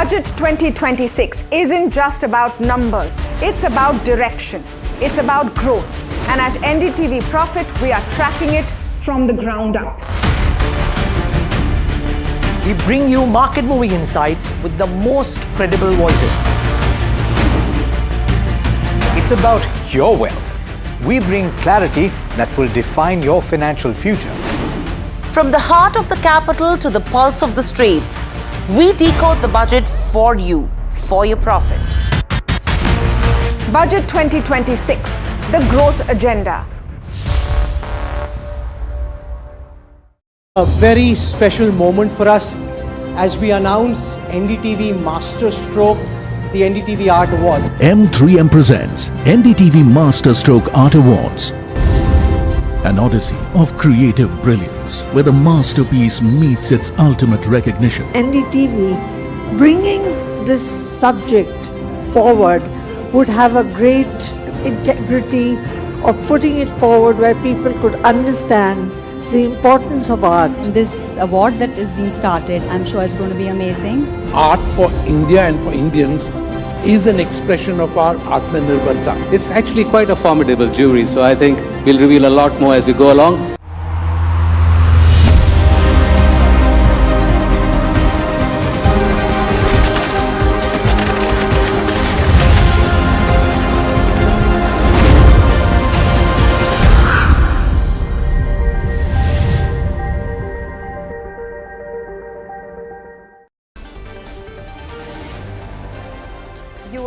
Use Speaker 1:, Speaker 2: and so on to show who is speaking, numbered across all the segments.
Speaker 1: Budget 2026 isn't just about numbers, it's about direction, it's about growth. And at NDTV Profit, we are tracking it from the ground up.
Speaker 2: We bring you market-moving insights with the most credible voices.
Speaker 3: It's about your wealth. We bring clarity that will define your financial future.
Speaker 4: From the heart of the capital to the pulse of the streets, we decode the budget for you, for your profit.
Speaker 1: Budget 2026, the growth agenda.
Speaker 5: A very special moment for us as we announce NDTV Master Stroke, the NDTV Art Awards.
Speaker 6: M3M presents NDTV Master Stroke Art Awards. An odyssey of creative brilliance where the masterpiece meets its ultimate recognition.
Speaker 7: NDTV bringing this subject forward would have a great integrity of putting it forward where people could understand the importance of art.
Speaker 8: This award that is being started, I'm sure is going to be amazing.
Speaker 9: Art for India and for Indians is an expression of our Atmanirbharta.
Speaker 10: It's actually quite a formidable jury, so I think we'll reveal a lot more as we go along.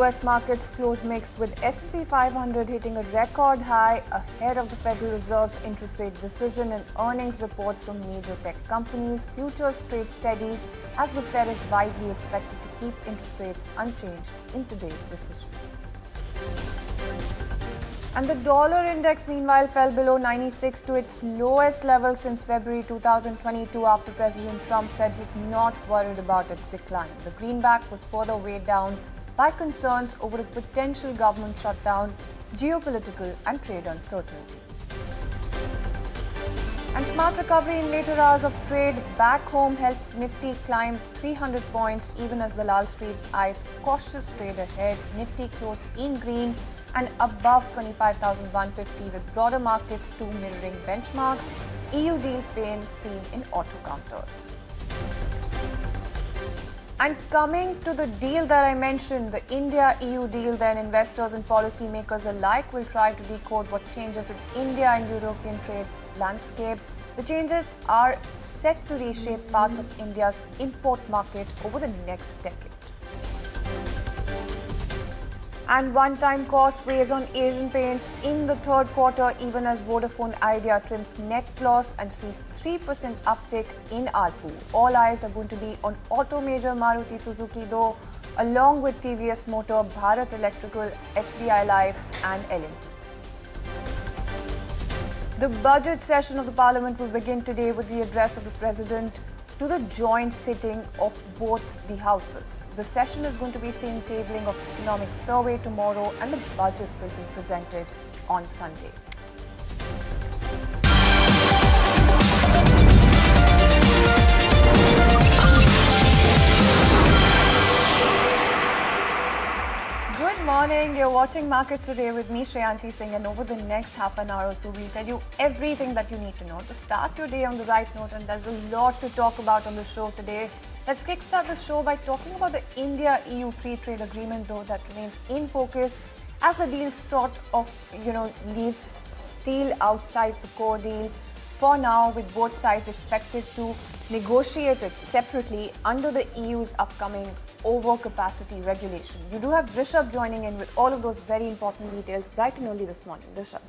Speaker 11: US markets close mixed with S&P 500 hitting a record high ahead of the Federal Reserve's interest rate decision and earnings reports from major tech companies. Futures trade steady as the Fed is widely expected to keep interest rates unchanged in today's decision. And the dollar index meanwhile fell below 96 to its lowest level since February 2022 after President Trump said he's not worried about its decline. The greenback was further weighed down by concerns over a potential government shutdown, geopolitical and trade uncertainty. And smart recovery in later hours of trade back home helped Nifty climb 300 points even as the Wall Street eyes cautious trade ahead. Nifty closed in green and above 25,150 with broader markets too mirroring benchmarks. EU deal pain seen in auto counters. And coming to the deal that I mentioned, the India-EU deal, then investors and policymakers alike will try to decode what changes in India and European trade landscape. The changes are set to reshape parts of India's import market over the next decade. And one-time cost weighs on Asian Paints in the third quarter, even as Vodafone Idea trims net loss and sees 3% uptick in ARPU. All eyes are going to be on auto major Maruti Suzuki though, along with TVS Motor, Bharat Electrical, SBI Life and L&T. The budget session of the Parliament will begin today with the address of the President to the joint sitting of both the houses. The session is going to be seeing tabling of economic survey tomorrow and the budget will be presented on Sunday. Good morning, you're watching Markets Today with me, Shreyanti Singh, and over the next half an hour or so, we'll tell you everything that you need to know to start your day on the right note, and there's a lot to talk about on the show today. Let's kickstart the show by talking about the India-EU free trade agreement, though, that remains in focus as the deal sort of, leaves steel outside the core deal for now, with both sides expected to negotiate it separately under the EU's upcoming overcapacity regulation. You do have Rishabh joining in with all of those very important details bright and early this morning. Rishabh.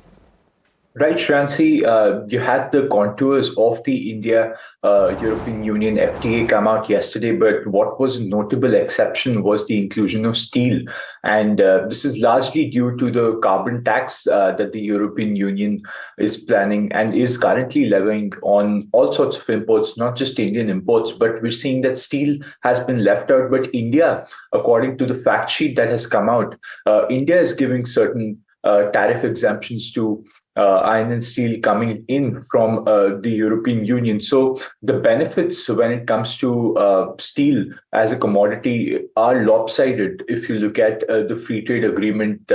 Speaker 12: Right, Shreyanti, you had the contours of the India-European Union FTA come out yesterday, but what was a notable exception was the inclusion of steel. And this is largely due to the carbon tax that the European Union is planning and is currently levying on all sorts of imports, not just Indian imports, but we're seeing that steel has been left out. But India, according to the fact sheet that has come out, India is giving certain tariff exemptions to iron and steel coming in from the European Union. So the benefits when it comes to steel as a commodity are lopsided if you look at the free trade agreement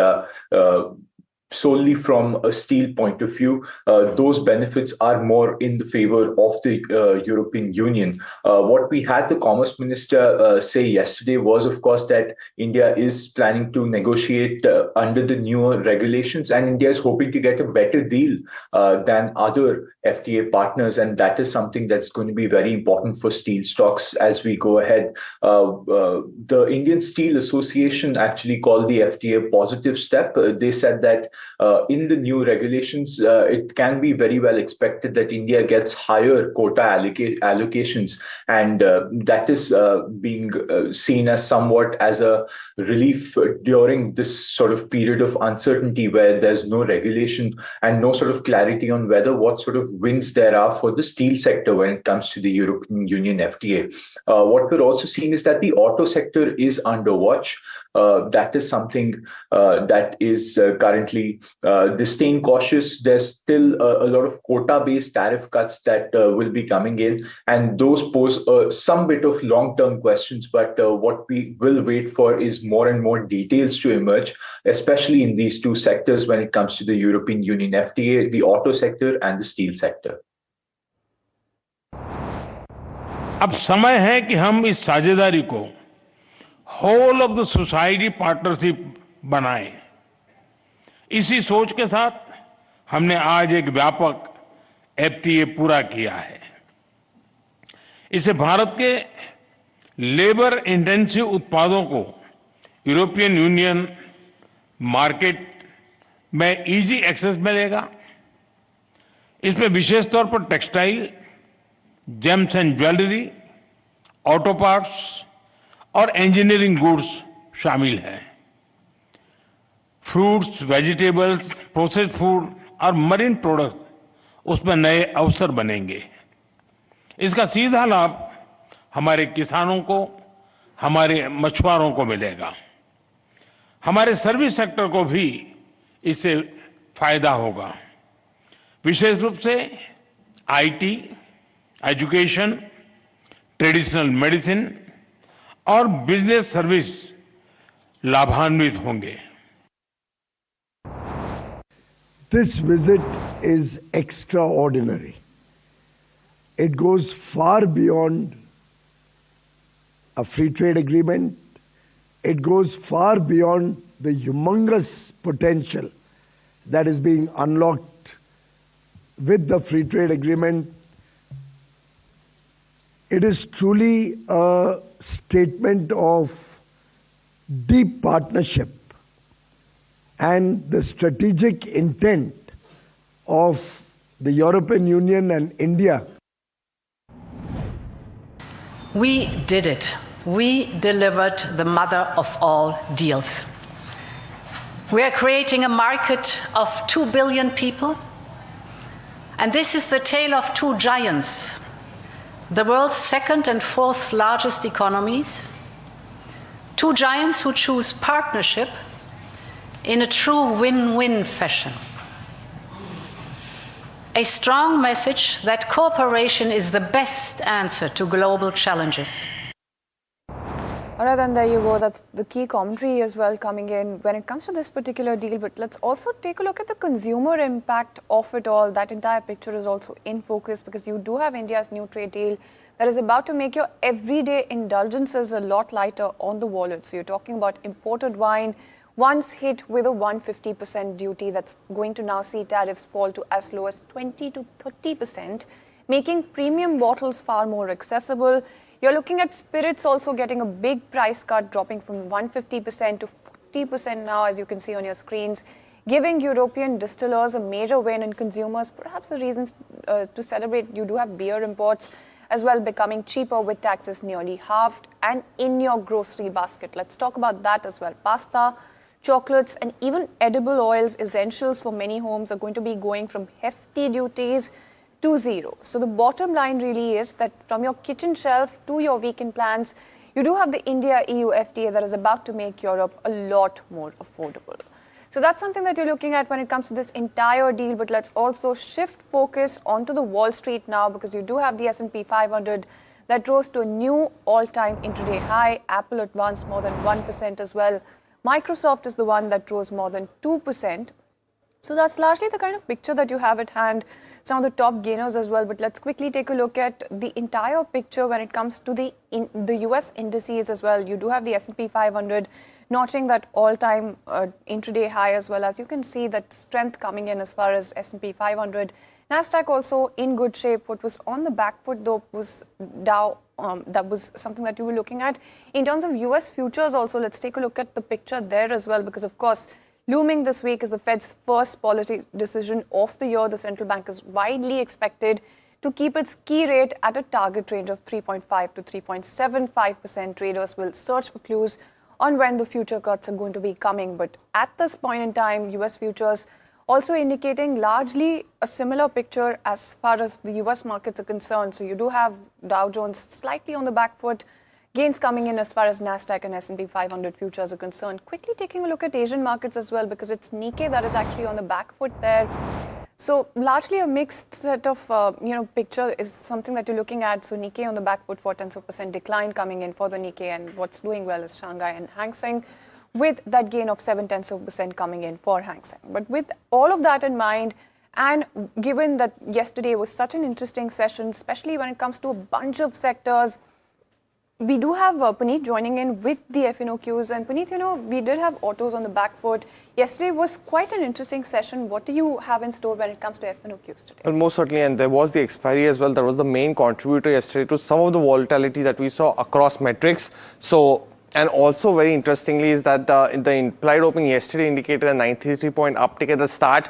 Speaker 12: solely from a steel point of view. Those benefits are more in the favor of the European Union. What we had the Commerce Minister say yesterday was, of course, that India is planning to negotiate under the newer regulations, and India is hoping to get a better deal than other FTA partners, and that is something that's going to be very important for steel stocks as we go ahead. The Indian Steel Association actually called the FTA a positive step. They said that in the new regulations, it can be very well expected that India gets higher quota allocations, and that is being seen as somewhat as a relief during this sort of period of uncertainty where there's no regulation and no sort of clarity on what sort of wins there are for the steel sector when it comes to the European Union FTA. What we're also seeing is that the auto sector is under watch. That is something that is currently they're staying cautious. There's still a lot of quota-based tariff cuts that will be coming in, and those pose some bit of long-term questions. But what we will wait for is more and more details to emerge, especially in these two sectors when it comes to the European Union FTA, the auto sector and the steel sector.
Speaker 13: अब समय है कि हम इस साझेदारी को whole of the society partnership बनाएं। इसी सोच के साथ हमने आज एक व्यापक एफटीए पूरा किया है। इसे भारत के लेबर इंटेंसिव उत्पादों को यूरोपियन यूनियन मार्केट में इजी एक्सेस मिलेगा। इसमें विशेष तौर पर textile, James and jewellery, auto parts और इंजीनियरिंग गुड्स शामिल हैं। फ्रूट्स, वेजिटेबल्स, प्रोसेस्ड फूड और मरीन प्रोडक्ट उसमें नए अवसर बनेंगे। इसका सीधा लाभ हमारे किसानों को, हमारे मछुआरों को मिलेगा। हमारे सर्विस सेक्टर को भी इससे फायदा होगा। विशेष रूप से आईटी, एजुकेशन, ट्रेडिशनल मेडिसिन और बिजनेस सर्विस लाभान्वित होंगे।
Speaker 14: This visit is extraordinary. It goes far beyond a free trade agreement. It goes far beyond the humongous potential that is being unlocked with the free trade agreement. It is truly a statement of deep partnership and the strategic intent of the European Union and India.
Speaker 15: We did it. We delivered the mother of all deals. We are creating a market of 2 billion people, and this is the tale of two giants, the world's second and fourth largest economies, two giants who choose partnership in a true win-win fashion. A strong message that cooperation is the best answer to global challenges.
Speaker 11: All right, then there you go. That's the key commentary as well coming in when it comes to this particular deal. But let's also take a look at the consumer impact of it all. That entire picture is also in focus because you do have India's new trade deal that is about to make your everyday indulgences a lot lighter on the wallet. So you're talking about imported wine, once hit with a 150% duty that's going to now see tariffs fall to as low as 20 to 30%, making premium bottles far more accessible. You're looking at spirits also getting a big price cut, dropping from 150% to 40% now, as you can see on your screens, giving European distillers a major win and consumers perhaps the reasons to celebrate. You do have beer imports as well becoming cheaper with taxes nearly halved and in your grocery basket. Let's talk about that as well. Pasta, chocolates and even edible oils, essentials for many homes, are going to be going from hefty duties to zero. So the bottom line really is that from your kitchen shelf to your weekend plans, you do have the India-EU FTA that is about to make Europe a lot more affordable. So that's something that you're looking at when it comes to this entire deal. But let's also shift focus onto the Wall Street now, because you do have the S&P 500 that rose to a new all-time intraday high. Apple advanced more than 1% as well. Microsoft is the one that rose more than 2%. So that's largely the kind of picture that you have at hand. Some of the top gainers as well. But let's quickly take a look at the entire picture when it comes to the US indices as well. You do have the S&P 500 notching that all-time intraday high as well. As you can see, that strength coming in as far as S&P 500. Nasdaq also in good shape. What was on the back foot though was Dow. That was something that you were looking at. In terms of US futures also, let's take a look at the picture there as well, because of course, looming this week is the Fed's first policy decision of the year. The central bank is widely expected to keep its key rate at a target range of 3.5 to 3.75%. Traders will search for clues on when the future cuts are going to be coming. But at this point in time, US futures also indicating largely a similar picture as far as the US markets are concerned. So you do have Dow Jones slightly on the back foot, gains coming in as far as Nasdaq and S&P 500 futures are concerned. Quickly taking a look at Asian markets as well, because it's Nikkei that is actually on the back foot there. So largely a mixed set of picture is something that you're looking at. So Nikkei on the back foot, 0.4% decline coming in for the Nikkei, and what's doing well is Shanghai and Hang Seng, with that gain of 0.7% coming in for Hang Seng. But with all of that in mind, and given that yesterday was such an interesting session, especially when it comes to a bunch of sectors, we do have Puneet joining in with the FNOQs. And Puneet, we did have autos on the back foot. Yesterday was quite an interesting session. What do you have in store when it comes to FNOQs today?
Speaker 16: Well, most certainly, and there was the expiry as well. That was the main contributor yesterday to some of the volatility that we saw across metrics. So, and also very interestingly is that the implied open yesterday indicated a 93-point uptick at the start.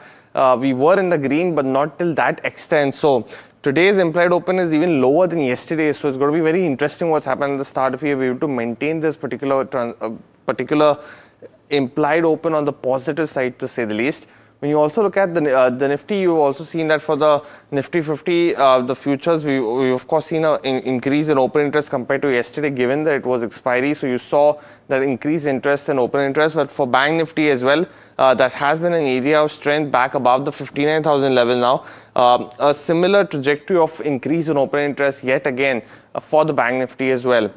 Speaker 16: We were in the green, but not till that extent. So today's implied open is even lower than yesterday. So it's going to be very interesting what's happened at the start if we are able to maintain this particular implied open on the positive side, to say the least. When you also look at the Nifty, you've also seen that for the Nifty 50, the futures, we've of course seen an increase in open interest compared to yesterday, given that it was expiry. So you saw that increased interest and open interest. But for Bank Nifty as well, that has been an area of strength back above the 59,000 level now. A similar trajectory of increase in open interest yet again for the Bank Nifty as well.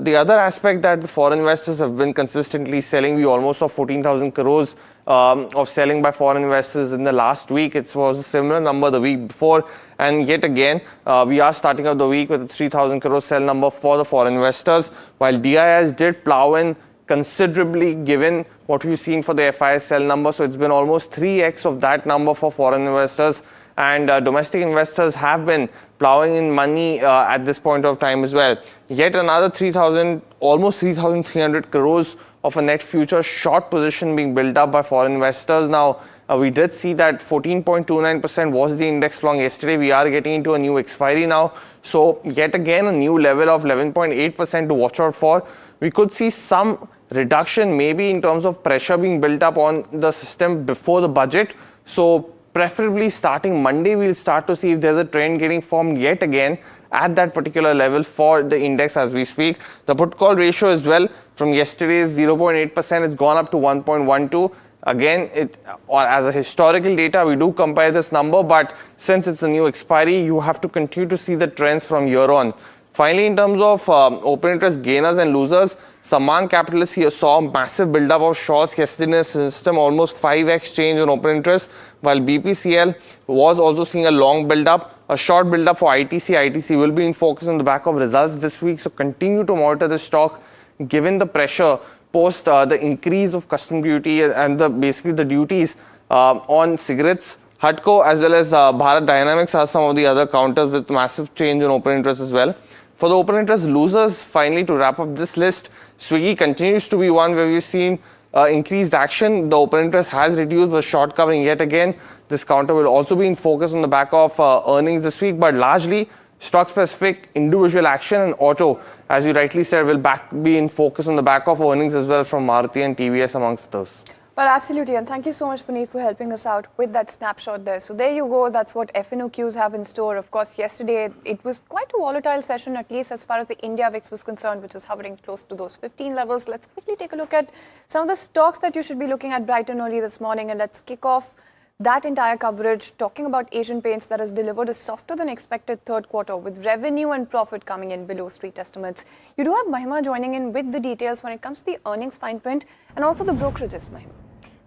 Speaker 16: The other aspect that the foreign investors have been consistently selling, we almost saw 14,000 crores of selling by foreign investors in the last week. It was a similar number the week before, and yet again we are starting out the week with a 3,000 crore sell number for the foreign investors, while DIIs did plow in considerably given what we've seen for the FIS sell number. So it's been almost 3x of that number for foreign investors, and domestic investors have been plowing in money at this point of time as well. Yet another 3,000, almost 3,300 crores of a net future short position being built up by foreign investors. Now, we did see that 14.29% was the index long yesterday. We are getting into a new expiry now. So yet again, a new level of 11.8% to watch out for. We could see some reduction maybe in terms of pressure being built up on the system before the budget. So preferably starting Monday, we'll start to see if there's a trend getting formed yet again at that particular level for the index as we speak. The put call ratio as well from yesterday's 0.8%, it's gone up to 1.12. Again, as a historical data, we do compare this number, but since it's a new expiry, you have to continue to see the trends from here on. Finally, in terms of open interest gainers and losers, Sammaan Capitalists here saw a massive buildup of shorts yesterday in the system, almost 5x change on open interest, while BPCL was also seeing a long buildup, a short buildup for ITC. ITC will be in focus on the back of results this week, so continue to monitor the stock given the pressure post the increase of custom duty and basically the duties on cigarettes. Hutco as well as Bharat Dynamics are some of the other counters with massive change in open interest as well. For the open interest losers, finally, to wrap up this list, Swiggy continues to be one where we've seen increased action. The open interest has reduced, but short covering yet again. This counter will also be in focus on the back of earnings this week, but largely stock-specific individual action, and auto, as you rightly said, will be in focus on the back of earnings as well from Maruti and TVS amongst those.
Speaker 11: Well, absolutely. And thank you so much, Puneet, for helping us out with that snapshot there. So there you go. That's what FNOQs have in store. Of course, yesterday, it was quite a volatile session, at least as far as the India VIX was concerned, which was hovering close to those 15 levels. Let's quickly take a look at some of the stocks that you should be looking at bright and early this morning. And let's kick off that entire coverage talking about Asian Paints that has delivered a softer than expected third quarter with revenue and profit coming in below street estimates. You do have Mahima joining in with the details when it comes to the earnings fine print and also the brokerages, Mahima.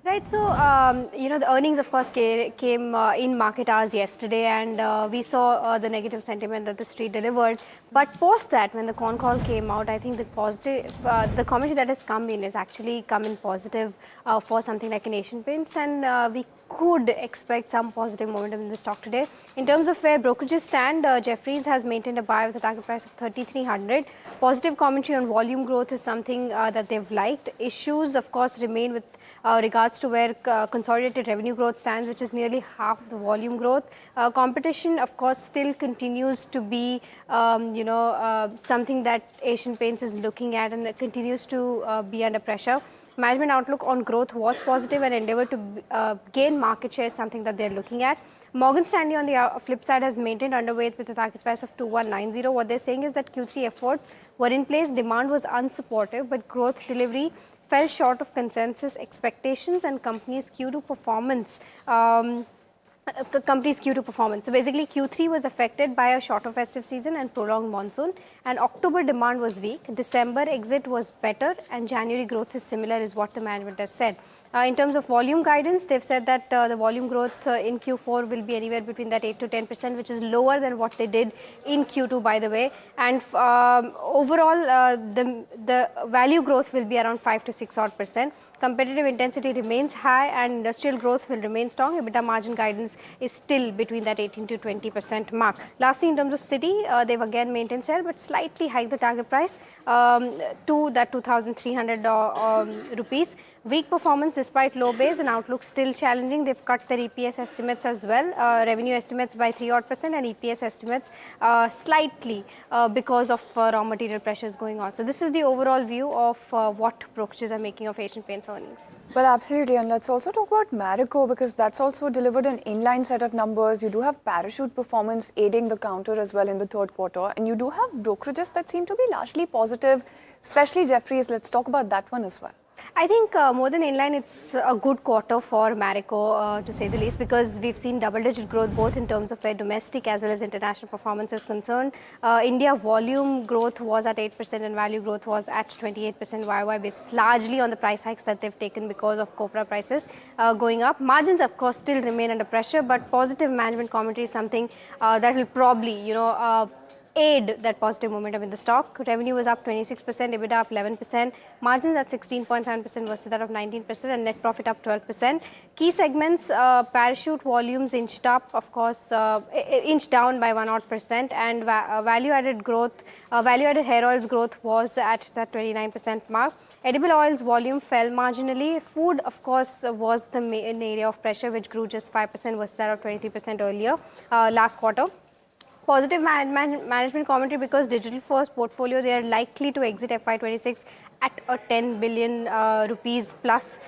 Speaker 17: Right, so, the earnings, of course, came in market hours yesterday, and we saw the negative sentiment that the street delivered. But post that, when the con call came out, I think the positive, the commentary that has come in is actually come in positive for something like an Asian Paints, and we could expect some positive momentum in the stock today. In terms of where brokerages stand, Jefferies has maintained a buy with a target price of 3,300. Positive commentary on volume growth is something that they've liked. Issues, of course, remain with regards to where consolidated revenue growth stands, which is nearly half the volume growth. Competition, of course, still continues to be, something that Asian Paints is looking at and continues to be under pressure. Management outlook on growth was positive and endeavor to gain market share is something that they're looking at. Morgan Stanley on the flip side has maintained underweight with a target price of 2190. What they're saying is that Q3 efforts were in place, demand was unsupportive, but growth delivery fell short of consensus expectations and company's Q2 performance. So basically Q3 was affected by a shorter festive season and prolonged monsoon, and October demand was weak, December exit was better, and January growth is similar is what the management has said. In terms of volume guidance, they've said that the volume growth in Q4 will be anywhere between that 8 to 10%, which is lower than what they did in Q2, by the way. And overall, the value growth will be around 5 to 6 odd %. Competitive intensity remains high and industrial growth will remain strong. EBITDA margin guidance is still between that 18 to 20% mark. Lastly, in terms of Citi, they've again maintained sell but slightly hiked the target price to that 2,300 rupees. Weak performance despite low base and outlook still challenging. They've cut their EPS estimates as well, revenue estimates by 3 odd % and EPS estimates slightly because of raw material pressures going on. So this is the overall view of what brokerages are making of Asian Paints earnings.
Speaker 11: Well, absolutely. And let's also talk about Marico, because that's also delivered an inline set of numbers. You do have Parachute performance aiding the counter as well in the third quarter. And you do have brokerages that seem to be largely positive, especially Jefferies. Let's talk about that one as well.
Speaker 17: I think more than inline, it's a good quarter for Marico, to say the least, because we've seen double-digit growth both in terms of where domestic as well as international performance is concerned. India volume growth was at 8% and value growth was at 28% YY basis, largely on the price hikes that they've taken because of copra prices going up. Margins, of course, still remain under pressure, but positive management commentary is something that will probably, aid that positive momentum in the stock. Revenue was up 26%, EBITDA up 11%, margins at 16.7% versus that of 19%, and net profit up 12%. Key segments, Parachute volumes inched up, of course, inched down by 1 odd %, and value-added growth, value-added hair oils growth was at that 29% mark. Edible oils volume fell marginally. Food, of course, was the main area of pressure, which grew just 5% versus that of 23% earlier, last quarter. Positive management commentary because digital first portfolio, they are likely to exit FY26 at a 10 billion rupees plus.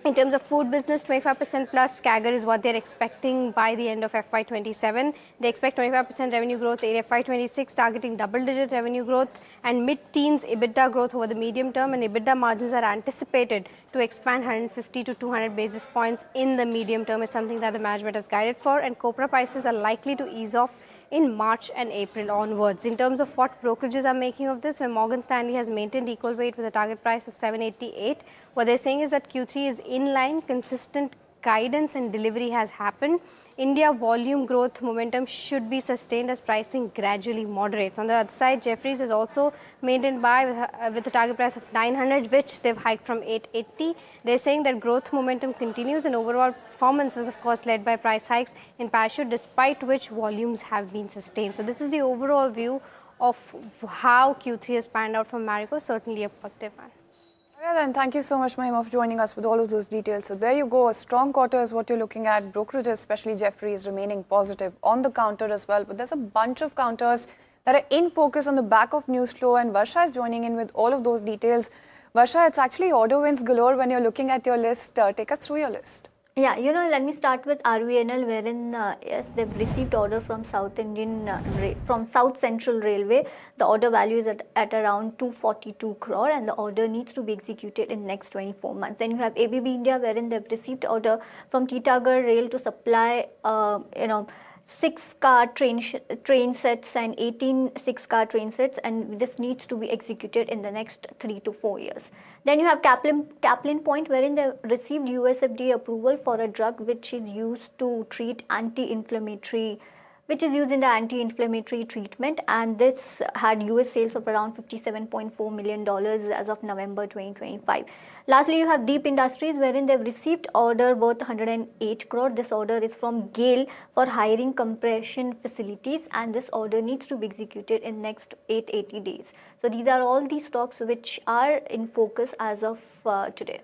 Speaker 17: In terms of food business, 25% plus CAGR is what they're expecting by the end of FY27. They expect 25% revenue growth in FY26, targeting double-digit revenue growth and mid-teens EBITDA growth over the medium term, and EBITDA margins are anticipated to expand 150 to 200 basis points in the medium term is something that the management has guided for, and copra prices are likely to ease off in March and April onwards. In terms of what brokerages are making of this, where Morgan Stanley has maintained equal weight with a target price of 788, what they're saying is that Q3 is in line, consistent guidance and delivery has happened. India volume growth momentum should be sustained as pricing gradually moderates. On the other side, Jefferies is also maintained buy with a target price of 900, which they've hiked from 880. They're saying that growth momentum continues and overall performance was, of course, led by price hikes in Parachute, despite which volumes have been sustained. So this is the overall view of how Q3 has panned out for Marico, certainly a positive one.
Speaker 11: Yeah, then thank you so much, Mahima, for joining us with all of those details. So there you go, a strong quarter is what you're looking at. Brokerages, especially Jefferies, remaining positive on the counter as well. But there's a bunch of counters that are in focus on the back of news flow, and Varsha is joining in with all of those details. Varsha, it's actually order wins galore when you're looking at your list. Take us through your list.
Speaker 18: Yeah, let me start with RVNL, wherein yes, they've received order from South Central Railway. The order value is at around 242 crore, and the order needs to be executed in next 24 months. Then you have ABB India, wherein they've received order from Titagarh Rail to supply 6-car train sets and 18 6-car train sets, and this needs to be executed in the next 3 to 4 years. Then you have Kaplan Point, wherein they received US FDA approval for a drug which is used to treat which is used in the anti-inflammatory treatment, and this had US sales of around $57.4 million as of November 2025. Lastly, you have Deep Industries, wherein they've received order worth 108 crore. This order is from GAIL for hiring compression facilities, and this order needs to be executed in next 880 days. So these are all the stocks which are in focus as of today.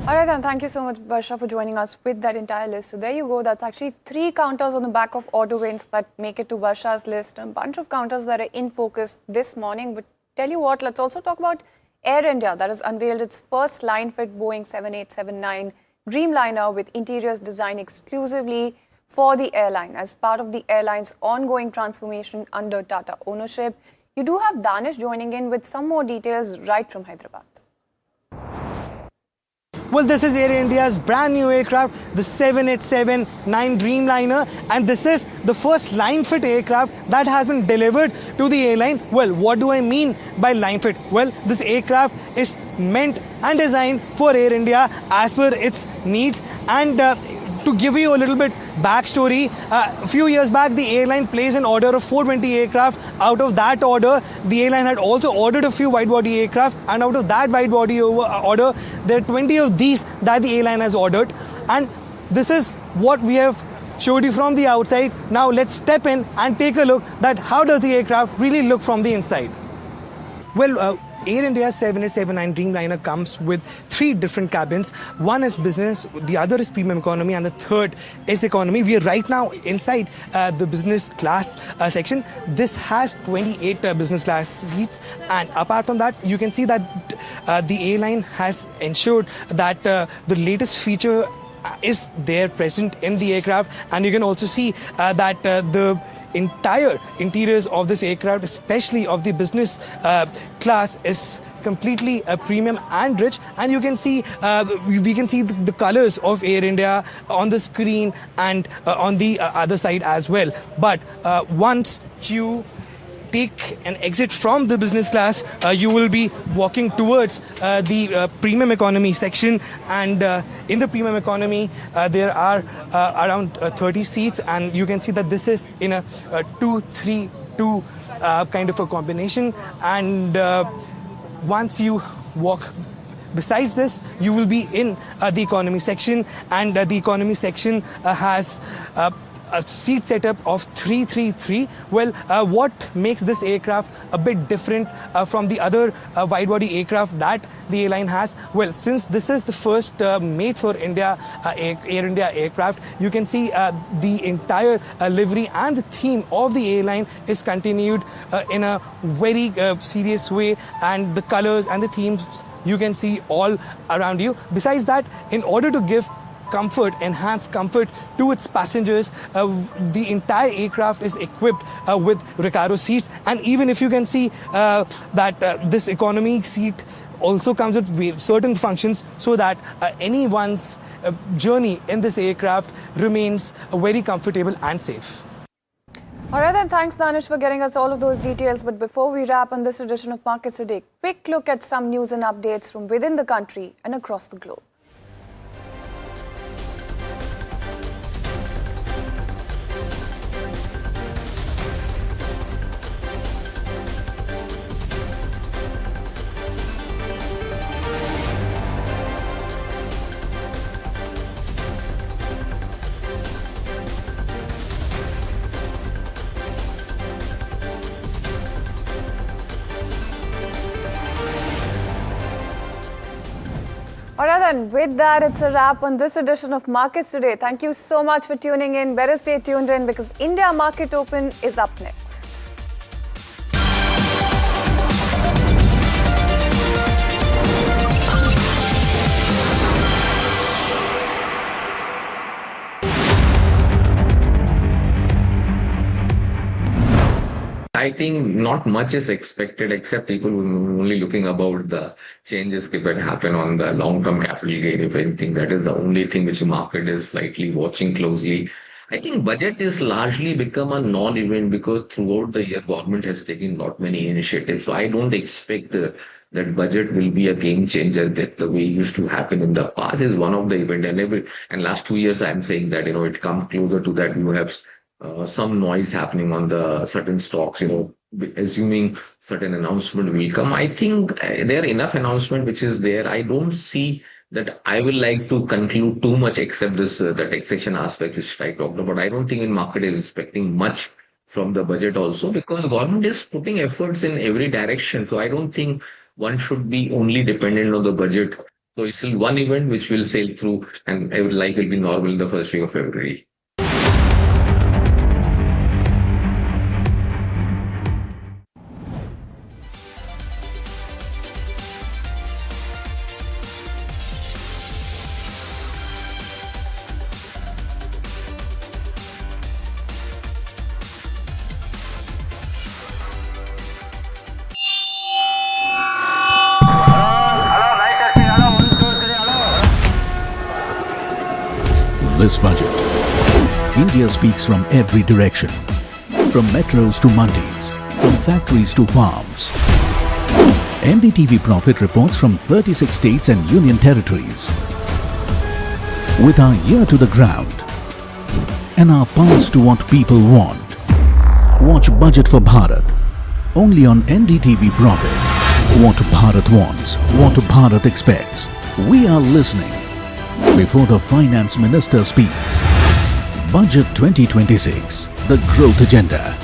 Speaker 11: All right, then. Thank you so much, Varsha, for joining us with that entire list. So there you go. That's actually 3 counters on the back of order wins that make it to Varsha's list. A bunch of counters that are in focus this morning. But tell you what, let's also talk about Air India that has unveiled its first line-fit Boeing 7879 Dreamliner with interiors designed exclusively for the airline as part of the airline's ongoing transformation under Tata ownership. You do have Danish joining in with some more details right from Hyderabad.
Speaker 19: Well, this is Air India's brand new aircraft, the 7879 Dreamliner, and this is the first line-fit aircraft that has been delivered to the airline. Well, what do I mean by line-fit? Well, this aircraft is meant and designed for Air India as per its needs. And to give you a little bit backstory, a few years back, the airline placed an order of 420 aircraft. Out of that order, the airline had also ordered a few wide-body aircraft, and out of that wide-body order, there are 20 of these that the airline has ordered. And this is what we have showed you from the outside. Now let's step in and take a look at how does the aircraft really look from the inside. Well, Air India's 7879 Dreamliner comes with 3 different cabins. One is business, the other is premium economy, and the third is economy. We are right now inside the business class section. This has 28 business class seats, and apart from that, you can see that the airline has ensured that the latest feature is there present in the aircraft, and you can also see that the entire interiors of this aircraft, especially of the business class, is completely premium and rich. And you can see we can see the colors of Air India on the screen and on the other side as well. But once you take an exit from the business class, you will be walking towards the premium economy section, and in the premium economy there are around 30 seats, and you can see that this is in a 2-3-2 kind of a combination. And once you walk besides this, you will be in the economy section, and the economy section has a seat setup of 333. Well, what makes this aircraft a bit different from the other wide-body aircraft that the airline has? Well, since this is the first made for India Air India aircraft, you can see the entire livery and the theme of the airline is continued in a very serious way, and the colors and the themes you can see all around you. Besides that, in order to give enhanced comfort to its passengers, the entire aircraft is equipped with Recaro seats. And even if you can see that this economy seat also comes with certain functions, so that anyone's journey in this aircraft remains very comfortable and safe.
Speaker 11: All right, then. Thanks, Danish, for getting us all of those details. But before we wrap on this edition of Markets Today, quick look at some news and updates from within the country and across the globe. All right, then. With that, it's a wrap on this edition of Markets Today. Thank you so much for tuning in. Better stay tuned in, because India Market Open is up next.
Speaker 20: I think not much is expected except people only looking about the changes that will happen on the long-term capital gain. If anything, that is the only thing which the market is slightly watching closely. I think budget is largely become a non-event because throughout the year, government has taken not many initiatives. So I don't expect that budget will be a game changer that the way it used to happen in the past is one of the event. And last 2 years, I'm saying that, it comes closer to that. You have some noise happening on the certain stocks, assuming certain announcement will come. I think there are enough announcement which is there. I don't see that I will like to conclude too much except this the taxation aspect which I talked about. I don't think in market is expecting much from the budget also because government is putting efforts in every direction. So I don't think one should be only dependent on the budget. So it's still one event which will sail through and life will be normal in the first week of February.
Speaker 6: This budget, India speaks from every direction, from metros to mandis, from factories to farms. NDTV Profit reports from 36 states and union territories. With our ear to the ground and our pulse to what people want. Watch Budget for Bharat, only on NDTV Profit. What Bharat wants, what Bharat expects. We are listening. Before the Finance Minister speaks. Budget 2026, the growth agenda.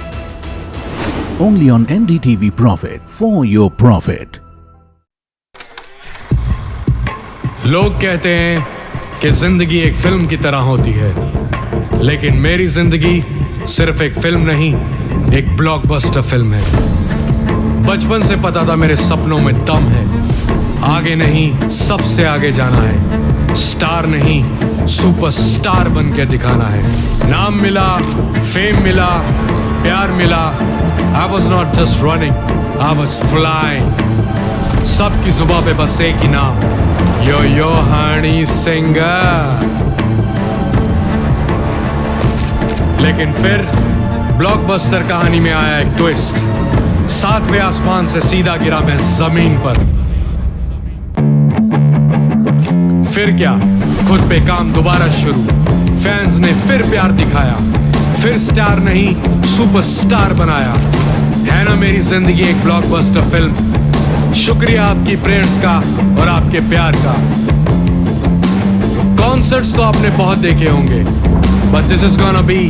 Speaker 6: Only on NDTV Profit, for your profit.
Speaker 21: लोग कहते हैं कि जिंदगी एक film की तरह होती है, लेकिन मेरी जिंदगी सिर्फ एक फिल्म नहीं, एक ब्लॉकबस्टर फिल्म है। बचपन से पता था मेरे सपनों में दम है, आगे नहीं सबसे आगे जाना है, स्टार नहीं सुपरस्टार बन के दिखाना है। नाम मिला, फेम मिला, प्यार मिला। I was not just running, I was flying. सबकी जुबां पे बस एक ही नाम, यो हनी सिंगर। लेकिन फिर ब्लॉकबस्टर कहानी में आया एक ट्विस्ट। 7वें आसमान से सीधा गिरा मैं जमीन पर। फिर क्या, खुद पे काम दोबारा शुरू। फैंस ने फिर प्यार दिखाया, फिर स्टार नहीं सुपरस्टार बनाया। है ना मेरी जिंदगी एक ब्लॉकबस्टर फिल्म। शुक्रिया आपकी प्रेयर्स का और आपके प्यार का। कॉन्सर्ट्स तो आपने बहुत देखे होंगे, but this is gonna be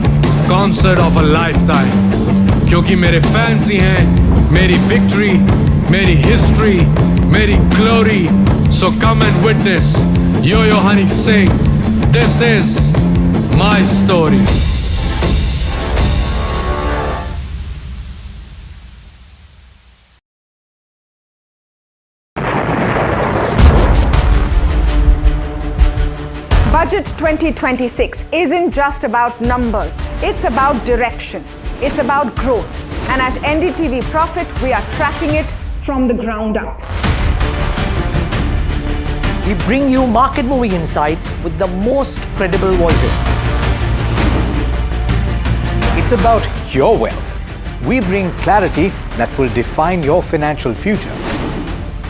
Speaker 21: concert of a lifetime, क्योंकि मेरे फैंस ही हैं मेरी विक्ट्री, मेरी हिस्ट्री, मेरी glory. So come and witness Yo Honey Singh, this is my story.
Speaker 1: Budget 2026 isn't just about numbers, it's about direction, it's about growth. And at NDTV Profit, we are tracking it from the ground up.
Speaker 2: We bring you market-moving insights with the most credible voices.
Speaker 3: It's about your wealth. We bring clarity that will define your financial future.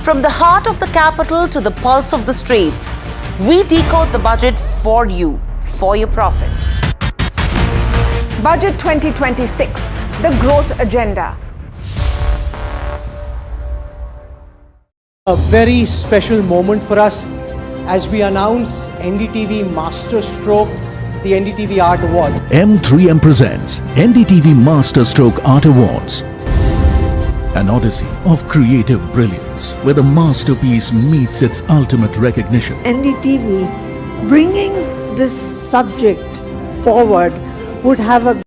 Speaker 4: From the heart of the capital to the pulse of the streets, we decode the budget for you, for your profit.
Speaker 1: Budget 2026, the growth agenda.
Speaker 5: A very special moment for us as we announce NDTV Master Stroke, the NDTV Art Awards.
Speaker 6: M3M presents NDTV Master Stroke Art Awards. An odyssey of creative brilliance where the masterpiece meets its ultimate recognition.
Speaker 7: NDTV bringing this subject forward would have a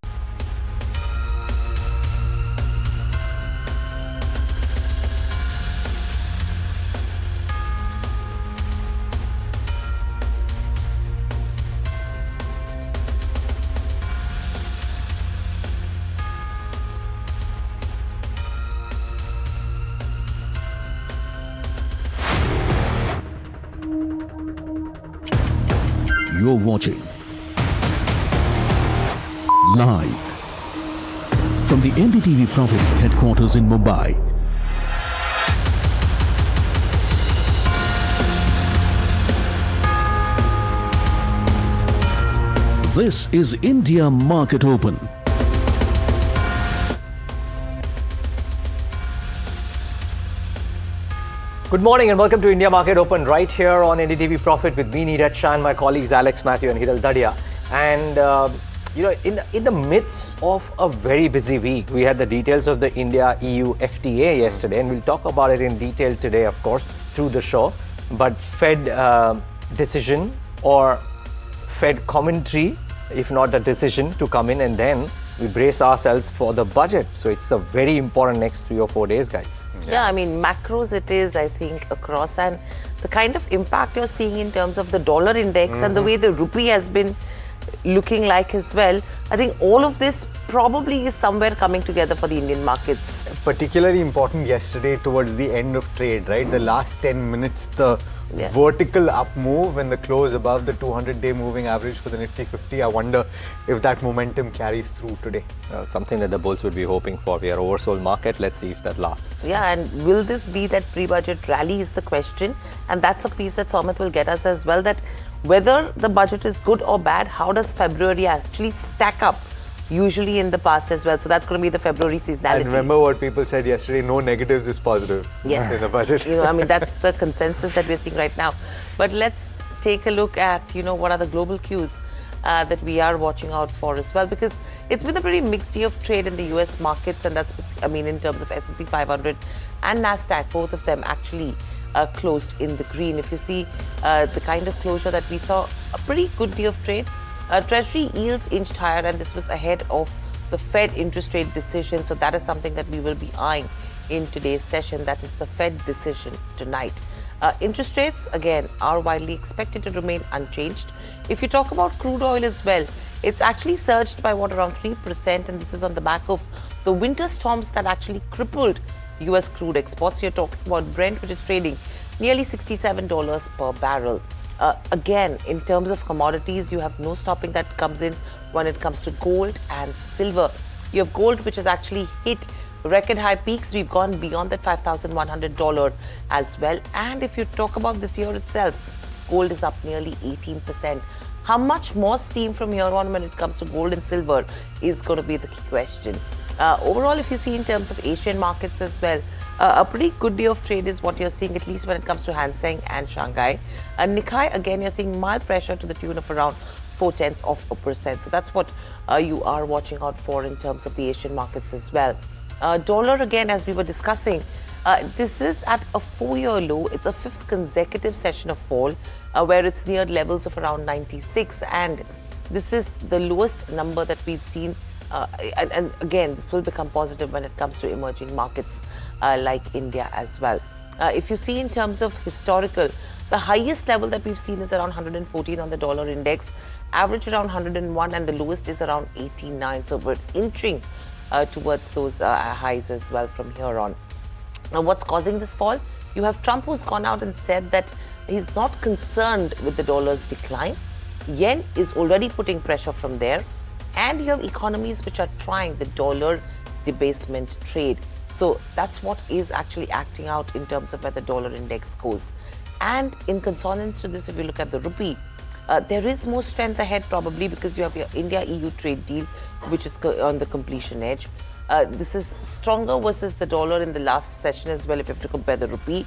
Speaker 6: You're watching live from the NDTV Profit headquarters in Mumbai. This is India Market Open.
Speaker 2: Good morning and welcome to India Market Open right here on NDTV Profit with me, Neeraj Shah, and my colleagues Alex Matthew and Hiral Dadia. And in the midst of a very busy week, we had the details of the India-EU FTA yesterday, and we'll talk about it in detail today, of course, through the show. But Fed decision or Fed commentary, if not a decision, to come in, and then we brace ourselves for the budget. So it's a very important next 3 or 4 days, guys.
Speaker 4: Yeah, I mean, macros it is, I think, across, and the kind of impact you're seeing in terms of the dollar index and the way the rupee has been looking like as well. I think all of this probably is somewhere coming together for the Indian markets.
Speaker 3: Particularly important yesterday towards the end of trade, right? The last 10 minutes, the vertical up move and the close above the 200-day moving average for the Nifty 50. I wonder if that momentum carries through today.
Speaker 2: Something that the bulls would be hoping for. We are oversold market. Let's see if that lasts.
Speaker 4: Yeah, and will this be that pre-budget rally is the question. And that's a piece that Somit will get us as well, that whether the budget is good or bad, how does February actually stack up? Usually in the past as well. So that's going to be the February seasonality.
Speaker 3: And remember what people said yesterday, no negatives is positive in the budget.
Speaker 4: I mean, that's the consensus that we're seeing right now. But let's take a look at, what are the global cues that we are watching out for as well, because it's been a pretty mixed day of trade in the US markets, and that's, in terms of S&P 500 and NASDAQ, both of them actually closed in the green. If you see the kind of closure that we saw, a pretty good day of trade. Treasury yields inched higher, and this was ahead of the Fed interest rate decision. So that is something that we will be eyeing in today's session. That is the Fed decision tonight. Interest rates, again, are widely expected to remain unchanged. If you talk about crude oil as well, it's actually surged by around 3%, and this is on the back of the winter storms that actually crippled US crude exports. You're talking about Brent, which is trading nearly $67 per barrel. Again, in terms of commodities, you have no stopping that comes in when it comes to gold and silver. You have gold, which has actually hit record high peaks. We've gone beyond that $5,100 as well. And if you talk about this year itself, gold is up nearly 18%. How much more steam from here on when it comes to gold and silver is going to be the key question. Overall, if you see in terms of Asian markets as well, a pretty good day of trade is what you're seeing, at least when it comes to Hang Seng and Shanghai. Nikkei, again, you're seeing mild pressure to the tune of around 0.4%. So that's what you are watching out for in terms of the Asian markets as well. Dollar, again, as we were discussing, this is at a 4-year low. It's a 5th consecutive session of fall where it's near levels of around 96. And this is the lowest number that we've seen. And again, this will become positive when it comes to emerging markets like India as well. If you see in terms of historical, the highest level that we've seen is around 114 on the dollar index, average around 101, and the lowest is around 89. So we're inching towards those highs as well from here on. Now, what's causing this fall? You have Trump, who's gone out and said that he's not concerned with the dollar's decline. Yen is already putting pressure from there. And you have economies which are trying the dollar debasement trade. So that's what is actually acting out in terms of where the dollar index goes. And in consonance to this, if you look at the rupee, there is more strength ahead probably because you have your India-EU trade deal, which is on the completion edge. This is stronger versus the dollar in the last session as well, if you have to compare the rupee.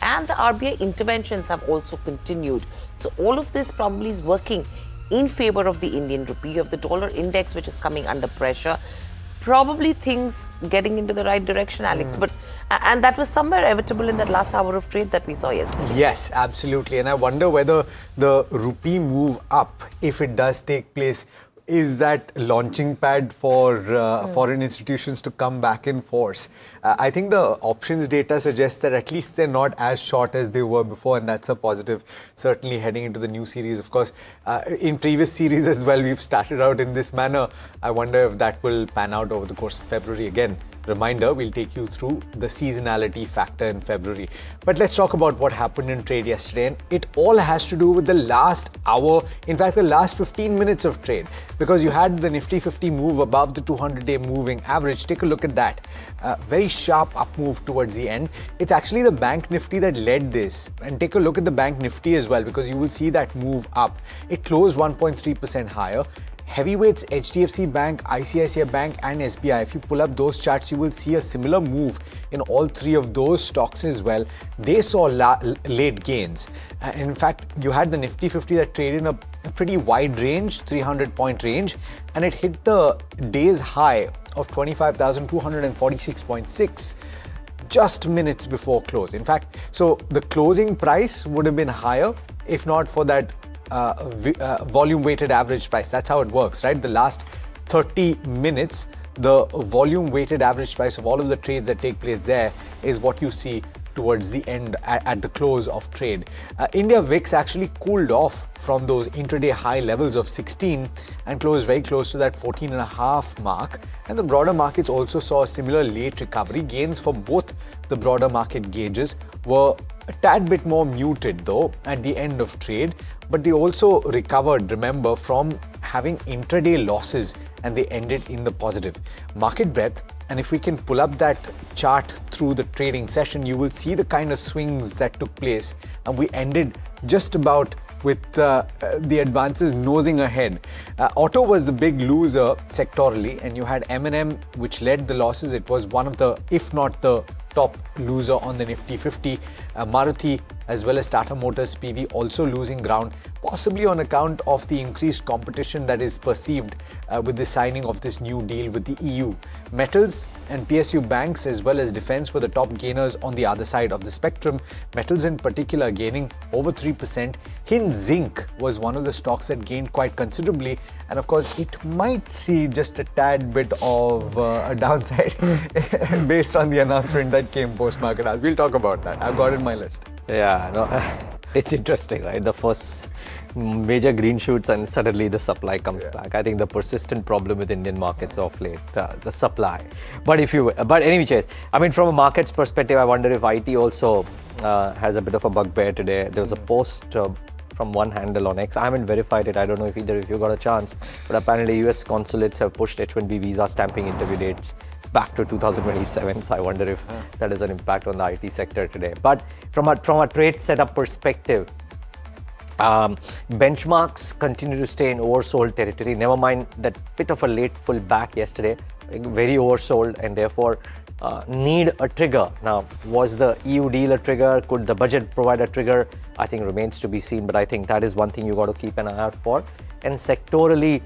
Speaker 4: And the RBI interventions have also continued. So all of this probably is working in favor of the Indian rupee. You have the dollar index, which is coming under pressure. Probably things getting into the right direction, Alex. And that was somewhere inevitable in that last hour of trade that we saw yesterday.
Speaker 3: Yes, absolutely. And I wonder whether the rupee move up, if it does take place, is that launching pad for foreign institutions to come back in force. I think the options data suggests that at least they're not as short as they were before, and that's a positive, certainly heading into the new series. Of course, in previous series as well, we've started out in this manner. I wonder if that will pan out over the course of February again. reminder, we'll take you through the seasonality factor in February. But let's talk about what happened in trade yesterday. And it all has to do with the last hour, in fact, the last 15 minutes of trade, because you had the Nifty 50 move above the 200-day moving average. Take a look at that. Very sharp up move towards the end. It's actually the Bank Nifty that led this. And take a look at the Bank Nifty as well, because you will see that move up. It closed 1.3% higher. Heavyweights HDFC Bank, ICICI Bank and SBI, if you pull up those charts, you will see a similar move in all three of those stocks as well. They saw late gains. In fact, you had the Nifty 50 that traded in a pretty wide range, 300-point range, and it hit the day's high of 25,246.6 just minutes before close. In fact, so the closing price would have been higher if not for that volume weighted average price. That's how it works, right? The last 30 minutes, the volume weighted average price of all of the trades that take place there is what you see towards the end at the close of trade. India VIX actually cooled off from those intraday high levels of 16 and closed very close to that 14.5 mark. And the broader markets also saw a similar late recovery. Gains for both the broader market gauges were a tad bit more muted though at the end of trade, but they also recovered, remember, from having intraday losses and they ended in the positive. Market breadth, and if we can pull up that chart through the trading session, you will see the kind of swings that took place, and we ended just about with the advances nosing ahead. Auto was the big loser sectorally, and you had M&M which led the losses. It was one of the, if not the top loser on the Nifty 50. Maruti as well as Tata Motors PV also losing ground, possibly on account of the increased competition that is perceived with the signing of this new deal with the EU. Metals and PSU banks as well as defense were the top gainers on the other side of the spectrum. Metals in particular gaining over 3%. Hin Zinc was one of the stocks that gained quite considerably, and of course it might see just a tad bit of a downside based on the announcement that came post-market hours. We'll talk about that. I've got it in my list.
Speaker 2: Yeah, no, it's interesting, right? The first major green shoots and suddenly the supply comes back. I think the persistent problem with Indian markets of late, the supply. But anyway, I mean, from a markets perspective, I wonder if IT also has a bit of a bugbear today. There was a post from one handle on X. I haven't verified it. I don't know if either of you got a chance, but apparently US consulates have pushed H-1B visa stamping interview dates back to 2027. So I wonder if that has an impact on the IT sector today. But from a trade setup perspective, benchmarks continue to stay in oversold territory. Never mind that bit of a late pull back yesterday, very oversold, and therefore need a trigger. Now, was the EU deal a trigger? Could the budget provide a trigger? I think remains to be seen, but I think that is one thing you got to keep an eye out for. And sectorally,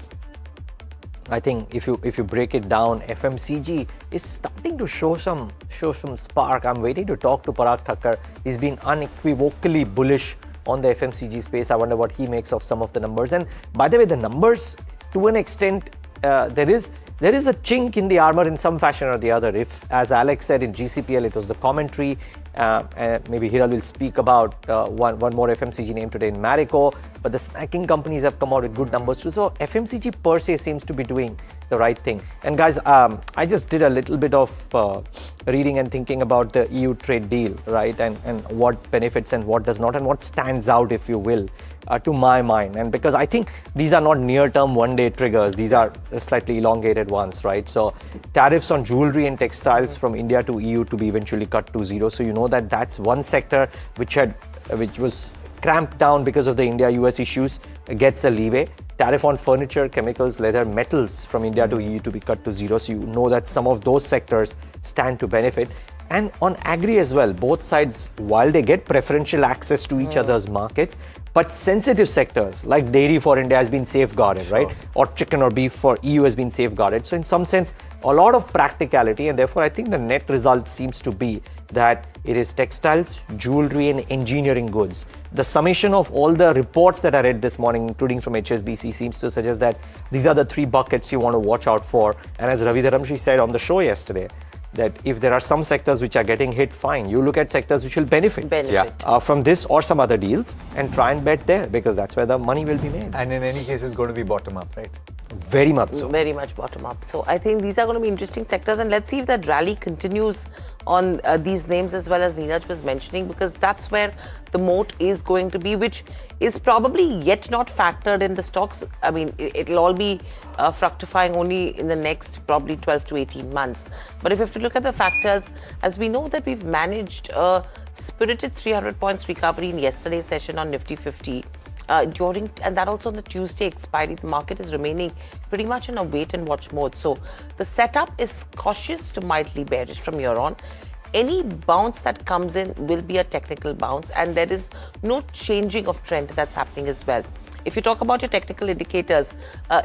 Speaker 2: I think if you break it down, FMCG is starting to show some spark. I'm waiting to talk to Parag Thakkar. He's been unequivocally bullish on the FMCG space. I wonder what he makes of some of the numbers. And by the way, the numbers, to an extent, there is a chink in the armor in some fashion or the other. If, as Alex said in GCPL, it was the commentary. Maybe Hiral will speak about one more FMCG name today in Marico, but the snacking companies have come out with good numbers too. So FMCG per se seems to be doing the right thing. And guys, I just did a little bit of reading and thinking about the EU trade deal, right? And what benefits and what does not, and what stands out, if you will, to my mind. And because I think these are not near-term one-day triggers, these are slightly elongated ones, right? So tariffs on jewelry and textiles from India to EU to be eventually cut to zero. So you know that that's one sector which was cramped down because of the India-US issues, gets a leeway. Tariff on furniture, chemicals, leather, metals from India to EU to be cut to zero. So you know that some of those sectors stand to benefit. And on agri as well, both sides, while they get preferential access to each other's markets, but sensitive sectors like dairy for India has been safeguarded, right? Or chicken or beef for EU has been safeguarded. So in some sense, a lot of practicality, and therefore I think the net result seems to be that it is textiles, jewelry and engineering goods. The summation of all the reports that I read this morning, including from HSBC, seems to suggest that these are the three buckets you want to watch out for. And as Ravi Dharamshi said on the show yesterday, that if there are some sectors which are getting hit, fine. You look at sectors which will benefit from this or some other deals and try and bet there, because that's where the money will be made.
Speaker 3: And in any case, it's going to be bottom up, right?
Speaker 2: Very much so.
Speaker 4: Very much bottom up. So I think these are going to be interesting sectors, and let's see if that rally continues on these names as well, as Neeraj was mentioning, because that's where the moat is going to be, which is probably yet not factored in the stocks. I mean, it'll all be fructifying only in the next probably 12 to 18 months. But if you have to look at the factors, as we know that we've managed a spirited 300 points recovery in yesterday's session on Nifty 50. And that also on the Tuesday expiry, the market is remaining pretty much in a wait and watch mode. So the setup is cautious to mildly bearish from here on. Any bounce that comes in will be a technical bounce, and there is no changing of trend that's happening as well. If you talk about your technical indicators,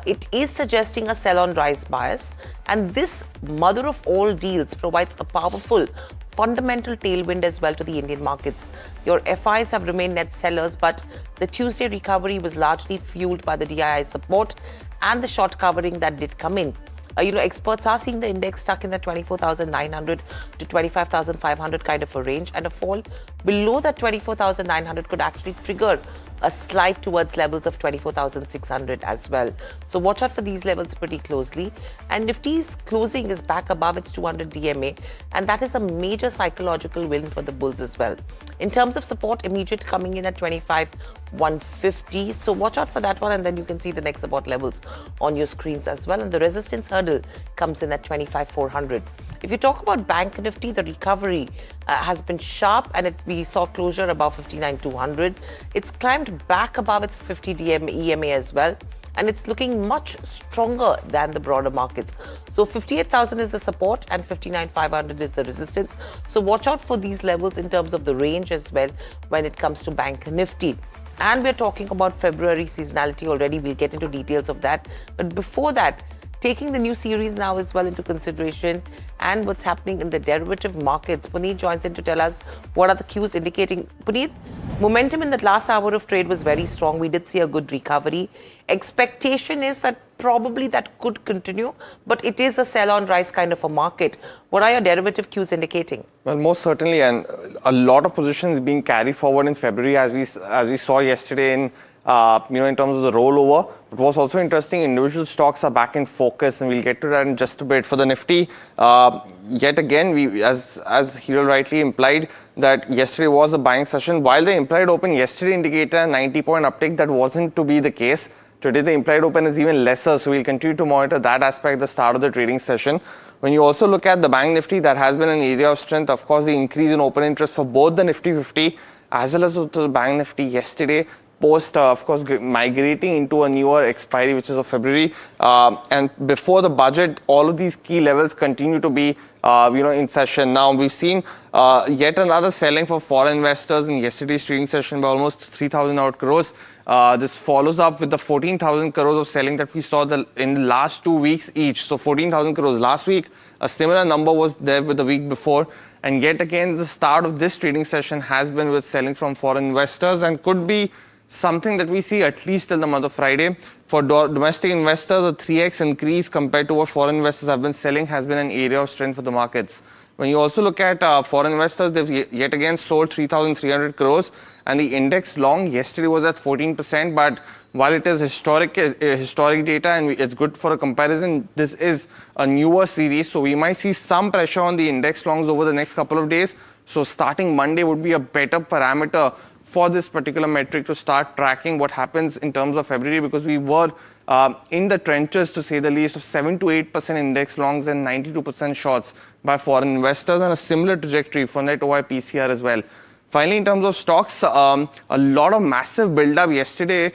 Speaker 4: it is suggesting a sell-on rise bias, and this mother of all deals provides a powerful fundamental tailwind as well to the Indian markets. Your FIs have remained net sellers, but the Tuesday recovery was largely fueled by the DII support and the short covering that did come in. Experts are seeing the index stuck in the 24,900 to 25,500 kind of a range, and a fall below that 24,900 could actually trigger a slide towards levels of 24,600 as well. So watch out for these levels pretty closely. And Nifty's closing is back above its 200 DMA, and that is a major psychological win for the bulls as well. In terms of support, immediate coming in at 25,150. So watch out for that one, and then you can see the next support levels on your screens as well. And the resistance hurdle comes in at 25,400. If you talk about Bank Nifty, the recovery has been sharp, and we saw closure above 59,200. It's climbed back above its 50 EMA as well, and it's looking much stronger than the broader markets. So 58,000 is the support and 59,500 is the resistance. So watch out for these levels in terms of the range as well when it comes to Bank Nifty. And we're talking about February seasonality already. We'll get into details of that. But before that, taking the new series now as well into consideration and what's happening in the derivative markets, Puneet joins in to tell us what are the cues indicating. Puneet, momentum in the last hour of trade was very strong. We did see a good recovery. Expectation is that probably that could continue, but it is a sell-on rise kind of a market. What are your derivative cues indicating?
Speaker 16: Well, most certainly, and a lot of positions being carried forward in February, as we saw yesterday in in terms of the rollover. But what's also interesting, individual stocks are back in focus, and we'll get to that in just a bit. For the Nifty, yet again, as Hiral rightly implied, that yesterday was a buying session. While the implied open yesterday indicated a 90-point uptick, that wasn't to be the case. Today, the implied open is even lesser, so we'll continue to monitor that aspect at the start of the trading session. When you also look at the Bank Nifty, that has been an area of strength. Of course, the increase in open interest for both the Nifty 50 as well as the Bank Nifty yesterday, post, of course, migrating into a newer expiry, which is of February. And before the budget, all of these key levels continue to be, in session. Now, we've seen yet another selling for foreign investors in yesterday's trading session by almost 3,000 odd crores. This follows up with the 14,000 crores of selling that we saw in the last 2 weeks each. So 14,000 crores last week. A similar number was there with the week before. And yet again, the start of this trading session has been with selling from foreign investors, and could be something that we see at least till the month of Friday. For domestic investors, a 3x increase compared to what foreign investors have been selling has been an area of strength for the markets. When you also look at foreign investors, they've yet again sold 3,300 crores, and the index long yesterday was at 14%. But while it is historic data and it's good for a comparison, this is a newer series, so we might see some pressure on the index longs over the next couple of days. So starting Monday would be a better parameter for this particular metric to start tracking what happens in terms of February, because we were in the trenches, to say the least, of 7 to 8% index longs and 92% shorts by foreign investors, and a similar trajectory for net OI PCR as well. Finally, in terms of stocks, a lot of massive build-up yesterday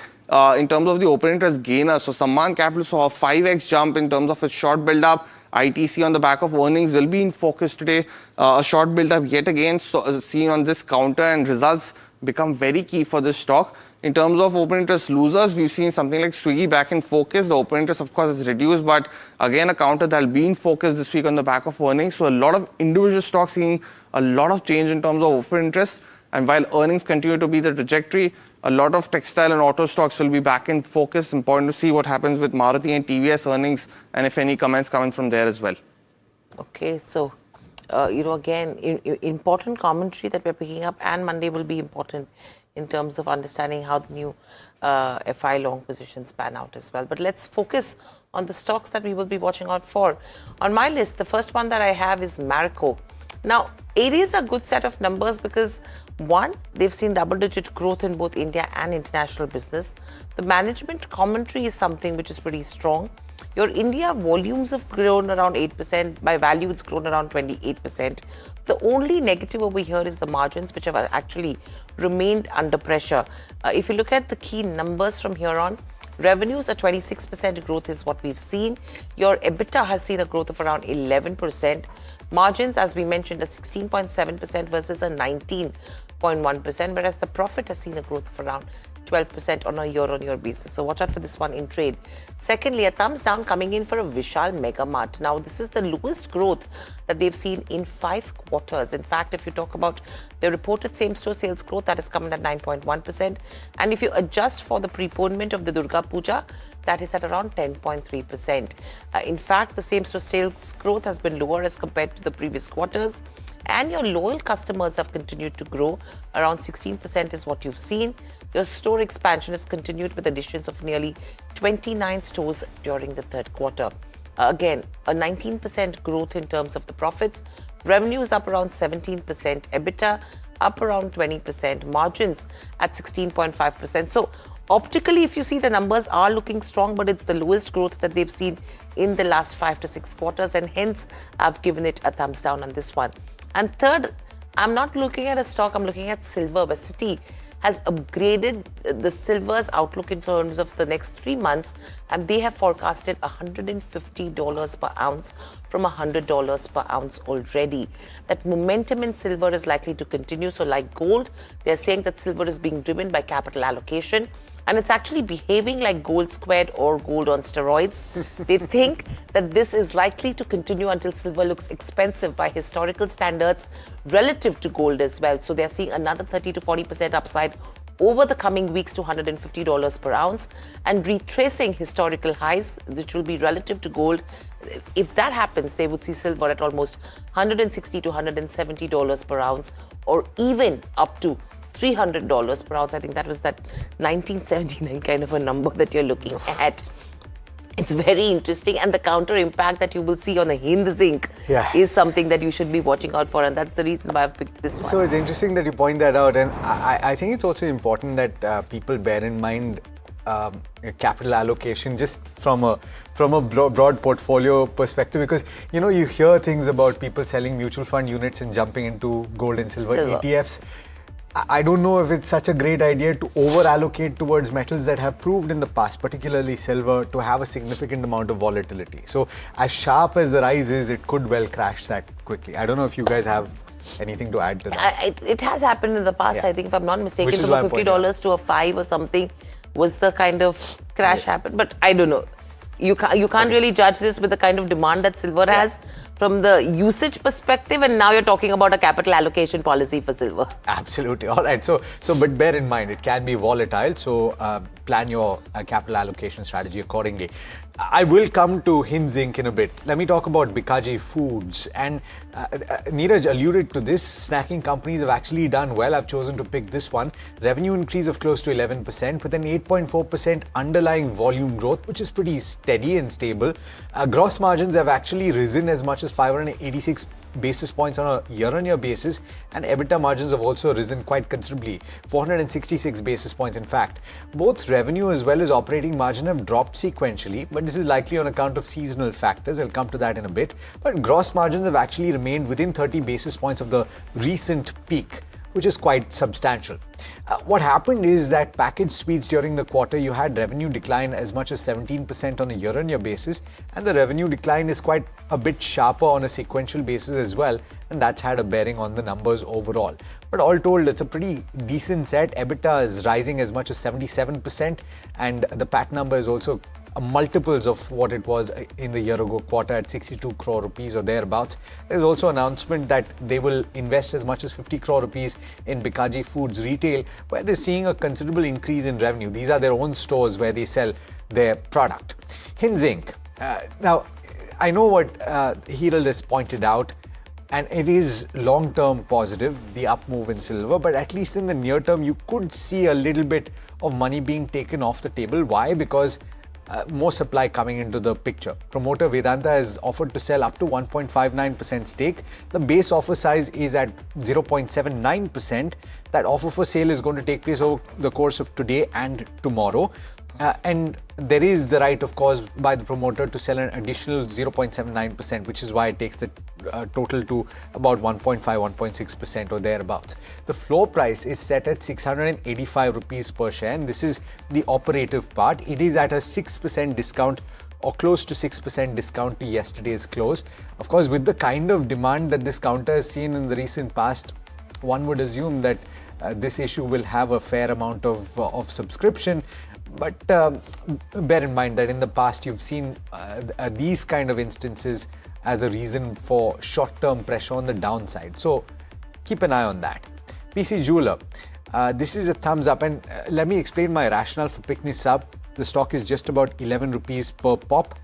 Speaker 16: in terms of the open interest gainers. So Sammaan Capital saw a 5x jump in terms of its short build-up. ITC on the back of earnings will be in focus today. A short build-up yet again seen on this counter, and results become very key for this stock. In terms of open interest losers, we've seen something like Swiggy back in focus. The open interest, of course, is reduced, but again, a counter that will be in focus this week on the back of earnings. So a lot of individual stocks seeing a lot of change in terms of open interest. And while earnings continue to be the trajectory, a lot of textile and auto stocks will be back in focus. Important to see what happens with Maruti and TVS earnings, and if any comments coming from there as well.
Speaker 4: Okay, so again, important commentary that we're picking up, and Monday will be important in terms of understanding how the new FI long positions pan out as well. But let's focus on the stocks that we will be watching out for. On my list, the first one that I have is Marico. Now, it is a good set of numbers because, one, they've seen double-digit growth in both India and international business. The management commentary is something which is pretty strong. Your India volumes have grown around 8%. By value, it's grown around 28%. The only negative over here is the margins, which have actually remained under pressure. If you look at the key numbers from here on, revenues are 26% growth is what we've seen. Your EBITDA has seen a growth of around 11%. Margins, as we mentioned, are 16.7% versus a 19.1%, whereas the profit has seen a growth of around 12% on a year-on-year basis. So watch out for this one in trade. Secondly, a thumbs down coming in for a Vishal Mega Mart. Now, this is the lowest growth that they've seen in 5 quarters. In fact, if you talk about the reported same-store sales growth, that is coming at 9.1%. And if you adjust for the preponement of the Durga Puja, that is at around 10.3%. In fact, the same-store sales growth has been lower as compared to the previous quarters. And your loyal customers have continued to grow. Around 16% is what you've seen. Your store expansion has continued with additions of nearly 29 stores during the third quarter. Again, a 19% growth in terms of the profits. Revenues up around 17%. EBITDA up around 20%. Margins at 16.5%. So optically, if you see, the numbers are looking strong, but it's the lowest growth that they've seen in the last 5 to 6 quarters. And hence, I've given it a thumbs down on this one. And third, I'm not looking at a stock, I'm looking at silver, where Citi has upgraded the silver's outlook in terms of the next 3 months, and they have forecasted $150 per ounce from $100 per ounce already. That momentum in silver is likely to continue. So like gold, they're saying that silver is being driven by capital allocation. And it's actually behaving like gold squared or gold on steroids. They think that this is likely to continue until silver looks expensive by historical standards relative to gold as well. So they're seeing another 30 to 40% upside over the coming weeks to $150 per ounce and retracing historical highs, which will be relative to gold. If that happens, they would see silver at almost $160 to $170 per ounce, or even up to $300 per ounce. I think that was that 1979 kind of a number that you're looking at. It's very interesting, and the counter impact that you will see on the Hind Zinc is something that you should be watching out for, and that's the reason why I've picked this one.
Speaker 3: So it's interesting that you point that out, and I think it's also important that people bear in mind capital allocation just from a broad portfolio perspective, because you hear things about people selling mutual fund units and jumping into gold and silver. ETFs. I don't know if it's such a great idea to over-allocate towards metals that have proved in the past, particularly silver, to have a significant amount of volatility. So as sharp as the rise is, it could well crash that quickly. I don't know if you guys have anything to add to that.
Speaker 4: It has happened in the past, I think, if I'm not mistaken, from a $50 to a $5 or something was the kind of crash happened. But I don't know. You can't really judge this with the kind of demand that silver has from the usage perspective, and now you're talking about a capital allocation policy for silver.
Speaker 3: Absolutely. All right. So but bear in mind, it can be volatile. So plan your capital allocation strategy accordingly. I will come to Hind Zinc in a bit. Let me talk about Bikaji Foods. And Neeraj alluded to this. Snacking companies have actually done well. I've chosen to pick this one. Revenue increase of close to 11%, with an 8.4% underlying volume growth, which is pretty steady and stable. Gross margins have actually risen as much as 586 basis points on a year-on-year basis, and EBITDA margins have also risen quite considerably, 466 basis points in fact. Both revenue as well as operating margin have dropped sequentially, but this is likely on account of seasonal factors. I'll come to that in a bit. But gross margins have actually remained within 30 basis points of the recent peak, which is quite substantial. What happened is that packaged sweets during the quarter, you had revenue decline as much as 17% on a year-on-year basis, and the revenue decline is quite a bit sharper on a sequential basis as well, and that's had a bearing on the numbers overall. But all told, it's a pretty decent set. EBITDA is rising as much as 77%, and the PAT number is also multiples of what it was in the year ago quarter at 62 crore rupees or thereabouts. There's also an announcement that they will invest as much as 50 crore rupees in Bikaji Foods retail, where they're seeing a considerable increase in revenue. These are their own stores where they sell their product. Hind Zinc. Now, I know what Hiral has pointed out. and it is long-term positive, the up move in silver, but at least in the near term, you could see a little bit of money being taken off the table. Why? Because more supply coming into the picture. Promoter Vedanta has offered to sell up to 1.59% stake. The base offer size is at 0.79%. That offer for sale is going to take place over the course of today and tomorrow. And there is the right, of course, by the promoter to sell an additional 0.79%, which is why it takes the total to about 1.5, 1.6% or thereabouts. The floor price is set at 685 rupees per share, and this is the operative part. It is at a 6% discount or close to 6% discount to yesterday's close. Of course, with the kind of demand that this counter has seen in the recent past, one would assume that this issue will have a fair amount of subscription. But bear in mind that in the past you've seen these kind of instances as a reason for short-term pressure on the downside. So keep an eye on that. PC Jeweler, this is a thumbs up, and let me explain my rationale for picking this up. The stock is just about 11 rupees per pop.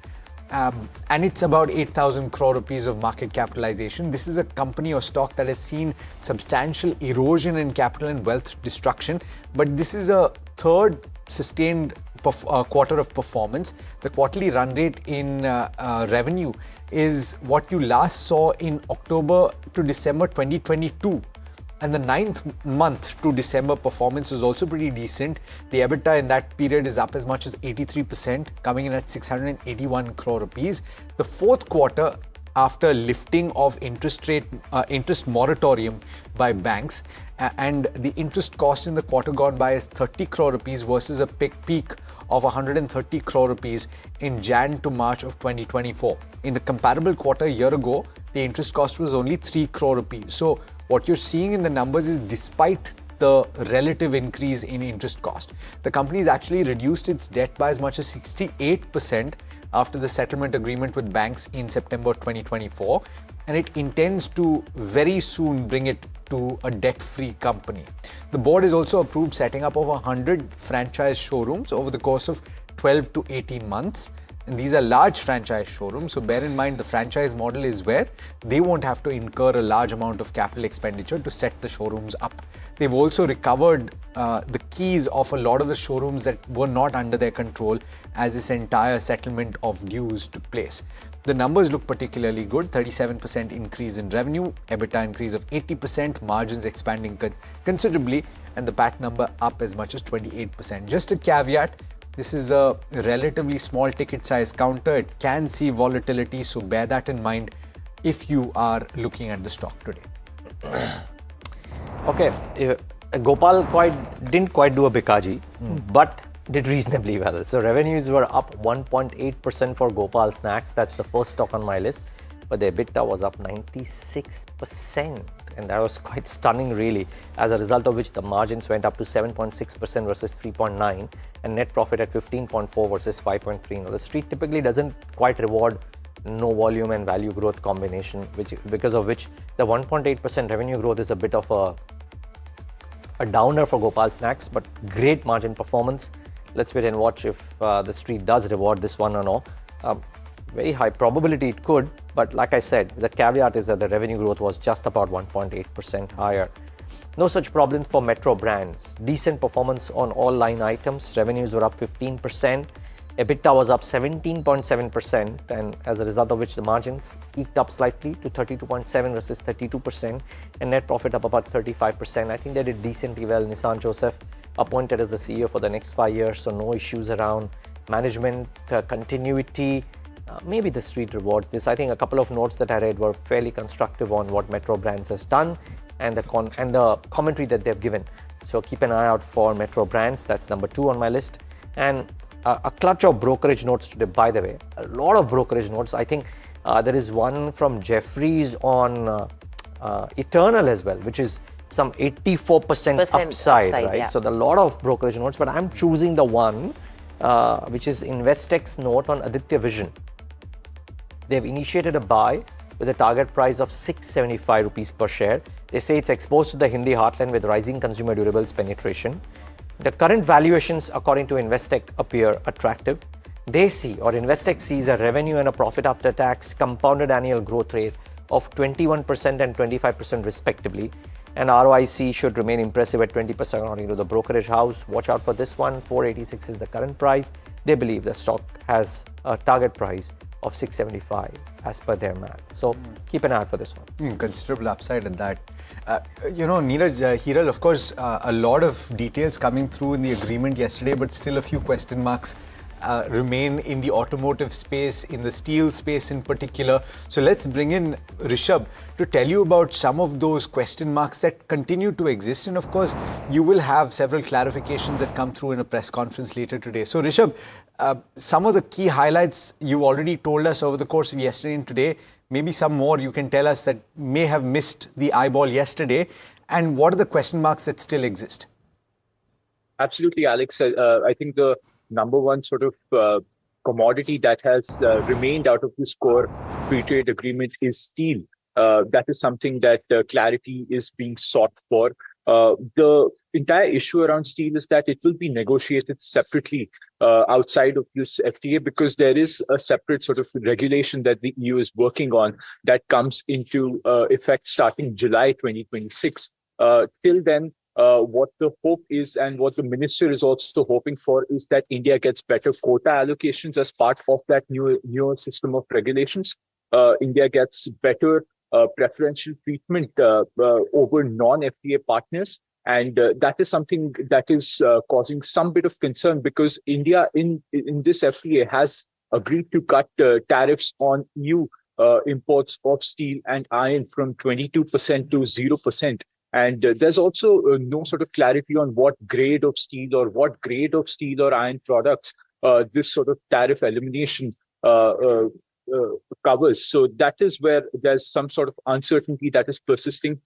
Speaker 3: And it's about 8,000 crore rupees of market capitalization. This is a company or stock that has seen substantial erosion in capital and wealth destruction, but this is a third sustained quarter of performance. The quarterly run rate in revenue is what you last saw in October to December 2022. And the 9th month to December performance is also pretty decent. The EBITDA in that period is up as much as 83%, coming in at 681 crore rupees. The fourth quarter, after lifting of interest moratorium by banks, and the interest cost in the quarter gone by is 30 crore rupees versus a peak of 130 crore rupees in Jan to March of 2024. In the comparable quarter a year ago, the interest cost was only 3 crore rupees. So what you're seeing in the numbers is despite the relative increase in interest cost. The company has actually reduced its debt by as much as 68% after the settlement agreement with banks in September 2024, and it intends to very soon bring it to a debt-free company. The board has also approved setting up over 100 franchise showrooms over the course of 12 to 18 months. And these are large franchise showrooms, so bear in mind the franchise model is where they won't have to incur a large amount of capital expenditure to set the showrooms up. They've also recovered the keys of a lot of the showrooms that were not under their control as this entire settlement of dues took place. The numbers look particularly good, 37% increase in revenue, EBITDA increase of 80%, margins expanding considerably, and the PAT number up as much as 28%. Just a caveat, this is a relatively small ticket size counter. It can see volatility, so bear that in mind if you are looking at the stock today.
Speaker 2: Okay, Gopal didn't quite do a Bikaji, but did reasonably well. So revenues were up 1.8% for Gopal Snacks. That's the first stock on my list. But the EBITDA was up 96%. And that was quite stunning, really, as a result of which the margins went up to 7.6% versus 3.9%, and net profit at 15.4% versus 5.3%. Now, the street typically doesn't quite reward no volume and value growth combination, because of which the 1.8% revenue growth is a bit of a downer for Gopal Snacks, but great margin performance. Let's wait and watch if the street does reward this one or no. Very high probability it could, but like I said, the caveat is that the revenue growth was just about 1.8% higher. No such problem for Metro Brands. Decent performance on all line items. Revenues were up 15%. EBITDA was up 17.7%, and as a result of which the margins eked up slightly to 32.7% versus 32%, and net profit up about 35%. I think they did decently well. Nissan Joseph appointed as the CEO for the next 5 years, so no issues around management continuity. Maybe the street rewards this. I think a couple of notes that I read were fairly constructive on what Metro Brands has done and the commentary that they've given. So keep an eye out for Metro Brands. That's number 2 on my list. And a clutch of brokerage notes today, by the way. A lot of brokerage notes. I think there is one from Jefferies on Eternal as well, which is some 84% upside, right? Yeah. So a lot of brokerage notes, but I'm choosing the one which is Investec's note on Aditya Vision. They've initiated a buy with a target price of 675 rupees per share. They say it's exposed to the Hindi heartland with rising consumer durables penetration. The current valuations, according to Investec, appear attractive. They see, or Investec sees, a revenue and a profit after tax compounded annual growth rate of 21% and 25% respectively. And ROIC should remain impressive at 20% according to the brokerage house. Watch out for this one. 486 is the current price. They believe the stock has a target price of 675 as per their math. So keep an eye out for this one.
Speaker 3: Considerable upside in that. Neeraj, Hiral, of course, a lot of details coming through in the agreement yesterday, but still a few question marks remain in the automotive space, in the steel space in particular. So let's bring in Rishabh to tell you about some of those question marks that continue to exist. And of course, you will have several clarifications that come through in a press conference later today. So Rishabh, some of the key highlights you already told us over the course of yesterday and today. Maybe some more you can tell us that may have missed the eyeball yesterday. And what are the question marks that still exist?
Speaker 12: Absolutely, Alex. I think the number one sort of commodity that has remained out of this core free trade agreement is steel. That is something that clarity is being sought for. The entire issue around steel is that it will be negotiated separately outside of this FTA, because there is a separate sort of regulation that the EU is working on that comes into effect starting July 2026. Till then, what the hope is and what the minister is also hoping for is that India gets better quota allocations as part of that newer system of regulations. India gets better preferential treatment over non-FTA partners. And that is something that is causing some bit of concern, because India in this FTA has agreed to cut tariffs on EU imports of steel and iron from 22% to 0%. And there's also no sort of clarity on what grade of steel or iron products this sort of tariff elimination covers. So that is where there's some sort of uncertainty that is persisting.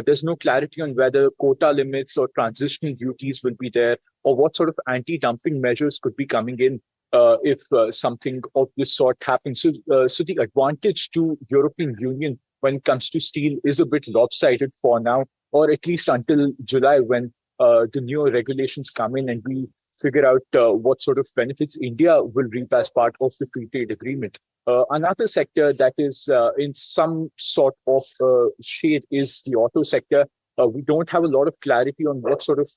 Speaker 12: There's no clarity on whether quota limits or transitional duties will be there, or what sort of anti-dumping measures could be coming in if something of this sort happens. So the advantage to European Union when it comes to steel is a bit lopsided for now, or at least until July, when the newer regulations come in and we figure out what sort of benefits India will reap as part of the free trade agreement. Another sector that is in some sort of shade is the auto sector. We don't have a lot of clarity on what sort of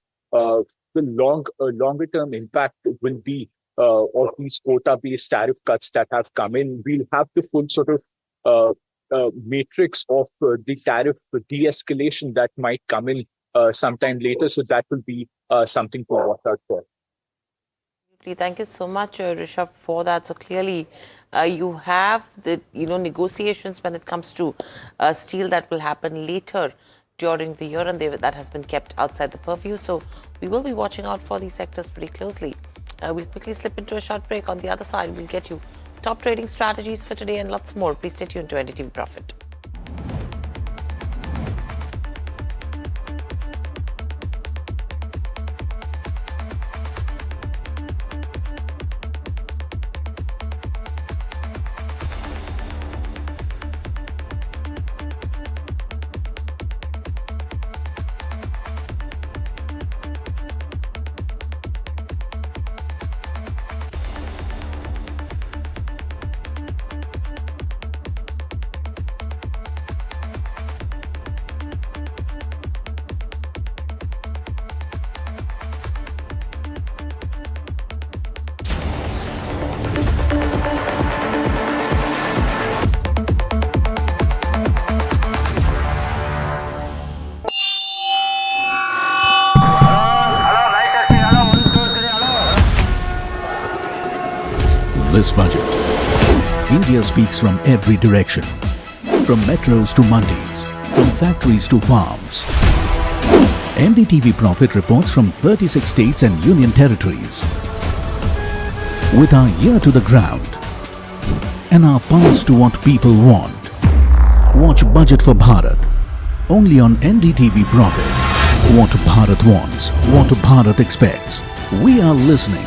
Speaker 12: the longer term impact will be of these quota-based tariff cuts that have come in. We'll have the full sort of matrix of the tariff de-escalation that might come in sometime later. So that will be something to watch out for.
Speaker 4: Thank you so much, Rishabh, for that. So clearly, you have the negotiations when it comes to steel that will happen later during the year, and that has been kept outside the purview. So we will be watching out for these sectors pretty closely. We'll quickly slip into a short break. On the other side, we'll get you top trading strategies for today and lots more. Please stay tuned to NDTV Profit.
Speaker 6: This budget, India speaks from every direction, from metros to mandis, from factories to farms. NDTV Profit reports from 36 states and union territories. With our ear to the ground and our pulse to what people want. Watch Budget for Bharat, only on NDTV Profit. What Bharat wants, what Bharat expects. We are listening.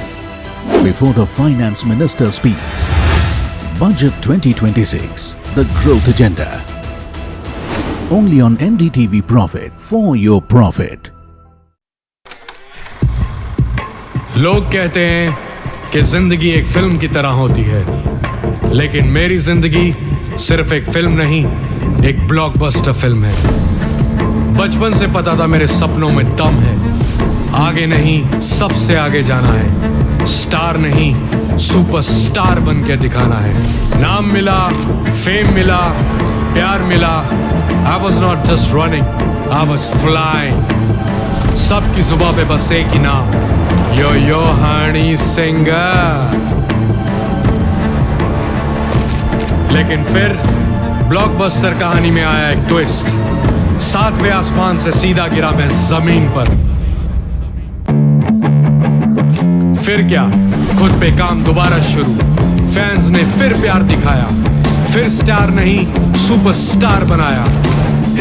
Speaker 6: Before the Finance Minister speaks. Budget 2026, the growth agenda. Only on NDTV Profit, for your profit.
Speaker 21: लोग कहते हैं कि जिंदगी एक film की तरह होती है, लेकिन मेरी जिंदगी सिर्फ एक फिल्म नहीं एक ब्लॉकबस्टर फिल्म है। बचपन से पता था मेरे सपनों में दम है, आगे नहीं सबसे आगे जाना है, स्टार नहीं सुपरस्टार बन के दिखाना है। नाम मिला, फेम मिला, प्यार मिला, I was not just running, I was flying। सबकी जुबां पे बस एक ही नाम, यो हनी सिंगर। लेकिन फिर ब्लॉकबस्टर कहानी में आया एक ट्विस्ट, 7वें आसमान से सीधा गिरा मैं जमीन पर। फिर क्या, खुद पे काम दोबारा शुरू, फैंस ने फिर प्यार दिखाया, फिर स्टार नहीं सुपरस्टार बनाया।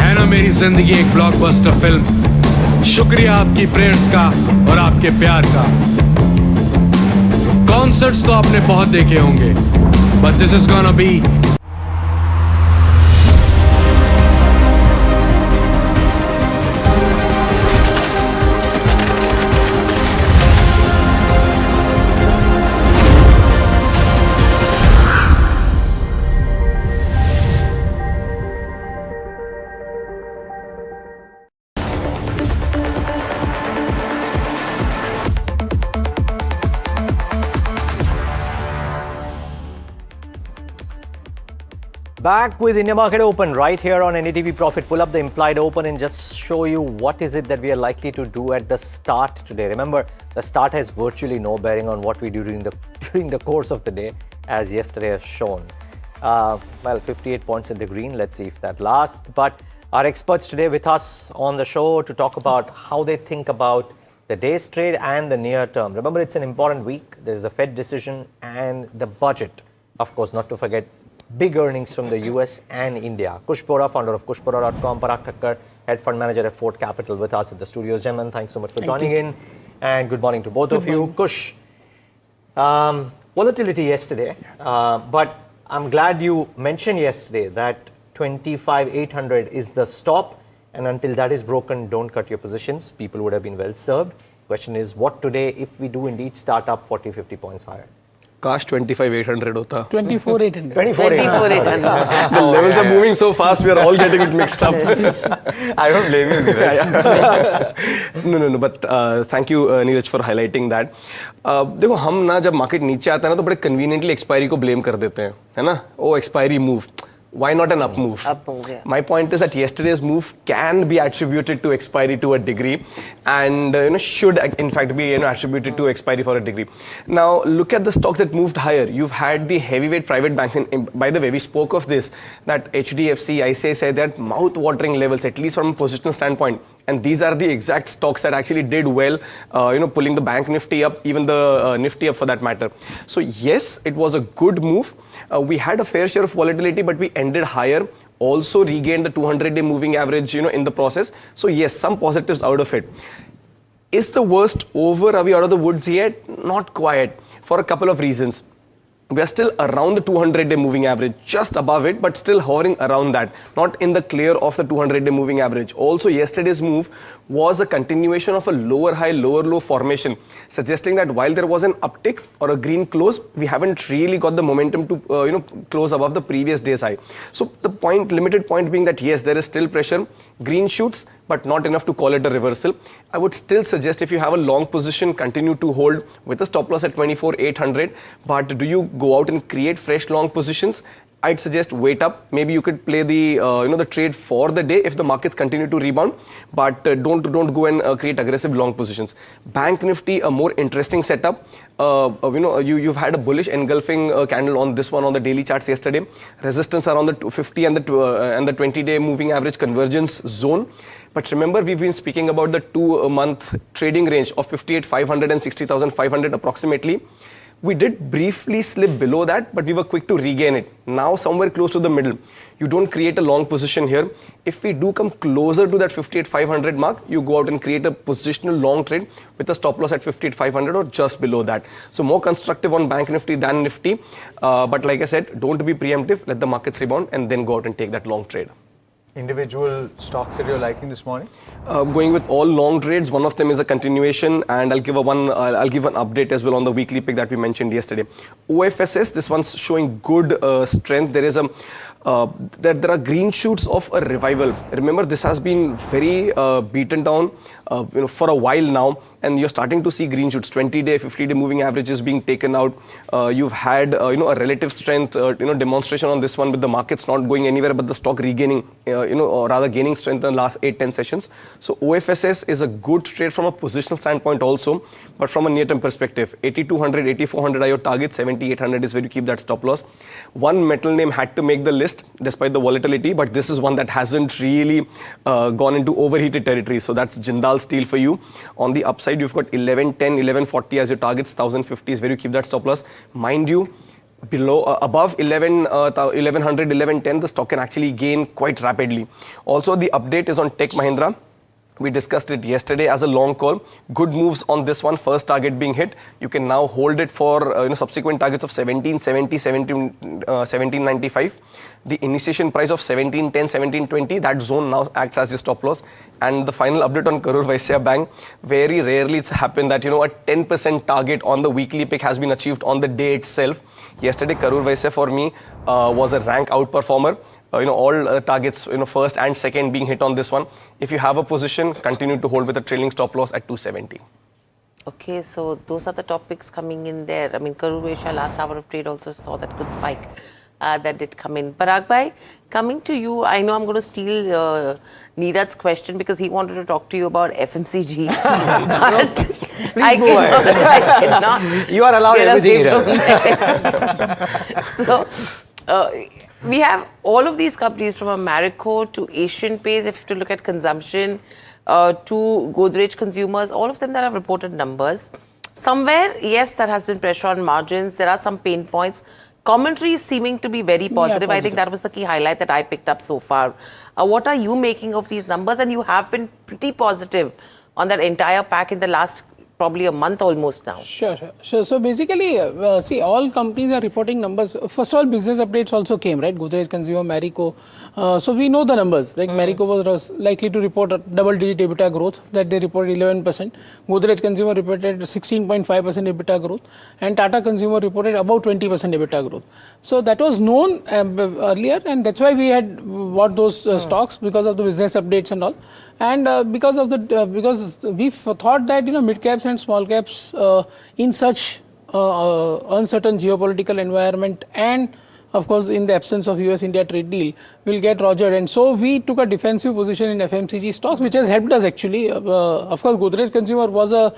Speaker 21: है ना मेरी जिंदगी एक ब्लॉकबस्टर फिल्म। शुक्रिया आपकी प्रेयर्स का और आपके प्यार का। कॉन्सर्ट्स तो आपने बहुत देखे होंगे, but this is gonna be
Speaker 2: Back with India Market Open right here on NDTV Profit. Pull up the implied open and just show you what is it that we are likely to do at the start today. Remember, the start has virtually no bearing on what we do during the course of the day, as yesterday has shown. Well, 58 points in the green. Let's see if that lasts. But our experts today with us on the show to talk about how they think about the day's trade and the near term. Remember, it's an important week. There's the Fed decision and the budget. Of course, not to forget big earnings from the US and India. Kush Bora, founder of kushbora.com, Parag Thakkar, head fund manager at Fort Capital, with us at the studios. Gentlemen, thanks so much for joining in. And good morning to both of you. Kush, volatility yesterday, but I'm glad you mentioned yesterday that 25,800 is the stop, and until that is broken, don't cut your positions. People would have been well served. Question is, what today if we do indeed start up 40, 50 points higher?
Speaker 8: Kash 25,800 hota.
Speaker 11: 24,800.
Speaker 8: 24,800. The levels are moving so fast, we are all getting it mixed up.
Speaker 3: I don't blame you, Neeraj.
Speaker 8: No. But thank you, Neeraj, for highlighting that. देखो, हम ना जब market नीचे आता है ना तो बड़े कन्वीनियंटली एक्सपायरी को ब्लेम कर देते हैं, है ना? Oh expiry move. Why not an up move?
Speaker 4: Up move, yeah.
Speaker 8: My point is that yesterday's move can be attributed to expiry to a degree, and should in fact be attributed to expiry for a degree. Now look at the stocks that moved higher. You've had the heavyweight private banks, and by the way, we spoke of this, that HDFC, ICICI, they're at mouth-watering levels, at least from a positional standpoint. And these are the exact stocks that actually did well, pulling the bank Nifty up, even the Nifty up for that matter. So yes, it was a good move. We had a fair share of volatility, but we ended higher. Also regained the 200-day moving average, in the process. So yes, some positives out of it. Is the worst over? Are we out of the woods yet? Not quite, for a couple of reasons. We are still around the 200-day moving average, just above it, but still hovering around that, not in the clear of the 200-day moving average. Also, yesterday's move was a continuation of a lower high, lower low formation, suggesting that while there was an uptick or a green close, we haven't really got the momentum to, close above the previous day's high. So the limited point being that yes, there is still pressure, green shoots, but not enough to call it a reversal. I would still suggest if you have a long position, continue to hold with a stop loss at 24,800. But do you go out and create fresh long positions? I'd suggest wait up. Maybe you could play the the trade for the day if the markets continue to rebound, but don't go and create aggressive long positions. Bank Nifty, a more interesting setup. You've had a bullish engulfing candle on this one on the daily charts yesterday. Resistance around the 250 and the 20-day moving average convergence zone. But remember, we've been speaking about the 2-month trading range of 58,500 and 60,500 approximately. We did briefly slip below that, but we were quick to regain it. Now somewhere close to the middle. You don't create a long position here. If we do come closer to that 58,500 mark, you go out and create a positional long trade with a stop loss at 58,500 or just below that. So more constructive on Bank Nifty than Nifty. But like I said, don't be preemptive. Let the markets rebound and then go out and take that long trade.
Speaker 3: Individual stocks that you're liking this morning?
Speaker 8: Going with all long trades. One of them is a continuation, and I'll give an update as well on the weekly pick that we mentioned yesterday. OFSS, this one's showing good strength. There is a that there are green shoots of a revival. Remember, this has been very beaten down for a while now, and you're starting to see green shoots. 20-day, 50-day moving averages being taken out. You've had a relative strength demonstration on this one, with the markets not going anywhere but the stock regaining, or rather gaining strength in the last 8-10 sessions. So OFSS is a good trade from a positional standpoint also, but from a near-term perspective, 8200, 8400 are your target, 7800 is where you keep that stop loss. One metal name had to make the list despite the volatility, but this is one that hasn't really gone into overheated territory. So that's Jindal Steel for you. On the upside, you've got 1110, 1140 as your targets, 1050 is where you keep that stop loss. Mind you, below above 1100, 1110, the stock can actually gain quite rapidly. Also, the update is on Tech Mahindra. We discussed it yesterday as a long call. Good moves on this one. First target being hit. You can now hold it for subsequent targets of 1770, 1795. The initiation price of 1710, 1720. That zone now acts as your stop loss. And the final update on Karur Vysya Bank. Very rarely it's happened that a 10% target on the weekly pick has been achieved on the day itself. Yesterday, Karur Vysya for me was a rank outperformer. All targets, first and second being hit on this one. If you have a position, continue to hold with a trailing stop loss at 270.
Speaker 4: Okay, so those are the topics coming in there. I mean, Karur Vysya last hour of trade also saw that good spike that did come in. Parag bhai, coming to you, I know I'm going to steal Neeraj's question because he wanted to talk to you about FMCG.
Speaker 2: Please go ahead.
Speaker 4: I cannot.
Speaker 2: You are allowed everything.
Speaker 4: So, we have all of these companies from Marico to Asian Paints, if you have to look at consumption, to Godrej Consumers, all of them that have reported numbers. Somewhere, yes, there has been pressure on margins. There are some pain points. Commentary is seeming to be very positive. I think that was the key highlight that I picked up so far. What are you making of these numbers? And you have been pretty positive on that entire pack in the last probably a month almost now.
Speaker 9: Sure. So basically, see, all companies are reporting numbers. First of all, business updates also came, right? Godrej Consumer, Marico. So we know the numbers. Like Marico was likely to report a double-digit EBITDA growth, that they reported 11%. Godrej Consumer reported 16.5% EBITDA growth. And Tata Consumer reported about 20% EBITDA growth. So that was known earlier, and that's why we had bought those stocks, because of the business updates and all. And because we thought that mid caps and small caps in such uncertain geopolitical environment, and of course in the absence of US-India trade deal, will get rogered. And so we took a defensive position in FMCG stocks, which has helped us actually. Of course, Godrej Consumer was a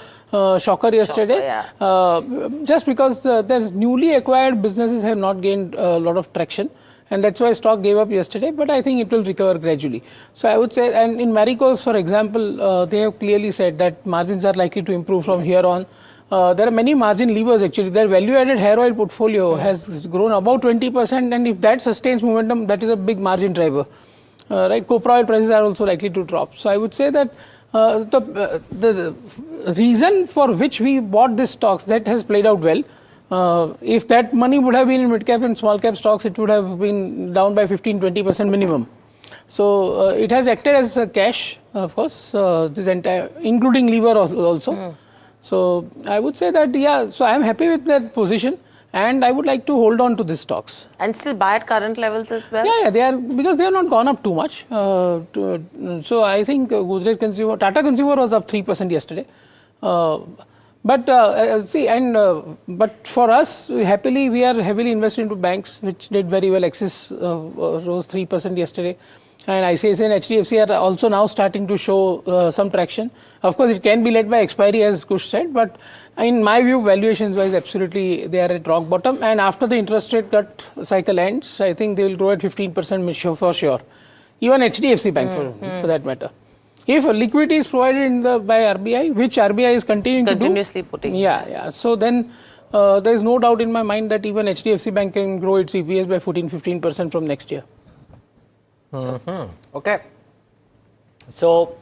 Speaker 9: shocker yesterday, just because the newly acquired businesses have not gained a lot of traction. And that's why stock gave up yesterday, but I think it will recover gradually. So I would say, and in Marico, for example, they have clearly said that margins are likely to improve from here on. There are many margin levers actually. Their value-added hair oil portfolio has grown about 20%, and if that sustains momentum, that is a big margin driver. Right? Copra oil prices are also likely to drop. So I would say that the reason for which we bought these stocks, that has played out well. If that money would have been in mid-cap and small-cap stocks, it would have been down by 15-20% minimum. So it has acted as a cash, of course, this entire, including lever also. So I would say that, yeah, so I am happy with that position, and I would like to hold on to these stocks.
Speaker 4: And still buy at current levels as well?
Speaker 9: Yeah, they are, because they have not gone up too much. So I think Godrej Consumer, Tata Consumer was up 3% yesterday. But but for us, happily, we are heavily invested into banks, which did very well. Axis rose 3% yesterday. And ICICI and HDFC are also now starting to show some traction. Of course, it can be led by expiry, as Kush said, but in my view, valuations-wise, absolutely, they are at rock bottom. And after the interest rate cut cycle ends, I think they will grow at 15% for sure. Even HDFC Bank, for that matter. If liquidity is provided by RBI, which RBI is
Speaker 4: continuously putting.
Speaker 9: Yeah. So then there is no doubt in my mind that even HDFC Bank can grow its EPS by 14-15% from next year.
Speaker 2: Okay. So,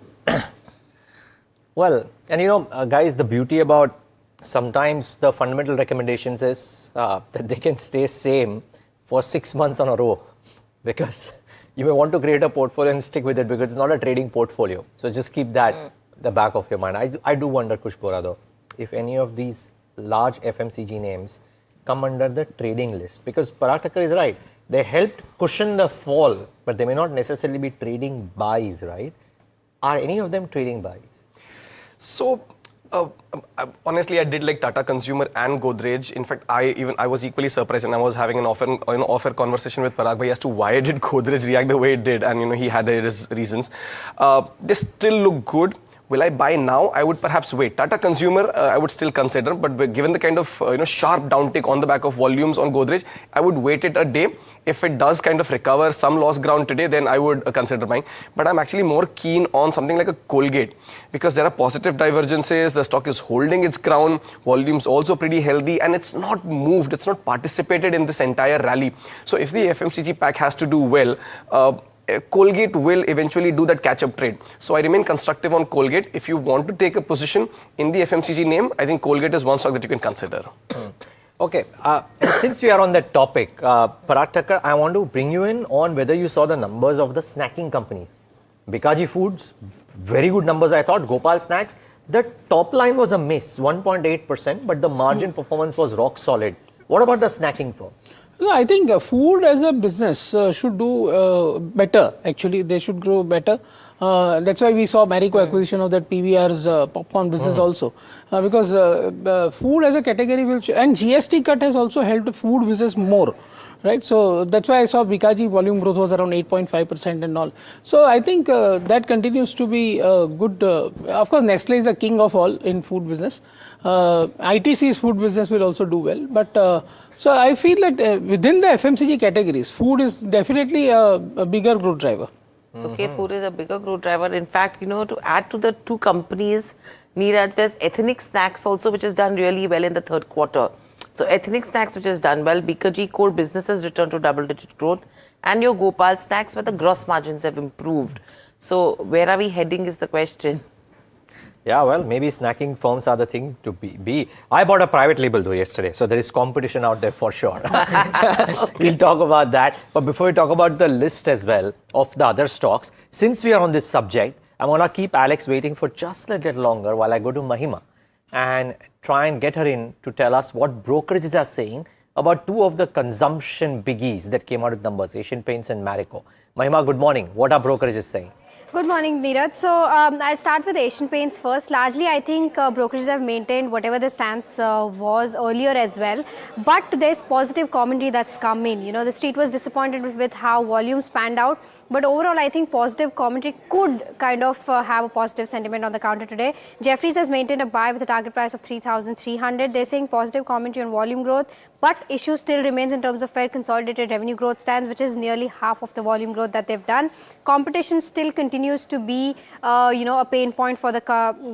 Speaker 2: well, and guys, the beauty about sometimes the fundamental recommendations is that they can stay same for 6 months on a row, because you may want to create a portfolio and stick with it, because it's not a trading portfolio. So just keep that the back of your mind. I do wonder, Kushbora, though, if any of these large FMCG names come under the trading list, because Parag Thakkar is right. they helped cushion the fall, but they may not necessarily be trading buys, right? Are any of them trading buys?
Speaker 8: So, honestly, I did like Tata Consumer and Godrej. In fact, I was equally surprised, and I was having an offer conversation with Parag Bhai as to why did Godrej react the way it did, and he had his reasons. They still look good. Will I buy now? I would perhaps wait. Tata Consumer, I would still consider, but given the kind of sharp downtick on the back of volumes on Godrej, I would wait it a day. If it does kind of recover some lost ground today, then I would consider buying. But I'm actually more keen on something like a Colgate, because there are positive divergences. The stock is holding its ground. Volumes also pretty healthy, and it's not moved. It's not participated in this entire rally. So if the FMCG pack has to do well, Colgate will eventually do that catch-up trade. So I remain constructive on Colgate. If you want to take a position in the FMCG name, I think Colgate is one stock that you can consider.
Speaker 2: Okay, and since we are on that topic, Parag Thakkar, I want to bring you in on whether you saw the numbers of the snacking companies. Bikaji Foods, very good numbers I thought. Gopal Snacks, the top line was a miss, 1.8%, but the margin performance was rock solid. What about the snacking firms?
Speaker 9: No, I think food as a business should do better. Actually, they should grow better. That's why we saw Marico acquisition of that PVR's popcorn business also. Because food as a category will... And GST cut has also helped the food business more. Right, so that's why I saw Bikaji volume growth was around 8.5% and all. So I think that continues to be good. Of course, Nestle is the king of all in food business. ITC's food business will also do well. But so I feel that within the FMCG categories, food is definitely a bigger growth driver.
Speaker 4: Okay, food is a bigger growth driver. In fact, to add to the two companies, Neeraj, there's Ethnic Snacks also, which has done really well in the third quarter. So Ethnic Snacks, which has done well, Bikaji core businesses returned to double-digit growth, and your Gopal Snacks, where the gross margins have improved. So where are we heading is the question.
Speaker 2: Yeah, well, maybe snacking firms are the thing to be. I bought a private label though yesterday, so there is competition out there for sure. We'll talk about that. But before we talk about the list as well of the other stocks, since we are on this subject, I'm going to keep Alex waiting for just a little longer while I go to Mahima and try and get her in to tell us what brokerages are saying about two of the consumption biggies that came out with numbers, Asian Paints and Marico. Mahima, good morning. What are brokerages saying?
Speaker 17: Good morning, Neeraj. So I'll start with Asian Paints first. Largely, I think brokerages have maintained whatever the stance was earlier as well. But there's positive commentary that's come in. The street was disappointed with how volumes panned out. But overall, I think positive commentary could kind of have a positive sentiment on the counter today. Jefferies has maintained a buy with a target price of 3,300. They're saying positive commentary on volume growth. But issue still remains in terms of where consolidated revenue growth stands, which is nearly half of the volume growth that they've done. Competition still continues to be, a pain point for the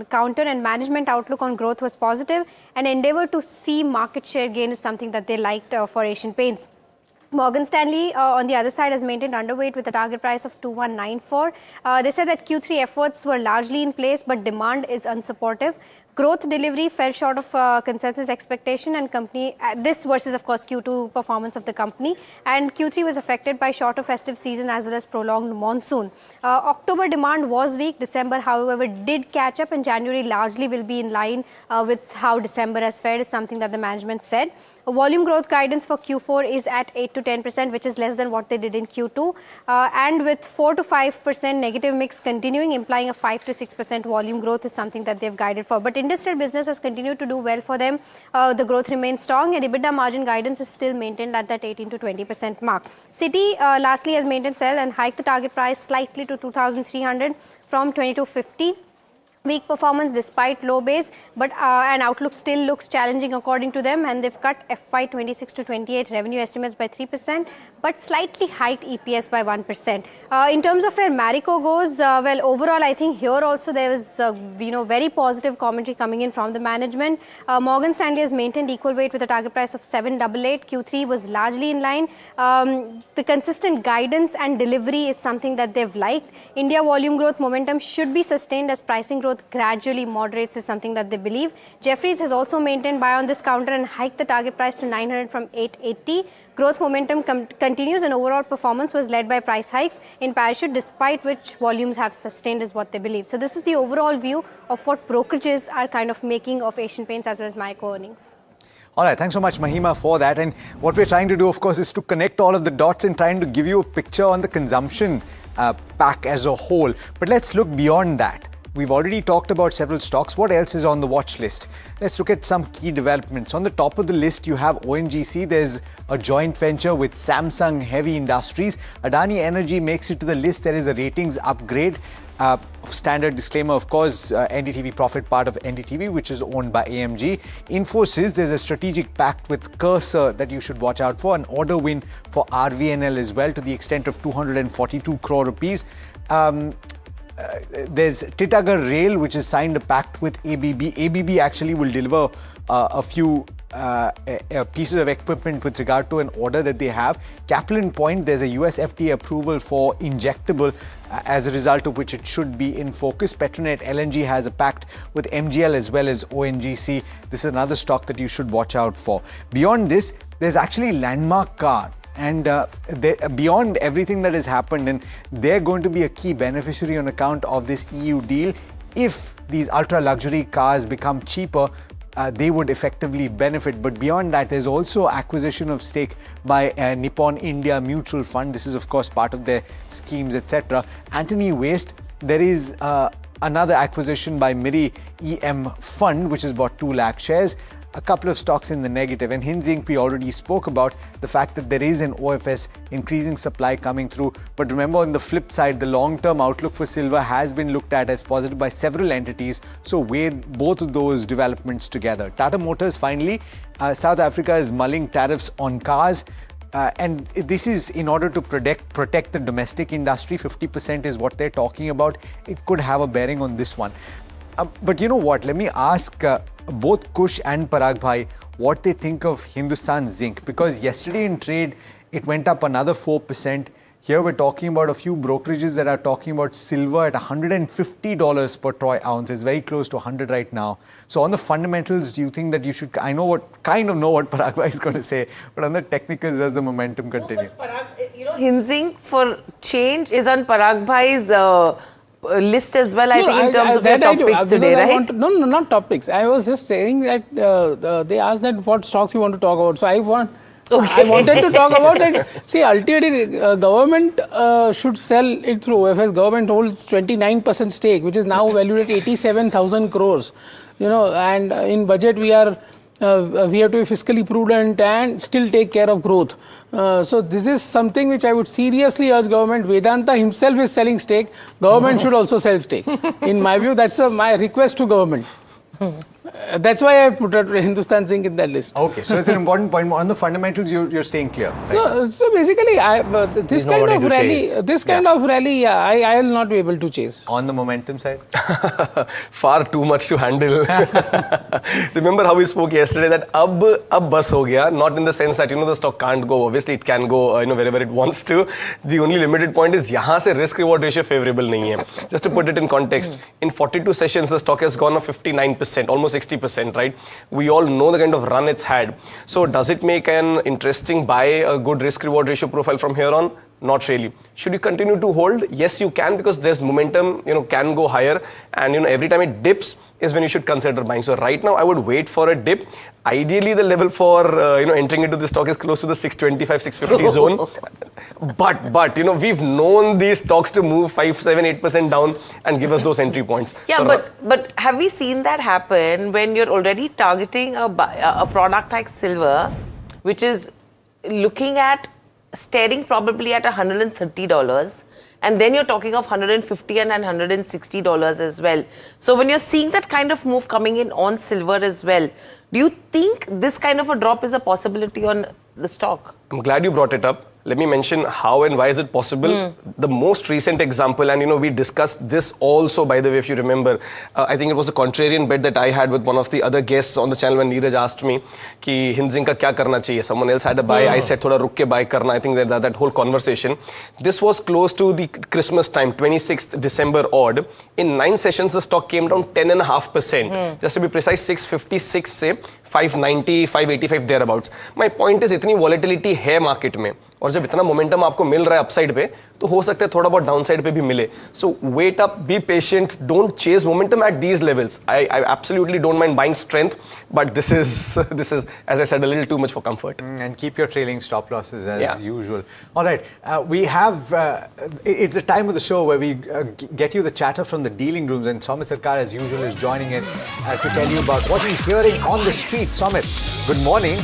Speaker 17: counter, and management outlook on growth was positive. And endeavor to see market share gain is something that they liked for Asian Paints. Morgan Stanley, on the other side, has maintained underweight with a target price of 2194. They said that Q3 efforts were largely in place, but demand is unsupportive. Growth delivery fell short of consensus expectation, and company this versus, of course, Q2 performance of the company. And Q3 was affected by shorter festive season as well as prolonged monsoon. October demand was weak. December, however, did catch up, and January largely will be in line with how December has fared, is something that the management said. Volume growth guidance for Q4 is at 8 to 10%, which is less than what they did in Q2. And with 4 to 5% negative mix continuing, implying a 5 to 6% volume growth is something that they've guided for. But industrial business has continued to do well for them. The growth remains strong, and EBITDA margin guidance is still maintained at that 18 to 20% mark. Citi, lastly, has maintained sell and hiked the target price slightly to 2,300 from 2250. Weak performance despite low base, but an outlook still looks challenging according to them, and they've cut FY 26 to 28 revenue estimates by 3%, but slightly hiked EPS by 1%. In terms of where Marico goes, well, overall, I think here also there is, very positive commentary coming in from the management. Morgan Stanley has maintained equal weight with a target price of 788. Q3 was largely in line. The consistent guidance and delivery is something that they've liked. India volume growth momentum should be sustained as pricing growth gradually moderates, is something that they believe. Jefferies has also maintained buy on this counter and hiked the target price to 900 from 880. Growth momentum continues, and overall performance was led by price hikes in Parachute, despite which volumes have sustained, is what they believe. So this is the overall view of what brokerages are kind of making of Asian Paints as well as Marico earnings.
Speaker 3: All right, thanks so much, Mahima, for that. And what we're trying to do, of course, is to connect all of the dots and trying to give you a picture on the consumption pack as a whole. But let's look beyond that. We've already talked about several stocks. What else is on the watch list? Let's look at some key developments. On the top of the list, you have ONGC. There's a joint venture with Samsung Heavy Industries. Adani Energy makes it to the list. There is a ratings upgrade. Standard disclaimer, of course, NDTV Profit, part of NDTV, which is owned by AMG. Infosys, there's a strategic pact with Cursor that you should watch out for. An order win for RVNL as well to the extent of 242 crore rupees. There's Titagar Rail, which has signed a pact with ABB. ABB actually will deliver a few pieces of equipment with regard to an order that they have. Kaplan Point, there's a US FDA approval for injectable, as a result of which it should be in focus. Petronet LNG has a pact with MGL as well as ONGC. This is another stock that you should watch out for. Beyond this, there's actually Landmark Car. And beyond everything that has happened, and they're going to be a key beneficiary on account of this EU deal. If these ultra luxury cars become cheaper, they would effectively benefit. But beyond that, there's also acquisition of stake by Nippon India Mutual Fund. This is, of course, part of their schemes, etc. Antony Waste, there is another acquisition by Miri EM Fund, which has bought 2 lakh shares. A couple of stocks in the negative, and Hinzink, we already spoke about the fact that there is an OFS increasing supply coming through. But remember, on the flip side, the long-term outlook for silver has been looked at as positive by several entities. So weigh both of those developments together. Tata Motors, finally, South Africa is mulling tariffs on cars. And this is in order to protect the domestic industry. 50% is what they're talking about. It could have a bearing on this one. But you know what? Let me ask both Kush and Parag Bhai what they think of Hindustan Zinc. Because yesterday in trade, it went up another 4%. Here we're talking about a few brokerages that are talking about silver at $150 per troy ounce. It's very close to 100 right now. So on the fundamentals, do you think that you should, I know what Parag Bhai is going to say, but on the technicals, does the momentum continue?
Speaker 4: No, but Parag, Hinzink for change is on Parag Bhai's list as well, I think, in terms of your topics today, right?
Speaker 9: No, not topics. I was just saying that they asked that what stocks you want to talk about. So I wanted to talk about that. See, ultimately, government should sell it through OFS. Government holds 29% stake, which is now valued at 87,000 crores. You know, and in budget we have to be fiscally prudent and still take care of growth. So this is something which I would seriously urge government. Vedanta himself is selling stake. Government should also sell stake. In my view, that's my request to government. That's why I put Hindustan Zinc in that list.
Speaker 3: Okay, so it's an important point. On the fundamentals, you're staying clear. Right?
Speaker 9: No, so basically, this kind of rally, I will not be able to chase.
Speaker 3: On the momentum side?
Speaker 8: Far too much to handle. Remember how we spoke yesterday that ab bus ho gaya, not in the sense that, the stock can't go. Obviously, it can go, wherever it wants to. The only limited point is, yahan se risk reward ratio favorable nahi hai. Just to put it in context, in 42 sessions, the stock has gone up 59%, almost 60%, right? We all know the kind of run it's had. So does it make an interesting buy, a good risk-reward ratio profile from here on? Not really. Should you continue to hold? Yes, you can, because there's momentum, can go higher. And, every time it dips is when you should consider buying. So right now, I would wait for a dip. Ideally, the level for, entering into the stock is close to the 625, 650 zone. But, we've known these stocks to move 5, 7, 8% down and give us those entry points.
Speaker 4: Yeah,
Speaker 8: so
Speaker 4: but have we seen that happen when you're already targeting a product like silver, which is looking at staring probably at $130, and then you're talking of $150 and $160 as well. So when you're seeing that kind of move coming in on silver as well, do you think this kind of a drop is a possibility on the stock?
Speaker 8: I'm glad you brought it up. Let me mention how and why is it possible. The most recent example, and we discussed this also, by the way, if you remember, I think it was a contrarian bet that I had with one of the other guests on the channel when Neeraj asked me ki Hinzink ka kya karna chahiye. Someone else had a buy. I said thoda ruk ke buy karna. I think that whole conversation. This was close to the Christmas time, 26th December odd. In 9 sessions, the stock came down 10.5%. Just to be precise, 656 se 590, 585 thereabouts. My point is इतनी volatility है market में और जब इतना momentum आपको मिल रहा है upside पे तो हो सकता है थोड़ा बहुत downside पे भी मिले. So wait up, be patient, don't chase momentum at these levels. I absolutely don't mind buying strength, but this is as I said a little too much for comfort.
Speaker 3: And keep your trailing stop losses as usual. All right, we have it's a time of the show where we get you the chatter from the dealing rooms, and Somit Sarkar as usual is joining in to tell you about what he's hearing on the street. Somit, good morning.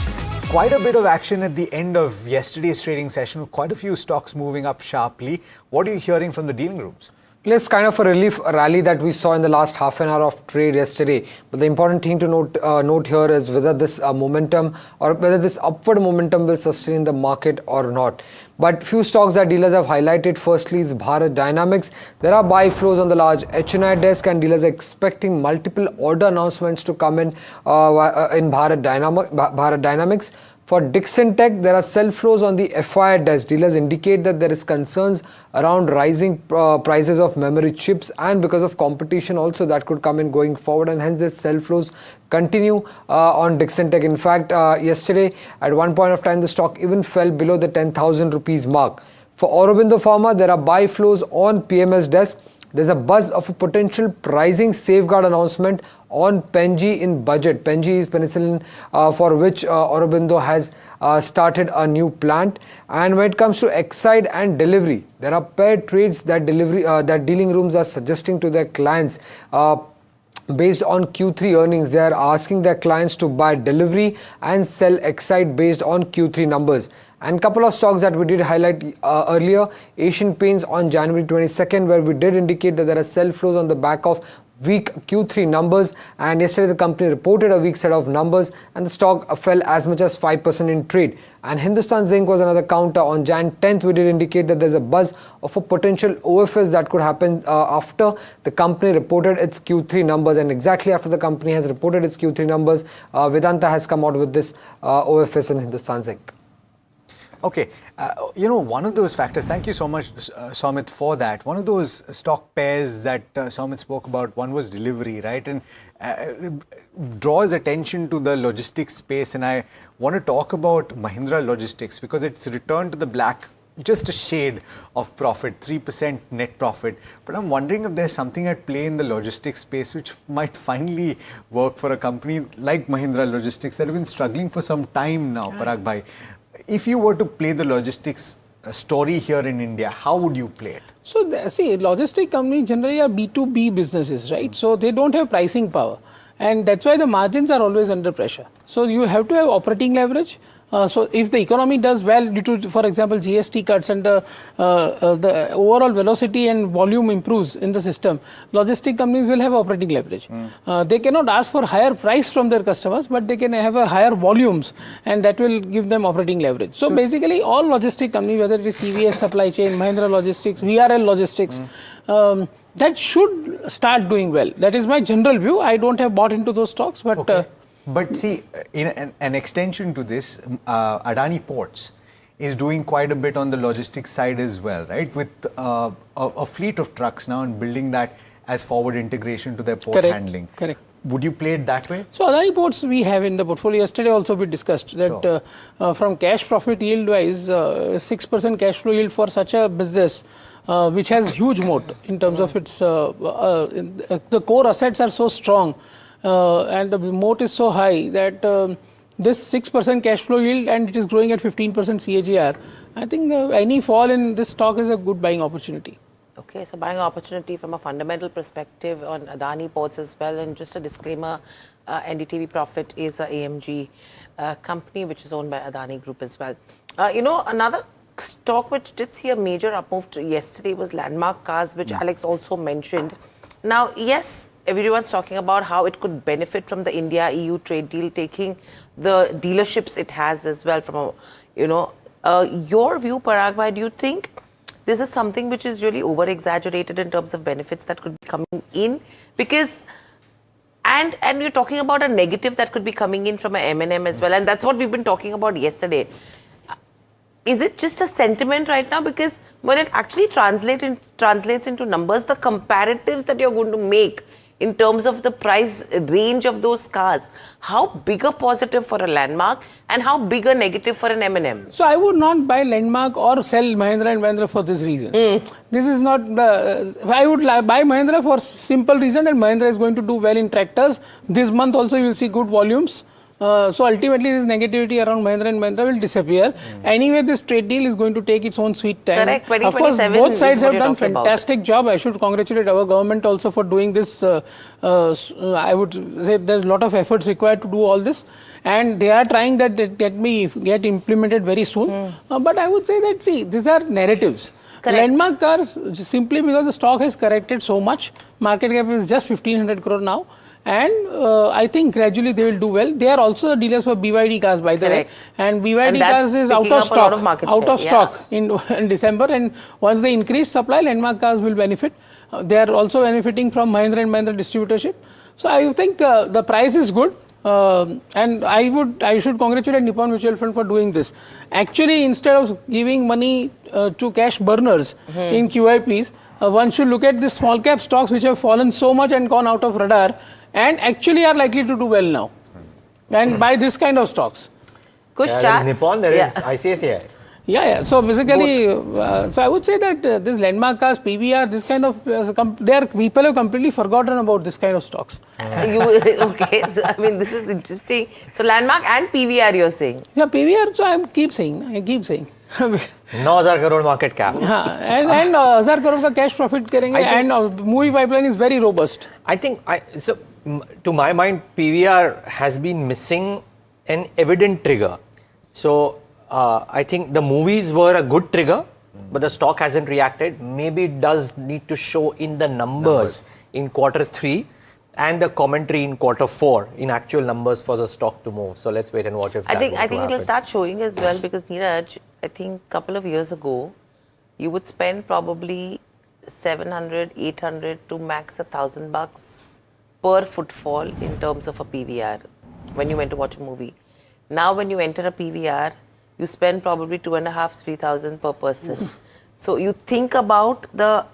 Speaker 3: Quite a bit of action at the end of yesterday's trading session, quite a few stocks moving up sharply. What are you hearing from the dealing rooms?
Speaker 10: It's kind of a relief rally that we saw in the last half an hour of trade yesterday. But the important thing to note here is whether this momentum or whether this upward momentum will sustain the market or not. But few stocks that dealers have highlighted. Firstly is Bharat Dynamics. There are buy flows on the large HNI desk, and dealers are expecting multiple order announcements to come in Bharat Dynamics. For Dixon Tech, there are sell flows on the FI desk. Dealers indicate that there is concerns around rising prices of memory chips, and because of competition also that could come in going forward, and hence the sell flows continue on Dixon Tech. In fact, yesterday at one point of time the stock even fell below the 10,000 rupees mark. For Aurobindo Pharma, there are buy flows on PMS desk. There's a buzz of a potential pricing safeguard announcement on Penji in budget. Penji is penicillin for which Aurobindo has started a new plant. And when it comes to Exide and delivery, there are paired trades that dealing rooms are suggesting to their clients. Based on Q3 earnings, they are asking their clients to buy delivery and sell Exide based on Q3 numbers. And couple of stocks that we did highlight earlier, Asian Paints on January 22nd, where we did indicate that there are sell flows on the back of weak Q3 numbers, and yesterday the company reported a weak set of numbers and the stock fell as much as 5% in trade. And Hindustan Zinc was another counter. On Jan 10th, we did indicate that there's a buzz of a potential OFS that could happen after the company reported its Q3 numbers, and exactly after the company has reported its Q3 numbers, Vedanta has come out with this OFS in Hindustan Zinc.
Speaker 3: Okay, one of those factors, thank you so much, Somit, for that. One of those stock pairs that Somit spoke about, one was delivery, right? And draws attention to the logistics space. And I want to talk about Mahindra Logistics because it's returned to the black, just a shade of profit, 3% net profit. But I'm wondering if there's something at play in the logistics space which might finally work for a company like Mahindra Logistics that have been struggling for some time now, Parag Bhai. If you were to play the logistics story here in India, how would you play it?
Speaker 9: So, see, logistic companies generally are B2B businesses, right? So, they don't have pricing power, and that's why the margins are always under pressure. So, you have to have operating leverage. So, if the economy does well due to, for example, GST cuts and the overall velocity and volume improves in the system, logistic companies will have operating leverage. They cannot ask for higher price from their customers, but they can have a higher volumes, and that will give them operating leverage. So basically, all logistic companies, whether it is TVS Supply Chain, Mahindra Logistics, VRL Logistics, that should start doing well. That is my general view. I don't have bought into those stocks, but.
Speaker 3: Okay. But see, in an extension to this, Adani Ports is doing quite a bit on the logistics side as well, right? With a fleet of trucks now and building that as forward integration to their port handling.
Speaker 9: Correct.
Speaker 3: Would you play it that way?
Speaker 9: So Adani Ports we have in the portfolio. Yesterday also we discussed that from cash profit yield wise, 6% cash flow yield for such a business which has huge moat in terms of its, the core assets are so strong. And the moat is so high that this 6% cash flow yield and it is growing at 15% CAGR. I think any fall in this stock is a good buying opportunity.
Speaker 4: Okay, so buying opportunity from a fundamental perspective on Adani Ports as well. And just a disclaimer, NDTV Profit is a AMG company which is owned by Adani Group as well. Another stock which did see a major up move yesterday was Landmark Cars, which Alex also mentioned. Now, yes, everyone's talking about how it could benefit from the India-EU trade deal, taking the dealerships it has as well from, your view, Parag Bhai, do you think this is something which is really over-exaggerated in terms of benefits that could be coming in? Because, and we're talking about a negative that could be coming in from a M&M as well, and that's what we've been talking about yesterday. Is it just a sentiment right now? Because when it actually translates into numbers, the comparatives that you're going to make in terms of the price range of those cars, how big a positive for a Landmark and how big a negative for an M&M?
Speaker 9: So I would not buy Landmark or sell Mahindra and Mahindra for these reasons. This is not the. I would buy Mahindra for simple reason that Mahindra is going to do well in tractors. This month also you will see good volumes. So ultimately this negativity around Mahindra and Mahindra will disappear. Anyway, this trade deal is going to take its own sweet time.
Speaker 4: Correct.
Speaker 9: Of course, both sides have done fantastic
Speaker 4: about.
Speaker 9: job. I should congratulate our government also for doing this. I would say there's a lot of efforts required to do all this, and they are trying that it get implemented very soon. But I would say that, see, these are narratives.
Speaker 4: Correct.
Speaker 9: Landmark cars, simply because the stock has corrected so much, market cap is just 1500 crore now. And I think gradually they will do well. They are also the dealers for BYD cars, by the way. And BYD cars is out of stock, in December. And once they increase supply, Landmark cars will benefit. They are also benefiting from Mahindra and Mahindra distributorship. So I think the price is good. And I should congratulate Nippon Mutual Fund for doing this. Actually, instead of giving money to cash burners in QIPs, one should look at the small cap stocks which have fallen so much and gone out of radar, and actually are likely to do well now, and buy this kind of stocks.
Speaker 4: Kush
Speaker 2: there is Nippon, there is ICICI.
Speaker 9: Yeah. So basically, so I would say that this Landmark cars, PVR, this kind of, people have completely forgotten about this kind of stocks.
Speaker 4: Okay, so, I mean, this is interesting. So Landmark and PVR, you're saying?
Speaker 9: Yeah, PVR. So I keep saying.
Speaker 2: 9,000 crore market cap.
Speaker 9: And 1,000 crore ka cash profit करेंगे, and movie pipeline is very robust.
Speaker 2: I think to my mind, PVR has been missing an evident trigger. So I think the movies were a good trigger, but the stock hasn't reacted. Maybe it does need to show in the numbers in Q3 and the commentary in Q4 in actual numbers for the stock to move. So let's wait and watch if that
Speaker 4: I think it will
Speaker 2: happen.
Speaker 4: start showing as well, because Neeraj, I think a couple of years ago, you would spend probably 700, 800 to max $1,000 per footfall in terms of a PVR when you went to watch a movie. Now when you enter a PVR, you spend probably 2,500, 3,000 per person. So you think about the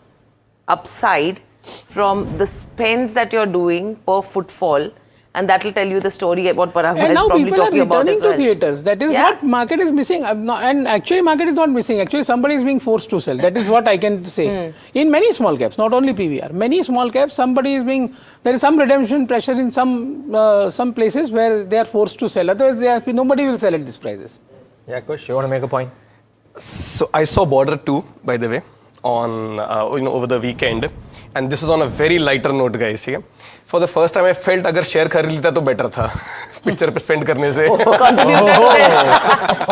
Speaker 4: upside from the spends that you're doing per footfall, and that will tell you the story about Parag is probably talking about as well.
Speaker 9: And now people are returning to theatres. That is what market is missing. And actually market is not missing. Actually somebody is being forced to sell. That is what I can say. In many small caps, not only PVR. Many small caps, there is some redemption pressure in some places where they are forced to sell. Otherwise nobody will sell at these prices.
Speaker 2: Yeah, Kush, you want to make a point?
Speaker 8: So I saw Border 2, by the way, on over the weekend. And this is on a very lighter note, guys. Yeah? For the first time, I felt अगर share खरीद लेता तो better था. Picture पे spend करने से.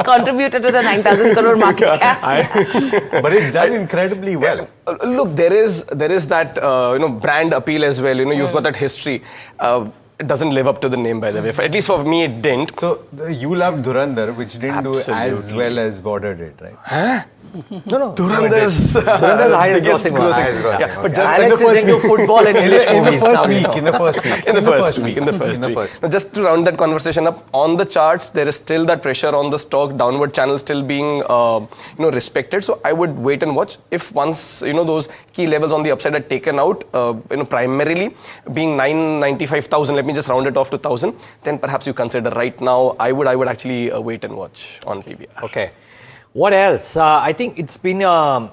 Speaker 4: Contributed to the 9,000 crore market cap.
Speaker 3: But it's done incredibly well.
Speaker 8: Look, there is that brand appeal as well. You've got that history. It doesn't live up to the name, by the way. At least for me, it didn't.
Speaker 3: So you loved Dhurandhar, which didn't do as well as Border did, right?
Speaker 8: Huh?
Speaker 2: No.
Speaker 8: Dhurandhar is
Speaker 2: the highest grossing.
Speaker 8: Yeah,
Speaker 2: but just Alex is into football and English movies.
Speaker 3: In the first week.
Speaker 8: Now, just to round that conversation up, on the charts, there is still that pressure on the stock, downward channel still being respected. So I would wait and watch. If once those key levels on the upside are taken out, primarily being 995,000, let me just round it off to 1,000, then perhaps you consider. Right now, I would actually wait and watch on PVR.
Speaker 2: Okay. What else? I think it's been a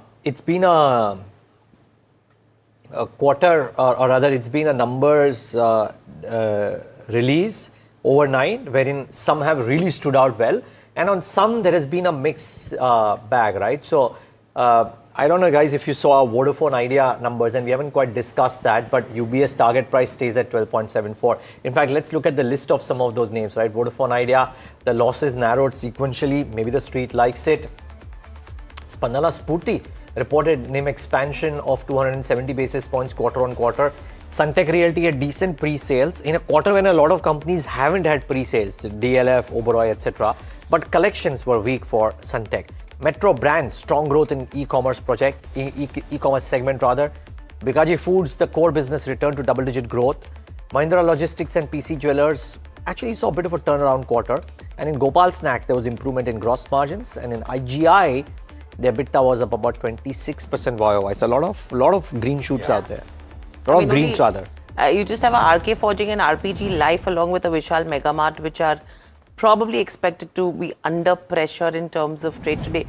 Speaker 2: quarter, or rather, it's been a numbers release overnight, wherein some have really stood out well, and on some there has been a mixed bag, right? So I don't know, guys, if you saw Vodafone Idea numbers, and we haven't quite discussed that, but UBS target price stays at 12.74. In fact, let's look at the list of some of those names, right? Vodafone Idea, the losses narrowed sequentially. Maybe the street likes it. Spandana Spurti reported NIM expansion of 270 basis points quarter on quarter. Suntec Realty had decent pre-sales in a quarter when a lot of companies haven't had pre-sales, DLF, Oberoi, etc. But collections were weak for Suntec. Metro Brands, strong growth in e-commerce projects, e-commerce segment rather. Bikaji Foods, the core business returned to double-digit growth. Mahindra Logistics and PC Jewelers actually saw a bit of a turnaround quarter. And in Gopal Snacks, there was improvement in gross margins. And in IGI, their EBITDA was up about 26% YOY. So a lot of green shoots out there. A lot of greens rather.
Speaker 4: You just have a RK Forging and RPG Life along with a Vishal Megamart, which are probably expected to be under pressure in terms of trade today.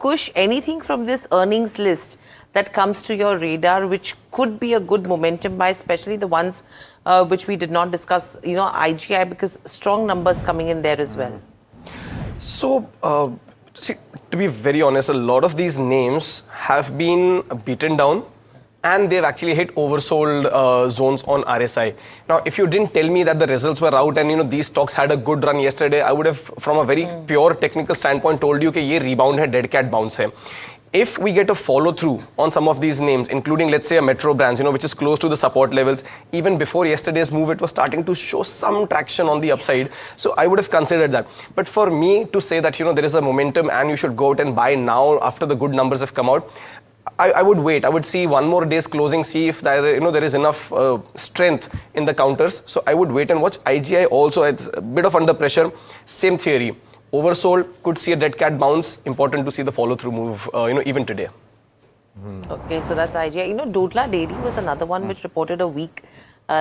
Speaker 4: Kush, anything from this earnings list that comes to your radar which could be a good momentum buy, especially the ones which we did not discuss, IGI, because strong numbers coming in there as well.
Speaker 8: So, see, to be very honest, a lot of these names have been beaten down and they've actually hit oversold zones on RSI. Now, if you didn't tell me that the results were out and these stocks had a good run yesterday, I would have, from a very pure technical standpoint, told you that this rebound hai, dead cat bounce hai. If we get a follow through on some of these names, including let's say a Metro Brands, which is close to the support levels, even before yesterday's move, it was starting to show some traction on the upside. So I would have considered that. But for me to say that, there is a momentum and you should go out and buy now after the good numbers have come out, I would wait. I would see one more day's closing, see if there, there is enough strength in the counters. So I would wait and watch. IGI also, it's a bit of under pressure. Same theory. Oversold, could see a dead cat bounce. Important to see the follow-through move, even today.
Speaker 4: Okay, so that's IGI. Dodla Dairy was another one which reported a weak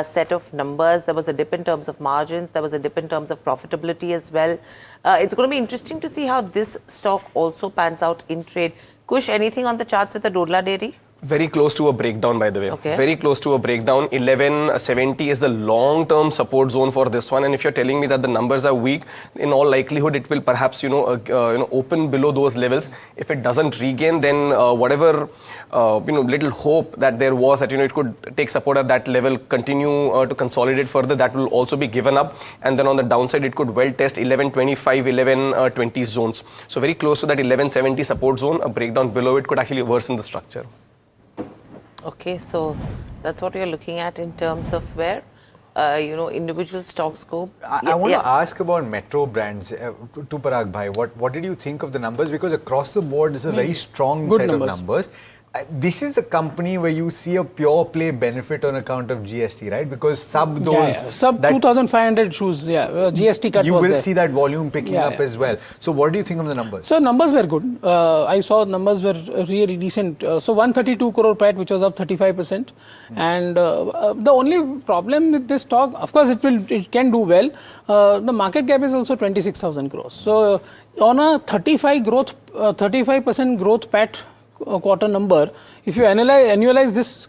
Speaker 4: set of numbers. There was a dip in terms of margins. There was a dip in terms of profitability as well. It's going to be interesting to see how this stock also pans out in trade. Kush, anything on the charts with the Dodla Dairy?
Speaker 8: Very close to a breakdown, by the way.
Speaker 4: Okay.
Speaker 8: Very close to a breakdown. 1170 is the long-term support zone for this one. And if you're telling me that the numbers are weak, in all likelihood, it will perhaps, open below those levels. If it doesn't regain, then whatever, little hope that there was that, it could take support at that level, continue to consolidate further, that will also be given up. And then on the downside, it could well test 1125, 1120 zones. So very close to that 1170 support zone. A breakdown below it could actually worsen the structure.
Speaker 4: Okay, so that's what you're looking at in terms of where, individual stocks go.
Speaker 3: I want to ask about Metro Brands to Parag Bhai. What did you think of the numbers? Because across the board, it's a very strong set of numbers. This is a company where you see a pure play benefit on account of GST, right? Because sub
Speaker 9: 2,500 shoes, GST cut
Speaker 3: you
Speaker 9: was
Speaker 3: will
Speaker 9: there.
Speaker 3: see that volume picking up as well. So what do you think of the numbers?
Speaker 9: So numbers were good. I saw numbers were really decent. So 132 crore PAT, which was up 35%. And the only problem with this stock, of course, it can do well. The market cap is also 26,000 crores. So on a 35% growth PAT quarter number, if you annualize this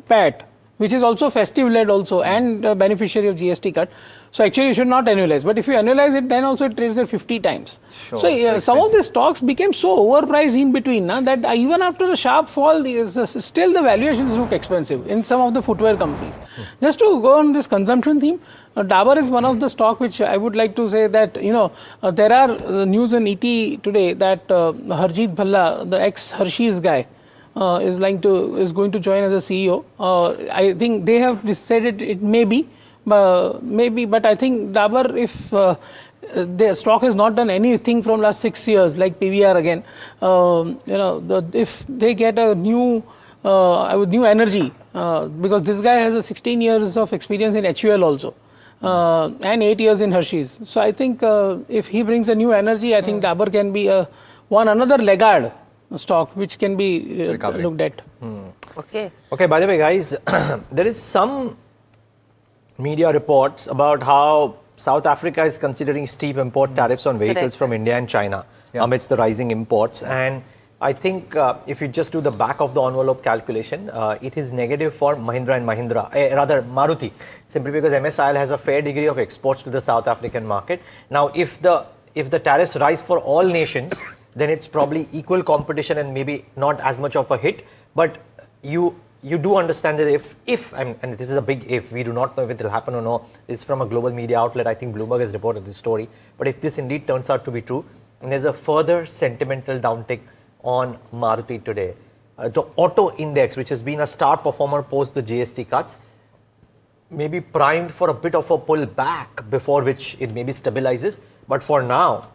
Speaker 9: PAT, which is also festive led also and beneficiary of GST cut, so actually you should not annualize, but if you annualize it, then also it trades at 50 times.
Speaker 3: Sure,
Speaker 9: so some of the stocks became so overpriced in between that even after the sharp fall, still the valuations look expensive in some of the footwear companies. Just to go on this consumption theme, Dabur is one of the stock which I would like to say that, there are news in ET today that Harjeet Bhalla, the ex-Hershey's guy, is going to join as a CEO. I think they have decided it may be, but I think Dabur, if the stock has not done anything from last 6 years, like PVR again, if they get a new energy, because this guy has a 16 years of experience in HUL also. And 8 years in Hershey's. So I think if he brings a new energy, I think Dabur can be another laggard stock which can be looked at.
Speaker 4: Okay.
Speaker 2: Okay, by the way, guys, there is some media reports about how South Africa is considering steep import tariffs on vehicles from India and China amidst the rising imports. And I think if you just do the back of the envelope calculation, it is negative for Mahindra and Mahindra, rather Maruti, simply because MSIL has a fair degree of exports to the South African market. Now, if the tariffs rise for all nations, then it's probably equal competition and maybe not as much of a hit. But you do understand that if and this is a big if, we do not know if it will happen or no. This is from a global media outlet. I think Bloomberg has reported this story. But if this indeed turns out to be true, and there's a further sentimental downtick on Maruti today. The auto index, which has been a star performer post the GST cuts, may be primed for a bit of a pull back before which it maybe stabilizes. But for now,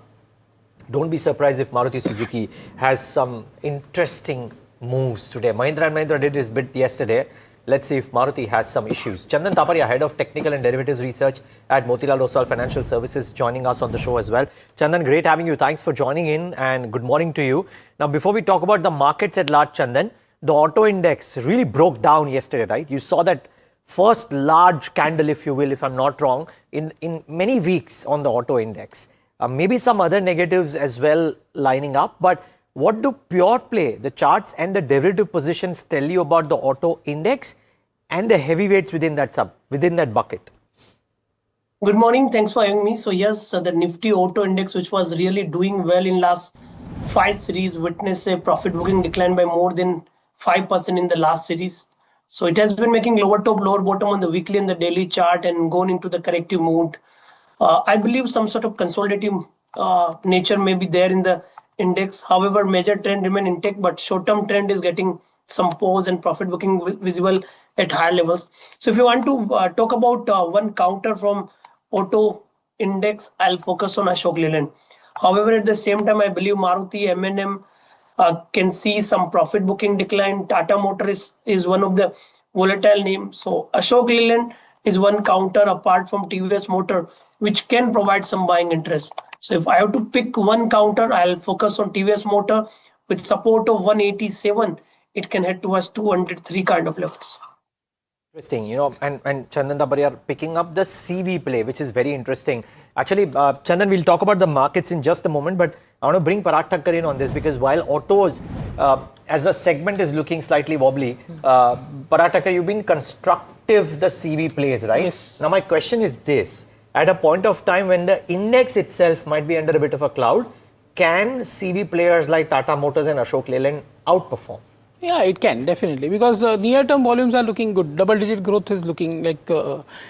Speaker 2: don't be surprised if Maruti Suzuki has some interesting moves today. Mahindra & Mahindra did his bit yesterday. Let's see if Maruti has some issues. Chandan Taparia, Head of Technical and Derivatives Research at Motilal Oswal Financial Services, joining us on the show as well. Chandan, great having you. Thanks for joining in and good morning to you. Now, before we talk about the markets at large, Chandan, the auto index really broke down yesterday, right? You saw that first large candle, if you will, if I'm not wrong, in many weeks on the auto index. Maybe some other negatives as well lining up, but what do pure play, the charts and the derivative positions tell you about the auto index and the heavyweights within that bucket?
Speaker 13: Good morning. Thanks for having me. So yes, the Nifty Auto Index, which was really doing well in last 5 series, witnessed a profit booking decline by more than 5% in the last series. So it has been making lower top, lower bottom on the weekly and the daily chart and gone into the corrective mood. I believe some sort of consolidative nature may be there in the index. However, major trend remain intact, but short-term trend is getting some pause and profit booking visible at higher levels. So if you want to talk about one counter from auto index, I'll focus on Ashok Leyland. However, at the same time, I believe Maruti, M&M can see some profit booking decline. Tata Motors is one of the volatile names. So Ashok Leyland is one counter apart from TVS Motor, which can provide some buying interest. So if I have to pick one counter, I'll focus on TVS Motor with support of 187. It can head towards 203 kind of levels.
Speaker 2: Interesting, and Chandan Dabari are picking up the CV play, which is very interesting. Actually, Chandan, we'll talk about the markets in just a moment, but I want to bring Parag Thakkar in on this because while autos as a segment is looking slightly wobbly, Parag Thakkar, you've been constructive the CV plays, right?
Speaker 9: Yes.
Speaker 2: Now my question is this, at a point of time when the index itself might be under a bit of a cloud, can CV players like Tata Motors and Ashok Leyland outperform?
Speaker 9: Yeah, it can definitely, because near-term volumes are looking good. Double-digit growth is looking like,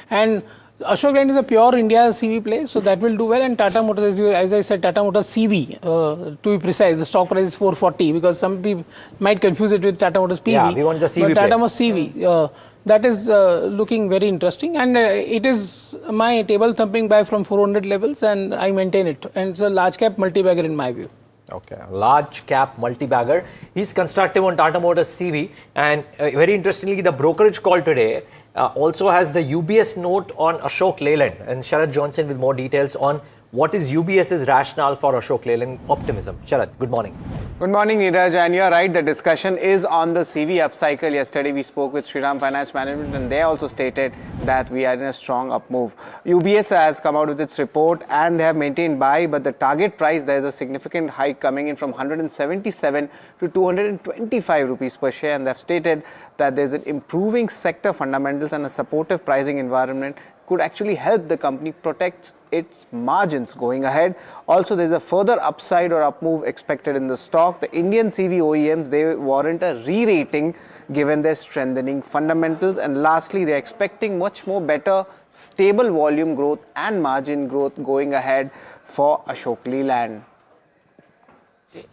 Speaker 9: and Ashok Leyland is a pure India CV play, so that will do well. And Tata Motors, as I said, Tata Motors CV, to be precise, the stock price is 440, because some people might confuse it with Tata Motors PV.
Speaker 2: Yeah, we want the CV
Speaker 9: but
Speaker 2: play.
Speaker 9: Tata Motors CV, that is looking very interesting, and it is my table thumping buy from 400 levels, and I maintain it. And it's a large cap multi-bagger in my view.
Speaker 2: Okay, large cap multi-bagger. He's constructive on Tata Motors CV, and very interestingly, the brokerage call today also has the UBS note on Ashok Leyland, and Sharad Johnson with more details on what is UBS's rationale for Ashok Leyland optimism. Sharad, good morning.
Speaker 22: Good morning, Neeraj, and you're right, the discussion is on the CV upcycle. Yesterday we spoke with Shriram Finance Management and they also stated that we are in a strong up move. UBS has come out with its report and they have maintained buy, but the target price, there is a significant hike coming in from 177 to 225 rupees per share, and they have stated that there's an improving sector fundamentals and a supportive pricing environment could actually help the company protect its margins going ahead. Also, there's a further upside or up move expected in the stock. The Indian CV OEMs, they warrant a re-rating given their strengthening fundamentals. And lastly, they're expecting much more better, stable volume growth and margin growth going ahead for Ashok Leyland.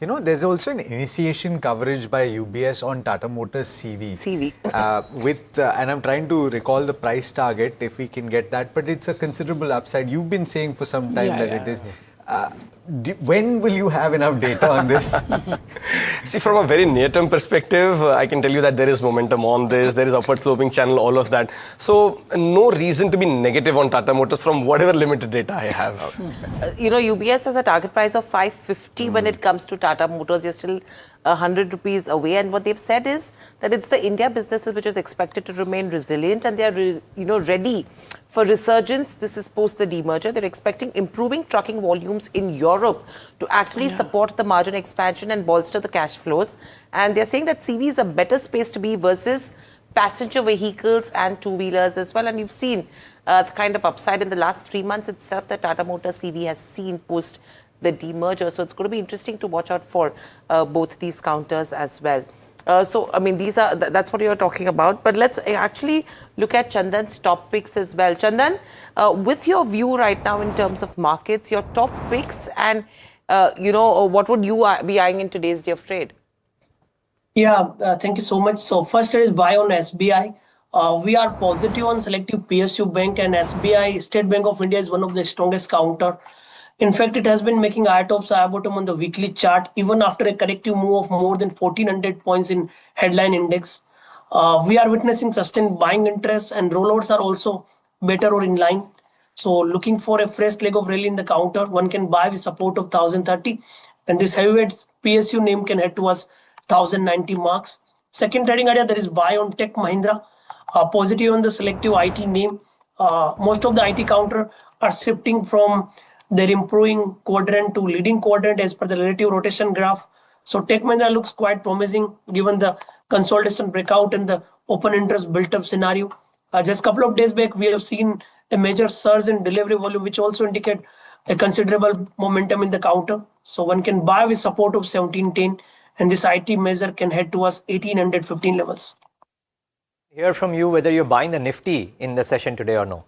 Speaker 3: There's also an initiation coverage by UBS on Tata Motors CV. And I'm trying to recall the price target if we can get that, but it's a considerable upside. You've been saying for some time it is. When will you have enough data on this?
Speaker 8: See, from a very near-term perspective, I can tell you that there is momentum on this, there is upward sloping channel, all of that. So, no reason to be negative on Tata Motors from whatever limited data I have.
Speaker 4: UBS has a target price of 550 when it comes to Tata Motors. You're still 100 rupees away, and what they've said is that it's the India businesses which is expected to remain resilient, and they are ready for resurgence. This is post the demerger. They're expecting improving trucking volumes in Europe to actually support the margin expansion and bolster the cash flows. And they're saying that CV is a better space to be versus passenger vehicles and two-wheelers as well. And you've seen the kind of upside in the last 3 months itself that Tata Motors CV has seen post the demerger. So it's going to be interesting to watch out for both these counters as well. So, I mean, that's what you're talking about. But let's actually look at Chandan's top picks as well. Chandan, with your view right now in terms of markets, your top picks and, what would you be eyeing in today's day of trade?
Speaker 13: Yeah, thank you so much. So first it is buy on SBI. We are positive on selective PSU bank, and SBI, State Bank of India, is one of the strongest counter. In fact, it has been making high tops, high bottom on the weekly chart, even after a corrective move of more than 1400 points in headline index. We are witnessing sustained buying interest, and rollouts are also better or in line. So looking for a fresh leg of rally in the counter, one can buy with support of 1030, and this heavyweight PSU name can head towards 1090 marks. Second trading idea, there is buy on Tech Mahindra. Positive on the selective IT name. Most of the IT counter are shifting from their improving quadrant to leading quadrant as per the relative rotation graph. So Tech Mahindra looks quite promising given the consolidation breakout and the open interest built up scenario. Just a couple of days back, we have seen a major surge in delivery volume, which also indicate a considerable momentum in the counter. So one can buy with support of 1710, and this IT measure can head towards 1815 levels.
Speaker 2: Hear from you whether you're buying the Nifty in the session today or no.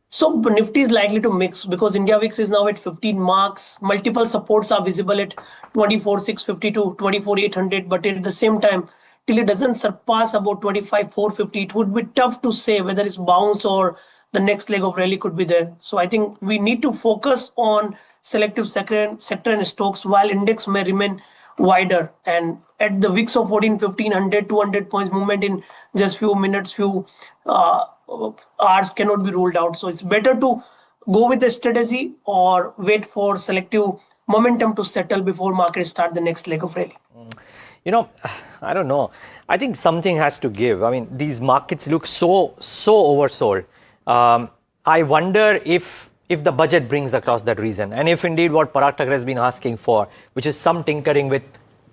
Speaker 13: So Nifty is likely to mix because India VIX is now at 15 marks. Multiple supports are visible at 24,650 to 24,800. But at the same time, till it doesn't surpass about 25,450, it would be tough to say whether it's bounce or the next leg of rally could be there. So I think we need to focus on selective sector and stocks while index may remain wider. And at the VIX of 14, 1500, 200 points movement in just few minutes, few hours cannot be ruled out. So it's better to go with the strategy or wait for selective momentum to settle before markets start the next leg of rally.
Speaker 2: You know, I don't know. I think something has to give. I mean, these markets look so oversold. I wonder if the budget brings across that reason, and if indeed what Parag Thakkar has been asking for, which is some tinkering with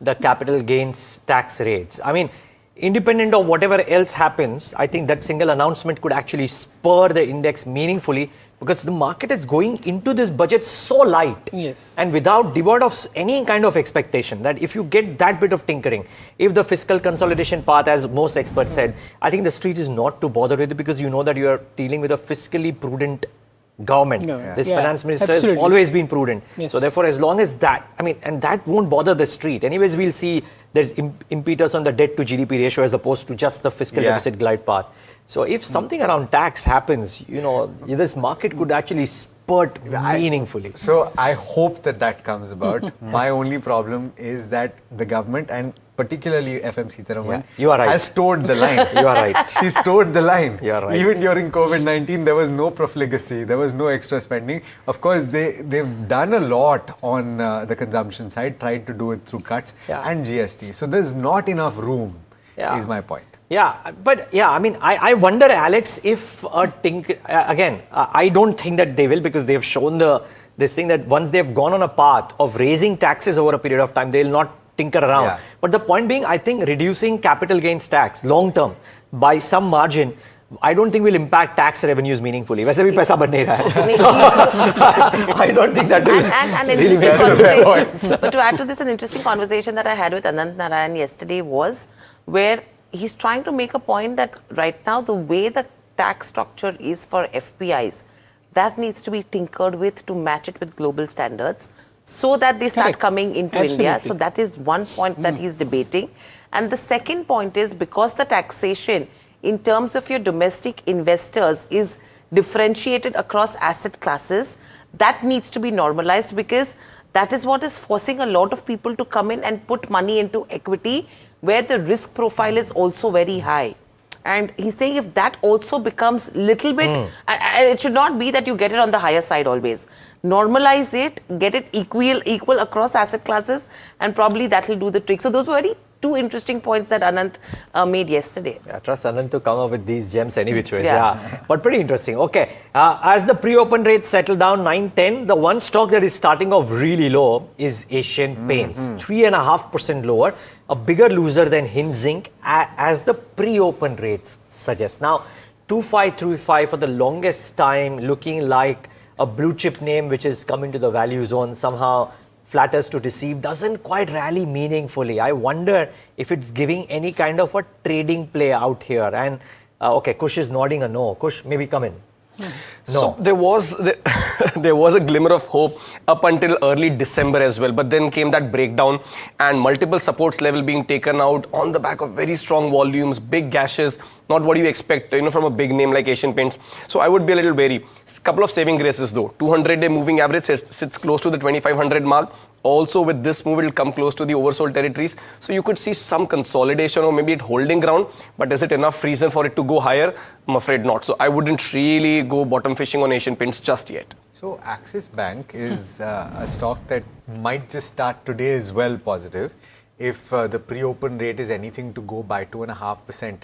Speaker 2: the capital gains tax rates. I mean, independent of whatever else happens, I think that single announcement could actually spur the index meaningfully because the market is going into this budget so light and devoid of any kind of expectation that if you get that bit of tinkering, if the fiscal consolidation path, as most experts said, I think the street is not too bothered with it because you know that you are dealing with a fiscally prudent government. This finance minister has always been prudent. So therefore, as long as that, I mean, and that won't bother the street. Anyways, we'll see there's impetus on the debt to GDP ratio as opposed to just the fiscal deficit glide path. So if something around tax happens, you know, this market could actually spurt meaningfully.
Speaker 3: So I hope that comes about. My only problem is that the government and particularly FM Sitharaman has stored the line.
Speaker 2: You are right.
Speaker 3: She stored the line.
Speaker 2: You are right.
Speaker 3: Even during COVID-19, there was no profligacy. There was no extra spending. Of course, they've done a lot on the consumption side, tried to do it through cuts and GST. So there's not enough room, is my point.
Speaker 2: I mean, I wonder, Alex, if again, I don't think that they will because they've shown this thing that once they've gone on a path of raising taxes over a period of time, they'll not tinker around. But the point being, I think reducing capital gains tax long term by some margin, I don't think will impact tax revenues meaningfully. वैसे भी पैसा बन नहीं रहा है. So I don't think that will
Speaker 4: and
Speaker 2: really
Speaker 4: interesting
Speaker 2: make
Speaker 4: conversation. But to add to this, an interesting conversation that I had with Anant Narayan yesterday was where he's trying to make a point that right now the way the tax structure is for FPIs, that needs to be tinkered with to match it with global standards so that they start coming into India. So that is one point that he's debating. And the second point is because the taxation in terms of your domestic investors is differentiated across asset classes, that needs to be normalized because that is what is forcing a lot of people to come in and put money into equity where the risk profile is also very high. And he's saying if that also becomes little bit, it should not be that you get it on the higher side always. Normalize it, get it equal across asset classes, and probably that will do the trick. So those were two interesting points that Anant made yesterday.
Speaker 2: Trust Anant to come up with these gems any which ways. But pretty interesting. Okay, as the pre-open rates settle down 9-10, the one stock that is starting off really low is Asian Paints, 3.5% lower, a bigger loser than Hind Zinc as the pre-open rates suggest. Now, 2535 for the longest time looking like a blue chip name which is coming to the value zone, somehow flatters to deceive, doesn't quite rally meaningfully. I wonder if it's giving any kind of a trading play out here. And okay, Kush is nodding a no. Kush, maybe come in.
Speaker 8: No. So there was a glimmer of hope up until early December as well, but then came that breakdown and multiple supports level being taken out on the back of very strong volumes, big gashes, not what you expect, from a big name like Asian Paints. So I would be a little wary. Couple of saving graces though. 200-day moving average sits close to the 2500 mark. Also with this move, it will come close to the oversold territories. So you could see some consolidation or maybe it holding ground. But is it enough reason for it to go higher? I'm afraid not. So I wouldn't really go bottom fishing on Asian Paints just yet.
Speaker 3: So Axis Bank is a stock that might just start today as well positive. if the pre-open rate is anything to go by, 2.5%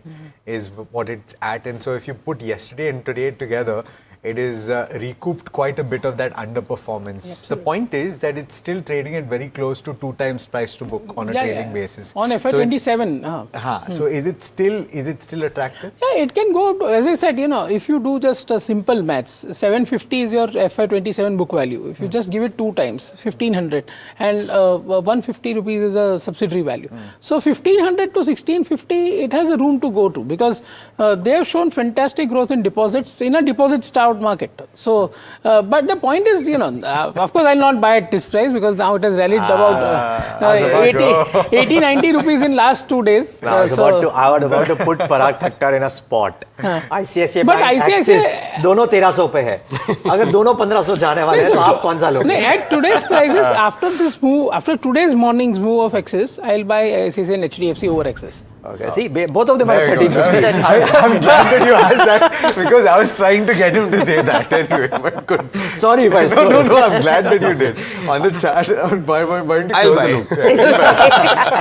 Speaker 3: is what it's at. And so if you put yesterday and today together, it is recouped quite a bit of that underperformance. The point is that it's still trading at very close to 2 times price to book on a trailing basis.
Speaker 9: On FY27.
Speaker 3: So is it still attractive?
Speaker 9: Yeah, it can go up to, as I said, if you do just a simple maths, 750 is your FY27 book value. If you just give it 2 times, 1500, and 150 rupees is a subsidiary value. So 1500 to 1650, it has a room to go to, because they have shown fantastic growth in deposits in a deposit-starved market. So, but the point is, of course, I'll not buy at this price, because now it has rallied about 80-90 rupees in last 2 days.
Speaker 2: I was about to put Parag Thakkar in a spot. ICICI
Speaker 9: But
Speaker 2: Bank, Axis, दोनों 1300 पे है. अगर दोनों 1500 जाने वाले हैं, तो आप कौन सा लोगे?
Speaker 9: At today's prices, after this move, after today's morning's move of Axis, I'll buy ICICI and HDFC over Axis.
Speaker 2: Okay. See, both of them are 1350.
Speaker 3: I'm glad that you asked that, because I was trying to get him to say that anyway. But good.
Speaker 2: Sorry if I stole.
Speaker 3: No, I'm glad that you did. On the chart, why don't you
Speaker 8: I'll
Speaker 3: close
Speaker 8: buy.
Speaker 3: the loop?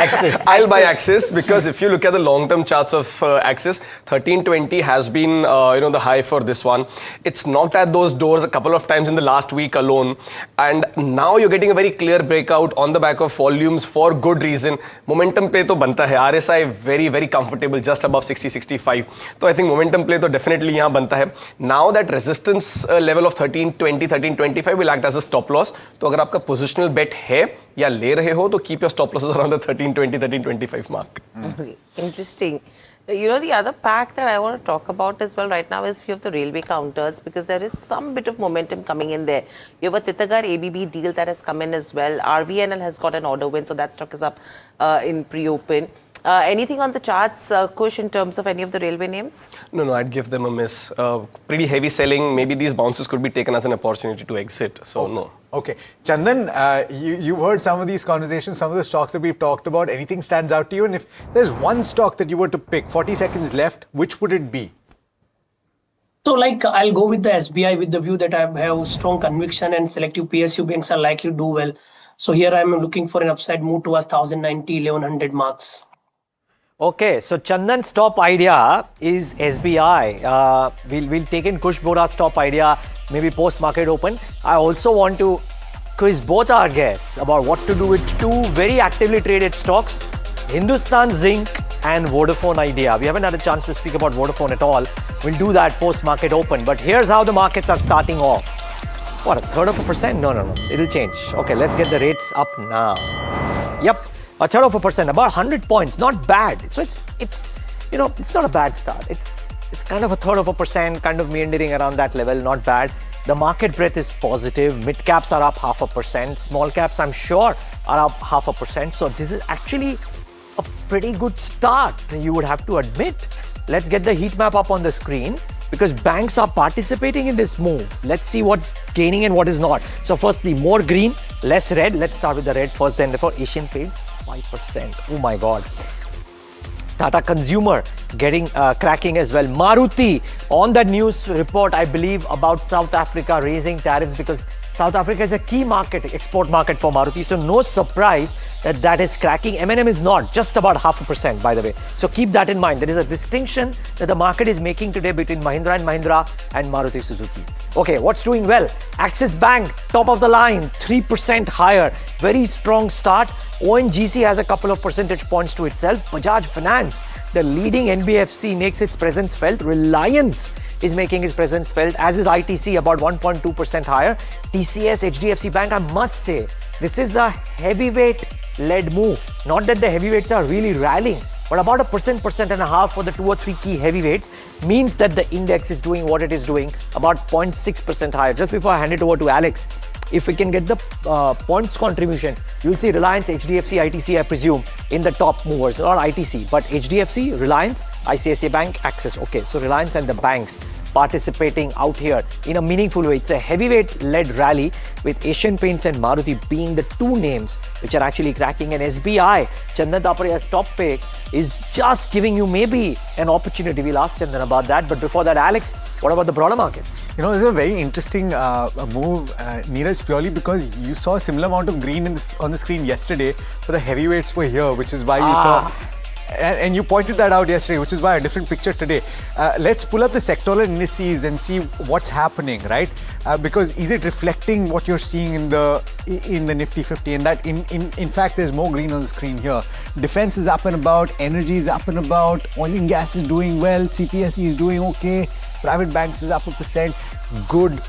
Speaker 2: Axis.
Speaker 8: I'll buy Axis, because if you look at the long-term charts of Axis, 1320 has been the high for this one. It's knocked at those doors a couple of times in the last week alone, and now you're getting a very clear breakout on the back of volumes for good reason. Momentum pe to banta hai. RSI very comfortable, just above 60-65. So I think momentum play to definitely yahan banta hai. Now that resistance level of 1320, 1325 will act as a stop loss. So agar aapka positional bet hai ya le rahe ho, to keep your stop losses around the 1320, 1325 mark.
Speaker 4: Okay. Interesting. The other pack that I want to talk about as well right now is few of the railway counters, because there is some bit of momentum coming in there. You have a Titagar ABB deal that has come in as well. RVNL has got an order win, so that stock is up in pre-open. Anything on the charts, Kush, in terms of any of the railway names?
Speaker 8: No, I'd give them a miss. Pretty heavy selling. Maybe these bounces could be taken as an opportunity to exit. So, no.
Speaker 3: Okay. Chandan, you've heard some of these conversations, some of the stocks that we've talked about. Anything stands out to you? And if there's one stock that you were to pick, 40 seconds left, which would it be?
Speaker 13: So I'll go with the SBI, with the view that I have strong conviction and selective PSU banks are likely to do well. So here I'm looking for an upside move towards 1090, 1100 marks.
Speaker 2: Okay, so Chandan's top idea is SBI. We'll take in Kush Bora's top idea, maybe post-market open. I also want to quiz both our guests about what to do with 2 very actively traded stocks, Hindustan Zinc and Vodafone Idea. We haven't had a chance to speak about Vodafone at all. We'll do that post-market open. But here's how the markets are starting off. What, 1/3%? No. It'll change. Okay, let's get the rates up now. Yep. 1/3%, about 100 points, not bad. So it's not a bad start. It's kind of 1/3%, kind of meandering around that level, not bad. The market breadth is positive. Mid caps are up 0.5%. Small caps, I'm sure, are up 0.5%. So this is actually a pretty good start, you would have to admit. Let's get the heat map up on the screen, because banks are participating in this move. Let's see what's gaining and what is not. So firstly, more green, less red. Let's start with the red first, then therefore Asian Paints, 5%. Oh my God. Tata Consumer getting cracking as well. Maruti on that news report, I believe, about South Africa raising tariffs, because South Africa is a key market, export market for Maruti. So no surprise that is cracking. M&M is not, just about 0.5%, by the way. So keep that in mind. There is a distinction that the market is making today between Mahindra & Mahindra and Maruti Suzuki. Okay, what's doing well? Axis Bank, top of the line, 3% higher. Very strong start. ONGC has a couple of percentage points to itself. Bajaj Finance, the leading NBFC, makes its presence felt. Reliance is making its presence felt, as is ITC, about 1.2% higher. TCS, HDFC Bank, I must say, this is a heavyweight-led move. Not that the heavyweights are really rallying, but about 1.5% for the 2 or 3 key heavyweights means that the index is doing what it is doing, about 0.6% higher. Just before I hand it over to Alex, if we can get the points contribution, you'll see Reliance, HDFC, ITC, I presume, in the top movers, not ITC, but HDFC, Reliance, ICICI Bank, Axis. Okay, so Reliance and the banks participating out here in a meaningful way. It's a heavyweight-led rally with Asian Paints and Maruti being the two names which are actually cracking. And SBI, Chandan Taparia's top pick, is just giving you maybe an opportunity. We'll ask Chandan about that. But before that, Alex, what about the broader markets?
Speaker 3: You know, it's a very interesting move, Neeraj, purely because you saw a similar amount of green on the screen yesterday, but the heavyweights were here, which is why you saw... And you pointed that out yesterday, which is why a different picture today. Let's pull up the sectoral indices and see what's happening, right? Because is it reflecting what you're seeing in the Nifty 50? And that, in fact, there's more green on the screen here. Defense is up and about, energy is up and about, oil and gas is doing well, CPSE is doing okay, private banks is up 1%. Good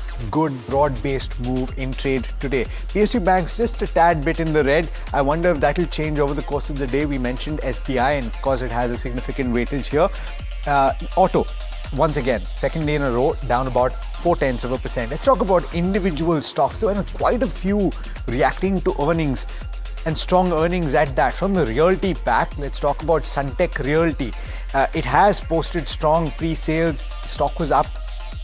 Speaker 3: broad-based move in trade today. PSU banks just a tad bit in the red. I wonder if that will change over the course of the day. We mentioned SBI, and of course it has a significant weightage here. Auto, once again, second day in a row, down about 0.4%. Let's talk about individual stocks. There were quite a few reacting to earnings, and strong earnings at that. From the realty pack, let's talk about Suntec Realty. It has posted strong pre-sales. The stock was up.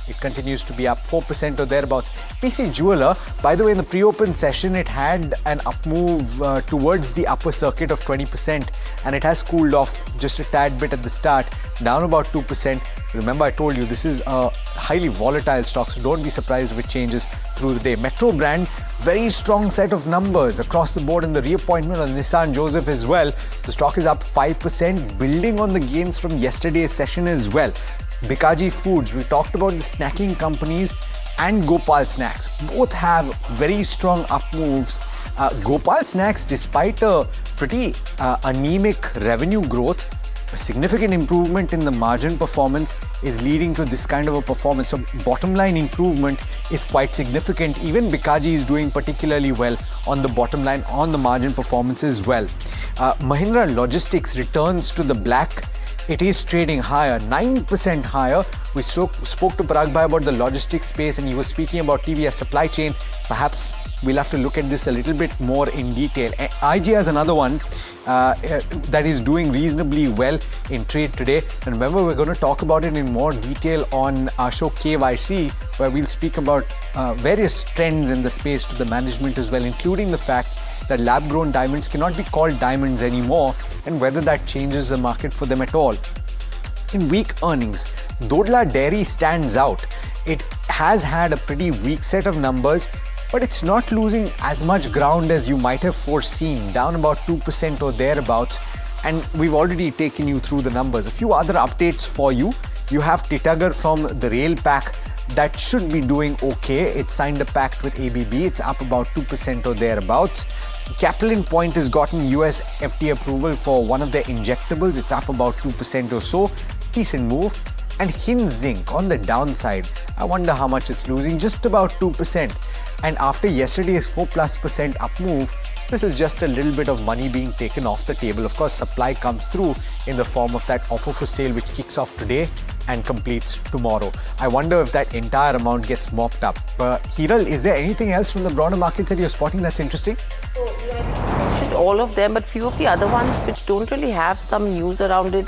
Speaker 3: It continues to be up 4% or thereabouts. PC Jeweler, by the way, in the pre-open session, it had an up move towards the upper circuit of 20%, and it has cooled off just a tad bit at the start, down about 2%. Remember, I told you this is a highly volatile stock, so don't be surprised if it changes through the day. Metro Brand, very strong set of numbers across the board, and the reappointment of Nissan Joseph as well. The stock is up 5%, building on the gains from yesterday's session as well. Bikaji Foods, we talked about the snacking companies, and Gopal Snacks. Both have very strong up moves. Gopal Snacks, despite a pretty anemic revenue growth, a significant improvement in the margin performance is leading to this kind of a performance. So bottom line improvement is quite significant. Even Bikaji is doing particularly well on the bottom line, on the margin performance as well. Mahindra Logistics returns to the black. It is trading higher, 9% higher. We spoke to Parag Bhai about the logistics space, and he was speaking about TVS supply chain. Perhaps we'll have to look at this a little bit more in detail. IG has another one that is doing reasonably well in trade today. And remember, we're going to talk about it in more detail on our show KYC, where we'll speak about various trends in the space to the management as well, including the fact that lab-grown diamonds cannot be called diamonds anymore, and whether that changes the market for them at all. In weak earnings, Dodla Dairy stands out. It has had a pretty weak set of numbers, but it's not losing as much ground as you might have foreseen, down about 2% or thereabouts, and we've already taken you through the numbers. A few other updates for you. You have Titagar from the rail pack. That should be doing okay. It signed a pact with ABB. It's up about 2% or thereabouts. Kaplan Point has gotten US FDA approval for one of their injectables. It's up about 2% or so. Decent move. And Hin Zinc on the downside. I wonder how much it's losing. Just about 2%. And after yesterday's 4+% up move, this is just a little bit of money being taken off the table. Of course, supply comes through in the form of that offer for sale, which kicks off today and completes tomorrow. I wonder if that entire amount gets mopped up. Hiral, is there anything else from the broader markets that you're spotting that's interesting?
Speaker 4: So, you mentioned all of them, but few of the other ones which don't really have some news around it.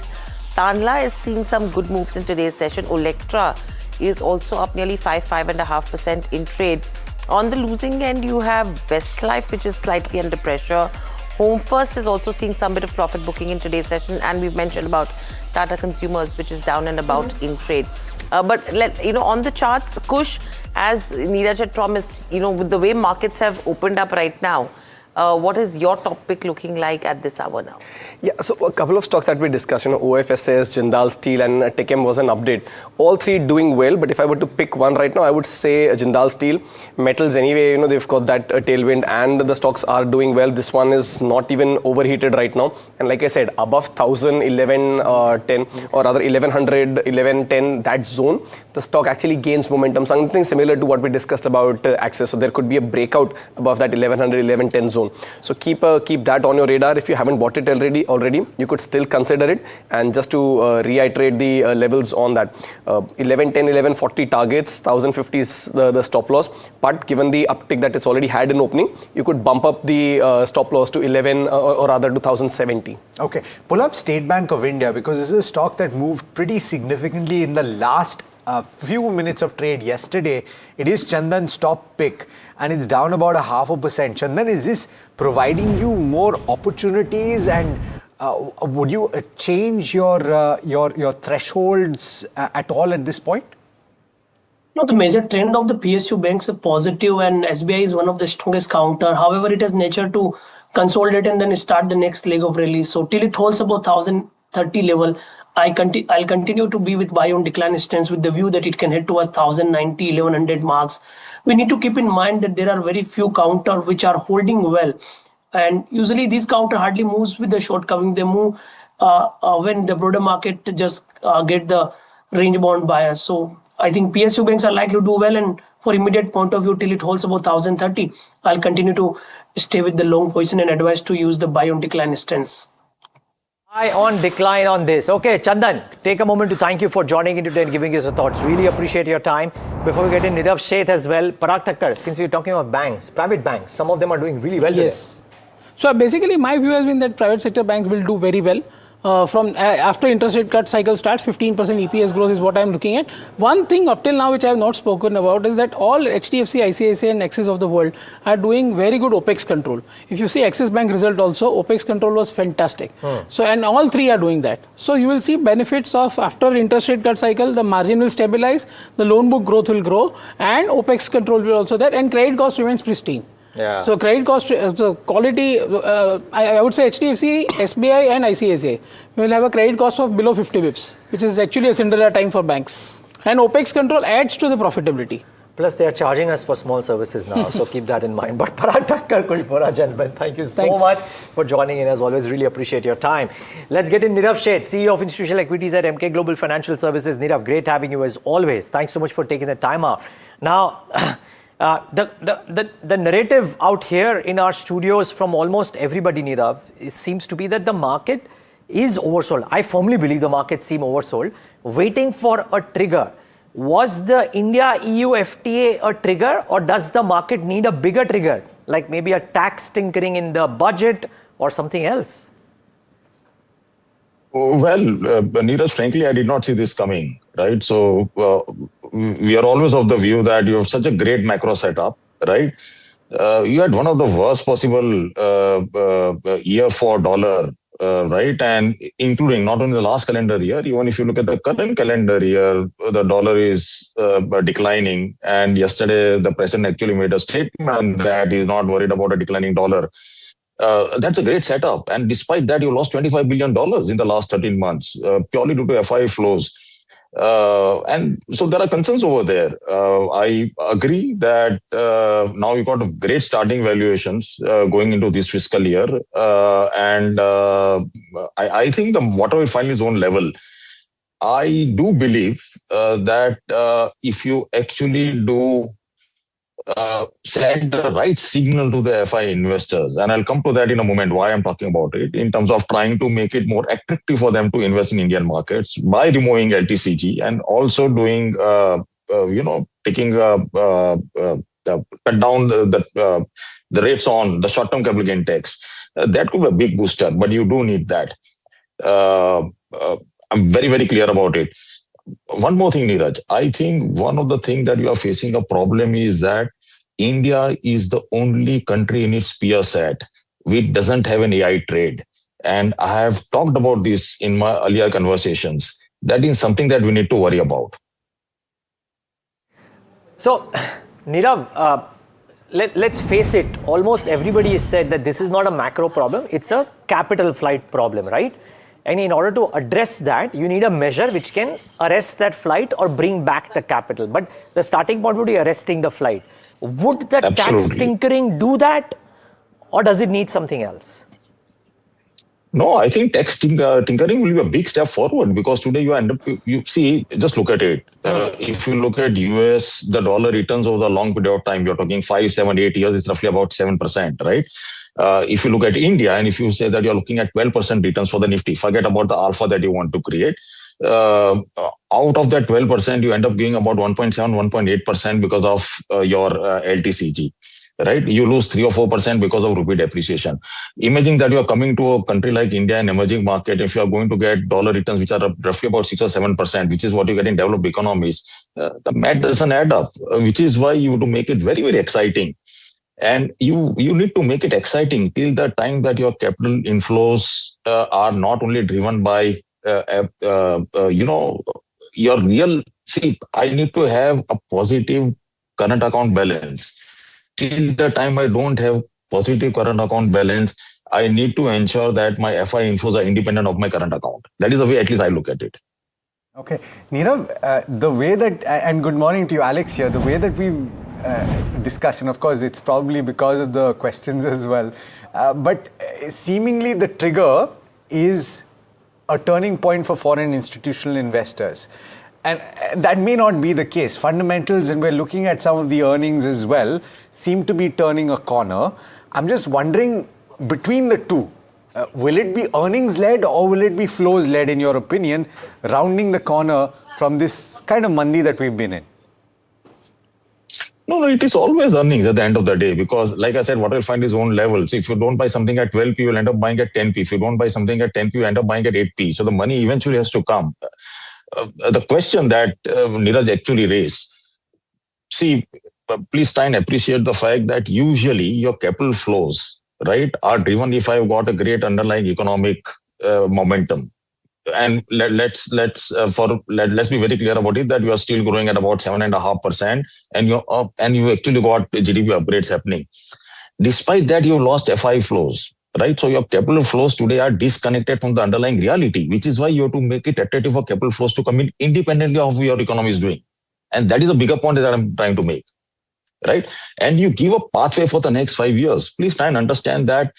Speaker 4: Tanla is seeing some good moves in today's session. Olectra is also up nearly 5.5% in trade. On the losing end, you have Westlife, which is slightly under pressure. Home First is also seeing some bit of profit booking in today's session, and we've mentioned about Tata Consumers, which is down and about in trade. But on the charts, Kush, as Neeraj had promised, with the way markets have opened up right now, what is your top pick looking like at this hour now?
Speaker 8: Yeah, so a couple of stocks that we discussed, OFSS, Jindal Steel and Techem was an update. All three doing well, but if I were to pick one right now, I would say Jindal Steel. Metals anyway, they've got that tailwind and the stocks are doing well. This one is not even overheated right now. And like I said, above 1,000, 1110 or rather 1100, 1110, that zone, the stock actually gains momentum. Something similar to what we discussed about Axis. So there could be a breakout above that 1100, 1110 zone. So keep that on your radar. If you haven't bought it already, you could still consider it. And just to reiterate the levels on that, 1110, 1140 targets, 1050 is the stop loss. But given the uptick that it's already had in opening, you could bump up the stop loss to 11 or rather 2070.
Speaker 3: Okay, pull up State Bank of India, because this is a stock that moved pretty significantly in the last a few minutes of trade yesterday. It is Chandan's top pick and it's down about 0.5%. Chandan, is this providing you more opportunities, and would you change your thresholds at all at this point?
Speaker 13: No, the major trend of the PSU banks is positive, and SBI is one of the strongest counter. However, it has nature to consolidate and then start the next leg of release. So till it holds about 1030 level, I'll continue to be with buy on decline stance with the view that it can head towards 1090, 1100 marks. We need to keep in mind that there are very few counter which are holding well, and usually these counter hardly moves with the short covering. They move when the broader market just get the range bound bias. So I think PSU banks are likely to do well, and for immediate point of view till it holds about 1030, I'll continue to stay with the long position and advise to use the buy on decline stance.
Speaker 2: Buy on decline on this. Okay, Chandan, take a moment to thank you for joining in today and giving us your thoughts. Really appreciate your time. Before we get in, Nirav Sheth as well. Parag Thakkar, since we're talking about banks, private banks, some of them are doing really well today.
Speaker 9: So basically, my view has been that private sector banks will do very well. After interest rate cut cycle starts, 15% EPS growth is what I'm looking at. One thing up till now which I have not spoken about is that all HDFC, ICICI and Axis of the world are doing very good OPEX control. If you see Axis Bank result also, OPEX control was fantastic. So, and all three are doing that. So you will see benefits of after interest rate cut cycle, the margin will stabilize, the loan book growth will grow, and OPEX control will also there, and credit cost remains pristine.
Speaker 2: Yeah.
Speaker 9: So credit cost, so quality, I would say HDFC, SBI and ICICI will have a credit cost of below 50 bips, which is actually a Cinderella time for banks. And OPEX control adds to the profitability.
Speaker 2: Plus, they are charging us for small services now, so keep that in mind. But Parag Thakkar, Kushbura Janban, thank you so much for joining in. As always, really appreciate your time. Let's get in Nirav Sheth, CEO of Institutional Equities at MK Global Financial Services. Nirav, great having you as always. Thanks so much for taking the time out. Now, the narrative out here in our studios from almost everybody, Nirav, seems to be that the market is oversold. I firmly believe the market seems oversold, waiting for a trigger. Was the India-EU FTA a trigger, or does the market need a bigger trigger, like maybe a tax tinkering in the budget or something else?
Speaker 14: Well, Neeraj, frankly, I did not see this coming, right? So we are always of the view that you have such a great macro setup, right? You had one of the worst possible year for dollar, right? And including not only the last calendar year, even if you look at the current calendar year, the dollar is declining. And yesterday, the president actually made a statement that he's not worried about a declining dollar. That's a great setup. And despite that, you lost $25 billion in the last 13 months, purely due to FI flows. And so there are concerns over there. I agree that now you got great starting valuations going into this fiscal year. And I think the whatever find its own level. I do believe that if you actually do send the right signal to the FI investors, and I'll come to that in a moment, why I'm talking about it, in terms of trying to make it more attractive for them to invest in Indian markets by removing LTCG and also doing, taking cut down the rates on the short-term capital gain tax. That could be a big booster, but you do need that. I'm very, very clear about it. One more thing, Neeraj. I think one of the things that you are facing a problem is that India is the only country in its peer set which doesn't have an AI trade. And I have talked about this in my earlier conversations. That is something that we need to worry about.
Speaker 2: So, Nirav, let's face it, almost everybody has said that this is not a macro problem, it's a capital flight problem, right? And in order to address that, you need a measure which can arrest that flight or bring back the capital. But the starting point would be arresting the flight. Would the tax tinkering do that, or does it need something else?
Speaker 14: No, I think tax tinkering will be a big step forward, because today you see, just look at it. If you look at US, the dollar returns over the long period of time, you're talking 5, 7, 8 years, it's roughly about 7%, right? If you look at India, and if you say that you're looking at 12% returns for the Nifty, forget about the alpha that you want to create. Out of that 12%, you end up giving about 1.7, 1.8% because of your LTCG, right? You lose 3 or 4% because of rupee depreciation. Imagine that you are coming to a country like India, an emerging market, if you are going to get dollar returns which are roughly about 6 or 7%, which is what you get in developed economies, the math doesn't add up, which is why you have to make it very, very exciting. And you need to make it exciting till the time that your capital inflows are not only driven by, your real, see, I need to have a positive current account balance. Till the time I don't have positive current account balance, I need to ensure that my FI inflows are independent of my current account. That is the way at least I look at it.
Speaker 3: Okay. Nirav, the way that, and good morning to you, Alex here, the way that we've discussed, and of course it's probably because of the questions as well, but seemingly the trigger is a turning point for foreign institutional investors. And that may not be the case. Fundamentals, and we're looking at some of the earnings as well, seem to be turning a corner. I'm just wondering, between the two, will it be earnings-led or will it be flows-led, in your opinion, rounding the corner from this kind of mandi that we've been in?
Speaker 14: No, it is always earnings at the end of the day, because like I said, what will find its own level. So if you don't buy something at 12p, you'll end up buying at 10p. If you don't buy something at 10p, you end up buying at 8p. So the money eventually has to come. The question that Neeraj actually raised, see, please try and appreciate the fact that usually your capital flows, right, are driven if I've got a great underlying economic momentum. And let's be very clear about it, that you are still growing at about 7.5%, and you're up, and you actually got GDP upgrades happening. Despite that, you lost FI flows. Right, so your capital flows today are disconnected from the underlying reality, which is why you have to make it attractive for capital flows to come in independently of what your economy is doing. And that is a bigger point that I'm trying to make. Right, and you give a pathway for the next 5 years. Please try and understand that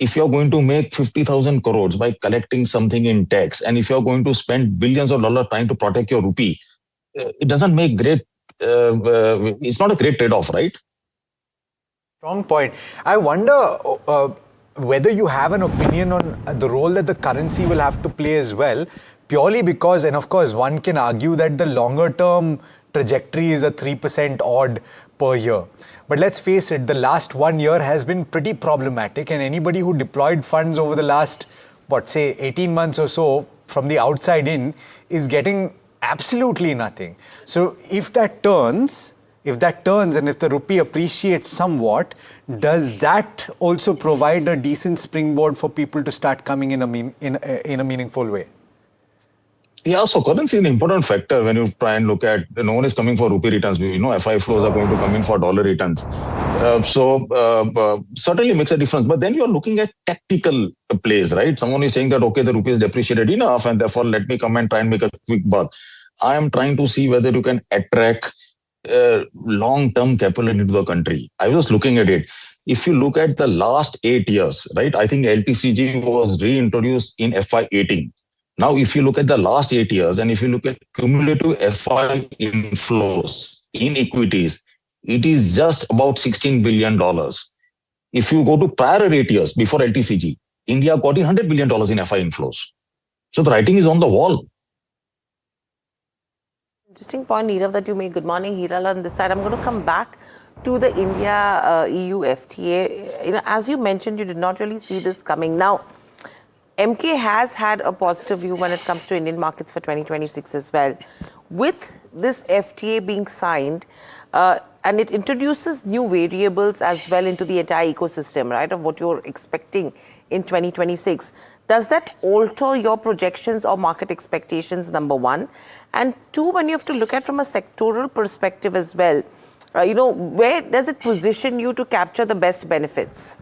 Speaker 14: if you're going to make 50,000 crores by collecting something in tax, and if you're going to spend billions of dollars trying to protect your rupee, it doesn't make great, it's not a great trade-off, right?
Speaker 3: Strong point. I wonder whether you have an opinion on the role that the currency will have to play as well, purely because, and of course, one can argue that the longer term trajectory is a 3% odd per year. But let's face it, the last 1 year has been pretty problematic, and anybody who deployed funds over the last, say 18 months or so from the outside in is getting absolutely nothing. So if that turns, and if the rupee appreciates somewhat, does that also provide a decent springboard for people to start coming in a meaningful way?
Speaker 14: Yeah, so currency is an important factor when you try and look at, no one is coming for rupee returns. FI flows are going to come in for dollar returns. Certainly makes a difference. But then you're looking at tactical plays, right? Someone is saying that, okay, the rupee is depreciated enough, and therefore let me come and try and make a quick buck. I am trying to see whether you can attract long-term capital into the country. I was looking at it. If you look at the last 8 years, right, I think LTCG was reintroduced in FY18. Now, if you look at the last 8 years, and if you look at cumulative FI inflows in equities, it is just about $16 billion. If you go to prior 8 years before LTCG, India got in $100 billion in FI inflows. So the writing is on the wall.
Speaker 4: Interesting point, Nirav, that you made. Good morning, Hiral, on this side. I'm going to come back to the India-EU FTA. As you mentioned, you did not really see this coming. Now, MK has had a positive view when it comes to Indian markets for 2026 as well. With this FTA being signed, and it introduces new variables as well into the entire ecosystem, right, of what you're expecting in 2026. Does that alter your projections or market expectations, number one? And two, when you have to look at from a sectoral perspective as well, where does it position you to capture the best benefits?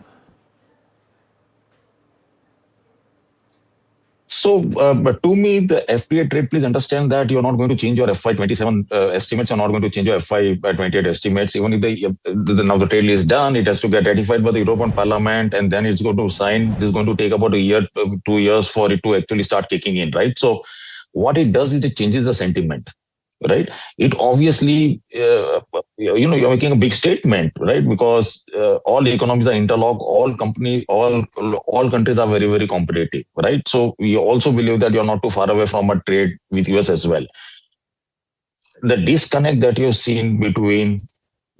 Speaker 14: So, but to me, the FTA trade, please understand that you're not going to change your FY27 estimates. You're not going to change your FY28 estimates. Even if now the trade is done, it has to get ratified by the European Parliament, and then it's going to sign. This is going to take about a year, 2 years for it to actually start kicking in, right? So, what it does is it changes the sentiment, right? It obviously, you're making a big statement, right? Because all economies are interlocked, all countries are very, very competitive, right? So we also believe that you're not too far away from a trade with US as well. The disconnect that you've seen between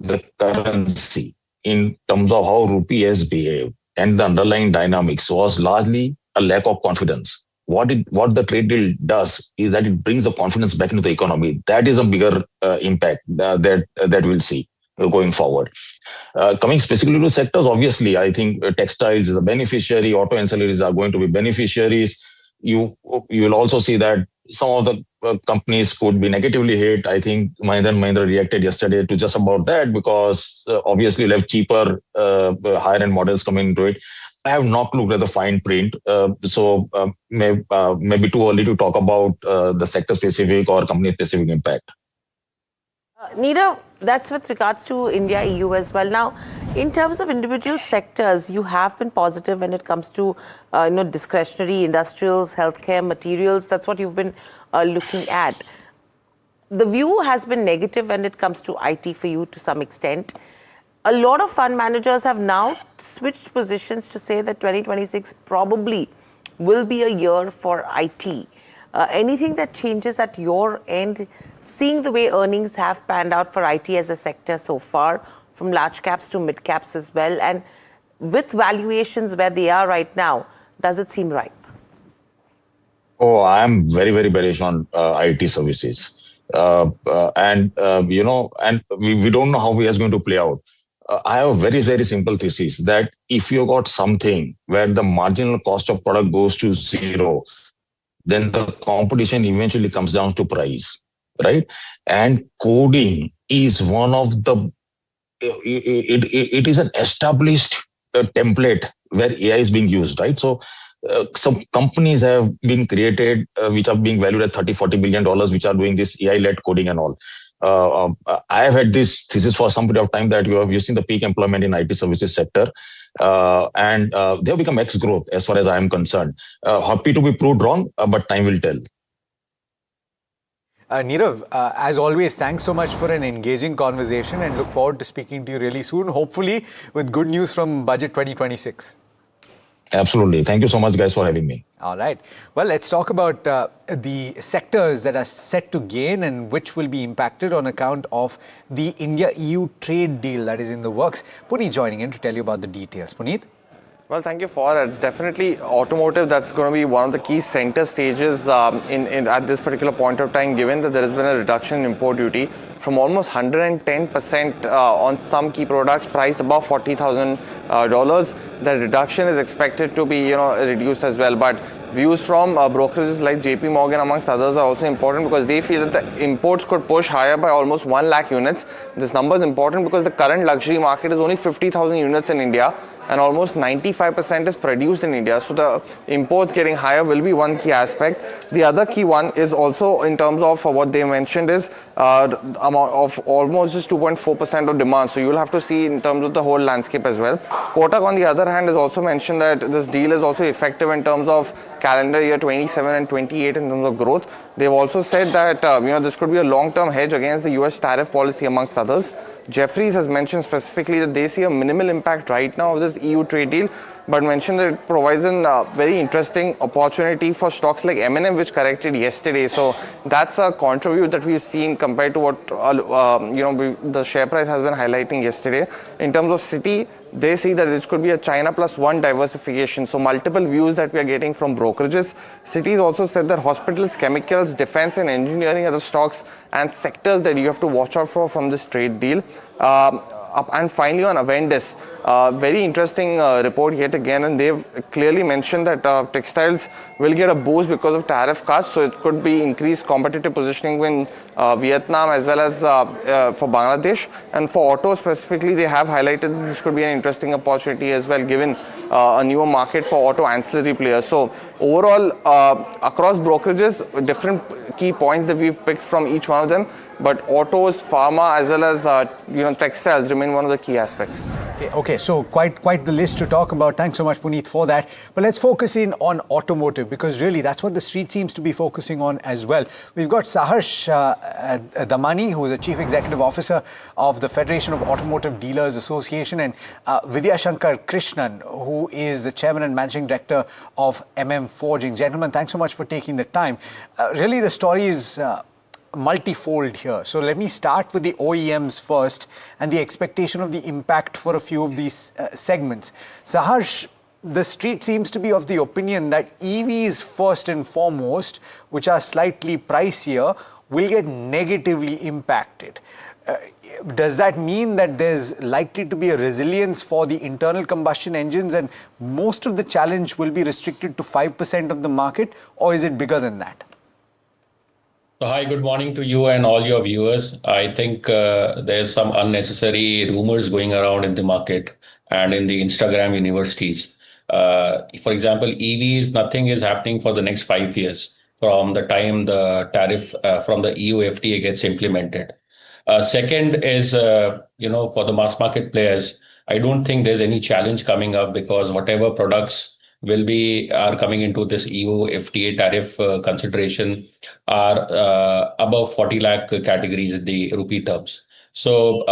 Speaker 14: the currency in terms of how rupee has behaved and the underlying dynamics was largely a lack of confidence. what the trade deal does is that it brings the confidence back into the economy. That is a bigger impact that we'll see going forward. Coming specifically to sectors, obviously, I think textiles is a beneficiary, auto ancillaries are going to be beneficiaries. You will also see that some of the companies could be negatively hit. I think Mahindra reacted yesterday to just about that because obviously you'll have cheaper higher-end models coming into it. I have not looked at the fine print, so maybe too early to talk about the sector-specific or company-specific impact.
Speaker 4: Neera, that's with regards to India, EU as well. Now, in terms of individual sectors, you have been positive when it comes to discretionary, industrials, healthcare, materials. That's what you've been looking at. The view has been negative when it comes to IT for you to some extent. A lot of fund managers have now switched positions to say that 2026 probably will be a year for IT. Anything that changes at your end, seeing the way earnings have panned out for IT as a sector so far, from large caps to mid caps as well, and with valuations where they are right now, does it seem ripe?
Speaker 14: Oh, I'm very, very bearish on IT services. And we don't know how it's going to play out. I have a very, very simple thesis that if you got something where the marginal cost of product goes to zero, then the competition eventually comes down to price, right? And coding is one of the, it is an established template where AI is being used, right? So some companies have been created which are being valued at $30-40 billion, which are doing this AI-led coding and all. I have had this thesis for some period of time that you've seen the peak employment in IT services sector. And they have become ex-growth as far as I am concerned. Happy to be proved wrong, but time will tell.
Speaker 3: Nirav, as always, thanks so much for an engaging conversation and look forward to speaking to you really soon, hopefully with good news from Budget 2026.
Speaker 14: Absolutely. Thank you so much, guys, for having me.
Speaker 3: All right. Well, let's talk about the sectors that are set to gain and which will be impacted on account of the India-EU trade deal that is in the works. Puneet joining in to tell you about the details. Puneet?
Speaker 16: Well, thank you for that. It's definitely automotive that's going to be one of the key center stages at this particular point of time, given that there has been a reduction in import duty from almost 110% on some key products priced above $40,000. The reduction is expected to be reduced as well. But views from brokerages like JP Morgan amongst others are also important because they feel that the imports could push higher by almost 1 lakh units. This number is important because the current luxury market is only 50,000 units in India and almost 95% is produced in India. So the imports getting higher will be one key aspect. The other key one is also in terms of what they mentioned is amount of almost just 2.4% of demand. So you'll have to see in terms of the whole landscape as well. Kotak on the other hand has also mentioned that this deal is also effective in terms of calendar year 27 and 28 in terms of growth. They've also said that this could be a long-term hedge against the US tariff policy amongst others. Jefferies has mentioned specifically that they see a minimal impact right now of this EU trade deal, but mentioned that it provides a very interesting opportunity for stocks like M&M, which corrected yesterday. So that's a contribute that we've seen compared to what the share price has been highlighting yesterday. In terms of Citi, they see that this could be a China plus one diversification. So multiple views that we are getting from brokerages. Citi also said that hospitals, chemicals, defense and engineering are the stocks and sectors that you have to watch out for from this trade deal. And finally on Avendus, very interesting report yet again, and they've clearly mentioned that textiles will get a boost because of tariff cuts, so it could be increased competitive positioning in Vietnam as well as for Bangladesh. And for auto specifically, they have highlighted that this could be an interesting opportunity as well, given a newer market for auto ancillary players. So overall, across brokerages, different key points that we've picked from each one of them, but autos, pharma as well as textiles remain one of the key aspects.
Speaker 3: Okay, so quite the list to talk about. Thanks so much, Puneet, for that. But let's focus in on automotive because really that's what the street seems to be focusing on as well. We've got Saharsh Damani, who is the Chief Executive Officer of the Federation of Automotive Dealers Association, and Vidya Shankar Krishnan, who is the Chairman and Managing Director of Forging. Gentlemen, thanks so much for taking the time. Really, the story is multifold here. So let me start with the OEMs first and the expectation of the impact for a few of these segments. Saharsh, the street seems to be of the opinion that EVs first and foremost, which are slightly pricier, will get negatively impacted. Does that mean that there's likely to be a resilience for the internal combustion engines and most of the challenge will be restricted to 5% of the market, or is it bigger than that?
Speaker 15: So hi, good morning to you and all your viewers. I think there's some unnecessary rumors going around in the market and in the Instagram universities. For example, EVs, nothing is happening for the next 5 years from the time the tariff from the EU FTA gets implemented. Second is, for the mass market players, I don't think there's any challenge coming up because whatever products are coming into this EU FTA tariff consideration are above 40 lakh categories in the rupee terms. So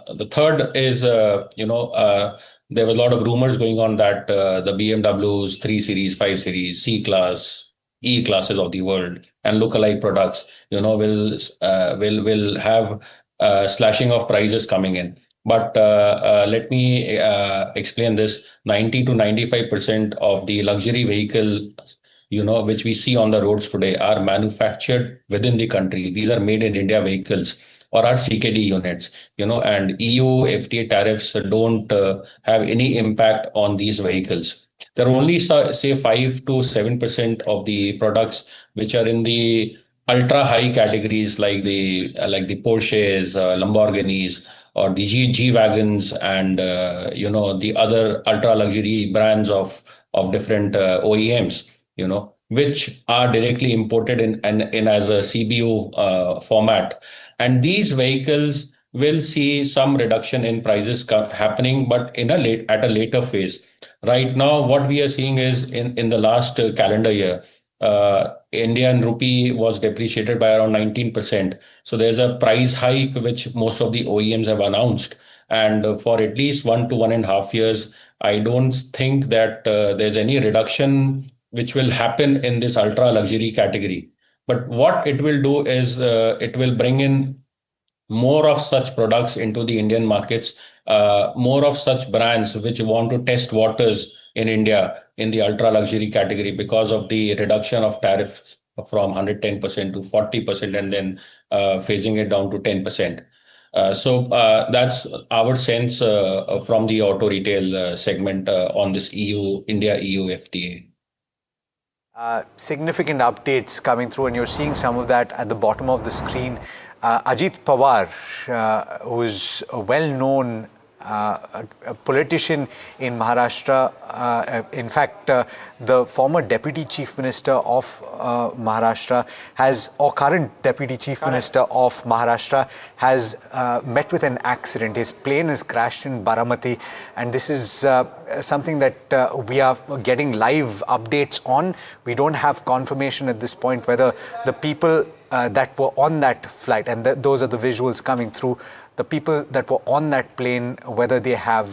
Speaker 15: the third is, there were a lot of rumors going on that the BMWs 3 Series, 5 Series, C-Class, E-classes of the world and lookalike products, will have slashing of prices coming in. But let me explain this. 90 to 95% of the luxury vehicle, which we see on the roads today are manufactured within the country. These are made in India vehicles or are CKD units, and EU FTA tariffs don't have any impact on these vehicles. There are only, say, 5 to 7% of the products which are in the ultra high categories like the Porsches, Lamborghinis, or the G-Wagons and, the other ultra luxury brands of different OEMs, which are directly imported in as a CBO format. And these vehicles will see some reduction in prices happening, but at a later phase. Right now, what we are seeing is in the last calendar year, Indian rupee was depreciated by around 19%. So there's a price hike which most of the OEMs have announced. And for at least 1 to 1.5 years, I don't think that there's any reduction which will happen in this ultra luxury category. But what it will do is it will bring in more of such products into the Indian markets, more of such brands which want to test waters in India in the ultra luxury category because of the reduction of tariffs from 110% to 40% and then phasing it down to 10%. So that's our sense from the auto retail segment on this India-EU FTA.
Speaker 3: Significant updates coming through, and you're seeing some of that at the bottom of the screen. Ajit Pawar, who is a well-known a politician in Maharashtra, in fact, the former Deputy Chief Minister of Maharashtra current Deputy Chief Minister of Maharashtra has met with an accident. His plane has crashed in Baramati, and this is something that we are getting live updates on. We don't have confirmation at this point whether the people that were on that flight, and those are the visuals coming through, the people that were on that plane, whether they have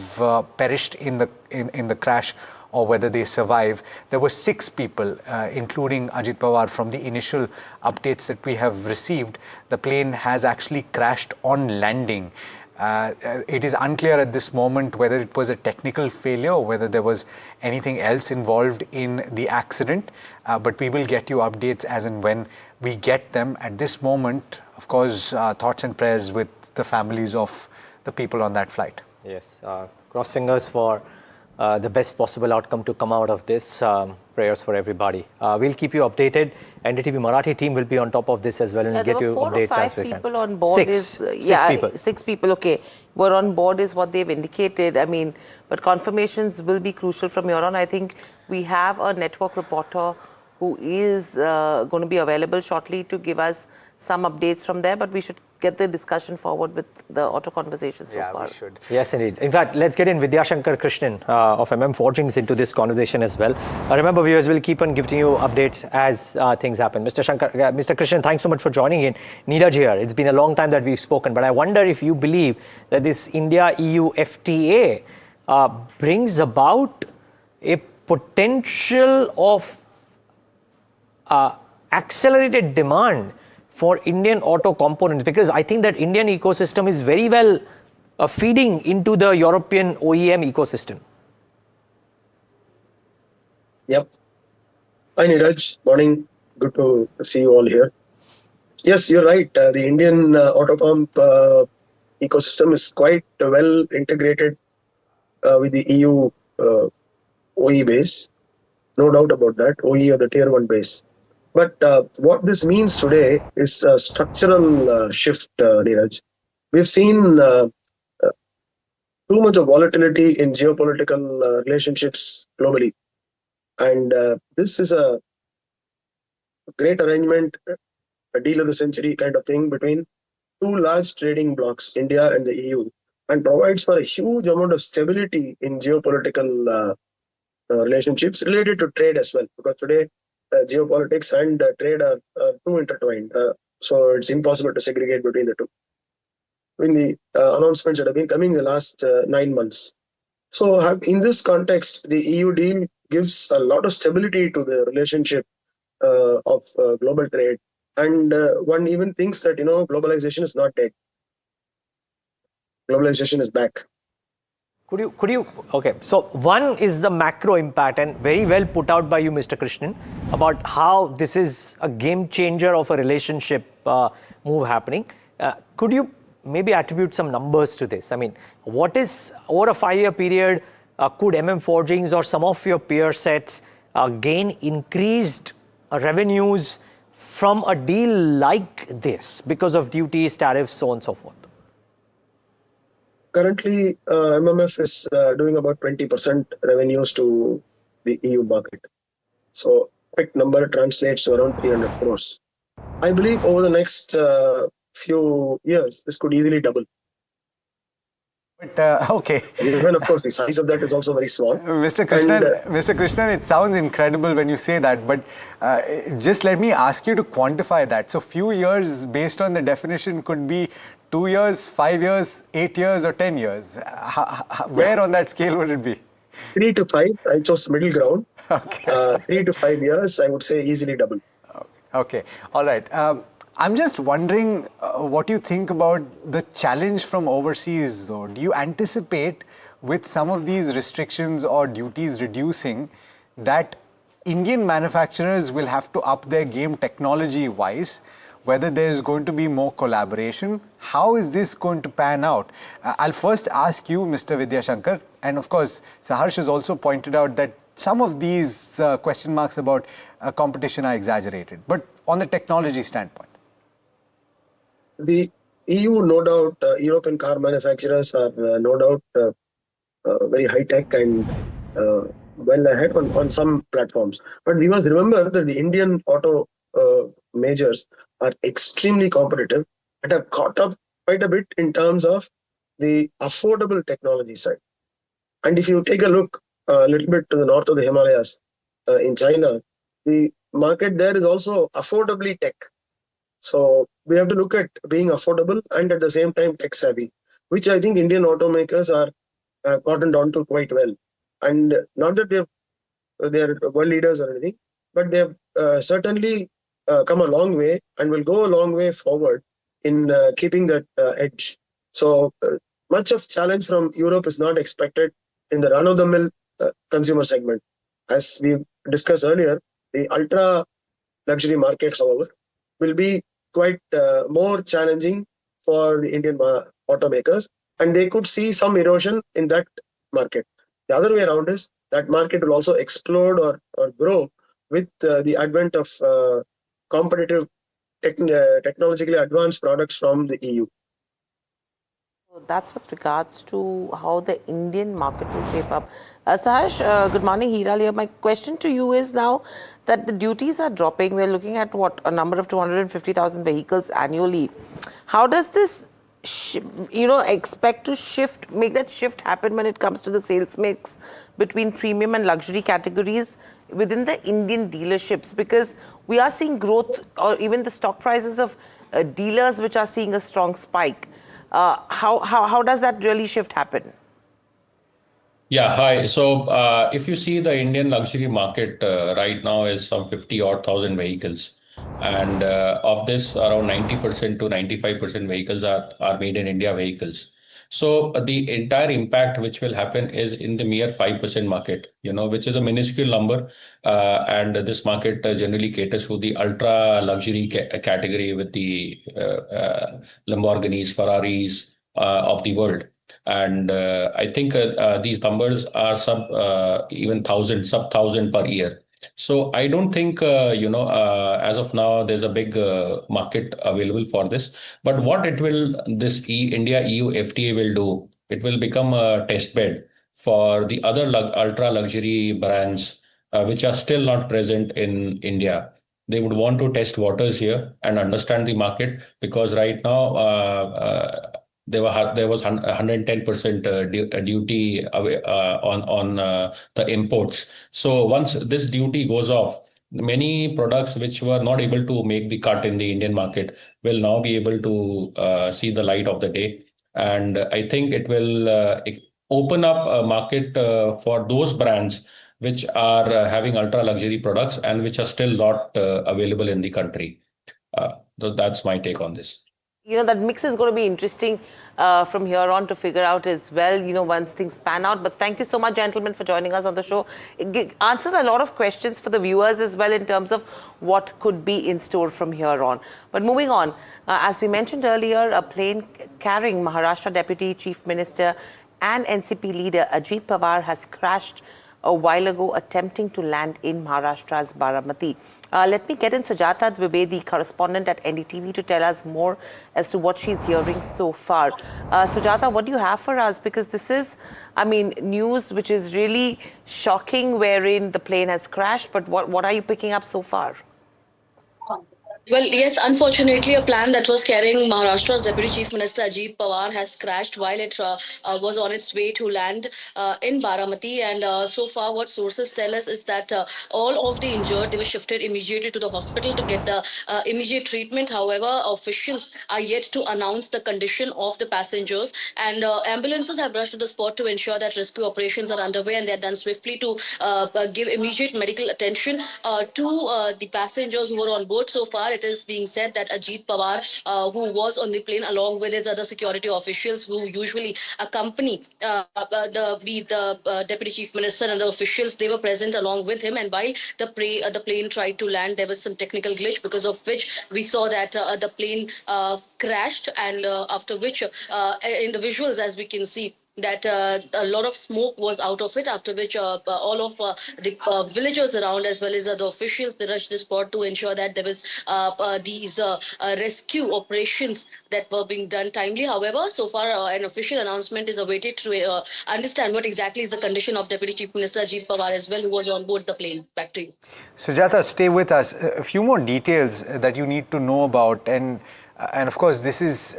Speaker 3: perished in the crash or whether they survive. There were 6 people, including Ajit Pawar. From the initial updates that we have received, the plane has actually crashed on landing. It is unclear at this moment whether it was a technical failure or whether there was anything else involved in the accident, but we will get you updates as and when we get them. At this moment, of course, thoughts and prayers with the families of the people on that flight.
Speaker 2: Yes, cross fingers for the best possible outcome to come out of this. Prayers for everybody. We'll keep you updated. NDTV Marathi team will be on top of this as well and get you updates as we can.
Speaker 4: 4 or 5 people on board. 6 people, okay. Were on board is what they've indicated. I mean, but confirmations will be crucial from here on. I think we have a network reporter who is going to be available shortly to give us some updates from there, but we should get the discussion forward with the auto conversation so far.
Speaker 3: We should.
Speaker 2: Yes, indeed. In fact, let's get in Vidyashankar Krishnan of Forgings into this conversation as well. Remember, viewers, will keep on giving you updates as things happen. Mr. Krishnan, thanks so much for joining in. Neeraj here. It's been a long time that we've spoken, but I wonder if you believe that this India-EU FTA brings about a potential of accelerated demand for Indian auto components, because I think that Indian ecosystem is very well feeding into the European OEM ecosystem.
Speaker 18: Yep. Hi, Neeraj. Morning. Good to see you all here. Yes, you're right. The Indian auto pump ecosystem is quite well integrated with the EU OE base. No doubt about that. OE or the tier one base. But what this means today is a structural shift, Neeraj. We've seen uh, too much of volatility in geopolitical relationships globally. And this is a great arrangement, a deal of the century kind of thing between two large trading blocs, India and the EU, and provides for a huge amount of stability in geopolitical relationships related to trade as well. Because today, geopolitics and trade are too intertwined. So it's impossible to segregate between the two. In the announcements that have been coming in the last 9 months. So in this context, the EU deal gives a lot of stability to the relationship of global trade. And one even thinks that, globalization is not dead. Globalization is back.
Speaker 2: Okay, so one is the macro impact, and very well put out by you, Mr. Krishnan, about how this is a game changer of a relationship move happening. Could you maybe attribute some numbers to this? I mean, what is, over a 5-year period, could Forgings or some of your peer sets gain increased revenues from a deal like this because of duties, tariffs, so on and so forth?
Speaker 18: Currently, MMF is doing about 20% revenues to the EU market. So that number translates to around 300 crores. I believe over the next few years, this could easily double.
Speaker 3: But okay.
Speaker 18: Even of course, the size of that is also very small.
Speaker 3: Mr. Krishnan, it sounds incredible when you say that, but just let me ask you to quantify that. So few years based on the definition could be 2 years, 5 years, 8 years or 10 years. Where on that scale would it be?
Speaker 18: 3 to 5, I chose the middle ground. Okay. 3 to 5 years, I would say easily double.
Speaker 3: Okay, all right. I'm just wondering what you think about the challenge from overseas though. Do you anticipate with some of these restrictions or duties reducing that Indian manufacturers will have to up their game technology wise, whether there's going to be more collaboration? How is this going to pan out? I'll first ask you, Mr. Vidyashankar, and of course, Saharsh has also pointed out that some of these question marks about competition are exaggerated, but on the technology standpoint.
Speaker 18: The EU, no doubt, European car manufacturers are no doubt very high tech and well ahead on some platforms. But we must remember that the Indian auto majors are extremely competitive and have caught up quite a bit in terms of the affordable technology side. And if you take a look a little bit to the north of the Himalayas in China, the market there is also affordably tech. So we have to look at being affordable and at the same time tech savvy, which I think Indian automakers are cottoned onto quite well. And not that they're world leaders or anything, but they have certainly come a long way and will go a long way forward in keeping that edge. So much of challenge from Europe is not expected in the run-of-the-mill consumer segment. As we discussed earlier, the ultra luxury market, however, will be quite more challenging for the Indian automakers, and they could see some erosion in that market. The other way around is that market will also explode or grow with the advent of competitive technologically advanced products from the EU.
Speaker 4: So that's with regards to how the Indian market will shape up. Saharsh, good morning, Hiral here. My question to you is now that the duties are dropping. We're looking at what, a number of 250,000 vehicles annually. How does this, expect to make that shift happen when it comes to the sales mix between premium and luxury categories within the Indian dealerships? Because we are seeing growth, or even the stock prices of dealers which are seeing a strong spike. How does that really shift happen?
Speaker 15: Yeah, hi. So if you see the Indian luxury market right now is some 50-odd thousand vehicles. And of this, around 90% to 95% vehicles are made in India vehicles. So the entire impact which will happen is in the mere 5% market, which is a minuscule number. And this market generally caters to the ultra luxury category with the Lamborghinis, Ferraris of the world. And I think these numbers are sub 1,000 per year. So I don't think, as of now, there's a big market available for this. But what this India EU FTA will do, it will become a test bed for the other ultra luxury brands which are still not present in India. They would want to test waters here and understand the market, because right now there was 110% duty on the imports. So once this duty goes off, many products which were not able to make the cut in the Indian market will now be able to see the light of the day. And I think it will open up a market for those brands which are having ultra luxury products and which are still not available in the country. So that's my take on this.
Speaker 4: That mix is going to be interesting from here on to figure out as well, once things pan out. But thank you so much, gentlemen, for joining us on the show. It answers a lot of questions for the viewers as well in terms of what could be in store from here on. But moving on, as we mentioned earlier, a plane carrying Maharashtra Deputy Chief Minister and NCP leader Ajit Pawar has crashed a while ago, attempting to land in Maharashtra's Baramati. Let me get in Sujata Dwivedi, correspondent at NDTV, to tell us more as to what she's hearing so far. Sujata, what do you have for us? Because this is, news which is really shocking, wherein the plane has crashed. But what are you picking up so far?
Speaker 19: Well, yes, unfortunately, a plane that was carrying Maharashtra's Deputy Chief Minister Ajit Pawar has crashed while it was on its way to land in Baramati. And so far, what sources tell us is that all of the injured, they were shifted immediately to the hospital to get the immediate treatment. However, officials are yet to announce the condition of the passengers. And ambulances have rushed to the spot to ensure that rescue operations are underway, and they're done swiftly to give immediate medical attention to the passengers who were on board. So far, it is being said that Ajit Pawar, who was on the plane along with his other security officials who usually accompany the Deputy Chief Minister and the officials, they were present along with him. And while the plane tried to land, there was some technical glitch, because of which we saw that the plane crashed, and after which in the visuals, as we can see, that a lot of smoke was out of it, after which all of the villagers around, as well as the officials, they rushed the spot to ensure that there was these rescue operations that were being done timely. However, so far an official announcement is awaited to understand what exactly is the condition of Deputy Chief Minister Ajit Pawar as well, who was on board the plane. Back to you.
Speaker 3: Sujata, stay with us. A few more details that you need to know about, and of course, this is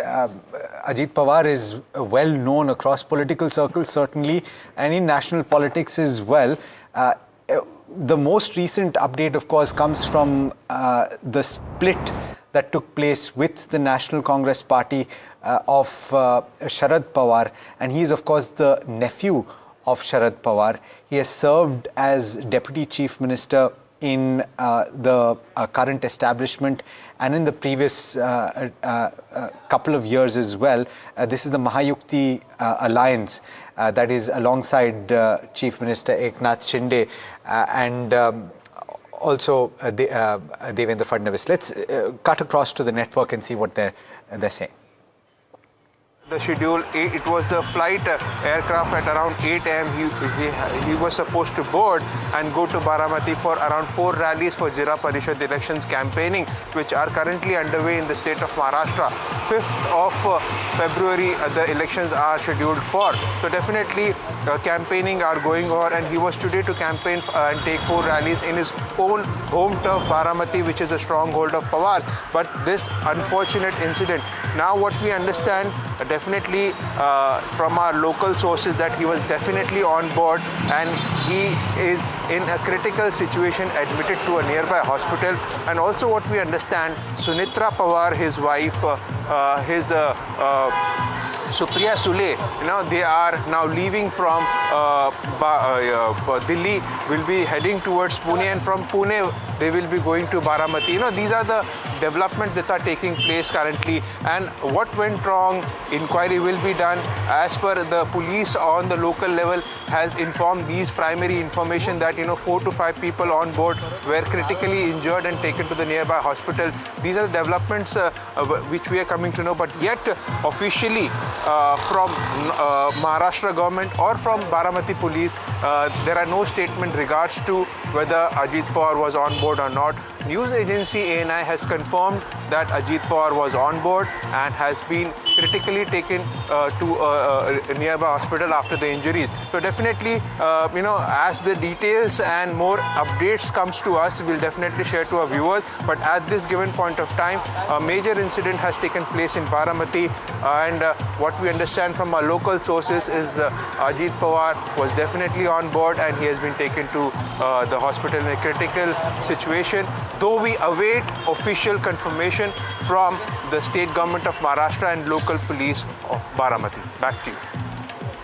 Speaker 3: Ajit Pawar is well known across political circles, certainly, and in national politics as well. The most recent update, of course, comes from the split that took place with the National Congress Party of Sharad Pawar, and he is, of course, the nephew of Sharad Pawar. He has served as Deputy Chief Minister in the current establishment and in the previous couple of years as well. This is the Mahayukti alliance that is alongside Chief Minister Eknath Shinde and also Devendra Fadnavis. Let's cut across to the network and see what they're saying.
Speaker 20: The schedule, it was the flight aircraft at around 8 a.m. He was supposed to board and go to Baramati for around 4 rallies for Jira Parishad elections campaigning, which are currently underway in the state of Maharashtra. 5th of February, the elections are scheduled for. So definitely campaigning are going on, and he was today to campaign and take 4 rallies in his own home turf Baramati, which is a stronghold of Pawar's. But this unfortunate incident, now what we understand definitely from our local sources, that he was definitely on board and he is in a critical situation, admitted to a nearby hospital. And also what we understand, Sunitra Pawar, his wife, his Supriya Sule, they are now leaving from Delhi, will be heading towards Pune, and from Pune they will be going to Baramati. These are the developments that are taking place currently, and what went wrong, inquiry will be done. As per the police on the local level has informed these primary information that 4 to 5 people on board were critically injured and taken to the nearby hospital. These are the developments which we are coming to know, but yet officially from Maharashtra government or from Baramati police, there are no statement regards to whether Ajit Pawar was on board or not. News agency ANI has confirmed that Ajit Pawar was on board and has been critically taken to a nearby hospital after the injuries. So definitely, as the details and more updates comes to us, we'll definitely share to our viewers. But at this given point of time, a major incident has taken place in Baramati, and what we understand from our local sources is Ajit Pawar was definitely on board and he has been taken to the hospital in a critical situation, though we await official confirmation from the state government of Maharashtra and local police of Baramati. Back to you.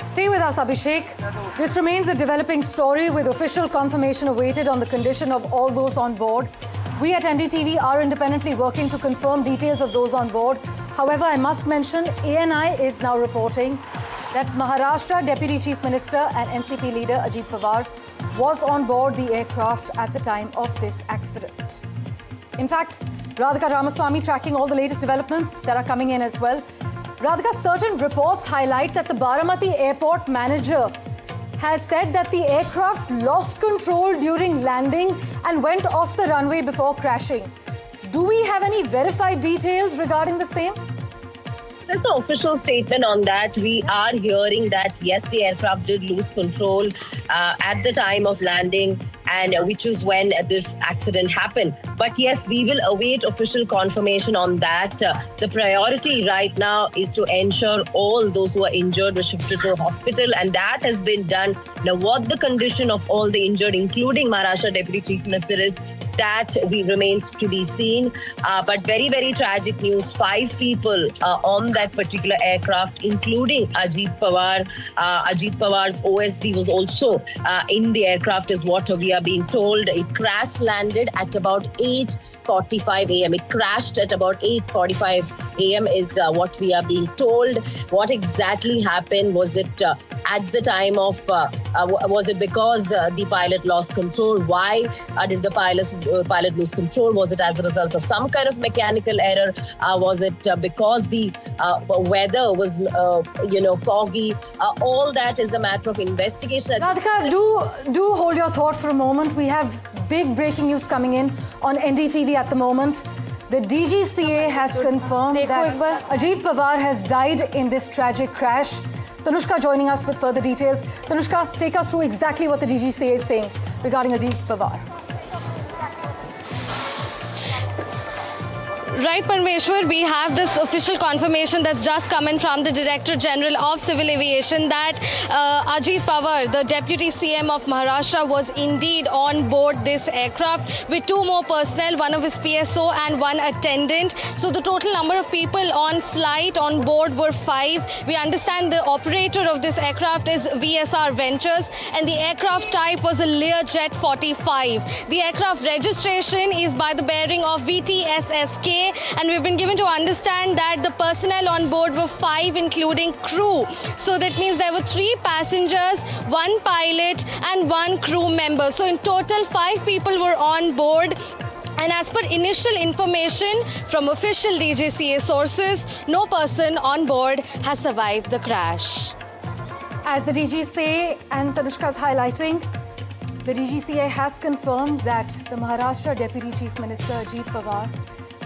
Speaker 1: Stay with us, Abhishek. This remains a developing story with official confirmation awaited on the condition of all those on board. We at NDTV are independently working to confirm details of those on board. However, I must mention ANI is now reporting that Maharashtra Deputy Chief Minister and NCP leader Ajit Pawar was on board the aircraft at the time of this accident. In fact, Radhika Ramaswamy tracking all the latest developments that are coming in as well. Radhika, certain reports highlight that the Baramati airport manager has said that the aircraft lost control during landing and went off the runway before crashing. Do we have any verified details regarding the same?
Speaker 5: There's no official statement on that. We are hearing that, yes, the aircraft did lose control at the time of landing, and which is when this accident happened. But yes, we will await official confirmation on that. The priority right now is to ensure all those who are injured were shifted to a hospital, and that has been done. Now, what the condition of all the injured, including Maharashtra Deputy Chief Minister, is, that remains to be seen. But very, very tragic news. 5 people on that particular aircraft, including Ajit Pawar. Ajit Pawar's OSD was also in the aircraft, is what we are being told. It crash landed at about 8:45 a.m. It crashed at about 8:45 a.m. is what we are being told. What exactly happened? Was it at the time of, was it because the pilot lost control? Why did the pilot lose control? Was it as a result of some kind of mechanical error? Was it because the weather was, foggy? All that is a matter of investigation.
Speaker 1: Radhika, do hold your thought for a moment. We have big breaking news coming in on NDTV at the moment. The DGCA has confirmed that Ajit Pawar has died in this tragic crash. Tanushka joining us with further details. Tanushka, take us through exactly what the DGCA is saying regarding Ajit Pawar.
Speaker 23: Right, Parmeshwar, we have this official confirmation that's just come in from the Director General of Civil Aviation that Ajit Pawar, the Deputy CM of Maharashtra, was indeed on board this aircraft with 2 more personnel, one of his PSO and 1 attendant. So the total number of people on flight on board were 5. We understand the operator of this aircraft is VSR Ventures, and the aircraft type was a Learjet 45. The aircraft registration is by the bearing of VTSSK. And we've been given to understand that the personnel on board were 5, including crew. So that means there were 3 passengers, 1 pilot and 1 crew member. So in total, 5 people were on board. And as per initial information from official DGCA sources, no person on board has survived the crash.
Speaker 1: As the DGCA and Tanushka is highlighting, the DGCA has confirmed that the Maharashtra Deputy Chief Minister Ajit Pawar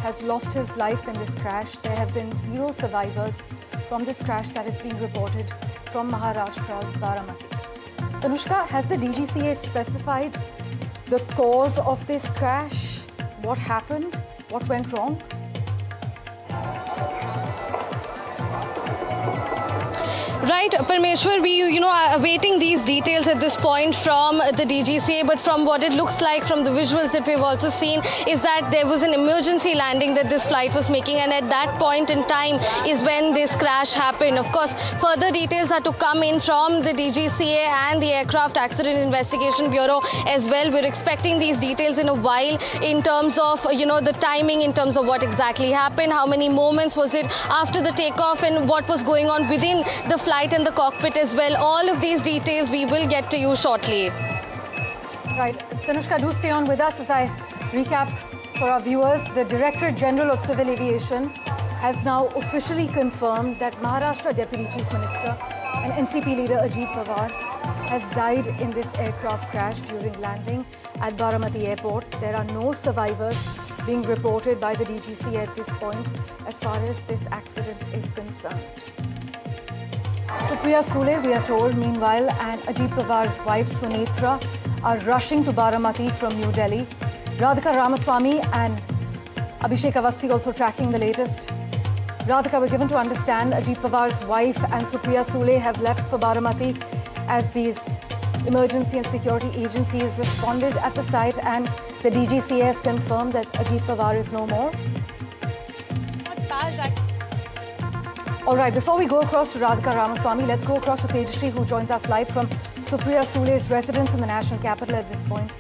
Speaker 1: has lost his life in this crash. There have been 0 survivors from this crash that is being reported from Maharashtra's Baramati. Tanushka, has the DGCA specified the cause of this crash? What happened? What went wrong?
Speaker 23: Right, Parmeshwar, we are awaiting these details at this point from the DGCA, but from what it looks like from the visuals that we've also seen is that there was an emergency landing that this flight was making, and at that point in time is when this crash happened. Of course, further details are to come in from the DGCA and the Aircraft Accident Investigation Bureau as well. We're expecting these details in a while in terms of, the timing, in terms of what exactly happened, how many moments was it after the takeoff, and what was going on within the flight and the cockpit as well. All of these details we will get to you shortly.
Speaker 1: Right. Tanushka, do stay on with us as I recap for our viewers. The Directorate General of Civil Aviation has now officially confirmed that Maharashtra Deputy Chief Minister and NCP leader Ajit Pawar has died in this aircraft crash during landing at Baramati Airport. There are no survivors being reported by the DGCA at this point as far as this accident is concerned. Supriya Sule, we are told, meanwhile, and Ajit Pawar's wife Sunetra are rushing to Baramati from New Delhi. Radhika Ramaswamy and Abhishek Awasthi also tracking the latest. Radhika, we're given to understand Ajit Pawar's wife and Supriya Sule have left for Baramati as these emergency and security agencies responded at the site, and the DGCA has confirmed that Ajit Pawar is no more. All right, before we go across to Radhika Ramaswamy, let's go across to Tejashree, who joins us live from Supriya Sule's residence in the national capital at this point.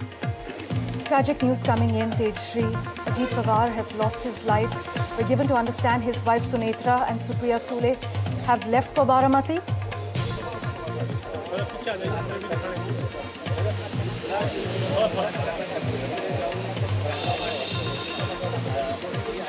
Speaker 1: Tragic news coming in, Tejashree. Ajit Pawar has lost his life. We're given to understand his wife Sunetra and Supriya Sule have left for Baramati.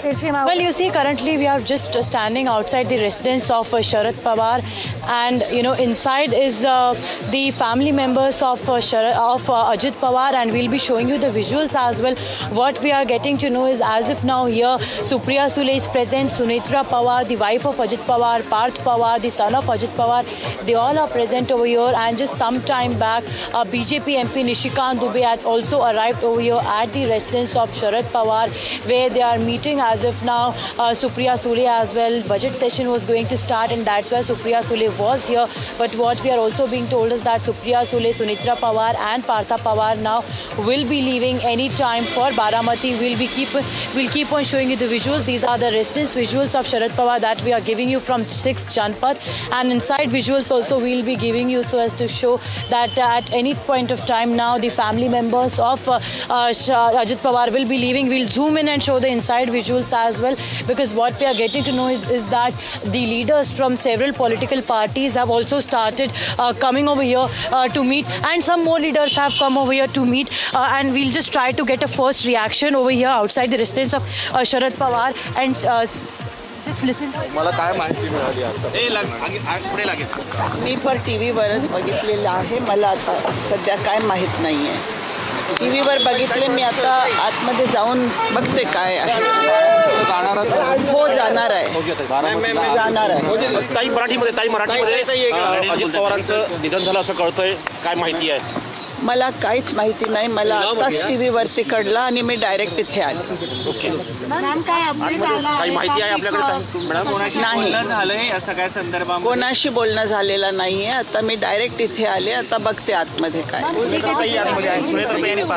Speaker 6: Well, you see, currently we are just standing outside the residence of Sharad Pawar, and inside is the family members of Ajit Pawar, and we'll be showing you the visuals as well. What we are getting to know is, as if now here Supriya Sule is present, Sunetra Pawar, the wife of Ajit Pawar, Parth Pawar, the son of Ajit Pawar, they all are present over here. And just some time back, BJP MP Nishikant Dubey has also arrived over here at the residence of Sharad Pawar, where they are meeting as if now Supriya Sule as well. Budget session was going to start, and that's why Supriya Sule was here. But what we are also being told is that Supriya Sule, Sunetra Pawar and Partha Pawar now will be leaving any time for Baramati. We'll keep on showing you the visuals. These are the residence visuals of Sharad Pawar that we are giving you from 6th Janpad, and inside visuals also we'll be giving you so as to show that at any point of time now the family members of Ajit Pawar will be leaving. We'll zoom in and show the inside visuals as well, because what we are getting to know is that the leaders from several political parties have also started coming over here to meet, and some more leaders have come over here to meet, and we'll just try to get a first reaction over here outside the residence of Sharad Pawar, and just listen to
Speaker 7: मला काय माहिती मिळाली आता मी पर टीव्हीवरच बघितलेलं आहे मला आता सध्या काय माहित नाहीये टीव्हीवर बघितले मी आता आतमध्ये जाऊन बघते काय आहे हो जाणार आहे जाणार आहे
Speaker 12: ताई मराठीमध्ये अजित पवारांचं निधन झालं असं कळतंय काय माहिती आहे
Speaker 7: मला काहीच माहिती नाही मला आताच टीव्हीवरती कळलं आणि मी डायरेक्ट इथे आले
Speaker 12: ओके काही माहिती आहे आपल्याकडे मॅडम
Speaker 7: नाही
Speaker 24: झालंय या सगळ्या संदर्भात
Speaker 7: कोणाशी बोलणं झालेलं नाहीये आता मी डायरेक्ट इथे आले आता बघते आतमध्ये काय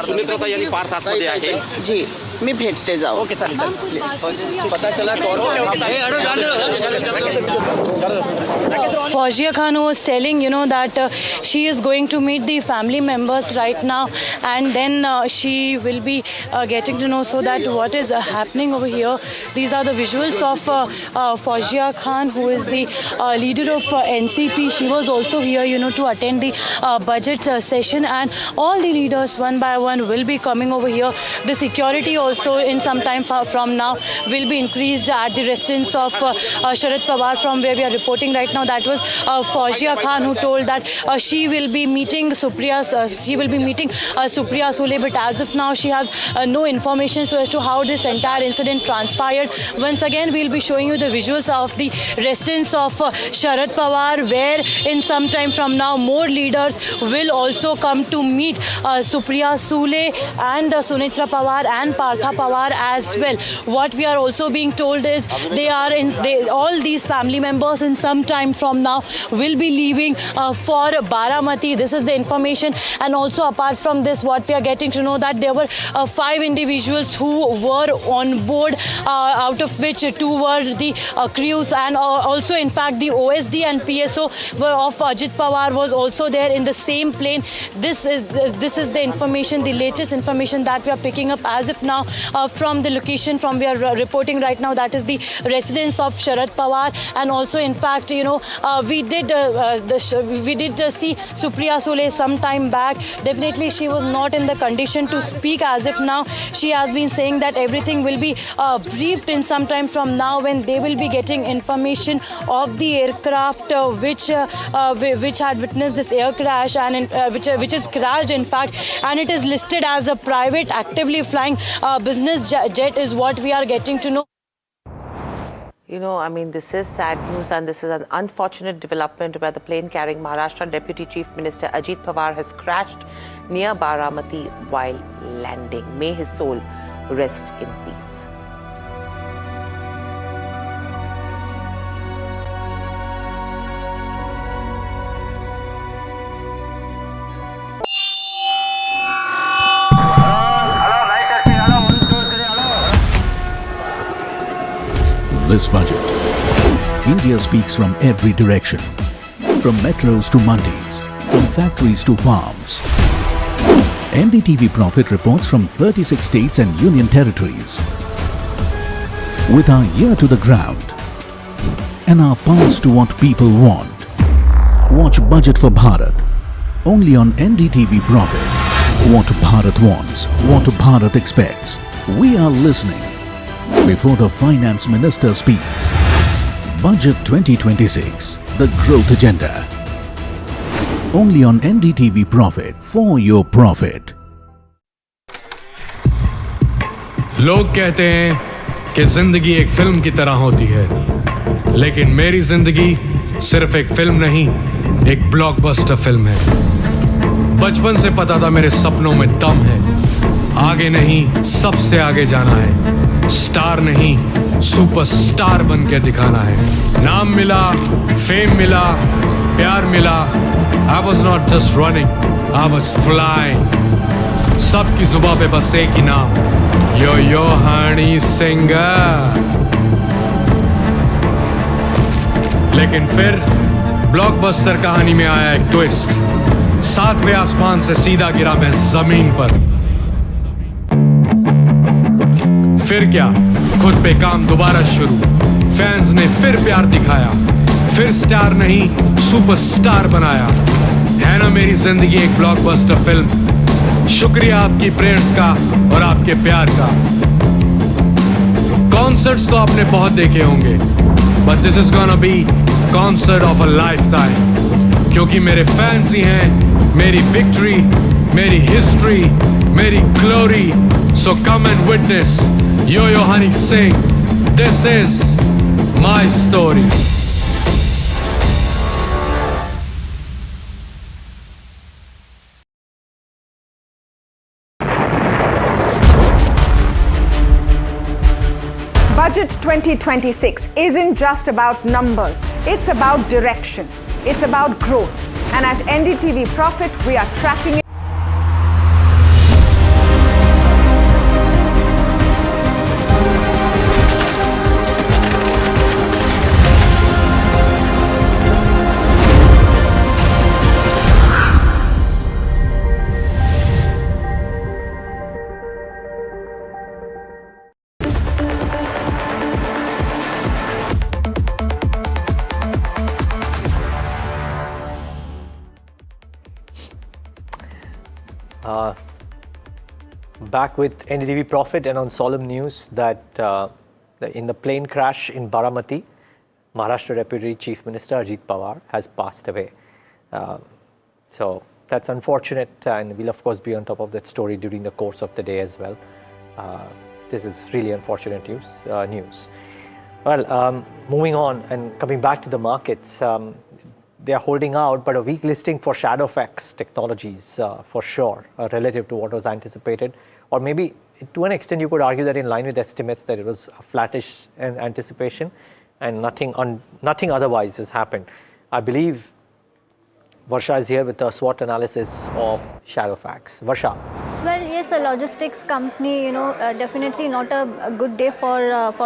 Speaker 12: सुनेत्राताई आणि पार्थ आतमध्ये आहे
Speaker 7: जी मी भेटते जाऊ ओके चालेल
Speaker 24: पता चला
Speaker 6: Fawzia Khan was telling, that she is going to meet the family members right now, and then she will be getting to know so that what is happening over here. These are the visuals of Fawzia Khan, who is the leader of NCP. She was also here, to attend the budget session, and all the leaders one by one will be coming over here. The security also in some time from now will be increased at the residence of Sharad Pawar, from where we are reporting right now. That was Fawzia Khan who told that she will be meeting Supriya Sule, but as of now she has no information so as to how this entire incident transpired. Once again we'll be showing you the visuals of the residence of Sharad Pawar, where in some time from now more leaders will also come to meet Supriya Sule and Sunetra Pawar and Partha Pawar as well. What we are also being told is all these family members in some time from now now will be leaving for Baramati. This is the information. And also apart from this, what we are getting to know that there were 5 individuals who were on board, out of which 2 were the crews, and also in fact the OSD and PSO were of Ajit Pawar was also there in the same plane. This is the information, the latest information that we are picking up as of now from the location from we are reporting right now. That is the residence of Sharad Pawar, and also in fact, you know, we did see Supriya Sule some time back. Definitely she was not in the condition to speak as of now. She has been saying that everything will be briefed in some time from now when they will be getting information of the aircraft which had witnessed this air crash, and which is crashed in fact, and it is listed as a private actively flying business jet is what we are getting to know.
Speaker 4: You know, I mean, this is sad news, and this is an unfortunate development where the plane carrying Maharashtra Deputy Chief Minister Ajit Pawar has crashed near Baramati while landing. May his soul rest in peace.
Speaker 10: This budget, India speaks from every direction, from metros to mandis, from factories to farms. NDTV Profit reports from 36 states and union territories. With our ear to the ground and our pulse to what people want. Watch Budget for Bharat, only on NDTV Profit. What Bharat wants, what Bharat expects. We are listening. Before the Finance Minister speaks. Budget 2026, the growth agenda. Only on NDTV Profit, for your profit.
Speaker 11: लोग कहते हैं कि जिंदगी एक film की तरह होती है, लेकिन मेरी जिंदगी सिर्फ एक फिल्म नहीं, एक ब्लॉकबस्टर फिल्म है। बचपन से पता था मेरे सपनों में दम है, आगे नहीं सबसे आगे जाना है, स्टार नहीं सुपरस्टार बन के दिखाना है। नाम मिला, फेम मिला, प्यार मिला, I was not just running, I was flying. सबकी जुबां पे बस एक ही नाम, यो हनी सिंगर। लेकिन फिर ब्लॉकबस्टर कहानी में आया एक ट्विस्ट, 7वें आसमान से सीधा गिरा मैं जमीन पर। फिर क्या, खुद पे काम दोबारा शुरू, फैंस ने फिर प्यार दिखाया, फिर स्टार नहीं सुपरस्टार बनाया। है ना मेरी जिंदगी एक ब्लॉकबस्टर फिल्म। शुक्रिया आपकी प्रेयर्स का और आपके प्यार का। कॉन्सर्ट्स तो आपने बहुत देखे होंगे, but this is gonna be concert of a lifetime, क्योंकि मेरे फैंस ही हैं मेरी विक्ट्री, मेरी हिस्ट्री, मेरी glory. So come and witness Yo Honey Singh, this is my story.
Speaker 17: Budget 2026 isn't just about numbers, it's about direction, it's about growth. And at NDTV Profit, we are tracking it.
Speaker 2: Back with NDTV Profit, and on solemn news that in the plane crash in Baramati, Maharashtra Deputy Chief Minister Ajit Pawar has passed away. So that's unfortunate, and we'll of course be on top of that story during the course of the day as well. This is really unfortunate news. Well, moving on and coming back to the markets, they are holding out, but a weak listing for Shadowfax Technologies for sure, relative to what was anticipated. Or maybe to an extent you could argue that in line with estimates that it was a flattish anticipation and nothing otherwise has happened. I believe Varsha is here with a SWOT analysis of Shadowfax. Varsha.
Speaker 8: Well, yes, a logistics company, definitely not a good day for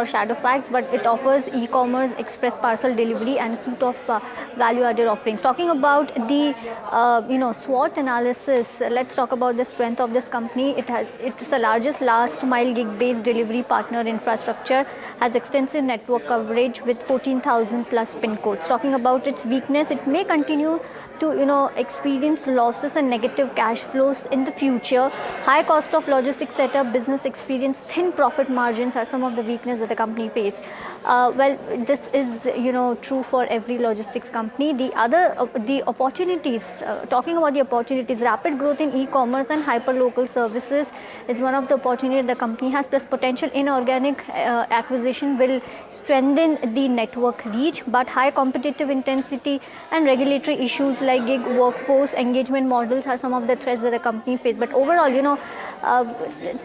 Speaker 8: Shadowfax, but it offers e-commerce, express parcel delivery, and a suite of value-added offerings. Talking about the, SWOT analysis, let's talk about the strength of this company. It's the largest last-mile gig-based delivery partner infrastructure, has extensive network coverage with 14,000 plus pin codes. Talking about its weakness, it may continue to experience losses and negative cash flows in the future. High cost of logistics setup, business experience, thin profit margins are some of the weaknesses that the company face. Well, this is true for every logistics company. The opportunities, talking about the opportunities, rapid growth in e-commerce and hyper-local services is one of the opportunities the company has. Plus potential inorganic acquisition will strengthen the network reach, but high competitive intensity and regulatory issues like gig workforce engagement models are some of the threats that the company faces. But overall,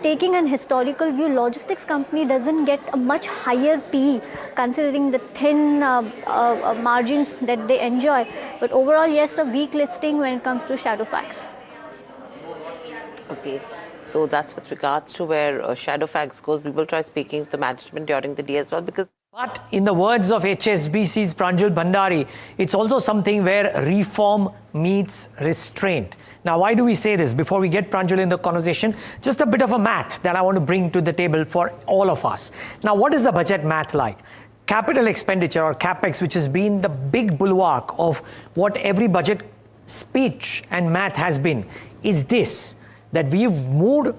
Speaker 8: taking an historical view, logistics company doesn't get a much higher PE considering the thin margins that they enjoy. But overall, yes, a weak listing when it comes to Shadowfax.
Speaker 4: Okay, so that's with regards to where Shadowfax goes. We will try speaking to the management during the day as well, because
Speaker 2: But in the words of HSBC's Pranjul Bhandari, it's also something where reform meets restraint. Now, why do we say this? Before we get Pranjul in the conversation, just a bit of a math that I want to bring to the table for all of us. Now, what is the budget math like? Capital expenditure or CapEx, which has been the big bulwark of what every budget speech and math has been, is this, that we've moved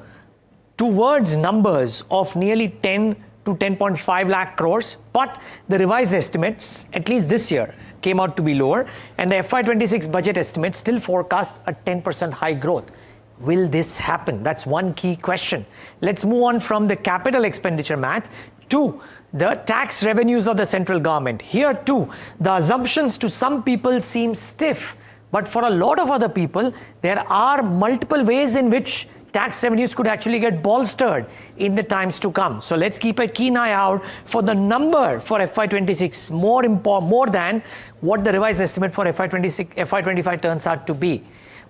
Speaker 2: towards numbers of nearly 10 to 10.5 lakh crores, but the revised estimates, at least this year, came out to be lower, and the FY26 budget estimates still forecast a 10% high growth. Will this happen? That's one key question. Let's move on from the capital expenditure math to the tax revenues of the central government. Here too, the assumptions to some people seem stiff, but for a lot of other people, there are multiple ways in which tax revenues could actually get bolstered in the times to come. So let's keep a keen eye out for the number for FY26, more than what the revised estimate for FY25 turns out to be.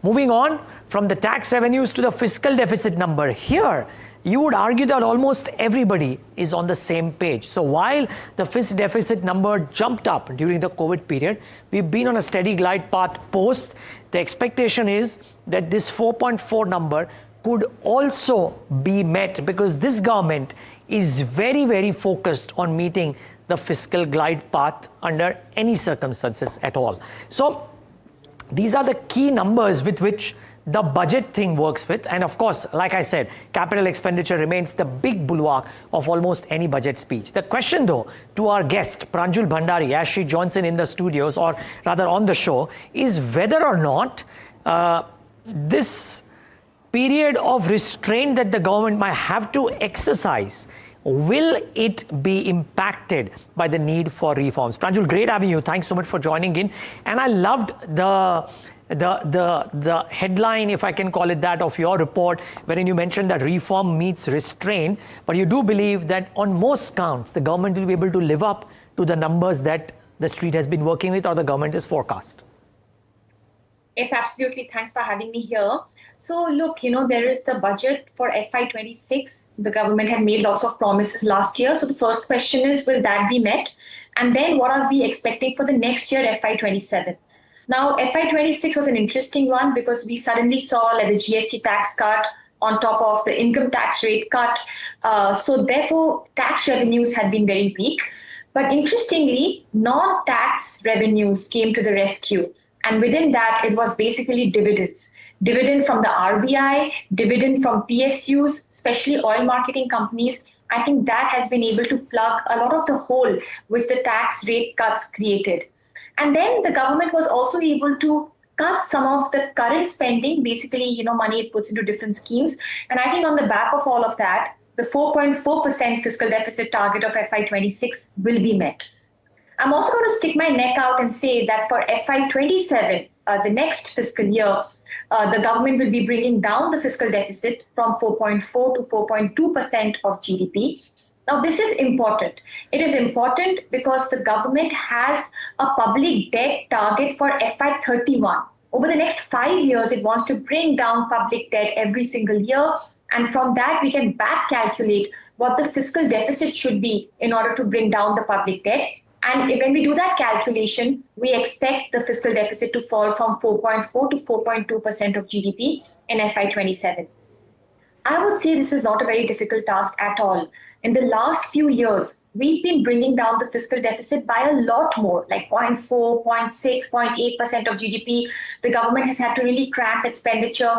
Speaker 2: Moving on from the tax revenues to the fiscal deficit number. Here, you would argue that almost everybody is on the same page. So while the fiscal deficit number jumped up during the COVID period, we've been on a steady glide path post. The expectation is that this 4.4 number could also be met because this government is very, very focused on meeting the fiscal glide path under any circumstances at all. So these are the key numbers with which the budget thing works with. And of course, like I said, capital expenditure remains the big bulwark of almost any budget speech. The question though, to our guest, Pranjul Bhandari, as she joins in the studios, or rather on the show, is whether or not this period of restraint that the government might have to exercise, will it be impacted by the need for reforms? Pranjul, great having you. Thanks so much for joining in. And I loved the headline, if I can call it that, of your report, wherein you mentioned that reform meets restraint, but you do believe that on most counts, the government will be able to live up to the numbers that the street has been working with or the government is forecast.
Speaker 13: Yes, absolutely. Thanks for having me here. So look, there is the budget for FY26. The government had made lots of promises last year. So the first question is, will that be met? And then what are we expecting for the next year, FY27? Now, FY26 was an interesting one because we suddenly saw like the GST tax cut on top of the income tax rate cut. So therefore, tax revenues had been very weak. But interestingly, non-tax revenues came to the rescue. And within that, it was basically dividends. Dividend from the RBI, dividend from PSUs, especially oil marketing companies. I think that has been able to plug a lot of the hole which the tax rate cuts created. And then the government was also able to cut some of the current spending, basically, money it puts into different schemes. And I think on the back of all of that, the 4.4% fiscal deficit target of FY26 will be met. I'm also going to stick my neck out and say that for FY27, the next fiscal year, the government will be bringing down the fiscal deficit from 4.4 to 4.2% of GDP. Now, this is important. It is important because the government has a public debt target for FY31. Over the next 5 years, it wants to bring down public debt every single year. And from that, we can back calculate what the fiscal deficit should be in order to bring down the public debt. And when we do that calculation, we expect the fiscal deficit to fall from 4.4 to 4.2% of GDP in FY27. I would say this is not a very difficult task at all. In the last few years, we've been bringing down the fiscal deficit by a lot more, like 0.4, 0.6, 0.8% of GDP. The government has had to really cramp expenditure.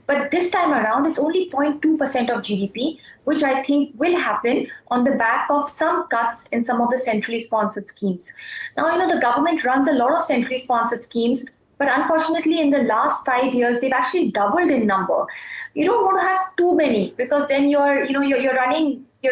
Speaker 13: But this time around, it's only 0.2% of GDP, which I think will happen on the back of some cuts in some of the centrally sponsored schemes. Now, the government runs a lot of centrally sponsored schemes, but unfortunately, in the last 5 years, they've actually doubled in number. You don't want to have too many because then you're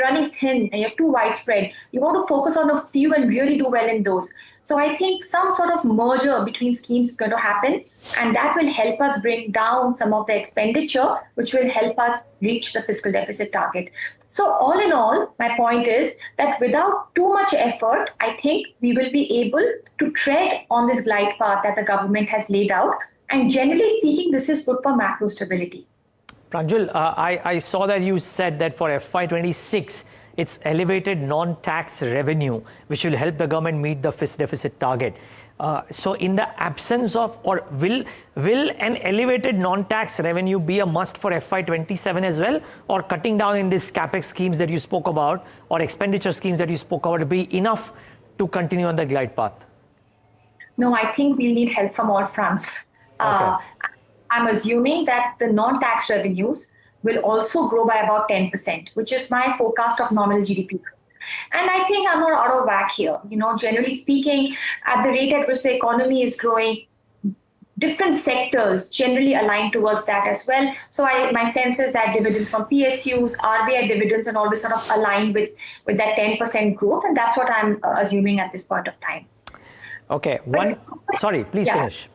Speaker 13: running thin and you're too widespread. You want to focus on a few and really do well in those. So I think some sort of merger between schemes is going to happen, and that will help us bring down some of the expenditure, which will help us reach the fiscal deficit target. So all in all, my point is that without too much effort, I think we will be able to tread on this glide path that the government has laid out. And generally speaking, this is good for macro stability.
Speaker 2: Pranjul, I saw that you said that for FY26, it's elevated non-tax revenue, which will help the government meet the fiscal deficit target. So in the absence of, or will an elevated non-tax revenue be a must for FY27 as well? Or cutting down in these capex schemes that you spoke about, or expenditure schemes that you spoke about, be enough to continue on the glide path?
Speaker 13: No, I think we'll need help from all fronts. Okay. I'm assuming that the non-tax revenues will also grow by about 10%, which is my forecast of nominal GDP growth. And I think I'm not out of whack here. Generally speaking, at the rate at which the economy is growing, different sectors generally align towards that as well. So my sense is that dividends from PSUs, RBI dividends, and all will sort of align with that 10% growth. And that's what I'm assuming at this point of time.
Speaker 2: Okay. Sorry, please finish.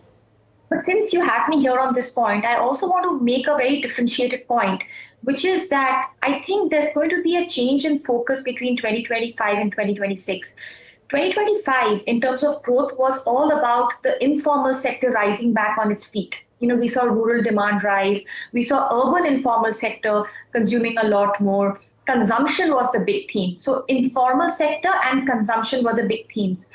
Speaker 13: But since you have me here on this point, I also want to make a very differentiated point, which is that I think there's going to be a change in focus between 2025 and 2026. 2025, in terms of growth, was all about the informal sector rising back on its feet. We saw rural demand rise. We saw urban informal sector consuming a lot more. Consumption was the big theme. So informal sector and consumption were the big themes.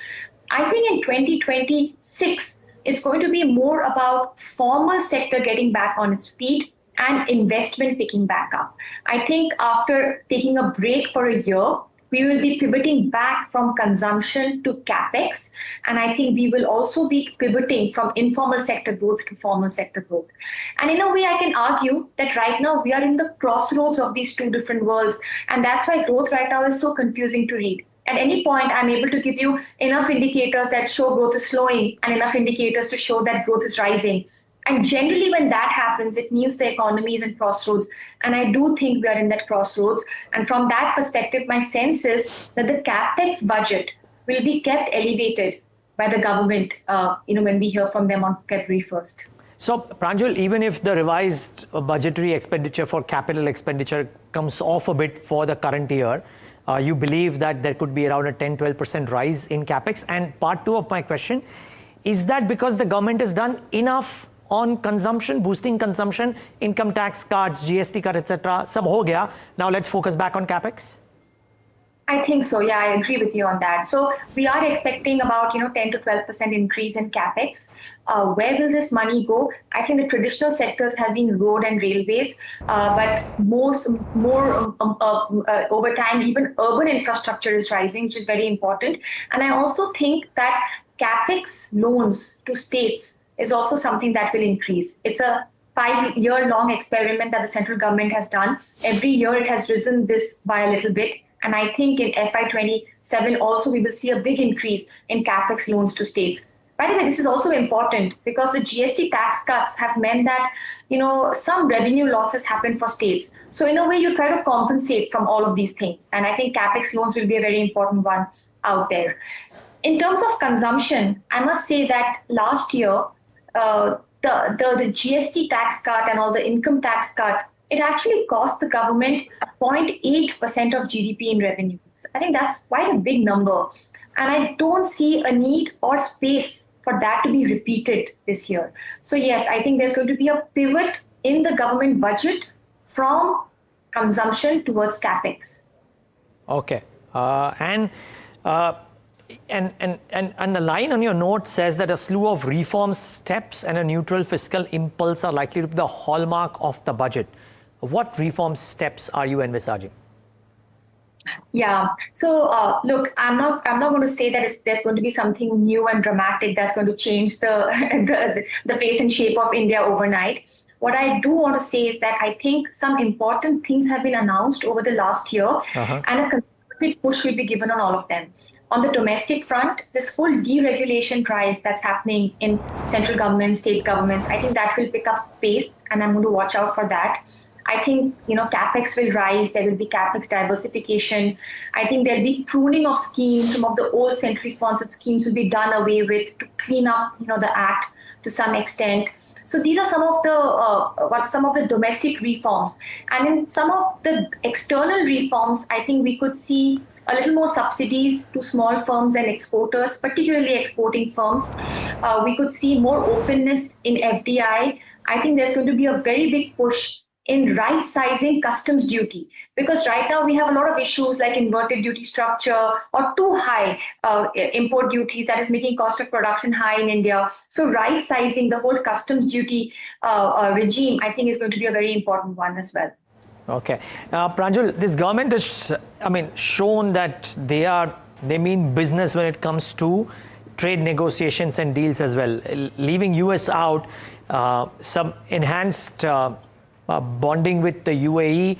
Speaker 13: I think in 2026, it's going to be more about formal sector getting back on its feet and investment picking back up. I think after taking a break for a year, we will be pivoting back from consumption to capex. And I think we will also be pivoting from informal sector growth to formal sector growth. And in a way, I can argue that right now we are in the crossroads of these two different worlds. And that's why growth right now is so confusing to read. At any point, I'm able to give you enough indicators that show growth is slowing and enough indicators to show that growth is rising. And generally, when that happens, it means the economy is in crossroads. And I do think we are in that crossroads. And from that perspective, my sense is that the capex budget will be kept elevated by the government, when we hear from them on February 1st.
Speaker 2: So, Pranjul, even if the revised budgetary expenditure for capital expenditure comes off a bit for the current year, you believe that there could be around a 10-12% rise in capex. And part two of my question, is that because the government has done enough on consumption, boosting consumption, income tax cuts, GST cut, etc. Sab ho gaya. Now let's focus back on capex?
Speaker 13: I think so. Yeah, I agree with you on that. So we are expecting about 10 to 12% increase in capex. Where will this money go? I think the traditional sectors have been road and railways, but more over time, even urban infrastructure is rising, which is very important. And I also think that capex loans to states is also something that will increase. It's a 5-year-long experiment that the central government has done. Every year it has risen this by a little bit. And I think in FY27 also we will see a big increase in capex loans to states. By the way, this is also important because the GST tax cuts have meant that, some revenue losses happen for states. So in a way, you try to compensate from all of these things. And I think capex loans will be a very important one out there. In terms of consumption, I must say that last year, the GST tax cut and all the income tax cut it actually cost the government 0.8% of GDP in revenues. I think that's quite a big number. And I don't see a need or space for that to be repeated this year. So yes, I think there's going to be a pivot in the government budget from consumption towards capex.
Speaker 2: Okay. And the line on your note says that a slew of reform steps and a neutral fiscal impulse are likely to be the hallmark of the budget. What reform steps are you envisaging?
Speaker 13: Yeah. So look, I'm not going to say that there's going to be something new and dramatic that's going to change the face and shape of India overnight. What I do want to say is that I think some important things have been announced over the last year, and a concerted push will be given on all of them. On the domestic front, this whole deregulation drive that's happening in central government, state governments, I think that will pick up space, and I'm going to watch out for that. I think, capex will rise. There will be capex diversification. I think there'll be pruning of schemes. Some of the old centrally sponsored schemes will be done away with to clean up, the act to some extent. So these are some of the domestic reforms. And in some of the external reforms, I think we could see a little more subsidies to small firms and exporters, particularly exporting firms. We could see more openness in FDI. I think there's going to be a very big push in right-sizing customs duty, because right now we have a lot of issues like inverted duty structure or too high import duties that is making cost of production high in India. So right-sizing the whole customs duty regime, I think, is going to be a very important one as well.
Speaker 2: Okay. Pranjul, this government has, shown that they mean business when it comes to trade negotiations and deals as well. Leaving US out, some enhanced bonding with the UAE,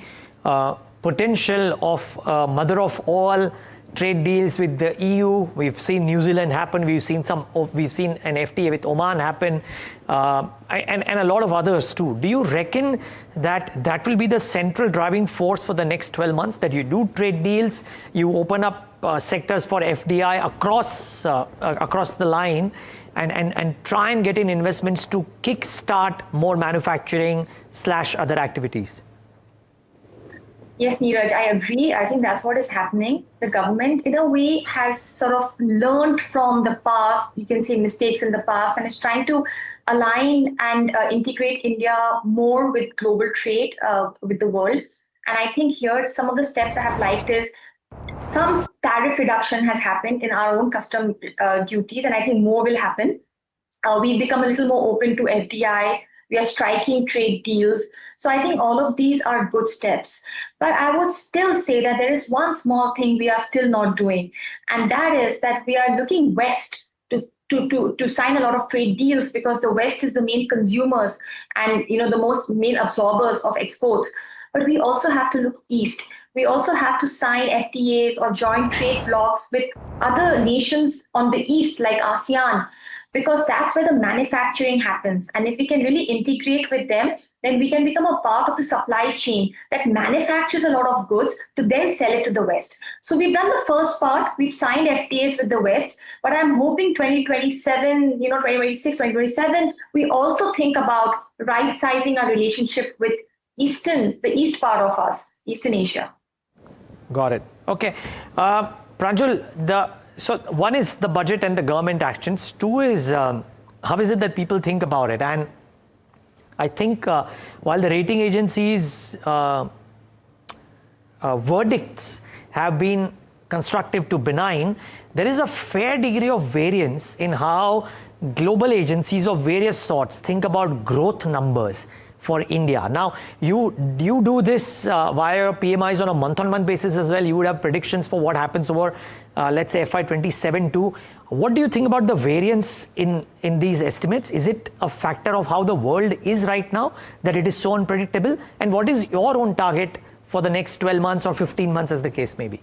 Speaker 2: potential of mother of all trade deals with the EU. We've seen New Zealand happen. We've seen an FTA with Oman happen, and a lot of others too. Do you reckon that will be the central driving force for the next 12 months? That you do trade deals, you open up sectors for FDI across the line, and try and get in investments to kickstart more manufacturing / other activities?
Speaker 13: Yes, Neeraj, I agree. I think that's what is happening. The government, in a way, has sort of learned from the past, you can say mistakes in the past, and is trying to align and integrate India more with global trade with the world. And I think here, some of the steps I have liked is some tariff reduction has happened in our own custom duties, and I think more will happen. We've become a little more open to FDI. We are striking trade deals. So I think all of these are good steps. But I would still say that there is one small thing we are still not doing. And that is that we are looking west to sign a lot of trade deals, because the West is the main consumers and the main absorbers of exports. But we also have to look east. We also have to sign FTAs or joint trade blocs with other nations on the east, like ASEAN, because that's where the manufacturing happens. And if we can really integrate with them, then we can become a part of the supply chain that manufactures a lot of goods to then sell it to the West. So we've done the first part. We've signed FTAs with the West, but I'm hoping 2027, 2026, 2027, we also think about right-sizing our relationship with the east part of us, Eastern Asia.
Speaker 2: Got it. Okay. Pranjul, so one is the budget and the government actions. Two is how is it that people think about it? And I think while the rating agencies' verdicts have been constructive to benign, there is a fair degree of variance in how global agencies of various sorts think about growth numbers for India. Now, you do this via PMIs on a month-on-month basis as well. You would have predictions for what happens over, let's say, FY27 too. What do you think about the variance in these estimates? Is it a factor of how the world is right now, that it is so unpredictable? And what is your own target for the next 12 months or 15 months, as the case may be?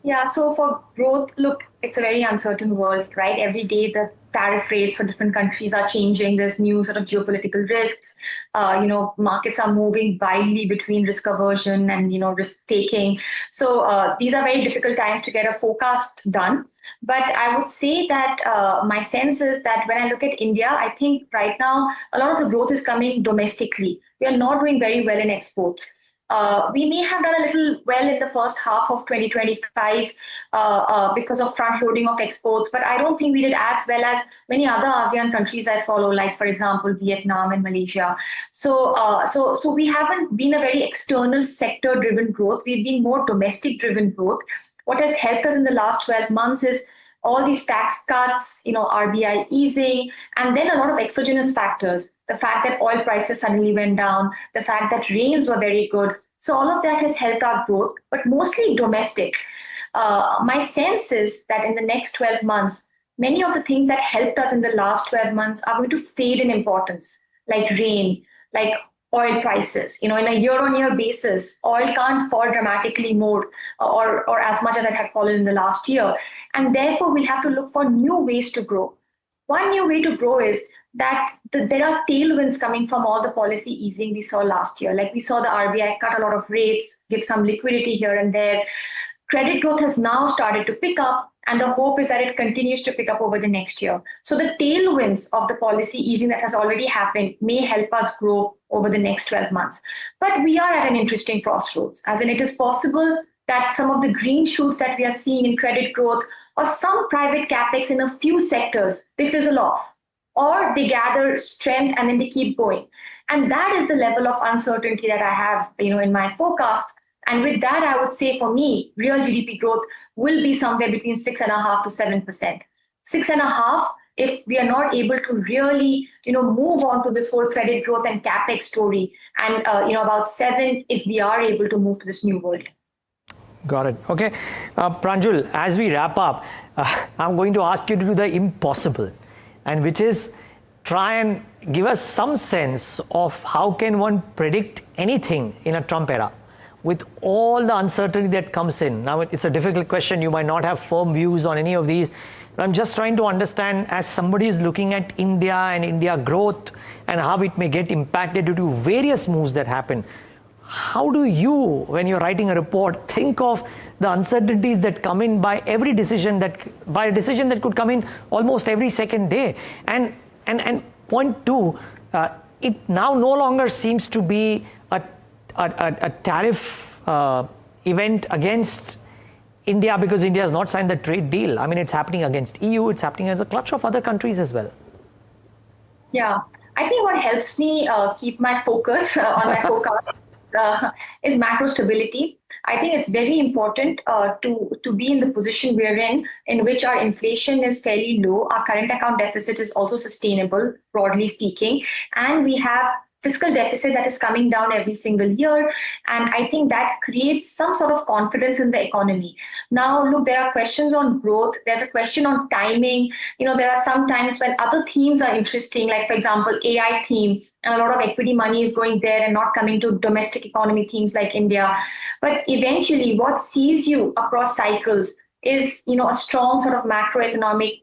Speaker 13: Yeah, so for growth, look, it's a very uncertain world, right? Every day the tariff rates for different countries are changing. There's new sort of geopolitical risks. Markets are moving wildly between risk aversion and, risk taking. So these are very difficult times to get a forecast done. But I would say that my sense is that when I look at India, I think right now a lot of the growth is coming domestically. We are not doing very well in exports. We may have done a little well in the first half of 2025 because of front loading of exports, but I don't think we did as well as many other ASEAN countries I follow, like, for example, Vietnam and Malaysia. So we haven't been a very external sector driven growth. We've been more domestic driven growth. What has helped us in the last 12 months is all these tax cuts, RBI easing, and then a lot of exogenous factors. The fact that oil prices suddenly went down, the fact that rains were very good. So all of that has helped our growth, but mostly domestic. My sense is that in the next 12 months, many of the things that helped us in the last 12 months are going to fade in importance, like rain, like oil prices. In a year-on-year basis, oil can't fall dramatically more or as much as it had fallen in the last year. And therefore, we'll have to look for new ways to grow. One new way to grow is that there are tailwinds coming from all the policy easing we saw last year. Like we saw the RBI cut a lot of rates, give some liquidity here and there. Credit growth has now started to pick up, and the hope is that it continues to pick up over the next year. So the tailwinds of the policy easing that has already happened may help us grow over the next 12 months. But we are at an interesting crossroads, as in it is possible that some of the green shoots that we are seeing in credit growth or some private capex in a few sectors, they fizzle off, or they gather strength and then they keep going. And that is the level of uncertainty that I have, in my forecasts. And with that, I would say for me, real GDP growth will be somewhere between 6.5% to 7%. 6.5%, if we are not able to really, move on to this whole credit growth and capex story, and about 7% if we are able to move to this new world.
Speaker 2: Got it. Okay. Pranjul, as we wrap up, I'm going to ask you to do the impossible, and which is try and give us some sense of how can one predict anything in a Trump era with all the uncertainty that comes in. Now, it's a difficult question. You might not have firm views on any of these. But I'm just trying to understand, as somebody is looking at India and India growth and how it may get impacted due to various moves that happen. How do you, when you're writing a report, think of the uncertainties that come in by every decision by a decision that could come in almost every second day? And point two, it now no longer seems to be a tariff event against India because India has not signed the trade deal. I mean, it's happening against EU, it's happening as a clutch of other countries as well.
Speaker 13: Yeah, I think what helps me keep my focus on my forecast is macro stability. I think it's very important to be in the position we're in which our inflation is fairly low. Our current account deficit is also sustainable, broadly speaking, and we have fiscal deficit that is coming down every single year. And I think that creates some sort of confidence in the economy. Now, look, there are questions on growth. There's a question on timing. There are some times when other themes are interesting, like, for example, AI theme, and a lot of equity money is going there and not coming to domestic economy themes like India. But eventually, what sees you across cycles is, a strong sort of macroeconomic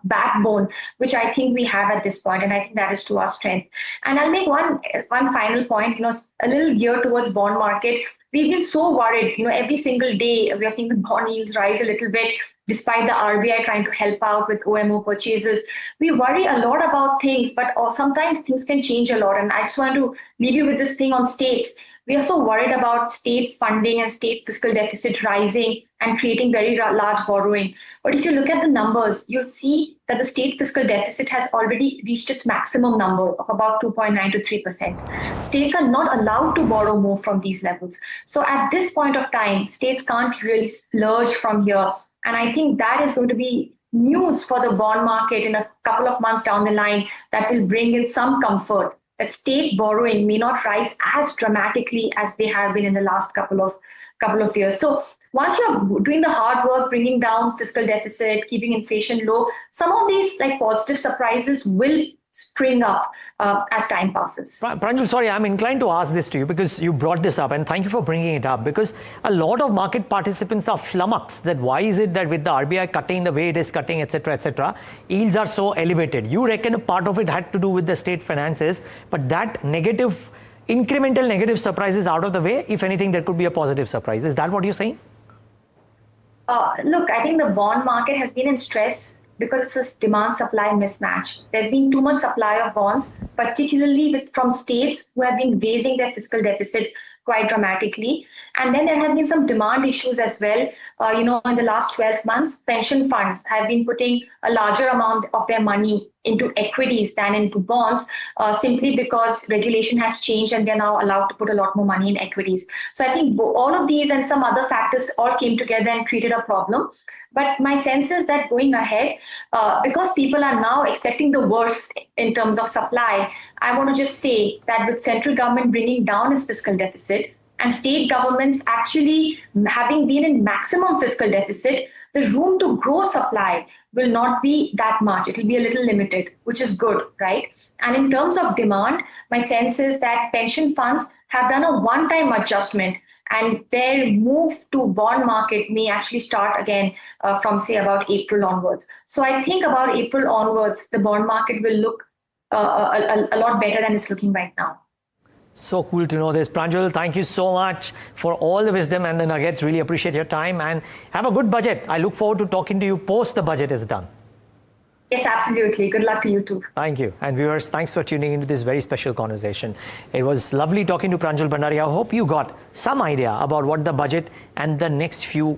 Speaker 13: backbone, which I think we have at this point, and I think that is to our strength. And I'll make one final point, a little geared towards bond market. We've been so worried, every single day we are seeing the bond yields rise a little bit, despite the RBI trying to help out with OMO purchases. We worry a lot about things, but sometimes things can change a lot. And I just want to leave you with this thing on states. We are so worried about state funding and state fiscal deficit rising and creating very large borrowing. But if you look at the numbers, you'll see that the state fiscal deficit has already reached its maximum number of about 2.9 to 3%. States are not allowed to borrow more from these levels. So at this point of time, states can't really splurge from here. And I think that is going to be news for the bond market in a couple of months down the line that will bring in some comfort that state borrowing may not rise as dramatically as they have been in the last couple of years. So once you're doing the hard work, bringing down fiscal deficit, keeping inflation low, some of these like positive surprises will spring up as time passes.
Speaker 2: Pranjal, sorry, I'm inclined to ask this to you because you brought this up, and thank you for bringing it up, because a lot of market participants are flummoxed that why is it that with the RBI cutting the way it is cutting, etc., yields are so elevated. You reckon a part of it had to do with the state finances, but that incremental negative surprise is out of the way. If anything, there could be a positive surprise. Is that what you're saying?
Speaker 13: Look, I think the bond market has been in stress because it's a demand-supply mismatch. There's been too much supply of bonds, particularly from states who have been raising their fiscal deficit quite dramatically. And then there have been some demand issues as well. In the last 12 months, pension funds have been putting a larger amount of their money into equities than into bonds, simply because regulation has changed and they're now allowed to put a lot more money in equities. So I think all of these and some other factors all came together and created a problem. But my sense is that going ahead, because people are now expecting the worst in terms of supply, I want to just say that with central government bringing down its fiscal deficit and state governments actually having been in maximum fiscal deficit, the room to grow supply will not be that much. It will be a little limited, which is good, right? And in terms of demand, my sense is that pension funds have done a one-time adjustment, and their move to bond market may actually start again from, say, about April onwards. So I think about April onwards, the bond market will look a lot better than it's looking right now.
Speaker 2: So cool to know this. Pranjal, thank you so much for all the wisdom and the nuggets. Really appreciate your time, and have a good budget. I look forward to talking to you post the budget is done.
Speaker 13: Yes, absolutely. Good luck to you too.
Speaker 2: Thank you. And viewers, thanks for tuning into this very special conversation. It was lovely talking to Pranjal Bhandari. I hope you got some idea about what the budget and the next few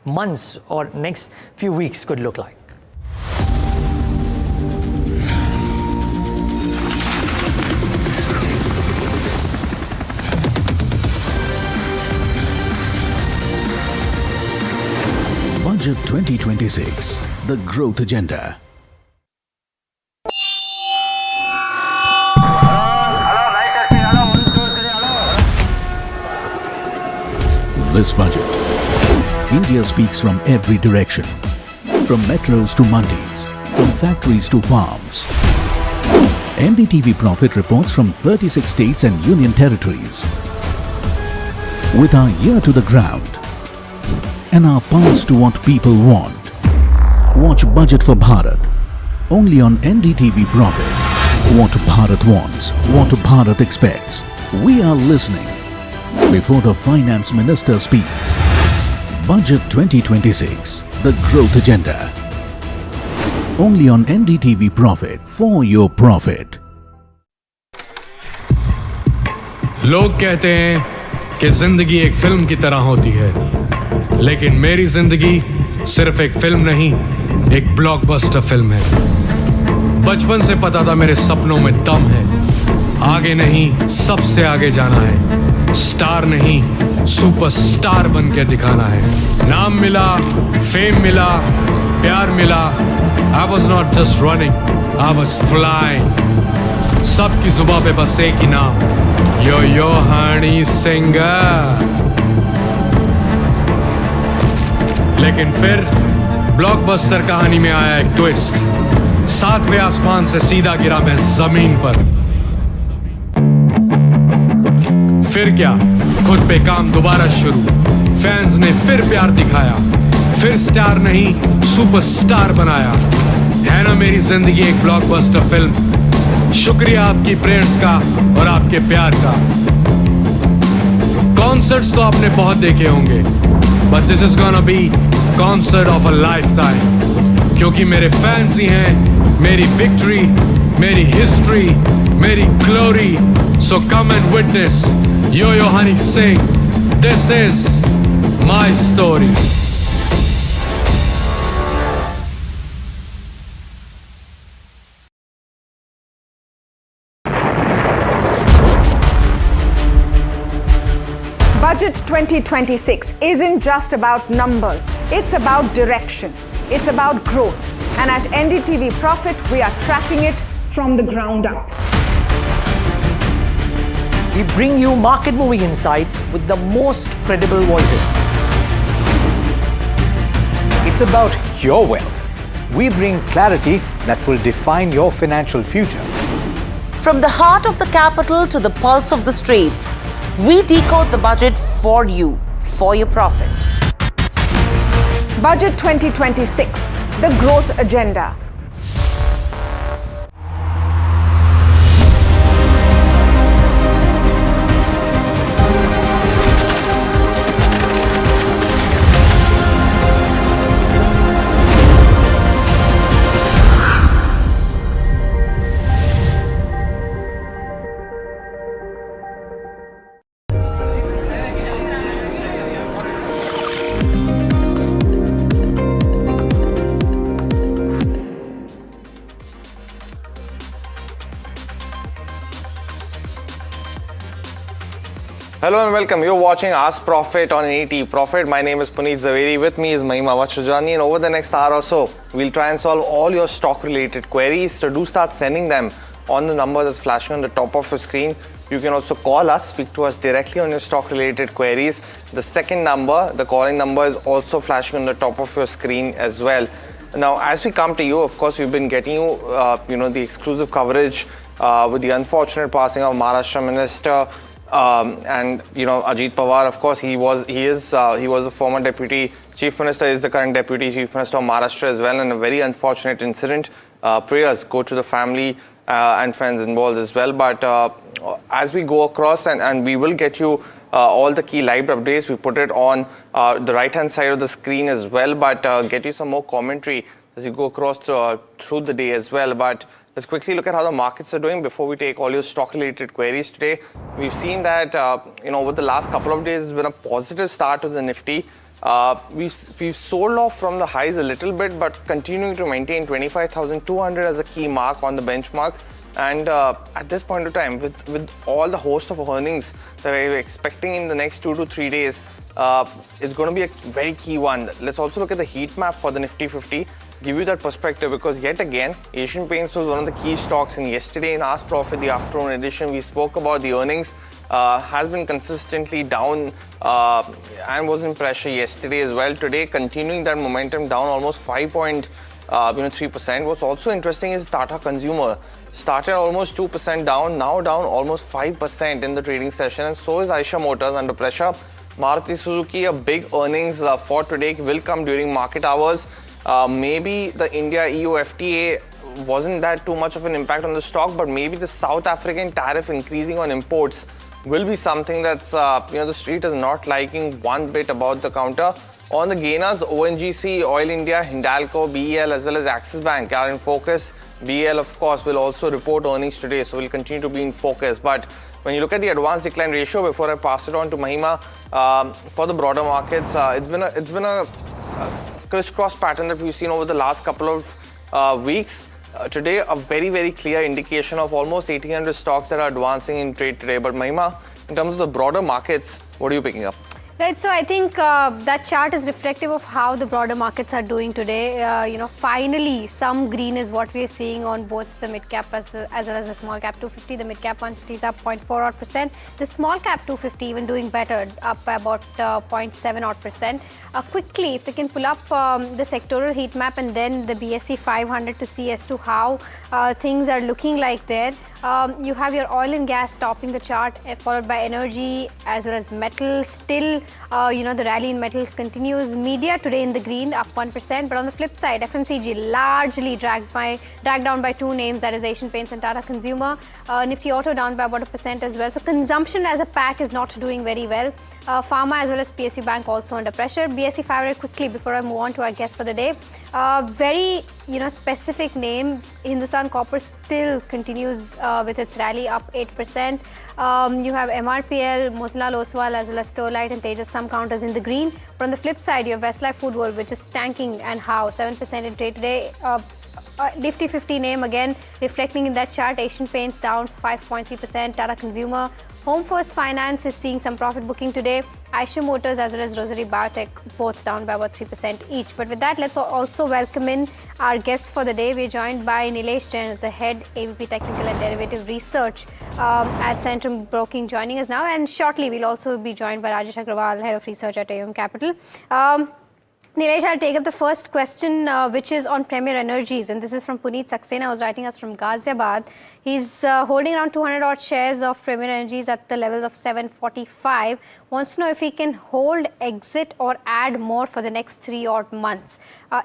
Speaker 2: months or next few weeks could look like.
Speaker 10: Budget 2026, the growth agenda. This budget, India speaks from every direction, from metros to mandis, from factories to farms. NDTV Profit reports from 36 states and union territories. With our ear to the ground and our pulse to what people want. Watch Budget for Bharat, only on NDTV Profit. What Bharat wants, what Bharat expects. We are listening before the Finance Minister speaks. Budget 2026, the growth agenda. Only on NDTV Profit, for your profit.
Speaker 11: लोग कहते हैं कि जिंदगी एक film की तरह होती है, लेकिन मेरी जिंदगी सिर्फ एक फिल्म नहीं, एक ब्लॉकबस्टर फिल्म है। बचपन से पता था मेरे सपनों में दम है, आगे नहीं सबसे आगे जाना है, स्टार नहीं सुपरस्टार बन के दिखाना है। नाम मिला, फेम मिला, प्यार मिला, I was not just running, I was flying। सबकी जुबां पे बस एक ही नाम, यो हनी सिंगर। लेकिन फिर ब्लॉकबस्टर कहानी में आया एक ट्विस्ट, 7वें आसमान से सीधा गिरा मैं जमीन पर। फिर क्या, खुद पे काम दोबारा शुरू, फैंस ने फिर प्यार दिखाया, फिर स्टार नहीं सुपरस्टार बनाया। है ना मेरी जिंदगी एक ब्लॉकबस्टर फिल्म। शुक्रिया आपकी प्रेयर्स का और आपके प्यार का। कॉन्सर्ट्स तो आपने बहुत देखे होंगे, but this is gonna be concert of a lifetime, क्योंकि मेरे फैंस ही हैं मेरी विक्ट्री, मेरी हिस्ट्री, मेरी glory. So come and witness Yo Honey Singh, this is my story.
Speaker 17: Budget 2026 isn't just about numbers, it's about direction, it's about growth. And at NDTV Profit, we are tracking it from the ground up.
Speaker 2: We bring you market-moving insights with the most credible voices.
Speaker 3: It's about your wealth. we bring clarity that will define your financial future.
Speaker 4: From the heart of the capital to the pulse of the streets, we decode the budget for you, for your profit.
Speaker 17: Budget 2026, the growth agenda.
Speaker 16: Hello and welcome. You're watching Ask Profit on NDTV Profit. My name is Puneet Zaveri. With me is Mahima Vachhajani, and over the next hour or so, we'll try and solve all your stock-related queries. So do start sending them on the number that's flashing on the top of your screen. You can also call us, speak to us directly on your stock-related queries. The second number, the calling number, is also flashing on the top of your screen as well. Now, as we come to you, of course, we've been getting you, the exclusive coverage with the unfortunate passing of Maharashtra Minister. And Ajit Pawar, of course, he was the former deputy chief minister, is the current deputy chief minister of Maharashtra as well, and a very unfortunate incident. Prayers go to the family and friends involved as well. But as we go across, and we will get you all the key live updates, we put it on the right hand side of the screen as well, but get you some more commentary as you go across through the day as well. But let's quickly look at how the markets are doing before we take all your stock-related queries today. We've seen that, over the last couple of days, it's been a positive start to the Nifty. We've sold off from the highs a little bit, but continuing to maintain 25,200 as a key mark on the benchmark. And at this point of time, with all the host of earnings that we're expecting in the next 2 to 3 days, it's going to be a very key one. Let's also look at the heat map for the Nifty 50. Give you that perspective, because yet again, Asian Paints was one of the key stocks, and yesterday in Ask Profit, the afternoon edition, we spoke about the earnings. Has been consistently down and was in pressure yesterday as well. Today, continuing that momentum, down almost 5.3%. What's also interesting is Tata Consumer started almost 2% down, now down almost 5% in the trading session, and so is Eicher Motors under pressure. Maruti Suzuki, a big earnings for today will come during market hours. Maybe the India-EU FTA wasn't that too much of an impact on the stock, but maybe the South African tariff increasing on imports will be something that's, the street is not liking one bit about the counter. On the gainers, ONGC, Oil India, Hindalco, BEL as well as Axis Bank are in focus. BEL, of course, will also report earnings today, so will continue to be in focus. But when you look at the advanced decline ratio, before I pass it on to Mahima, for the broader markets, it's been a crisscross pattern that we've seen over the last couple of weeks. Today, a very, very clear indication of almost 1,800 stocks that are advancing in trade today. But Mahima, in terms of the broader markets, what are you picking up?
Speaker 8: Right, so I think that chart is reflective of how the broader markets are doing today. Finally, some green is what we are seeing on both the mid cap as well as the small cap 250. The mid cap 150 is up 0.4%. The small cap 250 even doing better, up by about 0.7%. Quickly, if we can pull up the sectoral heat map and then the BSE 500 to see as to how things are looking like there. You have your oil and gas topping the chart, followed by energy as well as metals. Still, the rally in metals continues. Media today in the green, up 1%. But on the flip side, FMCG largely dragged down by two names, that is Asian Paints and Tata Consumer. Nifty Auto down by about 1% as well. So consumption as a pack is not doing very well. Pharma as well as PSU Bank also under pressure. BSE 500 quickly before I move on to our guest for the day. Very specific names. Hindustan Copper still continues with its rally, up 8%. You have MRPL, Motilal Oswal as well as Sterlite and Tejas, some counters in the green. But on the flip side, you have Westlife Foodworld, which is tanking, and how 7% in trade today. Nifty 50 name again reflecting in that chart. Asian Paints down 5.3%. Tata Consumer. Home First Finance is seeing some profit booking today. Eicher Motors as well as Rosary Biotech both down by about 3% each. But with that, let's also welcome in our guests for the day. We're joined by Nilesh Jain, the head AVP Technical and Derivative Research at Centrum Broking, joining us now. And shortly, we'll also be joined by Rajesh Agrawal, head of research at AUM Capital. Nilesh, I'll take up the first question, which is on Premier Energies, and this is from Puneet Saxena, who's writing us from Ghaziabad. He's holding around 200 odd shares of Premier Energies at the levels of 745. Wants to know if he can hold, exit, or add more for the next 3 odd months.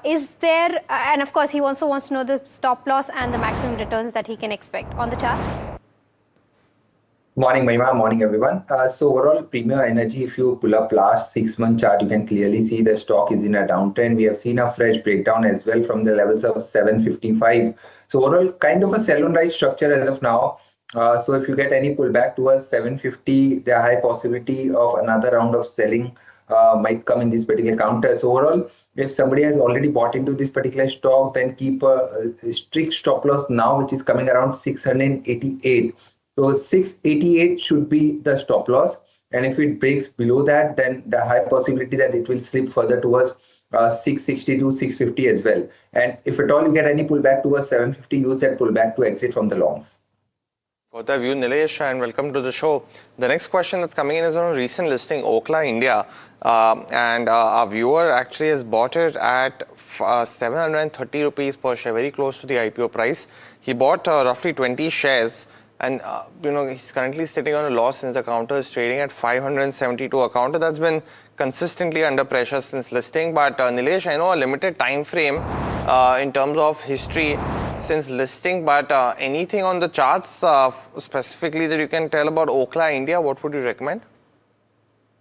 Speaker 8: Is there, and of course, he also wants to know the stop loss and the maximum returns that he can expect on the charts.
Speaker 9: Morning, Mahima. Morning, everyone. So overall, Premier Energy, if you pull up last 6-month chart, you can clearly see the stock is in a downtrend. We have seen a fresh breakdown as well from the levels of 755. So overall, kind of a sell on rise structure as of now. So if you get any pullback towards 750, there are high possibility of another round of selling might come in this particular counter. So overall, if somebody has already bought into this particular stock, then keep a strict stop loss now, which is coming around 688. So 688 should be the stop loss, and if it breaks below that, then the high possibility that it will slip further towards 660 to 650 as well. And if at all you get any pullback towards 750, use that pullback to exit from the longs.
Speaker 16: Got the view, Nilesh, and welcome to the show. The next question that's coming in is on a recent listing, Okla India, and our viewer actually has bought it at 730 rupees per share, very close to the IPO price. He bought roughly 20 shares. And, he's currently sitting on a loss since the counter is trading at 572, a counter that's been consistently under pressure since listing. But Nilesh, I know a limited time frame in terms of history since listing, but anything on the charts specifically that you can tell about Okla India, what would you recommend?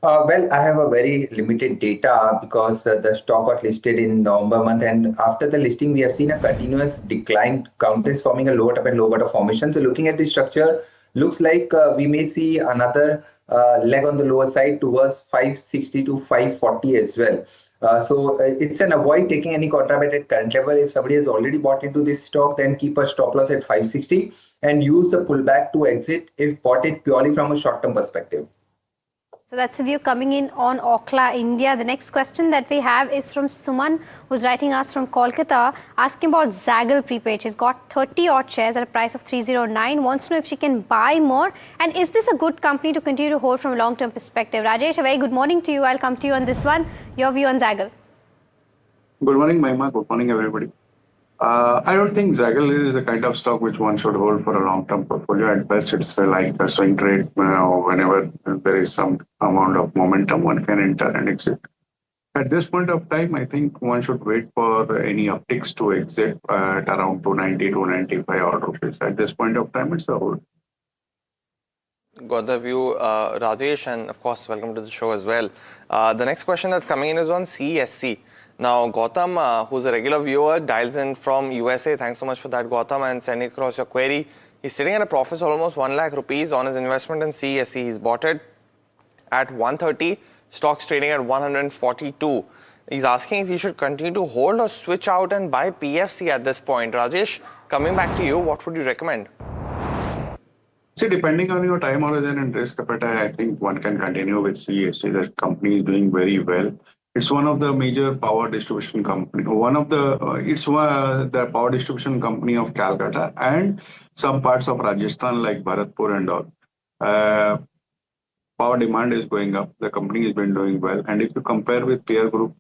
Speaker 9: Well, I have a very limited data because the stock got listed in November month, and after the listing, we have seen a continuous decline. Counter is forming a lower top and lower bottom formation. So looking at the structure, looks like we may see another leg on the lower side towards 560 to 540 as well. So it's an avoid taking any contraband at current level. If somebody has already bought into this stock, then keep a stop loss at 560 and use the pullback to exit if bought it purely from a short-term perspective.
Speaker 8: So that's the view coming in on Okla India. The next question that we have is from Suman, who's writing us from Kolkata, asking about Zaggle Prepaid. She's got 30 odd shares at a price of 309. Wants to know if she can buy more. And is this a good company to continue to hold from a long-term perspective? Rajesh, a very good morning to you. I'll come to you on this one. Your view on Zaggle.
Speaker 14: Good morning, Mahima. Good morning, everybody. I don't think Zaggle is the kind of stock which one should hold for a long-term portfolio. At best, it's like a swing trade. Whenever there is some amount of momentum, one can enter and exit. At this point of time, I think one should wait for any upticks to exit at around 290, 295 odd rupees. At this point of time, it's a hold.
Speaker 16: Got the view, Rajesh, and of course, welcome to the show as well. The next question that's coming in is on CSC. Now, Gautam, who's a regular viewer, dials in from USA. Thanks so much for that, Gautam, and sending across your query. He's sitting at a profit of almost 1 lakh rupees on his investment in CSC. He's bought it at 130, stocks trading at 142. He's asking if he should continue to hold or switch out and buy PFC at this point. Rajesh, coming back to you, what would you recommend?
Speaker 14: See, depending on your time horizon and risk appetite, I think one can continue with CSC. The company is doing very well. It's one of the major power distribution company. The power distribution company of Calcutta and some parts of Rajasthan like Bharatpur and all. Power demand is going up. The company has been doing well. And if you compare with peer group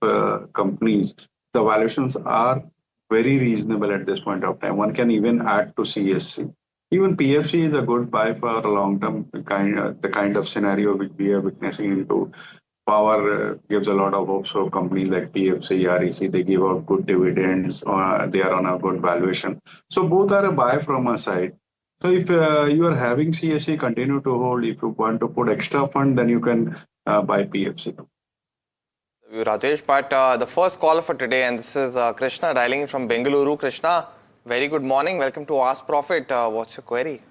Speaker 14: companies, the valuations are very reasonable at this point of time. One can even add to CSC. Even PFC is a good buy for a long term the kind of scenario which we are witnessing into. Power gives a lot of hope. So companies like PFC, REC, they give out good dividends. They are on a good valuation. So both are a buy from our side. So if you are having CSC, continue to hold. If you want to put extra fund, then you can buy PFC.
Speaker 16: Rajesh, but the first caller for today, and this is Krishna dialing in from Bengaluru. Krishna, very good morning. Welcome to Ask Profit. What's your query?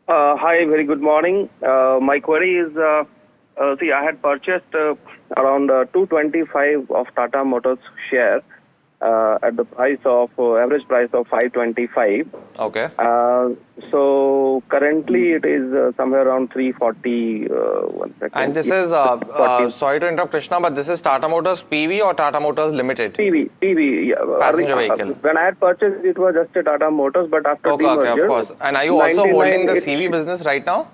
Speaker 21: Hi, very good morning. My query is, see, I had purchased around 225 of Tata Motors share at the price of average price of 525.
Speaker 16: Okay.
Speaker 21: So currently it is somewhere around 340.
Speaker 16: And this is sorry to interrupt, Krishna, but this is Tata Motors PV or Tata Motors Limited?
Speaker 21: PV. Yeah.
Speaker 16: Passenger vehicle.
Speaker 21: When I had purchased, it was just a Tata Motors, but after demerger,
Speaker 16: of course. And are you also holding the CV business right now?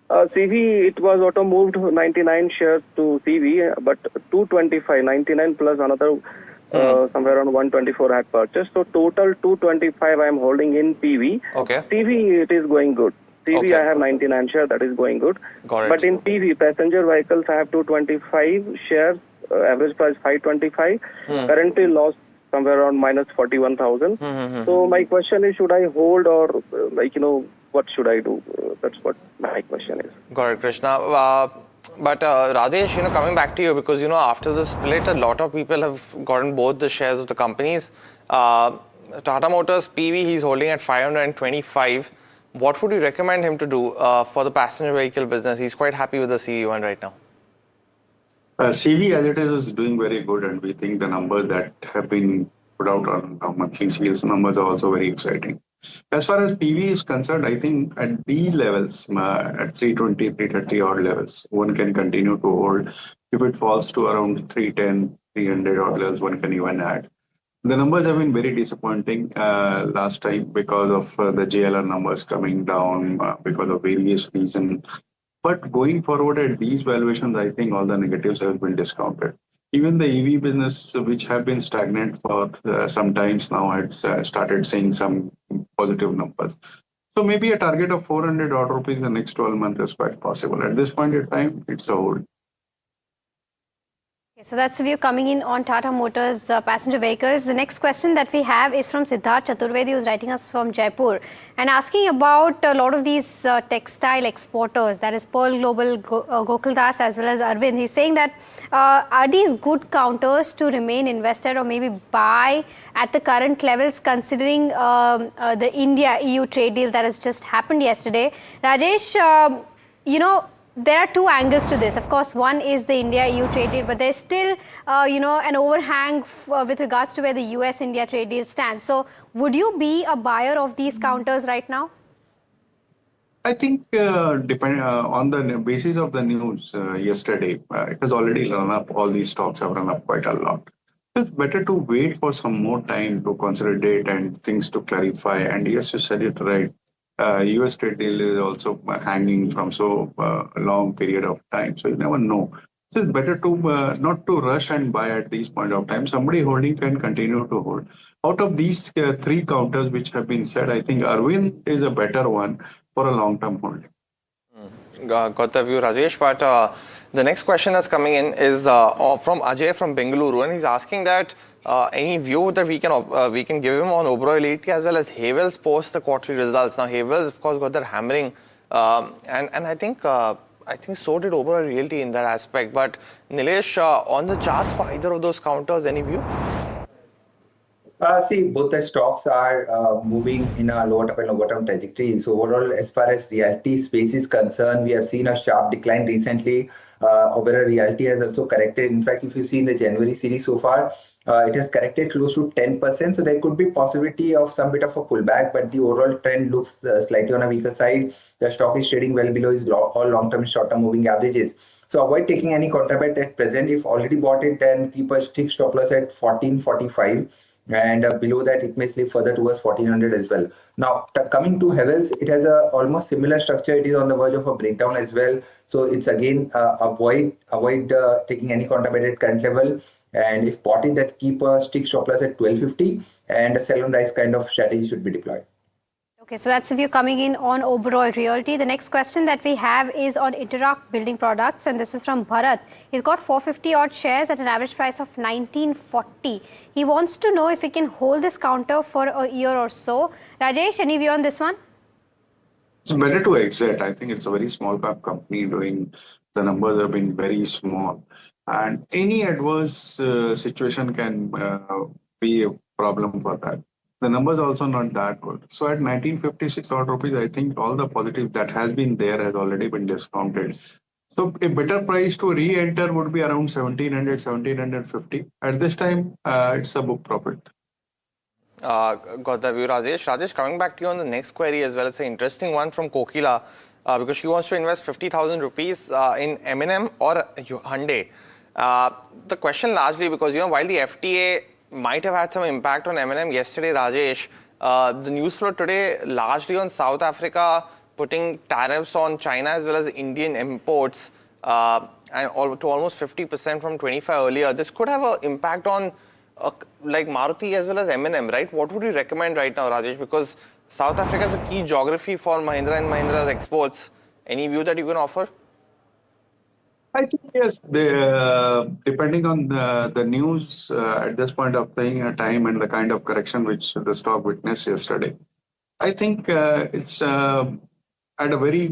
Speaker 21: CV, it was auto moved 99 shares to CV, but 225, 99 plus another somewhere around 124 I had purchased. So total 225 I am holding in PV.
Speaker 16: Okay.
Speaker 21: CV, it is going good. CV,
Speaker 16: Okay.
Speaker 21: I have 99 shares, that is going good.
Speaker 16: Got it.
Speaker 21: But in PV, passenger vehicles, I have 225 shares, average price 525. Currently lost somewhere around minus 41,000. So my question is, should I hold or what should I do? That's what my question is.
Speaker 16: Got it, Krishna. But Rajesh, coming back to you, because after the split, a lot of people have gotten both the shares of the companies. Tata Motors PV, he's holding at 525. What would you recommend him to do for the passenger vehicle business? He's quite happy with the CV one right now.
Speaker 14: CV as it is doing very good, and we think the numbers that have been put out on monthly sales numbers are also very exciting. As far as PV is concerned, I think at these levels, at 320, 330 odd levels, one can continue to hold. If it falls to around 310, 300 odd levels, one can even add. The numbers have been very disappointing last time because of the JLR numbers coming down because of various reasons. But going forward at these valuations, I think all the negatives have been discounted. Even the EV business, which have been stagnant for some times now, has started seeing some positive numbers. So maybe a target of 400 odd rupees in the next 12 months is quite possible. At this point in time, it's a hold.
Speaker 15: So that's the view coming in on Tata Motors passenger vehicles. The next question that we have is from Siddharth Chaturvedi, who's writing us from Jaipur and asking about a lot of these textile exporters, that is Pearl Global, Gokul Das as well as Arvind. He's saying that are these good counters to remain invested or maybe buy at the current levels, considering the India-EU trade deal that has just happened yesterday? Rajesh, there are two angles to this. Of course, one is the India-EU trade deal, but there's still, an overhang with regards to where the US-India trade deal stands. So would you be a buyer of these counters right now?
Speaker 14: I think depending on the basis of the news yesterday, it has already run up. All these stocks have run up quite a lot. It's better to wait for some more time to consolidate and things to clarify. And yes, you said it right. US trade deal is also hanging from so long period of time. So you never know. So it's better to not to rush and buy at this point of time. Somebody holding can continue to hold. Out of these three counters which have been said, I think Arvind is a better one for a long-term hold.
Speaker 16: Got the view, Rajesh. But the next question that's coming in is from Ajay from Bengaluru, and he's asking that any view that we can give him on Oberoi Realty as well as Havells post the quarterly results. Now Havells, of course, got their hammering, and I think so did Oberoi Realty in that aspect. But Nilesh, on the charts for either of those counters, any view?
Speaker 9: See, both the stocks are moving in a lower term and lower term trajectory. So overall, as far as realty space is concerned, we have seen a sharp decline recently. Oberoi Realty has also corrected. In fact, if you see in the January series so far, it has corrected close to 10%. So there could be possibility of some bit of a pullback, but the overall trend looks slightly on a weaker side. The stock is trading well below its all long-term, short-term moving averages. So avoid taking any contraband at present. If already bought it, then keep a strict stop loss at 1445. And below that, it may slip further towards 1400 as well. Now, coming to Havells, it has a almost similar structure. It is on the verge of a breakdown as well. So it's again avoid taking any contraband at current level. And if bought it, that keep a strict stop loss at 1250, and a sell on rise kind of strategy should be deployed.
Speaker 15: Okay, so that's the view coming in on Oberoi Realty. The next question that we have is on Interact Building Products, and this is from Bharat. He's got 450 odd shares at an average price of 1940. He wants to know if he can hold this counter for a year or so. Rajesh, any view on this one?
Speaker 14: It's better to exit. I think it's a very small cap company doing, the numbers have been very small. And any adverse situation can be a problem for that. The numbers also not that good. So at 1956 odd rupees, I think all the positive that has been there has already been discounted. So a better price to re-enter would be around 1700, 1750. At this time, it's a book profit.
Speaker 16: Got the view, Rajesh. Rajesh, coming back to you on the next query as well, it's an interesting one from Kokila because she wants to invest 50,000 rupees in M&M or Hyundai. The question largely because, while the FTA might have had some impact on M&M yesterday, Rajesh, the news flow today largely on South Africa putting tariffs on China as well as Indian imports and to almost 50% from 25 earlier. This could have an impact on like Maruti as well as M&M, right? What would you recommend right now, Rajesh? Because South Africa is a key geography for Mahindra and Mahindra's exports. Any view that you can offer?
Speaker 14: I think yes, depending on the news at this point of time and the kind of correction which the stock witnessed yesterday, I think it's at a very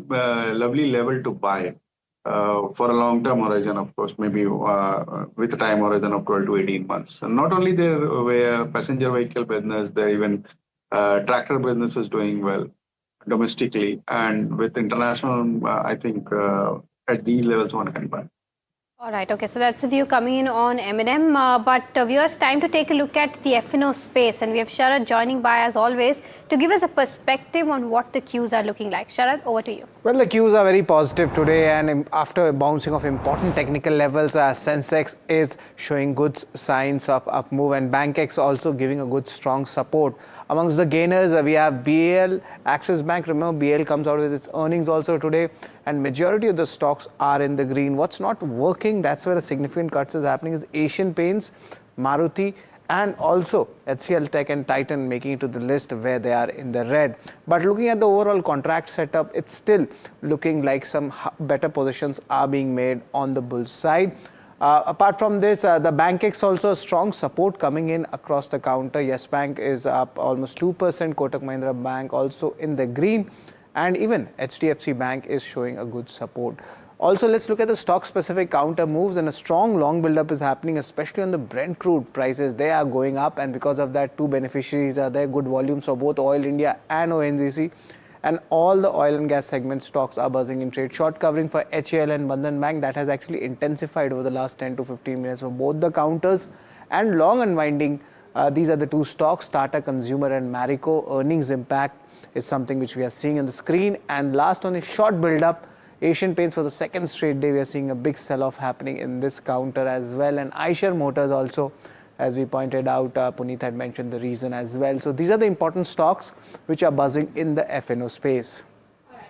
Speaker 14: lovely level to buy for a long-term horizon, of course, maybe with a time horizon of 12 to 18 months. And not only their passenger vehicle business, their even tractor business is doing well domestically, and with international, I think at these levels one can buy.
Speaker 15: All right, okay, so that's the view coming in on M&M. But viewers, time to take a look at the F&O space, and we have Sharad joining by as always to give us a perspective on what the cues are looking like. Sharad, over to you.
Speaker 18: Well, the cues are very positive today, and after bouncing off important technical levels, Sensex is showing good signs of up move, and BankX also giving a good strong support. Amongst the gainers, we have BAL, Axis Bank. Remember, BAL comes out with its earnings also today, and majority of the stocks are in the green. What's not working, that's where the significant cuts is happening, is Asian Paints, Maruti, and also HCL Tech and Titan making it to the list where they are in the red. But looking at the overall contract setup, it's still looking like some better positions are being made on the bull side. Apart from this, the BankX also strong support coming in across the counter. Yes Bank is up almost 2%, Kotak Mahindra Bank also in the green, and even HDFC Bank is showing a good support. Also, let's look at the stock-specific counter moves, and a strong long build-up is happening, especially on the Brent crude prices. They are going up, and because of that, two beneficiaries are there. Good volumes for both Oil India and ONGC, and all the oil and gas segment stocks are buzzing in trade. Short covering for HAL and Bandhan Bank, that has actually intensified over the last 10 to 15 minutes for both the counters. And long unwinding, these are the two stocks, Tata Consumer and Marico. Earnings impact is something which we are seeing on the screen. And last one is short build-up. Asian Paints, for the second straight day, we are seeing a big sell-off happening in this counter as well. And Eicher Motors also, as we pointed out, Puneet had mentioned the reason as well. So these are the important stocks which are buzzing in the F&O space.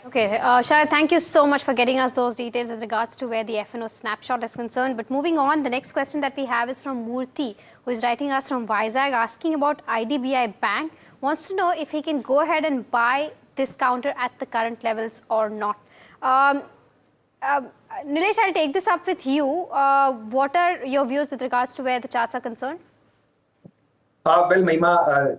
Speaker 15: Okay, Sharad, thank you so much for getting us those details with regards to where the F&O snapshot is concerned. But moving on, the next question that we have is from Murthy, who is writing us from Vizag, asking about IDBI Bank. Wants to know if he can go ahead and buy this counter at the current levels or not. Nilesh, I'll take this up with you. What are your views with regards to where the charts are concerned?
Speaker 9: Well, Mahima,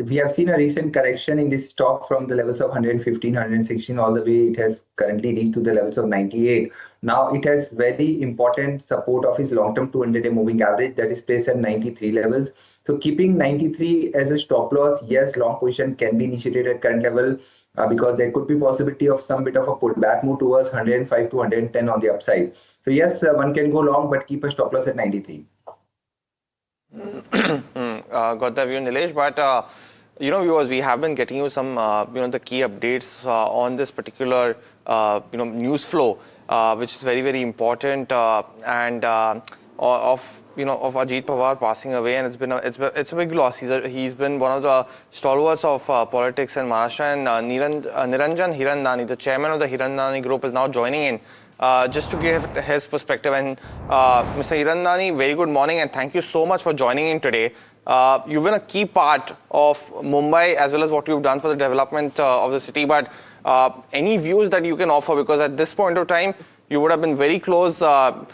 Speaker 9: we have seen a recent correction in this stock from the levels of 115, 116, all the way it has currently reached to the levels of 98. Now it has very important support of its long-term 200-day moving average that is placed at 93 levels. So keeping 93 as a stop loss, yes, long position can be initiated at current level because there could be possibility of some bit of a pullback move towards 105 to 110 on the upside. So yes, one can go long, but keep a stop loss at 93.
Speaker 16: Got the view, Nilesh, but viewers, we have been getting you some the key updates on this particular news flow, which is very, very important, and of Ajit Pawar passing away, and it's a big loss. He's been one of the stalwarts of politics in Maharashtra, and Niranjan Hirandani, the chairman of the Hirandani group, is now joining in. Just to give his perspective. And Mr. Hirandani, very good morning, and thank you so much for joining in today. You've been a key part of Mumbai as well as what you've done for the development of the city, but any views that you can offer, because at this point of time you would have been very close to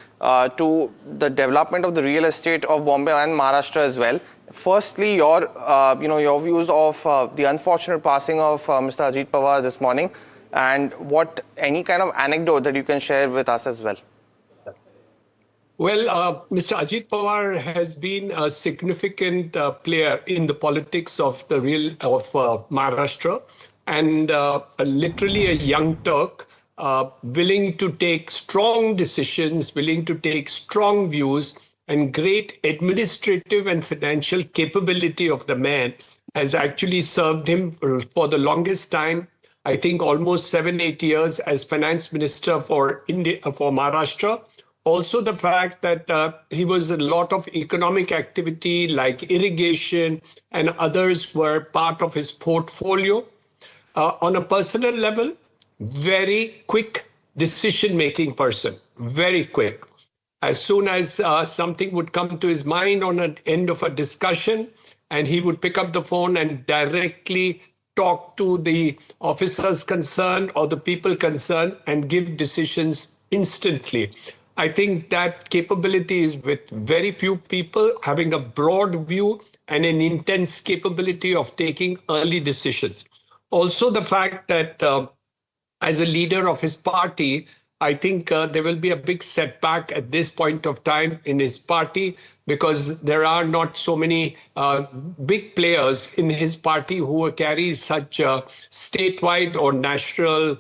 Speaker 16: the development of the real estate of Bombay and Maharashtra as well. Firstly, your views of the unfortunate passing of Mr. Ajit Pawar this morning, and any kind of anecdote that you can share with us as well.
Speaker 11: Well, Mr. Ajit Pawar has been a significant player in the politics of Maharashtra, and literally a young Turk, willing to take strong decisions, willing to take strong views, and great administrative and financial capability of the man has actually served him for the longest time. I think almost 7-8 years as finance minister for Maharashtra. Also the fact that he was a lot of economic activity like irrigation and others were part of his portfolio.
Speaker 5: On a personal level, very quick decision-making person, very quick. As soon as something would come to his mind on the end of a discussion, and he would pick up the phone and directly talk to the officers concerned or the people concerned and give decisions instantly. I think that capability is with very few people, having a broad view and an intense capability of taking early decisions. Also, the fact that as a leader of his party, I think there will be a big setback at this point of time in his party because there are not so many big players in his party who carry such a statewide or national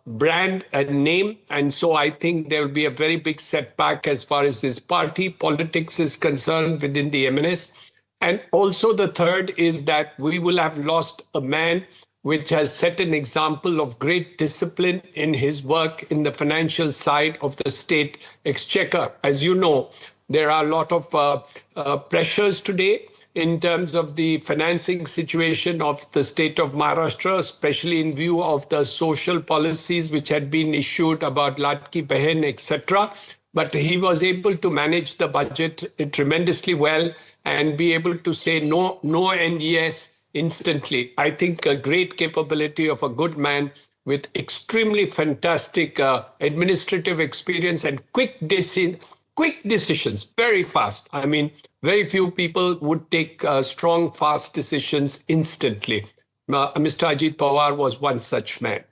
Speaker 5: brand and name. And so I think there will be a very big setback as far as his party politics is concerned within the MNS. And also the third is that we will have lost a man which has set an example of great discipline in his work in the financial side of the state exchequer. As you know, there are a lot of pressures today in terms of the financing situation of the state of Maharashtra, especially in view of the social policies which had been issued about Ladki Behin, etc. But he was able to manage the budget tremendously well and be able to say no and yes instantly. I think a great capability of a good man with extremely fantastic administrative experience and quick decisions, very fast. I mean, very few people would take strong, fast decisions instantly. Mr. Ajit Pawar was one such man.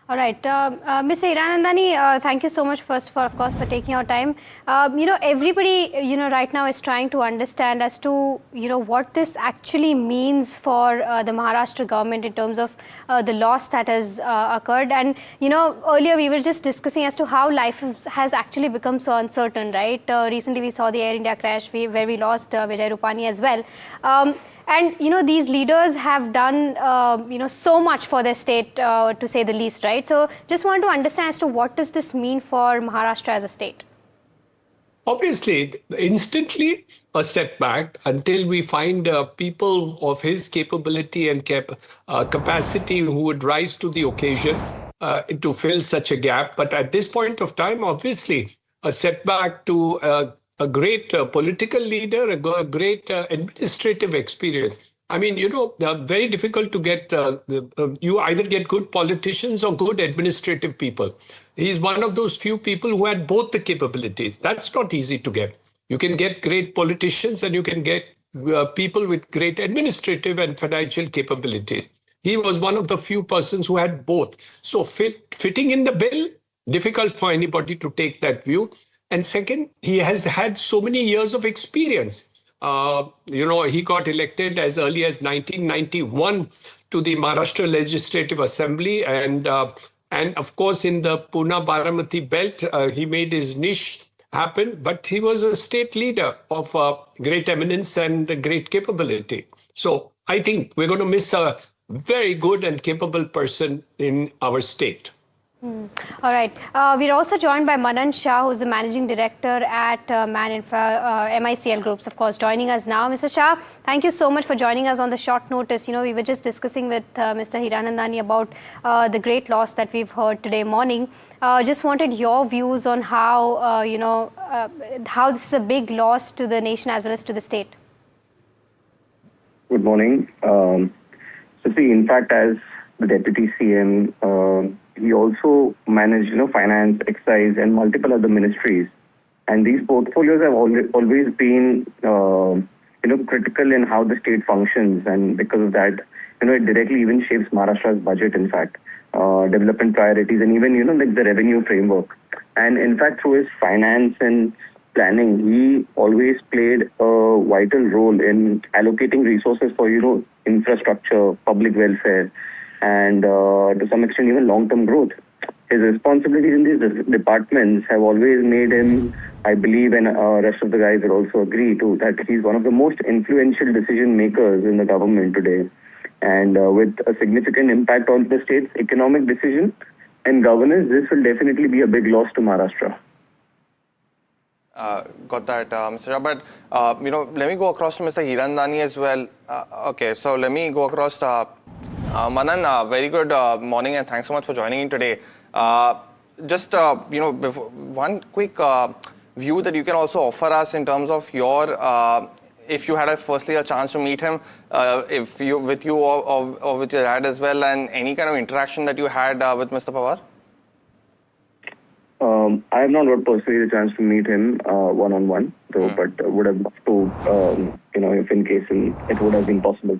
Speaker 15: All right, Mr. Hiranandani, thank you so much first for, of course, for taking our time. Everybody, right now is trying to understand as to, what this actually means for the Maharashtra government in terms of the loss that has occurred. And, earlier we were just discussing as to how life has actually become so uncertain, right? Recently we saw the Air India crash where we lost Vijay Rupani as well. And, these leaders have done, so much for their state, to say the least, right? So just want to understand as to what does this mean for Maharashtra as a state?
Speaker 5: Obviously, instantly a setback until we find people of his capability and capacity who would rise to the occasion to fill such a gap. But at this point of time, obviously, a setback to a great political leader, a great administrative experience. I mean, very difficult to get, you either get good politicians or good administrative people. He's one of those few people who had both the capabilities. That's not easy to get. You can get great politicians and you can get people with great administrative and financial capabilities. He was one of the few persons who had both. So fitting in the bill, difficult for anybody to take that view. And second, he has had so many years of experience. He got elected as early as 1991 to the Maharashtra Legislative Assembly. And of course, in the Pune-Baramati belt, he made his niche happen. But he was a state leader of great eminence and great capability. So I think we're going to miss a very good and capable person in our state.
Speaker 15: All right. We're also joined by Manan Shah, who's the Managing Director at Man Infra MICL Groups, of course, joining us now. Mr. Shah, thank you so much for joining us on the short notice. We were just discussing with Mr. Hiranandani about the great loss that we've heard today morning. Just wanted your views on how, how this is a big loss to the nation as well as to the state.
Speaker 21: Good morning. So see, in fact, as the Deputy CM, he also managed, finance, excise, and multiple other ministries. And these portfolios have always been, critical in how the state functions. And because of that, it directly even shapes Maharashtra's budget, in fact, development priorities, and even, like the revenue framework. And in fact, through his finance and planning, he always played a vital role in allocating resources for, infrastructure, public welfare, and to some extent even long-term growth. His responsibilities in these departments have always made him, I believe, and rest of the guys will also agree to, that he's one of the most influential decision makers in the government today, and with a significant impact on the state's economic decision and governance. This will definitely be a big loss to Maharashtra.
Speaker 16: Got that, Mr. Shah. But, let me go across to Mr. Hiranandani as well. Okay, so let me go across. Manan, very good morning and thanks so much for joining in today. Just, one quick view that you can also offer us in terms of your, if you had firstly a chance to meet him, with you or with your dad as well, and any kind of interaction that you had with Mr. Pawar?
Speaker 21: I have not got personally the chance to meet him one-on-one, though, but would have loved to, if in case it would have been possible.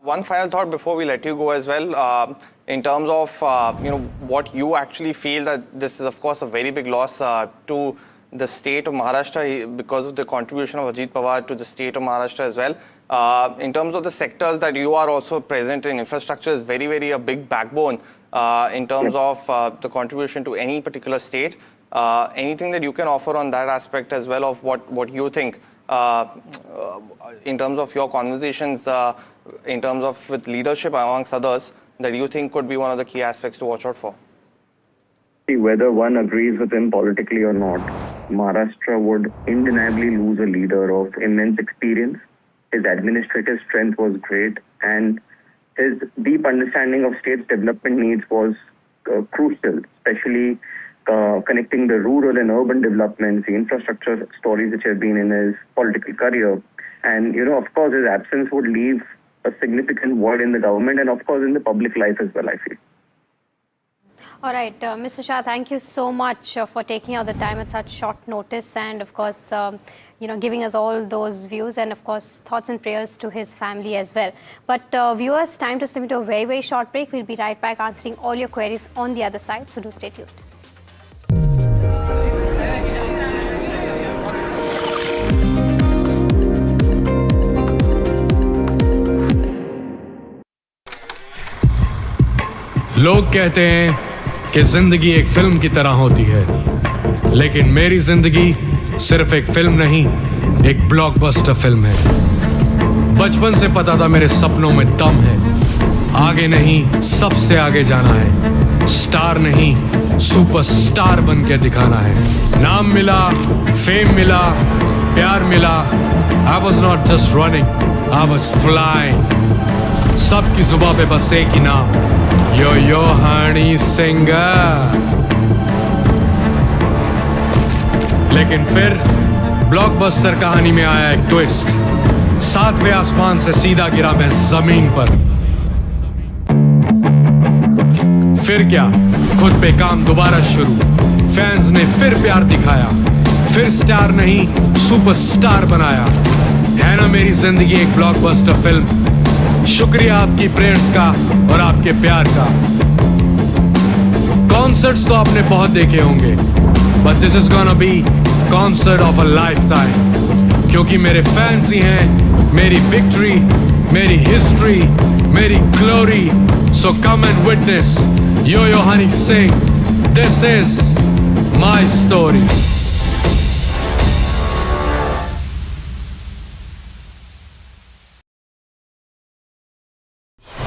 Speaker 16: One final thought before we let you go as well, in terms of what you actually feel that this is of course a very big loss to the state of Maharashtra because of the contribution of Ajit Pawar to the state of Maharashtra as well. In terms of the sectors that you are also present in, infrastructure is very, very a big backbone in terms of the contribution to any particular state. Anything that you can offer on that aspect as well of what you think in terms of your conversations in terms of with leadership amongst others that you think could be one of the key aspects to watch out for?
Speaker 21: See, whether one agrees with him politically or not, Maharashtra would undeniably lose a leader of immense experience. His administrative strength was great, and his deep understanding of state's development needs was crucial, especially connecting the rural and urban developments, the infrastructure stories which have been in his political career. And, of course, his absence would leave a significant void in the government and, of course, in the public life as well, I feel.
Speaker 15: All right, Mr. Shah, thank you so much for taking out the time at such short notice and, of course, giving us all those views and, of course, thoughts and prayers to his family as well. But viewers, time to step into a very, very short break. We'll be right back answering all your queries on the other side, so do stay tuned.
Speaker 11: लोग कहते हैं कि जिंदगी एक film की तरह होती है, लेकिन मेरी जिंदगी सिर्फ एक फिल्म नहीं, एक ब्लॉकबस्टर फिल्म है। बचपन से पता था मेरे सपनों में दम है, आगे नहीं सबसे आगे जाना है, स्टार नहीं सुपरस्टार बन के दिखाना है। नाम मिला, फेम मिला, प्यार मिला, I was not just running, I was flying। सबकी जुबां पे बस एक ही नाम, यो हनी सिंह। लेकिन फिर ब्लॉकबस्टर कहानी में आया एक ट्विस्ट, 7वें आसमान से सीधा गिरा मैं जमीन पर। फिर क्या, खुद पे काम दोबारा शुरू, फैंस ने फिर प्यार दिखाया, फिर स्टार नहीं सुपरस्टार बनाया। है ना मेरी जिंदगी एक ब्लॉकबस्टर फिल्म। शुक्रिया आपकी प्रेयर्स का और आपके प्यार का। कॉन्सर्ट्स तो आपने बहुत देखे होंगे, but this is gonna be concert of a lifetime, क्योंकि मेरे फैंस ही हैं मेरी विक्ट्री, मेरी हिस्ट्री, मेरी glory. So come and witness yo Honey Singh, this is my story.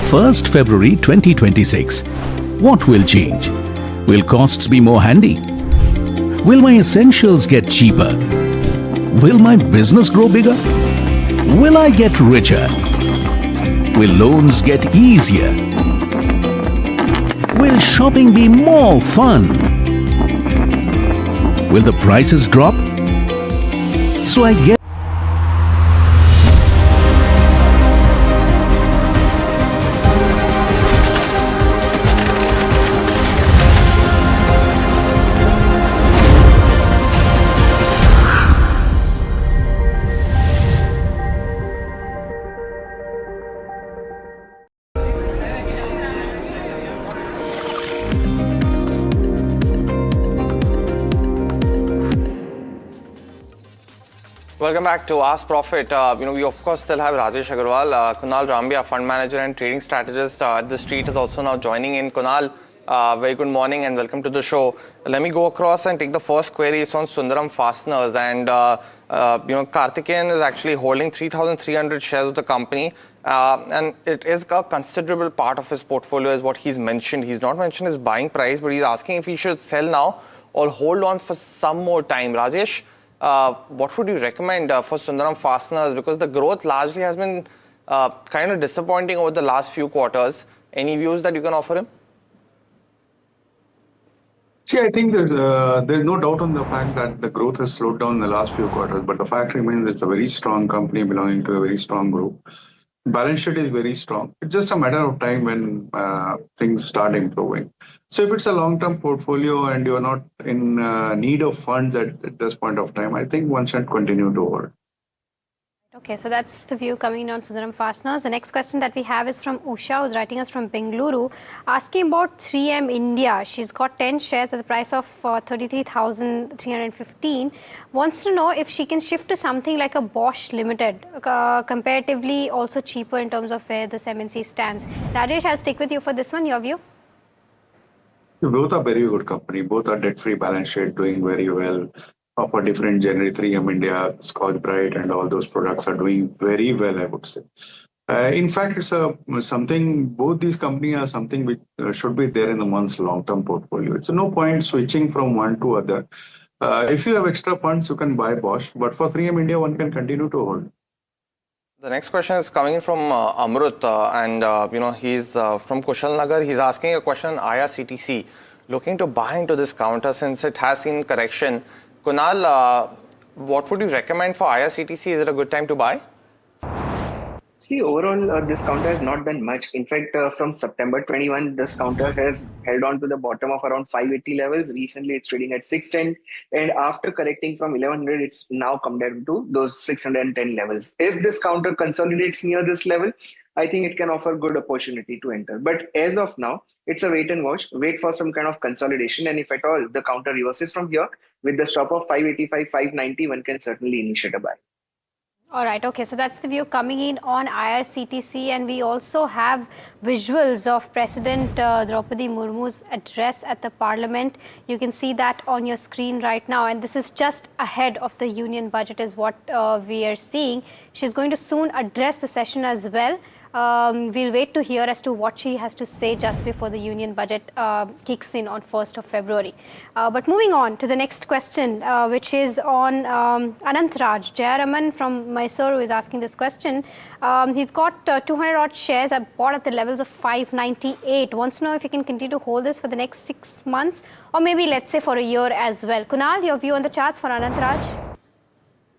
Speaker 10: First February 2026. What will change? Will costs be more handy? Will my essentials get cheaper? Will my business grow bigger? Will I get richer? Will loans get easier? Will shopping be more fun? Will the prices drop? So I get
Speaker 16: Welcome back to Ask Profit. We of course still have Rajesh Agarwal, Kunal Rambia, fund manager and trading strategist at the street, is also now joining in. Kunal, very good morning and welcome to the show. Let me go across and take the first query. It's on Sundaram Fasteners, and Karthikeyan is actually holding 3,300 shares of the company, and it is a considerable part of his portfolio, is what he's mentioned. He's not mentioned his buying price, but he's asking if he should sell now or hold on for some more time. Rajesh, what would you recommend for Sundaram Fasteners? Because the growth largely has been kind of disappointing over the last few quarters. Any views that you can offer him?
Speaker 14: See, I think there's no doubt on the fact that the growth has slowed down in the last few quarters, but the fact remains it's a very strong company belonging to a very strong group. Balance sheet is very strong. It's just a matter of time when things start improving. So if it's a long-term portfolio and you're not in need of funds at this point of time, I think one should continue to hold.
Speaker 15: Okay, so that's the view coming in on Sundaram Fasteners. The next question that we have is from Usha, who's writing us from Bengaluru, asking about 3M India. She's got 10 shares at the price of 33,315. Wants to know if she can shift to something like a Bosch Limited, comparatively also cheaper in terms of where this MNC stands. Rajesh, I'll stick with you for this one. Your view?
Speaker 14: Both are very good company. Both are debt-free, balance sheet, doing very well. For different genre, 3M India, Scotch Brite, and all those products are doing very well, I would say. In fact, it's something. Both these companies are something which should be there in one's long-term portfolio. It's no point switching from one to other. If you have extra funds, you can buy Bosch, but for 3M India, one can continue to hold.
Speaker 16: The next question is coming in from Amrut, and he's from Kushalnagar. He's asking a question on IRCTC, looking to buy into this counter since it has seen correction. Kunal, what would you recommend for IRCTC? Is it a good time to buy?
Speaker 19: See, overall, this counter has not done much. In fact, from September 21, this counter has held on to the bottom of around 580 levels. Recently, it's trading at 610. And after correcting from 1100, it's now come down to those 610 levels. If this counter consolidates near this level, I think it can offer good opportunity to enter. But as of now, it's a wait and watch. Wait for some kind of consolidation. And if at all the counter reverses from here, with the stop of 585, 590, one can certainly initiate a buy.
Speaker 15: All right, okay, so that's the view coming in on IRCTC, and we also have visuals of President Draupadi Murmu's address at the Parliament. You can see that on your screen right now, and this is just ahead of the Union Budget is what we are seeing. She's going to soon address the session as well. We'll wait to hear as to what she has to say just before the Union Budget kicks in on 1st of February. But moving on to the next question, which is on Anant Raj. Jayaraman from Mysore is asking this question. He's got 200 odd shares bought at the levels of 598. Wants to know if he can continue to hold this for the next 6 months or maybe let's say for a year as well. Kunal, your view on the charts for Anant Raj?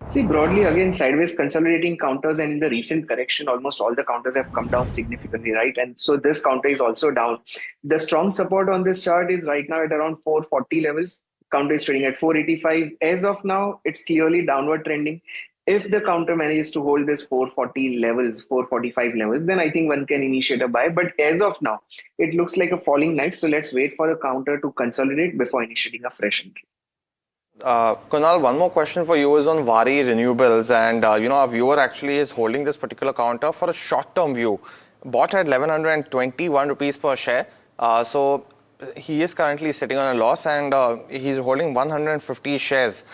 Speaker 19: See, broadly, again, sideways consolidating counters, and in the recent correction, almost all the counters have come down significantly, right? And so this counter is also down. The strong support on this chart is right now at around 440 levels. Counter is trading at 485. As of now, it's clearly downward trending. If the counter manages to hold this 440 levels, 445 levels, then I think one can initiate a buy. But as of now, it looks like a falling knife. So let's wait for the counter to consolidate before initiating a fresh entry.
Speaker 16: Kunal, one more question for you is on Vari Renewables, and our viewer actually is holding this particular counter for a short-term view. Bought at 1121 rupees per share. So he is currently sitting on a loss, and he's holding 150 shares.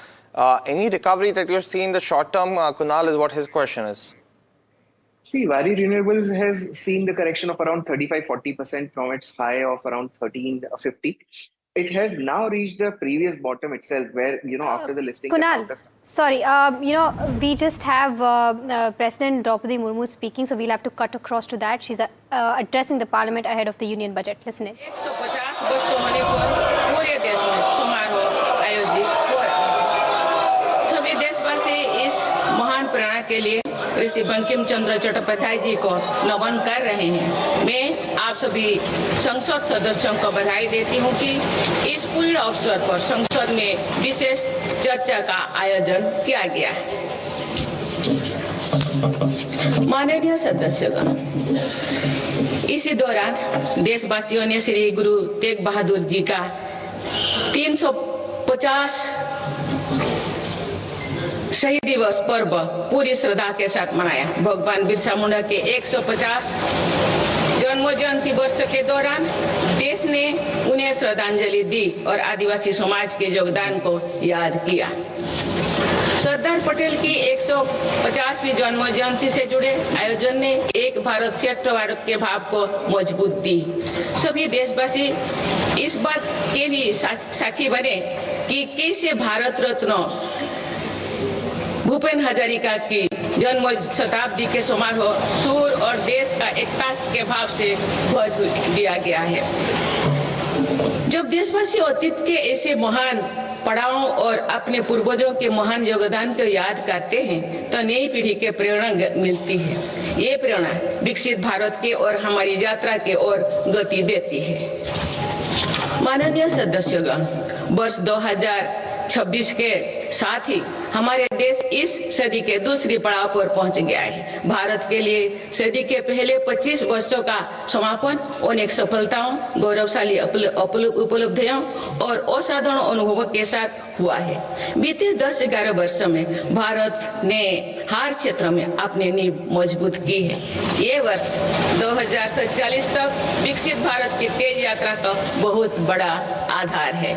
Speaker 16: Any recovery that you've seen in the short term, Kunal, is what his question is.
Speaker 19: See, Vari Renewables has seen the correction of around 35-40% from its high of around 1350. It has now reached the previous bottom itself, where after the listing.
Speaker 15: Kunal, sorry, we just have President Draupadi Murmu speaking, so we'll have to cut across to that. She's addressing the Parliament ahead of the Union Budget. Listen in.
Speaker 20: 150 बसों होने पर पूरे देश में समारोह आयोजित हो रहा है। सभी देशवासी इस महान प्रेरणा के लिए ऋषि बंकिम चंद्र चट्टोपाध्याय जी को नमन कर रहे हैं। मैं आप सभी संसद सदस्यों को बधाई देती हूं कि इस पूर्ण अवसर पर संसद में विशेष चर्चा का आयोजन किया गया है। माननीय सदस्यगण, इसी दौरान देशवासियों ने श्री गुरु तेग बहादुर जी का 350 शहीद दिवस पर्व पूरी श्रद्धा के साथ मनाया। भगवान बिरसा मुंडा के 150 जन्म जयंती वर्ष के दौरान देश ने उन्हें श्रद्धांजलि दी और आदिवासी समाज के योगदान को याद किया। सरदार पटेल की 150वीं जन्म जयंती से जुड़े आयोजन ने एक भारत श्रेष्ठ भारत के भाव को मजबूत दी। सभी देशवासी इस बात के भी साथी बने कि कैसे भारत रत्न भूपेन हजारिका की जन्म शताब्दी के समारोह सूर और देश का एकता के भाव से भर दिया गया है। जब देशवासी अतीत के ऐसे महान पड़ावों और अपने पूर्वजों के महान योगदान को याद करते हैं तो नई पीढ़ी के प्रेरणा मिलती है। ये प्रेरणा विकसित भारत के और हमारी यात्रा के ओर गति देती है। माननीय सदस्यगण, वर्ष 2026 के साथ ही हमारे देश इस सदी के दूसरी पड़ाव पर पहुंच गया है। भारत के लिए सदी के पहले 25 वर्षों का समापन अनेक सफलताओं, गौरवशाली उपलब्धियों और असाधारण अनुभवों के साथ हुआ है। बीते 10-11 वर्षों में भारत ने हर क्षेत्र में अपनी नींव मजबूत की है। ये वर्ष 2047 तक विकसित भारत की तेज यात्रा का बहुत बड़ा आधार है।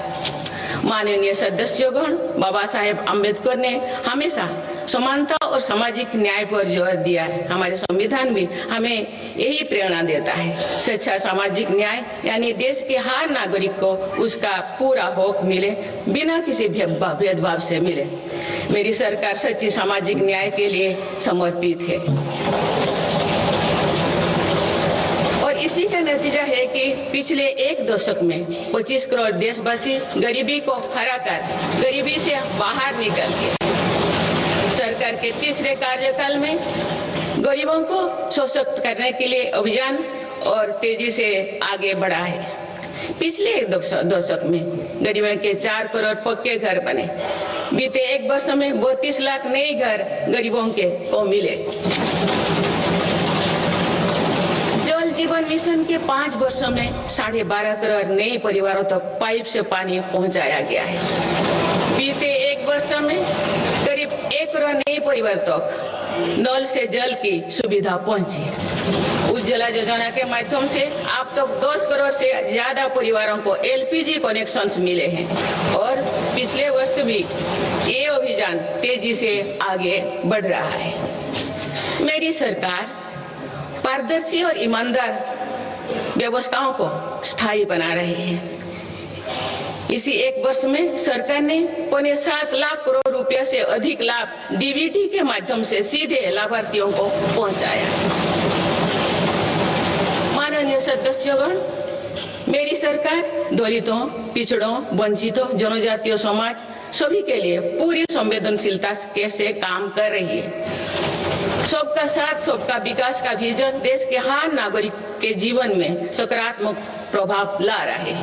Speaker 20: माननीय सदस्यगण, बाबा साहेब अम्बेडकर ने हमेशा समानता और सामाजिक न्याय पर जोर दिया है। हमारे संविधान भी हमें यही प्रेरणा देता है। सच्चा सामाजिक न्याय यानी देश के हर नागरिक को उसका पूरा हक मिले, बिना किसी भेदभाव से मिले। मेरी सरकार सच्ची सामाजिक न्याय के लिए समर्पित है और इसी का नतीजा है कि पिछले एक दशक में 25 करोड़ देशवासी गरीबी को हराकर गरीबी से बाहर निकल गए। सरकार के तीसरे कार्यकाल में गरीबों को सशक्त करने के लिए अभियान और तेजी से आगे बढ़ा है। पिछले एक दशक में गरीबों के 4 करोड़ पक्के घर बने। बीते एक वर्ष में 32 लाख नए घर गरीबों को मिले। जल जीवन मिशन के 5 वर्षों में 12.5 करोड़ नए परिवारों तक पाइप से पानी पहुंचाया गया है। बीते एक वर्ष में करीब 1 करोड़ नए परिवार तक नल से जल की सुविधा पहुंची। उज्ज्वला योजना के माध्यम से अब तक 10 करोड़ से ज्यादा परिवारों को एलपीजी कनेक्शंस मिले हैं और पिछले वर्ष भी ये अभियान तेजी से आगे बढ़ रहा है। मेरी सरकार पारदर्शी और ईमानदार व्यवस्थाओं को स्थायी बना रही है। इसी एक वर्ष में सरकार ने 7 लाख करोड़ रुपया से अधिक लाभ डीबीटी के माध्यम से सीधे लाभार्थियों को पहुंचाया। माननीय सदस्यगण, मेरी सरकार दलितों, पिछड़ों, वंचितों, जनजातीय समाज सभी के लिए पूरी संवेदनशीलता से काम कर रही है। सबका साथ सबका विकास का विजन देश के हर नागरिक के जीवन में सकारात्मक प्रभाव ला रहा है।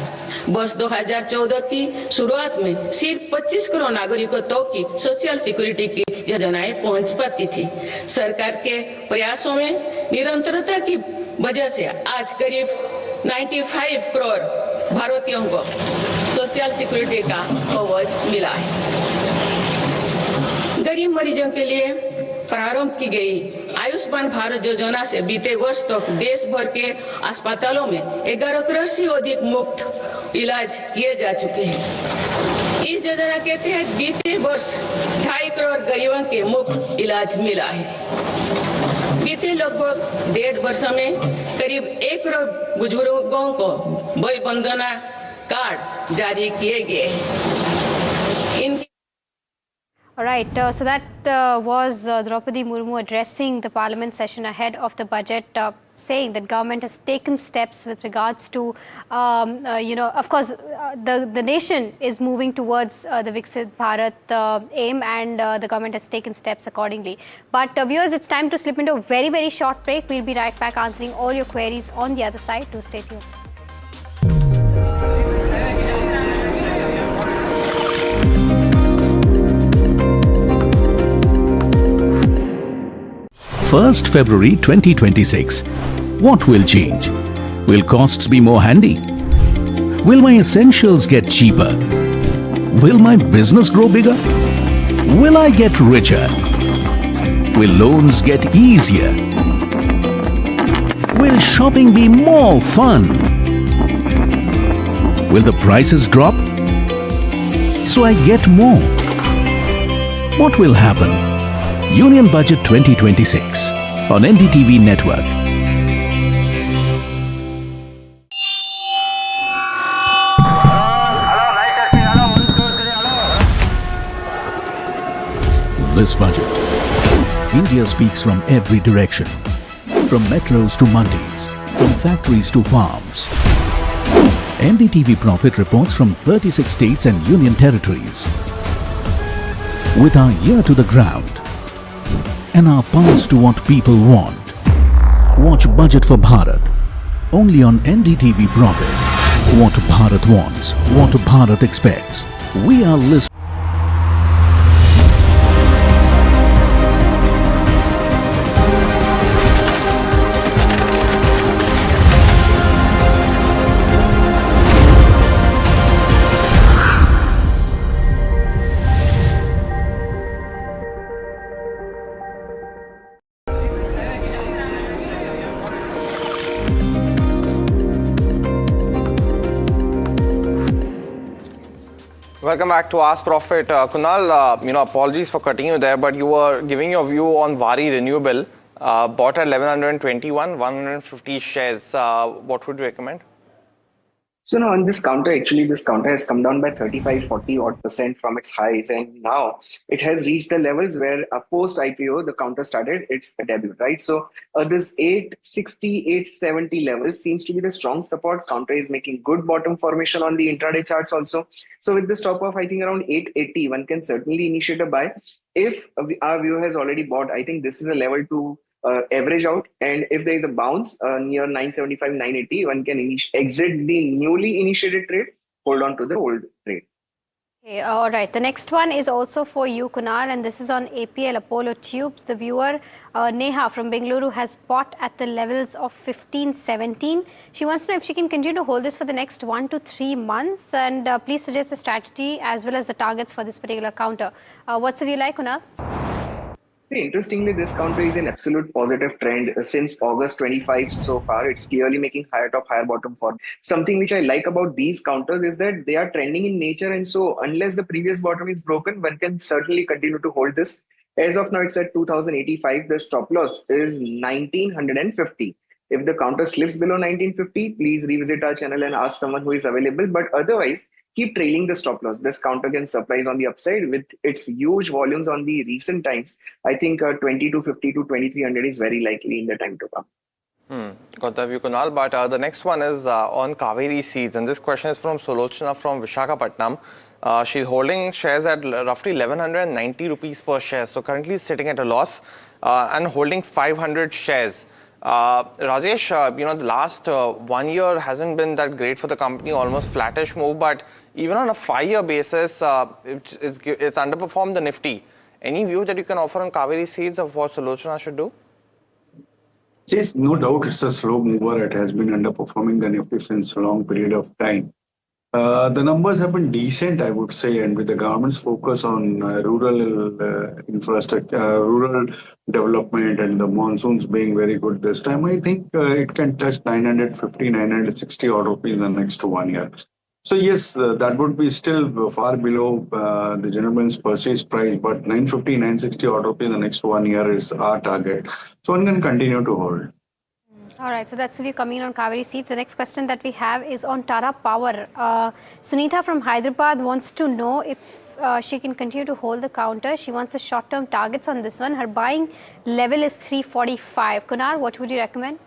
Speaker 20: वर्ष 2014 की शुरुआत में सिर्फ 25 करोड़ नागरिकों तक की सोशल सिक्योरिटी की योजनाएं पहुंच पाती थी। सरकार के प्रयासों में निरंतरता की वजह से आज करीब 95 करोड़ भारतीयों को सोशल सिक्योरिटी का कवच मिला है। गरीब मरीजों के लिए प्रारंभ की गई आयुष्मान भारत योजना से बीते वर्ष तक देश भर के अस्पतालों में 11 करोड़ से अधिक मुफ्त इलाज किए जा चुके हैं। इस योजना के तहत बीते वर्ष 2.5 करोड़ गरीबों के मुफ्त इलाज मिला है। बीते लगभग 1.5 वर्षों में करीब 1 करोड़ बुजुर्गों को वय वंदना कार्ड जारी किए गए हैं।
Speaker 15: All right, so that was Draupadi Murmu addressing the Parliament session ahead of the budget, saying that government has taken steps with regards to, of course, the nation is moving towards the Viksit Bharat aim, and the government has taken steps accordingly. But viewers, it's time to slip into a very, very short break. We'll be right back answering all your queries on the other side. Do stay tuned.
Speaker 10: First February 2026. What will change? Will costs be more handy? Will my essentials get cheaper? Will my business grow bigger? Will I get richer? Will loans get easier? Will shopping be more fun? Will the prices drop so I get more? What will happen? Union Budget 2026 on NDTV Network. This budget, India speaks from every direction. From metros to mandis, from factories to farms. NDTV Profit reports from 36 states and union territories. With our ear to the ground and our pulse to what people want. Watch Budget for Bharat only on NDTV Profit. What Bharat wants, what Bharat expects. We are listening.
Speaker 16: Welcome back to Ask Profit. Kunal, apologies for cutting you there, but you were giving your view on Wari Renewable, bought at 1121, 150 shares. What would you recommend?
Speaker 19: So now on this counter, actually this counter has come down by 35-40% from its highs, and now it has reached the levels where post IPO the counter started its debut, right? So this 860, 870 levels seems to be the strong support. Counter is making good bottom formation on the intraday charts also. So with the stop of I think around 880, one can certainly initiate a buy. If our viewer has already bought, I think this is a level to average out, and if there is a bounce near 975, 980, one can exit the newly initiated trade, hold on to the old trade.
Speaker 15: Okay, all right. The next one is also for you, Kunal, and this is on APL Apollo Tubes. The viewer Neha from Bengaluru has bought at the levels of 15-17. She wants to know if she can continue to hold this for the next 1 to 3 months, and please suggest the strategy as well as the targets for this particular counter. What's the view like, Kunal?
Speaker 19: Interestingly, this counter is an absolute positive trend since August 25 so far. It's clearly making higher top, higher bottom form. Something which I like about these counters is that they are trending in nature, and so unless the previous bottom is broken, one can certainly continue to hold this. As of now, it's at 2085. The stop loss is 1950. If the counter slips below 1950, please revisit our channel and ask someone who is available. But otherwise, keep trailing the stop loss. This counter can surprise on the upside with its huge volumes on the recent times. I think 2250 to 2300 is very likely in the time to come.
Speaker 16: Got the view, Kunal. But the next one is on Kaveri Seeds, and this question is from Solochana from Vishakhapatnam. She's holding shares at roughly 1190 rupees per share. So currently sitting at a loss and holding 500 shares. Rajesh, the last 1 year hasn't been that great for the company, almost flattish move, but even on a 5-year basis, it's underperformed the Nifty. Any view that you can offer on Kaveri Seeds of what Solochana should do?
Speaker 14: Yes, no doubt it's a slow mover. It has been underperforming the Nifty since a long period of time. The numbers have been decent, I would say, and with the government's focus on rural infrastructure, rural development, and the monsoons being very good this time, I think it can touch 950, 960 odd rupees in the next 1 year. So yes, that would be still far below the gentleman's purchase price, but 950, 960 odd rupees in the next 1 year is our target. So one can continue to hold.
Speaker 15: All right, so that's the view coming on Kaveri Seeds. The next question that we have is on Tata Power. Sunitha from Hyderabad wants to know if she can continue to hold the counter. She wants the short-term targets on this one. Her buying level is 345. Kunal, what would you recommend?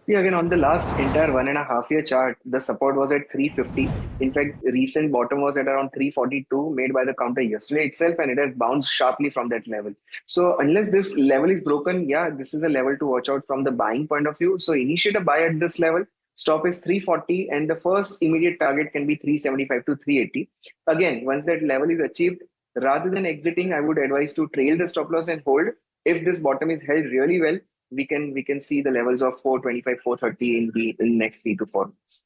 Speaker 19: See, again, on the last entire 1.5 year chart, the support was at 350. In fact, recent bottom was at around 342 made by the counter yesterday itself, and it has bounced sharply from that level. So unless this level is broken, yeah, this is a level to watch out from the buying point of view. So initiate a buy at this level. Stop is 340, and the first immediate target can be 375 to 380. Again, once that level is achieved, rather than exiting, I would advise to trail the stop loss and hold. If this bottom is held really well, we can see the levels of 425, 430 in the next 3 to 4 months.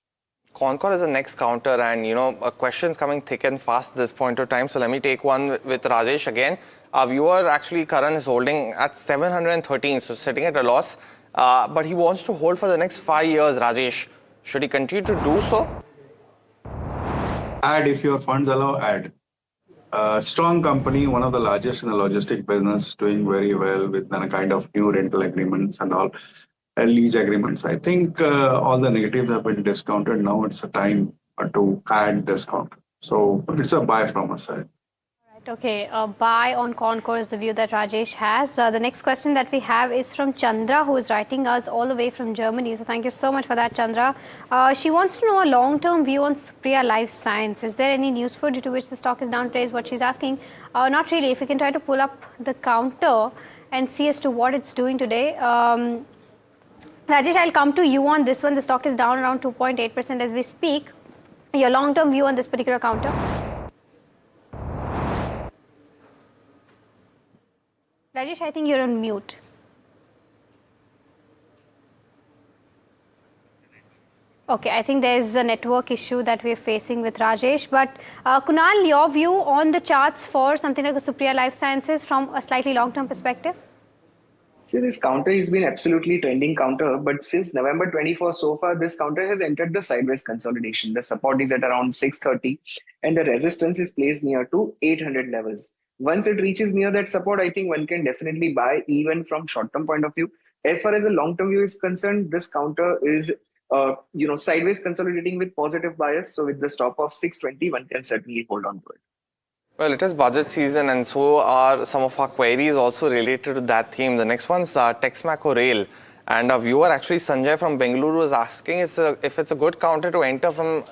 Speaker 16: Concor is the next counter, and questions coming thick and fast at this point of time. So let me take one with Rajesh again. Our viewer actually, Karan, is holding at 713, so sitting at a loss. But he wants to hold for the next 5 years, Rajesh. Should he continue to do so?
Speaker 14: Add if your funds allow, add. Strong company, one of the largest in the logistic business, doing very well with a kind of new rental agreements and all, lease agreements. I think all the negatives have been discounted. Now it's a time to add discount. So it's a buy from our side.
Speaker 15: Okay, buy on Concor is the view that Rajesh has. The next question that we have is from Chandra, who is writing us all the way from Germany. So thank you so much for that, Chandra. She wants to know a long-term view on Supriya Life Science. Is there any news for due to which the stock is down today is what she's asking. Not really. If you can try to pull up the counter and see as to what it's doing today. Rajesh, I'll come to you on this one. The stock is down around 2.8% as we speak. Your long-term view on this particular counter? Rajesh, I think you're on mute. Okay, I think there's a network issue that we're facing with Rajesh. But Kunal, your view on the charts for something like a Supriya Life Sciences from a slightly long-term perspective?
Speaker 19: See, this counter has been absolutely trending counter, but since November 24 so far, this counter has entered the sideways consolidation. The support is at around 630 and the resistance is placed near to 800 levels. Once it reaches near that support, I think one can definitely buy even from short-term point of view. As far as the long-term view is concerned, this counter is sideways consolidating with positive bias. So with the stop of 620, one can certainly hold on to it.
Speaker 16: Well, it is budget season and so are some of our queries also related to that theme. The next one's Texmaco Rail. And a viewer, actually Sanjay from Bengaluru, is asking if it's a good counter to enter from,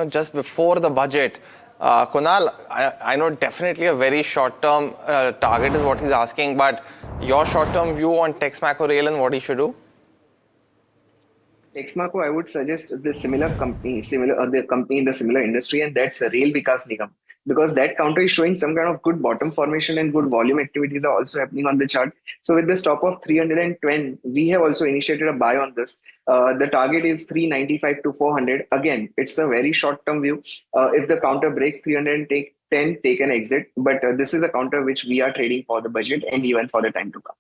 Speaker 16: just before the budget. Kunal, I know definitely a very short-term target is what he's asking, but your short-term view on Texmaco Rail and what he should do?
Speaker 19: Texmaco, I would suggest the similar company, the company in the similar industry, and that's Rail Vikas Nigam. Because that counter is showing some kind of good bottom formation and good volume activities are also happening on the chart. So with the stop of 310, we have also initiated a buy on this. The target is 395 to 400. Again, it's a very short-term view. If the counter breaks 310, take an exit. But this is a counter which we are trading for the budget and even for the time to come.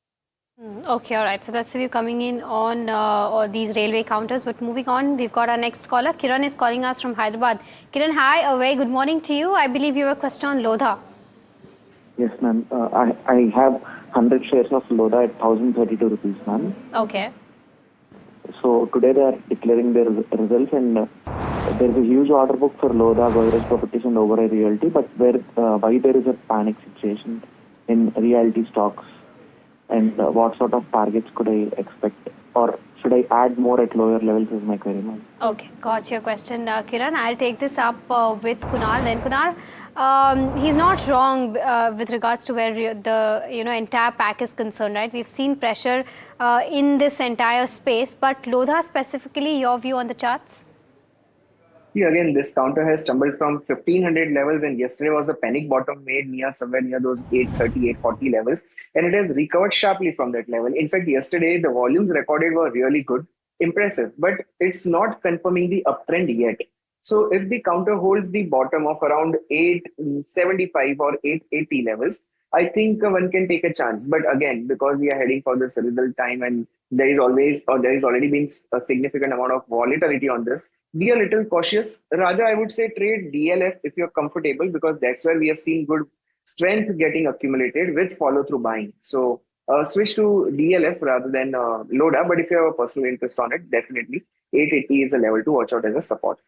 Speaker 15: Okay, all right. So that's the view coming in on these railway counters. But moving on, we've got our next caller. Kiran is calling us from Hyderabad. Kiran, hi. A very good morning to you. I believe you have a question on Lodha.
Speaker 1: Yes, ma'am. I have 100 shares of Lodha at 1,032 rupees, ma'am.
Speaker 15: Okay.
Speaker 1: So today they are declaring their results and there is a huge order book for Lodha, Godrej Properties and Oberoi Realty. But why there is a panic situation in realty stocks? And what sort of targets could I expect? Or should I add more at lower levels is my query, ma'am.
Speaker 15: Okay, got your question, Kiran. I'll take this up with Kunal. Then Kunal, he's not wrong with regards to where the entire pack is concerned, right? We've seen pressure in this entire space, but Lodha specifically, your view on the charts?
Speaker 19: See, again, this counter has stumbled from 1500 levels and yesterday was a panic bottom made somewhere near those 830, 840 levels. And it has recovered sharply from that level. In fact, yesterday, the volumes recorded were really good, impressive, but it's not confirming the uptrend yet. So if the counter holds the bottom of around 875 or 880 levels, I think one can take a chance. But again, because we are heading for this result time and there is already been a significant amount of volatility on this, be a little cautious. Rather, I would say trade DLF if you're comfortable, because that's where we have seen good strength getting accumulated with follow-through buying. So switch to DLF rather than Lodha. But if you have a personal interest on it, definitely 880 is a level to watch out as a support.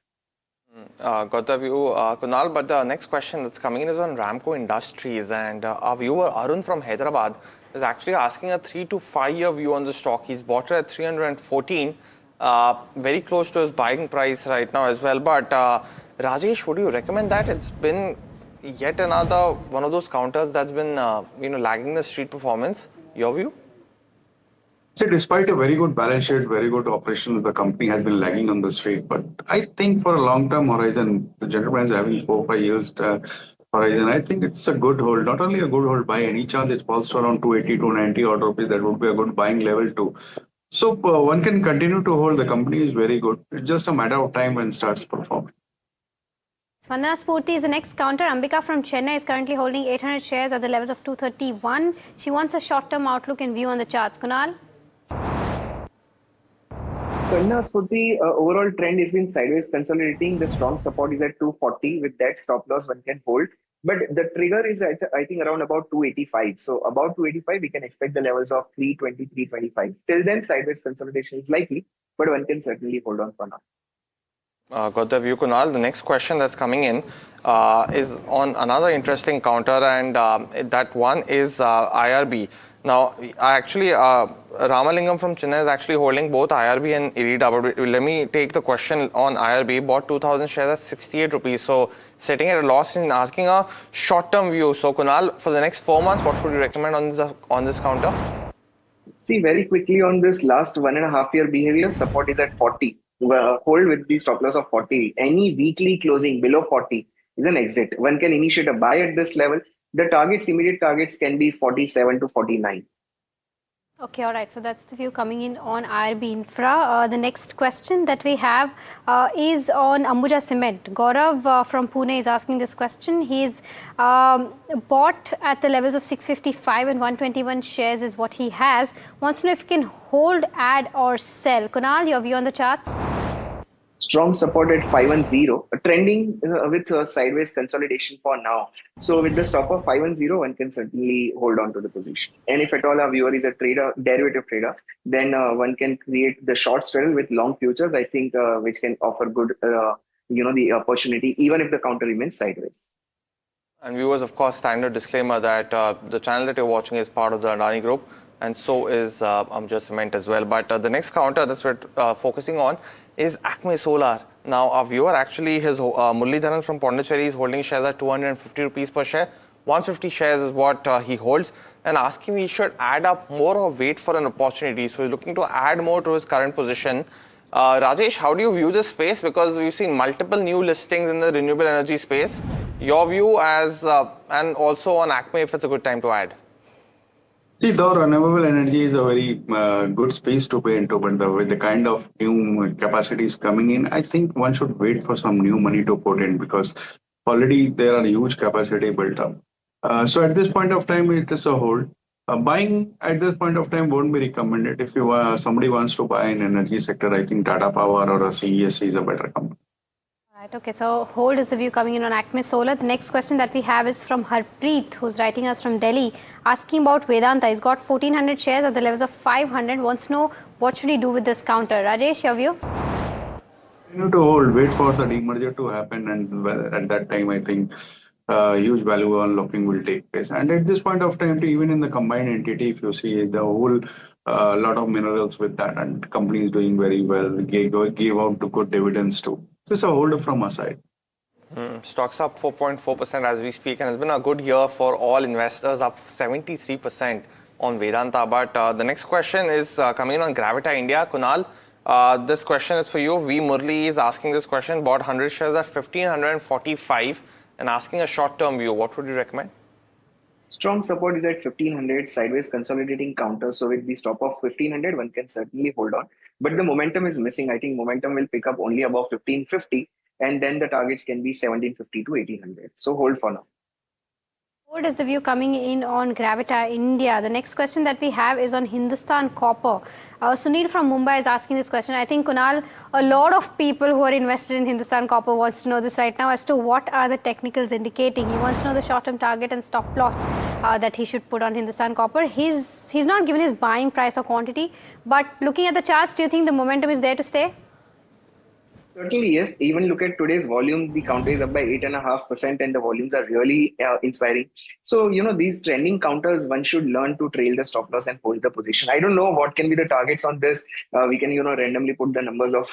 Speaker 16: Got the view, Kunal. But the next question that's coming in is on Ramco Industries. And our viewer, Arun from Hyderabad, is actually asking a 3 to 5 year view on the stock. He's bought it at 314, very close to his buying price right now as well. But Rajesh, would you recommend that? It's been yet another one of those counters that's been lagging the street performance. Your view?
Speaker 14: So despite a very good balance sheet, very good operations, the company has been lagging on the street. But I think for a long-term horizon, the gentleman is having 4 or 5 years horizon. I think it's a good hold. Not only a good hold, by any chance it falls to around 280, 290 odd rupees, that would be a good buying level too. So one can continue to hold. The company is very good. It's just a matter of time when it starts performing.
Speaker 15: Spandana Spurti is the next counter. Ambika from Chennai is currently holding 800 shares at the levels of 231. She wants a short-term outlook and view on the charts. Kunal?
Speaker 19: Spandana Spurti, overall trend has been sideways consolidating. The strong support is at 240. With that stop loss, one can hold. But the trigger is at, I think, around about 285. So about 285, we can expect the levels of 320, 325. Till then, sideways consolidation is likely, but one can certainly hold on for now.
Speaker 16: Got the view, Kunal. The next question that's coming in is on another interesting counter, and that one is IRB. Now, Ramalingam from Chennai is actually holding both IRB and IRIDA, but let me take the question on IRB. Bought 2,000 shares at 68 rupees, so sitting at a loss and asking a short-term view. So, Kunal, for the next 4 months, what would you recommend on this counter?
Speaker 19: See, very quickly on this last 1.5 year behavior, support is at 40. Hold with the stop loss of 40. Any weekly closing below 40 is an exit. One can initiate a buy at this level. The immediate targets can be 47 to 49.
Speaker 15: Okay, all right. So that's the view coming in on IRB Infra. The next question that we have is on Ambuja Cement. Gaurav from Pune is asking this question. He's bought at the levels of 655 and 121 shares is what he has. Wants to know if he can hold, add or sell. Kunal, your view on the charts?
Speaker 19: Strong support at 510, trending with sideways consolidation for now. So with the stop of 510, one can certainly hold on to the position. And if at all our viewer is a trader, derivative trader, then one can create the short straddle with long futures, I think, which can offer good, the opportunity, even if the counter remains sideways.
Speaker 16: And viewers, of course, standard disclaimer that the channel that you're watching is part of the Adani Group, and so is Ambuja Cement as well. But the next counter that we're focusing on is Acme Solar. Now, our viewer actually, his Muralidharan from Pondicherry is holding shares at 250 rupees per share. 150 shares is what he holds, and asking he should add up more or wait for an opportunity. So he's looking to add more to his current position. Rajesh, how do you view this space? Because we've seen multiple new listings in the renewable energy space. Your view as, and also on Acme, if it's a good time to add.
Speaker 14: See, though renewable energy is a very good space to pay into, but with the kind of new capacities coming in, I think one should wait for some new money to put in because already there are huge capacity built up. So at this point of time, it is a hold. Buying at this point of time won't be recommended. If you somebody wants to buy in energy sector, I think Tata Power or a CESC is a better company.
Speaker 15: Right, okay, so hold is the view coming in on Acme Solar. The next question that we have is from Harpreet, who's writing us from Delhi, asking about Vedanta. He's got 1,400 shares at the levels of 500, wants to know what should he do with this counter. Rajesh, your view?
Speaker 14: You need to hold, wait for the demerger to happen, and at that time, I think huge value unlocking will take place. And at this point of time, even in the combined entity, if you see the whole lot of minerals with that, and companies doing very well, gave out to good dividends too. Just a hold from our side.
Speaker 16: Stocks up 4.4% as we speak, and it's been a good year for all investors, up 73% on Vedanta. But the next question is coming in on Gravita India. Kunal, this question is for you. V. Murli is asking this question, bought 100 shares at 1,545 and asking a short-term view. What would you recommend?
Speaker 19: Strong support is at 1,500, sideways consolidating counter. So with the stop of 1,500, one can certainly hold on. But the momentum is missing. I think momentum will pick up only above 1,550, and then the targets can be 1,750 to 1,800. So hold for now.
Speaker 15: Hold is the view coming in on Gravita India. The next question that we have is on Hindustan Copper. Sunil from Mumbai is asking this question. I think, Kunal, a lot of people who are invested in Hindustan Copper wants to know this right now as to what are the technicals indicating. He wants to know the short-term target and stop loss that he should put on Hindustan Copper. He's not given his buying price or quantity, but looking at the charts, do you think the momentum is there to stay?
Speaker 19: Certainly, yes. Even look at today's volume, the counter is up by 8.5% and the volumes are really inspiring. So, these trending counters, one should learn to trail the stop loss and hold the position. I don't know what can be the targets on this. We can, randomly put the numbers of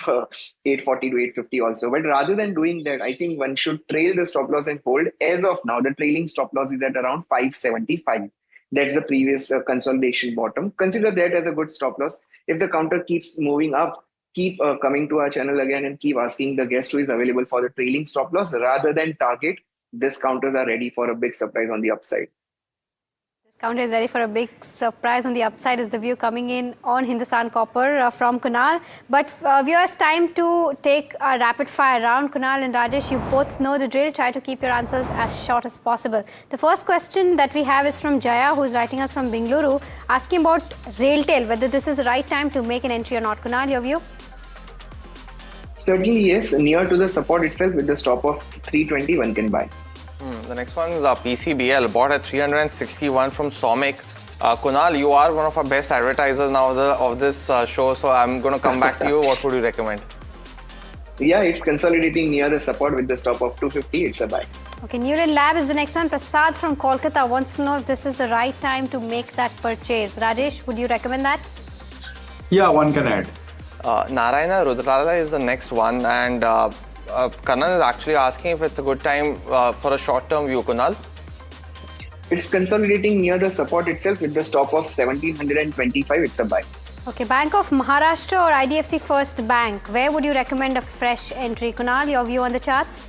Speaker 19: 840 to 850 also. But rather than doing that, I think one should trail the stop loss and hold. As of now, the trailing stop loss is at around 575. That's the previous consolidation bottom. Consider that as a good stop loss. If the counter keeps moving up, keep coming to our channel again and keep asking the guest who is available for the trailing stop loss rather than target. These counters are ready for a big surprise on the upside.
Speaker 15: This counter is ready for a big surprise on the upside is the view coming in on Hindustan Copper from Kunal. But viewers, time to take a rapid fire round. Kunal and Rajesh, you both know the drill. Try to keep your answers as short as possible. The first question that we have is from Jaya, who is writing us from Bengaluru, asking about Railtel, whether this is the right time to make an entry or not. Kunal, your view?
Speaker 19: Certainly, yes. Near to the support itself with the stop of 320, one can buy.
Speaker 16: The next one is PCBL, bought at 361 from Somic. Kunal, you are one of our best advertisers now of this show, so I'm going to come back to you. What would you recommend?
Speaker 19: Yeah, it's consolidating near the support with the stop of 250. It's a buy.
Speaker 15: Okay, Newland Lab is the next one. Prasad from Kolkata wants to know if this is the right time to make that purchase. Rajesh, would you recommend that?
Speaker 14: Yeah, one can add.
Speaker 16: Narayana Rudralala is the next one, and Kanan is actually asking if it's a good time for a short-term view. Kunal?
Speaker 19: It's consolidating near the support itself with the stop of 1725. It's a buy.
Speaker 15: Okay, Bank of Maharashtra or IDFC First Bank, where would you recommend a fresh entry? Kunal, your view on the charts?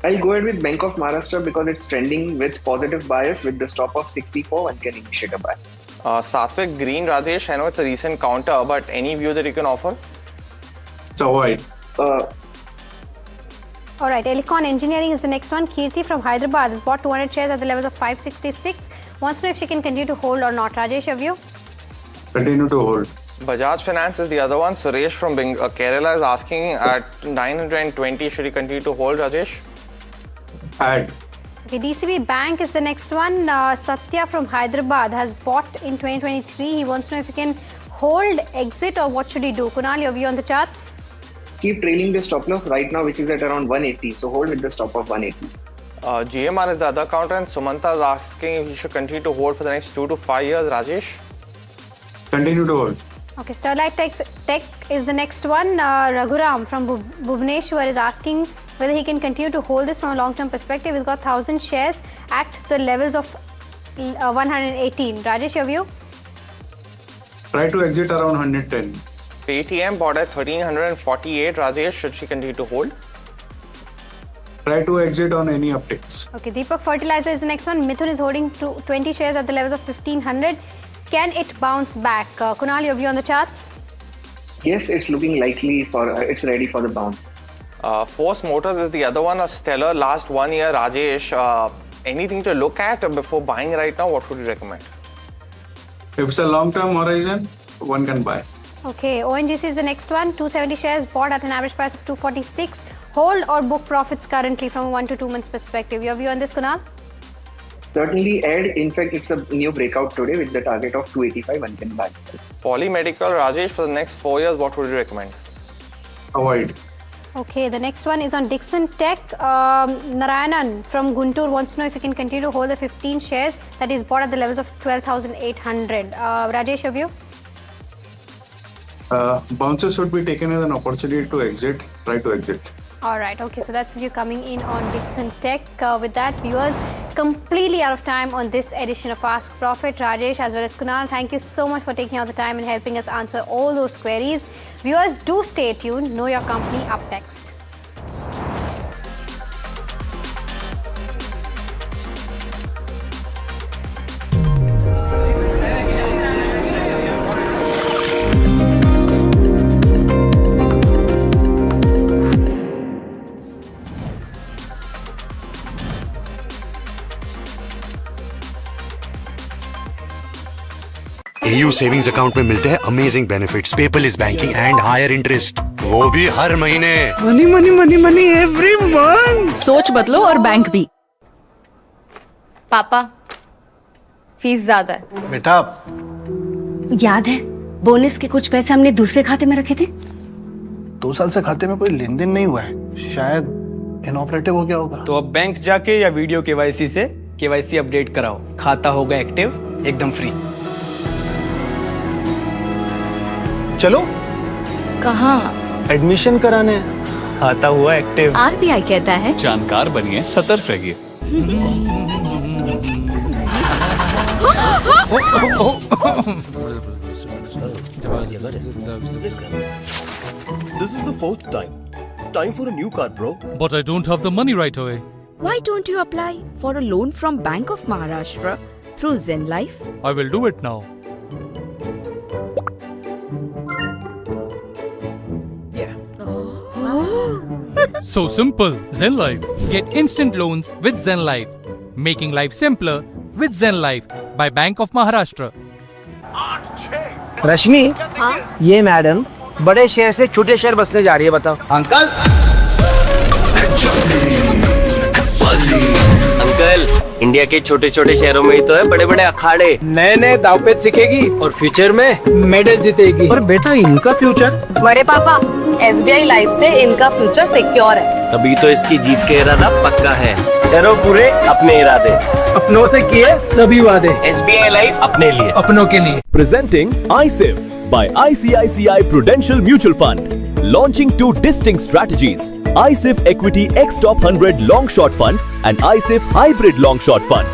Speaker 19: I'll go ahead with Bank of Maharashtra because it's trending with positive bias with the stop of 64. One can initiate a buy.
Speaker 16: Satvik Green, Rajesh, I know it's a recent counter, but any view that you can offer?
Speaker 14: It's a void.
Speaker 15: All right, Elecon Engineering is the next one. Kirti from Hyderabad has bought 200 shares at the levels of 566. Wants to know if she can continue to hold or not. Rajesh, your view?
Speaker 14: Continue to hold.
Speaker 16: Bajaj Finance is the other one. Suresh from Kerala is asking at 920, should he continue to hold, Rajesh?
Speaker 14: Add.
Speaker 15: Okay, DCB Bank is the next one. Satya from Hyderabad has bought in 2023. He wants to know if he can hold, exit, or what should he do? Kunal, your view on the charts?
Speaker 19: Keep trailing the stop loss right now, which is at around 180. So hold with the stop of 180.
Speaker 16: GMR is the other counter, and Sumanta is asking if he should continue to hold for the next 2 to 5 years. Rajesh?
Speaker 14: Continue to hold.
Speaker 15: Okay, Sterlite Tech is the next one. Raghuram from Bhubaneswar is asking whether he can continue to hold this from a long-term perspective. He's got 1,000 shares at the levels of 118. Rajesh, your view?
Speaker 14: Try to exit around 110.
Speaker 16: Paytm bought at 1348. Rajesh, should she continue to hold?
Speaker 14: Try to exit on any upticks.
Speaker 15: Okay, Deepak Fertilizer is the next one. Mithun is holding 20 shares at the levels of 1,500. Can it bounce back? Kunal, your view on the charts?
Speaker 19: Yes, it's looking likely for, it's ready for the bounce.
Speaker 16: Force Motors is the other one, a stellar last 1 year. Rajesh, anything to look at before buying right now? What would you recommend?
Speaker 14: If it's a long-term horizon, one can buy.
Speaker 15: Okay, ONGC is the next one. 270 shares bought at an average price of 246. Hold or book profits currently from a 1 to 2 months perspective. Your view on this, Kunal?
Speaker 19: Certainly add. In fact, it's a new breakout today with the target of 285. One can buy.
Speaker 16: Polymedical, Rajesh, for the next 4 years, what would you recommend?
Speaker 14: Avoid.
Speaker 15: Okay, the next one is on Dixon Tech. Narayanan from Guntur wants to know if you can continue to hold the 15 shares that is bought at the levels of 12,800. Rajesh, your view?
Speaker 14: Bounces should be taken as an opportunity to exit. Try to exit.
Speaker 15: All right. Okay, so that's you coming in on Dixon Tech. With that, viewers, completely out of time on this edition of Ask Profit. Rajesh as well as Kunal, thank you so much for taking out the time and helping us answer all those queries. Viewers, do stay tuned. Know Your Company up next.
Speaker 7: AU savings account में मिलते हैं amazing benefits, paperless banking and higher interest, वो भी हर महीने।
Speaker 12: Money money money money every month. सोच बदलो और बैंक भी।
Speaker 22: पापा, फीस ज्यादा है।
Speaker 23: बेटा,
Speaker 22: याद है बोनस के कुछ पैसे हमने दूसरे खाते में रखे थे?
Speaker 23: 2 साल से खाते में कोई लेन देन नहीं हुआ है, शायद इनऑपरेटिव हो गया होगा।
Speaker 24: तो अब बैंक जाके या वीडियो केवाईसी से केवाईसी अपडेट कराओ, खाता होगा एक्टिव एकदम फ्री। चलो
Speaker 22: कहाँ?
Speaker 24: एडमिशन कराने, खाता हुआ एक्टिव।
Speaker 22: RBI कहता है
Speaker 11: जानकार बनिए, सतर्क रहिए।
Speaker 25: This is the 4th time. Time for a new car, bro.
Speaker 11: But I don't have the money right away.
Speaker 22: Why don't you apply for a loan from Bank of Maharashtra through Zen Life?
Speaker 11: I will do it now. So simple. Zen Life. Get instant loans with Zen Life. Making life simpler with Zen Life by Bank of Maharashtra.
Speaker 26: रश्मि, ये madam बड़े शहर से छोटे शहर बसने जा रही है, बताओ।
Speaker 25: अंकल
Speaker 2: अंकल, इंडिया के छोटे छोटे शहरों में ही तो है बड़े बड़े अखाड़े।
Speaker 26: नए नए दावपेच सीखेगी और फ्यूचर में मेडल जीतेगी। और बेटा इनका फ्यूचर?
Speaker 12: बड़े पापा, SBI लाइफ से इनका फ्यूचर सिक्योर है।
Speaker 2: तभी तो इसकी जीत का इरादा पक्का है। करो पूरे अपने इरादे,
Speaker 26: अपनों से किए सभी वादे।
Speaker 2: SBI लाइफ अपने लिए,
Speaker 26: अपनों के लिए।
Speaker 3: Presenting iSIF by ICICI Prudential Mutual Fund. Launching two distinct strategies, iSIF Equity X Top 100 Long Short Fund and iSIF Hybrid Long Short Fund.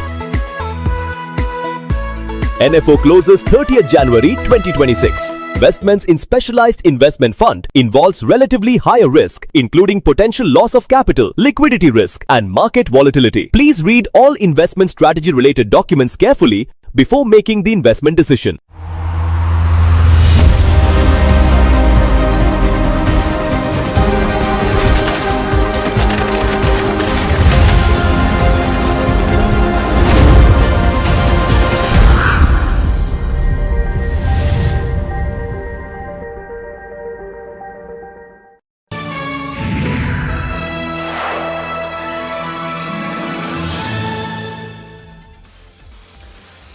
Speaker 3: NFO closes 30th January 2026. Investments in specialized investment fund involves relatively higher risk, including potential loss of capital, liquidity risk, and market volatility. Please read all investment strategy related documents carefully before making the investment decision.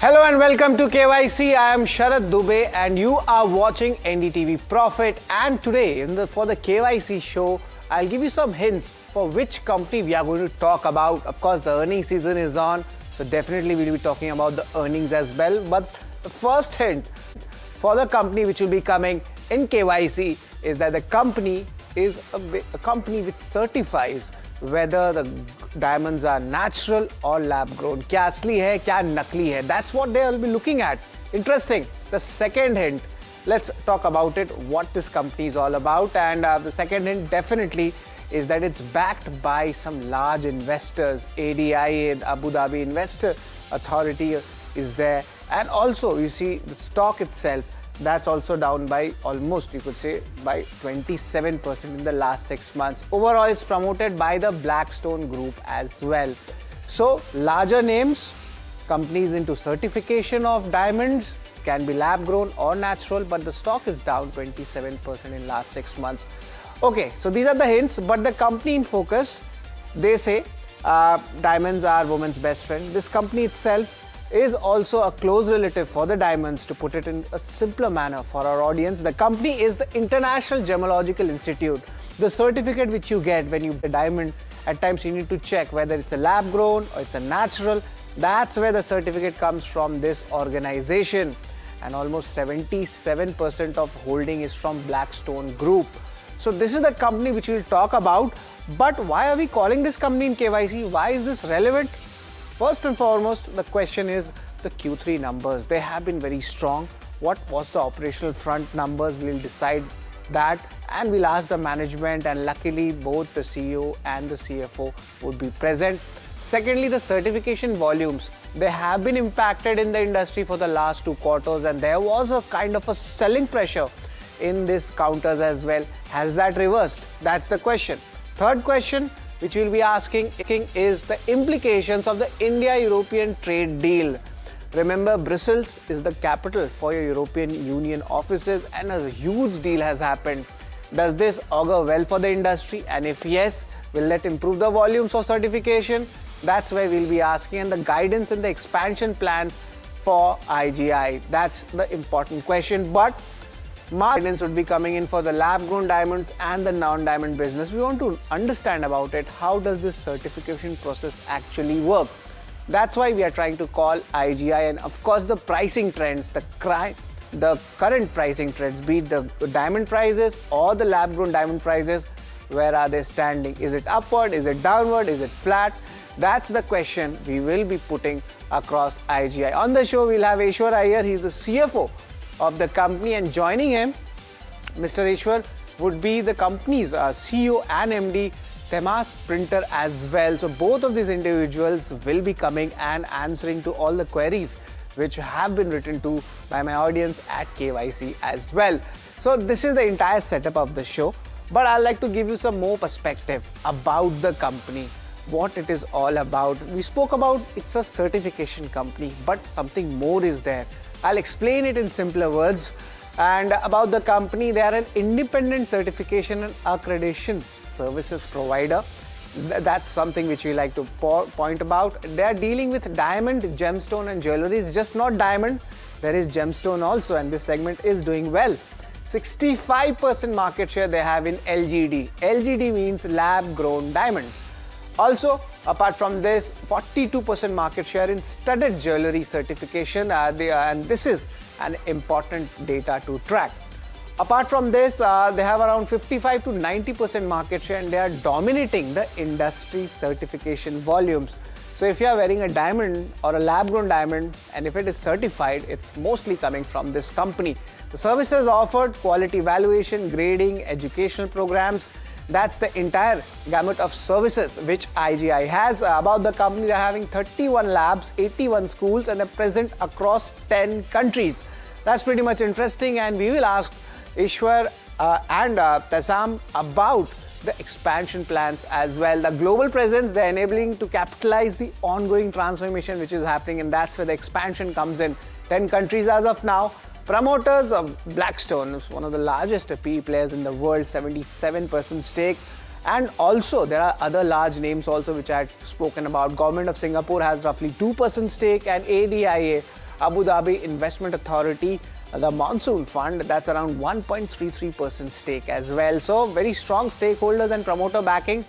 Speaker 18: Hello and welcome to KYC. I am Sharad Dubey and you are watching NDTV Profit. And today for the KYC show, I'll give you some hints for which company we are going to talk about. Of course, the earnings season is on, so definitely we'll be talking about the earnings as well. But the first hint for the company which will be coming in KYC is that the company is a company which certifies whether the diamonds are natural or lab grown. क्या असली है, क्या नकली है? That's what they will be looking at. Interesting. The second hint, let's talk about it, what this company is all about. And the second hint definitely is that it's backed by some large investors. ADI, Abu Dhabi Investor Authority is there. And also you see the stock itself, that's also down by almost, you could say, by 27% in the last 6 months. Overall, it's promoted by the Blackstone Group as well. So, larger names, companies into certification of diamonds, can be lab grown or natural, but the stock is down 27% in last 6 months. Okay, so these are the hints, but the company in focus, they say diamonds are women's best friend. This company itself is also a close relative for the diamonds. To put it in a simpler manner for our audience, the company is the International Gemological Institute. The certificate which you get when you buy a diamond, at times you need to check whether it's a lab grown or it's a natural. That's where the certificate comes from, this organization. And almost 77% of holding is from Blackstone Group. So this is the company which we'll talk about. But why are we calling this company in KYC? Why is this relevant? First and foremost, the question is the Q3 numbers. They have been very strong. What was the operational front numbers? We'll decide that and we'll ask the management, and luckily both the CEO and the CFO would be present. Secondly, the certification volumes. They have been impacted in the industry for the last 2 quarters and there was a kind of a selling pressure in these counters as well. Has that reversed? That's the question. Third question which we'll be asking is the implications of the India-European trade deal. Remember, Brussels is the capital for your European Union offices and a huge deal has happened. Does this augur well for the industry? And if yes, will that improve the volumes of certification? That's where we'll be asking, and the guidance and the expansion plans for IGI. That's the important question. But guidance would be coming in for the lab-grown diamonds and the non-diamond business. We want to understand about it. How does this certification process actually work? That's why we are trying to call IGI, and of course the pricing trends, the current pricing trends, be it the diamond prices or the lab-grown diamond prices, where are they standing? Is it upward? Is it downward? Is it flat? That's the question we will be putting across IGI. On the show, we'll have Eshwar Iyer. He's the CFO of the company, and joining him, Mr. Eshwar, would be the company's CEO and MD, Temas Printer as well. So both of these individuals will be coming and answering to all the queries which have been written to by my audience at KYC as well. So this is the entire setup of the show, but I'd like to give you some more perspective about the company, what it is all about. We spoke about it's a certification company, but something more is there. I'll explain it in simpler words. And about the company, they are an independent certification and accreditation services provider. That's something which we like to point about. They are dealing with diamond, gemstone and jewelry. It's just not diamond, there is gemstone also, and this segment is doing well. 65% market share they have in LGD. LGD means lab grown diamond. Also, apart from this, 42% market share in studded jewelry certification, and this is an important data to track. Apart from this, they have around 55 to 90% market share, and they are dominating the industry certification volumes. So if you are wearing a diamond or a lab grown diamond, and if it is certified, it's mostly coming from this company. The services offered: quality evaluation, grading, educational programs. That's the entire gamut of services which IGI has. About the company, they're having 31 labs, 81 schools, and they're present across 10 countries. That's pretty much interesting, and we will ask Ishwar and Tasam about the expansion plans as well. The global presence, they're enabling to capitalize the ongoing transformation which is happening, and that's where the expansion comes in. 10 countries as of now. Promoters of Blackstone, one of the largest PE players in the world, 77% stake. And also there are other large names also which I had spoken about. Government of Singapore has roughly 2% stake, and ADIA, Abu Dhabi Investment Authority, the Monsoon Fund, that's around 1.33% stake as well. So very strong stakeholders and promoter backing,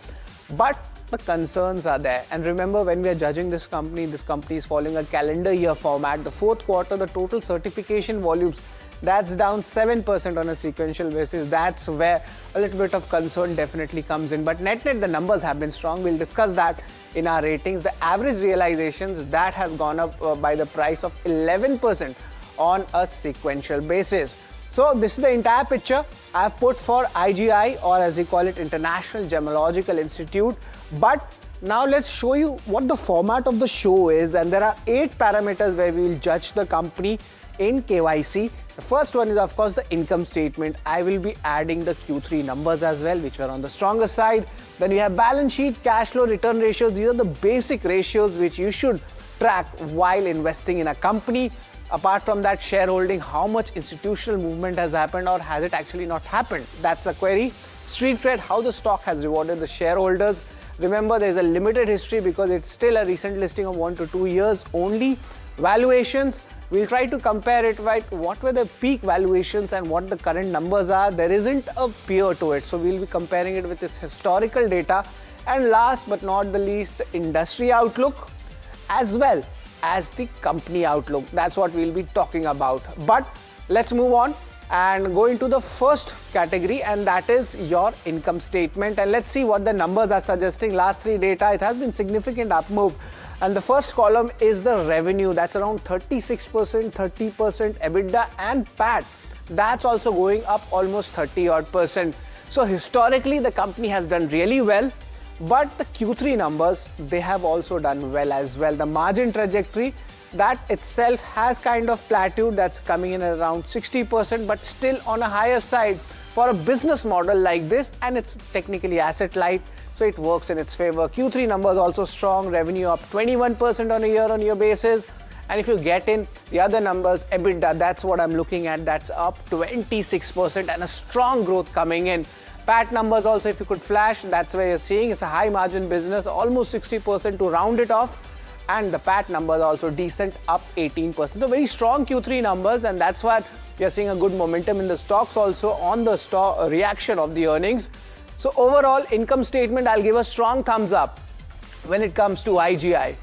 Speaker 18: but the concerns are there. And remember, when we are judging this company is following a calendar year format. The fourth quarter, the total certification volumes, that's down 7% on a sequential basis. That's where a little bit of concern definitely comes in. But net, the numbers have been strong. We'll discuss that in our ratings. The average realizations, that has gone up by the price of 11% on a sequential basis. So this is the entire picture I've put for IGI, or as we call it, International Gemological Institute. But now let's show you what the format of the show is, and there are 8 parameters where we will judge the company in KYC. The first one is, of course, the income statement. I will be adding the Q3 numbers as well, which were on the stronger side. Then we have balance sheet, cash flow, return ratios. These are the basic ratios which you should track while investing in a company. Apart from that, shareholding, how much institutional movement has happened, or has it actually not happened? That's a query. Street cred, how the stock has rewarded the shareholders. Remember, there's a limited history because it's still a recent listing of 1 to 2 years only. Valuations, we'll try to compare it, right? What were the peak valuations and what the current numbers are. There isn't a peer to it, so we'll be comparing it with its historical data. And last but not the least, the industry outlook as well as the company outlook. That's what we'll be talking about. But let's move on and go into the first category, and that is your income statement. And let's see what the numbers are suggesting. Last 3 data, it has been significant up move. And the first column is the revenue. That's around 36%, 30%. EBITDA and PAT, that's also going up almost 30%. So historically, the company has done really well. But the Q3 numbers, they have also done well as well. The margin trajectory, that itself has kind of plateaued. That's coming in at around 60%, but still on a higher side for a business model like this, and it's technically asset light, so it works in its favor. Q3 numbers also strong, revenue up 21% on a year-on-year basis. And if you get in the other numbers, EBITDA, that's what I'm looking at, that's up 26% and a strong growth coming in. PAT numbers also, if you could flash, that's where you're seeing it's a high margin business, almost 60% to round it off. And the PAT numbers also decent, up 18%. So very strong Q3 numbers, and that's why you're seeing a good momentum in the stocks also on the stock reaction of the earnings. So overall income statement, I'll give a strong thumbs up when it comes to IGI.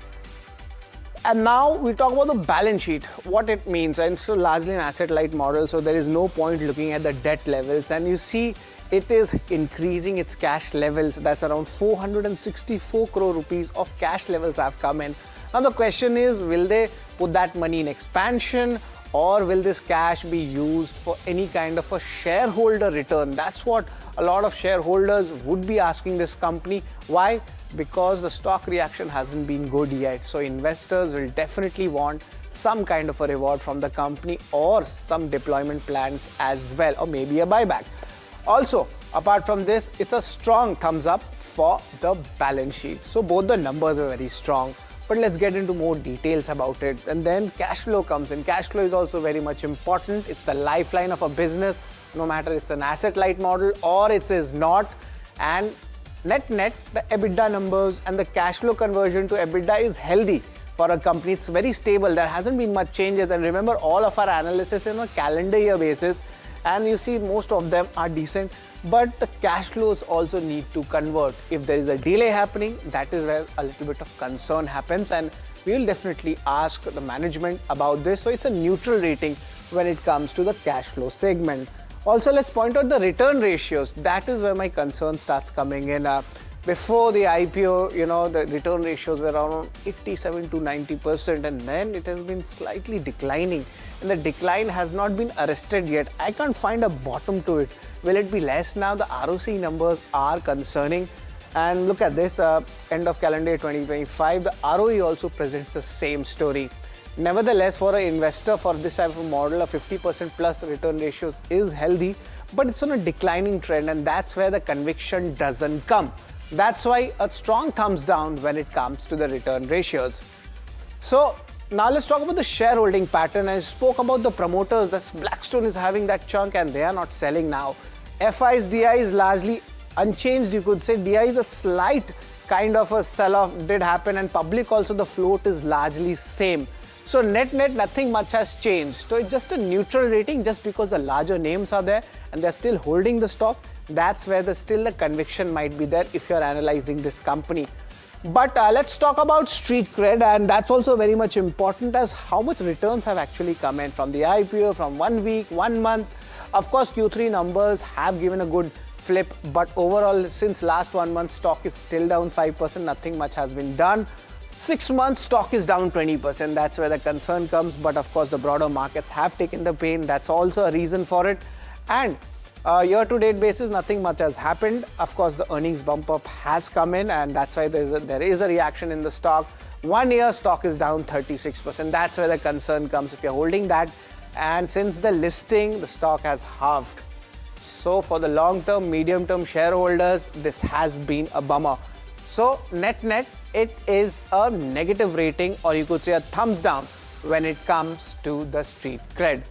Speaker 18: And now we talk about the balance sheet, what it means. And so largely an asset light model, so there is no point looking at the debt levels. And you see it is increasing its cash levels. That's around 464 crore rupees of cash levels have come in. Now the question is, will they put that money in expansion, or will this cash be used for any kind of a shareholder return? That's what a lot of shareholders would be asking this company. Why? Because the stock reaction hasn't been good yet. So investors will definitely want some kind of a reward from the company, or some deployment plans as well, or maybe a buyback. Also, apart from this, it's a strong thumbs up for the balance sheet. So both the numbers are very strong, but let's get into more details about it. And then cash flow comes in. Cash flow is also very much important. It's the lifeline of a business, no matter it's an asset light model or it is not. And net, the EBITDA numbers and the cash flow conversion to EBITDA is healthy for a company. It's very stable. There hasn't been much changes. And remember, all of our analysis is on a calendar year basis, and you see most of them are decent, but the cash flows also need to convert. If there is a delay happening, that is where a little bit of concern happens, and we will definitely ask the management about this. So it's a neutral rating when it comes to the cash flow segment. Also, let's point out the return ratios. That is where my concern starts coming in. Before the IPO, the return ratios were around 87 to 90%, and then it has been slightly declining, and the decline has not been arrested yet. I can't find a bottom to it. Will it be less now? The ROC numbers are concerning. And look at this, end of calendar year 2025, the ROE also presents the same story. Nevertheless, for an investor for this type of model, a 50% plus return ratios is healthy, but it's on a declining trend, and that's where the conviction doesn't come. That's why a strong thumbs down when it comes to the return ratios. So now let's talk about the shareholding pattern. I spoke about the promoters. That's Blackstone is having that chunk and they are not selling now. FI's DI is largely unchanged, you could say. DI is a slight kind of a sell-off did happen, and public also the float is largely same. So net, nothing much has changed. So it's just a neutral rating just because the larger names are there and they're still holding the stock. That's where still the conviction might be there if you're analyzing this company. But let's talk about street cred, and that's also very much important as how much returns have actually come in from the IPO, from 1 week, 1 month. Of course, Q3 numbers have given a good flip, but overall since last 1 month, stock is still down 5%, nothing much has been done. 6 months, stock is down 20%, that's where the concern comes, but of course the broader markets have taken the pain, that's also a reason for it. And year-to-date basis, nothing much has happened. Of course, the earnings bump up has come in, and that's why there is a reaction in the stock. 1 year stock is down 36%. That's where the concern comes if you're holding that. And since the listing, the stock has halved. So for the long-term, medium-term shareholders, this has been a bummer. So net, it is a negative rating, or you could say a thumbs down when it comes to the street cred.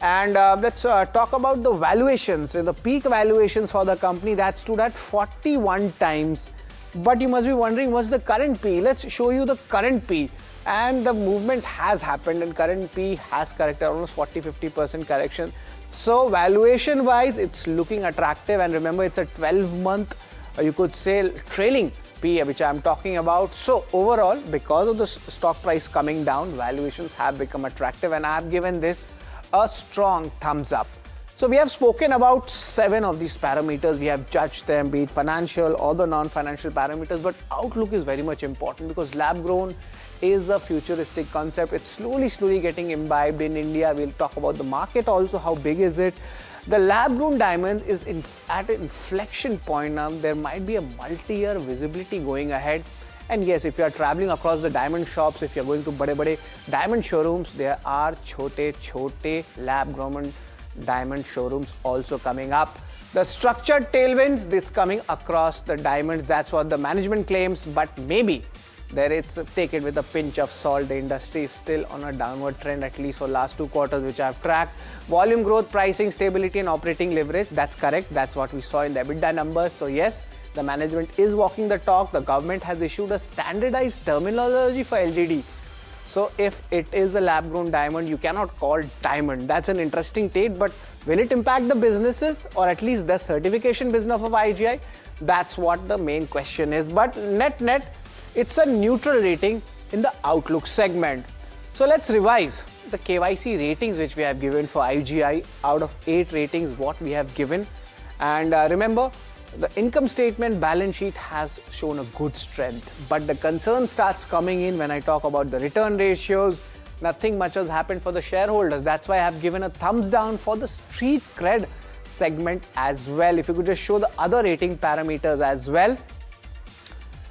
Speaker 18: And let's talk about the valuations. The peak valuations for the company that stood at 41 times. But you must be wondering, what's the current P? Let's show you the current P. And the movement has happened, and current P has corrected almost 40-50% correction. So valuation wise, it's looking attractive. And remember, it's a 12-month, you could say, trailing P, which I'm talking about. So overall, because of the stock price coming down, valuations have become attractive, and I've given this a strong thumbs up. So we have spoken about 7 of these parameters. We have judged them, be it financial or the non-financial parameters, but outlook is very much important because lab grown is a futuristic concept. It's slowly getting imbibed in India. We'll talk about the market also, how big is it. The lab grown diamond is at an inflection point now. There might be a multi-year visibility going ahead. And yes, if you are traveling across the diamond shops, if you are going to bade diamond showrooms, there are chote lab grown diamond showrooms also coming up. The structured tailwinds, this coming across the diamonds, that's what the management claims, but maybe take it with a pinch of salt. The industry is still on a downward trend, at least for last 2 quarters, which I've tracked. Volume growth, pricing, stability, and operating leverage, that's correct. That's what we saw in the EBITDA numbers. So yes, the management is walking the talk. The government has issued a standardized terminology for LGD. So if it is a lab-grown diamond, you cannot call diamond. That's an interesting take, but will it impact the businesses, or at least the certification business of IGI? That's what the main question is. But net, it's a neutral rating in the outlook segment. So let's revise the KYC ratings which we have given for IGI. Out of 8 ratings, what we have given. And remember, the income statement balance sheet has shown a good strength, but the concern starts coming in when I talk about the return ratios. Nothing much has happened for the shareholders. That's why I have given a thumbs down for the street cred segment as well. If you could just show the other rating parameters as well.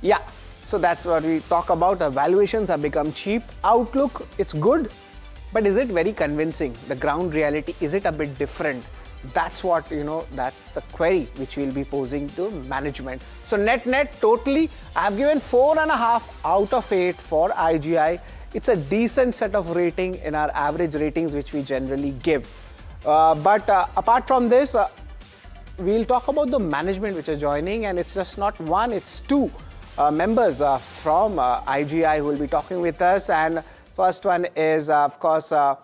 Speaker 18: Yeah, so that's what we talk about. The valuations have become cheap. Outlook, it's good, but is it very convincing? The ground reality, is it a bit different? That's what, that's the query which we'll be posing to management. So net, totally, I've given 4.5 out of 8 for IGI. It's a decent set of rating in our average ratings which we generally give. But apart from this, we'll talk about the management which are joining, and it's just not one, it's two members from IGI who will be talking with us. And first one is, of course, Mr.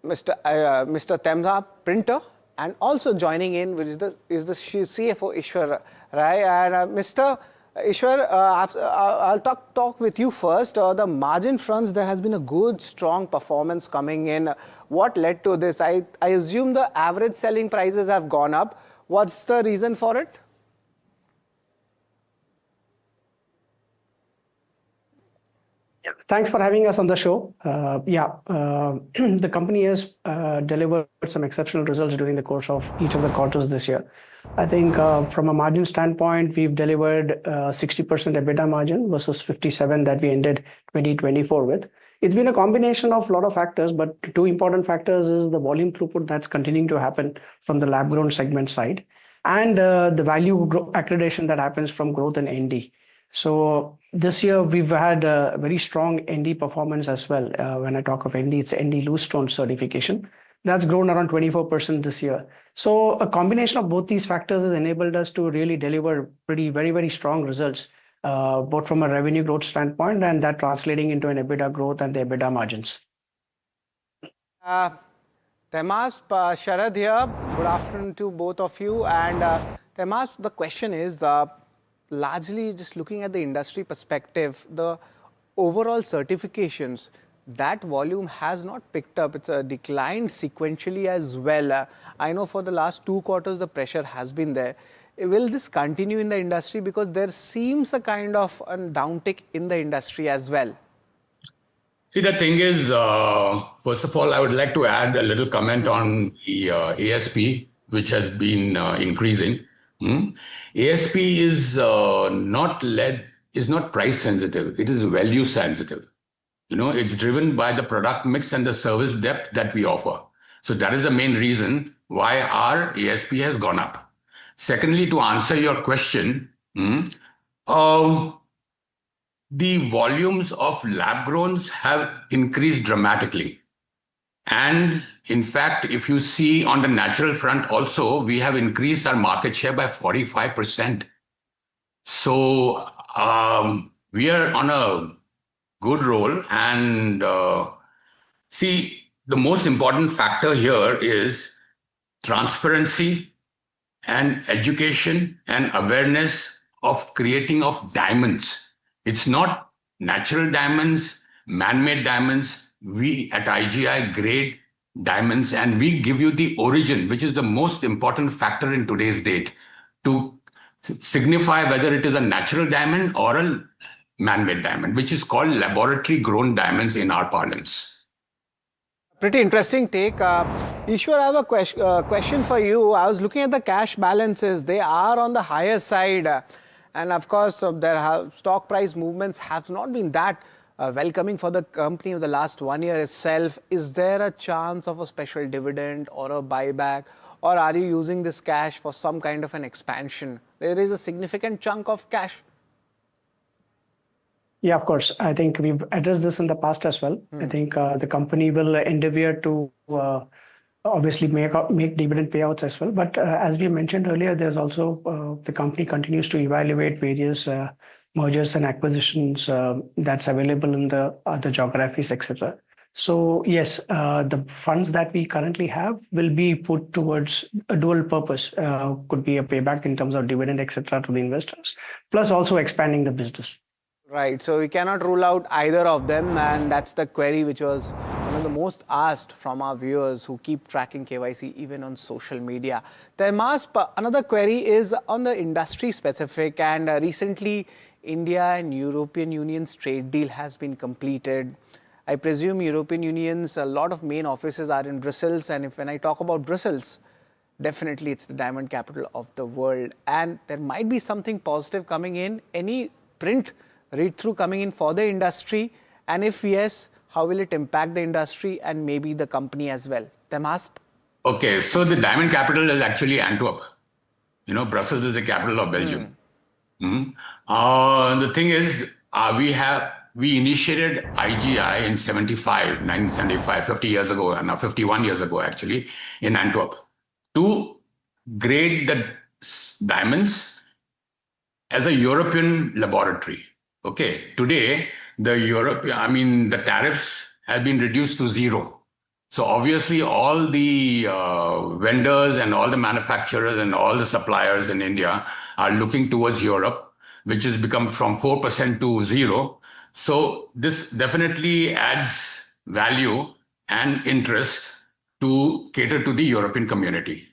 Speaker 18: Temna Printer, and also joining in, which is the CFO Ishwar Rai. And Mr. Ishwar, I'll talk with you first. The margin fronts, there has been a good, strong performance coming in. What led to this? I assume the average selling prices have gone up. What's the reason for it?
Speaker 4: Thanks for having us on the show. The company has delivered some exceptional results during the course of each of the quarters this year. I think from a margin standpoint, we've delivered 60% EBITDA margin versus 57 that we ended 2024 with. It's been a combination of a lot of factors, but two important factors is the volume throughput that's continuing to happen from the lab-grown segment side, and the value accreditation that happens from growth in ND. So this year we've had a very strong ND performance as well. When I talk of ND, it's ND loose stone certification. That's grown around 24% this year. So a combination of both these factors has enabled us to really deliver very, very strong results, both from a revenue growth standpoint and that translating into an EBITDA growth and the EBITDA margins.
Speaker 18: Temas, Sharad here. Good afternoon to both of you. And Temas, the question is, largely just looking at the industry perspective, the overall certifications, that volume has not picked up. It's declined sequentially as well. I know for the last 2 quarters, the pressure has been there. Will this continue in the industry? Because there seems a kind of a downtick in the industry as well.
Speaker 6: See, the thing is, first of all, I would like to add a little comment on the ASP, which has been increasing. ASP is not price sensitive. It is value sensitive. It's driven by the product mix and the service depth that we offer. So that is the main reason why our ASP has gone up. Secondly, to answer your question, the volumes of lab growns have increased dramatically. And in fact, if you see on the natural front also, we have increased our market share by 45%. So we are on a good roll. And see, the most important factor here is transparency and education and awareness of creating of diamonds. It's not natural diamonds, man-made diamonds. We at IGI grade diamonds, and we give you the origin, which is the most important factor in today's date, to signify whether it is a natural diamond or a man-made diamond, which is called laboratory grown diamonds in our parlance.
Speaker 18: Pretty interesting take. Ishwar, I have a question for you. I was looking at the cash balances. They are on the higher side. And of course, their stock price movements have not been that welcoming for the company of the last 1 year itself. Is there a chance of a special dividend or a buyback? Or are you using this cash for some kind of an expansion? There is a significant chunk of cash.
Speaker 4: Yeah, of course. I think we've addressed this in the past as well. I think the company will endeavor to obviously make dividend payouts as well. But as we mentioned earlier, there's also the company continues to evaluate various mergers and acquisitions that's available in the other geographies, etc. So yes, the funds that we currently have will be put towards a dual purpose. Could be a payback in terms of dividend, etc. to the investors, plus also expanding the business.
Speaker 18: Right. So we cannot rule out either of them. And that's the query which was one of the most asked from our viewers who keep tracking KYC even on social media. Temas, another query is on the industry specific. And recently, India and European Union's trade deal has been completed. I presume European Union's, a lot of main offices are in Brussels. And when I talk about Brussels, definitely it's the diamond capital of the world. And there might be something positive coming in. Any print read-through coming in for the industry? And if yes, how will it impact the industry and maybe the company as well? Temas?
Speaker 6: Okay, so the diamond capital is actually Antwerp. Brussels is the capital of Belgium. The thing is, we initiated IGI in 1975, 50 years ago, now 51 years ago actually, in Antwerp, to grade the diamonds as a European laboratory. Okay, today the tariffs have been reduced to zero. So obviously all the vendors and all the manufacturers and all the suppliers in India are looking towards Europe, which has become from 4% to zero. So this definitely adds value and interest to cater to the European community.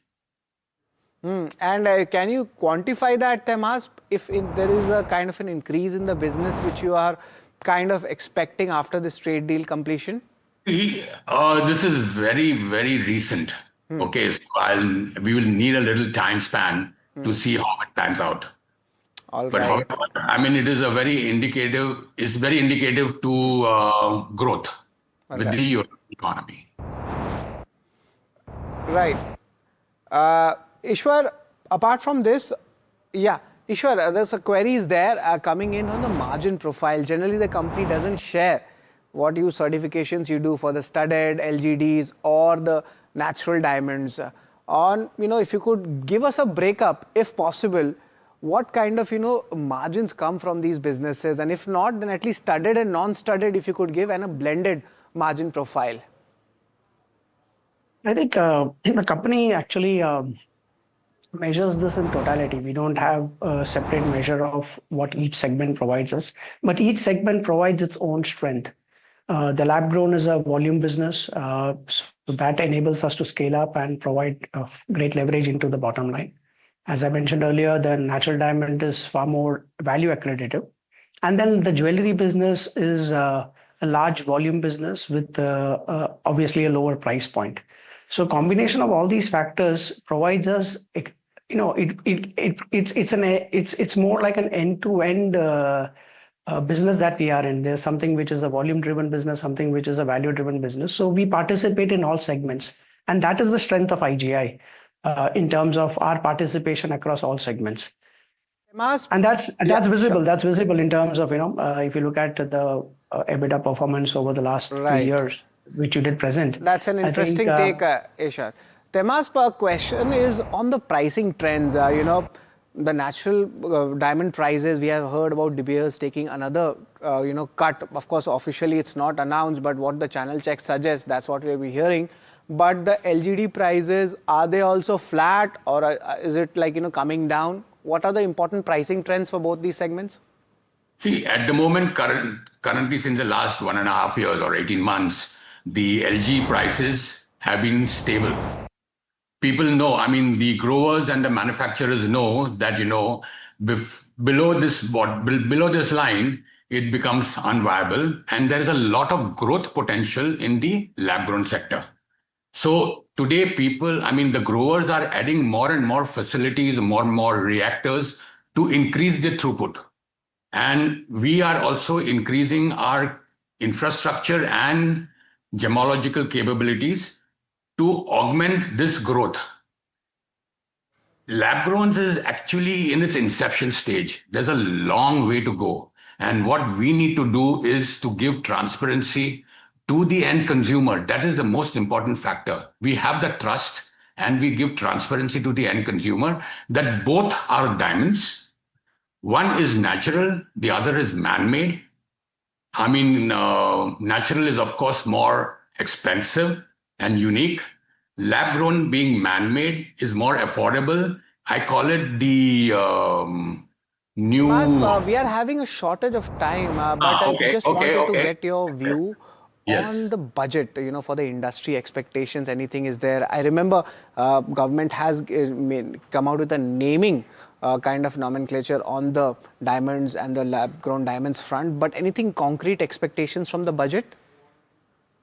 Speaker 18: And can you quantify that, Temas, if there is a kind of an increase in the business which you are kind of expecting after this trade deal completion?
Speaker 6: This is very, very recent. Okay, so we will need a little time span to see how it pans out. But however, it is very indicative to growth with the European economy.
Speaker 18: Right. Ishwar, apart from this, Ishwar, there's a queries there coming in on the margin profile. Generally, the company doesn't share what certifications you do for the studded, LGDs or the natural diamonds. If you could give us a breakup, if possible, what kind of, margins come from these businesses? And if not, then at least studded and non-studded, if you could give, and a blended margin profile.
Speaker 4: I think the company actually measures this in totality. We don't have a separate measure of what each segment provides us, but each segment provides its own strength. The lab grown is a volume business, so that enables us to scale up and provide great leverage into the bottom line. As I mentioned earlier, the natural diamond is far more value accretive. And then the jewelry business is a large volume business with obviously a lower price point. So combination of all these factors provides us, it's more like an end-to-end business that we are in. There's something which is a volume-driven business, something which is a value-driven business. So we participate in all segments, and that is the strength of IGI in terms of our participation across all segments. And that's visible. Sure. That's visible in terms of if you look at the EBITDA performance over the last 2 years, which you did present.
Speaker 18: That's an interesting take, Ishwar. Temas, question is on the pricing trends. The natural diamond prices, we have heard about De Beers taking another, cut. Of course, officially it's not announced, but what the channel check suggests, that's what we'll be hearing. But the LGD prices, are they also flat, or is it like, coming down? What are the important pricing trends for both these segments?
Speaker 6: See, at the moment, currently since the last 1.5 years or 18 months, the LG prices have been stable. People know, the growers and the manufacturers know that, below this line, it becomes unviable, and there is a lot of growth potential in the lab-grown sector. So today, the growers are adding more and more facilities, more and more reactors to increase the throughput. And we are also increasing our infrastructure and gemological capabilities to augment this growth. Lab growns is actually in its inception stage. There's a long way to go. And what we need to do is to give transparency to the end consumer. That is the most important factor. We have the trust and we give transparency to the end consumer that both are diamonds. One is natural, the other is man-made. Natural is of course more expensive and unique. Lab-grown being man-made is more affordable. I call it the new...
Speaker 18: we are having a shortage of time, but I just wanted to get your view on the budget, for the industry expectations. Anything is there? I remember government has come out with a naming kind of nomenclature on the diamonds and the lab-grown diamonds front, but anything concrete expectations from the budget?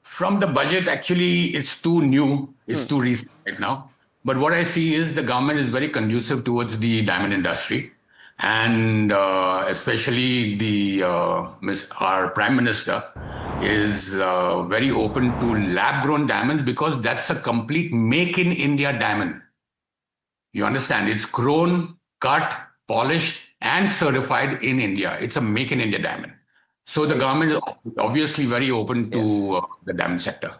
Speaker 6: From the budget, actually, it's too new. It's too recent right now. But what I see is the government is very conducive towards the diamond industry. And especially our Prime Minister is very open to lab-grown diamonds because that's a complete make-in-India diamond. You understand? It's grown, cut, polished, and certified in India. It's a make-in-India diamond. So the government is obviously very open to the diamond sector.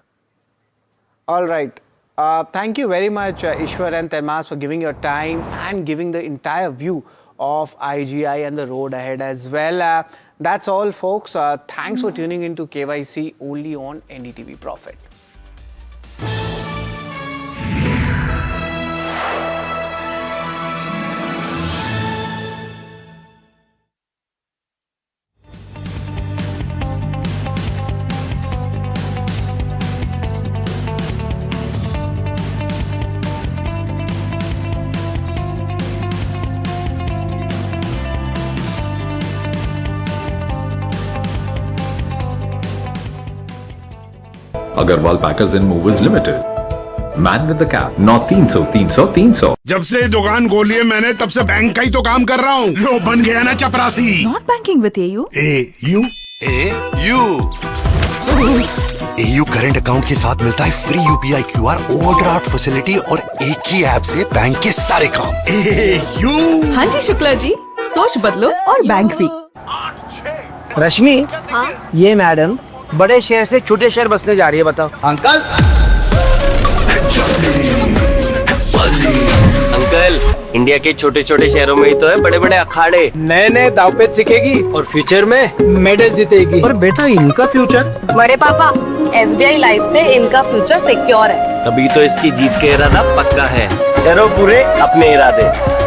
Speaker 18: All right. Thank you very much, Ishwar and Termas, for giving your time and giving the entire view of IGI and the road ahead as well. That's all, folks. Thanks for tuning into KYC only on NDTV Profit.
Speaker 5: Agarwal Packers and Movers Limited. Man with the cap. Not 300, 300, 300.
Speaker 8: जब से दुकान खोली है मैंने तब से bank का ही तो काम कर रहा हूँ। लो बन गया ना चपरासी।
Speaker 12: Not banking with AU.
Speaker 8: AU?
Speaker 7: AU current account के साथ मिलता है free UPI QR overdraft facility और एक ही ऐप से बैंक के सारे काम।
Speaker 12: AU? हाँ जी शुक्ला जी, सोच बदलो और बैंक भी।
Speaker 26: रश्मि, हाँ? ये मैडम बड़े शहर से छोटे शहर बसने जा रही है, बताओ।
Speaker 2: अंकल इंडिया के छोटे छोटे शहरों में ही तो है बड़े बड़े अखाड़े।
Speaker 26: नए नए दावपेच सीखेगी और फ्यूचर में मेडल जीतेगी। और बेटा इनका फ्यूचर?
Speaker 9: बड़े पापा, SBI लाइफ से इनका फ्यूचर सिक्योर है।
Speaker 2: तभी तो इसकी जीत के इरादा पक्का है। करो पूरे अपने इरादे,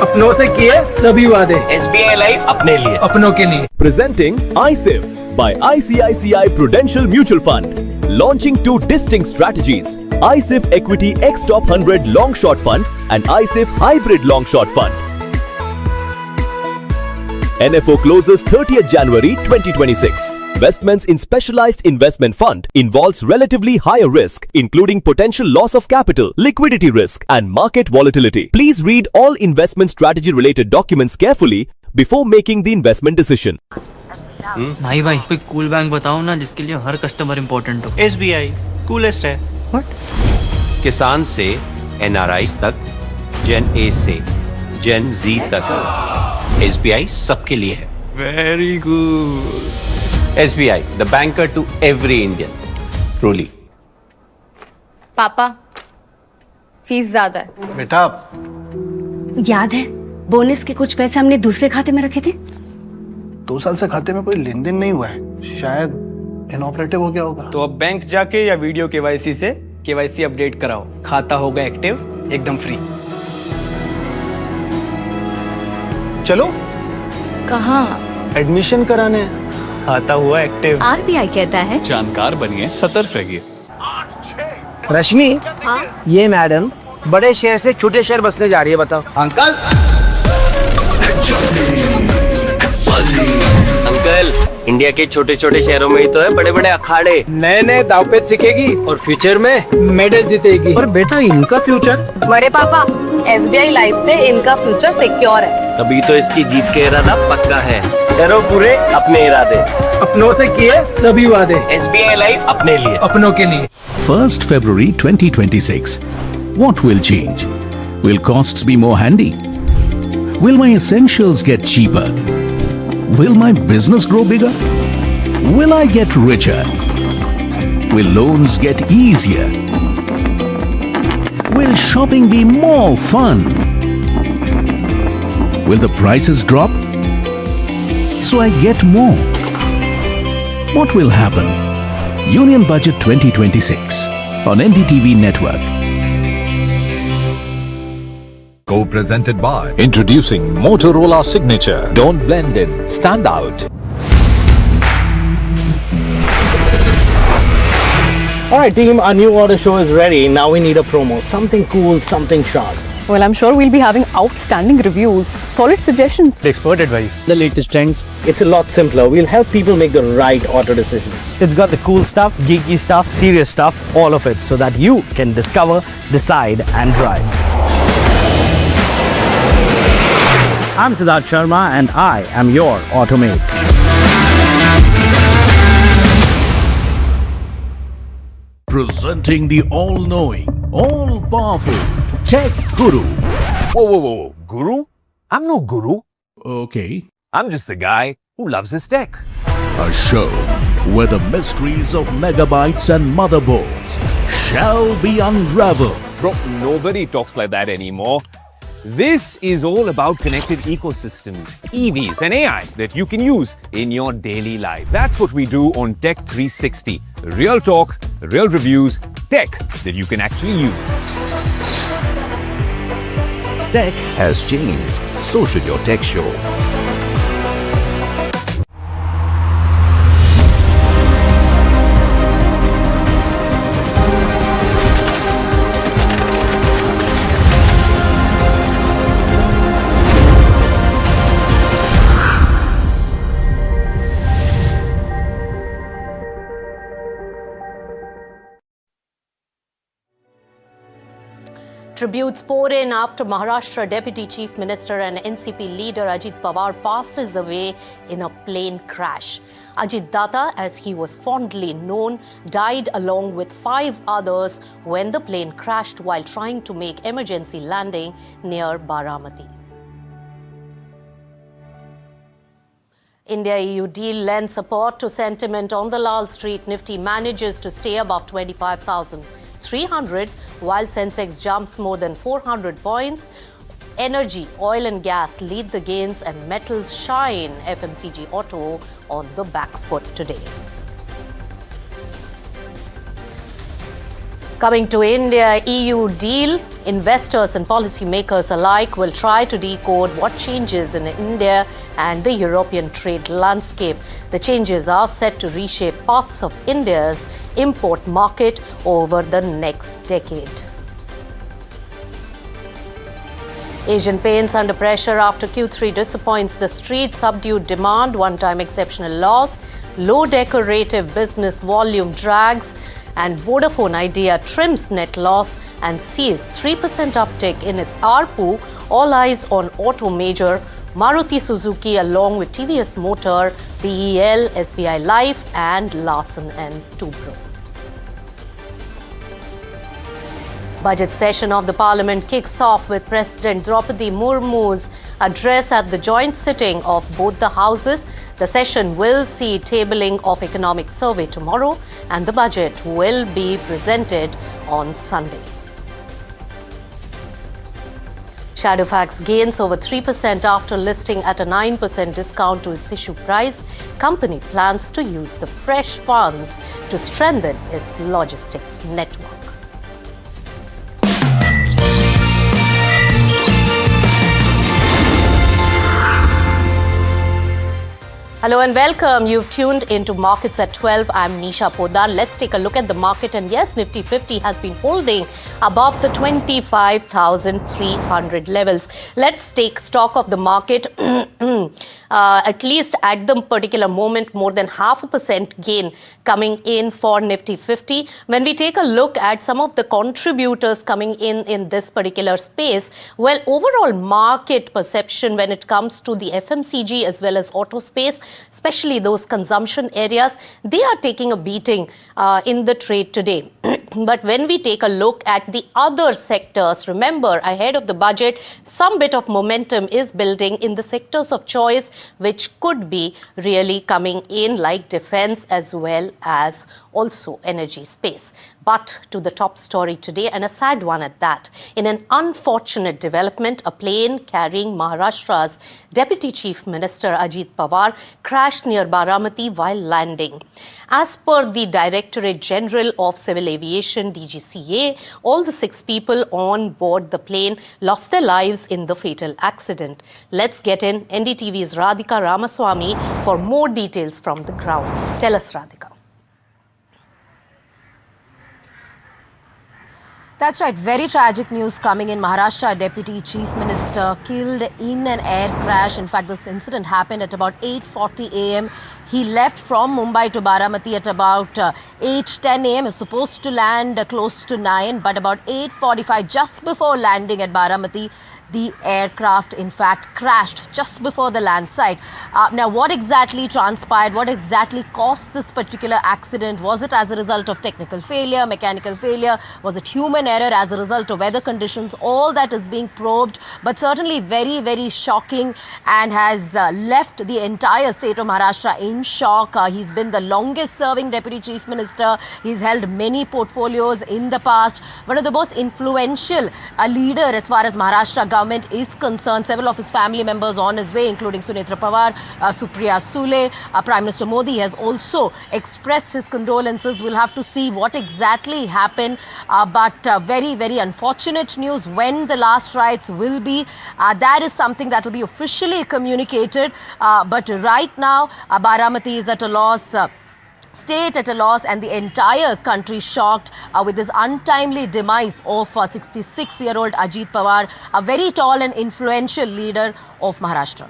Speaker 26: अपनों से किए सभी वादे।
Speaker 2: SBI लाइफ अपने लिए,
Speaker 26: अपनों के लिए।
Speaker 3: Presenting iSIF by ICICI Prudential Mutual Fund. Launching two distinct strategies, iSIF Equity X Top 100 Long Short Fund and iSIF Hybrid Long Short Fund. NFO closes 30th January 2026. Investments in specialized investment fund involves relatively higher risk, including potential loss of capital, liquidity risk, and market volatility. Please read all investment strategy related documents carefully before making the investment decision.
Speaker 24: भाई कोई cool bank बताओ ना जिसके लिए हर customer important हो।
Speaker 13: SBI coolest है।
Speaker 24: What?
Speaker 13: किसान से NRI तक, Gen A से Gen Z तक, SBI सबके लिए है।
Speaker 24: Very good.
Speaker 13: SBI, the banker to every Indian. Truly.
Speaker 9: पापा, फीस ज्यादा है।
Speaker 23: बेटा
Speaker 9: याद है बोनस के कुछ पैसे हमने दूसरे खाते में रखे थे?
Speaker 23: 2 साल से खाते में कोई लेन देन नहीं हुआ है, शायद इनऑपरेटिव हो गया होगा।
Speaker 24: तो अब बैंक जाके या वीडियो KYC से KYC अपडेट कराओ, खाता होगा एक्टिव एकदम फ्री।
Speaker 26: चलो
Speaker 9: कहाँ?
Speaker 24: एडमिशन कराने। खाता हुआ एक्टिव।
Speaker 9: RBI कहता है
Speaker 24: जानकार बनिए, सतर्क रहिए।
Speaker 26: रश्मि,
Speaker 9: हाँ?
Speaker 26: ये मैडम बड़े शहर से छोटे शहर बसने जा रही है, बताओ।
Speaker 2: अंकल इंडिया के छोटे छोटे शहरों में ही तो है बड़े बड़े अखाड़े।
Speaker 26: नए नए दावपेच सीखेगी और फ्यूचर में मेडल जीतेगी। और बेटा इनका फ्यूचर?
Speaker 9: बड़े पापा, SBI लाइफ से इनका फ्यूचर सिक्योर है।
Speaker 2: तभी तो इसकी जीत के इरादा पक्का है। करो पूरे अपने इरादे,
Speaker 26: अपनों से किए सभी वादे।
Speaker 2: SBI लाइफ अपने लिए,
Speaker 26: अपनों के लिए।
Speaker 10: 1st February 2026. What will change? Will costs be more handy? Will my essentials get cheaper? Will my business grow bigger? Will I get richer? Will loans get easier? Will shopping be more fun? Will the prices drop? So I get more. What will happen? Union Budget 2026 on NDTV Network.
Speaker 5: Co-presented by introducing Motorola Signature. Don't blend in, stand out.
Speaker 26: Alright team, our new order show is ready. Now we need a promo. Something cool, something sharp.
Speaker 12: Well, I'm sure we'll be having outstanding reviews, solid suggestions,
Speaker 26: Expert advice. The latest trends. It's a lot simpler. We'll help people make the right auto decision. It's got the cool stuff, geeky stuff, serious stuff, all of it, so that you can discover, decide and drive. I'm Siddharth Sharma and I am your Automate.
Speaker 10: Presenting the all-knowing, all-powerful Tech Guru.
Speaker 5: Whoa. Guru? I'm no guru.
Speaker 10: Okay.
Speaker 5: I'm just a guy who loves his tech.
Speaker 10: A show where the mysteries of megabytes and motherboards shall be unraveled.
Speaker 1: Bro, nobody talks like that anymore. This is all about connected ecosystems, EVs and AI that you can use in your daily life. That's what we do on Tech 360. Real talk, real reviews, tech that you can actually use.
Speaker 16: Tech has changed. So should your tech show.
Speaker 17: Tributes pour in after Maharashtra Deputy Chief Minister and NCP leader Ajit Pawar passes away in a plane crash. Ajit Datta, as he was fondly known, died along with 5 others when the plane crashed while trying to make emergency landing near Baramati. India-EU deal lends support to sentiment on the Lal Street. Nifty manages to stay above 25,300 while Sensex jumps more than 400 points. Energy, oil and gas lead the gains and metals shine. FMCG auto on the back foot today. Coming to India, EU deal, investors and policymakers alike will try to decode what changes in India and the European trade landscape. The changes are set to reshape parts of India's import market over the next decade. Asian Paints under pressure after Q3 disappoints the street, subdued demand, one-time exceptional loss, low decorative business volume drags, and Vodafone Idea trims net loss and sees 3% uptick in its ARPU. All eyes on auto major Maruti Suzuki along with TVS Motor, BEL, SBI Life and Larsen & Toubro. Budget session of the Parliament kicks off with President Draupadi Murmu's address at the joint sitting of both the houses. The session will see tabling of economic survey tomorrow and the budget will be presented on Sunday. Shadowfax gains over 3% after listing at a 9% discount to its issue price. Company plans to use the fresh funds to strengthen its logistics network. Hello and welcome. You've tuned into Markets at 12. I'm Nisha Poddar. Let's take a look at the market. And yes, Nifty 50 has been holding above the 25,300 levels. Let's take stock of the market. At least at the particular moment, more than 0.5% gain coming in for Nifty 50. When we take a look at some of the contributors coming in this particular space, well, overall market perception when it comes to the FMCG as well as auto space, especially those consumption areas, they are taking a beating in the trade today. But when we take a look at the other sectors, remember, ahead of the budget, some bit of momentum is building in the sectors of choice, which could be really coming in, like defense as well as also energy space. But to the top story today, and a sad one at that. In an unfortunate development, a plane carrying Maharashtra's Deputy Chief Minister Ajit Pawar crashed near Baramati while landing. As per the Directorate General of Civil Aviation, DGCA, all the 6 people on board the plane lost their lives in the fatal accident. Let's get in NDTV's Radhika Ramaswamy for more details from the ground. Tell us, Radhika.
Speaker 19: That's right. Very tragic news coming in. Maharashtra Deputy Chief Minister killed in an air crash. In fact, this incident happened at about 8:40 a.m. He left from Mumbai to Baramati at about 8:10 a.m. He was supposed to land close to 9, but about 8:45, just before landing at Baramati, the aircraft in fact crashed just before the land site. Now, what exactly transpired? What exactly caused this particular accident? Was it as a result of technical failure, mechanical failure? Was it human error as a result of weather conditions? All that is being probed, but certainly very, very shocking, and has left the entire state of Maharashtra in shock. He's been the longest serving Deputy Chief Minister. He's held many portfolios in the past. One of the most influential leader as far as Maharashtra government is concerned. Several of his family members on his way, including Sunetra Pawar, Supriya Sule. Prime Minister Modi has also expressed his condolences. We'll have to see what exactly happened. But very, very unfortunate news when the last rites will be. That is something that will be officially communicated. But right now, Baramati is at a loss. State at a loss, and the entire country shocked with this untimely demise of 66-year-old Ajit Pawar, a very tall and influential leader of Maharashtra.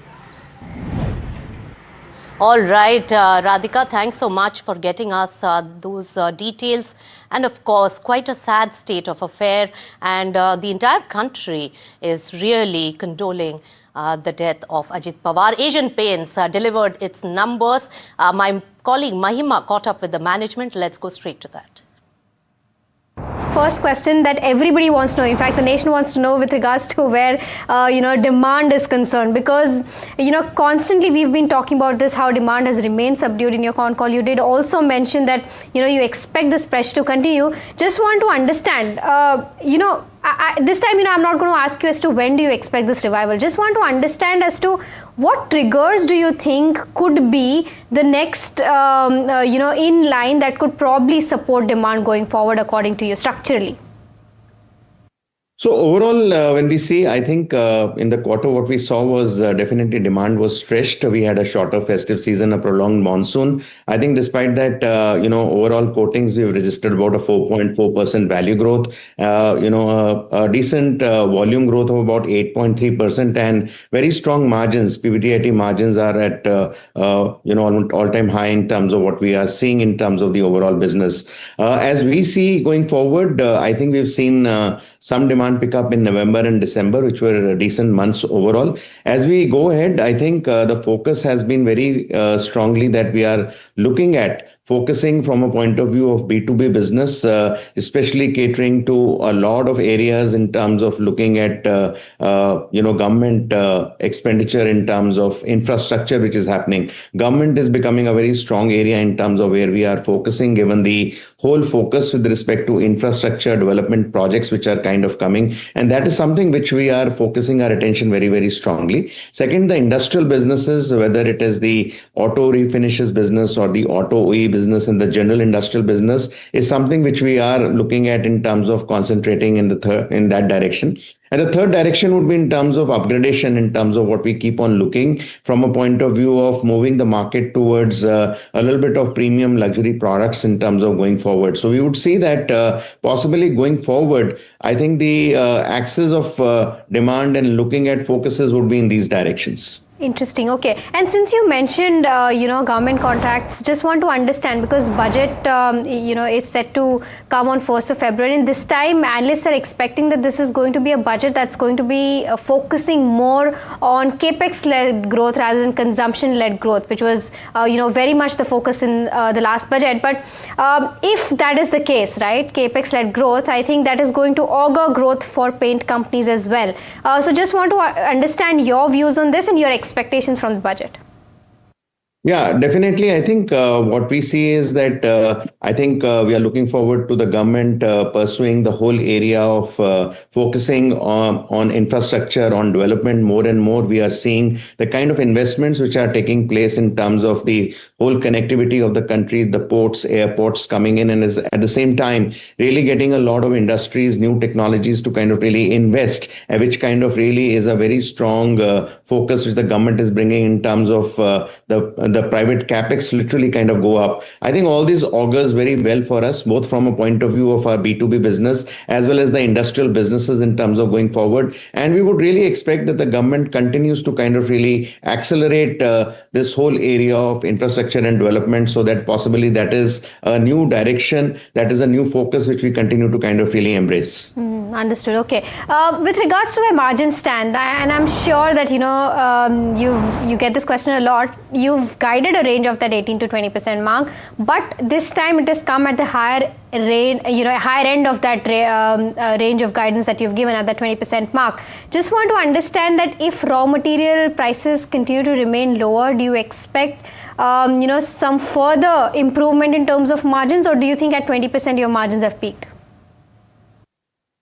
Speaker 17: All right, Radhika, thanks so much for getting us those details. And of course, quite a sad state of affair, and the entire country is really condoling the death of Ajit Pawar. Asian Paints delivered its numbers. My colleague Mahima caught up with the management. Let's go straight to that.
Speaker 11: First question that everybody wants to know, in fact the nation wants to know with regards to where demand is concerned, because constantly we've been talking about this, how demand has remained subdued. In your con call you did also mention that you expect this pressure to continue. Just want to understand, this time I'm not going to ask you as to when do you expect this revival. Just want to understand as to what triggers do you think could be the next in line that could probably support demand going forward according to you structurally?
Speaker 14: So overall, when we see, I think in the quarter, what we saw was definitely demand was stretched. We had a shorter festive season, a prolonged monsoon. I think despite that, overall coatings, we've registered about a 4.4% value growth, a decent volume growth of about 8.3%, and very strong margins. PBDIT margins are at, all-time high in terms of what we are seeing in terms of the overall business. As we see going forward, I think we've seen some demand pick up in November and December, which were decent months overall. As we go ahead, I think the focus has been very strongly that we are looking at focusing from a point of view of B2B business, especially catering to a lot of areas in terms of looking at, government expenditure in terms of infrastructure, which is happening. Government is becoming a very strong area in terms of where we are focusing, given the whole focus with respect to infrastructure development projects, which are kind of coming. And that is something which we are focusing our attention very, very strongly. Second, the industrial businesses, whether it is the auto refinishes business or the auto OE business and the general industrial business, is something which we are looking at in terms of concentrating in that direction. And the third direction would be in terms of upgradation, in terms of what we keep on looking from a point of view of moving the market towards a little bit of premium luxury products in terms of going forward. So we would see that possibly going forward, I think the axis of demand and looking at focuses would be in these directions.
Speaker 11: Interesting. Okay. And since you mentioned, government contracts, just want to understand, because budget, is set to come on 1st of February. And this time, analysts are expecting that this is going to be a budget that's going to be focusing more on capex-led growth rather than consumption-led growth, which was, very much the focus in the last budget. But if that is the case, right, capex-led growth, I think that is going to augur growth for paint companies as well. So just want to understand your views on this and your expectations from the budget.
Speaker 14: Yeah, definitely. I think what we see is that I think we are looking forward to the government pursuing the whole area of focusing on infrastructure, on development more and more. We are seeing the kind of investments which are taking place in terms of the whole connectivity of the country, the ports, airports coming in, and is at the same time really getting a lot of industries, new technologies to kind of really invest, which kind of really is a very strong focus which the government is bringing in terms of the private capex literally kind of go up. I think all these augurs very well for us, both from a point of view of our B2B business as well as the industrial businesses in terms of going forward. And we would really expect that the government continues to kind of really accelerate this whole area of infrastructure and development, so that possibly that is a new direction, that is a new focus which we continue to kind of really embrace.
Speaker 11: Understood. Okay. With regards to where margins stand, and I'm sure that you get this question a lot. You've guided a range of that 18 to 20% mark, but this time it has come at the higher end of that range of guidance that you've given at the 20% mark. Just want to understand that if raw material prices continue to remain lower, do you expect some further improvement in terms of margins, or do you think at 20% your margins have peaked?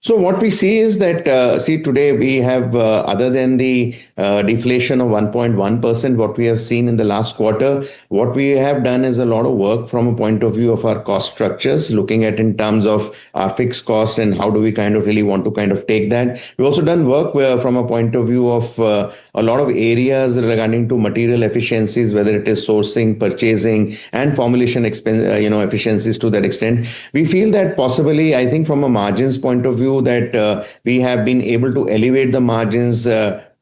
Speaker 14: So what we see is that, today we have, other than the deflation of 1.1%, what we have seen in the last quarter, what we have done is a lot of work from a point of view of our cost structures, looking at in terms of our fixed costs and how do we kind of really want to kind of take that. We've also done work from a point of view of a lot of areas regarding to material efficiencies, whether it is sourcing, purchasing, and formulation efficiencies to that extent. We feel that possibly, I think from a margins point of view, that we have been able to elevate the margins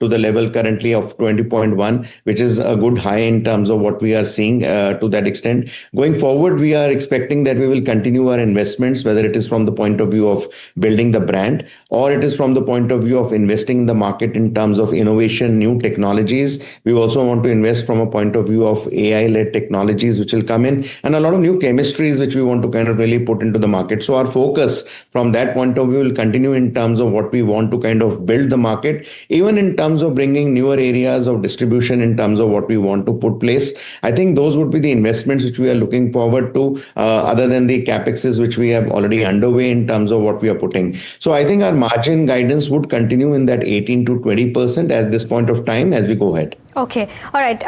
Speaker 14: to the level currently of 20.1, which is a good high in terms of what we are seeing to that extent. Going forward, we are expecting that we will continue our investments, whether it is from the point of view of building the brand, or it is from the point of view of investing in the market in terms of innovation, new technologies. We also want to invest from a point of view of AI-led technologies, which will come in, and a lot of new chemistries, which we want to kind of really put into the market. So our focus from that point of view will continue in terms of what we want to kind of build the market, even in terms of bringing newer areas of distribution in terms of what we want to put place. I think those would be the investments which we are looking forward to, other than the capexes which we have already underway in terms of what we are putting. So I think our margin guidance would continue in that 18 to 20% at this point of time as we go ahead.
Speaker 11: Okay. All right.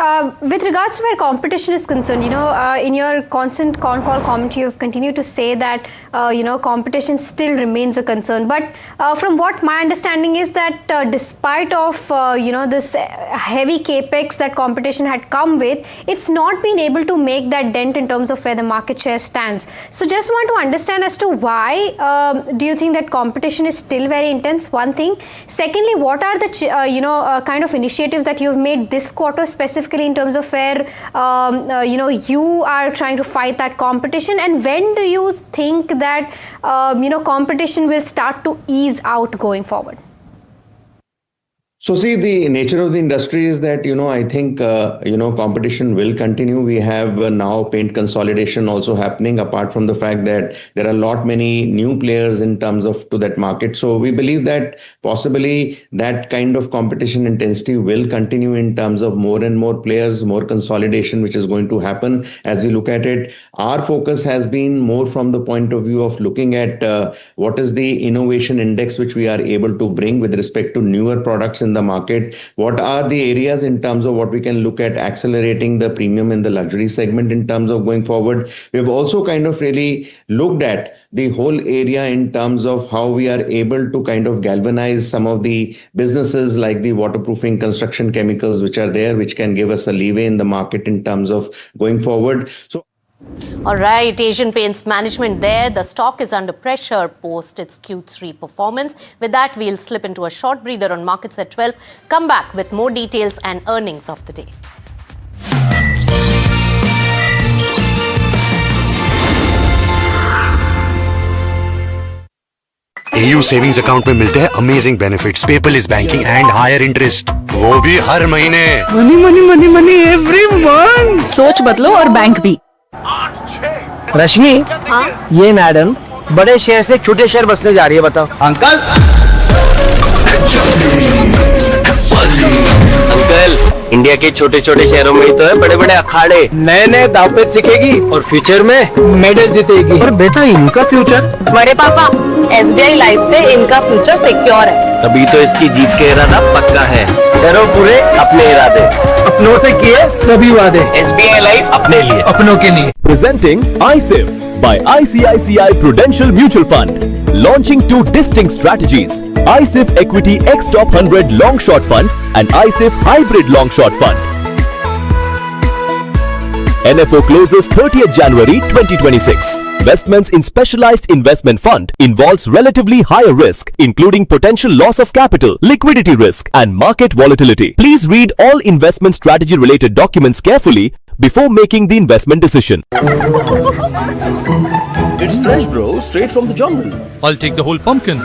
Speaker 11: With regards to where competition is concerned, in your constant con call comment, you've continued to say that, competition still remains a concern. But from what my understanding is that despite of, this heavy capex that competition had come with, it's not been able to make that dent in terms of where the market share stands. So just want to understand as to why do you think that competition is still very intense? One thing. Secondly, what are the, kind of initiatives that you've made this quarter specifically in terms of where you are trying to fight that competition, and when do you think that competition will start to ease out going forward?
Speaker 14: So see, the nature of the industry is that, I think, competition will continue. We have now paint consolidation also happening, apart from the fact that there are many new players in terms of to that market. So we believe that possibly that kind of competition intensity will continue in terms of more and more players, more consolidation, which is going to happen as we look at it. Our focus has been more from the point of view of looking at what is the innovation index which we are able to bring with respect to newer products in the market. What are the areas in terms of what we can look at accelerating the premium in the luxury segment in terms of going forward. We have also kind of really looked at the whole area in terms of how we are able to kind of galvanize some of the businesses like the waterproofing construction chemicals which are there, which can give us a leeway in the market in terms of going forward. So
Speaker 17: all right, Asian Paints management there. The stock is under pressure post its Q3 performance. With that, we'll slip into a short breather on markets at 12. Come back with more details and earnings of the day.
Speaker 7: AU savings account में मिलते हैं amazing benefits, paperless banking and higher interest, वो भी हर महीने।
Speaker 12: Money money money money every month. सोच बदलो और बैंक भी।
Speaker 26: रश्मि, हाँ? ये मैडम बड़े शहर से छोटे शहर बसने जा रही है, बताओ।
Speaker 2: अंकल इंडिया के छोटे छोटे शहरों में ही तो है बड़े बड़े अखाड़े।
Speaker 26: नए नए दावपेच सीखेगी और फ्यूचर में मेडल जीतेगी। और बेटा, इनका फ्यूचर?
Speaker 12: बड़े पापा, SBI लाइफ से इनका फ्यूचर सिक्योर है।
Speaker 2: तभी तो इसकी जीत का इरादा पक्का है। करो पूरे अपने इरादे,
Speaker 26: अपनों से किए सभी वादे।
Speaker 2: SBI लाइफ अपने लिए,
Speaker 26: अपनों के लिए।
Speaker 3: Presenting iSIF by ICICI Prudential Mutual Fund. Launching two distinct strategies, iSIF Equity X Top 100 Long Short Fund and iSIF Hybrid Long Short Fund. NFO closes 30th January 2026. Investments in specialized investment fund involves relatively higher risk, including potential loss of capital, liquidity risk, and market volatility. Please read all investment strategy related documents carefully before making the investment decision.
Speaker 4: It's fresh, bro. Straight from the jungle.
Speaker 15: I'll take the whole pumpkin.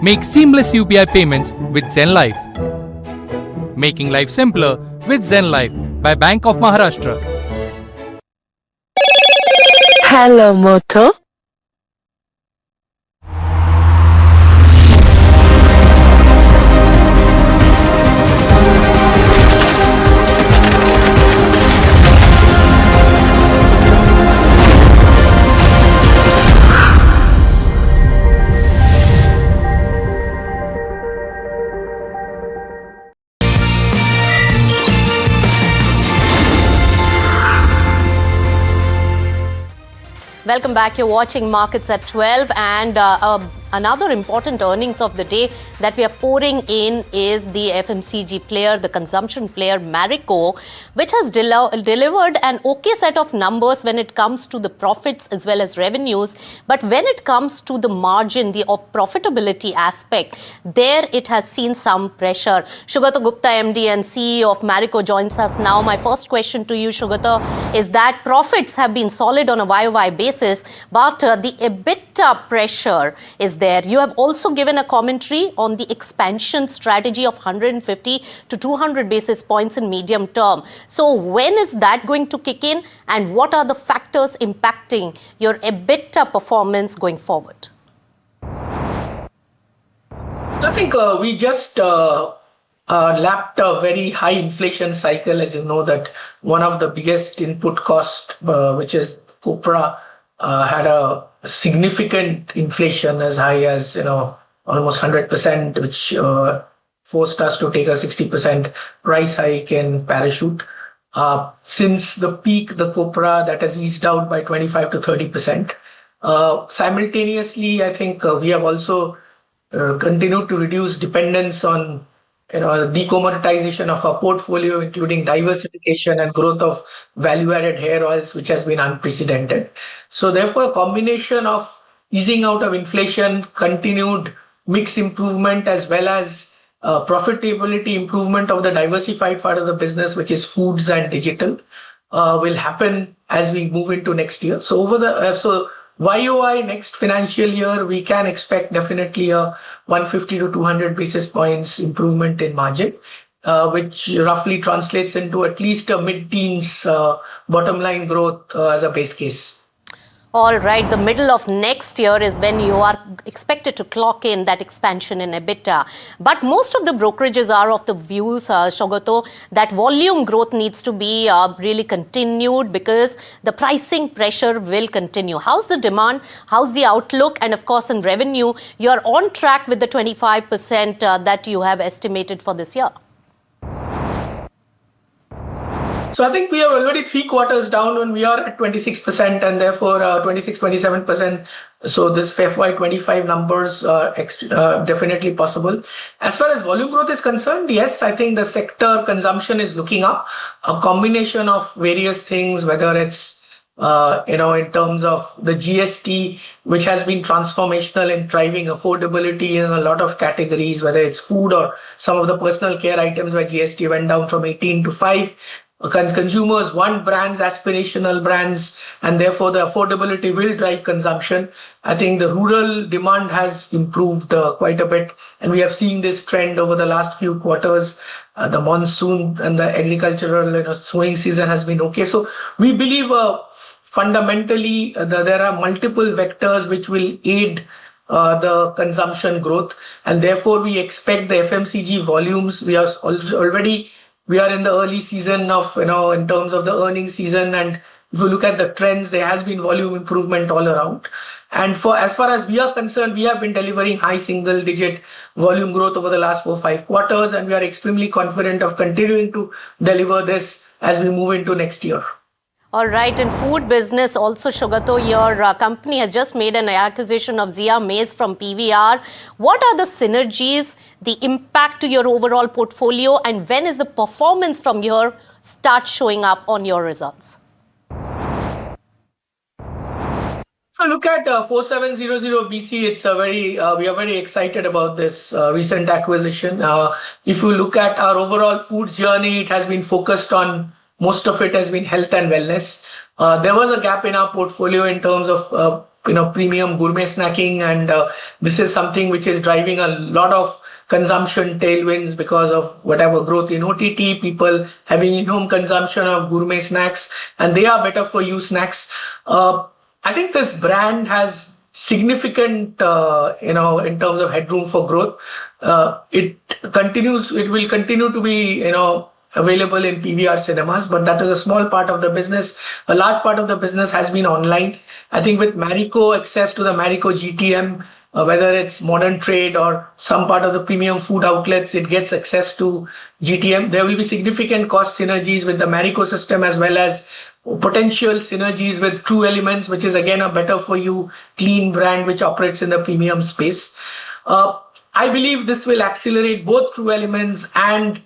Speaker 15: Make seamless UPI payments with Zen Life. Making life simpler with Zen Life by Bank of Maharashtra.
Speaker 12: Hello, Moto.
Speaker 17: Welcome back. You're watching Markets at 12, and another important earnings of the day that we are pouring in is the FMCG player, the consumption player Marico, which has delivered an okay set of numbers when it comes to the profits as well as revenues. But when it comes to the margin, the profitability aspect, there it has seen some pressure. Sugata Gupta, MD and CEO of Marico, joins us now. My first question to you, Sugata, is that profits have been solid on a YOY basis, but the EBITDA pressure is there. You have also given a commentary on the expansion strategy of 150 to 200 basis points in medium term. So when is that going to kick in, and what are the factors impacting your EBITDA performance going forward?
Speaker 20: I think we just lapped a very high inflation cycle. As you know, that one of the biggest input cost, which is copra, had a significant inflation as high as almost 100%, which forced us to take a 60% price hike in Parachute. Since the peak, the copra that has eased out by 25 to 30%. Simultaneously, I think we have also continued to reduce dependence on decommoditization of our portfolio, including diversification and growth of value-added hair oils, which has been unprecedented. So therefore, a combination of easing out of inflation, continued mix improvement, as well as profitability improvement of the diversified part of the business, which is foods and digital, will happen as we move into next year. So YOY next financial year, we can expect definitely a 150 to 200 basis points improvement in margin, which roughly translates into at least a mid-teens bottom line growth as a base case.
Speaker 17: All right, the middle of next year is when you are expected to clock in that expansion in EBITDA. But most of the brokerages are of the views, Shogato, that volume growth needs to be really continued because the pricing pressure will continue. How's the demand? How's the outlook? And of course, in revenue, you're on track with the 25% that you have estimated for this year.
Speaker 20: So I think we are already 3 quarters down when we are at 26%, and therefore 26-27%. So this FY25 numbers are definitely possible. As far as volume growth is concerned, yes, I think the sector consumption is looking up. A combination of various things, whether it's in terms of the GST, which has been transformational in driving affordability in a lot of categories, whether it's food or some of the personal care items where GST went down from 18 to 5. Consumers want brands, aspirational brands, and therefore the affordability will drive consumption. I think the rural demand has improved quite a bit, and we have seen this trend over the last few quarters. The monsoon and the agricultural sowing season has been okay. So we believe fundamentally there are multiple vectors which will aid the consumption growth, and therefore we expect the FMCG volumes. We are in the early season of, in terms of the earnings season. And if you look at the trends, there has been volume improvement all around. And as far as we are concerned, we have been delivering high single digit volume growth over the last 4-5 quarters. And we are extremely confident of continuing to deliver this as we move into next year.
Speaker 17: All right, in food business also, Shogato, your company has just made an acquisition of Zia Maize from PVR. What are the synergies, the impact to your overall portfolio, and when is the performance from here start showing up on your results?
Speaker 20: So look at 4700BC. It's a very we are very excited about this recent acquisition. If you look at our overall foods journey, it has been focused on, most of it has been health and wellness. There was a gap in our portfolio in terms of premium gourmet snacking, and this is something which is driving a lot of consumption tailwinds because of whatever growth in OTT, people having in-home consumption of gourmet snacks, and they are better for you snacks. I think this brand has significant, in terms of headroom for growth. It will continue to be, available in PVR cinemas, but that is a small part of the business. A large part of the business has been online. I think with Marico, access to the Marico GTM, whether it's modern trade or some part of the premium food outlets, it gets access to GTM. There will be significant cost synergies with the Marico system, as well as potential synergies with True Elements, which is again a better for you clean brand which operates in the premium space. I believe this will accelerate both True Elements and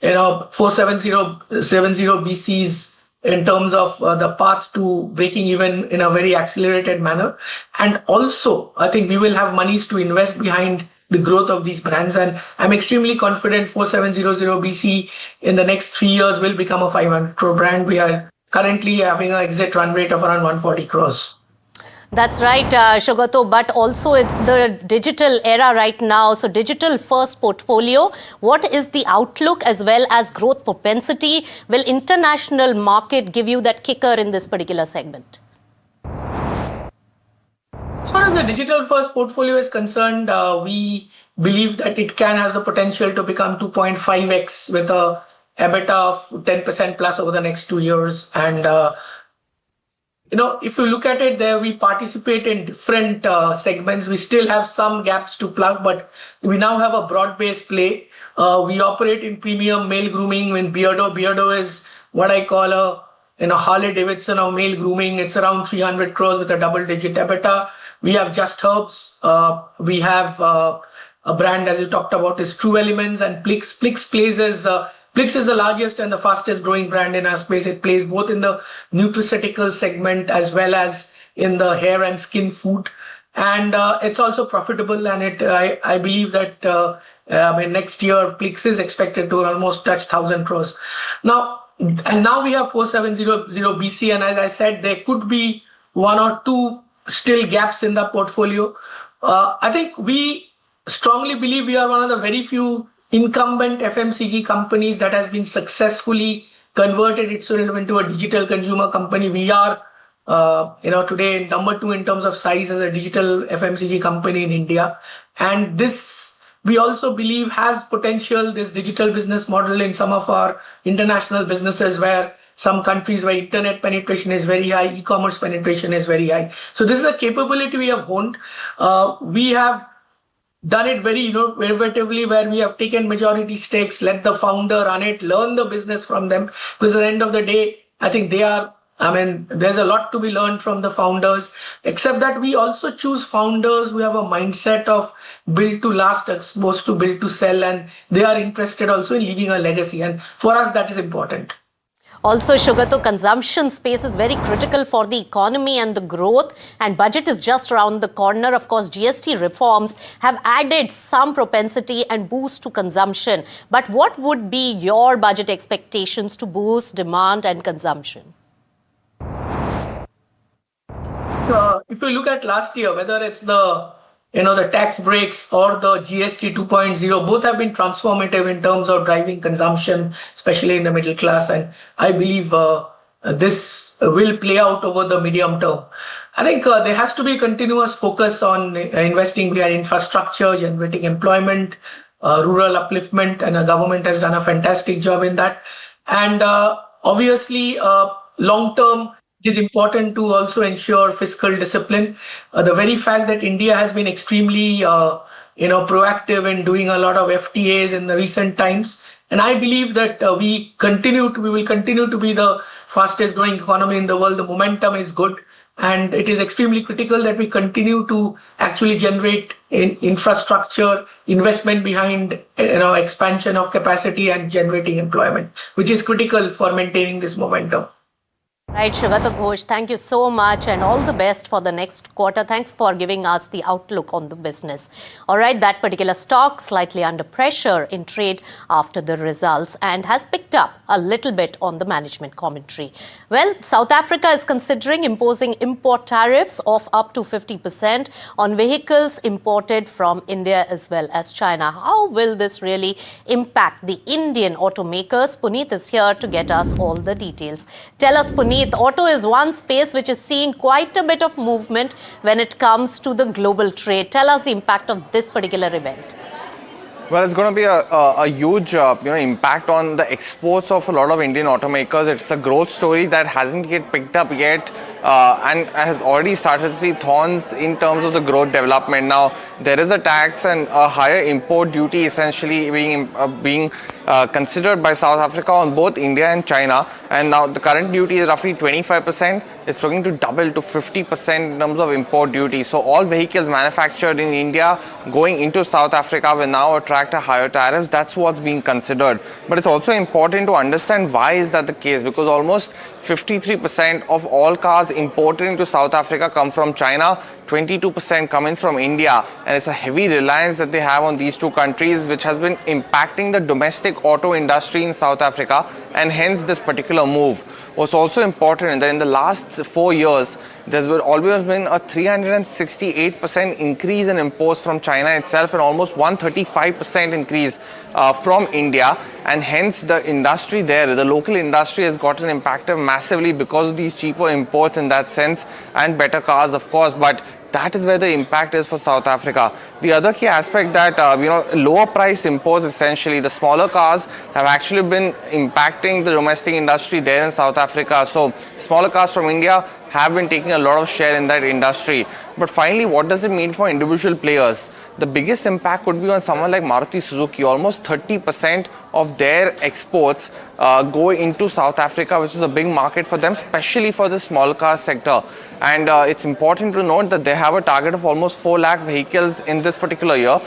Speaker 20: 4700BC's in terms of the path to breaking even in a very accelerated manner. And also, I think we will have monies to invest behind the growth of these brands. And I'm extremely confident 4700BC in the next 3 years will become a 500 crore brand. We are currently having an exit run rate of around 140 crores.
Speaker 17: That's right, Shogato, but also it's the digital era right now. So digital first portfolio, what is the outlook as well as growth propensity? Will international market give you that kicker in this particular segment?
Speaker 20: As far as the digital first portfolio is concerned, we believe that it can have the potential to become 2.5x with a EBITDA of 10% plus over the next 2 years. And if you look at it there, we participate in different segments. We still have some gaps to plug, but we now have a broad-based play. We operate in premium male grooming in Beardo. Beardo is what I call a Harley Davidson of male grooming. It's around 300 crores with a double-digit EBITDA. We have Just Herbs. We have a brand, as you talked about, is True Elements, and Plix. Plix is the largest and the fastest growing brand in our space. It plays both in the nutraceutical segment as well as in the hair and skin food. And it's also profitable. And I believe that next year, Plix is expected to almost touch 1,000 crores. Now we have 4700BC. And as I said, there could be 1 or 2 still gaps in the portfolio. I think we strongly believe we are one of the very few incumbent FMCG companies that has been successfully converted itself into a digital consumer company. We are, today number 2 in terms of size as a digital FMCG company in India. And this, we also believe, has potential, this digital business model in some of our international businesses, where some countries where internet penetration is very high, e-commerce penetration is very high. So this is a capability we have honed. We have done it very innovatively, where we have taken majority stakes, let the founder run it, learn the business from them. Because at the end of the day, I think there's a lot to be learned from the founders, except that we also choose founders who have a mindset of build to last as opposed to build to sell. And they are interested also in leaving a legacy. And for us, that is important.
Speaker 17: Also, Shogato, consumption space is very critical for the economy and the growth, and budget is just around the corner. Of course, GST reforms have added some propensity and boost to consumption. But what would be your budget expectations to boost demand and consumption?
Speaker 20: If you look at last year, whether it's the tax breaks or the GST 2.0, both have been transformative in terms of driving consumption, especially in the middle class. And I believe this will play out over the medium term. I think there has to be continuous focus on investing behind infrastructure, generating employment, rural upliftment, and the government has done a fantastic job in that. And obviously, long term, it is important to also ensure fiscal discipline. The very fact that India has been extremely, proactive in doing a lot of FTAs in the recent times, and I believe that we will continue to be the fastest growing economy in the world. The momentum is good, and it is extremely critical that we continue to actually generate infrastructure, investment behind, expansion of capacity and generating employment, which is critical for maintaining this momentum.
Speaker 17: Right, Shugata Ghosh, thank you so much and all the best for the next quarter. Thanks for giving us the outlook on the business. All right, that particular stock slightly under pressure in trade after the results and has picked up a little bit on the management commentary. Well, South Africa is considering imposing import tariffs of up to 50% on vehicles imported from India as well as China. How will this really impact the Indian automakers? Puneet is here to get us all the details. Tell us, Puneet, auto is one space which is seeing quite a bit of movement when it comes to the global trade. Tell us the impact of this particular event.
Speaker 6: Well, it's going to be a huge impact on the exports of a lot of Indian automakers. It's a growth story that hasn't yet picked up yet and has already started to see thorns in terms of the growth development. Now, there is a tax and a higher import duty essentially being considered by South Africa on both India and China. And now the current duty is roughly 25%. It's looking to double to 50% in terms of import duty. So all vehicles manufactured in India going into South Africa will now attract a higher tariffs. That's what's being considered. But it's also important to understand why is that the case, because almost 53% of all cars imported into South Africa come from China, 22% coming from India, and it's a heavy reliance that they have on these two countries, which has been impacting the domestic auto industry in South Africa, and hence this particular move. What's also important that in the last 4 years, there's always been a 368% increase in imports from China itself and almost 135% increase from India, and hence the industry there, the local industry has gotten impacted massively because of these cheaper imports in that sense, and better cars of course, but that is where the impact is for South Africa. The other key aspect that, lower price imports, essentially the smaller cars have actually been impacting the domestic industry there in South Africa. So smaller cars from India have been taking a lot of share in that industry. But finally, what does it mean for individual players? The biggest impact could be on someone like Maruti Suzuki. Almost 30% of their exports go into South Africa, which is a big market for them, especially for the small car sector. And it's important to note that they have a target of almost 4 lakh vehicles in this particular year.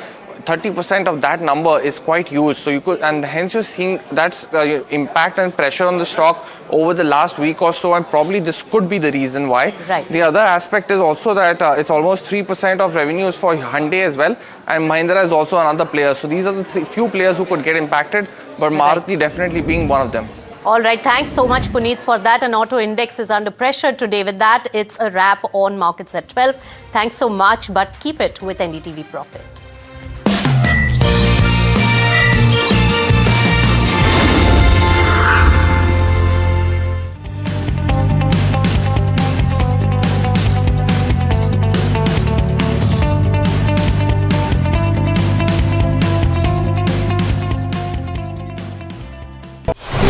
Speaker 6: 30% of that number is quite huge. So you could, and hence you're seeing that's impact and pressure on the stock over the last week or so, and probably this could be the reason why.
Speaker 17: Right.
Speaker 6: The other aspect is also that it's almost 3% of revenues for Hyundai as well, and Mahindra is also another player. So these are the few players who could get impacted, but Maruti definitely being one of them.
Speaker 17: All right, thanks so much, Puneet, for that. An auto index is under pressure today. With that, it's a wrap on markets at 12. Thanks so much, but keep it with NDTV Profit.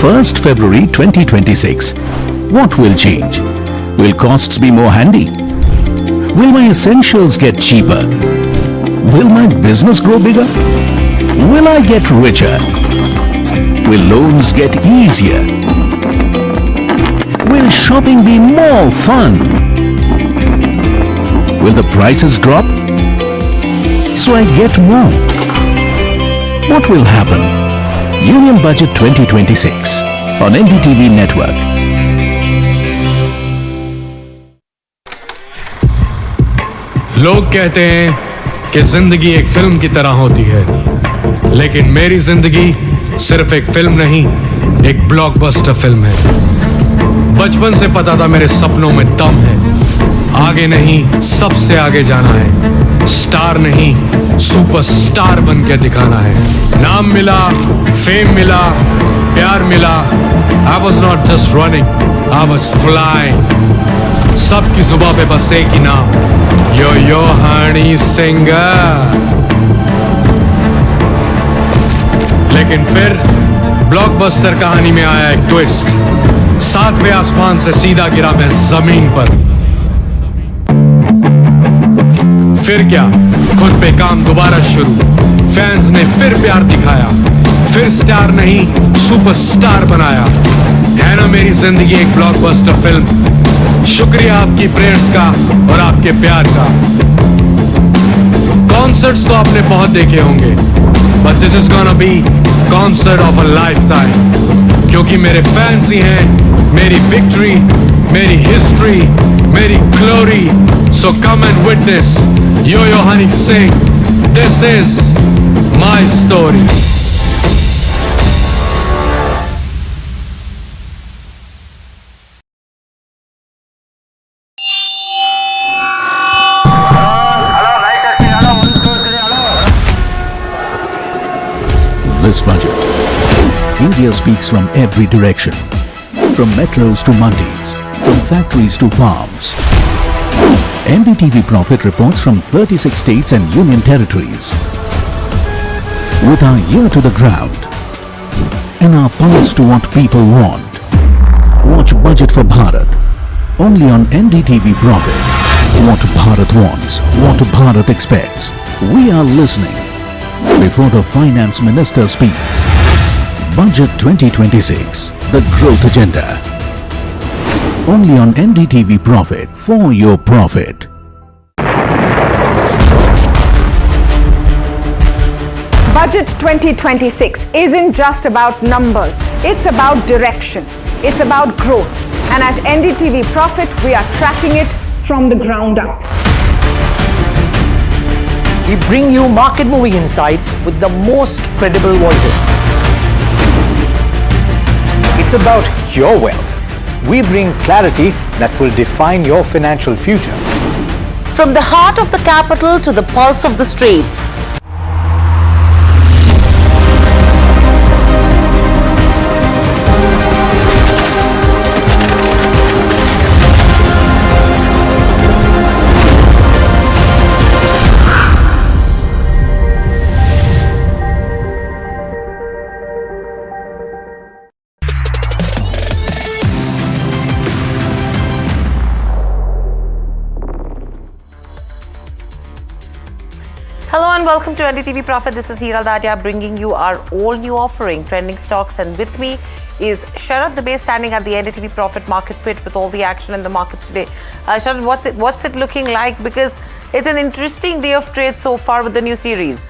Speaker 10: First February 2026. What will change? Will costs be more handy? Will my essentials get cheaper? Will my business grow bigger? Will I get richer? Will loans get easier? Will shopping be more fun? Will the prices drop? So I get more. What will happen? Union Budget 2026 on NDTV Network.
Speaker 8: लोग कहते हैं कि जिंदगी एक film की तरह होती है, लेकिन मेरी जिंदगी सिर्फ एक फिल्म नहीं, एक ब्लॉकबस्टर फिल्म है। बचपन से पता था मेरे सपनों में दम है, आगे नहीं सबसे आगे जाना है, स्टार नहीं सुपरस्टार बन के दिखाना है। नाम मिला, फेम मिला, प्यार मिला, I was not just running, I was flying। सबकी जुबां पे बस एक ही नाम, यो हनी सिंगर। लेकिन फिर ब्लॉकबस्टर कहानी में आया एक ट्विस्ट, 7वें आसमान से सीधा गिरा मैं जमीन पर। फिर क्या, खुद पे काम दोबारा शुरू, फैंस ने फिर प्यार दिखाया, फिर स्टार नहीं सुपरस्टार बनाया। है ना मेरी जिंदगी एक ब्लॉकबस्टर फिल्म। शुक्रिया आपकी प्रेयर्स का और आपके प्यार का। कॉन्सर्ट्स तो आपने बहुत देखे होंगे, but this is gonna be concert of a life time, क्योंकि मेरे फैंस ही हैं मेरी विक्ट्री, मेरी हिस्ट्री, मेरी glory. So come and witness Yo-Yo Honey sing. This is my story.
Speaker 10: This budget, India speaks from every direction. From metros to mandis, from factories to farms. NDTV Profit reports from 36 states and union territories. With our ear to the ground and our pulse to what people want. Watch Budget for Bharat only on NDTV Profit. What Bharat wants, what Bharat expects. We are listening. Before the Finance Minister speaks. Budget 2026, the growth agenda. Only on NDTV Profit, for your profit.
Speaker 12: Budget 2026 isn't just about numbers, it's about direction, it's about growth. And at NDTV Profit, we are tracking it from the ground up.
Speaker 26: We bring you market-moving insights with the most credible voices.
Speaker 13: It's about your wealth. We bring clarity that will define your financial future.
Speaker 17: From the heart of the capital to the pulse of the streets. Hello and welcome to NDTV Profit. This is Heeral Dadia bringing you our all-new offering, Trending Stocks. And with me is Sharad Dubey standing at the NDTV Profit Market Pit with all the action in the markets today. Sharad, what's it looking like? Because it's an interesting day of trade so far with the new series.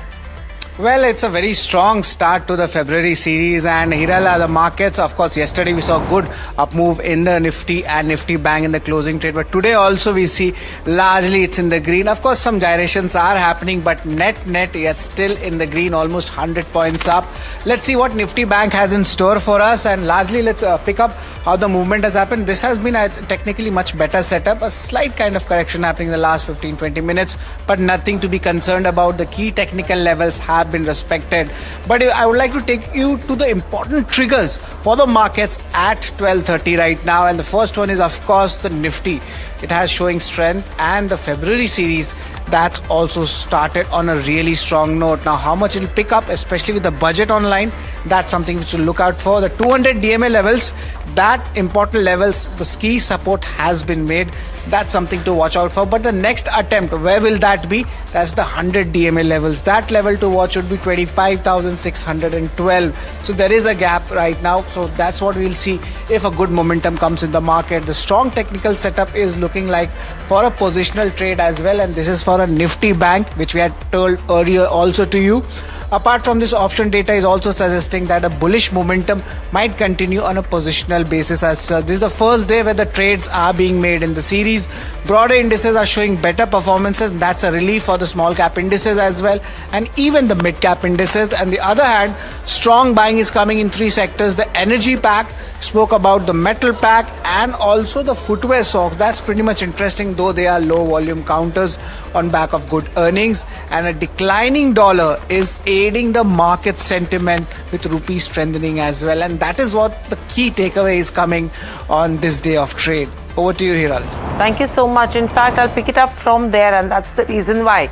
Speaker 18: Well, it's a very strong start to the February series, and Hiral, the markets, of course, yesterday we saw good up move in the Nifty and Nifty Bank in the closing trade, but today also we see largely it's in the green. Of course, some gyrations are happening, but net is still in the green, almost 100 points up. Let's see what Nifty Bank has in store for us, and lastly, let's pick up how the movement has happened. This has been a technically much better setup, a slight kind of correction happening in the last 15-20 minutes, but nothing to be concerned about. The key technical levels have been respected, but I would like to take you to the important triggers for the markets at 12:30 right now, and the first one is of course the Nifty. It has showing strength, and the February series that's also started on a really strong note. Now how much it'll pick up, especially with the budget online, that's something which we'll look out for. The 200 DMA levels, that important levels, the key support has been made. That's something to watch out for. But the next attempt, where will that be? That's the 100 DMA levels. That level to watch would be 25,612. So there is a gap right now. So that's what we'll see if a good momentum comes in the market. The strong technical setup is looking like for a positional trade as well. And this is for a Nifty Bank, which we had told earlier also to you. Apart from this, option data is also suggesting that a bullish momentum might continue on a positional basis. As this is the first day where the trades are being made in the series. Broader indices are showing better performances. That's a relief for the small cap indices as well, and even the mid cap indices. On the other hand, strong buying is coming in three sectors. The energy pack, spoke about the metal pack, and also the footwear stocks. That's pretty much interesting, though they are low volume counters on back of good earnings, and a declining dollar is aiding the market sentiment with rupee strengthening as well, and that is what the key takeaway is coming on this day of trade. Over to you, Hiral.
Speaker 17: Thank you so much. In fact, I'll pick it up from there, and that's the reason why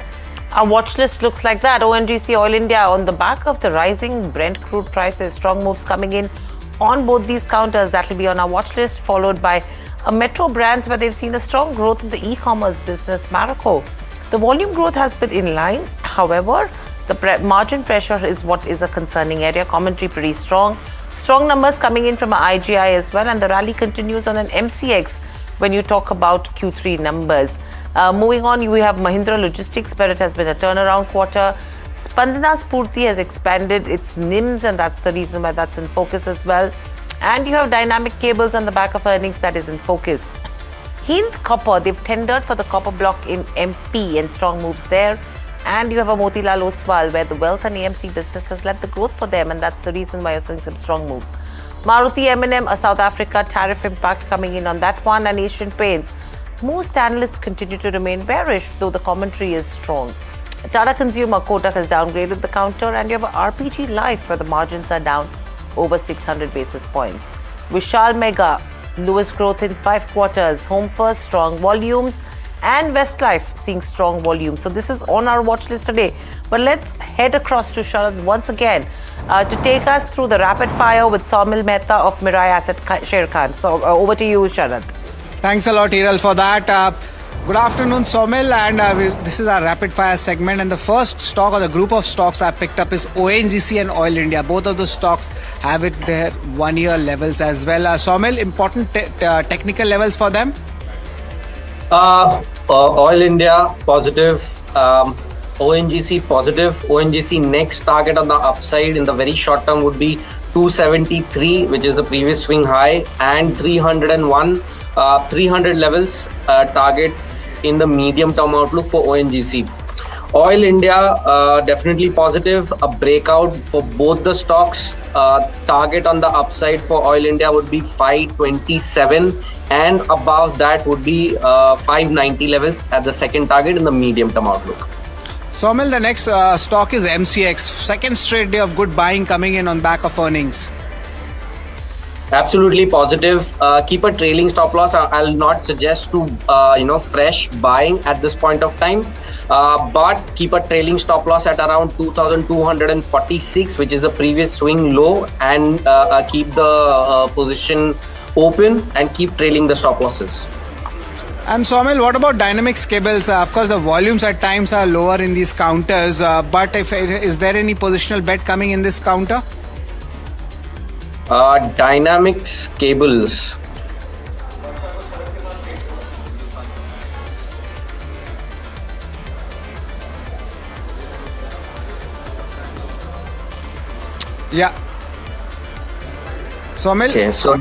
Speaker 17: our watch list looks like that. ONGC Oil India, on the back of the rising Brent crude prices, strong moves coming in on both these counters. That will be on our watch list, followed by Metro Brands, where they've seen a strong growth in the e-commerce business. Marico, the volume growth has been in line. However, the margin pressure is what is a concerning area. Commentary pretty strong. Strong numbers coming in from IGI as well, and the rally continues on an MCX when you talk about Q3 numbers. Moving on, we have Mahindra Logistics, where it has been a turnaround quarter. Spandana Spurti has expanded its NIMs, and that's the reason why that's in focus as well.
Speaker 9: And you have dynamic cables on the back of earnings that is in focus. Hind Copper, they've tendered for the copper block in MP and strong moves there. And you have a Motilal Oswal where the wealth and AMC business has led the growth for them, and that's the reason why you're seeing some strong moves. Maruti M&M, a South Africa tariff impact coming in on that one, and Asian Paints. Most analysts continue to remain bearish, though the commentary is strong. Tata Consumer, Kotak has downgraded the counter, and you have a RPG Life where the margins are down over 600 basis points. Vishal Mega, lowest growth in 5 quarters. Home First, strong volumes, and Westlife seeing strong volumes. So this is on our watch list today. But let's head across to Sharad once again to take us through the rapid fire with Saumil Mehta of Mirae Asset Share Khan. So over to you, Sharad.
Speaker 18: Thanks a lot, Hiral, for that. Good afternoon, Saumil, and this is our rapid fire segment. And the first stock or the group of stocks I picked up is ONGC and Oil India. Both of the stocks have it their 1-year levels as well. Saumil, important technical levels for them?
Speaker 21: Oil India positive, ONGC positive. ONGC next target on the upside in the very short term would be 273, which is the previous swing high, and 301. 300 levels target in the medium term outlook for ONGC. Oil India definitely positive, a breakout for both the stocks. Target on the upside for Oil India would be 527, and above that would be 590 levels at the second target in the medium term outlook.
Speaker 18: Saumil, the next stock is MCX. Second straight day of good buying coming in on back of earnings.
Speaker 21: Absolutely positive. Keep a trailing stop loss. I'll not suggest to fresh buying at this point of time, but keep a trailing stop loss at around 2,246, which is the previous swing low, and keep the position open and keep trailing the stop losses.
Speaker 18: And Saumil, what about Dynamics cables? Of course, the volumes at times are lower in these counters, but is there any positional bet coming in this counter?
Speaker 21: Dynamics cables.
Speaker 18: Yeah. Saumil?
Speaker 21: Okay, so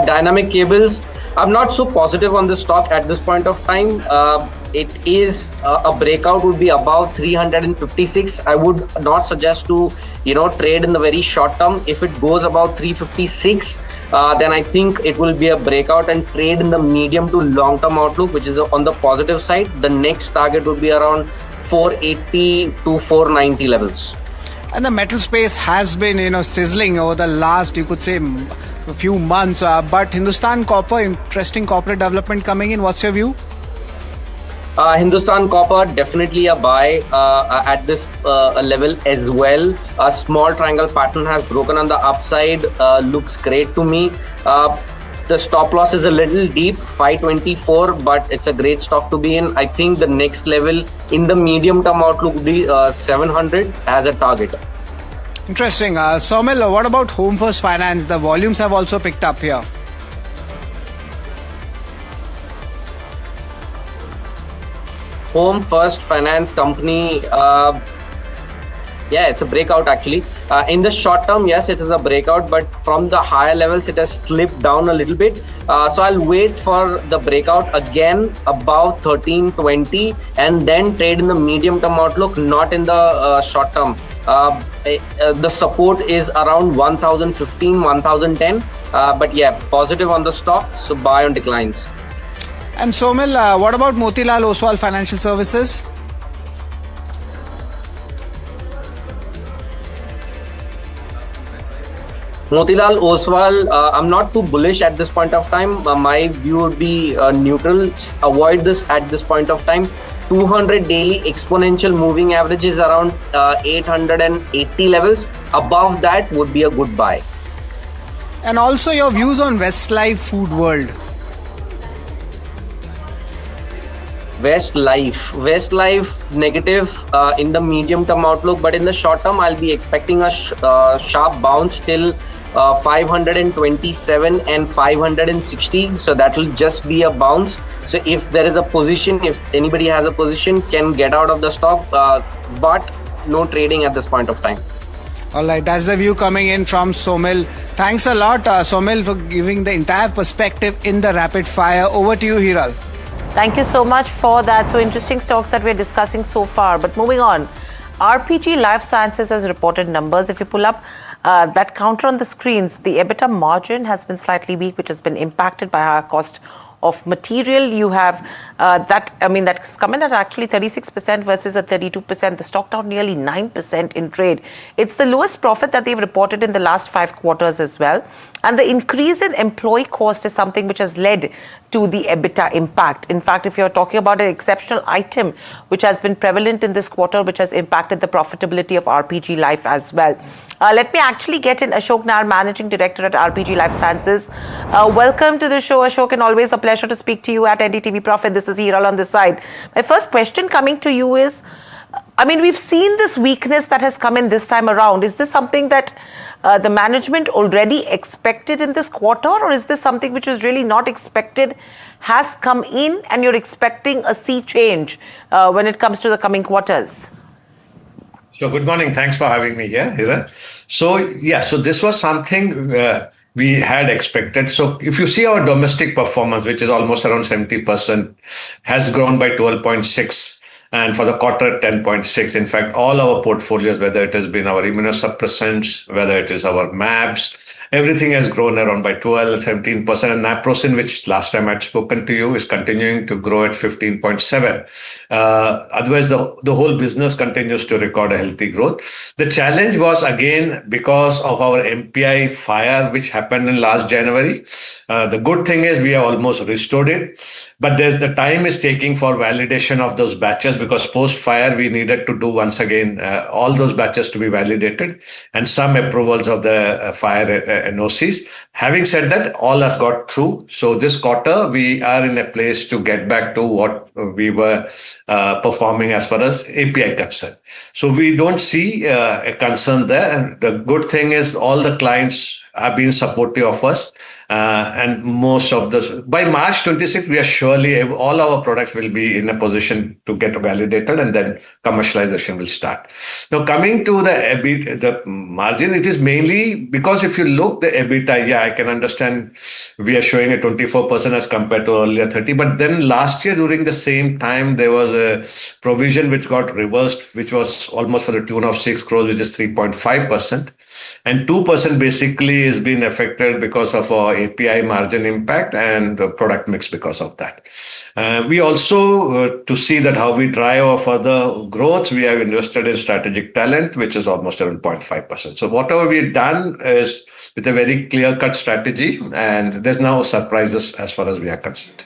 Speaker 21: dynamic cables. I'm not so positive on this stock at this point of time. It is a breakout would be above 356. I would not suggest to trade in the very short term. If it goes above 356, then I think it will be a breakout and trade in the medium to long term outlook, which is on the positive side. The next target would be around 480 to 490 levels.
Speaker 18: And the metal space has been sizzling over the last, you could say, a few months. But Hindustan Copper, interesting corporate development coming in. What's your view?
Speaker 21: Hindustan Copper, definitely a buy at this level as well. A small triangle pattern has broken on the upside. Looks great to me. The stop loss is a little deep, 524, but it's a great stock to be in. I think the next level in the medium term outlook would be 700 as a target.
Speaker 18: Interesting. Saumil, what about Home First Finance? The volumes have also picked up here.
Speaker 21: Home First Finance Company, it's a breakout actually. In the short term, yes, it is a breakout, but from the higher levels, it has slipped down a little bit. So I'll wait for the breakout again above 1320 and then trade in the medium term outlook, not in the short term. The support is around 1015, 1010, but yeah, positive on the stock, so buy on declines.
Speaker 18: And Saumil, what about Motilal Oswal Financial Services?
Speaker 21: Motilal Oswal, I'm not too bullish at this point of time. My view would be neutral. Avoid this at this point of time. 200 daily exponential moving average is around 880 levels. Above that would be a good buy.
Speaker 18: And also your views on Westlife Food World.
Speaker 21: Westlife negative in the medium term outlook, but in the short term I'll be expecting a sharp bounce till 527 and 560, so that will just be a bounce. So if there is a position, if anybody has a position, can get out of the stock, but no trading at this point of time.
Speaker 18: All right, that's the view coming in from Somil. Thanks a lot, Somil, for giving the entire perspective in the rapid fire. Over to you, Hiral.
Speaker 9: Thank you so much for that. So interesting stocks that we're discussing so far. But moving on, RPG Life Sciences has reported numbers. If you pull up that counter on the screens, the EBITDA margin has been slightly weak, which has been impacted by higher cost of material. You have that's come in at actually 36% versus a 32%. The stock down nearly 9% in trade. It's the lowest profit that they've reported in the last 5 quarters as well. And the increase in employee cost is something which has led to the EBITDA impact. In fact, if you're talking about an exceptional item which has been prevalent in this quarter, which has impacted the profitability of RPG Life as well. Let me actually get in Ashok Nair, Managing Director at RPG Life Sciences. Welcome to the show, Ashok, and always a pleasure to speak to you at NDTV Profit. This is Hiral on this side. My first question coming to you is, we've seen this weakness that has come in this time around. Is this something that the management already expected in this quarter, or is this something which was really not expected, has come in, and you're expecting a sea change when it comes to the coming quarters?
Speaker 1: So good morning. Thanks for having me here, Hira. So this was something we had expected. So if you see our domestic performance, which is almost around 70%, has grown by 12.6%. And for the quarter, 10.6. In fact, all our portfolios, whether it has been our immunosuppressants, whether it is our MABs, everything has grown around by 12, 17%. And naproxen, which last time I'd spoken to you, is continuing to grow at 15.7. Otherwise, the whole business continues to record a healthy growth. The challenge was, again, because of our MPI fire, which happened in last January. The good thing is we have almost restored it. But the time is taking for validation of those batches, because post-fire, we needed to do once again all those batches to be validated and some approvals of the fire NOCs. Having said that, all has got through. So this quarter, we are in a place to get back to what we were performing as far as API concerned. So we don't see a concern there. And the good thing is all the clients have been supportive of us. And most of this, by March 26, we are surely, all our products will be in a position to get validated, and then commercialization will start. Now, coming to the margin, it is mainly because if you look the EBITDA, I can understand we are showing a 24% as compared to earlier 30. But then last year during the same time, there was a provision which got reversed, which was almost for the tune of 6 crores, which is 3.5%. And 2% basically is being affected because of our API margin impact and the product mix because of that. We also, to see that how we drive our further growth, we have invested in strategic talent, which is almost around 0.5%. So whatever we've done is with a very clear-cut strategy, and there's no surprises as far as we are concerned.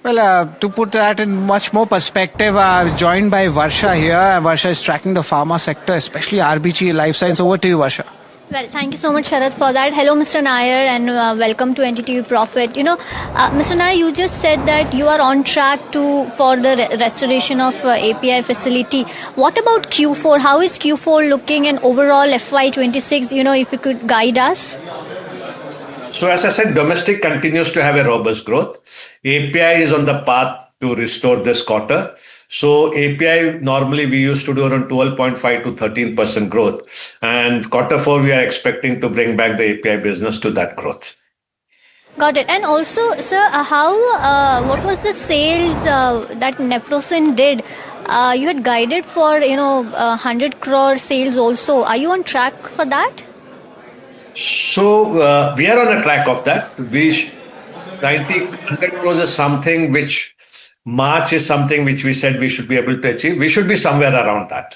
Speaker 18: Well, to put that in much more perspective, joined by Varsha here. Varsha is tracking the pharma sector, especially RBG Life Science. Over to you, Varsha.
Speaker 5: Well, thank you so much, Sharad, for that. Hello, Mr. Nair, and welcome to NDTV Profit. Mr. Nair, you just said that you are on track for the restoration of API facility. What about Q4? How is Q4 looking, and overall FY26? If you could guide us.
Speaker 1: So as I said, domestic continues to have a robust growth. API is on the path to restore this quarter. So API, normally we used to do around 12.5 to 13% growth. And Q4, we are expecting to bring back the API business to that growth.
Speaker 5: Got it. And also, sir, what was the sales that Naproxen did? You had guided for, 100 crore sales also. Are you on track for that?
Speaker 1: So we are on a track of that. 100 crores is something which March is something which we said we should be able to achieve. We should be somewhere around that.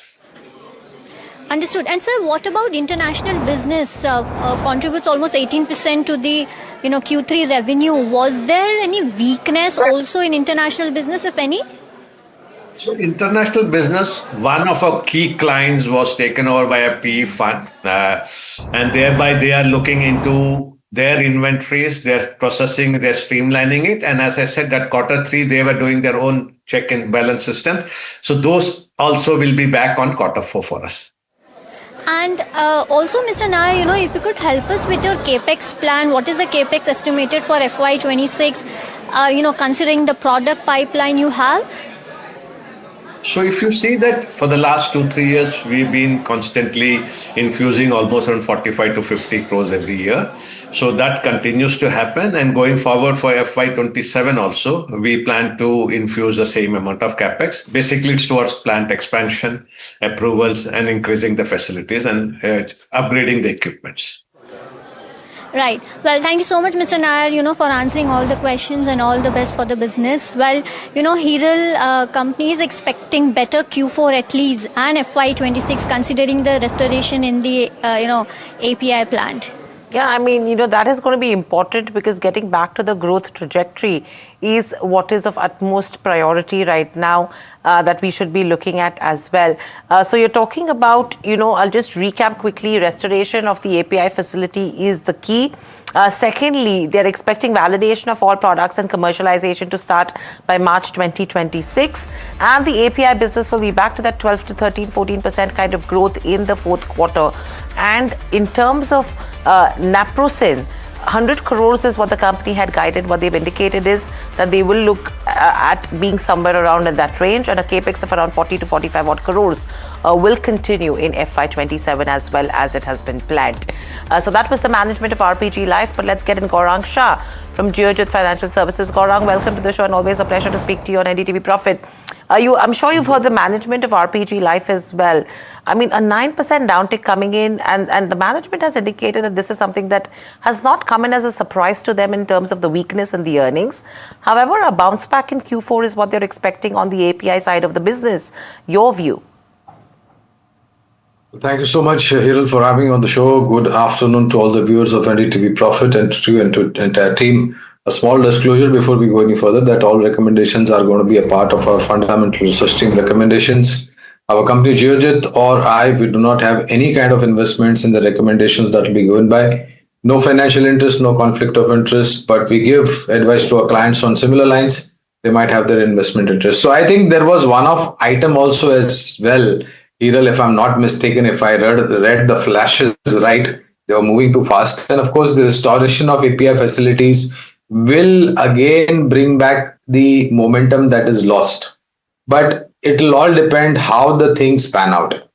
Speaker 5: Understood. And sir, what about international business? Contributes almost 18% to the Q3 revenue. Was there any weakness also in international business, if any?
Speaker 1: So international business, one of our key clients was taken over by a PE fund, and thereby they are looking into their inventories, they're processing, they're streamlining it. And as I said, that Q3, they were doing their own check and balance system. So those also will be back on Q4 for us.
Speaker 5: And also, Mr. Nair, if you could help us with your capex plan. What is the capex estimated for FY26? Considering the product pipeline you have.
Speaker 1: So if you see that for the last 2-3 years, we've been constantly infusing almost around 45 to 50 crores every year. So that continues to happen. And going forward for FY27 also, we plan to infuse the same amount of capex. Basically, it's towards plant expansion, approvals, and increasing the facilities and upgrading the equipments.
Speaker 5: Right. Well, thank you so much, Mr. Nair, for answering all the questions and all the best for the business. Well, Hiral company is expecting better Q4 at least and FY26 considering the restoration in the, API plant.
Speaker 9: Yeah, I mean, that is going to be important because getting back to the growth trajectory is what is of utmost priority right now that we should be looking at as well. So you're talking about, I'll just recap quickly, restoration of the API facility is the key. Secondly, they're expecting validation of all products and commercialization to start by March 2026. And the API business will be back to that 12 to 13, 14% kind of growth in the fourth quarter. And in terms of Naprosyn, 100 crores is what the company had guided. What they've indicated is that they will look at being somewhere around in that range, and a capex of around 40 to 45 odd crores will continue in FY27 as well as it has been planned. So that was the management of RPG Life. But let's get in Gaurang Shah from Geojit Financial Services. Gaurang, welcome to the show and always a pleasure to speak to you on NDTV Profit. I'm sure you've heard the management of RPG Life as well. I mean, a 9% downtick coming in, and the management has indicated that this is something that has not come in as a surprise to them in terms of the weakness in the earnings. However, a bounce back in Q4 is what they're expecting on the API side of the business. Your view?
Speaker 16: Thank you so much, Hiral, for having me on the show. Good afternoon to all the viewers of NDTV Profit and to you and to the entire team. A small disclosure before we go any further that all recommendations are going to be a part of our fundamental research team recommendations. Our company Geojit or we do not have any kind of investments in the recommendations that will be given by. No financial interest, no conflict of interest, but we give advice to our clients on similar lines. They might have their investment interest. So I think there was one-off item also as well, Hiral, if I'm not mistaken, if I read the flashes right, they were moving too fast. And of course, the restoration of API facilities will again bring back the momentum that is lost. But it will all depend how the things pan out.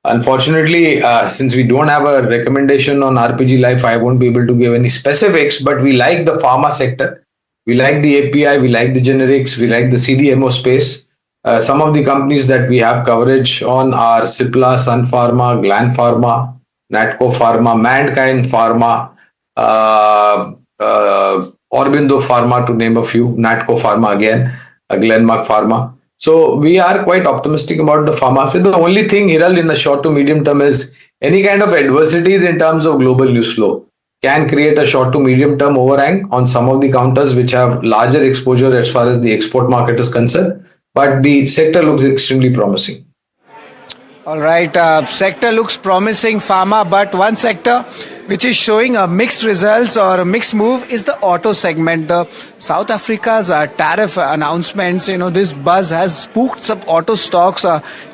Speaker 16: Unfortunately, since we don't have a recommendation on RPG Life, I won't be able to give any specifics, but we like the pharma sector. We like the API, we like the generics, we like the CDMO space. Some of the companies that we have coverage on are Cipla, Sun Pharma, Gland Pharma, Natco Pharma, Mankind Pharma, Aurobindo Pharma, to name a few, Natco Pharma again, Glenmark Pharma. So we are quite optimistic about the pharma. The only thing, Hiral, in the short to medium term is any kind of adversities in terms of global news flow can create a short to medium term overhang on some of the counters which have larger exposure as far as the export market is concerned. But the sector looks extremely promising.
Speaker 18: All right, sector looks promising, pharma, but one sector which is showing a mixed results or a mixed move is the auto segment. The South Africa's tariff announcements, this buzz has spooked some auto stocks.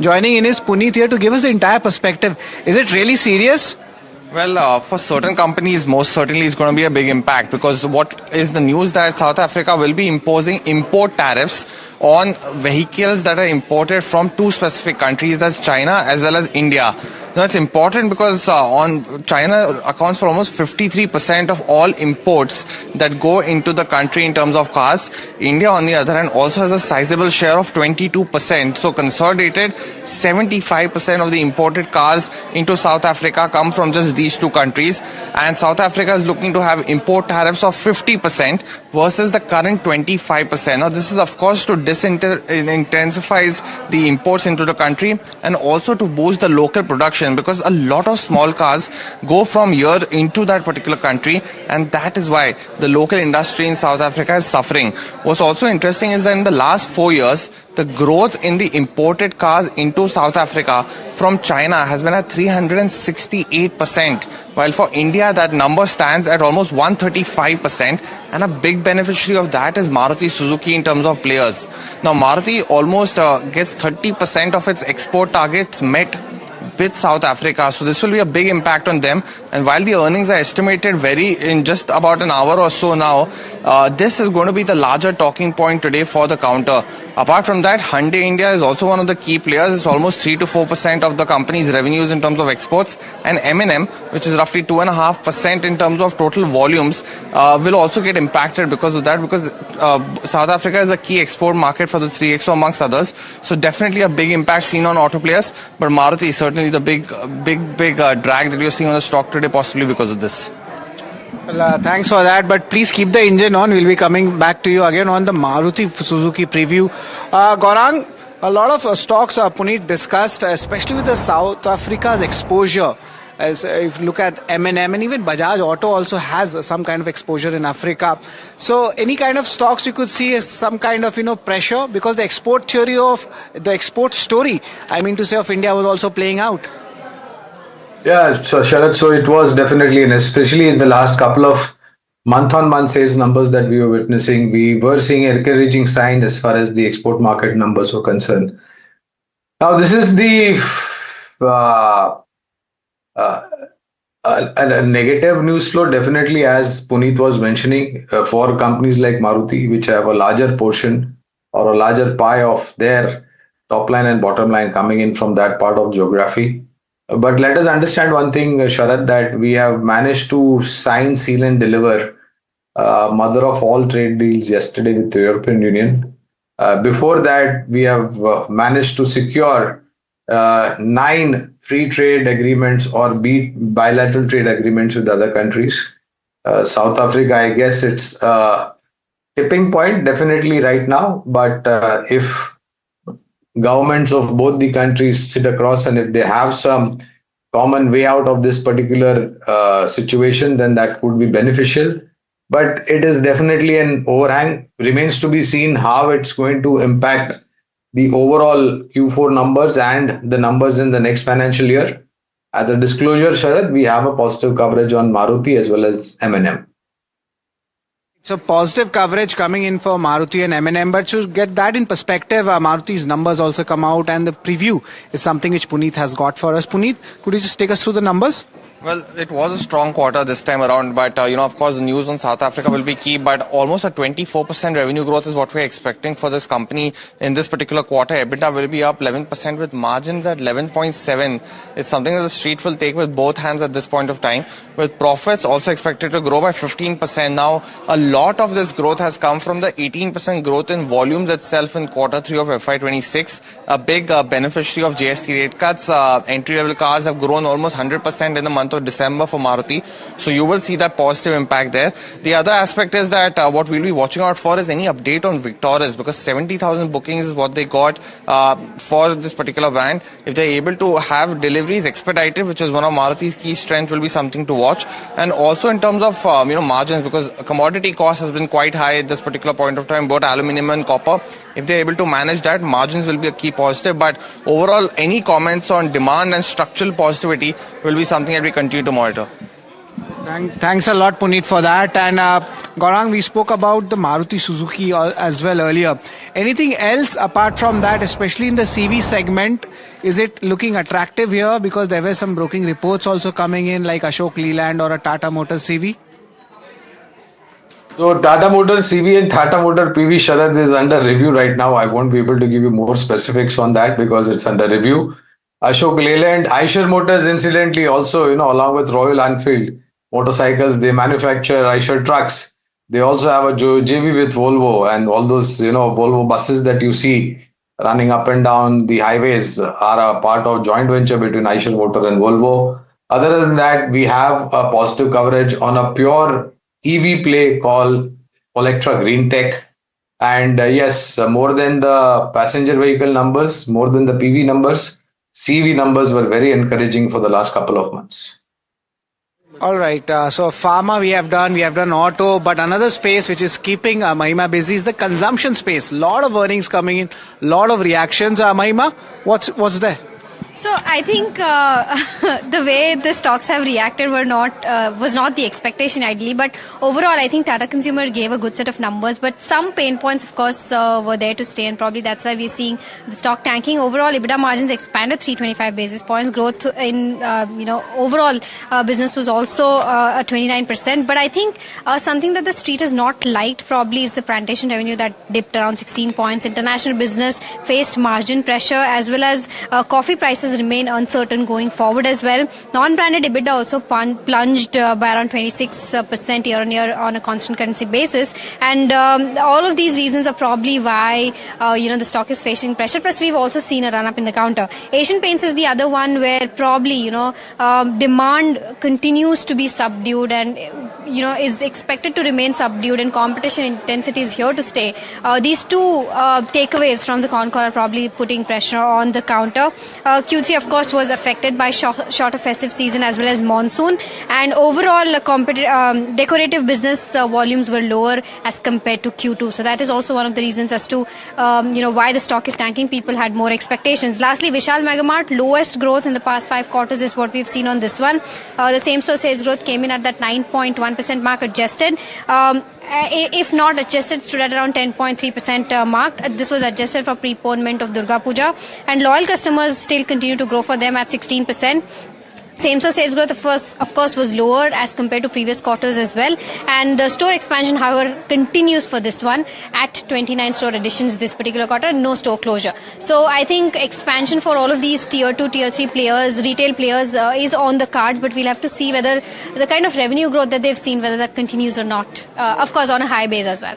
Speaker 18: Joining in is Puneet here to give us the entire perspective. Is it really serious?
Speaker 6: Well, for certain companies, most certainly it's going to be a big impact, because what is the news that South Africa will be imposing import tariffs on vehicles that are imported from two specific countries, that's China as well as India. Now, it's important because China accounts for almost 53% of all imports that go into the country in terms of cars. India, on the other hand, also has a sizable share of 22%. So consolidated, 75% of the imported cars into South Africa come from just these two countries. And South Africa is looking to have import tariffs of 50% versus the current 25%. Now, this is, of course, to intensifies the imports into the country and also to boost the local production, because a lot of small cars go from here into that particular country, and that is why the local industry in South Africa is suffering. What's also interesting is that in the last 4 years, the growth in the imported cars into South Africa from China has been at 368%, while for India that number stands at almost 135%, and a big beneficiary of that is Maruti Suzuki in terms of players. Now Maruti almost gets 30% of its export targets met with South Africa, so this will be a big impact on them. And while the earnings are estimated in just about an hour or so now, this is going to be the larger talking point today for the counter. Apart from that, Hyundai India is also one of the key players. It's almost 3 to 4% of the company's revenues in terms of exports. And M&M, which is roughly 2.5% in terms of total volumes, will also get impacted because of that, because South Africa is a key export market for the 3XO amongst others. So definitely a big impact seen on auto players. But Maruti is certainly the big drag that you're seeing on the stock today, possibly because of this.
Speaker 18: Well, thanks for that, but please keep the engine on. We'll be coming back to you again on the Maruti Suzuki preview. Gaurang, a lot of stocks Puneet discussed, especially with the South Africa's exposure. As if you look at M&M, and even Bajaj Auto also has some kind of exposure in Africa. So any kind of stocks you could see as some kind of pressure, because the export theory of the export story, I mean to say, of India was also playing out.
Speaker 16: Yeah, so Sharad, so it was definitely, and especially in the last couple of month-on-month sales numbers that we were witnessing, we were seeing a encouraging sign as far as the export market numbers were concerned. Now, this is the a negative news flow, definitely, as Puneet was mentioning, for companies like Maruti, which have a larger portion or a larger pie of their top line and bottom line coming in from that part of geography. But let us understand one thing, Sharad, that we have managed to sign, seal and deliver mother of all trade deals yesterday with the European Union. Before that, we have managed to secure 9 free trade agreements or bilateral trade agreements with other countries. South Africa, I guess it's a tipping point definitely right now. But if governments of both the countries sit across and if they have some common way out of this particular situation, then that would be beneficial. But it is definitely an overhang. Remains to be seen how it's going to impact the overall Q4 numbers and the numbers in the next financial year. As a disclosure, Sharad, we have a positive coverage on Maruti as well as M&M.
Speaker 18: So positive coverage coming in for Maruti and M&M, but to get that in perspective, Maruti's numbers also come out, and the preview is something which Puneet has got for us. Puneet, could you just take us through the numbers?
Speaker 6: Well, it was a strong quarter this time around, but of course, the news on South Africa will be key. But almost a 24% revenue growth is what we're expecting for this company in this particular quarter. EBITDA will be up 11% with margins at 11.7. It's something that the street will take with both hands at this point of time. With profits also expected to grow by 15%. Now, a lot of this growth has come from the 18% growth in volumes itself in quarter 3 of FY26. A big beneficiary of GST rate cuts. Entry-level cars have grown almost 100% in the month of December for Maruti. So you will see that positive impact there. The other aspect is that what we'll be watching out for is any update on Victoris, because 70,000 bookings is what they got for this particular brand. If they're able to have deliveries expedited, which is one of Maruti's key strengths, will be something to watch. And also in terms of margins, because commodity cost has been quite high at this particular point of time, both aluminium and copper. If they're able to manage that, margins will be a key positive. But overall, any comments on demand and structural positivity will be something that we continue to monitor.
Speaker 18: Thanks a lot, Puneet, for that. And Gaurang, we spoke about the Maruti Suzuki as well earlier. Anything else apart from that, especially in the CV segment? Is it looking attractive here? Because there were some broking reports also coming in, like Ashok Leyland or a Tata Motors CV.
Speaker 16: So Tata Motors CV and Tata Motor PV, Sharad, is under review right now. I won't be able to give you more specifics on that because it's under review. Ashok Leyland, Eicher Motors, incidentally, also, along with Royal Enfield motorcycles, they manufacture Eicher trucks. They also have a JV with Volvo, and all those, Volvo buses that you see running up and down the highways are a part of joint venture between Eicher Motor and Volvo. Other than that, we have a positive coverage on a pure EV play called Electra Green Tech. And yes, more than the passenger vehicle numbers, more than the PV numbers, CV numbers were very encouraging for the last couple of months.
Speaker 18: All right. So pharma we have done auto, but another space which is keeping Mahima busy is the consumption space. Lot of earnings coming in, lot of reactions. Mahima, what's there?
Speaker 11: So I think the way the stocks have reacted was not the expectation ideally, but overall I think Tata Consumer gave a good set of numbers, but some pain points of course were there to stay, and probably that's why we're seeing the stock tanking. Overall EBITDA margins expanded 325 basis points. Growth in overall business was also at 29%, but I think something that the street has not liked probably is the plantation revenue that dipped around 16 points. International business faced margin pressure, as well as coffee prices remain uncertain going forward as well. Non-branded EBITDA also plunged by around 26% year on year on a constant currency basis, and all of these reasons are probably why the stock is facing pressure. Plus, we've also seen a run up in the counter. Asian Paints is the other one where probably demand continues to be subdued and is expected to remain subdued, and competition intensity is here to stay. These two takeaways from the con call are probably putting pressure on the counter. Q3 of course was affected by shorter festive season as well as monsoon, and overall decorative business volumes were lower as compared to Q2. So that is also one of the reasons as to why the stock is tanking. People had more expectations. Lastly, Vishal Megamart, lowest growth in the past 5 quarters is what we've seen on this one. The same store sales growth came in at that 9.1% mark adjusted. If not adjusted, stood at around 10.3% mark. This was adjusted for preponement of Durga Puja, and loyal customers still continue to grow for them at 16%. Same-store sales growth, of course, was lower as compared to previous quarters as well. And the store expansion, however, continues for this one at 29 store additions this particular quarter, no store closure. So I think expansion for all of these tier 2, tier 3 players, retail players is on the cards, but we'll have to see whether the kind of revenue growth that they've seen, whether that continues or not. Of course, on a high base as well.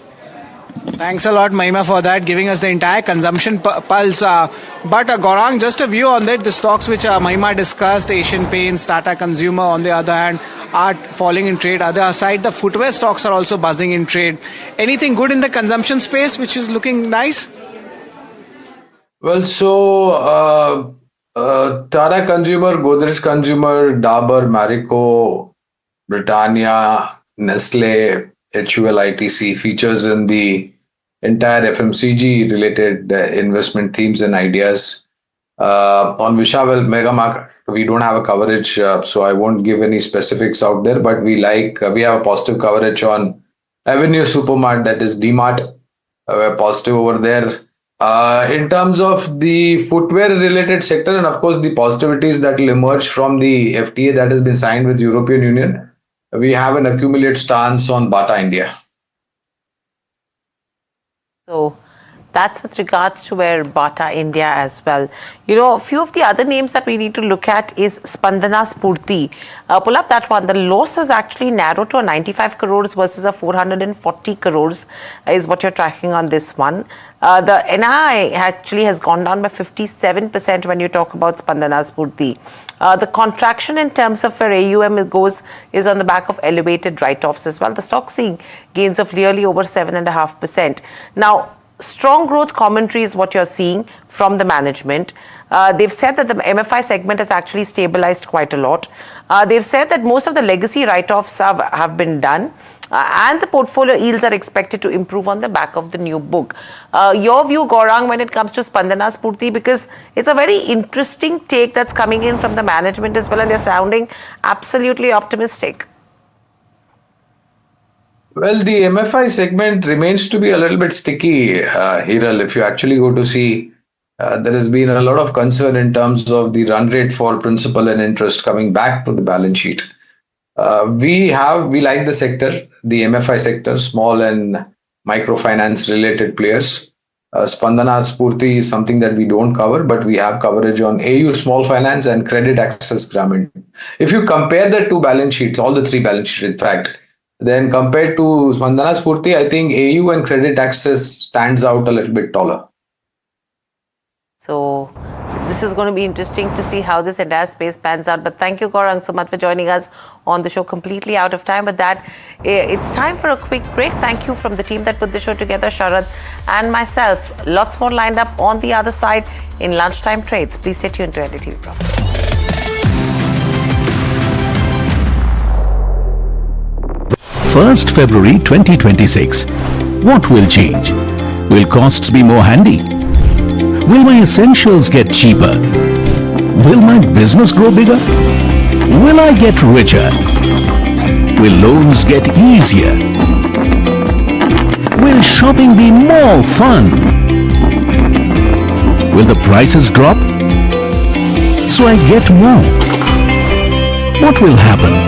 Speaker 18: Thanks a lot, Mahima, for that, giving us the entire consumption pulse. But Gaurang, just a view on that. The stocks which Mahima discussed, Asian Paints, Tata Consumer, on the other hand, are falling in trade. Other side, the footwear stocks are also buzzing in trade. Anything good in the consumption space which is looking nice?
Speaker 16: Well, so Tata Consumer, Godrej Consumer, Dabur, Marico, Britannia, Nestle, HUL, ITC features in the entire FMCG related investment themes and ideas. On Vishal Megamart, we don't have a coverage, so I won't give any specifics out there, but we have a positive coverage on Avenue Supermart, that is DMart. We're positive over there. In terms of the footwear related sector, and of course the positivities that will emerge from the FTA that has been signed with European Union, we have an accumulated stance on Bata India.
Speaker 9: So that's with regards to where Bata India as well. A few of the other names that we need to look at is Spandana Spurti. Pull up that one. The loss has actually narrowed to a 95 crores versus a 440 crores is what you're tracking on this one. The NI actually has gone down by 57% when you talk about Spandana Spurti. The contraction in terms of where AUM goes is on the back of elevated write-offs as well. The stock seeing gains of nearly over 7.5%. Now, strong growth commentary is what you're seeing from the management. They've said that the MFI segment has actually stabilized quite a lot. They've said that most of the legacy write-offs have been done. And the portfolio yields are expected to improve on the back of the new book. Your view, Gaurang, when it comes to Spandana Spurti, because it's a very interesting take that's coming in from the management as well, and they're sounding absolutely optimistic.
Speaker 16: Well, the MFI segment remains to be a little bit sticky, Hiral. If you actually go to see, there has been a lot of concern in terms of the run rate for principal and interest coming back to the balance sheet. We like the sector, the MFI sector, small and microfinance related players. Spandana Spurti is something that we don't cover, but we have coverage on AU Small Finance and Credit Access Grameen. If you compare the two balance sheets, all the three balance sheets in fact, then compared to Spandana Spurti, I think AU and Credit Access stands out a little bit taller.
Speaker 9: So this is going to be interesting to see how this entire space pans out. But thank you, Gaurang, so much for joining us on the show. Completely out of time. With that, it's time for a quick break. Thank you from the team that put the show together, Sharad and myself. Lots more lined up on the other side in lunchtime trades. Please stay tuned to NDTV Profit.
Speaker 10: 1st February 2026. What will change? Will costs be more handy? Will my essentials get cheaper? Will my business grow bigger? Will I get richer? Will loans get easier? Will shopping be more fun? Will the prices drop so I get more? What will happen?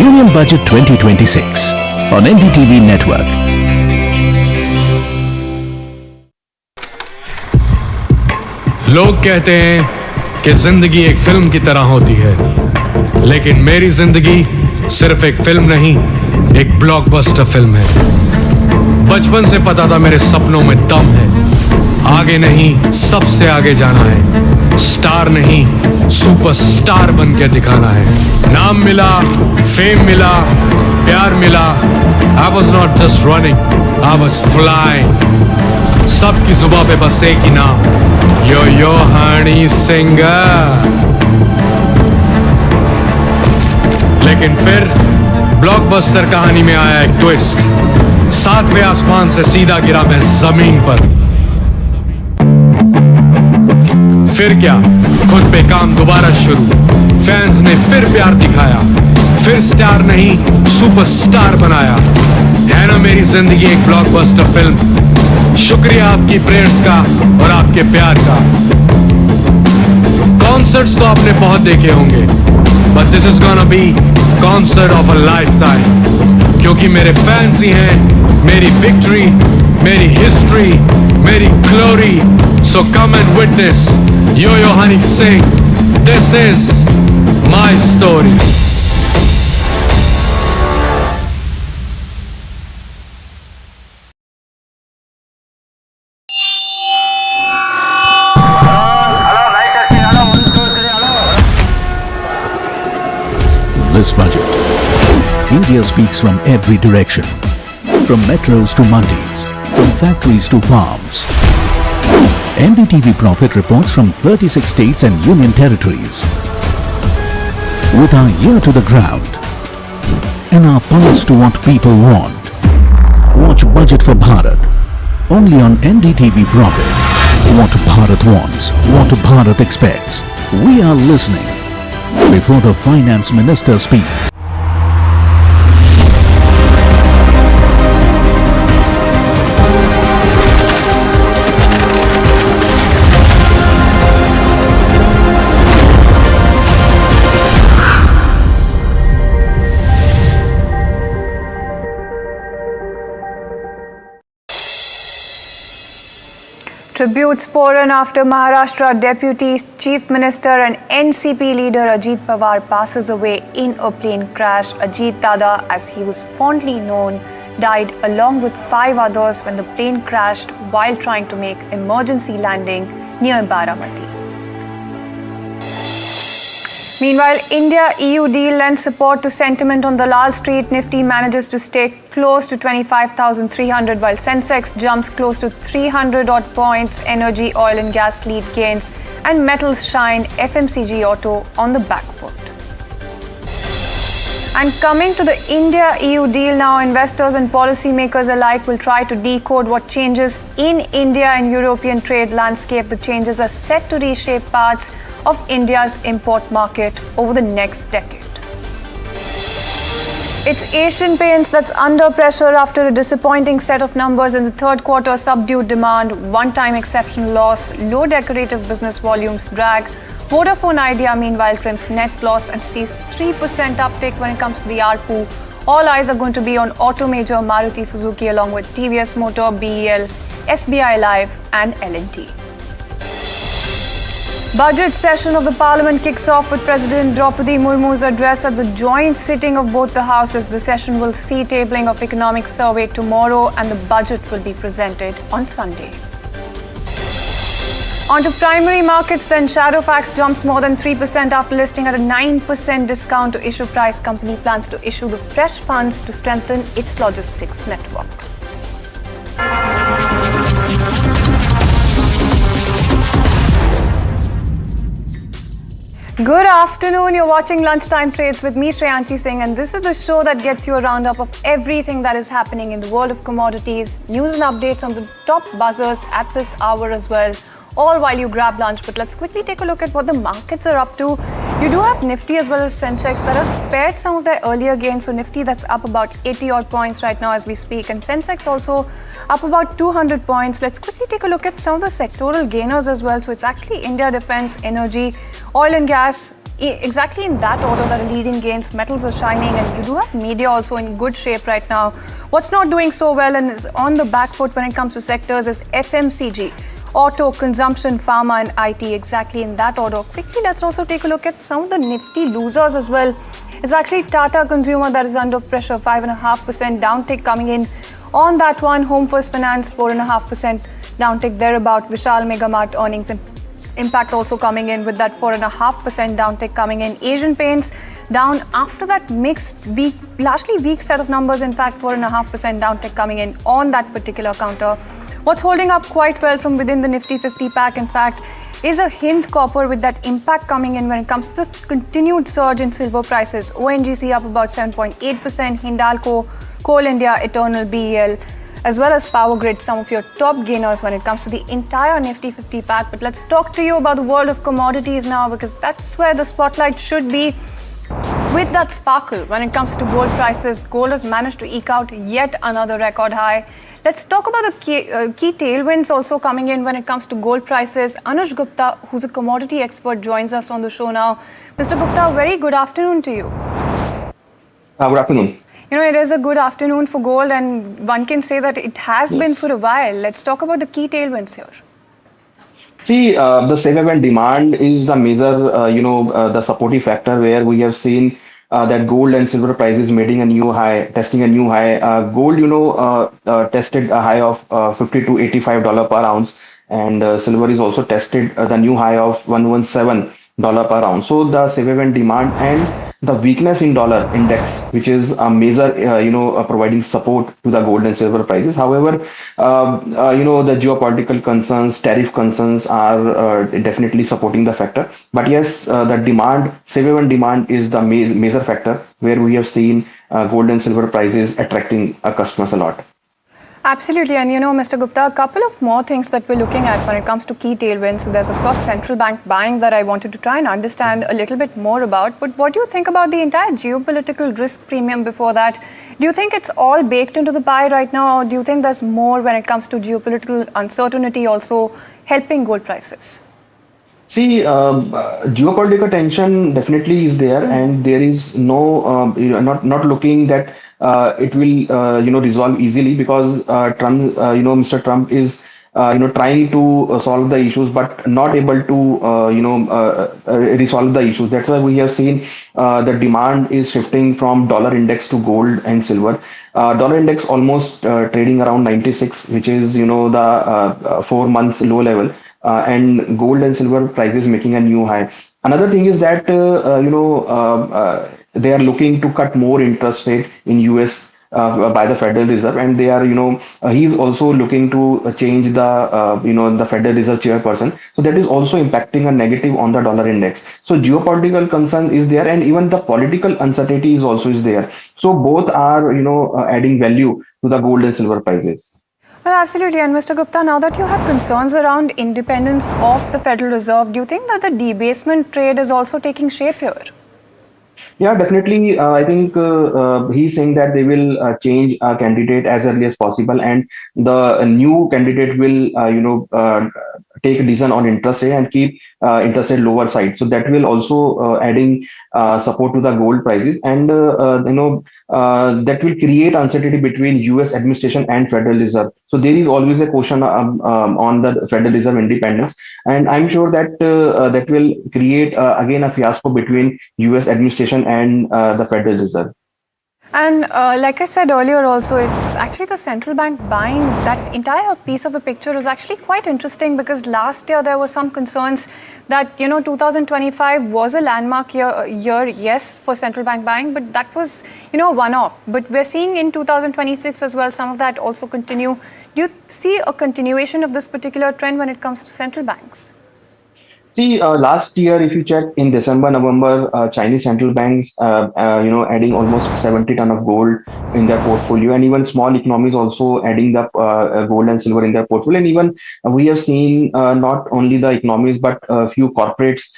Speaker 10: Union Budget 2026 on NDTV Network.
Speaker 8: लोग कहते हैं कि जिंदगी एक film की तरह होती है, लेकिन मेरी जिंदगी सिर्फ एक फिल्म नहीं, एक ब्लॉकबस्टर फिल्म है। बचपन से पता था मेरे सपनों में दम है, आगे नहीं सबसे आगे जाना है, स्टार नहीं सुपरस्टार बन के दिखाना है। नाम मिला, फेम मिला, प्यार मिला, I was not just running, I was flying। सबकी जुबां पे बस एक ही नाम, यो हनी सिंगर। लेकिन फिर ब्लॉकबस्टर कहानी में आया एक ट्विस्ट, 7वें आसमान से सीधा गिरा मैं जमीन पर। फिर क्या, खुद पे काम दोबारा शुरू, फैंस ने फिर प्यार दिखाया, फिर स्टार नहीं सुपरस्टार बनाया। है ना मेरी जिंदगी एक ब्लॉकबस्टर फिल्म। शुक्रिया आपकी प्रेयर्स का और आपके प्यार का। कॉन्सर्ट्स तो आपने बहुत देखे होंगे, but this is gonna be concert of a lifetime, क्योंकि मेरे फैंस ही हैं मेरी विक्ट्री, मेरी हिस्ट्री, मेरी glory. So come and witness Yo Honey Singh, this is my story.
Speaker 10: This budget, India speaks from every direction, from metros to mandis, from factories to farms. NDTV Profit reports from 36 states and union territories. With our ear to the ground and our pulse to what people want. Watch Budget for Bharat only on NDTV Profit. What Bharat wants, what Bharat expects. We are listening before the Finance Minister speaks.
Speaker 12: Tributes pour in after Maharashtra Deputy Chief Minister and NCP leader Ajit Pawar passes away in a plane crash. Ajit Dada, as he was fondly known, died along with 5 others when the plane crashed while trying to make emergency landing near Baramati. Meanwhile, India-EU deal lends support to sentiment on the Lal Street. Nifty manages to stay close to 25,300 while Sensex jumps close to 300 odd points. Energy, oil and gas lead gains and metals shine. FMCG auto on the back foot. And coming to the India-EU deal now, investors and policymakers alike will try to decode what changes in India and European trade landscape. The changes are set to reshape parts of India's import market over the next decade. It's Asian Paints that's under pressure after a disappointing set of numbers in the third quarter. Subdued demand, one-time exceptional loss, low decorative business volumes drag. Vodafone Idea meanwhile trims net loss and sees 3% uptick when it comes to the ARPU. All eyes are going to be on auto major Maruti Suzuki along with TVS Motor, BEL, SBI Life and L&T. Budget session of the Parliament kicks off with President Draupadi Murmu's address at the joint sitting of both the houses. The session will see tabling of economic survey tomorrow and the budget will be presented on Sunday. On to primary markets then, Shadowfax jumps more than 3% after listing at a 9% discount to issue price. Company plans to issue the fresh funds to strengthen its logistics network. Good afternoon, you're watching Lunchtime Trades with me, Shreyanshi Singh, and this is the show that gets you a roundup of everything that is happening in the world of commodities, news and updates on the top buzzers at this hour as well.
Speaker 14: all while you grab lunch. But let's quickly take a look at what the markets are up to. You do have Nifty as well as Sensex that have paired some of their earlier gains. So Nifty that's up about 80 odd points right now as we speak, and Sensex also up about 200 points. Let's quickly take a look at some of the sectoral gainers as well. So it's actually India Defence, Energy, Oil and Gas, exactly in that order that are leading gains. Metals are shining, and you do have media also in good shape right now. What's not doing so well and is on the back foot when it comes to sectors is FMCG, auto, consumption, pharma and IT, exactly in that order. Quickly, let's also take a look at some of the Nifty losers as well. It's actually Tata Consumer that is under pressure, 5.5% downtick coming in on that one. Home First Finance, 4.5% downtick thereabout. Vishal Mega Mart earnings impact also coming in with that 4.5% downtick coming in. Asian Paints down after that mixed week, largely weak set of numbers. In fact, 4.5% downtick coming in on that particular counter. What's holding up quite well from within the Nifty 50 pack, in fact, is a Hind Copper with that impact coming in when it comes to the continued surge in silver prices. ONGC up about 7.8%, Hindalco, Coal India, Eternal, BEL, as well as Power Grid, some of your top gainers when it comes to the entire Nifty 50 pack. But let's talk to you about the world of commodities now, because that's where the spotlight should be. With that sparkle when it comes to gold prices, gold has managed to eke out yet another record high. Let's talk about the key tailwinds also coming in when it comes to gold prices. Anuj Gupta, who's a commodity expert, joins us on the show now. Mr. Gupta, very good afternoon to you.
Speaker 19: Good afternoon.
Speaker 14: You know, it is a good afternoon for gold, and one can say that it has been for a while. Let's talk about the key tailwinds here.
Speaker 19: See, the safe haven demand is the major, the supportive factor where we have seen that gold and silver prices making a new high, testing a new high. Gold, tested a high of $50 to $85 per ounce, and silver is also tested the new high of $117 per ounce. So the safe haven demand and the weakness in dollar index, which is a major, providing support to the gold and silver prices. However, the geopolitical concerns, tariff concerns are definitely supporting the factor. But yes, the demand, safe haven demand is the major factor where we have seen gold and silver prices attracting customers a lot.
Speaker 14: Absolutely. And Mr. Gupta, a couple of more things that we're looking at when it comes to key tailwinds. So there's, of course, central bank buying that I wanted to try and understand a little bit more about. But what do you think about the entire geopolitical risk premium before that? Do you think it's all baked into the pie right now, or do you think there's more when it comes to geopolitical uncertainty also helping gold prices?
Speaker 19: See, geopolitical tension definitely is there, and there is no, not looking that it will, resolve easily, because Trump, Mr. Trump is, trying to solve the issues, but not able to, resolve the issues. That's why we have seen the demand is shifting from dollar index to gold and silver. Dollar index almost trading around 96, which is, the 4 months low level. And gold and silver prices making a new high. Another thing is that they are looking to cut more interest rate in US by the Federal Reserve, and they are he's also looking to change the the Federal Reserve chairperson. So that is also impacting a negative on the dollar index. So geopolitical concern is there, and even the political uncertainty is also there. So both are adding value to the gold and silver prices.
Speaker 14: Well, absolutely. And Mr. Gupta, now that you have concerns around independence of the Federal Reserve, do you think that the debasement trade is also taking shape here?
Speaker 19: Yeah, definitely. I think he's saying that they will change a candidate as early as possible, and the new candidate will, take a decision on interest rate and keep interest rate lower side. So that will also adding support to the gold prices, and that will create uncertainty between US administration and Federal Reserve. So there is always a question on the Federal Reserve independence, and I'm sure that that will create again a fiasco between US administration and the Federal Reserve.
Speaker 14: And like I said earlier also, it's actually the central bank buying that entire piece of the picture is actually quite interesting, because last year there were some concerns that 2025 was a landmark year, yes, for central bank buying, but that was one-off. But we're seeing in 2026 as well some of that also continue. Do you see a continuation of this particular trend when it comes to central banks?
Speaker 19: See, last year, if you check in December, November, Chinese central banks, adding almost 70 ton of gold in their portfolio, and even small economies also adding the gold and silver in their portfolio. And even we have seen not only the economies, but a few corporates,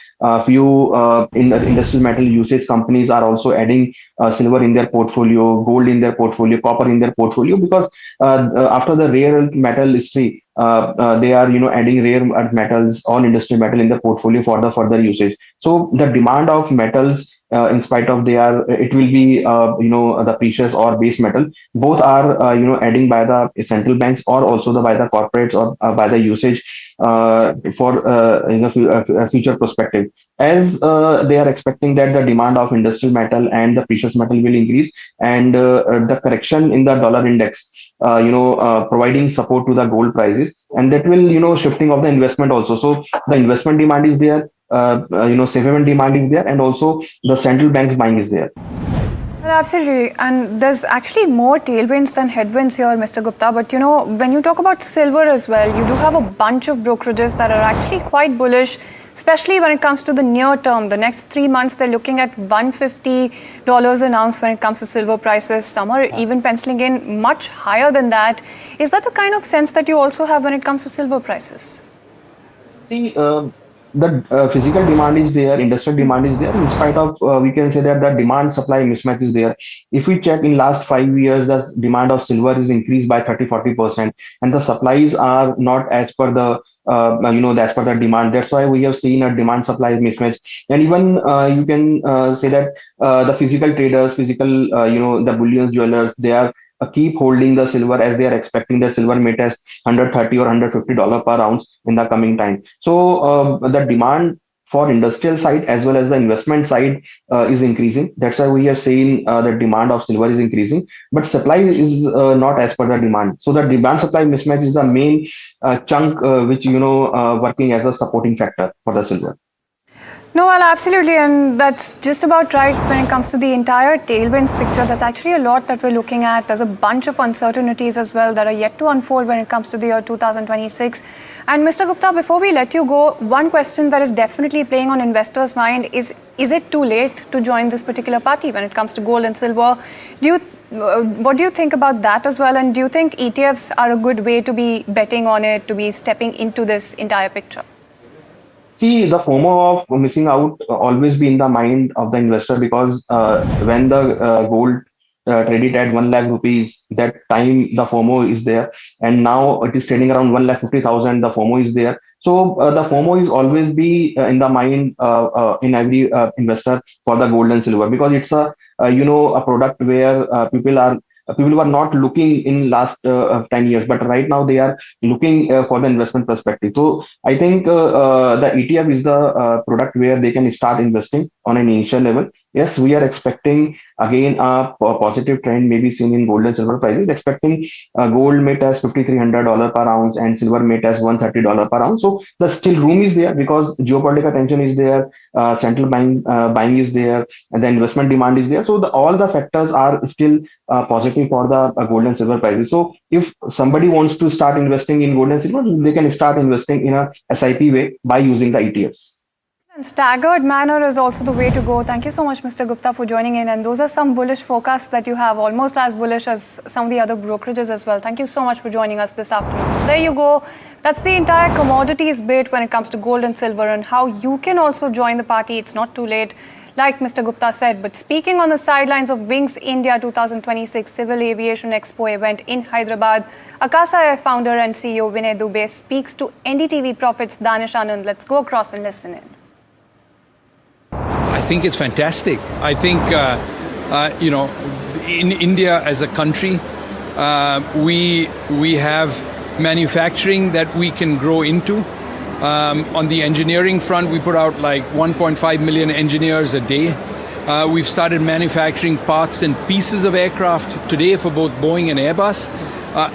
Speaker 19: few in industrial metal usage companies are also adding silver in their portfolio, gold in their portfolio, copper in their portfolio, because after the rare earth metal history, they are adding rare earth metals, all industrial metal in the portfolio for the further usage. So the demand of metals, in spite of they are, it will be the precious or base metal, both are adding by the central banks or also by the corporates or by the usage for in the future perspective, as they are expecting that the demand of industrial metal and the precious metal will increase, and the correction in the dollar index providing support to the gold prices, and that will shifting of the investment also. So the investment demand is there, safe haven demand is there, and also the central banks buying is there.
Speaker 14: Well, absolutely. And there's actually more tailwinds than headwinds here, Mr. Gupta. But when you talk about silver as well, you do have a bunch of brokerages that are actually quite bullish, especially when it comes to the near term. The next 3 months, they're looking at $150 an ounce when it comes to silver prices. Some are even penciling in much higher than that. Is that the kind of sense that you also have when it comes to silver prices?
Speaker 19: See, the physical demand is there, industrial demand is there. In spite of, we can say that the demand supply mismatch is there. If we check in last 5 years, the demand of silver is increased by 30-40%, and the supplies are not as per the as per the demand. That's why we have seen a demand supply mismatch. And even you can say that the physical traders, the bullion jewelers, they are keep holding the silver as they are expecting the silver may test $130 or $150 per ounce in the coming time. So the demand for industrial side as well as the investment side is increasing. That's why we have seen the demand of silver is increasing, but supply is not as per the demand. So the demand supply mismatch is the main chunk which working as a supporting factor for the silver.
Speaker 14: No, well, absolutely, and that's just about right when it comes to the entire tailwinds picture. There's actually a lot that we're looking at. There's a bunch of uncertainties as well that are yet to unfold when it comes to the year 2026. And Mr. Gupta, before we let you go, one question that is definitely playing on investors' mind is it too late to join this particular party when it comes to gold and silver? What do you think about that as well? And do you think ETFs are a good way to be betting on it, to be stepping into this entire picture?
Speaker 19: See, the FOMO of missing out always be in the mind of the investor, because when the gold traded at 1 lakh rupees, that time the FOMO is there, and now it is trading around 1,50,000. The FOMO is there. So the FOMO is always be in the mind in every investor for the gold and silver, because it's a product where people were not looking in last 10 years, but right now they are looking for the investment perspective. So I think the ETF is the product where they can start investing on an initial level. Yes, we are expecting again a positive trend may be seen in gold and silver prices, expecting gold may test $5,300 per ounce and silver may test $130 per ounce. So the still room is there, because geopolitical tension is there, central bank buying is there, and the investment demand is there. So all the factors are still positive for the gold and silver prices. So if somebody wants to start investing in gold and silver, they can start investing in a SIP way by using the ETFs.
Speaker 14: And staggered manner is also the way to go. Thank you so much, Mr. Gupta, for joining in. And those are some bullish forecasts that you have, almost as bullish as some of the other brokerages as well. Thank you so much for joining us this afternoon. So there you go. That's the entire commodities bit when it comes to gold and silver, and how you can also join the party. It's not too late, like Mr. Gupta said. But speaking on the sidelines of Wings India 2026 Civil Aviation Expo event in Hyderabad, Akasa Air founder and CEO Vinay Dubey speaks to NDTV Profit's Danish Anand. Let's go across and listen in.
Speaker 2: I think it's fantastic. I think, in India as a country, we have manufacturing that we can grow into. On the engineering front, we put out like 1.5 million engineers a day. We've started manufacturing parts and pieces of aircraft today for both Boeing and Airbus.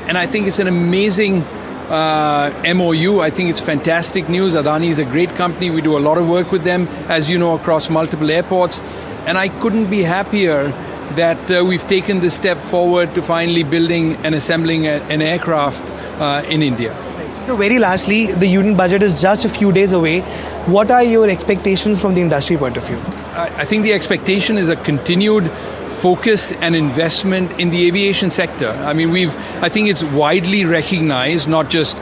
Speaker 2: And I think it's an amazing MOU. I think it's fantastic news. Adani is a great company. We do a lot of work with them, as you know, across multiple airports. And I couldn't be happier that we've taken this step forward to finally building and assembling an aircraft in India.
Speaker 3: So very lastly, the union budget is just a few days away. What are your expectations from the industry point of view?
Speaker 2: I think the expectation is a continued focus and investment in the aviation sector. I mean, I think it's widely recognized, not just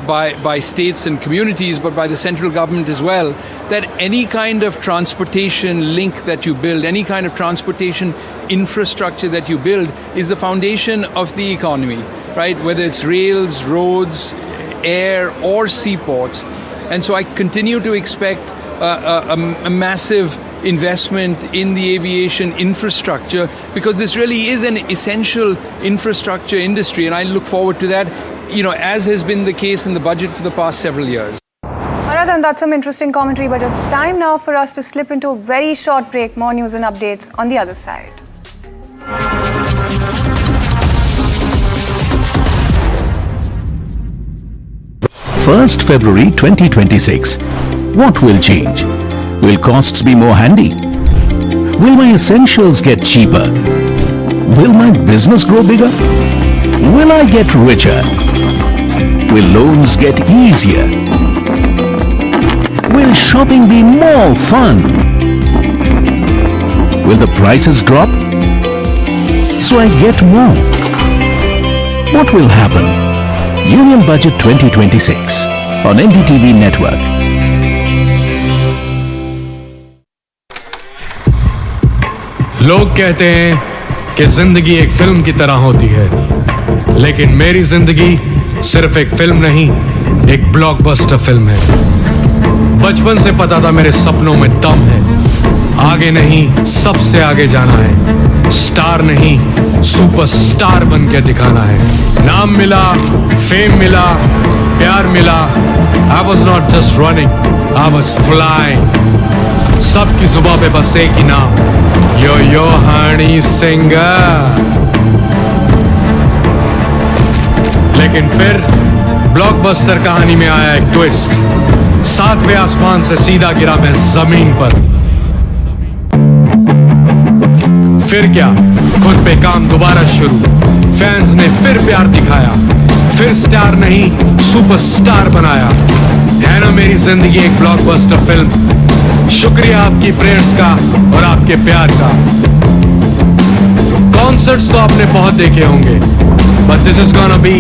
Speaker 2: by states and communities, but by the central government as well, that any kind of transportation link that you build, any kind of transportation infrastructure that you build is the foundation of the economy, right? Whether it's rails, roads, air or seaports. And so I continue to expect a massive investment in the aviation infrastructure, because this really is an essential infrastructure industry, and I look forward to that, as has been the case in the budget for the past several years.
Speaker 14: Alright, then that's some interesting commentary, but it's time now for us to slip into a very short break. More news and updates on the other side.
Speaker 10: First February 2026. What will change? Will costs be more handy? Will my essentials get cheaper? Will my business grow bigger? Will I get richer? Will loans get easier? Will shopping be more fun? Will the prices drop so I get more? What will happen? Union Budget 2026 on NDTV Network.
Speaker 8: लोग कहते हैं कि जिंदगी एक film की तरह होती है, लेकिन मेरी जिंदगी सिर्फ एक फिल्म नहीं, एक ब्लॉकबस्टर फिल्म है। बचपन से पता था मेरे सपनों में दम है, आगे नहीं सबसे आगे जाना है, स्टार नहीं सुपरस्टार बन के दिखाना है। नाम मिला, फेम मिला, प्यार मिला, I was not just running, I was flying। सबकी जुबां पे बस एक ही नाम, यो हनी सिंगर। लेकिन फिर ब्लॉकबस्टर कहानी में आया एक ट्विस्ट, 7वें आसमान से सीधा गिरा मैं जमीन पर। फिर क्या, खुद पे काम दोबारा शुरू, फैंस ने फिर प्यार दिखाया, फिर स्टार नहीं सुपरस्टार बनाया। है ना मेरी जिंदगी एक ब्लॉकबस्टर फिल्म। शुक्रिया आपकी प्रेयर्स का और आपके प्यार का। कॉन्सर्ट्स तो आपने बहुत देखे होंगे, but this is gonna be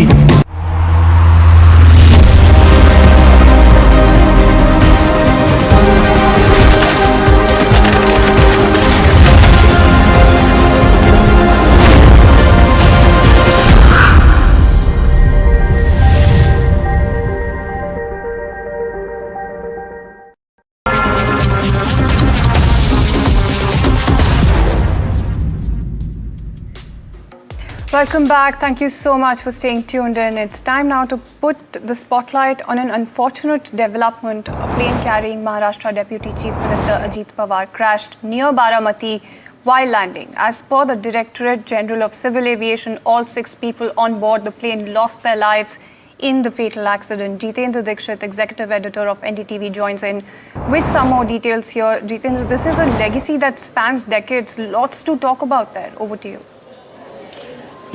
Speaker 14: Welcome back. Thank you so much for staying tuned in. It's time now to put the spotlight on an unfortunate development. A plane carrying Maharashtra Deputy Chief Minister Ajit Pawar crashed near Baramati while landing. As per the Directorate General of Civil Aviation, all 6 people on board the plane lost their lives in the fatal accident. Jitendra Dikshit, Executive Editor of NDTV, joins in with some more details here. Jitendra, this is a legacy that spans decades. Lots to talk about there. Over to you.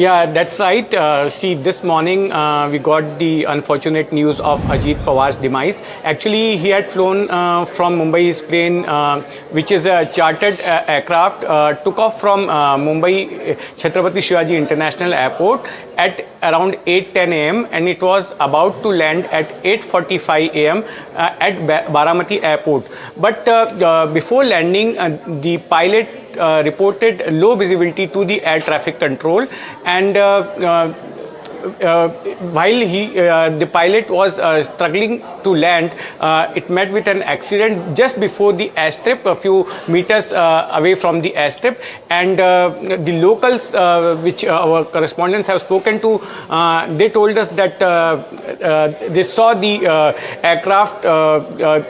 Speaker 7: Yeah, that's right. See, this morning we got the unfortunate news of Ajit Pawar's demise. Actually, he had flown from Mumbai. His plane, which is a chartered aircraft, took off from Mumbai Chhatrapati Shivaji International Airport at around 8:10 a.m. and it was about to land at 8:45 a.m. At Baramati Airport. But before landing, the pilot reported low visibility to the air traffic control, and while the pilot was struggling to land, it met with an accident just before the airstrip, a few meters away from the airstrip, and the locals, which our correspondents have spoken to, they told us that they saw the aircraft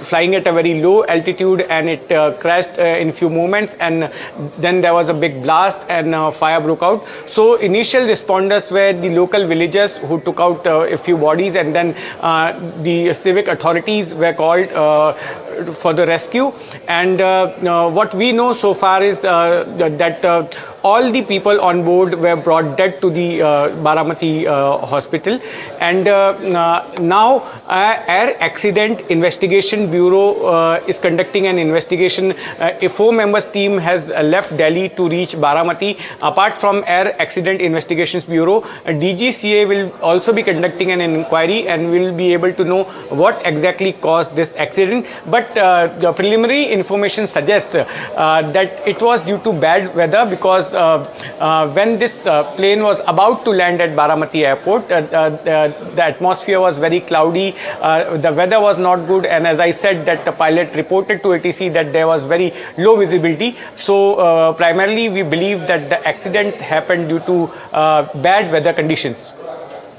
Speaker 7: flying at a very low altitude, and it crashed in few moments, and then there was a big blast and fire broke out. So initial responders were the local villagers who took out a few bodies, and then the civic authorities were called for the rescue. And what we know so far is that all the people on board were brought dead to the Baramati hospital. And now Air Accident Investigation Bureau is conducting an investigation. A 4-member team has left Delhi to reach Baramati. Apart from Air Accident Investigations Bureau, DGCA will also be conducting an inquiry and will be able to know what exactly caused this accident. But the preliminary information suggests that it was due to bad weather, because when this plane was about to land at Baramati airport, the atmosphere was very cloudy, the weather was not good, and as I said, that the pilot reported to ATC that there was very low visibility. So primarily we believe that the accident happened due to bad weather conditions.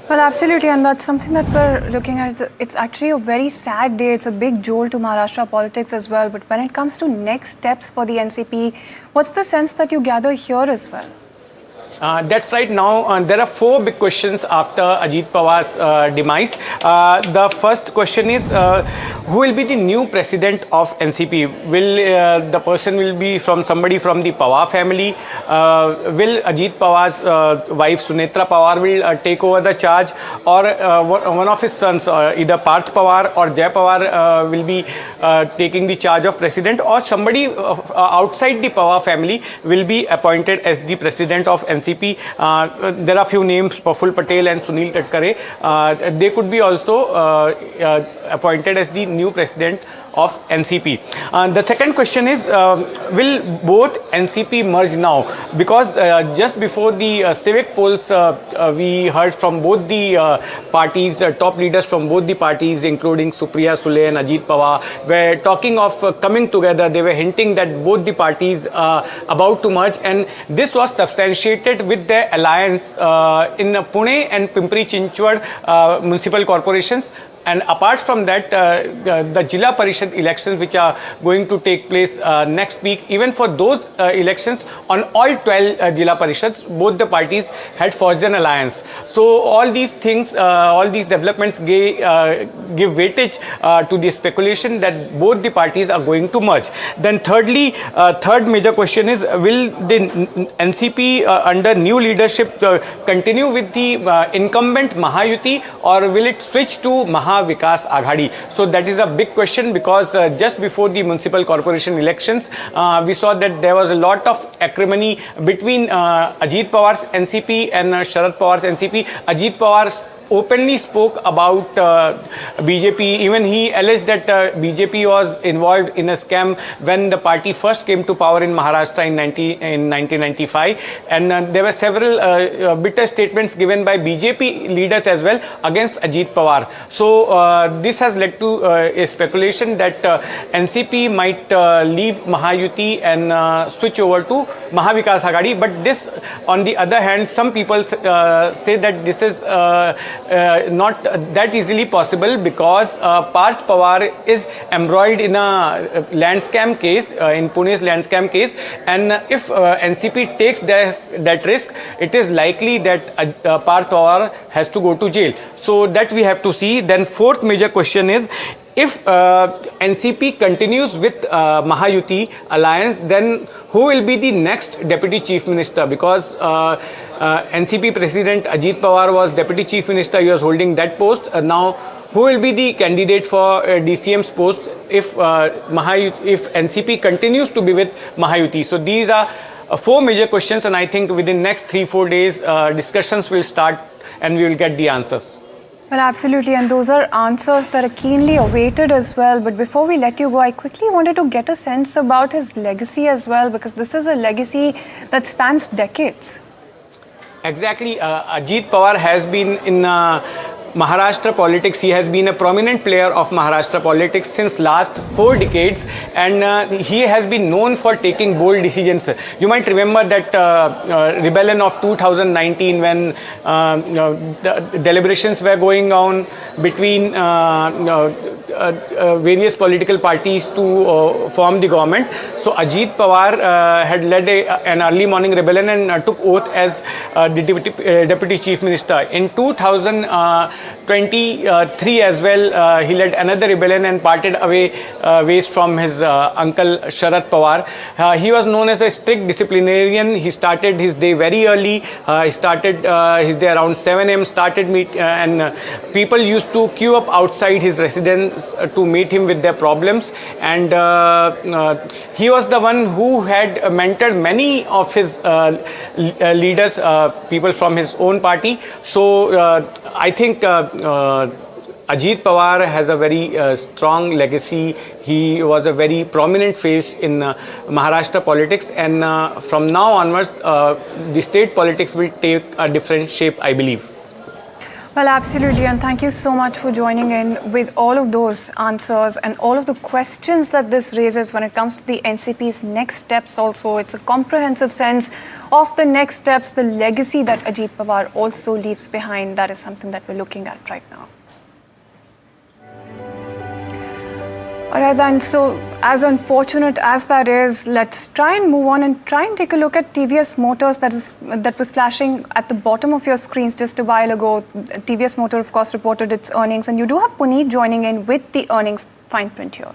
Speaker 14: Well, absolutely, and that's something that we're looking at. It's actually a very sad day. It's a big jolt to Maharashtra politics as well. But when it comes to next steps for the NCP, what's the sense that you gather here as well?
Speaker 7: That's right. Now there are 4 big questions after Ajit Pawar's demise. The first question is, who will be the new president of NCP? Will the person will be from somebody from the Pawar family? Will Ajit Pawar's wife Sunetra Pawar will take over the charge, or one of his sons, either Parth Pawar or Jay Pawar, will be taking the charge of president, or somebody outside the Pawar family will be appointed as the president of NCP? There are few names, Praful Patel and Sunil Tatkare. They could be also appointed as the new president of NCP. The second question is, will both NCP merge now? Because just before the civic polls, we heard from both the parties, top leaders from both the parties, including Supriya Sule and Ajit Pawar, were talking of coming together. They were hinting that both the parties are about to merge, and this was substantiated with their alliance in Pune and Pimpri Chinchwad municipal corporations. And apart from that, the Jilla Parishad elections, which are going to take place next week, even for those elections on all 12 Jilla Parishads, both the parties had forged an alliance. So all these things, all these developments give weightage to the speculation that both the parties are going to merge. Then thirdly, third major question is, will the NCP under new leadership continue with the incumbent Mahayuti, or will it switch to Vikas Aghadi? So that is a big question, because just before the municipal corporation elections, we saw that there was a lot of acrimony between Ajit Pawar's NCP and Sharad Pawar's NCP. Ajit Pawar openly spoke about BJP. Even he alleged that BJP was involved in a scam when the party first came to power in Maharashtra in 1995. And there were several bitter statements given by BJP leaders as well against Ajit Pawar. So this has led to a speculation that NCP might leave Mahayuti and switch over to Mahavikas Aghadi. But this, on the other hand, some people say that this is not that easily possible, because Parth Pawar is embroiled in a land scam case, in Pune's land scam case, and if NCP takes that risk, it is likely that Parth Pawar has to go to jail. So that we have to see. Then fourth major question is, if NCP continues with Mahayuti alliance, then who will be the next deputy chief minister? Because NCP president Ajit Pawar was deputy chief minister, he was holding that post. Now who will be the candidate for DCM's post if NCP continues to be with Mahayuti? So these are 4 major questions, and I think within next 3-4 days discussions will start and we will get the answers.
Speaker 14: Well, absolutely, and those are answers that are keenly awaited as well. But before we let you go, I quickly wanted to get a sense about his legacy as well, because this is a legacy that spans decades.
Speaker 7: Exactly. Ajit Pawar has been in Maharashtra politics. He has been a prominent player of Maharashtra politics since last 4 decades, and he has been known for taking bold decisions. You might remember that rebellion of 2019, when the deliberations were going on between various political parties to form the government. So Ajit Pawar had led an early morning rebellion and took oath as the deputy chief minister. In 2000, 23 as well, he led another rebellion and parted ways from his uncle Sharad Pawar. He was known as a strict disciplinarian. He started his day very early. He started his day around 7 a.m. And people used to queue up outside his residence to meet him with their problems. And he was the one who had mentored many of his leaders, people from his own party. So I think Ajit Pawar has a very strong legacy. He was a very prominent face in Maharashtra politics, and from now onwards, the state politics will take a different shape, I believe.
Speaker 14: Well, absolutely, and thank you so much for joining in with all of those answers and all of the questions that this raises when it comes to the NCP's next steps also. It's a comprehensive sense of the next steps, the legacy that Ajit Pawar also leaves behind. That is something that we're looking at right now. All right, then, so as unfortunate as that is, let's try and move on and try and take a look at TVS Motors that was flashing at the bottom of your screens just a while ago. TVS Motor, of course, reported its earnings, and you do have Puneet joining in with the earnings fine print here.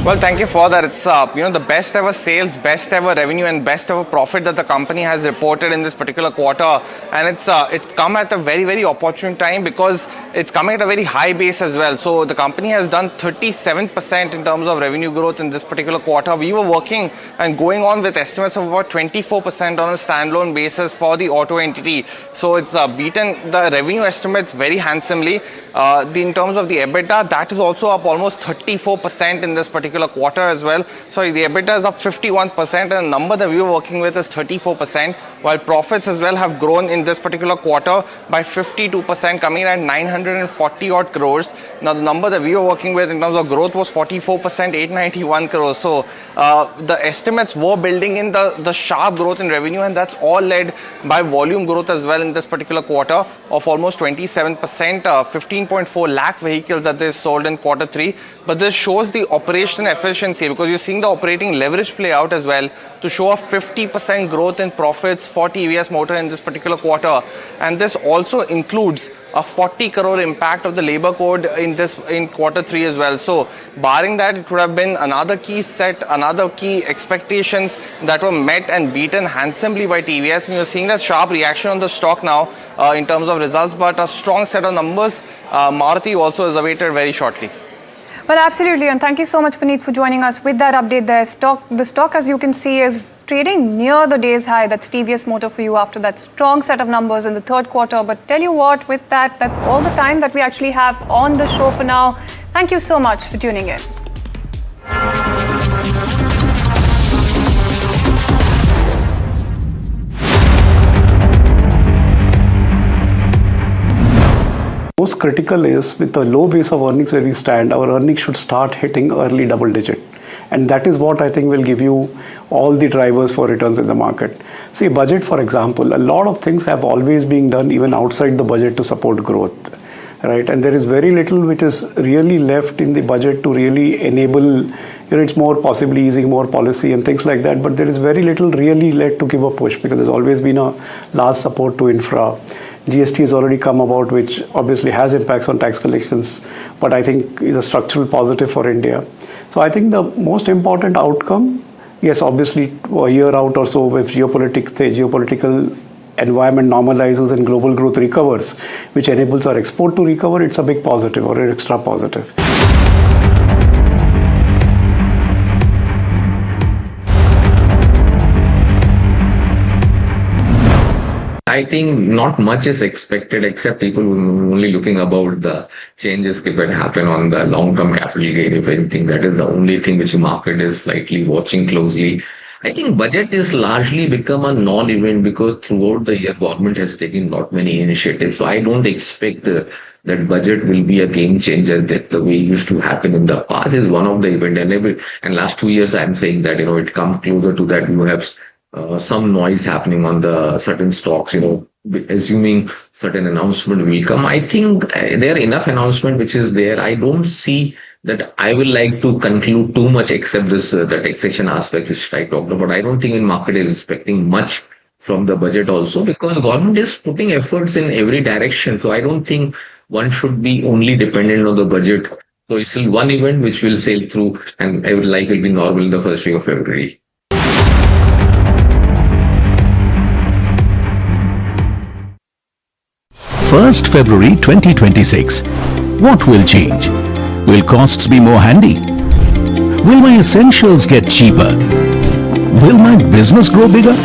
Speaker 6: Well, thank you for that. It's the best ever sales, best ever revenue, and best ever profit that the company has reported in this particular quarter. And it's come at a very, very opportune time because it's coming at a very high base as well. So the company has done 37% in terms of revenue growth in this particular quarter. We were working and going on with estimates of about 24% on a standalone basis for the auto entity. So it's beaten the revenue estimates very handsomely. In terms of the EBITDA, that is also up almost 34% in this particular quarter as well. Sorry, the EBITDA is up 51%, and the number that we were working with is 34%, while profits as well have grown in this particular quarter by 52%, coming at 940 odd crores. Now, the number that we were working with in terms of growth was 44%, 891 crores. So, the estimates were building in the sharp growth in revenue, and that's all led by volume growth as well in this particular quarter of almost 27%, 15.4 lakh vehicles that they've sold in quarter 3. But this shows the operational efficiency because you're seeing the operating leverage play out as well to show a 50% growth in profits for TVS Motor in this particular quarter. And this also includes a 40 crore impact of the labor code in quarter 3 as well. So barring that, it would have been another key expectations that were met and beaten handsomely by TVS. And you're seeing that sharp reaction on the stock now in terms of results, but a strong set of numbers. Maruti also is awaited very shortly.
Speaker 14: Well, absolutely, and thank you so much, Puneet, for joining us with that update there. The stock, as you can see, is trading near the day's high. That's TVS Motor for you after that strong set of numbers in the third quarter. But tell you what, with that, that's all the time that we actually have on the show for now. Thank you so much for tuning in.
Speaker 4: Most critical is with the low base of earnings where we stand, our earnings should start hitting early double digit. And that is what I think will give you all the drivers for returns in the market. See, budget, for example, a lot of things have always been done even outside the budget to support growth, right? And there is very little which is really left in the budget to really enable, it's more possibly easing more policy and things like that, but there is very little really led to give a push because there's always been a large support to infra. GST has already come about, which obviously has impacts on tax collections, but I think is a structural positive for India. So I think the most important outcome, yes, obviously a year out or so with geopolitical environment normalizes and global growth recovers, which enables our export to recover, it's a big positive or an extra positive.
Speaker 15: I think not much is expected except people only looking about the changes that will happen on the long-term capital gain. If anything, that is the only thing which the market is slightly watching closely. I think budget is largely become a non-event because throughout the year, government has taken not many initiatives. So I don't expect that budget will be a game changer that the way it used to happen in the past is one of the event. And last 2 years, I'm saying that, it comes closer to that. You have some noise happening on the certain stocks, assuming certain announcement will come. I think there are enough announcement which is there. I don't see that I will like to conclude too much except this, the taxation aspect which I talked about. I don't think the market is expecting much from the budget also because the government is putting efforts in every direction. So I don't think one should be only dependent on the budget. So it's still one event which will sail through, and life will be normal in the first week of February.
Speaker 10: 1st February 2026. What will change? Will costs be more handy? Will my essentials get cheaper? Will my business grow bigger?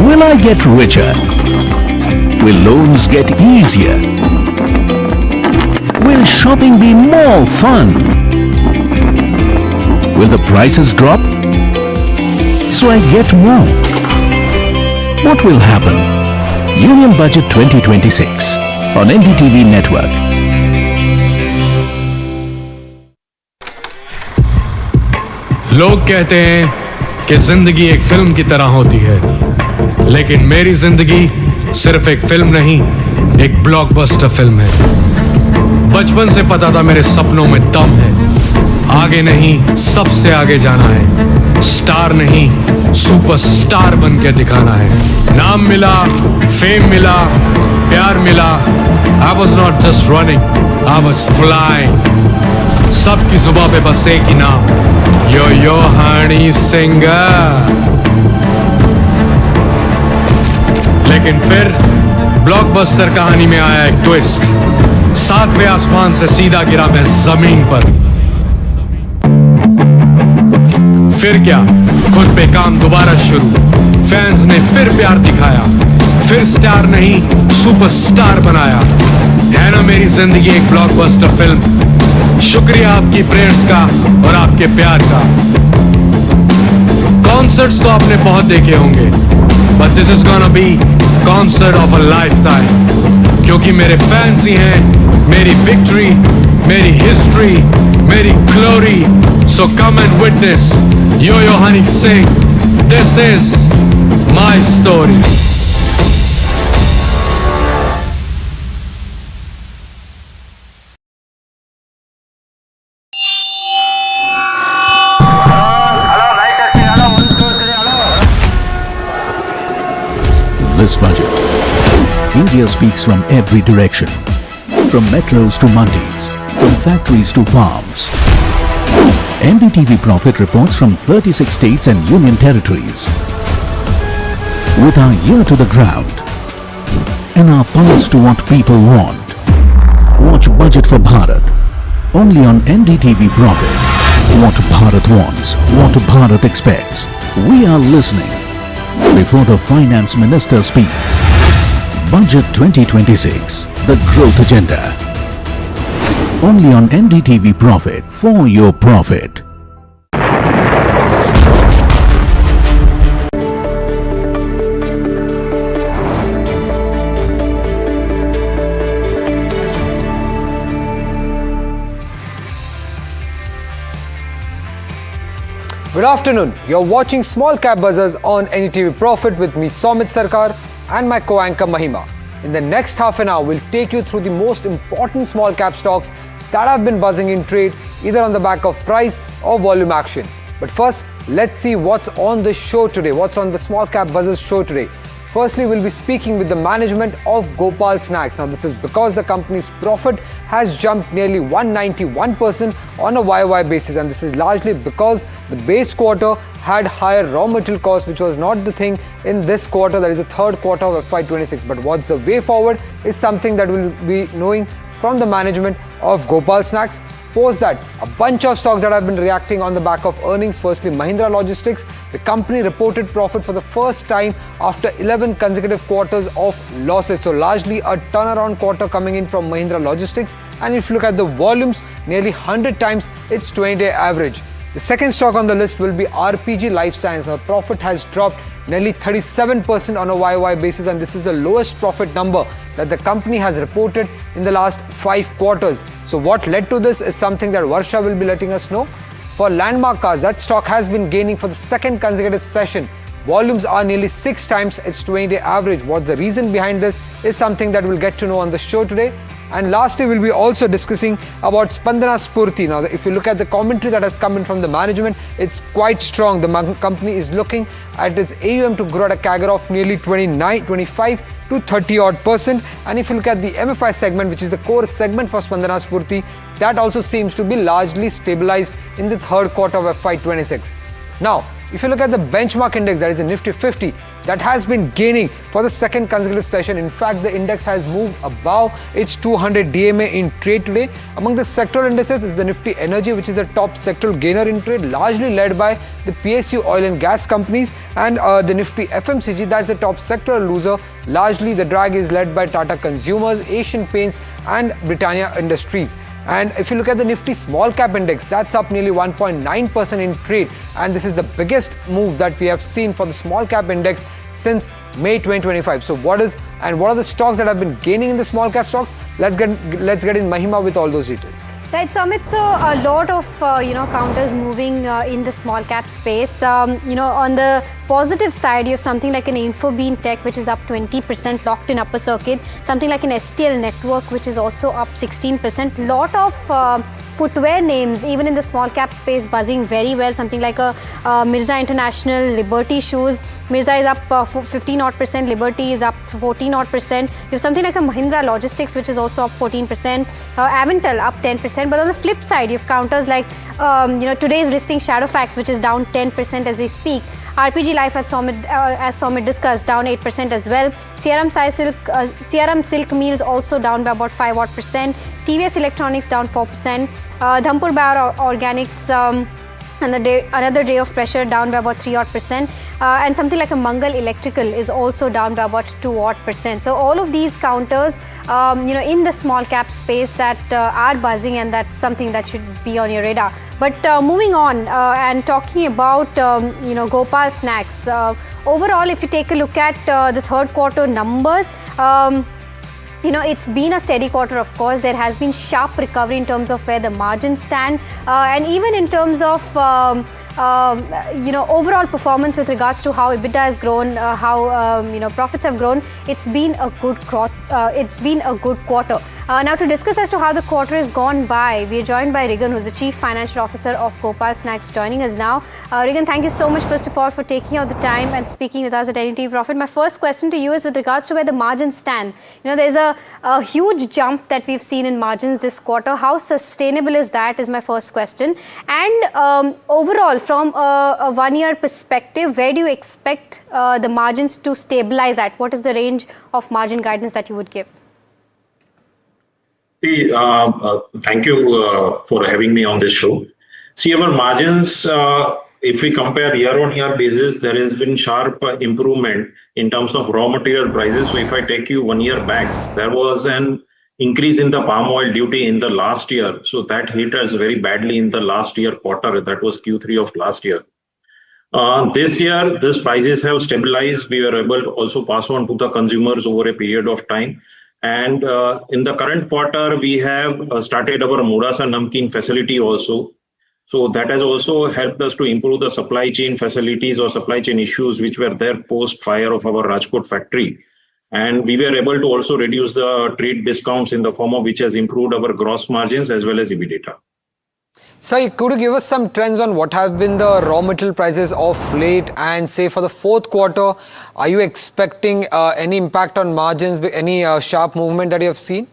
Speaker 10: Will I get richer? Will loans get easier? Will shopping be more fun? Will the prices drop so I get more? What will happen? Union Budget 2026 on NDTV Network.
Speaker 8: लोग कहते हैं कि जिंदगी एक film की तरह होती है, लेकिन मेरी जिंदगी सिर्फ एक फिल्म नहीं, एक ब्लॉकबस्टर फिल्म है। बचपन से पता था मेरे सपनों में दम है, आगे नहीं सबसे आगे जाना है, स्टार नहीं सुपरस्टार बन के दिखाना है। नाम मिला, फेम मिला, प्यार मिला, I was not just running, I was flying। सबकी जुबां पे बस एक ही नाम, यो हनी सिंगर। लेकिन फिर ब्लॉकबस्टर कहानी में आया एक ट्विस्ट, 7वें आसमान से सीधा गिरा मैं जमीन पर। फिर क्या, खुद पे काम दोबारा शुरू, फैंस ने फिर प्यार दिखाया, फिर स्टार नहीं सुपरस्टार बनाया। है ना मेरी जिंदगी एक ब्लॉकबस्टर फिल्म। शुक्रिया आपकी प्रेयर्स का और आपके प्यार का। कॉन्सर्ट्स तो आपने बहुत देखे होंगे, but this is gonna be concert of a lifetime, क्योंकि मेरे फैंस ही हैं मेरी विक्ट्री, मेरी हिस्ट्री, मेरी glory. So come and witness Yo Honey Singh, this is my story.
Speaker 10: This budget. India speaks from every direction. From metros to mandis, from factories to farms. NDTV Profit reports from 36 states and union territories. With our ear to the ground and our pulse to what people want. Watch Budget for Bharat only on NDTV Profit. What Bharat wants, what Bharat expects. We are listening before the Finance Minister speaks. Budget 2026, the growth agenda. Only on NDTV Profit, for your profit.
Speaker 20: Good afternoon. You're watching Small Cap Buzzers on NDTV Profit with me, Somit Sarkar, and my co-anchor Mahima. In the next half an hour, we'll take you through the most important small cap stocks that have been buzzing in trade, either on the back of price or volume action. But first, let's see what's on the show today, what's on the Small Cap Buzzers show today. Firstly, we'll be speaking with the management of Gopal Snacks. Now, this is because the company's profit has jumped nearly 191% on a YOY basis, and this is largely because the base quarter had higher raw material costs, which was not the thing in this quarter, that is the third quarter of FY26. But what's the way forward is something that we'll be knowing from the management of Gopal Snacks. Post that, a bunch of stocks that have been reacting on the back of earnings. Firstly, Mahindra Logistics. The company reported profit for the first time after 11 consecutive quarters of losses. So largely a turnaround quarter coming in from Mahindra Logistics. And if you look at the volumes, nearly 100 times its 20-day average. The second stock on the list will be RPG Life Science. Now, profit has dropped nearly 37% on a YOY basis, and this is the lowest profit number that the company has reported in the last 5 quarters. So what led to this is something that Varsha will be letting us know. For Landmark Cars, that stock has been gaining for the second consecutive session. Volumes are nearly 6 times its 20-day average. What's the reason behind this is something that we'll get to know on the show today. And lastly, we'll be also discussing about Spandana Spurti. Now, if you look at the commentary that has come in from the management, it's quite strong. The company is looking at its AUM to grow at a CAGR of nearly 25 to 30%. And if you look at the MFI segment, which is the core segment for Spandana Spurti, that also seems to be largely stabilized in the third quarter of FY26. Now, if you look at the benchmark index, that is the Nifty 50, that has been gaining for the second consecutive session. In fact, the index has moved above its 200 DMA in trade today. Among the sectoral indices is the Nifty Energy, which is the top sectoral gainer in trade, largely led by the PSU oil and gas companies, and the Nifty FMCG, that's the top sectoral loser. Largely, the drag is led by Tata Consumers, Asian Paints, and Britannia Industries. And if you look at the Nifty Small Cap Index, that's up nearly 1.9% in trade. And this is the biggest move that we have seen for the Small Cap Index since May 2025. So what are the stocks that have been gaining in the small cap stocks? Let's get in Mahima with all those details.
Speaker 11: Right, Sumit, so a lot of counters moving in the small cap space. On the positive side, you have something like an Infobeam Tech, which is up 20%, locked in upper circuit. Something like an STL Network, which is also up 16%. Lot of footwear names, even in the small cap space, buzzing very well. Something like a Mirza International, Liberty Shoes. Mirza is up 15%, Liberty is up 14%. You have something like a Mahindra Logistics, which is also up 14%. Avental up 10%. But on the flip side, you have counters like today's listing Shadowfax, which is down 10% as we speak. RPG Life as Somit discussed, down 8% as well. CRM Silk Mills also down by about 5%. TVS Electronics down 4%. Dhampur Bioorganics, another day of pressure, down by about 3%. And something like a Mangal Electrical is also down by about 2%. So all of these counters, in the small cap space that are buzzing, and that's something that should be on your radar. But moving on and talking about, Gopal Snacks. Overall, if you take a look at the third quarter numbers, it's been a steady quarter, of course. There has been sharp recovery in terms of where the margins stand, and even in terms of overall performance with regards to how EBITDA has grown, how profits have grown. It's been a good quarter. Now, to discuss as to how the quarter has gone by, we are joined by Rigan, who's the Chief Financial Officer of Gopal Snacks, joining us now. Rigan, thank you so much, first of all, for taking out the time and speaking with us at NDTV Profit. My first question to you is with regards to where the margins stand. There's a huge jump that we've seen in margins this quarter. How sustainable is that, is my first question. And overall, from a one-year perspective, where do you expect the margins to stabilize at? What is the range of margin guidance that you would give?
Speaker 13: Thank you for having me on this show. See, our margins, if we compare year-on-year basis, there has been sharp improvement in terms of raw material prices. So if I take you 1 year back, there was an increase in the palm oil duty in the last year. So that hit us very badly in the last year quarter. That was Q3 of last year. This year, these prices have stabilized. We were able to also pass on to the consumers over a period of time. And in the current quarter, we have started our Murasa Namkeen facility also. So that has also helped us to improve the supply chain facilities or supply chain issues which were there post fire of our Rajkot factory. And we were able to also reduce the trade discounts in the form of which has improved our gross margins as well as EBITDA.
Speaker 20: So could you give us some trends on what have been the raw material prices of late, and say for the fourth quarter, are you expecting any impact on margins, any sharp movement that you have seen?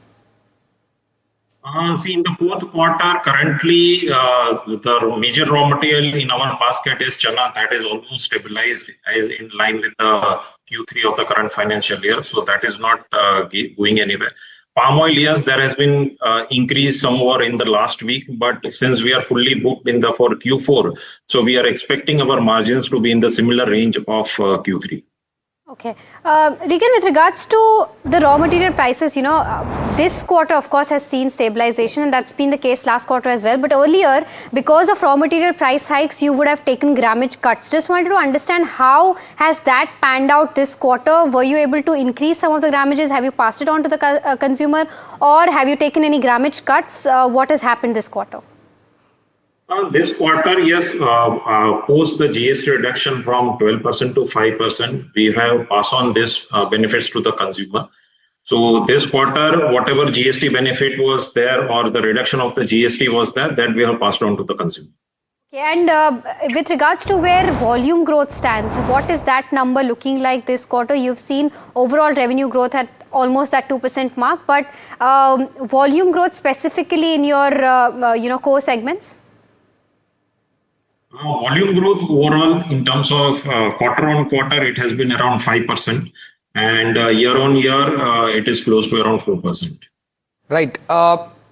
Speaker 13: See, in the fourth quarter, currently, the major raw material in our basket is chana. That is almost stabilized, as in line with the Q3 of the current financial year. So that is not going anywhere. Palm oil, yes, there has been increase somewhere in the last week, but since we are fully booked for Q4, so we are expecting our margins to be in the similar range of Q3.
Speaker 11: Okay. Regan, with regards to the raw material prices, this quarter, of course, has seen stabilization, and that's been the case last quarter as well. But earlier, because of raw material price hikes, you would have taken grammage cuts. Just wanted to understand, how has that panned out this quarter? Were you able to increase some of the grammages? Have you passed it on to the consumer? Or have you taken any grammage cuts? What has happened this quarter?
Speaker 13: This quarter, yes, post the GST reduction from 12% to 5%, we have passed on this benefits to the consumer. So this quarter, whatever GST benefit was there or the reduction of the GST was there, that we have passed on to the consumer.
Speaker 11: Okay, and with regards to where volume growth stands, what is that number looking like this quarter? You've seen overall revenue growth at almost that 2% mark, but volume growth specifically in your core segments?
Speaker 13: Volume growth overall in terms of quarter on quarter, it has been around 5%. And year on year, it is close to around 4%.
Speaker 20: Right.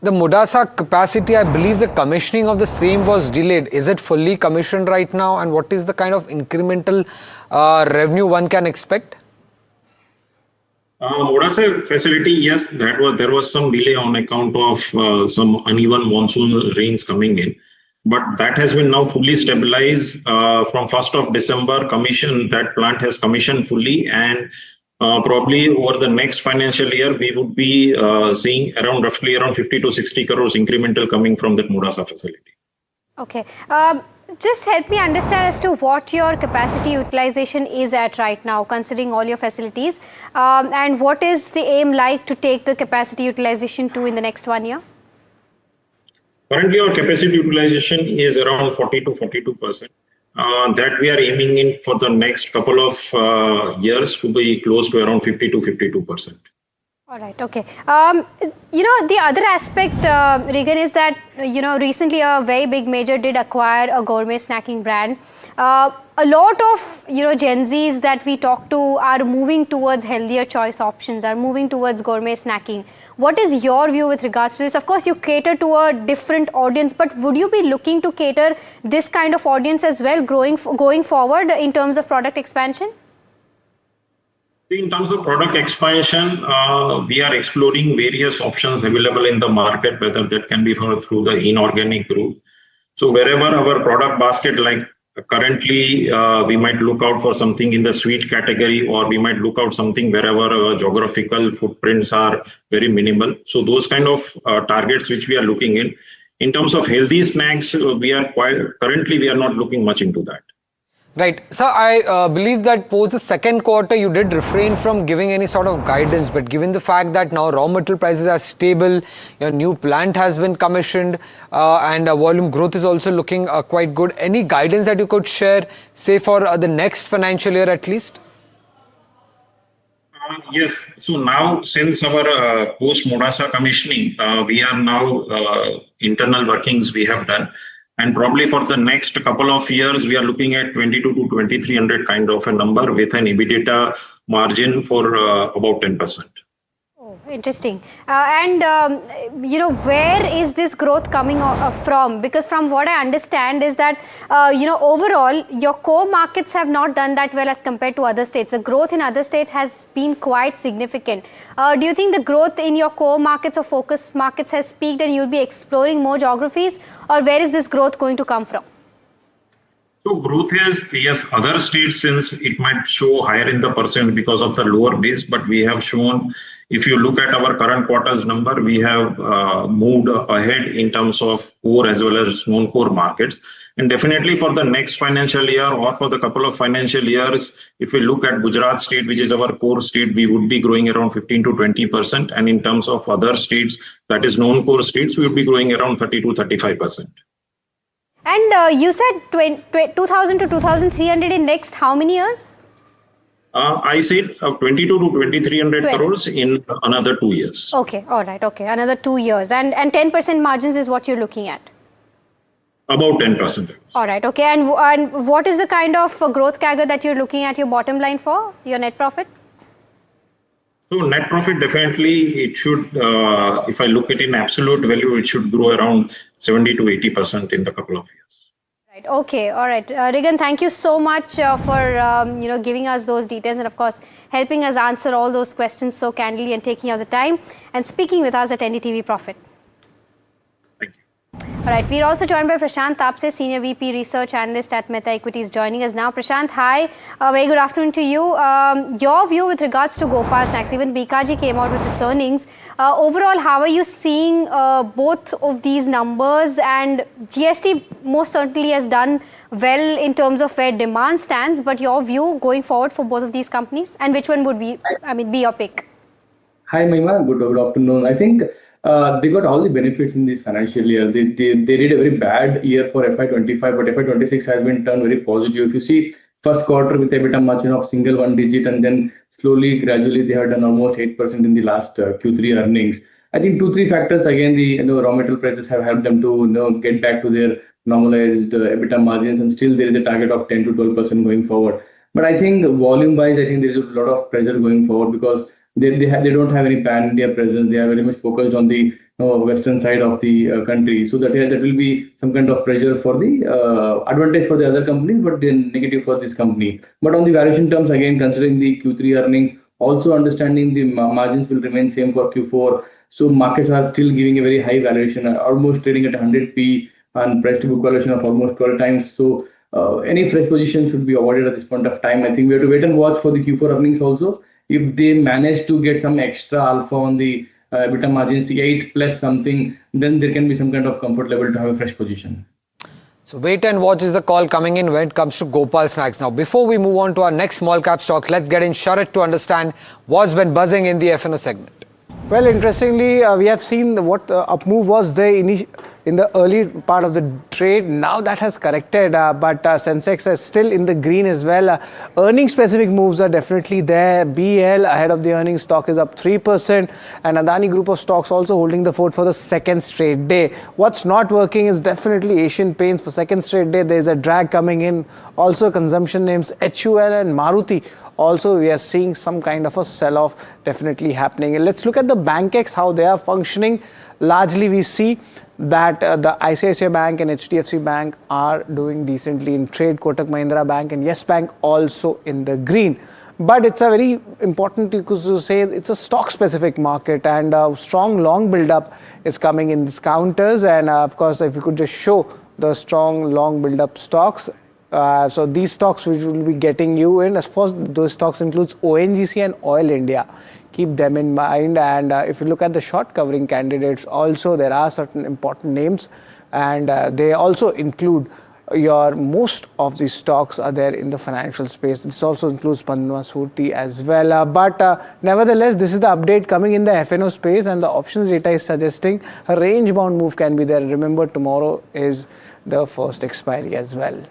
Speaker 20: The Mudasa capacity, I believe the commissioning of the same was delayed. Is it fully commissioned right now? And what is the kind of incremental revenue one can expect?
Speaker 13: Mudasa facility, yes, there was some delay on account of some uneven monsoon rains coming in. But that has been now fully stabilized. From 1st of December, that plant has commissioned fully, and probably over the next financial year, we would be seeing roughly around 50 to 60 crores incremental coming from that Mudasa facility.
Speaker 11: Okay. Just help me understand as to what your capacity utilization is at right now, considering all your facilities, and what is the aim like to take the capacity utilization to in the next 1 year?
Speaker 13: Currently, our capacity utilization is around 40 to 42%. That we are aiming in for the next couple of years to be close to around 50 to 52%.
Speaker 11: All right, okay. The other aspect, Regan, is that, recently a very big major did acquire a gourmet snacking brand. A lot of, Gen Zs that we talk to are moving towards healthier choice options, are moving towards gourmet snacking. What is your view with regards to this? Of course, you cater to a different audience, but would you be looking to cater this kind of audience as well going forward in terms of product expansion?
Speaker 13: In terms of product expansion, we are exploring various options available in the market, whether that can be through the inorganic route. So wherever our product basket, like currently, we might look out for something in the sweet category, or we might look out something wherever geographical footprints are very minimal. So those kind of targets which we are looking in. In terms of healthy snacks, currently we are not looking much into that.
Speaker 20: Right. So I believe that post the second quarter, you did refrain from giving any sort of guidance. But given the fact that now raw material prices are stable, your new plant has been commissioned, and volume growth is also looking quite good. Any guidance that you could share, say for the next financial year at least?
Speaker 13: Yes. So now, since our post Mudasa commissioning, we are now internal workings we have done. And probably for the next couple of years, we are looking at 22 to 2300 kind of a number with an EBITDA margin for about 10%.
Speaker 11: Oh, interesting. Where is this growth coming from? Because from what I understand is that, overall, your core markets have not done that well as compared to other states. The growth in other states has been quite significant. Do you think the growth in your core markets or focus markets has peaked and you'll be exploring more geographies? Or where is this growth going to come from?
Speaker 13: So growth is, yes, other states, since it might show higher in the percent because of the lower base, but we have shown, if you look at our current quarter's number, we have moved ahead in terms of core as well as non-core markets. And definitely for the next financial year or for the couple of financial years, if we look at Gujarat state, which is our core state, we would be growing around 15 to 20%. And in terms of other states, that is non-core states, we would be growing around 30 to 35%.
Speaker 11: And you said 2,000 to 2,300 in next how many years?
Speaker 13: I said 22 to 2,300 crores in another 2 years.
Speaker 11: Okay, all right, okay, another 2 years. And 10% margins is what you're looking at?
Speaker 13: About 10%.
Speaker 11: All right, okay. And what is the kind of growth CAGR that you're looking at your bottom line for, your net profit?
Speaker 13: So net profit, definitely it should, if I look at in absolute value, it should grow around 70 to 80% in a couple of years.
Speaker 11: Right. Okay. All right. Regan, thank you so much for giving us those details and of course helping us answer all those questions so candidly and taking out the time and speaking with us at NDTV Profit. All right, we're also joined by Prashant Tapse, Senior VP Research Analyst at Meta Equities, joining us now. Prashant, hi. Very good afternoon to you. Your view with regards to Gopal Snacks, even BKG came out with its earnings. Overall, how are you seeing both of these numbers? And GST most certainly has done well in terms of where demand stands, but your view going forward for both of these companies, and which one would be, be your pick?
Speaker 17: Hi, Mahima. Good afternoon. I think they got all the benefits in this financial year. They did a very bad year for FY25, but FY26 has been turned very positive. If you see first quarter with EBITDA margin of single one digit, and then slowly, gradually, they have done almost 8% in the last Q3 earnings. I think two, three factors. Again, the raw material prices have helped them to get back to their normalized EBITDA margins, and still there is a target of 10 to 12% going forward. But I think volume wise, I think there is a lot of pressure going forward because they don't have any pan India presence. They are very much focused on the western side of the country. So that will be some kind of pressure for the advantage for the other companies, but then negative for this company. But on the valuation terms, again considering the Q3 earnings, also understanding the margins will remain same for Q4. So markets are still giving a very high valuation, almost trading at 100 P and price to book valuation of almost 12 times. So any fresh position should be avoided at this point of time. I think we have to wait and watch for the Q4 earnings also. If they manage to get some extra alpha on the EBITDA margins, 8 plus something, then there can be some kind of comfort level to have a fresh position.
Speaker 20: So wait and watch is the call coming in when it comes to Gopal Snacks. Now, before we move on to our next small cap stock, let's get in Sharat to understand what's been buzzing in the FNO segment.
Speaker 18: Well, interestingly, we have seen what up move was there in the early part of the trade. Now that has corrected, but Sensex is still in the green as well. Earnings specific moves are definitely there. BL ahead of the earnings, stock is up 3%, and Adani group of stocks also holding the fort for the second straight day. What's not working is definitely Asian Paints. For second straight day, there's a drag coming in. Also consumption names HUL and Maruti. Also, we are seeing some kind of a sell-off definitely happening. And let's look at the Bankex, how they are functioning. Largely, we see that the ICICI Bank and HDFC Bank are doing decently in trade. Kotak Mahindra Bank and Yes Bank also in the green. But it's a very important to say it's a stock-specific market, and strong long build-up is coming in discounters. And of course, if you could just show the strong long build-up stocks. So these stocks which will be getting you in, as far as those stocks includes ONGC and Oil India. Keep them in mind. And if you look at the short covering candidates, also there are certain important names, and they also include most of these stocks are there in the financial space. This also includes Spandana Spurti as well. But nevertheless, this is the update coming in the FNO space, and the options data is suggesting a range bound move can be there. Remember, tomorrow is the first expiry as well.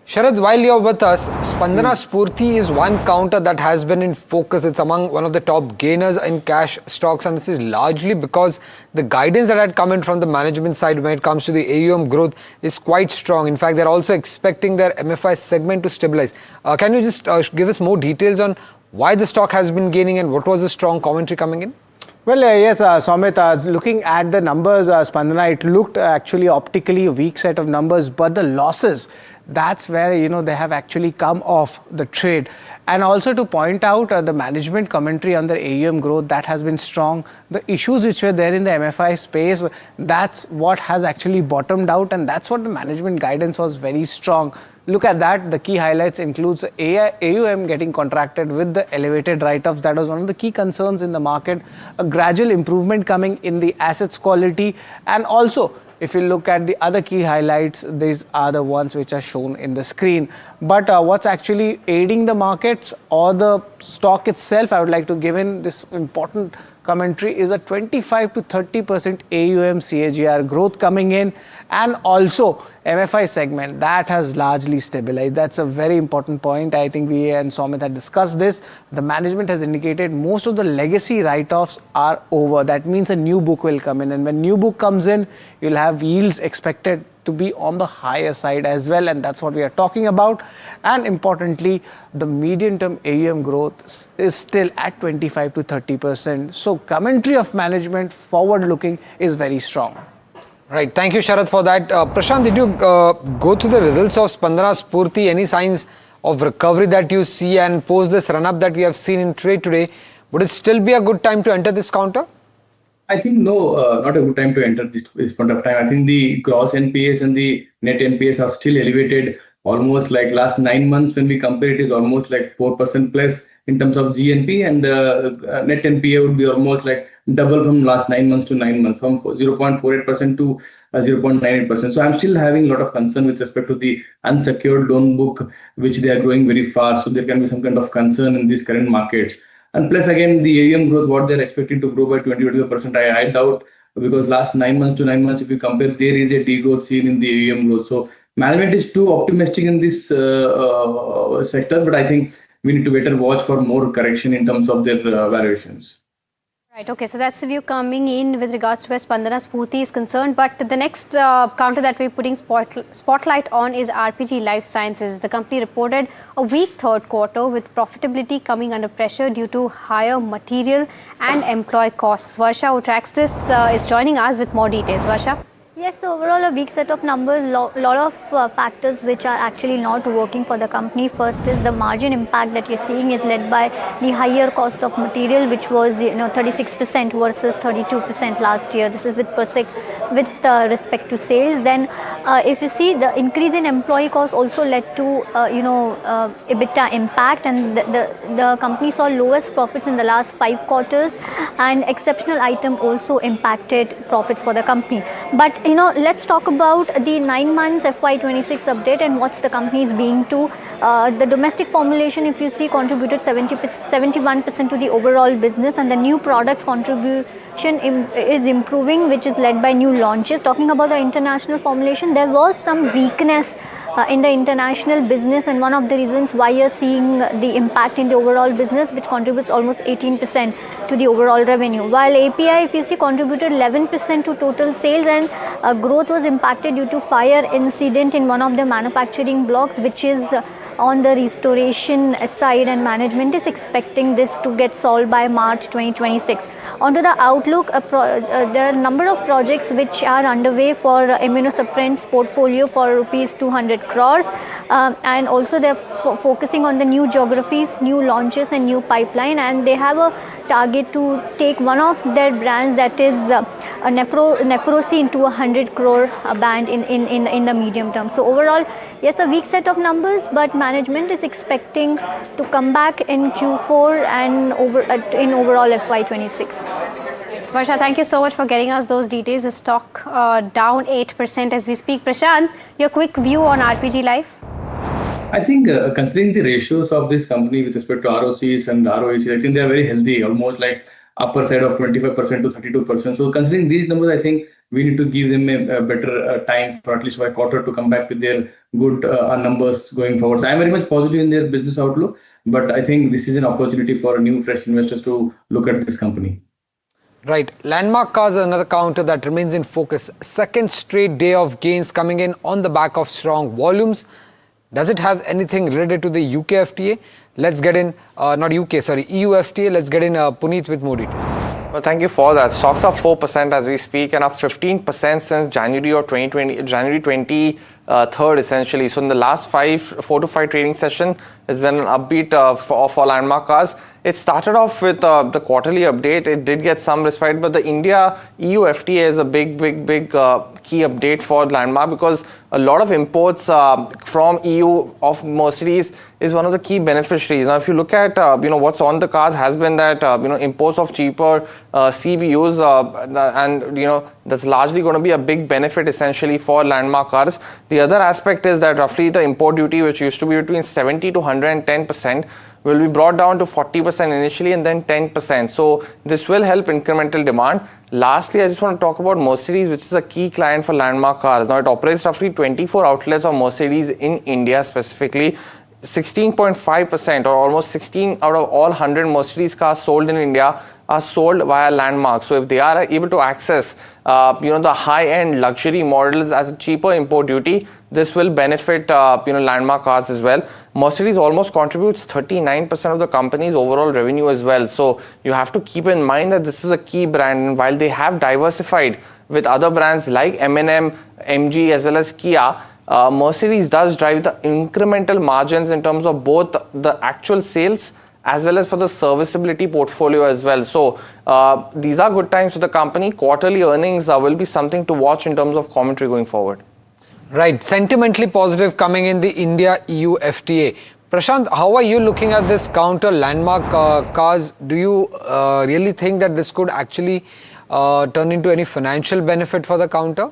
Speaker 20: Sharad, while you're with us, Spandana Spurti is one counter that has been in focus. It's among one of the top gainers in cash stocks, and this is largely because the guidance that had come in from the management side when it comes to the AUM growth is quite strong. In fact, they're also expecting their MFI segment to stabilize. Can you just give us more details on why the stock has been gaining and what was the strong commentary coming in?
Speaker 18: Well, yes, Somit, looking at the numbers, Spandana, it looked actually optically a weak set of numbers, but the losses, that's where, they have actually come off the trade. And also to point out the management commentary on the AUM growth, that has been strong. The issues which were there in the MFI space, that's what has actually bottomed out, and that's what the management guidance was very strong. Look at that. The key highlights includes AUM getting contracted with the elevated write-offs. That was one of the key concerns in the market. A gradual improvement coming in the assets quality, and also if you look at the other key highlights, these are the ones which are shown in the screen. But what's actually aiding the markets or the stock itself, I would like to give in this important commentary, is a 25 to 30% AUM CAGR growth coming in, and also MFI segment that has largely stabilized. That's a very important point. I think we and Somit had discussed this. The management has indicated most of the legacy write-offs are over. That means a new book will come in, and when new book comes in, you'll have yields expected to be on the higher side as well, and that's what we are talking about. And importantly, the medium term AUM growth is still at 25 to 30%. So commentary of management forward looking is very strong.
Speaker 20: Right, thank you Sharad for that. Prashant, did you go through the results of Spandana Spurti? Any signs of recovery that you see, and post this run up that we have seen in trade today, would it still be a good time to enter this counter?
Speaker 17: I think no, not a good time to enter this point of time. I think the gross NPAs and the net NPAs are still elevated. Almost like last 9 months, when we compare it, is almost like 4% plus in terms of GNP, and net NPA would be almost like double from last 9 months to 9 months, from 0.48% to 0.98%. So I'm still having a lot of concern with respect to the unsecured loan book, which they are growing very fast. So there can be some kind of concern in these current markets. And plus, again, the AUM growth, what they're expecting to grow by 20-25%, I doubt, because last 9 months to 9 months, if you compare, there is a degrowth seen in the AUM growth. So management is too optimistic in this sector, but I think we need to wait and watch for more correction in terms of their valuations.
Speaker 11: Right, okay, so that's the view coming in with regards to where Spandana Spurti is concerned. But the next counter that we're putting spotlight on is RPG Life Sciences. The company reported a weak third quarter with profitability coming under pressure due to higher material and employee costs. Varsha, who tracks this, is joining us with more details. Varsha?
Speaker 5: Yes, so overall a weak set of numbers, lot of factors which are actually not working for the company. First is the margin impact that you're seeing is led by the higher cost of material, which was 36% versus 32% last year. This is with respect to sales. Then if you see, the increase in employee costs also led to EBITDA impact, and the company saw lowest profits in the last 5 quarters, and exceptional item also impacted profits for the company. But let's talk about the 9 months FY26 update and what's the company is being to. The domestic formulation, if you see, contributed 71% to the overall business, and the new products contribution is improving, which is led by new launches. Talking about the international formulation, there was some weakness in the international business, and one of the reasons why you're seeing the impact in the overall business, which contributes almost 18% to the overall revenue. While API, if you see, contributed 11% to total sales, and growth was impacted due to fire incident in one of the manufacturing blocks, which is on the restoration side, and management is expecting this to get solved by March 2026. Onto the outlook, there are a number of projects which are underway for immunosuppressants portfolio for rupees 200 crores, and also they're focusing on the new geographies, new launches and new pipeline, and they have a target to take one of their brands, that is Nephrosi, into 100 crore band in the medium term. So overall, yes, a weak set of numbers, but management is expecting to come back in Q4 and in overall FY26.
Speaker 11: Varsha, thank you so much for getting us those details. The stock down 8% as we speak. Prashant, your quick view on RPG Life?
Speaker 17: I think considering the ratios of this company with respect to ROCs and ROEs, I think they are very healthy, almost like upper side of 25% to 32%. So considering these numbers, I think we need to give them a better time for at least a quarter to come back with their good numbers going forward. So I'm very much positive in their business outlook, but I think this is an opportunity for new fresh investors to look at this company.
Speaker 20: Right. Landmark Cars is another counter that remains in focus. Second straight day of gains coming in on the back of strong volumes. Does it have anything related to the UK FTA? Let's get in, EU FTA. Let's get in Puneet with more details.
Speaker 6: Well, thank you for that. Stocks are 4% as we speak and up 15% since January 23rd essentially. So in the last 4 to 5 trading session, has been an upbeat for Landmark Cars. It started off with the quarterly update. It did get some respite, but the India-EU FTA is a big key update for Landmark, because a lot of imports from EU of Mercedes is one of the key beneficiaries. Now, if you look at what's on the cars, has been that imports of cheaper CBUs, and that's largely going to be a big benefit essentially for Landmark Cars. The other aspect is that roughly the import duty, which used to be between 70 to 110%, will be brought down to 40% initially and then 10%. So this will help incremental demand. Lastly, I just want to talk about Mercedes, which is a key client for Landmark Cars. Now, it operates roughly 24 outlets of Mercedes in India specifically. 16.5%, or almost 16 out of all 100 Mercedes cars sold in India are sold via Landmark. So if they are able to access the high-end luxury models at a cheaper import duty, this will benefit Landmark Cars as well. Mercedes almost contributes 39% of the company's overall revenue as well. So you have to keep in mind that this is a key brand, and while they have diversified with other brands like M&M, MG as well as Kia, Mercedes does drive the incremental margins in terms of both the actual sales as well as for the serviceability portfolio as well. So these are good times for the company. Quarterly earnings will be something to watch in terms of commentary going forward.
Speaker 20: Right, sentimentally positive coming in the India-EU FTA. Prashant, how are you looking at this counter, Landmark Cars? Do you really think that this could actually turn into any financial benefit for the counter?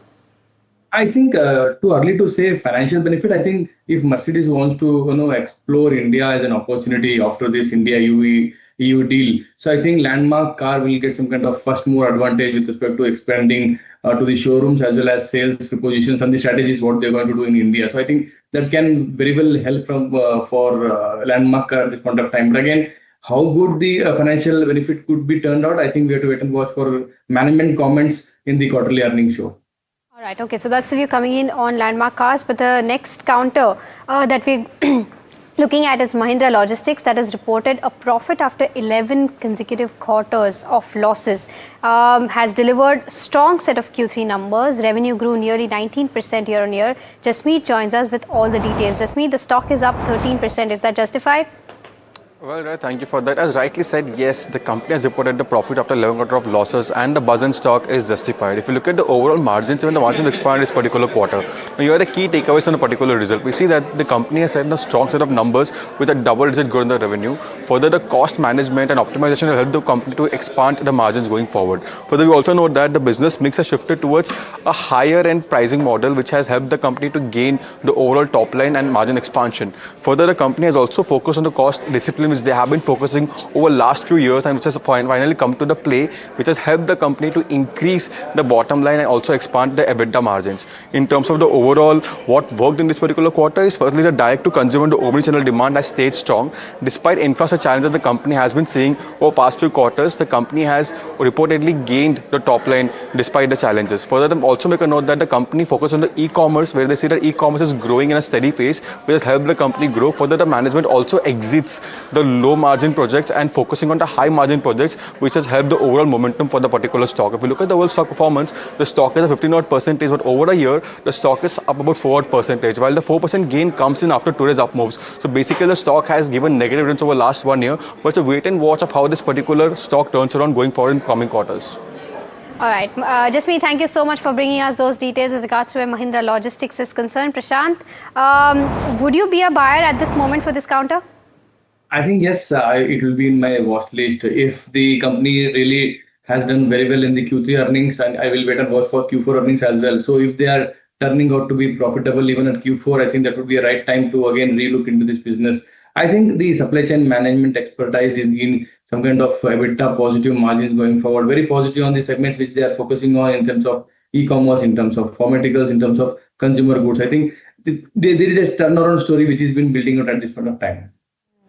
Speaker 17: I think too early to say financial benefit. I think if Mercedes wants to explore India as an opportunity after this India-EU EU deal. So I think Landmark Car will get some kind of first mover advantage with respect to expanding to the showrooms as well as sales propositions and the strategies what they're going to do in India. So I think that can very well help for Landmark Car at this point of time. But again, how good the financial benefit could be turned out, I think we have to wait and watch for management comments in the quarterly earnings show.
Speaker 11: All right, okay, so that's the view coming in on Landmark Cars. But the next counter that we're looking at is Mahindra Logistics, that has reported a profit after 11 consecutive quarters of losses. Has delivered strong set of Q3 numbers. Revenue grew nearly 19% year on year. Jasmeet joins us with all the details. Jasmeet, the stock is up 13%. Is that justified?
Speaker 21: Well, Ray, thank you for that. As rightly said, yes, the company has reported the profit after 11 quarters of losses and the buzz in stock is justified. If you look at the overall margins, even the margins expanded this particular quarter. Now, here are the key takeaways on the particular result. We see that the company has set a strong set of numbers with a double-digit growth in the revenue. Further, the cost management and optimization will help the company to expand the margins going forward. Further, we also note that the business mix has shifted towards a higher-end pricing model, which has helped the company to gain the overall top line and margin expansion. Further, the company has also focused on the cost discipline, which they have been focusing over last few years and which has finally come to the play, which has helped the company to increase the bottom line and also expand the EBITDA margins. In terms of the overall, what worked in this particular quarter is firstly the direct to consumer and the omnichannel demand has stayed strong. Despite infrastructure challenges the company has been seeing over past few quarters, the company has reportedly gained the top line despite the challenges. Further, them also make a note that the company focused on the e-commerce, where they see that e-commerce is growing in a steady pace, which has helped the company grow. Further, the management also exits the low margin projects and focusing on the high margin projects, which has helped the overall momentum for the particular stock. If we look at the overall stock performance, the stock is a 15%, but over a year, the stock is up about 4%, while the 4% gain comes in after today's up moves. So basically, the stock has given negative returns over the last 1 year, but it's a wait and watch of how this particular stock turns around going forward in coming quarters.
Speaker 11: All right, Jasmeet, thank you so much for bringing us those details with regards to where Mahindra Logistics is concerned. Prashant, would you be a buyer at this moment for this counter?
Speaker 17: I think yes, it will be in my watch list. If the company really has done very well in the Q3 earnings, and I will wait and watch for Q4 earnings as well. So if they are turning out to be profitable even at Q4, I think that would be a right time to again relook into this business. I think the supply chain management expertise is in some kind of EBITDA positive margins going forward. Very positive on the segments which they are focusing on in terms of e-commerce, in terms of pharmaceuticals, in terms of consumer goods. I think there is a turnaround story which has been building out at this point of time.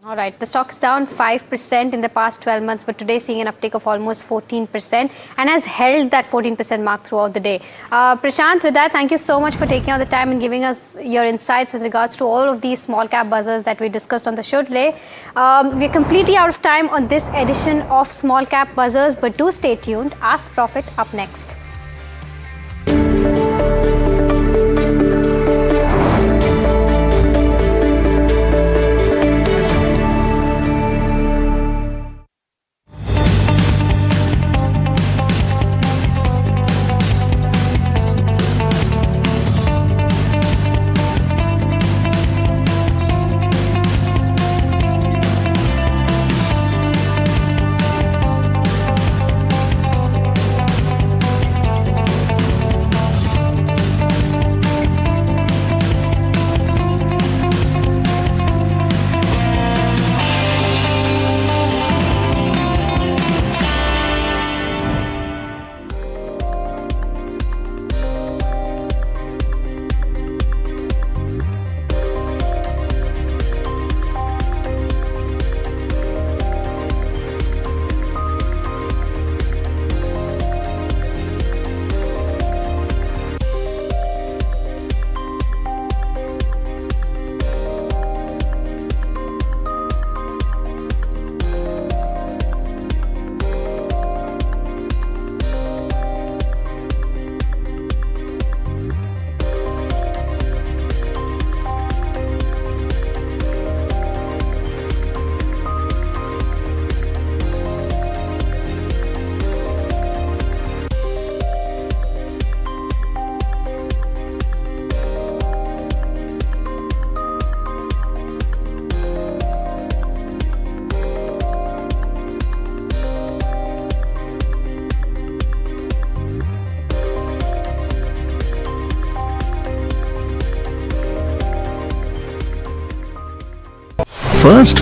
Speaker 11: All right, the stock's down 5% in the past 12 months, but today seeing an uptick of almost 14% and has held that 14% mark throughout the day. Prashant, with that, thank you so much for taking out the time and giving us your insights with regards to all of these small cap buzzers that we discussed on the show today. We're completely out of time on this edition of Small Cap Buzzers, but do stay tuned. Ask Profit up next.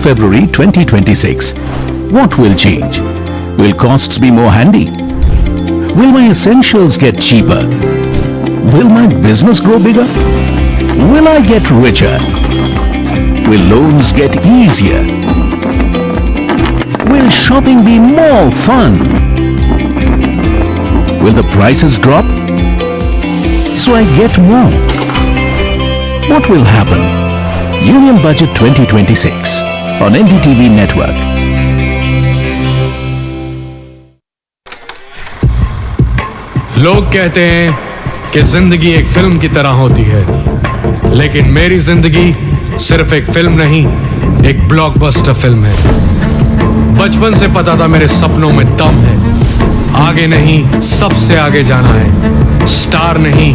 Speaker 10: February 2026. What will change? Will costs be more handy? Will my essentials get cheaper? Will my business grow bigger? Will I get richer? Will loans get easier? Will shopping be more fun? Will the prices drop so I get more? What will happen? Union Budget 2026 on NDTV Network.
Speaker 8: लोग कहते हैं कि जिंदगी एक film की तरह होती है, लेकिन मेरी जिंदगी सिर्फ एक फिल्म नहीं, एक ब्लॉकबस्टर फिल्म है। बचपन से पता था मेरे सपनों में दम है, आगे नहीं सबसे आगे जाना है, स्टार नहीं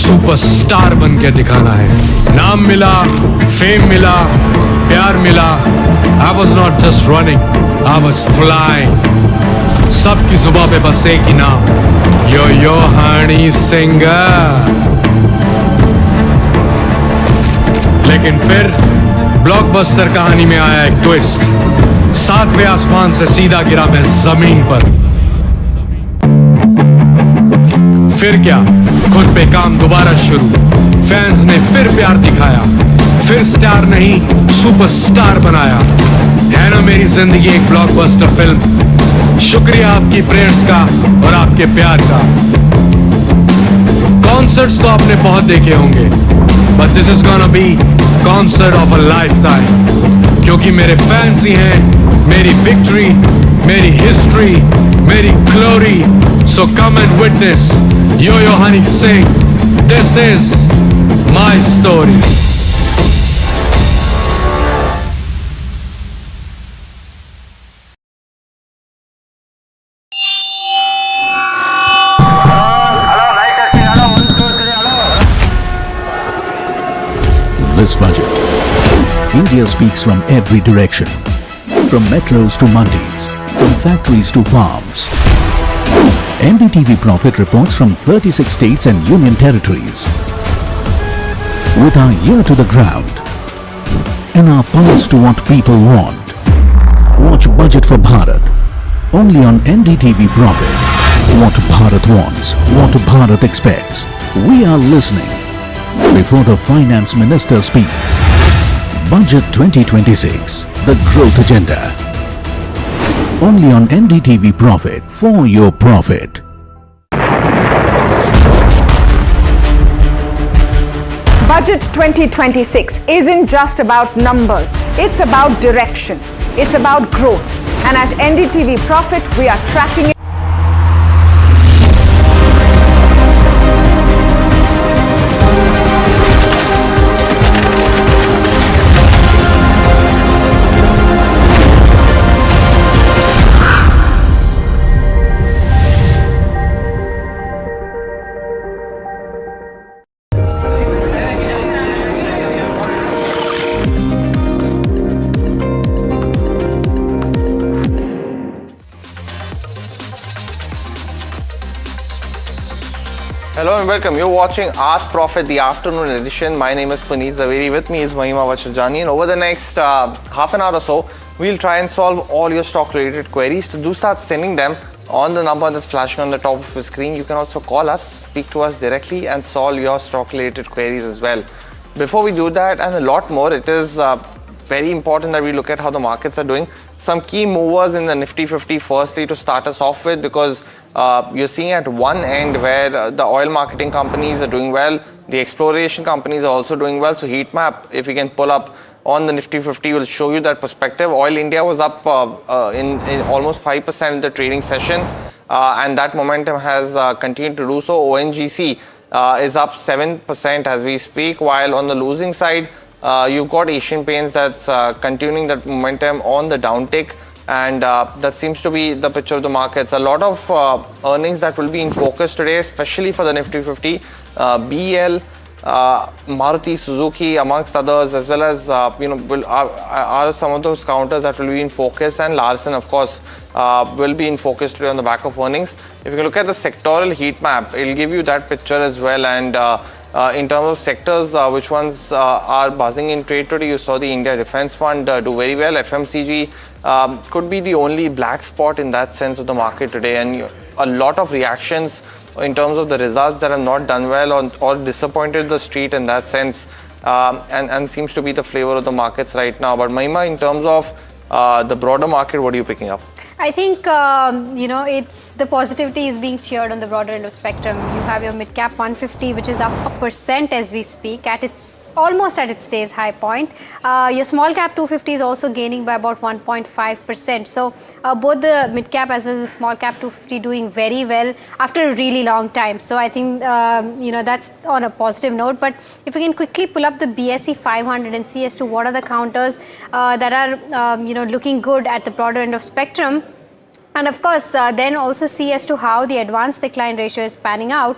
Speaker 8: सुपरस्टार बन के दिखाना है। नाम मिला, फेम मिला, प्यार मिला, I was not just running, I was flying। सबकी जुबां पे बस एक ही नाम, यो हनी सिंगर। लेकिन फिर ब्लॉकबस्टर कहानी में आया एक ट्विस्ट, 7वें आसमान से सीधा गिरा मैं जमीन पर। फिर क्या, खुद पे काम दोबारा शुरू, फैंस ने फिर प्यार दिखाया, फिर स्टार नहीं सुपरस्टार बनाया। है ना मेरी जिंदगी एक ब्लॉकबस्टर फिल्म। शुक्रिया आपकी प्रेयर्स का और आपके प्यार का। कॉन्सर्ट्स तो आपने बहुत देखे होंगे, but this is gonna be concert of a lifetime, क्योंकि मेरे फैंस ही हैं मेरी विक्ट्री, मेरी हिस्ट्री, मेरी glory. So come and witness yo Honey Singh, this is my story.
Speaker 10: This budget, India speaks from every direction, from metros to mandis, from factories to farms. NDTV Profit reports from 36 states and union territories. With our ear to the ground and our pulse to what people want. Watch Budget for Bharat, only on NDTV Profit. What Bharat wants, what Bharat expects. We are listening. Before the Finance Minister speaks. Budget 2026, the growth agenda. Only on NDTV Profit, for your profit.
Speaker 12: Budget 2026 isn't just about numbers, it's about direction, it's about growth. And at NDTV Profit, we are tracking it.
Speaker 6: Hello and welcome. You're watching Ask Profit, the afternoon edition. My name is Puneet Zaveri. With me is Mahima Vacharjani. And over the next half an hour or so, we'll try and solve all your stock-related queries. To do start sending them on the number that's flashing on the top of your screen. You can also call us, speak to us directly and solve your stock-related queries as well. Before we do that and a lot more, it is very important that we look at how the markets are doing. Some key movers in the Nifty 50 firstly to start us off with, because you're seeing at one end where the oil marketing companies are doing well, the exploration companies are also doing well. So heat map, if you can pull up on the Nifty 50, will show you that perspective. Oil India was up in almost 5% in the trading session, and that momentum has continued to do so. ONGC is up 7% as we speak, while on the losing side, you've got Asian Paints that's continuing that momentum on the downtick. And that seems to be the picture of the markets. A lot of earnings that will be in focus today, especially for the Nifty 50. BL, Maruti Suzuki, amongst others, as well as are some of those counters that will be in focus. And Larsen, of course, will be in focus today on the back of earnings. If you look at the sectoral heat map, it will give you that picture as well. And in terms of sectors, which ones are buzzing in trade today? You saw the India Defence Fund do very well. FMCG could be the only black spot in that sense of the market today, and a lot of reactions in terms of the results that have not done well or disappointed the street in that sense, and seems to be the flavor of the markets right now. But Mahima, in terms of the broader market, what are you picking up?
Speaker 11: I think, it's the positivity is being cheered on the broader end of spectrum. You have your mid-cap 150, which is up 1% as we speak, almost at its day's high point. Your small-cap 250 is also gaining by about 1.5%. So both the mid-cap as well as the small-cap 250 doing very well after a really long time. So I think, that's on a positive note. But if we can quickly pull up the BSE 500 and see as to what are the counters that are, looking good at the broader end of spectrum. And of course, then also see as to how the advanced decline ratio is panning out.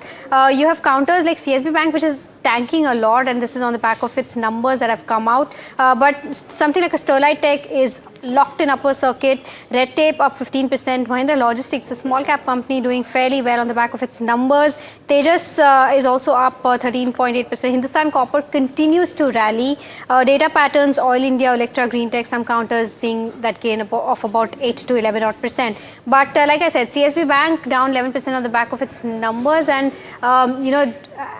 Speaker 11: You have counters like CSB Bank, which is tanking a lot, and this is on the back of its numbers that have come out. But something like a Sterlite Tech is locked in upper circuit. Red Tape up 15%. Mahindra Logistics, the small cap company, doing fairly well on the back of its numbers. Tejas is also up 13.8%. Hindustan Copper continues to rally. Data Patterns, Oil India, Electra, Green Tech, some counters seeing that gain of about 8 to 11%. But like I said, CSB Bank down 11% on the back of its numbers. And,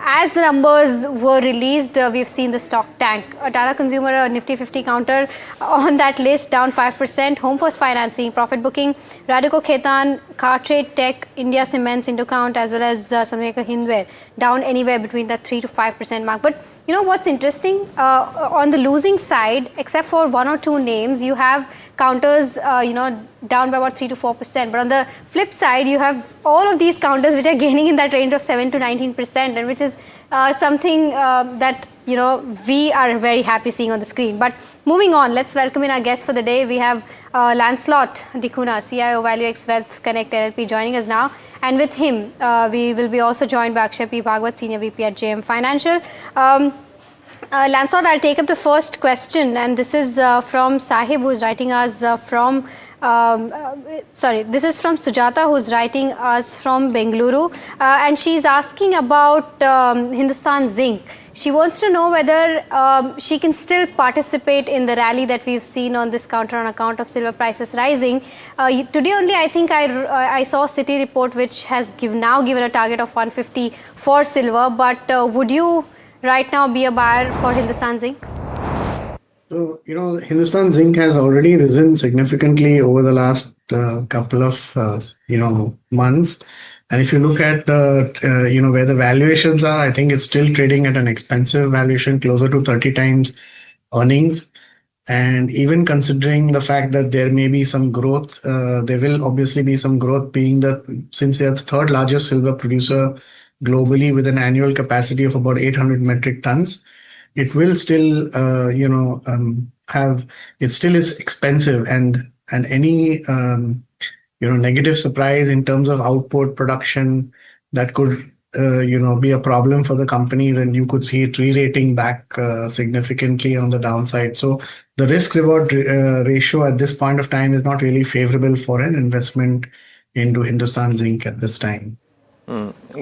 Speaker 11: as the numbers were released, we've seen the stock tank. Tata Consumer, a Nifty 50 counter on that list, down 5%. Home First Financing, profit booking, Radico Khaitan, Cartrade Tech, India Cements, Indocount, as well as something like a Hindware, down anywhere between that 3 to 5% mark. But you know what's interesting? On the losing side, except for one or two names, you have counters, down by about 3 to 4%. But on the flip side, you have all of these counters which are gaining in that range of 7 to 19%, and which is something that we are very happy seeing on the screen. But moving on, let's welcome in our guest for the day. We have Lancelot Dikuna, CIO ValueX Wealth Connect LLP, joining us now. And with him, we will be also joined by Akshay P. Bhagwat, Senior VP at JM Financial. Lancelot, I'll take up the first question, and this is from Sahib, who's writing us this is from Sujata, who's writing us from Bengaluru, and she's asking about Hindustan Zinc. She wants to know whether she can still participate in the rally that we've seen on this counter on account of silver prices rising. Today only, I think I saw a Citi report which has now given a target of 150 for silver, but would you right now be a buyer for Hindustan Zinc?
Speaker 1: So, Hindustan Zinc has already risen significantly over the last couple of, months. And if you look at where the valuations are, I think it's still trading at an expensive valuation, closer to 30 times earnings. And even considering the fact that there may be some growth, there will obviously be some growth, being that since they're the third largest silver producer globally with an annual capacity of about 800 metric tons, it will still, it still is expensive, and any, negative surprise in terms of output production that could, be a problem for the company, then you could see it re-rating back significantly on the downside. So the risk-reward ratio at this point of time is not really favorable for an investment into Hindustan Zinc at this time.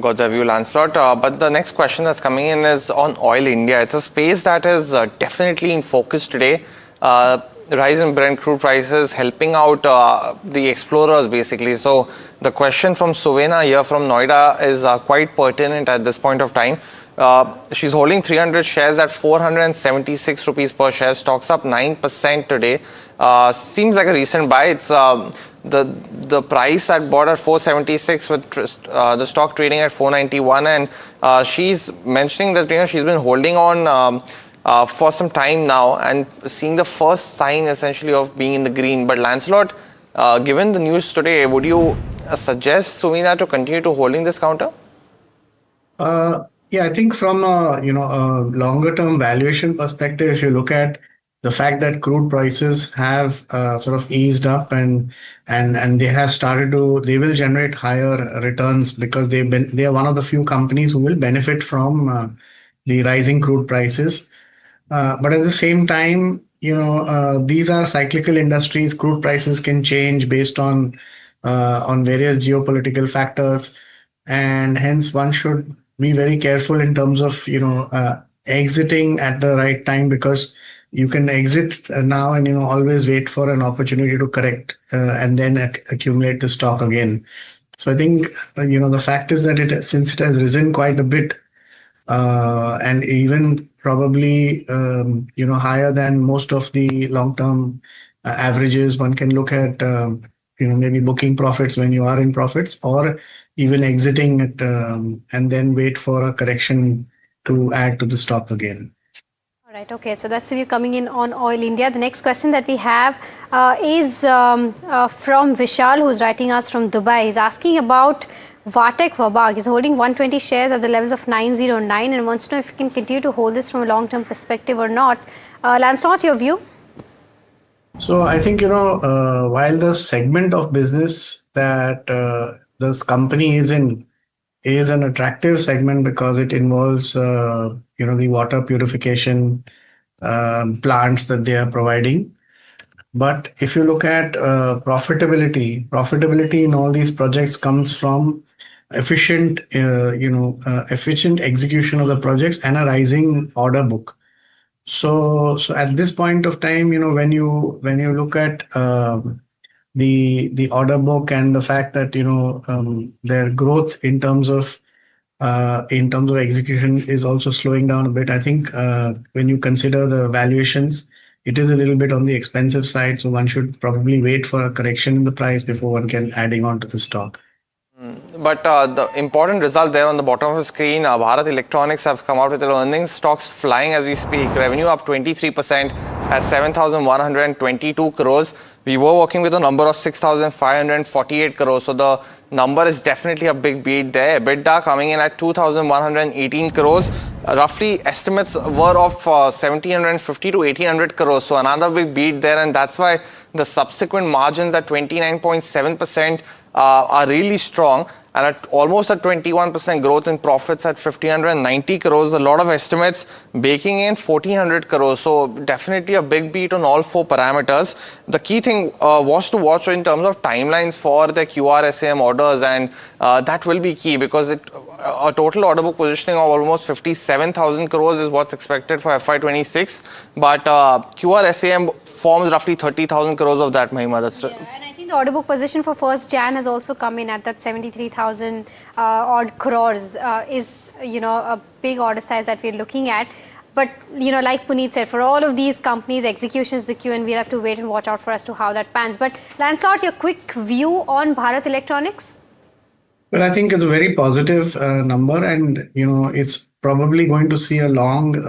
Speaker 6: Got the view, Lancelot. But the next question that's coming in is on Oil India. It's a space that is definitely in focus today. Rise in Brent crude prices helping out the explorers, basically. So the question from Suvena here from Noida is quite pertinent at this point of time. She's holding 300 shares at 476 rupees per share. Stock's up 9% today. Seems like a recent buy. It's the price at bought at 476 with the stock trading at 491, and she's mentioning that she's been holding on for some time now and seeing the first sign essentially of being in the green. But Lancelot, given the news today, would you suggest Suvina to continue to holding this counter?
Speaker 1: Yeah, I think from a longer term valuation perspective, if you look at the fact that crude prices have sort of eased up and they have started they will generate higher returns because they are one of the few companies who will benefit from the rising crude prices. But at the same time, these are cyclical industries. Crude prices can change based on various geopolitical factors, and hence one should be very careful in terms of exiting at the right time, because you can exit now and always wait for an opportunity to correct and then accumulate the stock again. So I think the fact is that since it has risen quite a bit, and even probably higher than most of the long-term averages, one can look at maybe booking profits when you are in profits, or even exiting it and then wait for a correction to add to the stock again.
Speaker 11: All right, okay, so that's the view coming in on Oil India. The next question that we have is from Vishal, who's writing us from Dubai. He's asking about Vatek Vabag. He's holding 120 shares at the levels of 909 and wants to know if you can continue to hold this from a long-term perspective or not. Lancelot, your view?
Speaker 1: So I think, while the segment of business that this company is in is an attractive segment because it involves, the water purification plants that they are providing. But if you look at profitability in all these projects comes from efficient execution of the projects and a rising order book. So at this point of time, when you look at the order book and the fact that their growth in terms of execution is also slowing down a bit, I think when you consider the valuations, it is a little bit on the expensive side. So one should probably wait for a correction in the price before one can adding on to the stock.
Speaker 6: But the important result there on the bottom of the screen, Bharat Electronics have come out with their earnings. Stocks flying as we speak. Revenue up 23% at 7,122 crores. We were working with a number of 6,548 crores. So the number is definitely a big beat there. EBITDA coming in at 2,118 crores. Roughly estimates were of 1,750 to 1,800 crores. So another big beat there. And that's why the subsequent margins at 29.7% are really strong, and at almost a 21% growth in profits at 1,590 crores. A lot of estimates baking in 1,400 crores. So definitely a big beat on all four parameters. The key thing was to watch in terms of timelines for the QRSAM orders, and that will be key because a total order book positioning of almost 57,000 crores is what's expected for FY26. But QRSAM forms roughly 30,000 crores of that, Mahima. That's
Speaker 11: The order book position for 1st Jan has also come in at that 73,000 odd crores is a big order size that we're looking at. But like Puneet said, for all of these companies, execution is the queue, and we'll have to wait and watch out for as to how that pans. But Lancelot, your quick view on Bharat Electronics?
Speaker 1: Well, I think it's a very positive number, and it's probably going to see a long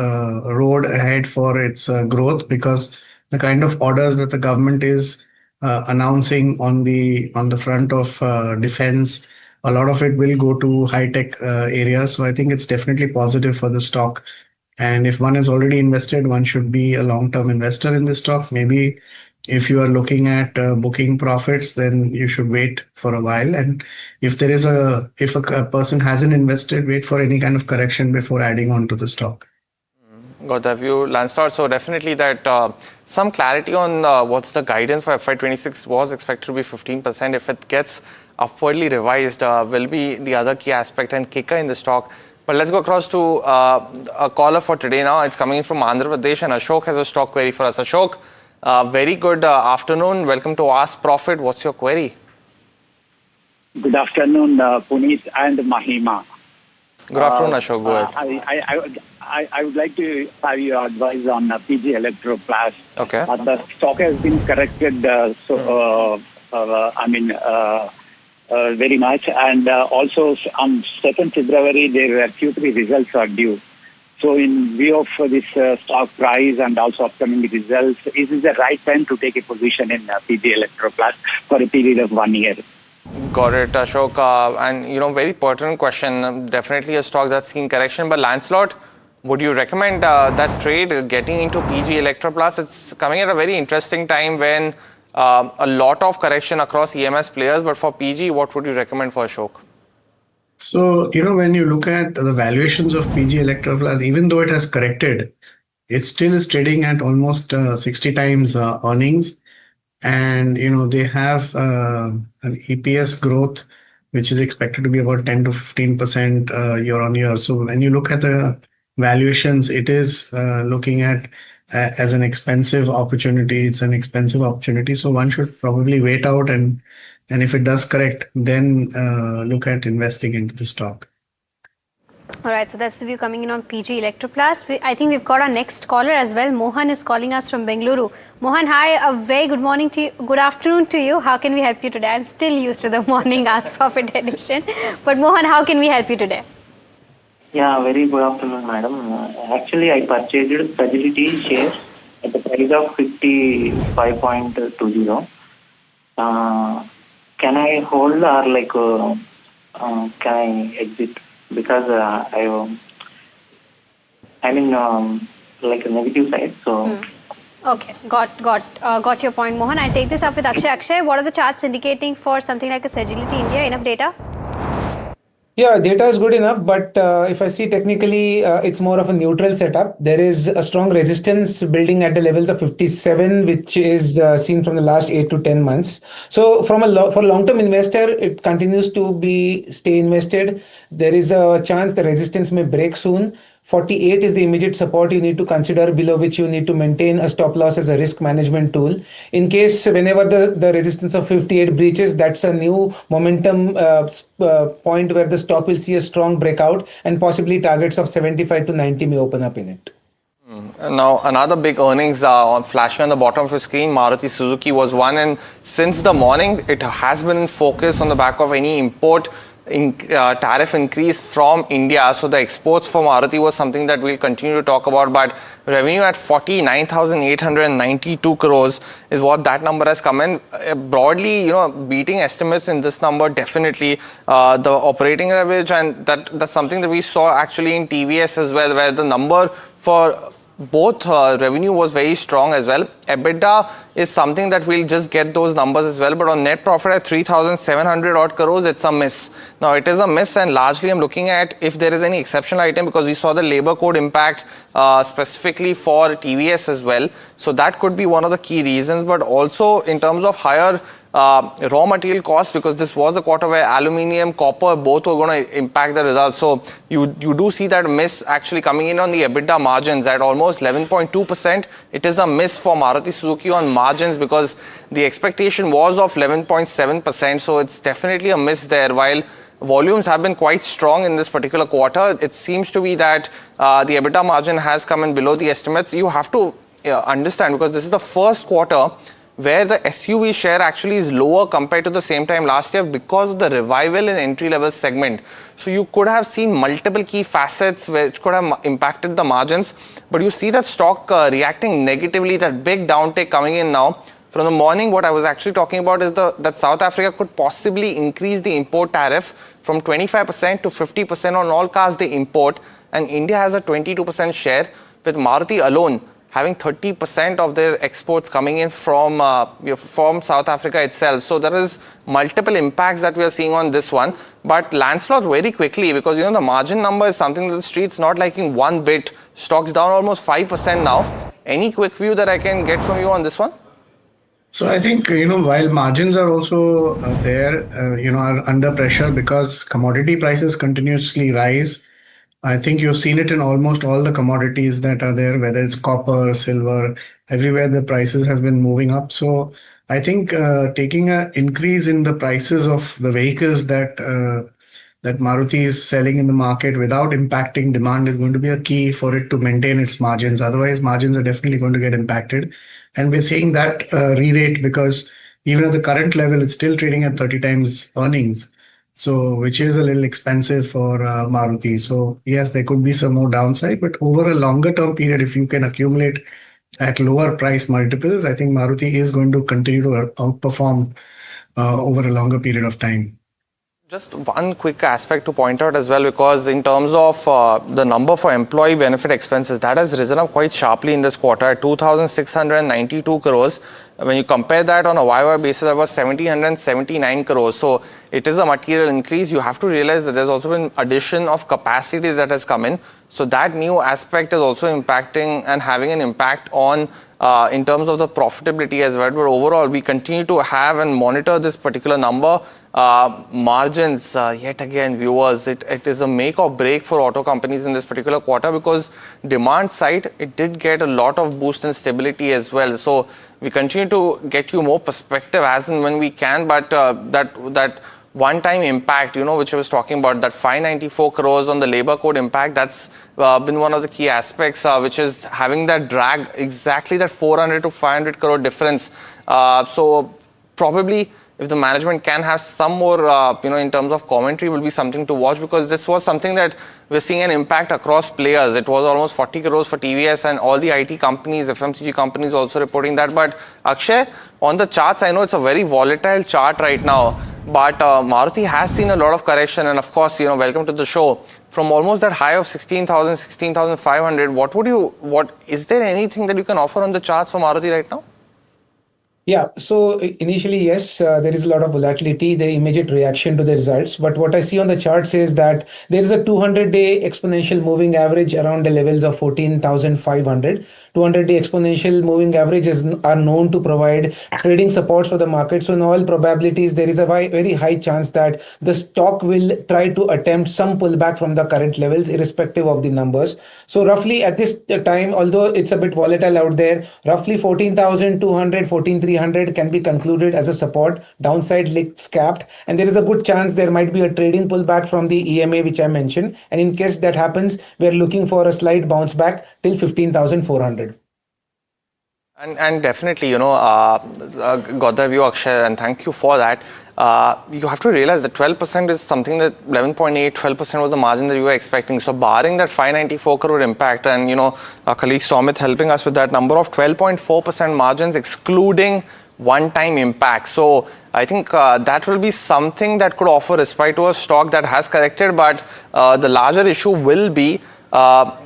Speaker 1: road ahead for its growth, because the kind of orders that the government is announcing on the front of defense, a lot of it will go to high-tech areas. So I think it's definitely positive for the stock. And if one is already invested, one should be a long-term investor in this stock. Maybe if you are looking at booking profits, then you should wait for a while. And if a person hasn't invested, wait for any kind of correction before adding on to the stock.
Speaker 6: Got that view, Lancelot. So definitely that some clarity on what's the guidance for FY26 was expected to be 15%. If it gets upwardly revised, will be the other key aspect and kicker in the stock. But let's go across to a caller for today now. It's coming in from Andhra Pradesh, and Ashok has a stock query for us. Ashok, very good afternoon. Welcome to Ask Profit. What's your query?
Speaker 16: Good afternoon, Puneet and Mahima.
Speaker 6: Good afternoon, Ashok. Go ahead.
Speaker 16: I would like to have your advice on PG Electroplast.
Speaker 6: Okay.
Speaker 16: The stock has been corrected, very much. And also on 2nd February, their Q3 results are due. So in view of this stock price and also upcoming results, is this the right time to take a position in PG Electroplast for a period of 1 year?
Speaker 6: Got it, Ashok. And, very pertinent question. Definitely a stock that's seen correction. But Lancelot, would you recommend that trade, getting into PG Electroplast? It's coming at a very interesting time when a lot of correction across EMS players. But for PG, what would you recommend for Ashok?
Speaker 1: So, when you look at the valuations of PG Electroplast, even though it has corrected, it still is trading at almost 60 times earnings. And, they have an EPS growth which is expected to be about 10 to 15% year on year. So when you look at the valuations, it is looking at as an expensive opportunity. It's an expensive opportunity. So one should probably wait out, and if it does correct, then look at investing into the stock.
Speaker 11: All right, so that's the view coming in on PG Electroplast. I think we've got our next caller as well. Mohan is calling us from Bengaluru. Mohan, hi, a very good morning to you. Good afternoon to you. How can we help you today? I'm still used to the morning Ask Profit edition. But Mohan, how can we help you today?
Speaker 9: Yeah, very good afternoon, madam. Actually, I purchased Fragility shares at the price of 55.20. Can I hold or can I exit? Because I'm in like a negative side, so.
Speaker 11: Okay, got your point, Mohan. I'll take this up with Akshay. Akshay, what are the charts indicating for something like a Sagility India? Enough data?
Speaker 3: Yeah, data is good enough, but if I see technically, it's more of a neutral setup. There is a strong resistance building at the levels of 57, which is seen from the last 8 to 10 months. So for long-term investor, it continues to stay invested. There is a chance the resistance may break soon. 48 is the immediate support you need to consider, below which you need to maintain a stop loss as a risk management tool. In case whenever the resistance of 58 breaches, that's a new momentum point where the stock will see a strong breakout, and possibly targets of 75 to 90 may open up in it.
Speaker 6: Now, another big earnings flashing on the bottom of your screen, Maruti Suzuki was one, and since the morning, it has been in focus on the back of any import tariff increase from India. So the exports for Maruti was something that we'll continue to talk about, but revenue at 49,892 crores is what that number has come in. Broadly, beating estimates in this number, definitely. The operating leverage, and that's something that we saw actually in TVS as well, where the number for both revenue was very strong as well. EBITDA is something that we'll just get those numbers as well, but on net profit at 3,700 odd crores, it's a miss. Now it is a miss, and largely I'm looking at if there is any exceptional item, because we saw the labor code impact specifically for TVS as well. So that could be one of the key reasons, but also in terms of higher raw material costs, because this was a quarter where aluminium, copper, both were going to impact the results. So you do see that miss actually coming in on the EBITDA margins at almost 11.2%. It is a miss for Maruti Suzuki on margins, because the expectation was of 11.7%. So it's definitely a miss there. While volumes have been quite strong in this particular quarter, it seems to be that the EBITDA margin has come in below the estimates. You have to understand, because this is the first quarter where the SUV share actually is lower compared to the same time last year because of the revival in entry-level segment. So you could have seen multiple key facets which could have impacted the margins, but you see that stock reacting negatively, that big downtake coming in now. From the morning, what I was actually talking about is that South Africa could possibly increase the import tariff from 25% to 50% on all cars they import, and India has a 22% share, with Maruti alone having 30% of their exports coming in from South Africa itself. So there is multiple impacts that we are seeing on this one. But Lancelot, very quickly, because the margin number is something that the street's not liking one bit. Stock's down almost 5% now. Any quick view that I can get from you on this one?
Speaker 1: So I think, while margins are also are under pressure because commodity prices continuously rise. I think you've seen it in almost all the commodities that are there, whether it's copper, silver, everywhere the prices have been moving up. So I think taking an increase in the prices of the vehicles that Maruti is selling in the market without impacting demand is going to be a key for it to maintain its margins. Otherwise, margins are definitely going to get impacted. And we're seeing that re-rate, because even at the current level, it's still trading at 30 times earnings. So, which is a little expensive for Maruti. So, yes, there could be some more downside, but over a longer term period, if you can accumulate at lower price multiples, I think Maruti is going to continue to outperform over a longer period of time.
Speaker 6: Just one quick aspect to point out as well, because in terms of the number for employee benefit expenses, that has risen up quite sharply in this quarter at 2,692 crores. When you compare that on a YY basis, that was 1,779 crores. So it is a material increase. You have to realize that there's also been addition of capacity that has come in. So that new aspect is also impacting and having an impact on in terms of the profitability as well. But overall, we continue to have and monitor this particular number. Margins, yet again, viewers, it is a make or break for auto companies in this particular quarter, because demand side, it did get a lot of boost and stability as well. So we continue to get you more perspective as and when we can, but that one-time impact, which I was talking about, that 594 crores on the labor code impact, that's been one of the key aspects, which is having that drag, exactly that 400 to 500 crore difference. So probably if the management can have some more, in terms of commentary, will be something to watch, because this was something that we're seeing an impact across players. It was almost 40 crores for TVS, and all the IT companies, FMCG companies also reporting that. But Akshay, on the charts, I know it's a very volatile chart right now, but Maruti has seen a lot of correction. And of course, welcome to the show. From almost that high of 16,000, 16,500, is there anything that you can offer on the charts for Maruti right now?
Speaker 3: Yeah, so initially, yes, there is a lot of volatility, the immediate reaction to the results. But what I see on the charts is that there is a 200-day exponential moving average around the levels of 14,500. 200-day exponential moving averages are known to provide trading supports for the market. So in all probabilities, there is a very high chance that the stock will try to attempt some pullback from the current levels, irrespective of the numbers. So roughly at this time, although it's a bit volatile out there, roughly 14,200, 14,300 can be concluded as a support. Downside licks capped, and there is a good chance there might be a trading pullback from the EMA, which I mentioned. And in case that happens, we're looking for a slight bounce back till 15,400.
Speaker 6: And definitely, got the view, Akshay, and thank you for that. You have to realize that 12% is something that 11.8, 12% was the margin that you were expecting. So barring that 594 crore impact, and our colleague Somit helping us with that number of 12.4% margins, excluding one-time impact. So I think that will be something that could offer respite to a stock that has corrected. But the larger issue will be,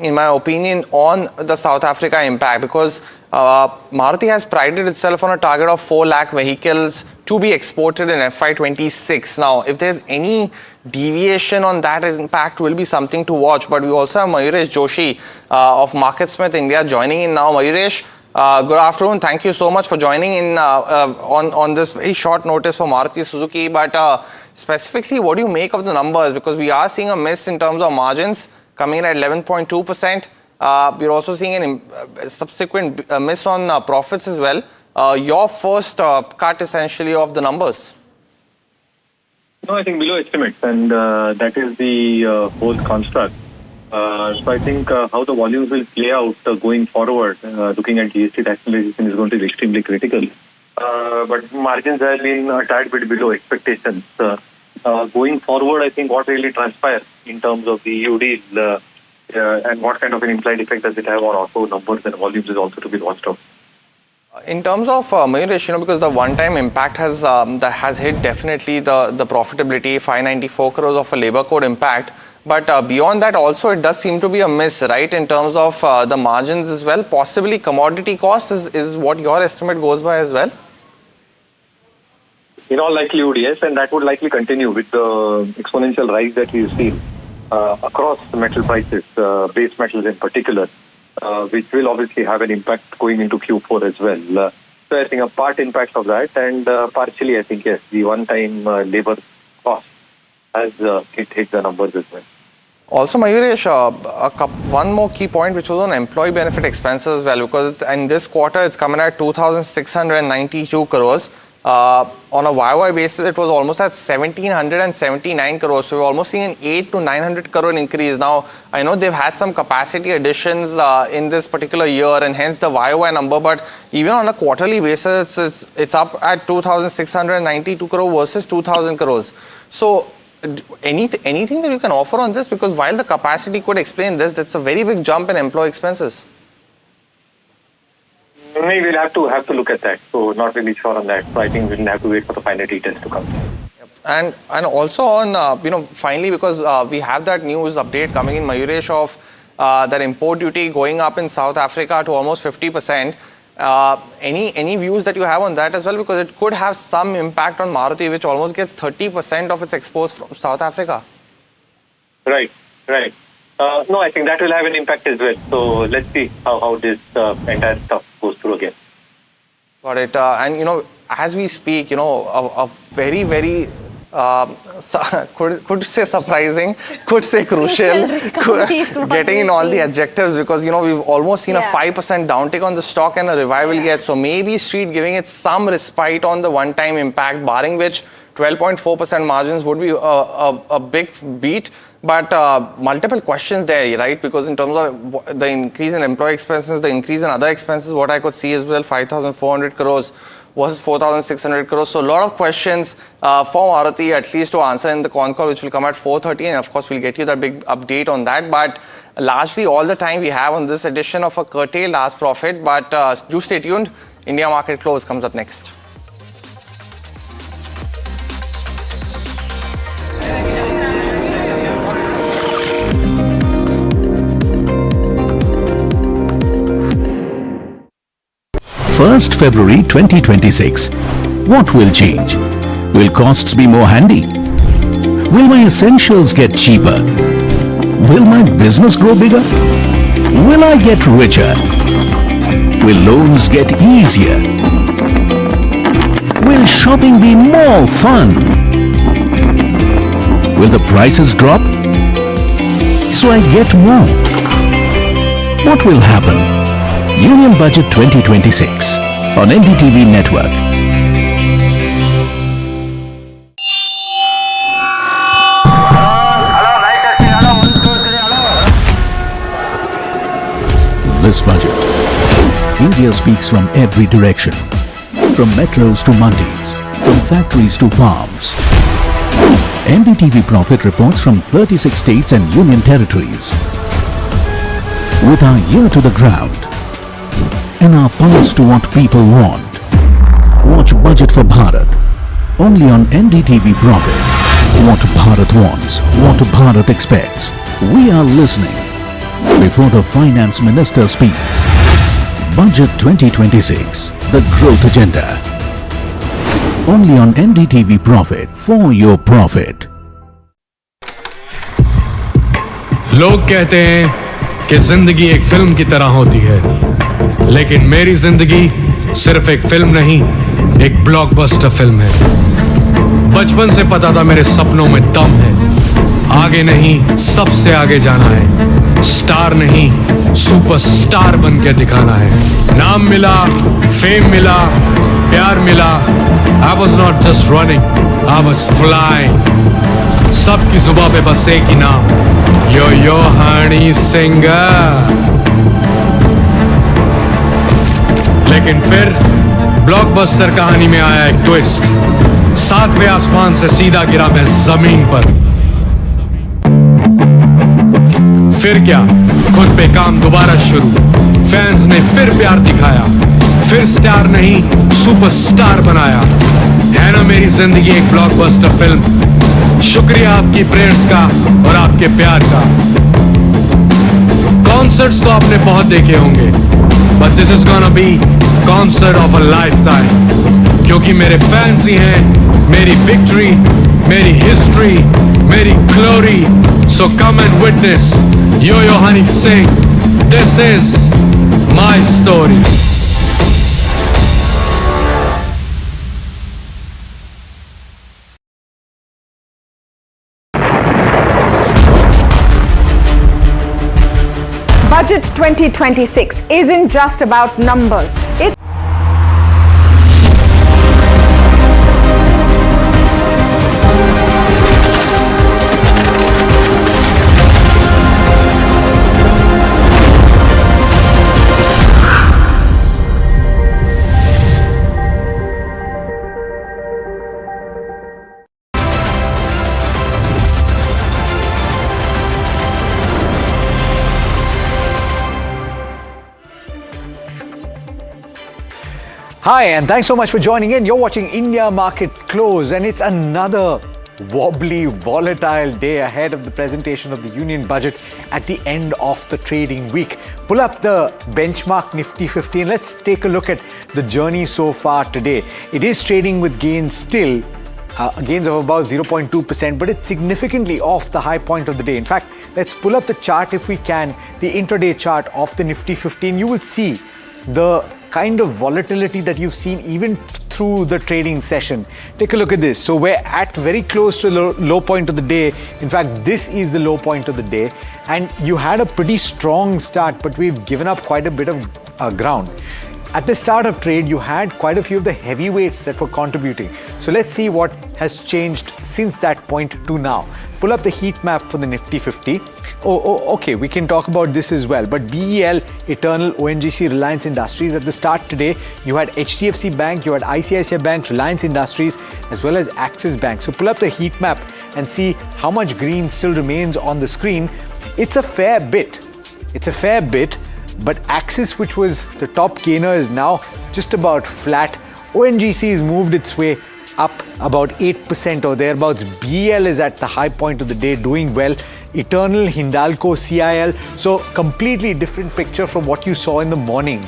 Speaker 6: in my opinion, on the South Africa impact, because Maruti has prided itself on a target of 4 lakh vehicles to be exported in FY26. Now, if there's any deviation on that impact, will be something to watch. But we also have Mayuresh Joshi of MarketSmith India joining in now. Mayuresh, good afternoon. Thank you so much for joining in on this very short notice for Maruti Suzuki. But specifically, what do you make of the numbers? Because we are seeing a miss in terms of margins, coming in at 11.2%. We're also seeing a subsequent miss on profits as well. Your first cut essentially of the numbers.
Speaker 19: No, I think below estimates, and that is the whole construct. So I think how the volumes will play out going forward, looking at GST rationalization, is going to be extremely critical. But margins have been a tad bit below expectations. Going forward, I think what really transpires in terms of the EU deal and what kind of an implied effect does it have on auto numbers and volumes is also to be watched out.
Speaker 6: In terms of Mayuresh, because the one-time impact that has hit definitely the profitability, 594 crores of a labor code impact. But beyond that, also it does seem to be a miss, right, in terms of the margins as well. Possibly commodity costs is what your estimate goes by as well.
Speaker 19: In all likelihood, yes, and that would likely continue with the exponential rise that we've seen across the metal prices, base metals in particular, which will obviously have an impact going into Q4 as well. So I think a part impact of that, and partially, I think, yes, the one-time labor cost has hit the numbers as well.
Speaker 6: Also, Mayuresh, one more key point, which was on employee benefit expenses as well, because in this quarter, it's coming at 2,692 crores. On a YY basis, it was almost at 1,779 crores. So we're almost seeing an 8 to 900 crore increase. Now, I know they've had some capacity additions in this particular year, and hence the YY number. But even on a quarterly basis, it's up at 2,692 crore versus 2,000 crores. So anything that you can offer on this? Because while the capacity could explain this, that's a very big jump in employee expenses.
Speaker 19: Maybe we'll have to look at that. So not really sure on that. So I think we'll have to wait for the final details to come.
Speaker 6: And also on finally, because we have that news update coming in, Mayuresh, of that import duty going up in South Africa to almost 50%. Any views that you have on that as well? Because it could have some impact on Maruti, which almost gets 30% of its exports from South Africa.
Speaker 19: Right. No, I think that will have an impact as well. So let's see how this entire stuff goes through again.
Speaker 6: Got it. And as we speak, a very, very could say surprising, could say crucial, getting in all the adjectives, because we've almost seen a 5% downtick on the stock and a revival yet. So maybe Street giving it some respite on the one-time impact, barring which 12.4% margins would be a big beat. But multiple questions there, right? Because in terms of the increase in employee expenses, the increase in other expenses, what I could see as well, 5,400 crores versus 4,600 crores. So a lot of questions for Maruti, at least to answer in the con call, which will come at 4:30. And of course, we'll get you that big update on that. But largely all the time we have on this edition of a curtailed last profit. But do stay tuned. India Market Close comes up next.
Speaker 10: First February 2026. What will change? Will costs be more handy? Will my essentials get cheaper? Will my business grow bigger? Will I get richer? Will loans get easier? Will shopping be more fun? Will the prices drop so I get more? What will happen? Union Budget 2026 on NDTV Network. This budget, India speaks from every direction, from metros to mandis, from factories to farms. NDTV Profit reports from 36 states and union territories. With our ear to the ground and our pulse to what people want. Watch Budget for Bharat only on NDTV Profit. What Bharat wants, what Bharat expects. We are listening before the Finance Minister speaks. Budget 2026, the growth agenda. Only on NDTV Profit, for your profit.
Speaker 8: लोग कहते हैं कि जिंदगी एक film की तरह होती है, लेकिन मेरी जिंदगी सिर्फ एक फिल्म नहीं, एक ब्लॉकबस्टर फिल्म है। बचपन से पता था मेरे सपनों में दम है, आगे नहीं सबसे आगे जाना है, स्टार नहीं सुपरस्टार बन के दिखाना है। नाम मिला, फेम मिला, प्यार मिला, I was not just running, I was flying। सबकी जुबां पे बस एक ही नाम, यो हनी सिंह। लेकिन फिर ब्लॉकबस्टर कहानी में आया एक ट्विस्ट, 7वें आसमान से सीधा गिरा मैं जमीन पर। फिर क्या, खुद पे काम दोबारा शुरू, फैंस ने फिर प्यार दिखाया, फिर स्टार नहीं सुपरस्टार बनाया। है ना मेरी जिंदगी एक ब्लॉकबस्टर फिल्म। शुक्रिया आपकी प्रेयर्स का और आपके प्यार का। कॉन्सर्ट्स तो आपने बहुत देखे होंगे, but this is gonna be concert of a lifetime, क्योंकि मेरे फैंस ही हैं मेरी विक्ट्री, मेरी हिस्ट्री, मेरी glory. So come and witness yo Honey Singh, this is my story.
Speaker 12: Budget 2026 isn't just about numbers.
Speaker 20: Hi, and thanks so much for joining in. You're watching India Market Close, and it's another wobbly, volatile day ahead of the presentation of the Union Budget at the end of the trading week. Pull up the benchmark Nifty 50 and let's take a look at the journey so far today. It is trading with gains still, gains of about 0.2%, but it's significantly off the high point of the day. In fact, Let's pull up the chart if we can, the intraday chart of the Nifty 15. You will see the kind of volatility that you've seen even through the trading session. Take a look at this. So we're at very close to the low point of the day. In fact, this is the low point of the day. And you had a pretty strong start, but we've given up quite a bit of ground. At the start of trade, you had quite a few of the heavyweights that were contributing. So let's see what has changed since that point to now. Pull up the heat map for the Nifty 50. Okay, we can talk about this as well. But BEL, Eternal, ONGC, Reliance Industries. At the start today, you had HDFC Bank, you had ICICI Bank, Reliance Industries, as well as Axis Bank. So pull up the heat map and see how much green still remains on the screen. It's a fair bit. But Axis, which was the top gainer, is now just about flat. ONGC has moved its way up about 8% or thereabouts. BEL is at the high point of the day, doing well. Eternal, Hindalco, CIL. So completely different picture from what you saw in the morning.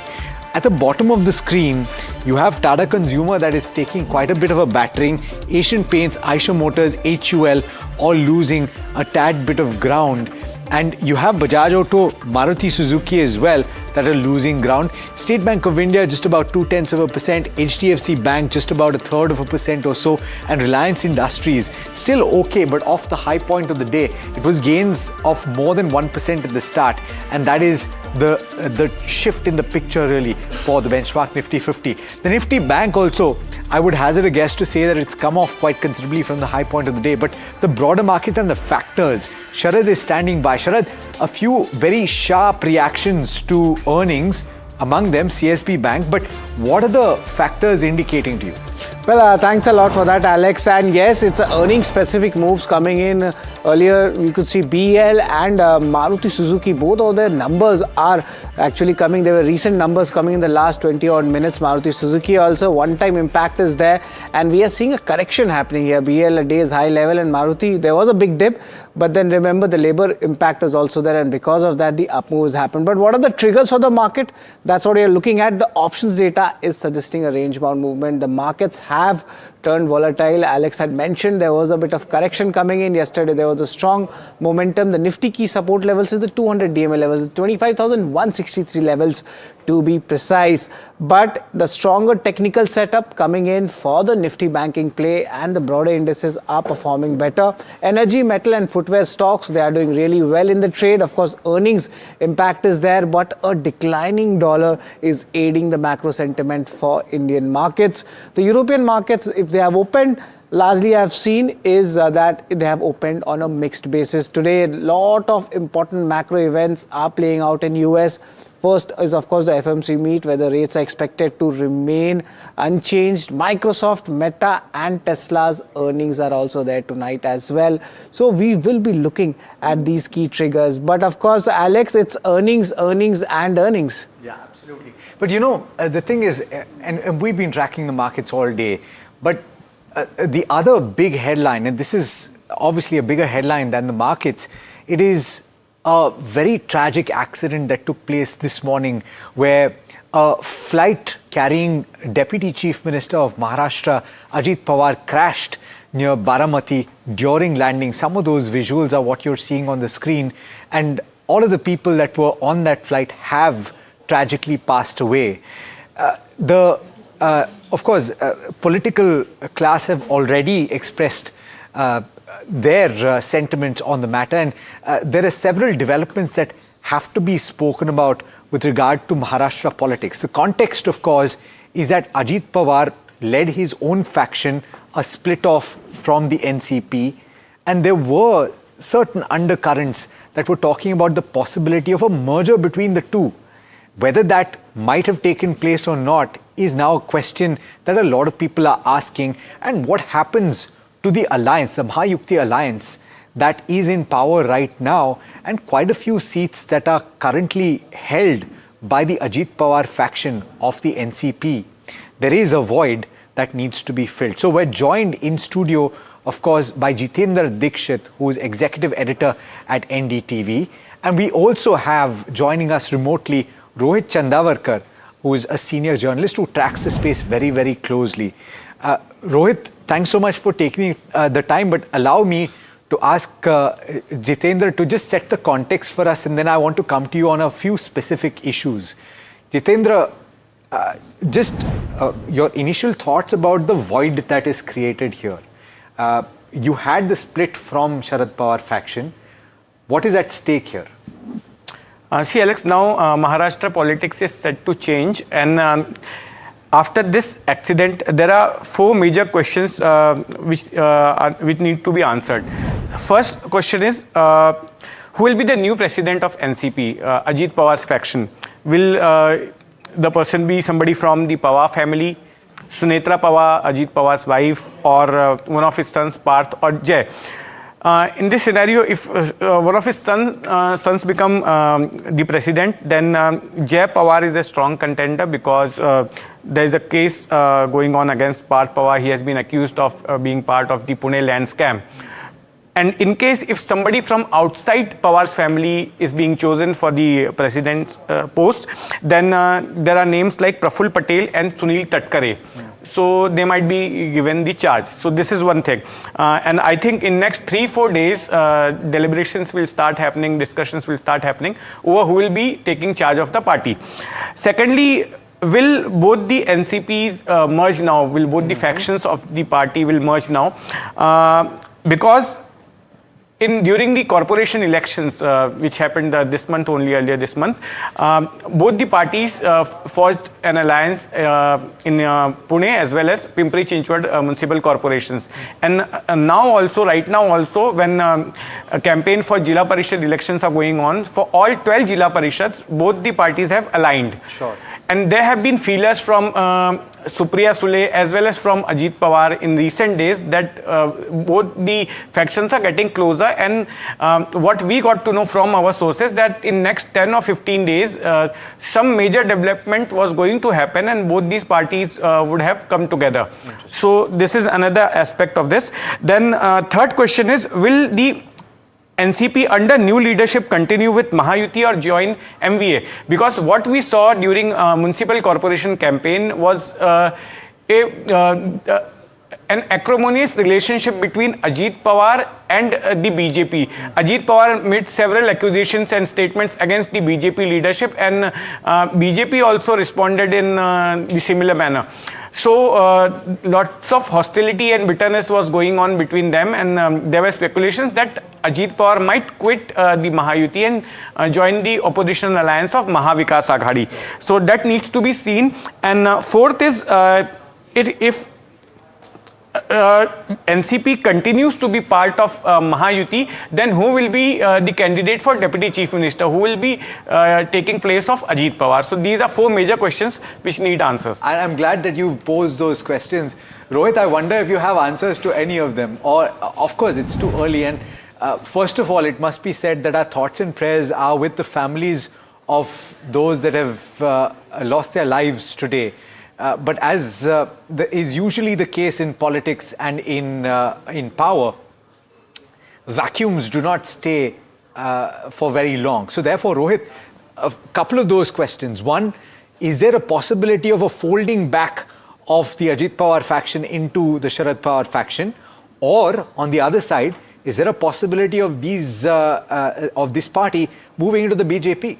Speaker 20: At the bottom of the screen, you have Tata Consumer that is taking quite a bit of a battering. Asian Paints, Eicher Motors, HUL all losing a tad bit of ground. And you have Bajaj Auto, Maruti Suzuki as well that are losing ground. State Bank of India just about 0.2%, HDFC Bank just about 1/3% or so, and Reliance Industries still okay, but off the high point of the day. It was gains of more than 1% at the start, and that is the shift in the picture really for the benchmark Nifty 50. The Nifty Bank also, I would hazard a guess to say that it's come off quite considerably from the high point of the day, but the broader market and the factors. Sharad is standing by. Sharad, a few very sharp reactions to earnings, among them CSB Bank, but what are the factors indicating to you?
Speaker 18: Well, thanks a lot for that, Alex. And yes, it's earnings specific moves coming in. Earlier, we could see BEL and Maruti Suzuki, both of their numbers are actually coming. There were recent numbers coming in the last 20 odd minutes. Maruti Suzuki also, one-time impact is there. And we are seeing a correction happening here. BEL a day's high level, and Maruti, there was a big dip. But then remember, the labor impact is also there, and because of that, the up moves happen. But what are the triggers for the market? That's what you're looking at. The options data is suggesting a range-bound movement. The markets have turned volatile. Alex had mentioned there was a bit of correction coming in. Yesterday, there was a strong momentum. The Nifty key support levels is the 200 DMA levels, 25,163 levels to be precise. But the stronger technical setup coming in for the Nifty banking play, and the broader indices are performing better. Energy, metal and footwear stocks, they are doing really well in the trade. Of course, earnings impact is there, but a declining dollar is aiding the macro sentiment for Indian markets. The European markets, if they have opened, largely I've seen is that they have opened on a mixed basis. Today, a lot of important macro events are playing out in US. First is, of course, the FMC meet, where the rates are expected to remain unchanged. Microsoft, Meta and Tesla's earnings are also there tonight as well. So we will be looking at these key triggers. But of course, Alex, it's earnings and earnings.
Speaker 20: Yeah, absolutely. But you know, the thing is, and we've been tracking the markets all day, but the other big headline, and this is obviously a bigger headline than the markets, it is a very tragic accident that took place this morning, where a flight carrying Deputy Chief Minister of Maharashtra, Ajit Pawar, crashed near Baramati during landing. Some of those visuals are what you're seeing on the screen, and all of the people that were on that flight have tragically passed away. Of course, political class have already expressed their sentiments on the matter, and there are several developments that have to be spoken about with regard to Maharashtra politics. The context, of course, is that Ajit Pawar led his own faction, a split off from the NCP, and there were certain undercurrents that were talking about the possibility of a merger between the two. Whether that might have taken place or not is now a question that a lot of people are asking. And what happens to the alliance, the Mahayukti alliance, that is in power right now, and quite a few seats that are currently held by the Ajit Pawar faction of the NCP. There is a void that needs to be filled. So we're joined in studio, of course, by Jitendra Dikshit, who is executive editor at NDTV. And we also have joining us remotely Rohit Chandavarkar, who is a senior journalist who tracks the space very, very closely. Rohit, thanks so much for taking the time, but allow me to ask Jitendra to just set the context for us, and then I want to come to you on a few specific issues. Jitendra, just your initial thoughts about the void that is created here. You had the split from Sharad Pawar faction. What is at stake here?
Speaker 7: See, Alex, now Maharashtra politics is set to change, and after this accident, there are 4 major questions which need to be answered. First question is, who will be the new president of NCP, Ajit Pawar's faction? Will the person be somebody from the Pawar family, Sunetra Pawar, Ajit Pawar's wife, or one of his sons, Parth or Jay? In this scenario, if one of his sons become the president, then Jay Pawar is a strong contender because there is a case going on against Parth Pawar. He has been accused of being part of the Pune land scam. And in case if somebody from outside Pawar's family is being chosen for the president's post, then there are names like Praful Patel and Sunil Tatkare. So they might be given the charge. So this is one thing. And I think in next 3-4 days, deliberations will start happening, discussions will start happening over who will be taking charge of the party. Secondly, will both the NCPs merge now? Will both the factions of the party will merge now? Because during the corporation elections, which happened this month only, earlier this month, both the parties forged an alliance in Pune as well as Pimpri Chinchwad municipal corporations. And now also, right now also, when a campaign for Jila Parishad elections are going on, for all 12 Jila Parishads, both the parties have aligned.
Speaker 20: Sure.
Speaker 7: And there have been feelers from Supriya Sule as well as from Ajit Pawar in recent days that both the factions are getting closer, and what we got to know from our sources that in next 10 or 15 days some major development was going to happen and both these parties would have come together. So this is another aspect of this. Then third question is, will the NCP under new leadership continue with Mahayuti or join MVA? Because what we saw during municipal corporation campaign was an acrimonious relationship between Ajit Pawar and the BJP. Ajit Pawar made several accusations and statements against the BJP leadership, and BJP also responded in the similar manner. So lots of hostility and bitterness was going on between them, and there were speculations that Ajit Pawar might quit the Mahayuti and join the opposition alliance of Mahavikas Aghadi. So that needs to be seen. And fourth is, if NCP continues to be part of Mahayuti, then who will be the candidate for Deputy Chief Minister? Who will be taking place of Ajit Pawar? So these are 4 major questions which need answers.
Speaker 20: And I'm glad that you've posed those questions. Rohit, I wonder if you have answers to any of them, or of course it's too early. And first of all, it must be said that our thoughts and prayers are with the families of those that have lost their lives today. But as is usually the case in politics and in power, vacuums do not stay for very long. So therefore, Rohit, a couple of those questions. One, is there a possibility of a folding back of the Ajit Pawar faction into the Sharad Pawar faction? Or on the other side, is there a possibility of these of this party moving into the BJP?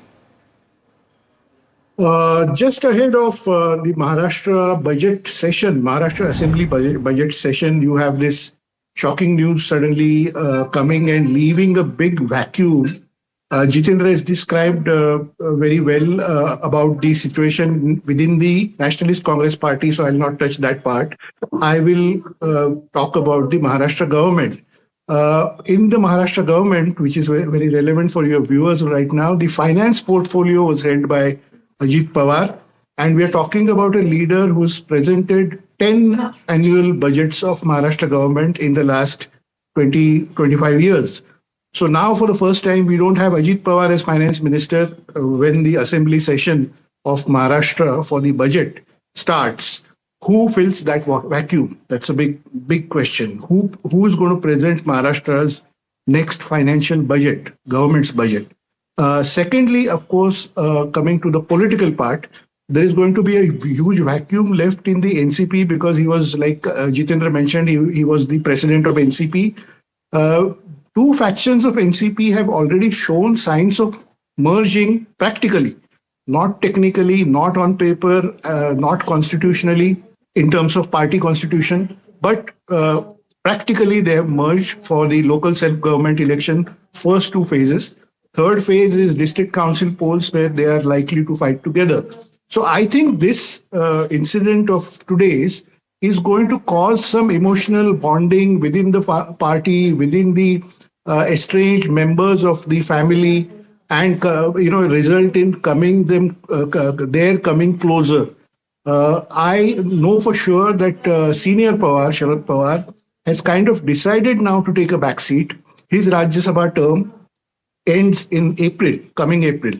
Speaker 2: Just ahead of the Maharashtra budget session, Maharashtra Assembly budget session, you have this shocking news suddenly coming and leaving a big vacuum. Jitendra has described very well about the situation within the Nationalist Congress Party, so I'll not touch that part. I will talk about the Maharashtra government. In the Maharashtra government, which is very relevant for your viewers right now, the finance portfolio was held by Ajit Pawar, and we are talking about a leader who's presented 10 annual budgets of Maharashtra government in the last 25 years. So now for the first time, we don't have Ajit Pawar as finance minister when the assembly session of Maharashtra for the budget starts. Who fills that vacuum? That's a big question. Who is going to present Maharashtra's next financial budget, government's budget? Secondly, of course, coming to the political part, there is going to be a huge vacuum left in the NCP because he was, like Jitendra mentioned, he was the president of NCP. two factions of NCP have already shown signs of merging practically, not technically, not on paper, not constitutionally in terms of party constitution, but practically they have merged for the local self-government election, first two phases. Third phase is district council polls where they are likely to fight together. So I think this incident of today's is going to cause some emotional bonding within the party, within the estranged members of the family, and result in their coming closer. I know for sure that senior Pawar, Sharad Pawar, has kind of decided now to take a back seat. His Rajya Sabha term ends in April, coming April.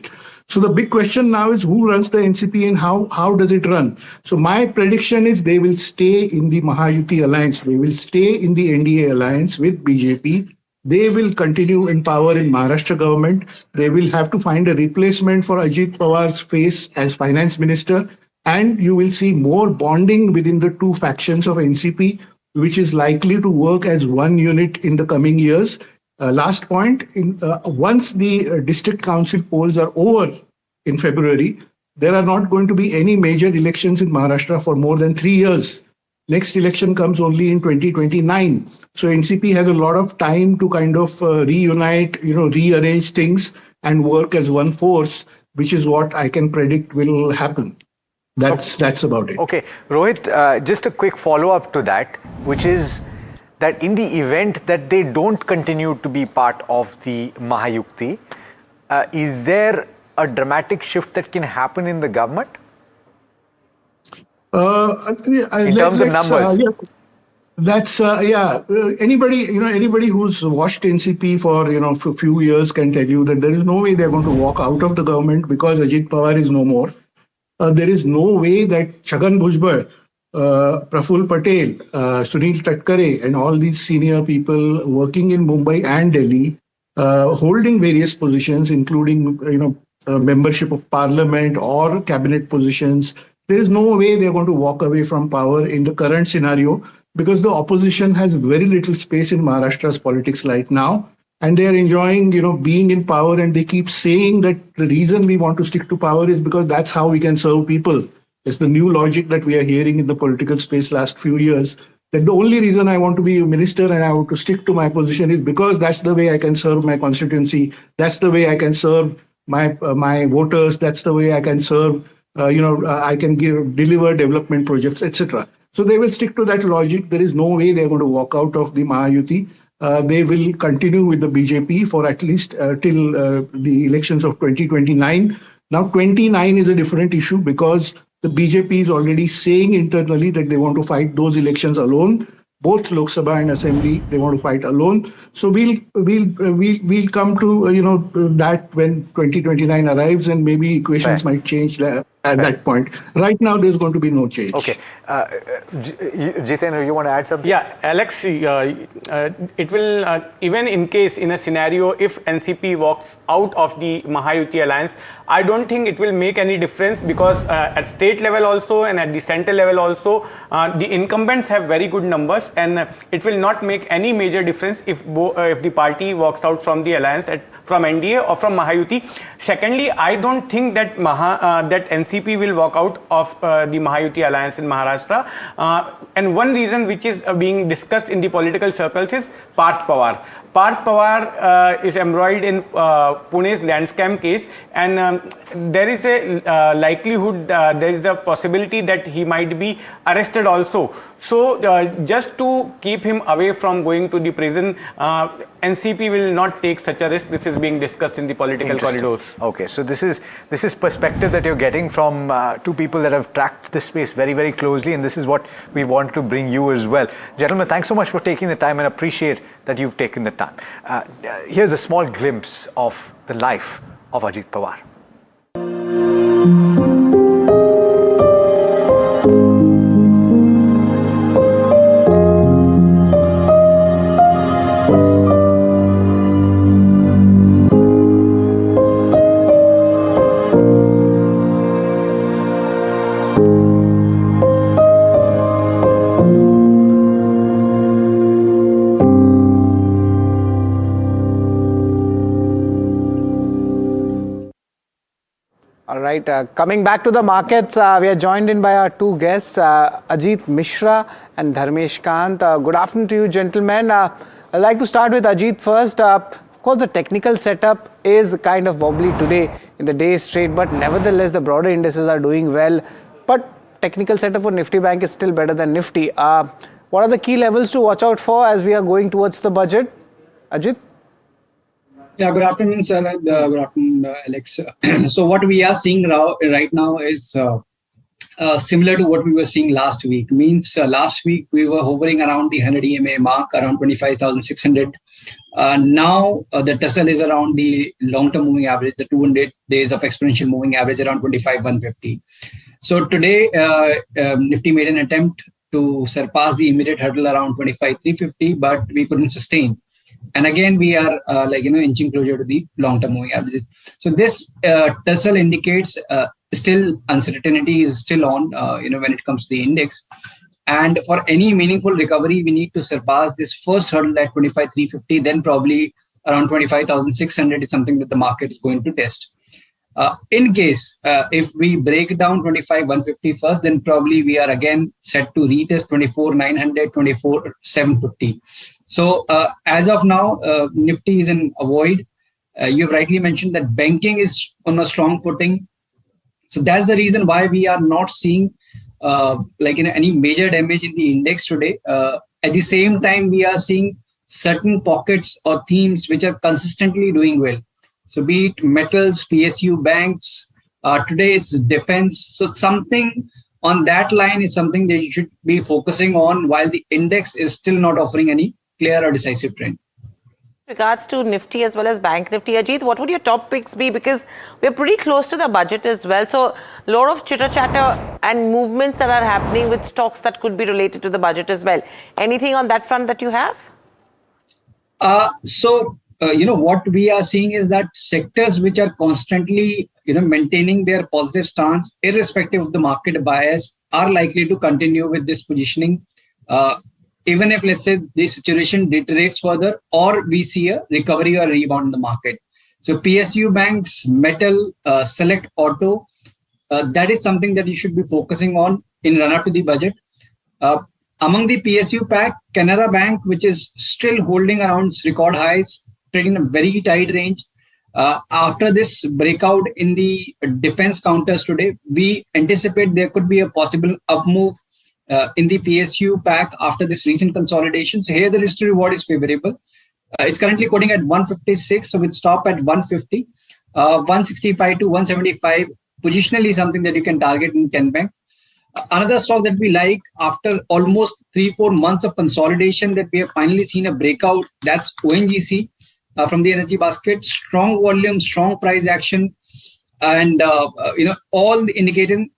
Speaker 2: So the big question now is who runs the NCP and how does it run? So my prediction is they will stay in the Mahayuti alliance. They will stay in the NDA alliance with BJP. They will continue in power in Maharashtra government. They will have to find a replacement for Ajit Pawar's face as finance minister. And you will see more bonding within the two factions of NCP, which is likely to work as one unit in the coming years. Last point, once the district council polls are over in February, there are not going to be any major elections in Maharashtra for more than 3 years. Next election comes only in 2029. So NCP has a lot of time to kind of reunite, rearrange things and work as one force, which is what I can predict will happen. That's about it.
Speaker 14: Okay, Rohit, just a quick follow-up to that, which is that in the event that they don't continue to be part of the Mahayukti, is there a dramatic shift that can happen in the government? In terms of numbers?
Speaker 2: That's anybody who's watched NCP for a few years can tell you that there is no way they're going to walk out of the government because Ajit Pawar is no more. There is no way that Chhagan Bhujbal, Praful Patel, Sunil Tatkare, and all these senior people working in Mumbai and Delhi, holding various positions, including membership of parliament or cabinet positions. There is no way they're going to walk away from power in the current scenario because the opposition has very little space in Maharashtra's politics right now. And they are enjoying, being in power, and they keep saying that the reason we want to stick to power is because that's how we can serve people. It's the new logic that we are hearing in the political space last few years, that the only reason I want to be a minister and I want to stick to my position is because that's the way I can serve my constituency. That's the way I can serve my voters. That's the way I can serve, I can deliver development projects, etc. So they will stick to that logic. There is no way they're going to walk out of the Mahayuti. They will continue with the BJP for at least till the elections of 2029. Now, 29 is a different issue because the BJP is already saying internally that they want to fight those elections alone. Both Lok Sabha and Assembly, they want to fight alone. So we'll come to that when 2029 arrives, and maybe equations might change at that point. Right now, there's going to be no change.
Speaker 14: Okay, Jitendra, you want to add something?
Speaker 7: Yeah, Alex, it will even in case in a scenario if NCP walks out of the Mahayuti alliance, I don't think it will make any difference because at state level also and at the center level also, the incumbents have very good numbers, and it will not make any major difference if the party walks out from the alliance from NDA or from Mahayuti. Secondly, I don't think that that NCP will walk out of the Mahayuti alliance in Maharashtra. And one reason which is being discussed in the political circles is Parth Pawar. Parth Pawar is embroiled in Pune's land scam case, and there is a likelihood, there is a possibility that he might be arrested also. So just to keep him away from going to the prison, NCP will not take such a risk. This is being discussed in the political corridors.
Speaker 14: Okay, so this is perspective that you're getting from two people that have tracked this space very, very closely, and this is what we want to bring you as well. Gentlemen, thanks so much for taking the time, and appreciate that you've taken the time. Here's a small glimpse of the life of Ajit Pawar.
Speaker 18: Right. Coming back to the markets, we are joined in by our two guests, Ajit Mishra and Dharmesh Kant. Good afternoon to you, gentlemen. I'd like to start with Ajit first. Of course, the technical setup is kind of wobbly today in the day's trade, but nevertheless, the broader indices are doing well. But technical setup for Nifty Bank is still better than Nifty. What are the key levels to watch out for as we are going towards the budget? Ajit?
Speaker 4: Yeah, good afternoon, sir. Good afternoon, Alex. So what we are seeing right now is similar to what we were seeing last week. Means last week we were hovering around the 100 EMA mark, around 25,600. Now the tussle is around the long-term moving average, the 200 days of exponential moving average around 25,150. So today Nifty made an attempt to surpass the immediate hurdle around 25,350, but we couldn't sustain. And again, we are inching closer to the long-term moving averages. So this tussle indicates still uncertainty is still on, when it comes to the index. And for any meaningful recovery, we need to surpass this first hurdle at 25,350. Then probably around 25,600 is something that the market is going to test. In case if we break down 25,150 first, then probably we are again set to retest 24,900, 24,750. So as of now, Nifty is in a void. You've rightly mentioned that banking is on a strong footing. So that's the reason why we are not seeing any major damage in the index today. At the same time, we are seeing certain pockets or themes which are consistently doing well. So be it metals, PSU banks, today it's defense. So something on that line is something that you should be focusing on while the index is still not offering any clear or decisive trend.
Speaker 22: Regards to Nifty as well as Bank Nifty, Ajit, what would your top picks be? Because we're pretty close to the budget as well. So a lot of chitter chatter and movements that are happening with stocks that could be related to the budget as well. Anything on that front that you have?
Speaker 4: What we are seeing is that sectors which are constantly, maintaining their positive stance, irrespective of the market bias, are likely to continue with this positioning. Even if, let's say, the situation deteriorates further or we see a recovery or rebound in the market. So PSU banks, metal, select auto, that is something that you should be focusing on in run-up to the budget. Among the PSU pack, Canara Bank, which is still holding around its record highs, trading in a very tight range. After this breakout in the defense counters today, we anticipate there could be a possible up move in the PSU pack after this recent consolidation. So here the risk to reward is favorable. It's currently quoting at 156, so with stop at 150, 165 to 175. Positionally something that you can target in Ken Bank. Another stock that we like after almost 3-4 months of consolidation that we have finally seen a breakout, that's ONGC from the energy basket. Strong volume, strong price action. And, all the indicators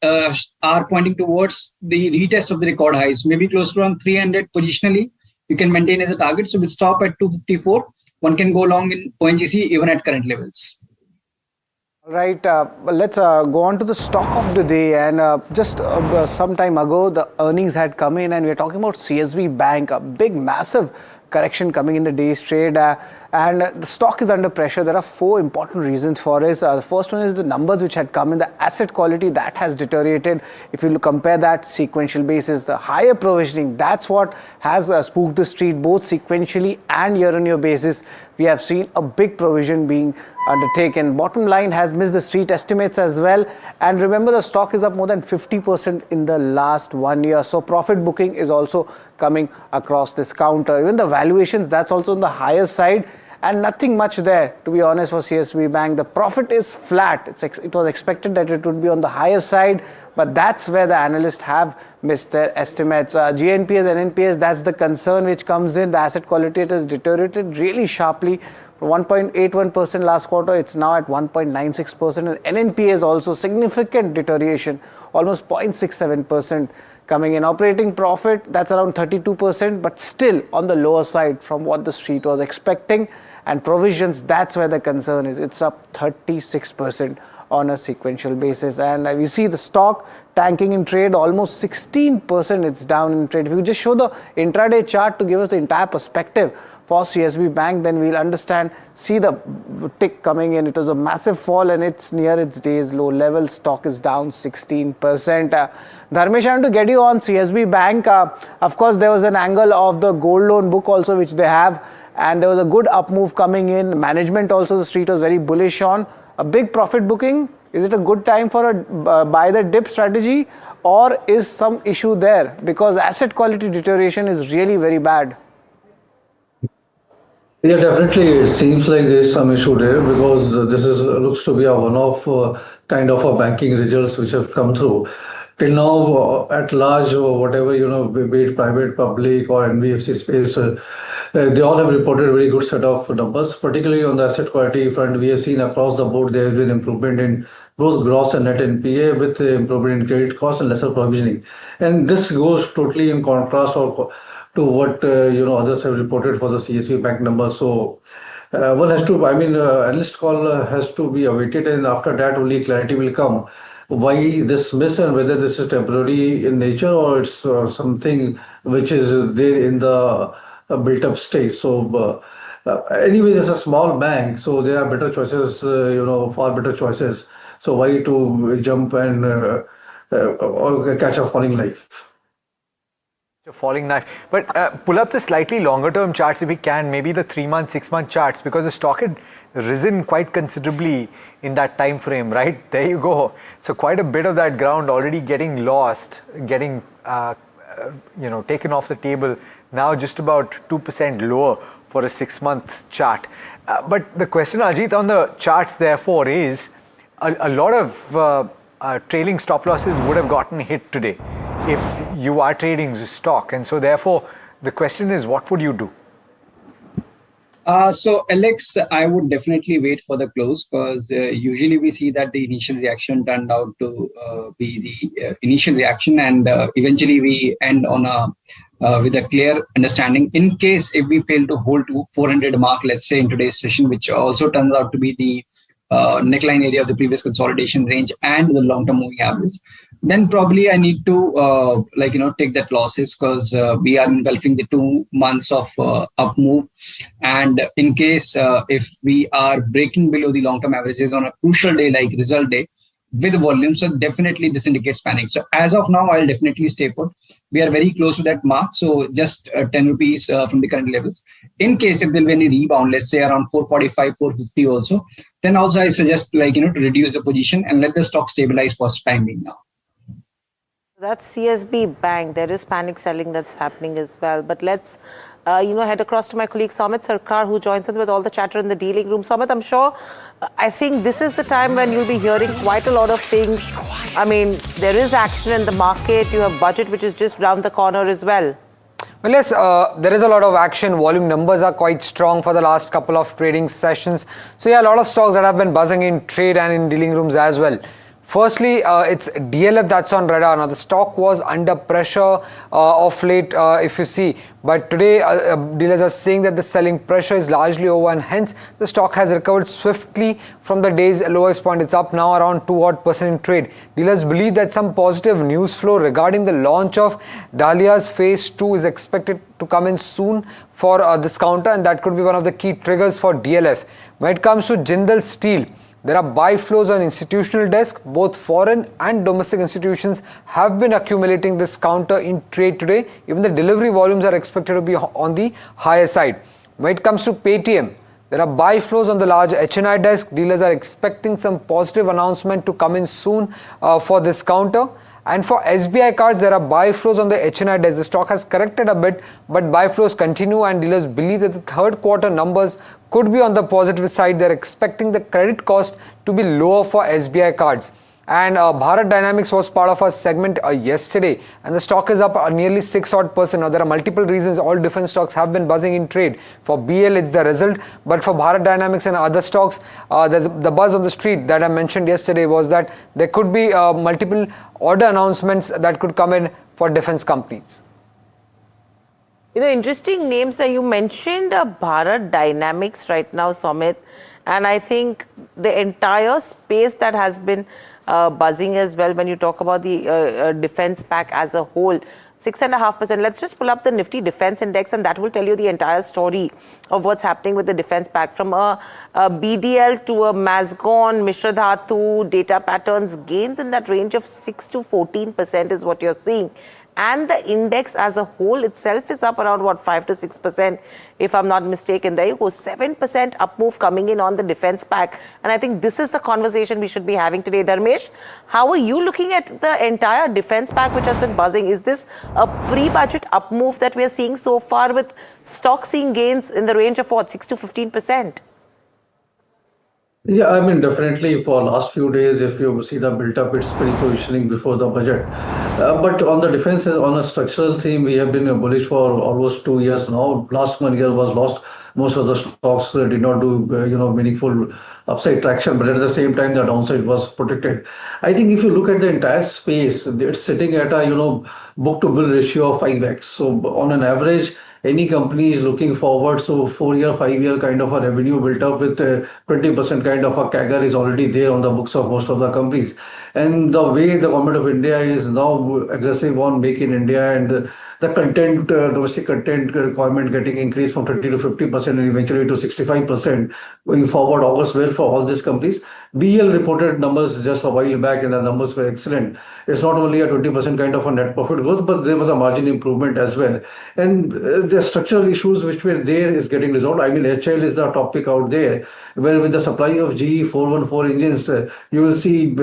Speaker 4: are pointing towards the retest of the record highs, maybe close to around 300 positionally. You can maintain as a target. So with stop at 254, one can go long in ONGC even at current levels.
Speaker 18: All right, let's go on to the stock of the day. And just some time ago, the earnings had come in and we're talking about CSB Bank, a big, massive correction coming in the day's trade. And the stock is under pressure. There are 4 important reasons for this. The first one is the numbers which had come in, the asset quality that has deteriorated. If you compare that sequential basis, the higher provisioning, that's what has spooked the street, both sequentially and year-on-year basis. We have seen a big provision being undertaken. Bottom line has missed the street estimates as well. And remember, the stock is up more than 50% in the last 1 year. So profit booking is also coming across this counter. Even the valuations, that's also on the higher side. And nothing much there, to be honest, for CSB Bank. The profit is flat. It was expected that it would be on the higher side, but that's where the analysts have missed their estimates. GNPS and NPS, that's the concern which comes in. The asset quality has deteriorated really sharply. From 1.81% last quarter, it's now at 1.96%. And NNPS also significant deterioration, almost 0.67% coming in. Operating profit, that's around 32%, but still on the lower side from what the street was expecting. And provisions, that's where the concern is. It's up 36%
Speaker 13: on a sequential basis. And we see the stock tanking in trade, almost 16% it's down in trade. If you just show the intraday chart to give us the entire perspective for CSB Bank, then we'll understand, see the tick coming in. It was a massive fall and it's near its day's low level. Stock is down 16%. Dharmesh, I want to get you on CSB Bank. Of course, there was an angle of the gold loan book also, which they have, and there was a good up move coming in. Management also, the street was very bullish on. A big profit booking. Is it a good time for a buy the dip strategy, or is some issue there? Because asset quality deterioration is really very bad.
Speaker 15: Yeah, definitely. It seems like there's some issue there because this is looks to be a one-off kind of a banking results which have come through. Till now, at large, whatever, be it private, public or NBFC space, they all have reported a very good set of numbers, particularly on the asset quality front. We have seen across the board there has been improvement in both gross and net NPA with improvement in credit cost and lesser provisioning. And this goes totally in contrast to what others have reported for the CSB Bank numbers. So one has to, analyst call has to be awaited, and after that only clarity will come why this miss and whether this is temporary in nature or it's something which is there in the built-up stage. So anyways, it's a small bank, so there are better choices, far better choices. So why to jump and catch a falling knife?
Speaker 14: A falling knife. But pull up the slightly longer term charts if we can, maybe the 3-month, 6-month charts, because the stock had risen quite considerably in that time frame, right? There you go. So quite a bit of that ground already getting lost, getting taken off the table. Now just about 2% lower for a 6-month chart. But the question, Ajit, on the charts therefore is a lot of trailing stop losses would have gotten hit today if you are trading stock, and so therefore the question is, what would you do?
Speaker 4: So Alex, I would definitely wait for the close, because usually we see that the initial reaction turned out to be the initial reaction, and eventually we end on with a clear understanding. In case if we fail to hold to 400 mark, let's say in today's session, which also turns out to be the neckline area of the previous consolidation range and the long-term moving average, then probably I need to take that losses, because we are engulfing the 2 months of up move. And in case if we are breaking below the long-term averages on a crucial day like result day with volume, so definitely this indicates panic. So as of now, I'll definitely stay put. We are very close to that mark, so just 10 rupees from the current levels. In case if there'll be any rebound, let's say around 445, 450 also, then also I suggest to reduce the position and let the stock stabilize for time being now.
Speaker 22: That's CSB Bank. There is panic selling that's happening as well. But let's, head across to my colleague Somit Sarkar, who joins us with all the chatter in the dealing room. Somit, I'm sure, I think this is the time when you'll be hearing quite a lot of things. I mean, there is action in the market. You have budget, which is just round the corner as well.
Speaker 20: Well, yes, there is a lot of action. Volume numbers are quite strong for the last couple of trading sessions. So yeah, a lot of stocks that have been buzzing in trade and in dealing rooms as well. Firstly, it's DLF that's on radar. Now, the stock was under pressure of late, if you see. But today, dealers are saying that the selling pressure is largely over, and hence the stock has recovered swiftly from the day's lowest point. It's up now around 2% in trade. Dealers believe that some positive news flow regarding the launch of Dahlia's Phase 2 is expected to come in soon for this counter, and that could be one of the key triggers for DLF. When it comes to Jindal Steel, there are buy flows on institutional desk. Both foreign and domestic institutions have been accumulating this counter in trade today. Even the delivery volumes are expected to be on the higher side. When it comes to Paytm, there are buy flows on the large HNI desk. Dealers are expecting some positive announcement to come in soon for this counter. And for SBI cards, there are buy flows on the HNI desk. The stock has corrected a bit, but buy flows continue, and dealers believe that the third quarter numbers could be on the positive side. They're expecting the credit cost to be lower for SBI cards. And Bharat Dynamics was part of our segment yesterday, and the stock is up nearly 6% Now, there are multiple reasons. All different stocks have been buzzing in trade. For BL, it's the result, but for Bharat Dynamics and other stocks, there's the buzz on the street that I mentioned yesterday was that there could be multiple order announcements that could come in for defense companies.
Speaker 22: Interesting names that you mentioned Bharat Dynamics right now, Somit. And I think the entire space that has been buzzing as well, when you talk about the defense pack as a whole, 6.5%. Let's just pull up the Nifty Defense Index, and that will tell you the entire story of what's happening with the defense pack. From a BDL to a Mazgon, Mishra Dhatu, data patterns, gains in that range of 6 to 14% is what you're seeing. And the index as a whole itself is up around, what, 5 to 6%, if I'm not mistaken. There you go, 7% up move coming in on the defense pack. And I think this is the conversation we should be having today. Dharmesh, how are you looking at the entire defense pack which has been buzzing? Is this a pre-budget up move that we're seeing so far, with stocks seeing gains in the range of, what, 6 to 15%?
Speaker 15: Yeah, I mean, definitely for last few days, if you see the built-up, it's pre-positioning before the budget. But on the defense, on a structural theme, we have been bullish for almost 2 years now. Last 1 year was lost. Most of the stocks did not do, meaningful upside traction, but at the same time, the downside was protected. I think if you look at the entire space, it's sitting at a, book-to-bill ratio of 5x. So on an average, any company is looking forward, so 4-year, 5-year kind of a revenue built up with 20% kind of a CAGR is already there on the books of most of the companies. And the way the government of India is now aggressive on Make in India, and the content, domestic content requirement getting increased from 30 to 50% and eventually to 65% going forward augurs well for all these companies. BL reported numbers just a while back, and the numbers were excellent. It's not only a 20% kind of a net profit growth, but there was a margin improvement as well. And the structural issues which were there is getting resolved. I mean, HL is the topic out there, where with the supply of GE 414 engines, you will see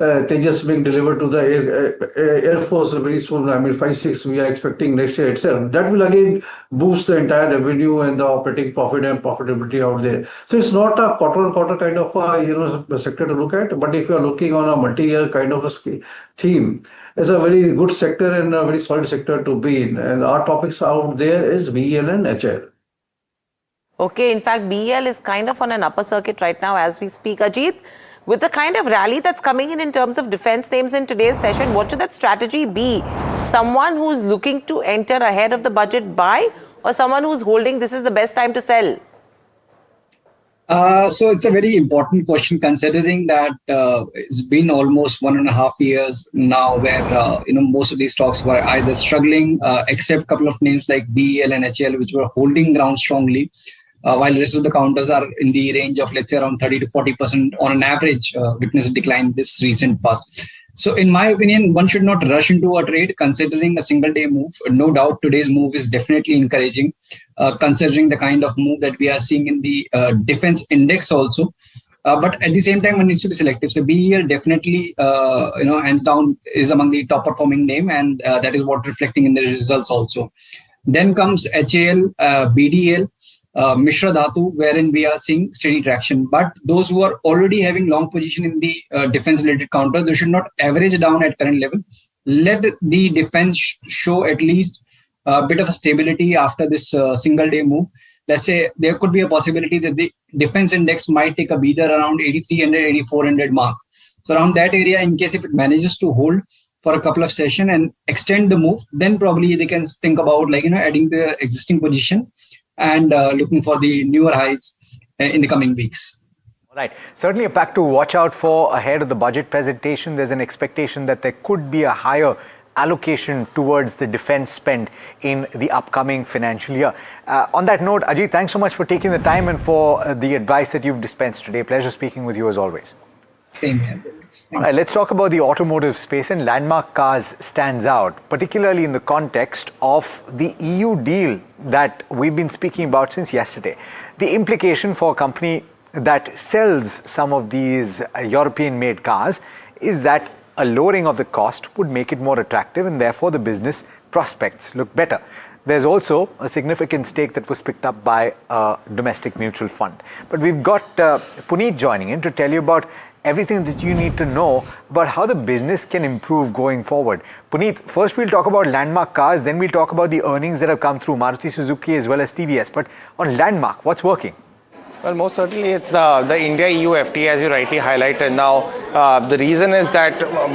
Speaker 15: Tejas being delivered to the Air Force very soon. I mean, 5-6 we are expecting next year itself. That will again boost the entire revenue and the operating profit and profitability out there. So it's not a quarter-on-quarter kind of a sector to look at, but if you are looking on a multi-year kind of a theme, it's a very good sector and a very solid sector to be in. And our topics out there is BEL and HL.
Speaker 22: Okay, in fact, BEL is kind of on an upper circuit right now as we speak. Ajit, with the kind of rally that's coming in terms of defense names in today's session, what should that strategy be? Someone who's looking to enter ahead of the budget buy, or someone who's holding this is the best time to sell?
Speaker 4: So it's a very important question, considering that it's been almost 1.5 years now where most of these stocks were either struggling, except a couple of names like BEL and HL, which were holding ground strongly, while the rest of the counters are in the range of, let's say, around 30 to 40% on an average, witness a decline this recent past. So in my opinion, one should not rush into a trade considering a single day move. No doubt today's move is definitely encouraging, considering the kind of move that we are seeing in the defense index also. But at the same time, one needs to be selective. So BEL definitely, hands down, is among the top performing name, and that is what reflecting in the results also. Then comes HAL, BDL, Mishra Dhatu, wherein we are seeing steady traction. But those who are already having long position in the defense-related counter, they should not average down at current level. Let the defense show at least a bit of a stability after this single-day move. Let's say there could be a possibility that the defense index might take a breather around 8,300, 8,400 mark. So around that area, in case if it manages to hold for a couple of sessions and extend the move, then probably they can think about adding their existing position and looking for the newer highs in the coming weeks.
Speaker 14: All right. Certainly a pack to watch out for ahead of the budget presentation. There's an expectation that there could be a higher allocation towards the defense spend in the upcoming financial year. On that note, Ajit, thanks so much for taking the time and for the advice that you've dispensed today. Pleasure speaking with you as always.
Speaker 4: Same here.
Speaker 14: All right, let's talk about the automotive space, and Landmark Cars stands out, particularly in the context of the EU deal that we've been speaking about since yesterday. The implication for a company that sells some of these European-made cars is that a lowering of the cost would make it more attractive, and therefore the business prospects look better. There's also a significant stake that was picked up by a domestic mutual fund. But we've got Puneet joining in to tell you about everything that you need to know about how the business can improve going forward. Puneet, first we'll talk about Landmark Cars, then we'll talk about the earnings that have come through Maruti Suzuki as well as TVS. But on Landmark, what's working?
Speaker 6: Well, most certainly it's the India-EU FTA, as you rightly highlighted. Now, the reason is that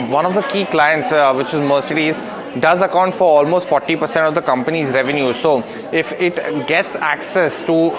Speaker 6: one of the key clients, which is Mercedes, does account for almost 40% of the company's revenue. So if it gets access to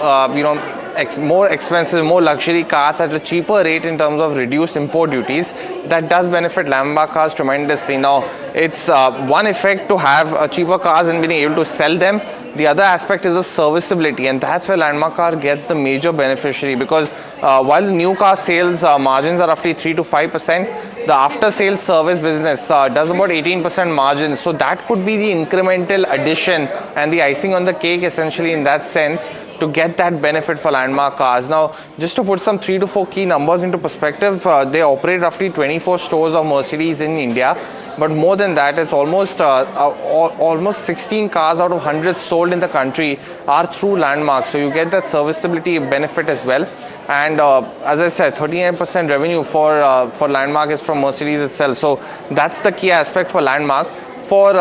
Speaker 6: more expensive, more luxury cars at a cheaper rate in terms of reduced import duties, that does benefit landmark cars tremendously. Now, it's one effect to have cheaper cars and being able to sell them. The other aspect is the serviceability, and that's where landmark car gets the major beneficiary, because while the new car sales margins are roughly 3 to 5%, the after sales service business does about 18% margin. So that could be the incremental addition and the icing on the cake essentially in that sense to get that benefit for landmark cars. Now, just to put some 3 to 4 key numbers into perspective, they operate roughly 24 stores of Mercedes in India. But more than that, it's almost 16 cars out of 100 sold in the country are through landmark. So you get that serviceability benefit as well. And as I said, 39% revenue for landmark is from Mercedes itself. So that's the key aspect for landmark. For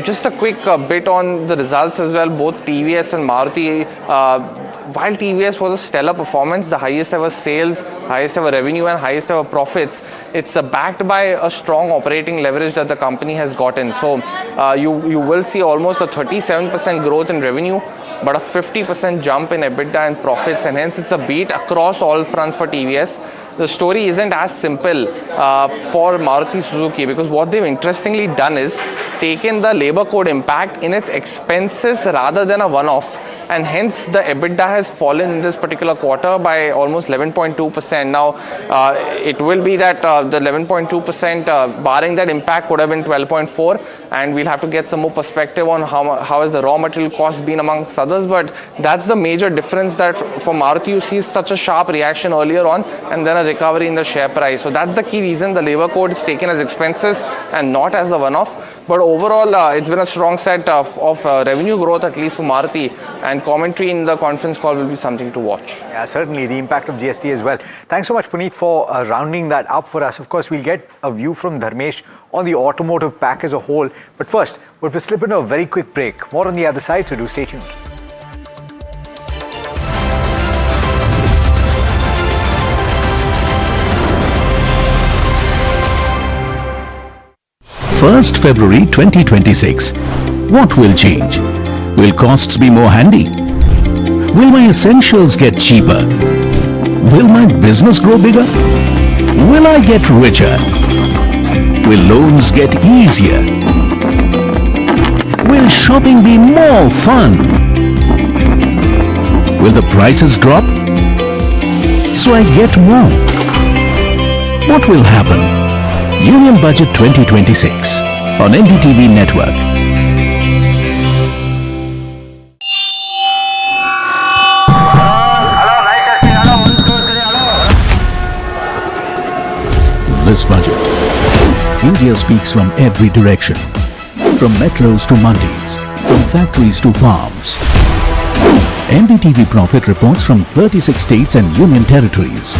Speaker 6: just a quick bit on the results as well, both TVS and Maruti, while TVS was a stellar performance, the highest ever sales, highest ever revenue and highest ever profits, it's backed by a strong operating leverage that the company has gotten. So you will see almost a 37% growth in revenue, but a 50% jump in EBITDA and profits, and hence it's a beat across all fronts for TVS. The story isn't as simple for Maruti Suzuki, because what they've interestingly done is taken the labor code impact in its expenses rather than a one-off, and hence the EBITDA has fallen in this particular quarter by almost 11.2%. Now it will be that the 11.2% barring that impact would have been 12.4%, and we'll have to get some more perspective on how has the raw material cost been amongst others. But that's the major difference, that for Maruti you see such a sharp reaction earlier on and then a recovery in the share price. So that's the key reason the labor code is taken as expenses and not as a one-off. But overall, it's been a strong set of revenue growth, at least for Maruti, and commentary in the conference call will be something to watch.
Speaker 14: Yeah, certainly the impact of GST as well. Thanks so much, Puneet, for rounding that up for us. Of course, we'll get a view from Dharmesh on the automotive pack as a whole. But first, we'll slip into a very quick break. More on the other side, so do stay tuned.
Speaker 10: First February 2026. What will change? Will costs be more handy? Will my essentials get cheaper? Will my business grow bigger? Will I get richer? Will loans get easier? Will shopping be more fun? Will the prices drop so I get more? What will happen? Union Budget 2026 on NDTV Network. This budget, India speaks from every direction. From metros to mandis, from factories to farms. NDTV Profit reports from 36 states and union territories.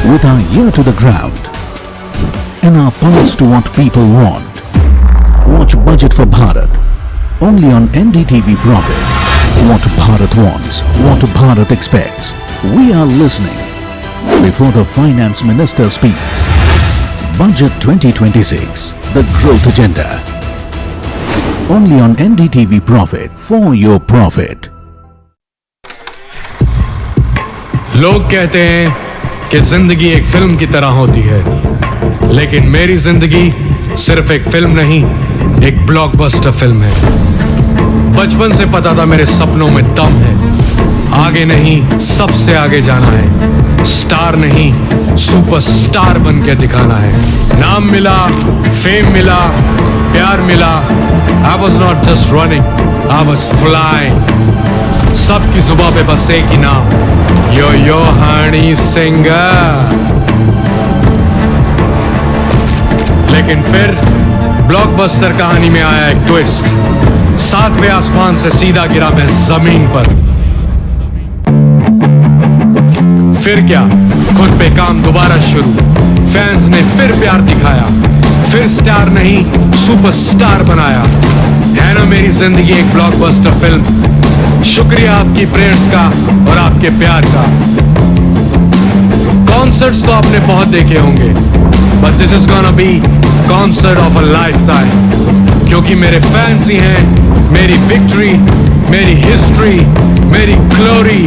Speaker 10: With our ear to the ground and our pulse to what people want. Watch Budget for Bharat only on NDTV Profit. What Bharat wants, what Bharat expects. We are listening before the Finance Minister speaks. Budget 2026, the growth agenda. Only on NDTV Profit, for your profit.
Speaker 8: लोग कहते हैं कि जिंदगी एक film की तरह होती है, लेकिन मेरी जिंदगी सिर्फ एक फिल्म नहीं, एक ब्लॉकबस्टर फिल्म है। बचपन से पता था मेरे सपनों में दम है, आगे नहीं सबसे आगे जाना है, स्टार नहीं सुपरस्टार बन के दिखाना है। नाम मिला, फेम मिला, प्यार मिला, I was not just running, I was flying। सबकी जुबां पे बस एक ही नाम, यो हनी सिंगर। लेकिन फिर ब्लॉकबस्टर कहानी में आया एक ट्विस्ट, 7वें आसमान से सीधा गिरा मैं जमीन पर। फिर क्या, खुद पे काम दोबारा शुरू, फैंस ने फिर प्यार दिखाया, फिर स्टार नहीं सुपरस्टार बनाया। है ना मेरी जिंदगी एक ब्लॉकबस्टर फिल्म। शुक्रिया आपकी प्रेयर्स का और आपके प्यार का। कॉन्सर्ट्स तो आपने बहुत देखे होंगे, but this is gonna be concert of a lifetime, क्योंकि मेरे फैंस ही हैं मेरी विक्ट्री, मेरी हिस्ट्री, मेरी glory.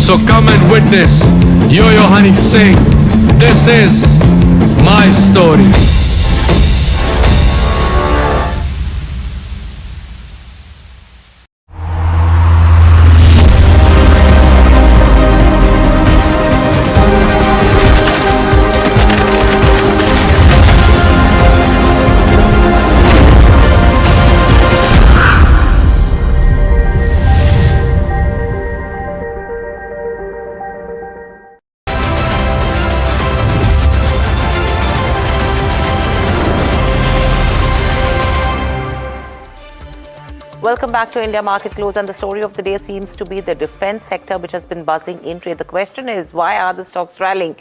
Speaker 8: So come and witness Yo-Yo Honey Singh. This is my story.
Speaker 22: Welcome back to India Market Close, and the story of the day seems to be the defense sector, which has been buzzing in trade. The question is, why are the stocks rallying?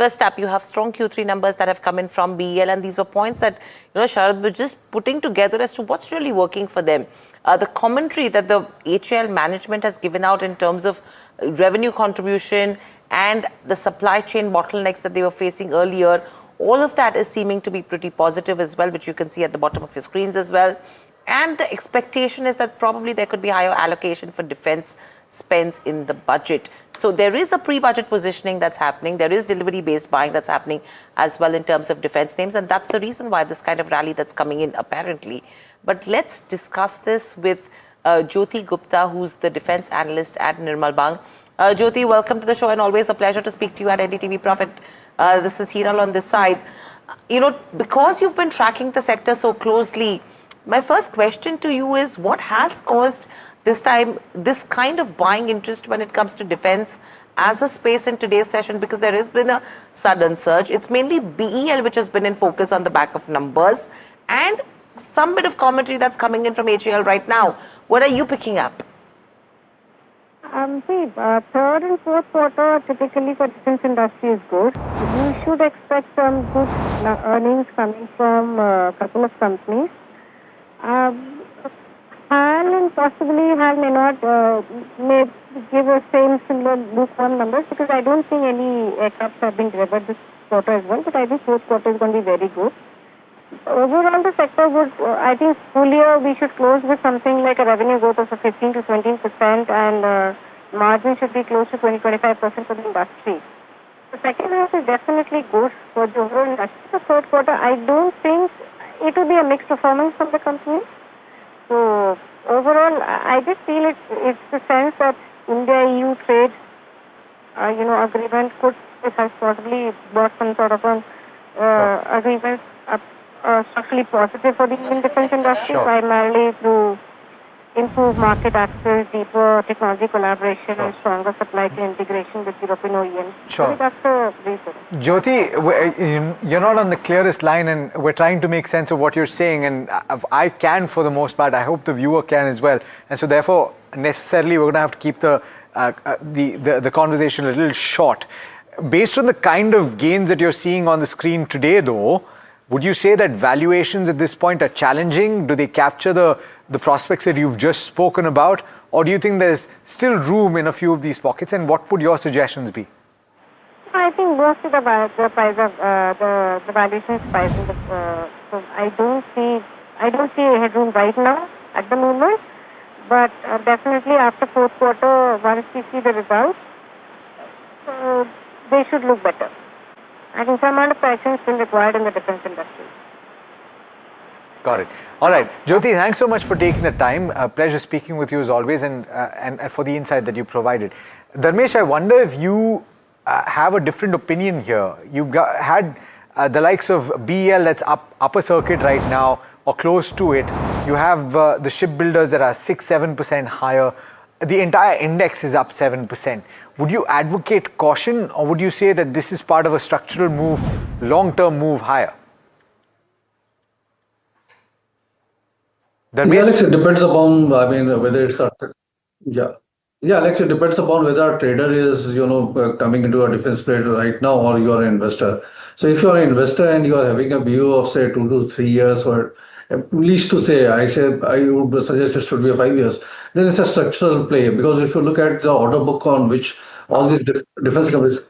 Speaker 22: First up, you have strong Q3 numbers that have come in from BEL, and these were points that Sharad was just putting together as to what's really working for them. The commentary that the HAL management has given out in terms of revenue contribution and the supply chain bottlenecks that they were facing earlier, all of that is seeming to be pretty positive as well, which you can see at the bottom of your screens as well. And the expectation is that probably there could be higher allocation for defense spends in the budget. So there is a pre-budget positioning that's happening. There is delivery-based buying that's happening as well in terms of defense names. And that's the reason why this kind of rally that's coming in apparently. But let's discuss this with Jyoti Gupta, who's the defense analyst at Nirmal Bang. Jyoti, welcome to the show, and always a pleasure to speak to you at NDTV Profit. This is Hiral on this side. Because you've been tracking the sector so closely, my first question to you is, what has caused this time this kind of buying interest when it comes to defense as a space in today's session? Because there has been a sudden surge. It's mainly BEL which has been in focus on the back of numbers, and some bit of commentary that's coming in from HAL right now. What are you picking up?
Speaker 5: Third and fourth quarter typically for defense industry is good. We should expect some good earnings coming from a couple of companies. HAL and possibly HAL may not may give us similar lukewarm numbers, because I don't think any aircrafts have been delivered this quarter as well, but I think fourth quarter is going to be very good. Overall, the sector would, I think full year we should close with something like a revenue growth of 15 to 17%, and margin should be close to 20-25% for the industry. The second half is definitely good for the overall industry. The third quarter, I don't think it will be a mixed performance from the company. So overall, I just feel it's the sense that India-EU trade, agreement could, it has possibly brought some sort of an agreement structurally positive for the Indian defense industry, primarily through improved market access, deeper technology collaboration, and stronger supply chain integration with European OEMs.
Speaker 14: Sure.
Speaker 5: So that's the reason.
Speaker 14: Jyoti, you're not on the clearest line, and we're trying to make sense of what you're saying, and I can for the most part. I hope the viewer can as well. And so therefore, necessarily, we're going to have to keep the conversation a little short. Based on the kind of gains that you're seeing on the screen today, though, would you say that valuations at this point are challenging? Do they capture the prospects that you've just spoken about? Or do you think there's still room in a few of these pockets? And what would your suggestions be?
Speaker 5: I think most of the price of the valuation is priced in the. So I don't see a headroom right now at the moment, but definitely after fourth quarter, once we see the results, they should look better. I think some amount of correction is still required in the defense industry.
Speaker 14: Got it. All right. Jyoti, thanks so much for taking the time. A pleasure speaking with you as always, and for the insight that you provided. Dharmesh, I wonder if you have a different opinion here. You've had the likes of BEL that's upper circuit right now, or close to it. You have the shipbuilders that are 6-7% higher. The entire index is up 7%. Would you advocate caution, or would you say that this is part of a structural move, long-term move higher?
Speaker 15: Alex, it depends upon, whether it's Alex, it depends upon whether a trader is, coming into a defense play right now, or you're an investor. So if you're an investor and you're having a view of, say, 2 to 3 years, or at least to say, I would suggest it should be 5 years, then it's a structural play. Because if you look at the order book on which all these defense companies.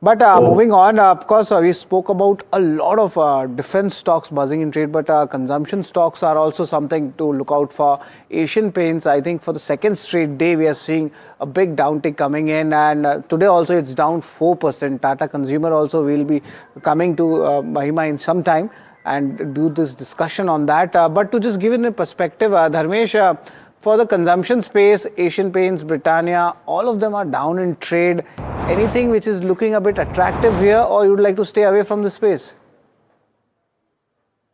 Speaker 13: But moving on, of course, we spoke about a lot of defense stocks buzzing in trade, but consumption stocks are also something to look out for. Asian Paints, I think for the second straight day, we are seeing a big downtick coming in, and today also it's down 4%. Tata Consumer also will be coming to Mahima in some time and do this discussion on that. But to just give it a perspective, Dharmesh, for the consumption space, Asian Paints, Britannia, all of them are down in trade. Anything which is looking a bit attractive here, or you would like to stay away from the space?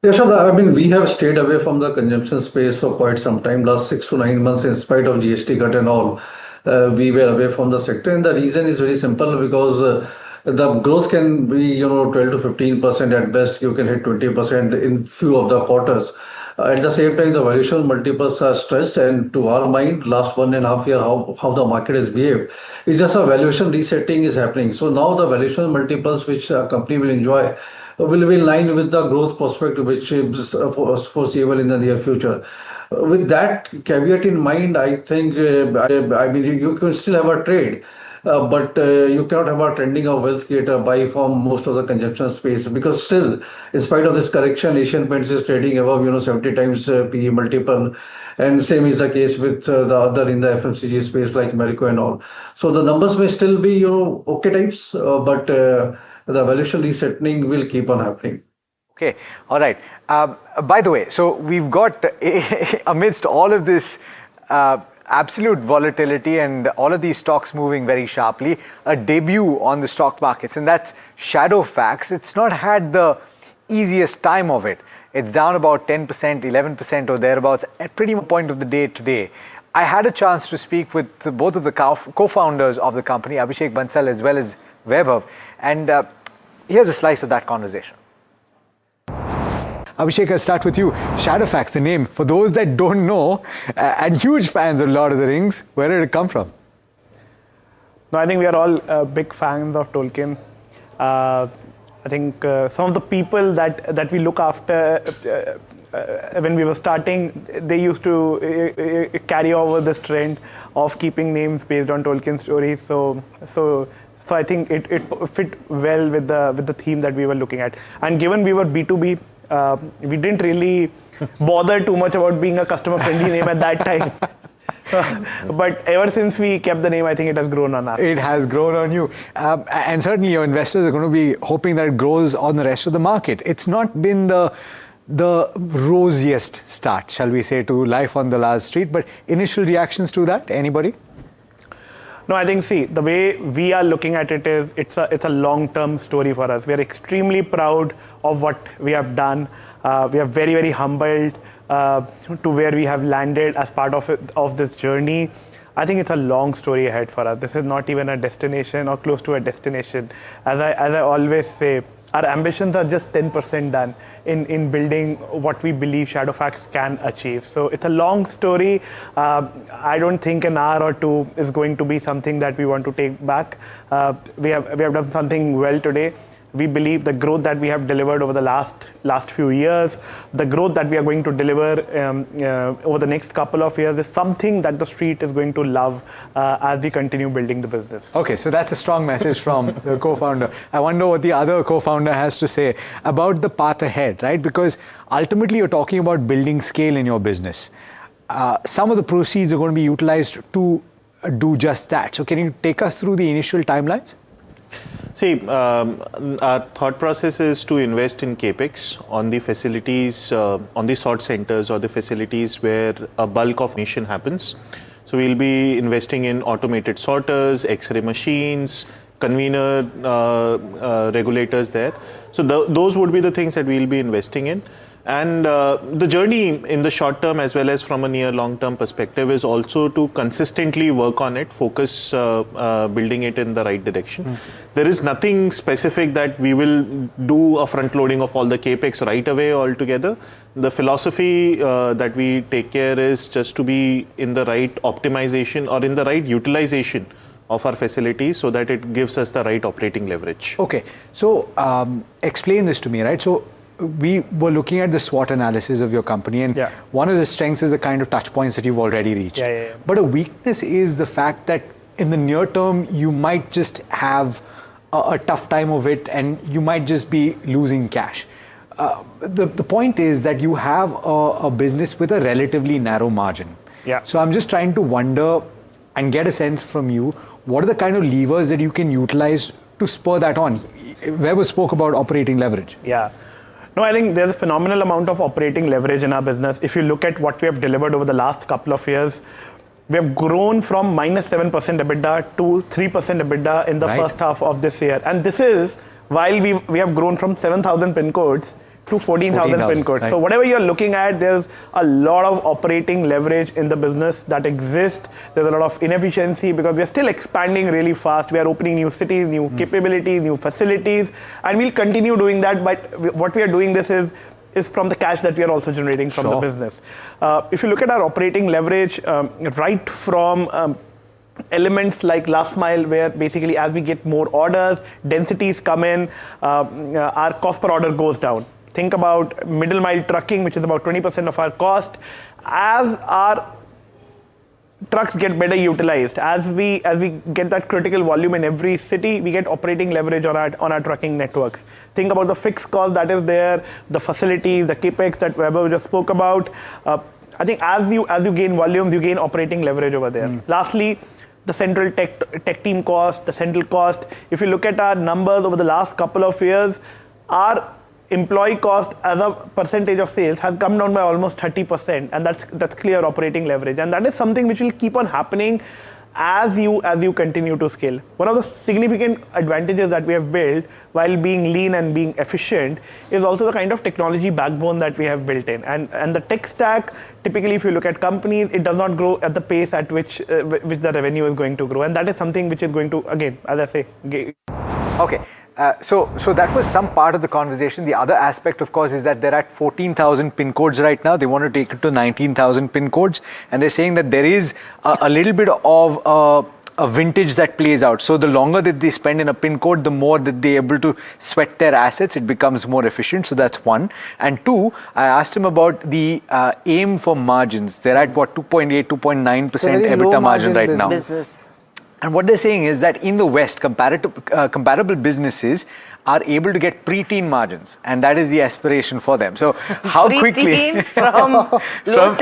Speaker 15: Yeah, sure. I mean, we have stayed away from the consumption space for quite some time, last 6 to 9 months, in spite of GST cut and all. We were away from the sector, and the reason is very simple, because the growth can be, 12 to 15% at best. You can hit 20% in few of the quarters. At the same time, the valuation multiples are stretched, and to our mind, last 1.5 years, how the market has behaved, it's just a valuation resetting is happening. So now the valuation multiples which a company will enjoy will be in line with the growth prospect which is foreseeable in the near future. With that caveat in mind, I think, you can still have a trade. But you cannot have a trending of wealth creator buy from most of the consumption space, because still, in spite of this correction, Asian Paints is trading above 70 times PE multiple, and same is the case with the other in the FMCG space like Marico and all. So the numbers may still be okay types, but the valuation resetting will keep on happening.
Speaker 14: Okay, all right. By the way, so we've got amidst all of this absolute volatility and all of these stocks moving very sharply, a debut on the stock markets, and that's Shadowfax. It's not had the easiest time of it. It's down about 10%, 11% or thereabouts at pretty much point of the day today. I had a chance to speak with both of the co-founders of the company, Abhishek Bansal as well as Vaibhav, and here's a slice of that conversation. Abhishek, I'll start with you. Shadowfax, the name, for those that don't know, and huge fans of Lord of the Rings, where did it come from?
Speaker 17: No, I think we are all big fans of Tolkien. I think some of the people that we look after when we were starting, they used to carry over this trend of keeping names based on Tolkien stories. So I think it fit well with the theme that we were looking at. And given we were B2B, we didn't really bother too much about being a customer-friendly name at that time. But ever since we kept the name, I think it has grown on us.
Speaker 14: It has grown on you. And certainly your investors are going to be hoping that it grows on the rest of the market. It's not been the rosiest start, shall we say, to life on the Lal Street, but initial reactions to that, anybody?
Speaker 17: No, I think, see, the way we are looking at it is it's a long-term story for us. We are extremely proud of what we have done. We are very, very humbled to where we have landed as part of this journey. I think it's a long story ahead for us. This is not even a destination or close to a destination. As I always say, our ambitions are just 10% done in building what we believe Shadowfax can achieve. So it's a long story. I don't think an hour or two is going to be something that we want to take back. We have done something well today. We believe the growth that we have delivered over the last few years, the growth that we are going to deliver over the next couple of years is something that the street is going to love as we continue building the business.
Speaker 14: Okay, so that's a strong message from the co-founder. I wonder what the other co-founder has to say about the path ahead, right? Because ultimately you're talking about building scale in your business. Some of the proceeds are going to be utilized to do just that. So can you take us through the initial timelines?
Speaker 21: See, our thought process is to invest in capex on the facilities, on the sort centers or the facilities where a bulk of automation happens. So we'll be investing in automated sorters, X-ray machines, convener regulators there. So those would be the things that we'll be investing in. And the journey in the short term as well as from a near long term perspective is also to consistently work on it, focus building it in the right direction. There is nothing specific that we will do a front loading of all the capex right away altogether. The philosophy that we take care is just to be in the right optimization or in the right utilization of our facilities so that it gives us the right operating leverage.
Speaker 14: Okay, so explain this to me, right? So we were looking at the SWOT analysis of your company, and one of the strengths is the kind of touch points that you've already reached. But a weakness is the fact that in the near term, you might just have a tough time of it and you might just be losing cash. The point is that you have a business with a relatively narrow margin.
Speaker 17: Yeah.
Speaker 14: So I'm just trying to wonder and get a sense from you, what are the kind of levers that you can utilize to spur that on? Weber spoke about operating leverage.
Speaker 17: Yeah. No, I think there's a phenomenal amount of operating leverage in our business. If you look at what we have delivered over the last couple of years, we have grown from -7% EBITDA to 3% EBITDA in the first half of this year. And this is while we have grown from 7,000 pin codes to 14,000 pin codes.
Speaker 14: Right.
Speaker 17: So whatever you're looking at, there's a lot of operating leverage in the business that exists. There's a lot of inefficiency because we're still expanding really fast. We are opening new cities, new capabilities, new facilities, and we'll continue doing that. But what we are doing this is from the cash that we are also generating from the business. If you look at our operating leverage, right from elements like last mile, where basically as we get more orders, densities come in, our cost per order goes down. Think about middle mile trucking, which is about 20% of our cost. As our trucks get better utilized, as we get that critical volume in every city, we get operating leverage on our trucking networks. Think about the fixed cost that is there, the facilities, the capex that Weber just spoke about. I think as you gain volumes, you gain operating leverage over there. Lastly, the central tech team cost, the central cost. If you look at our numbers over the last couple of years, our employee cost as a percentage of sales has come down by almost 30%, and that's clear operating leverage, and that is something which will keep on happening as you continue to scale. One of the significant advantages that we have built while being lean and being efficient is also the kind of technology backbone that we have built in, and the tech stack. Typically, if you look at companies, it does not grow at the pace at which the revenue is going to grow, and that is something which is going to, again, as I say.
Speaker 14: Okay. So that was some part of the conversation. The other aspect, of course, is that they're at 14,000 pin codes right now. They want to take it to 19,000 pin codes. And they're saying that there is a little bit of a vintage that plays out. So the longer that they spend in a pin code, the more that they're able to sweat their assets. It becomes more efficient. So that's one. And two, I asked him about the aim for margins. They're at what, 2.8, 2.9% EBITDA margin right now. And what they're saying is that in the West, comparable businesses are able to get pre-teen margins, and that is the aspiration for them. So how quickly
Speaker 22: from
Speaker 14: low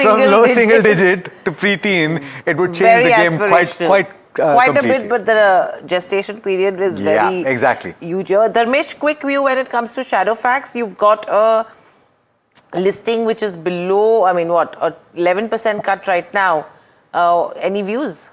Speaker 14: single digit to pre-teen, it would change the game quite
Speaker 22: a bit, but the gestation period is very huge. Dharmesh, quick view when it comes to Shadowfax. You've got a listing which is below, I mean, what, a 11% cut right now. Any views?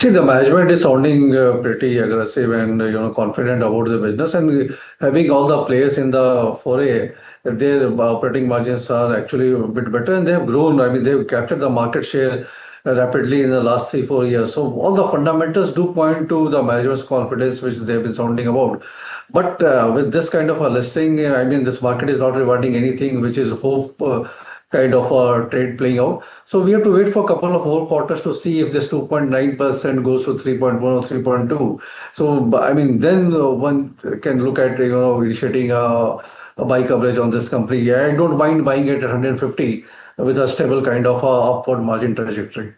Speaker 15: See, the management is sounding pretty aggressive and confident about the business, and having all the players in the foray, their operating margins are actually a bit better, and they have grown. I mean, they've captured the market share rapidly in the last 3-4 years. So all the fundamentals do point to the management's confidence, which they've been sounding about. But with this kind of a listing, I mean, this market is not rewarding anything, which is hope. Kind of a trade playing out. So we have to wait for a couple of more quarters to see if this 2.9% goes to 3.1 or 3.2. So, I mean, then one can look at, initiating a buy coverage on this company. I don't mind buying it at 150 with a stable kind of upward margin trajectory.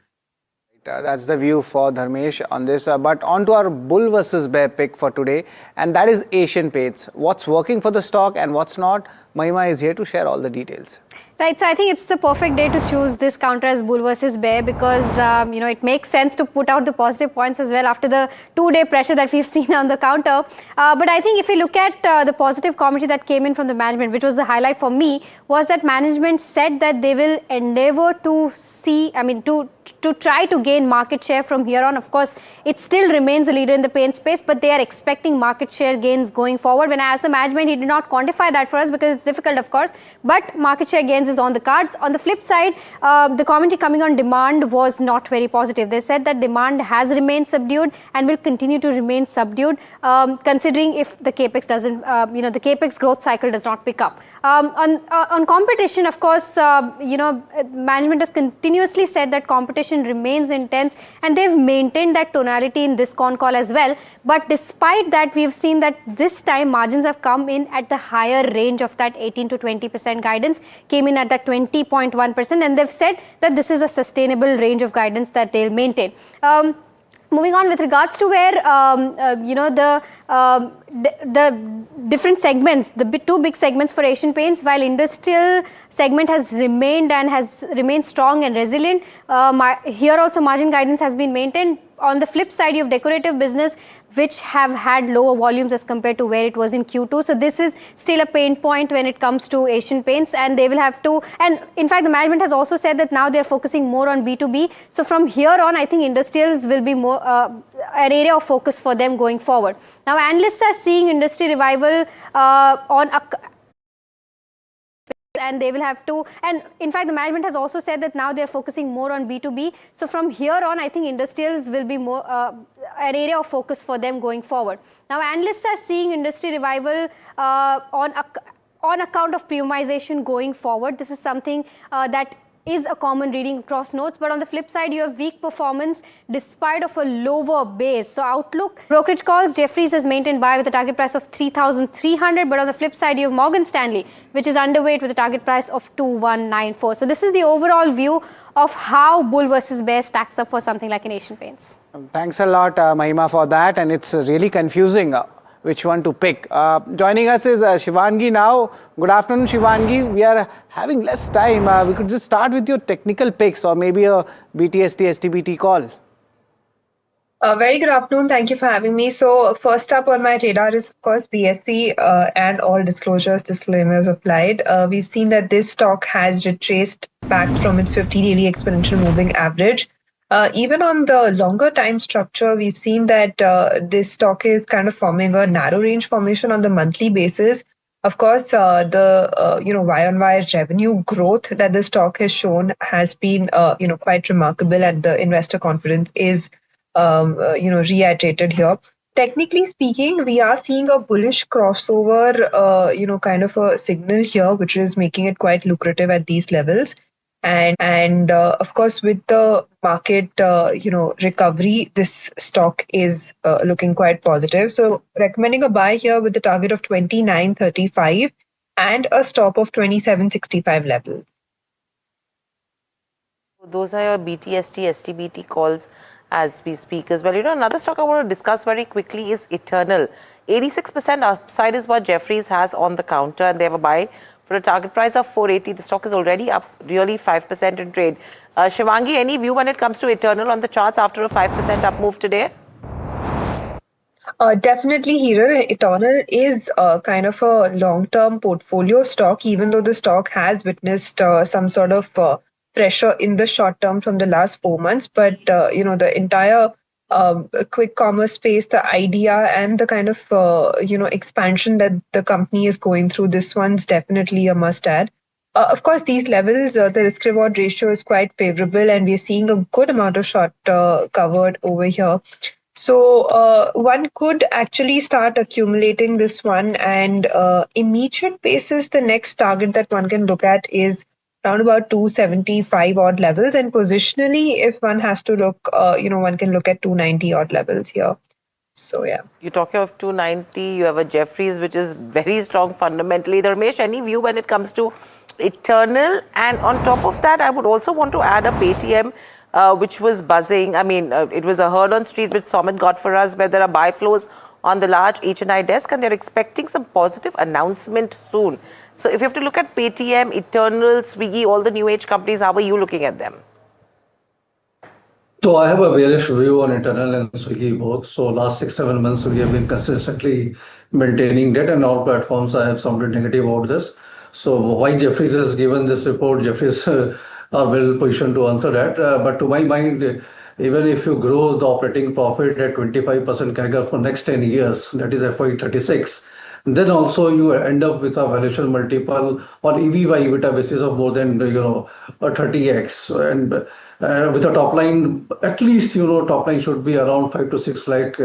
Speaker 13: That's the view for Dharmesh on this. But on to our bull versus bear pick for today, and that is Asian Paints. What's working for the stock and what's not? Mahima is here to share all the details.
Speaker 11: Right, so I think it's the perfect day to choose this counter as bull versus bear because, it makes sense to put out the positive points as well after the 2-day pressure that we've seen on the counter. But I think if you look at the positive commentary that came in from the management, which was the highlight for me, was that management said that they will endeavor to to try to gain market share from here on. Of course, it still remains a leader in the paint space, but they are expecting market share gains going forward. When I asked the management, he did not quantify that for us because it's difficult, of course, but market share gains is on the cards. On the flip side, the commentary coming on demand was not very positive. They said that demand has remained subdued and will continue to remain subdued, considering if the capex doesn't, the capex growth cycle does not pick up. On competition, of course, management has continuously said that competition remains intense, and they've maintained that tonality in this con call as well. But despite that, we've seen that this time margins have come in at the higher range of that 18 to 20% guidance, came in at that 20.1%, and they've said that this is a sustainable range of guidance that they'll maintain. Moving on with regards to where the different segments, the two big segments for Asian Paints, while industrial segment has remained strong and resilient, here also margin guidance has been maintained. On the flip side, you have decorative business which have had lower volumes as compared to where it was in Q2. So this is still a pain point when it comes to Asian Paints, and they will have to, and in fact the management has also said that now they're focusing more on B2B. So from here on, I think industrials will be more an area of focus for them going forward. Now analysts are seeing industry revival and they will have to, and in fact the management has also said that now they're focusing more on B2B. So from here on, I think industrials will be more an area of focus for them going forward. Now analysts are seeing industry revival on account of premiumization going forward. This is something that is a common reading across notes, but on the flip side you have weak performance despite of a lower base. So outlook, brokerage calls, Jefferies has maintained buy with a target price of 3,300, but on the flip side you have Morgan Stanley, which is underweight with a target price of 2,194. So this is the overall view of how bull versus bear stacks up for something like an Asian Paints.
Speaker 13: Thanks a lot, Mahima, for that, and it's really confusing which one to pick. Joining us is Shivangi now. Good afternoon, Shivangi. We are having less time. We could just start with your technical picks or maybe a BTST, STBT call.
Speaker 9: Very good afternoon. Thank you for having me. So first up on my radar is, of course, BSE and all disclaimers applied. We've seen that this stock has retraced back from its 50-daily exponential moving average. Even on the longer time structure, we've seen that this stock is kind of forming a narrow range formation on the monthly basis. Of course, the Y-on-Y revenue growth that the stock has shown has been quite remarkable, and the investor confidence is reiterated here. Technically speaking, we are seeing a bullish crossover, kind of a signal here, which is making it quite lucrative at these levels. And of course, with the market, recovery, this stock is looking quite positive. So recommending a buy here with the target of 29.35 and a stop of 27.65 levels.
Speaker 22: Those are your BTST, STBT calls as we speak as well. Another stock I want to discuss very quickly is Eternal. 86% upside is what Jefferies has on the counter, and they have a buy for a target price of 480. The stock is already up really 5% in trade. Shivangi, any view when it comes to Eternal on the charts after a 5% up move today?
Speaker 9: Definitely, Hiral. Eternal is kind of a long-term portfolio stock, even though the stock has witnessed some sort of pressure in the short term from the last 4 months. But, the entire quick commerce space, the idea and the kind of, expansion that the company is going through, this one's definitely a must add. Of course, these levels, the risk reward ratio is quite favorable, and we're seeing a good amount of short covered over here. So one could actually start accumulating this one, and immediate basis, the next target that one can look at is around about 275 odd levels, and positionally, if one has to look, one can look at 290 odd levels here. So yeah,
Speaker 22: you're talking of 290. You have a Jefferies which is very strong fundamentally. Ramesh, any view when it comes to Eternal? And on top of that, I would also want to add a Paytm which was buzzing. I mean, it was a herd on street which Somit got for us, where there are buy flows on the large HNI desk, and they're expecting some positive announcement soon. So if you have to look at Paytm, Eternal, Swiggy, all the new age companies, how are you looking at them?
Speaker 15: So I have a bearish view on Eternal and Swiggy both. So last 6-7 months, we have been consistently maintaining that, and all platforms I have sounded negative about this. So why Jefferies has given this report, Jefferies are well positioned to answer that. But to my mind, even if you grow the operating profit at 25% CAGR for next 10 years, that is FY36, then also you end up with a valuation multiple on EV/EBITDA basis of more than 30x, and with a top line, at least top line should be around 5 to 6 lakh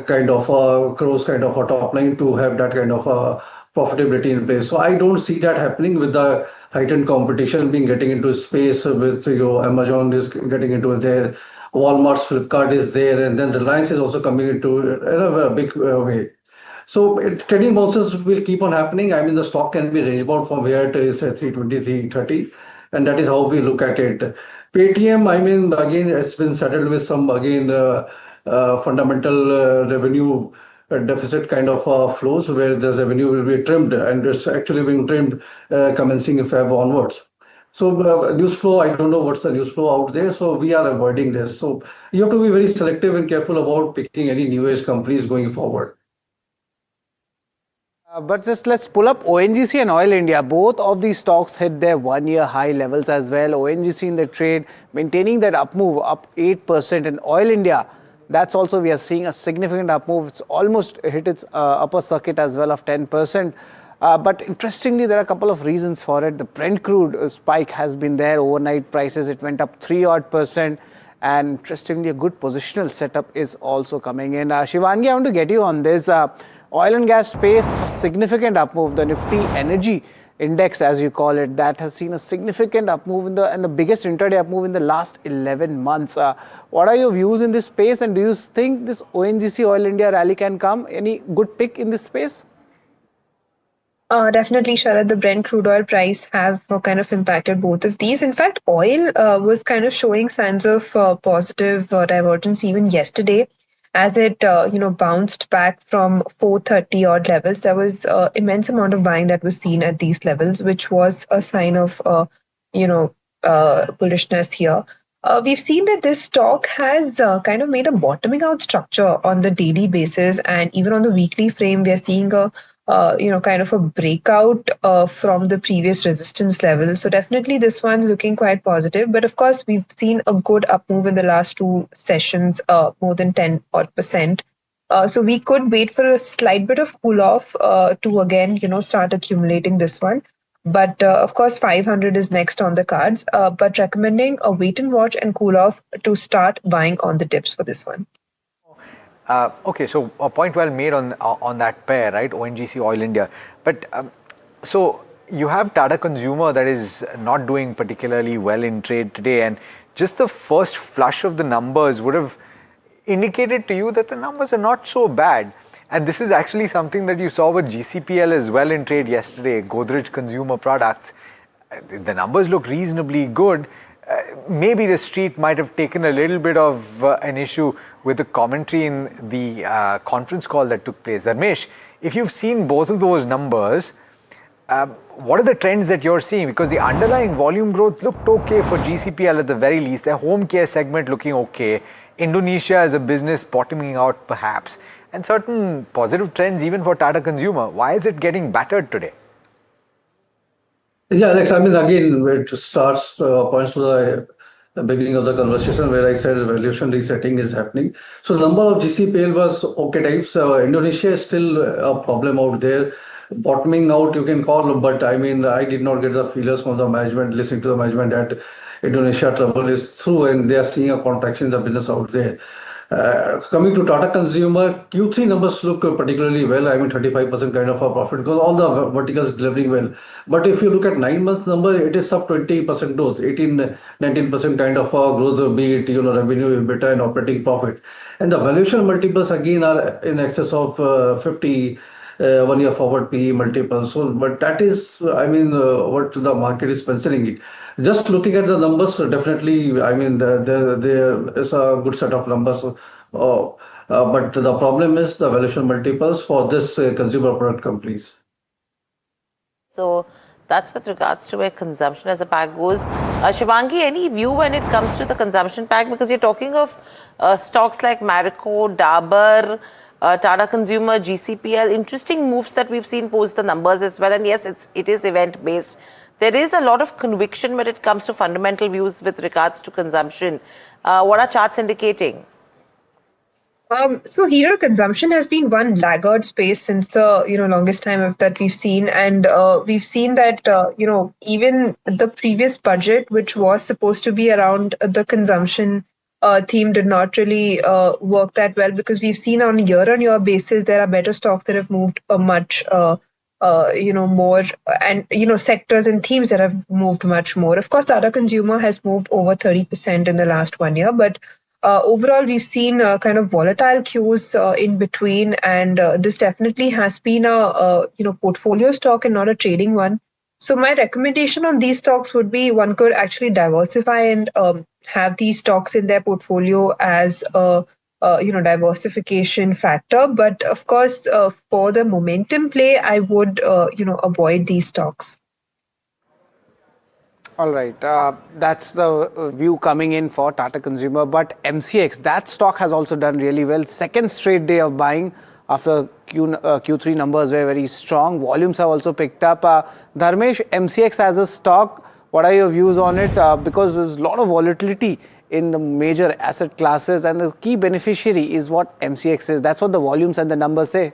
Speaker 15: kind of a crores kind of a top line to have that kind of a profitability in place. So I don't see that happening with the heightened competition getting into space with Amazon is getting into there, Walmart's Flipkart is there, and then Reliance is also coming into a big way. So trading bounces will keep on happening. I mean, the stock can be range bound from where it is at 320, 330, and that is how we look at it. Paytm, I mean, again, it's been settled with some, again, fundamental revenue deficit kind of flows where the revenue will be trimmed, and it's actually being trimmed commencing in Feb onwards. So news flow, I don't know what's the news flow out there. So we are avoiding this. So you have to be very selective and careful about picking any new age companies going forward.
Speaker 13: But just let's pull up ONGC and Oil India. Both of these stocks hit their one-year high levels as well. ONGC in the trade maintaining that up move, up 8%. And Oil India, that's also we are seeing a significant up move. It's almost hit its upper circuit as well of 10%. But interestingly, there are a couple of reasons for it. The Brent crude spike has been there. Overnight prices, it went up 3% and interestingly, a good positional setup is also coming in. Shivangi, I want to get you on this. Oil and gas space, a significant up move. The Nifty Energy Index, as you call it, that has seen a significant up move and the biggest intraday up move in the last 11 months. What are your views in this space, and do you think this ONGC Oil India rally can come? Any good pick in this space?
Speaker 9: Definitely, Sharad, the Brent crude oil price have kind of impacted both of these. In fact, oil was kind of showing signs of positive divergence even yesterday, as it bounced back from 430 odd levels. There was immense amount of buying that was seen at these levels, which was a sign of bullishness here. We've seen that this stock has kind of made a bottoming out structure on the daily basis, and even on the weekly frame, we are seeing a kind of a breakout from the previous resistance level. So definitely this one's looking quite positive. But of course, we've seen a good up move in the last two sessions, more than 10% odd. So we could wait for a slight bit of cool off to again, start accumulating this one. But of course, 500 is next on the cards. But recommending a wait and watch and cool off to start buying on the dips for this one.
Speaker 14: Okay, so a point well made on that pair, right? ONGC, Oil India. But so you have Tata Consumer that is not doing particularly well in trade today, and just the first flush of the numbers would have indicated to you that the numbers are not so bad. And this is actually something that you saw with GCPL as well in trade yesterday, Godrej Consumer Products. The numbers look reasonably good. Maybe the street might have taken a little bit of an issue with the commentary in the conference call that took place. Dharmesh, if you've seen both of those numbers, what are the trends that you're seeing? Because the underlying volume growth looked okay for GCPL at the very least. Their home care segment looking okay. Indonesia as a business bottoming out perhaps. And certain positive trends even for Tata Consumer. Why is it getting battered today?
Speaker 15: Yeah, Alex, I mean, again, it starts points to the beginning of the conversation where I said valuation resetting is happening. So the number of GCPL was okay types. Indonesia is still a problem out there. Bottoming out, you can call, but I mean, I did not get the feelers from the management, listening to the management that Indonesia trouble is through and they are seeing a contraction in the business out there. Coming to Tata Consumer, Q3 numbers look particularly well. I mean, 35% kind of a profit because all the verticals delivering well. But if you look at 9 months number, it is sub 20% growth, 18-19% kind of a growth, be it revenue, EBITDA, and operating profit. And the valuation multiples again are in excess of 50. 1 year forward PE multiples. So, but that is, I mean, what the market is considering it. Just looking at the numbers, definitely, I mean, there is a good set of numbers. But the problem is the valuation multiples for this consumer product companies.
Speaker 22: So that's with regards to where consumption as a pack goes. Shivangi, any view when it comes to the consumption pack? Because you're talking of stocks like Marico, Dabur, Tata Consumer, GCPL, interesting moves that we've seen post the numbers as well. And yes, it is event based. There is a lot of conviction when it comes to fundamental views with regards to consumption. What are charts indicating?
Speaker 9: So here consumption has been one laggard space since the longest time that we've seen, and we've seen that even the previous budget, which was supposed to be around the consumption theme, did not really work that well, because we've seen on a year-on-year basis there are better stocks that have moved much more, and sectors and themes that have moved much more. Of course, Tata Consumer has moved over 30% in the last 1 year, but overall we've seen kind of volatile cues in between, and this definitely has been a portfolio stock and not a trading one. So my recommendation on these stocks would be one could actually diversify and have these stocks in their portfolio as a diversification factor. But of course, for the momentum play, I would avoid these stocks.
Speaker 13: All right, that's the view coming in for Tata Consumer, but MCX, that stock has also done really well. Second straight day of buying after Q3 numbers were very strong. Volumes have also picked up. Dharmesh, MCX as a stock, what are your views on it? Because there's a lot of volatility in the major asset classes, and the key beneficiary is what MCX is. That's what the volumes and the numbers say.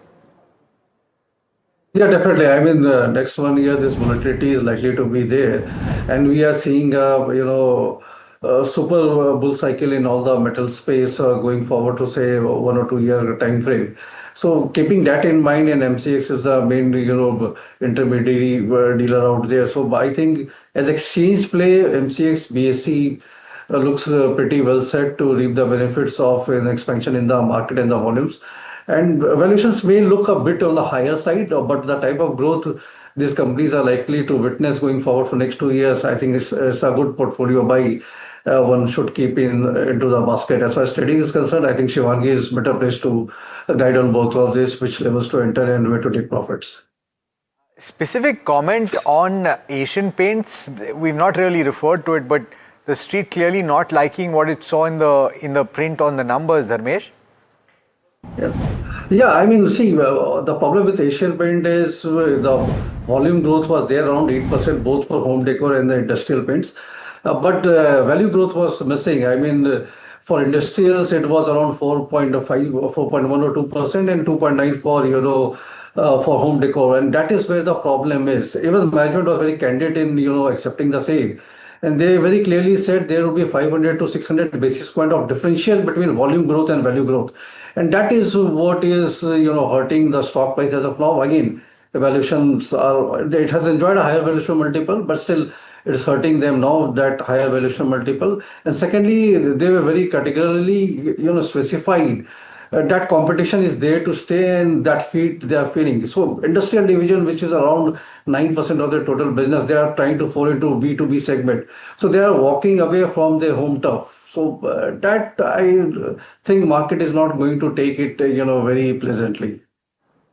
Speaker 15: Yeah, definitely. I mean, next 1 year, this volatility is likely to be there, and we are seeing, a super bull cycle in all the metal space going forward to say 1 or 2 year time frame. So keeping that in mind, and MCX is the main, intermediary dealer out there. So I think as exchange play, MCX, BSE looks pretty well set to reap the benefits of an expansion in the market and the volumes. And valuations may look a bit on the higher side, but the type of growth these companies are likely to witness going forward for next 2 years, I think it's a good portfolio buy. One should keep into the basket. As far as trading is concerned, I think Shivangi is better placed to guide on both of this, which levels to enter and where to take profits.
Speaker 14: Specific comment on Asian Paints, we've not really referred to it, but the street clearly not liking what it saw in the print on the numbers, Dharmesh.
Speaker 15: Yeah, I mean, see, the problem with Asian Paint is the volume growth was there around 8%, both for home decor and the industrial paints. But value growth was missing. I mean, for industrials, it was around 4.5, or 4.1 or 2%, and 2.9 for home decor. And that is where the problem is. Even management was very candid in, accepting the same. And they very clearly said there will be 500 to 600 basis point of differential between volume growth and value growth. And that is what is, hurting the stock price as of now. Again, the valuations it has enjoyed a higher valuation multiple, but still it is hurting them now, that higher valuation multiple. And secondly, they were very categorically, specified that competition is there to stay, and that heat they are feeling. So industrial division, which is around 9% of their total business, they are trying to fall into B2B segment. So they are walking away from their home turf. So that I think market is not going to take it, very pleasantly.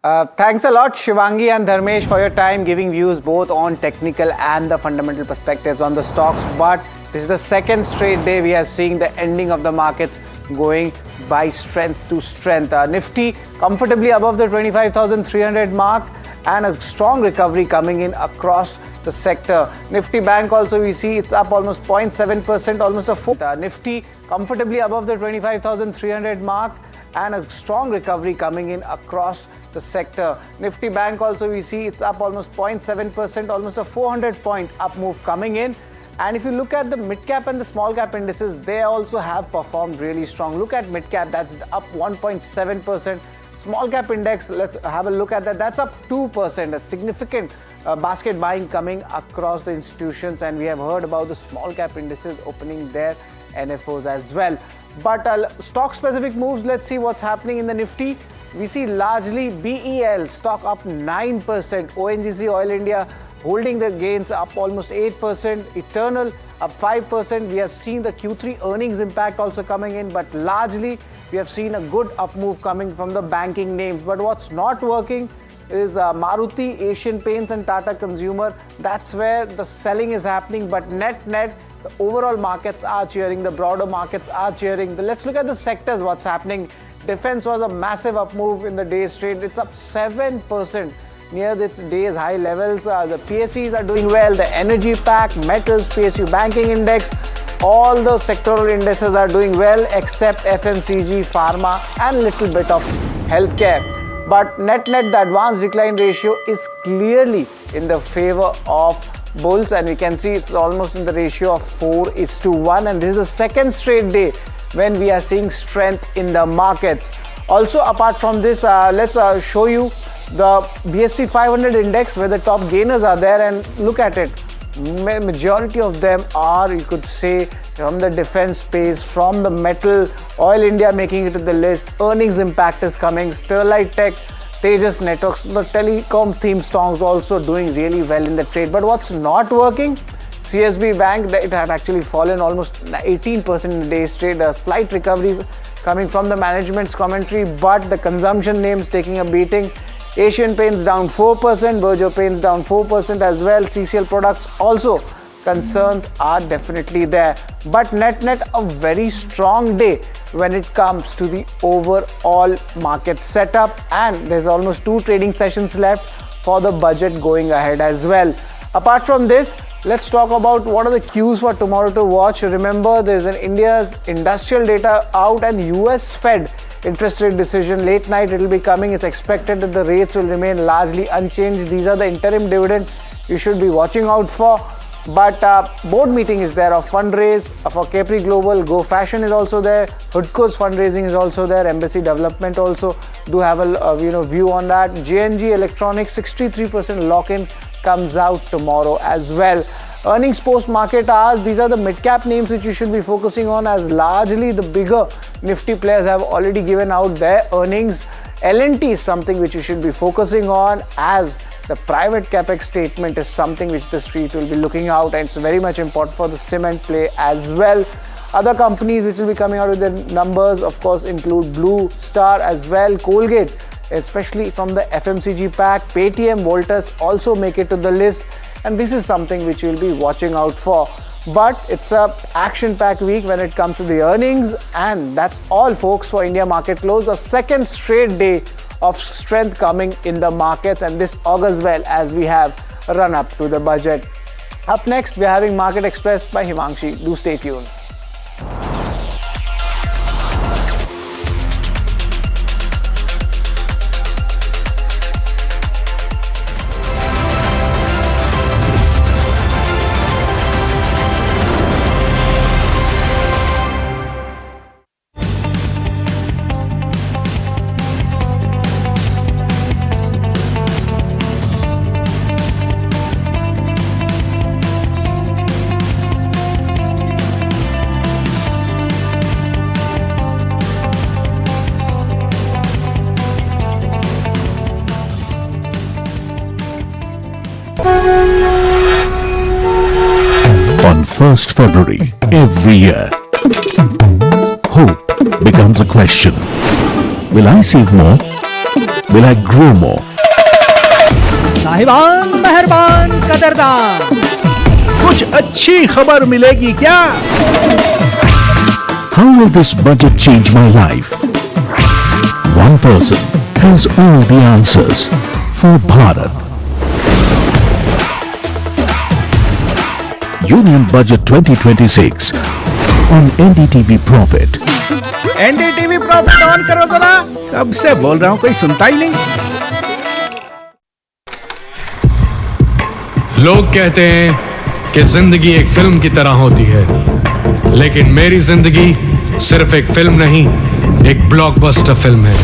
Speaker 13: Thanks a lot, Shivangi and Dharmesh, for your time, giving views both on technical and the fundamental perspectives on the stocks. But this is the second straight day we are seeing the ending of the markets going by strength to strength. Nifty comfortably above the 25,300 mark, and a strong recovery coming in across the sector. Nifty Bank also, we see it's up almost 0.7%, almost a foot. Nifty comfortably above the 25,300 mark, and a strong recovery coming in across the sector. Nifty Bank also, we see it's up almost 0.7%, almost a 400-point up move coming in. And if you look at the mid-cap and the small-cap indices, they also have performed really strong. Look at mid-cap, that's up 1.7%. Small-cap index, let's have a look at that. That's up 2%, a significant basket buying coming across the institutions. And we have heard about the small-cap indices opening their NFOs as well. But stock-specific moves, let's see what's happening in the Nifty. We see largely BEL stock up 9%, ONGC Oil India holding the gains up almost 8%, Eternal up 5%. We have seen the Q3 earnings impact also coming in, but largely we have seen a good up move coming from the banking names. But what's not working is Maruti, Asian Paints and Tata Consumer. That's where the selling is happening, but net, the overall markets are cheering, the broader markets are cheering. Let's look at the sectors, what's happening. Defense was a massive up move in the day's trade. It's up 7%. Near its day's high levels. The PSEs are doing well. The energy pack, metals, PSU banking index, all the sectoral indices are doing well except FMCG, pharma and a little bit of healthcare. But net, the advanced decline ratio is clearly in the favor of bulls, and we can see it's almost in the ratio of 4:1, and this is the second straight day when we are seeing strength in the markets. Also, apart from this, let's show you the BSE 500 index where the top gainers are there, and look at it. Majority of them are, you could say, from the defense space, from the metal. Oil India making it to the list. Earnings impact is coming. Sterlite Tech Tejas Networks, the telecom theme songs also doing really well in the trade. But what's not working? CSB Bank, it had actually fallen almost 18% in the day's trade. A slight recovery coming from the management's commentary, but the consumption names taking a beating. Asian Paints down 4%, Berger Paints down 4% as well. CCL Products also, concerns are definitely there. But net a very strong day when it comes to the overall market setup, and there's almost 2 trading sessions left for the budget going ahead as well. Apart from this, let's talk about what are the cues for tomorrow to watch. Remember, there's an India's industrial data out and US Fed interest rate decision. Late night it will be coming. It's expected that the rates will remain largely unchanged. These are the interim dividend you should be watching out for. But board meeting is there of fundraise for Capri Global. Go Fashion is also there. Hoodco's fundraising is also there. Embassy Development also do have a view on that. JNG Electronics 63% lock-in comes out tomorrow as well. Earnings post market hours, these are the mid-cap names which you should be focusing on, as largely the bigger Nifty players have already given out their earnings. L&T is something which you should be focusing on, as the private capex statement is something which the street will be looking out, and it's very much important for the cement play as well. Other companies which will be coming out with their numbers, of course, include Blue Star as well, Colgate, especially from the FMCG pack. Paytm, Voltas also make it to the list, and this is something which you'll be watching out for. But it's a action-packed week when it comes to the earnings, and that's all, folks, for India market close. A second straight day of strength coming in the markets, and this augurs well as we have a run up to the budget. Up next, we're having Market Express by Himangshi. Do stay tuned.
Speaker 10: On 1st February every year, hope becomes a question. Will I save more? Will I grow more?
Speaker 1: साहिबान मेहरबान कदरदान, कुछ अच्छी खबर मिलेगी क्या?
Speaker 10: How will this budget change my life? One person has all the answers for Bharat. Union Budget 2026 on NDTV Profit.
Speaker 1: NDTV Profit on करो जरा, कब से बोल रहा हूं, कोई सुनता ही नहीं।
Speaker 8: लोग कहते हैं कि जिंदगी एक फिल्म की तरह होती है, लेकिन मेरी जिंदगी सिर्फ एक फिल्म नहीं, एक ब्लॉकबस्टर फिल्म है।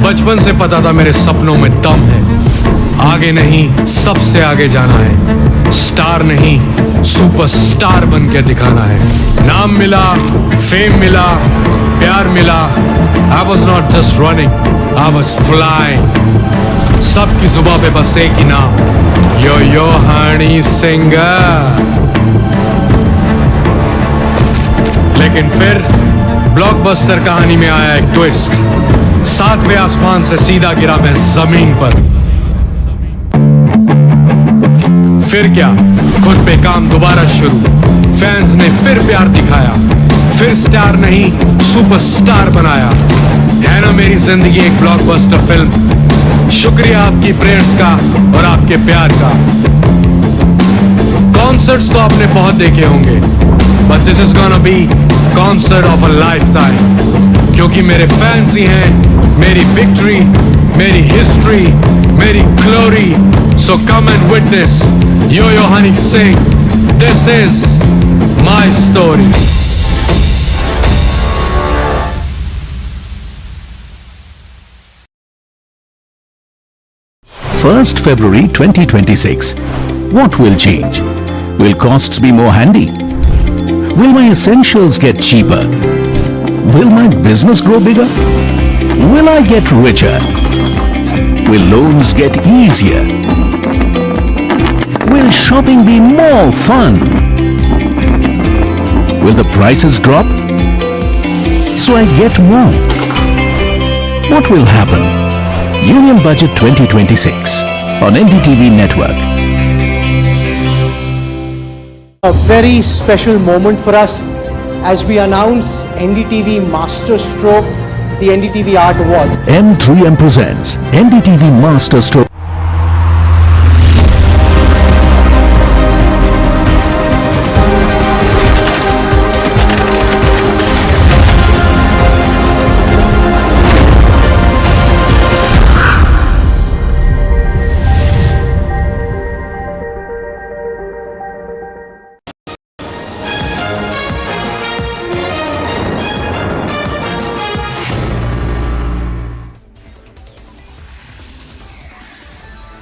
Speaker 8: बचपन से पता था मेरे सपनों में दम है, आगे नहीं सबसे आगे जाना है, स्टार नहीं सुपरस्टार बन के दिखाना है। नाम मिला, फेम मिला, प्यार मिला, I was not just running, I was flying। सबकी जुबां पे बस एक ही नाम, यो हनी सिंगर। लेकिन फिर ब्लॉकबस्टर कहानी में आया एक ट्विस्ट, 7वें आसमान से सीधा गिरा मैं जमीन पर। फिर क्या, खुद पे काम दोबारा शुरू, फैंस ने फिर प्यार दिखाया, फिर स्टार नहीं सुपरस्टार बनाया। है ना मेरी जिंदगी एक ब्लॉकबस्टर फिल्म। शुक्रिया आपकी प्रेयर्स का और आपके प्यार का। कॉन्सर्ट्स तो आपने बहुत देखे होंगे, but this is gonna be concert of a lifetime, क्योंकि मेरे फैंस ही हैं मेरी विक्ट्री, मेरी हिस्ट्री, मेरी glory. So come and witness Yo Honey Singh, this is my story.
Speaker 10: 1st February 2026. What will change? Will costs be more handy? Will my essentials get cheaper? Will my business grow bigger? Will I get richer? Will loans get easier? Will shopping be more fun? Will the prices drop? So I get more. What will happen? Union Budget 2026 on NDTV Network.
Speaker 3: A very special moment for us as we announce NDTV Master Stroke, the NDTV Art Awards.
Speaker 10: M3M presents NDTV Master Stroke.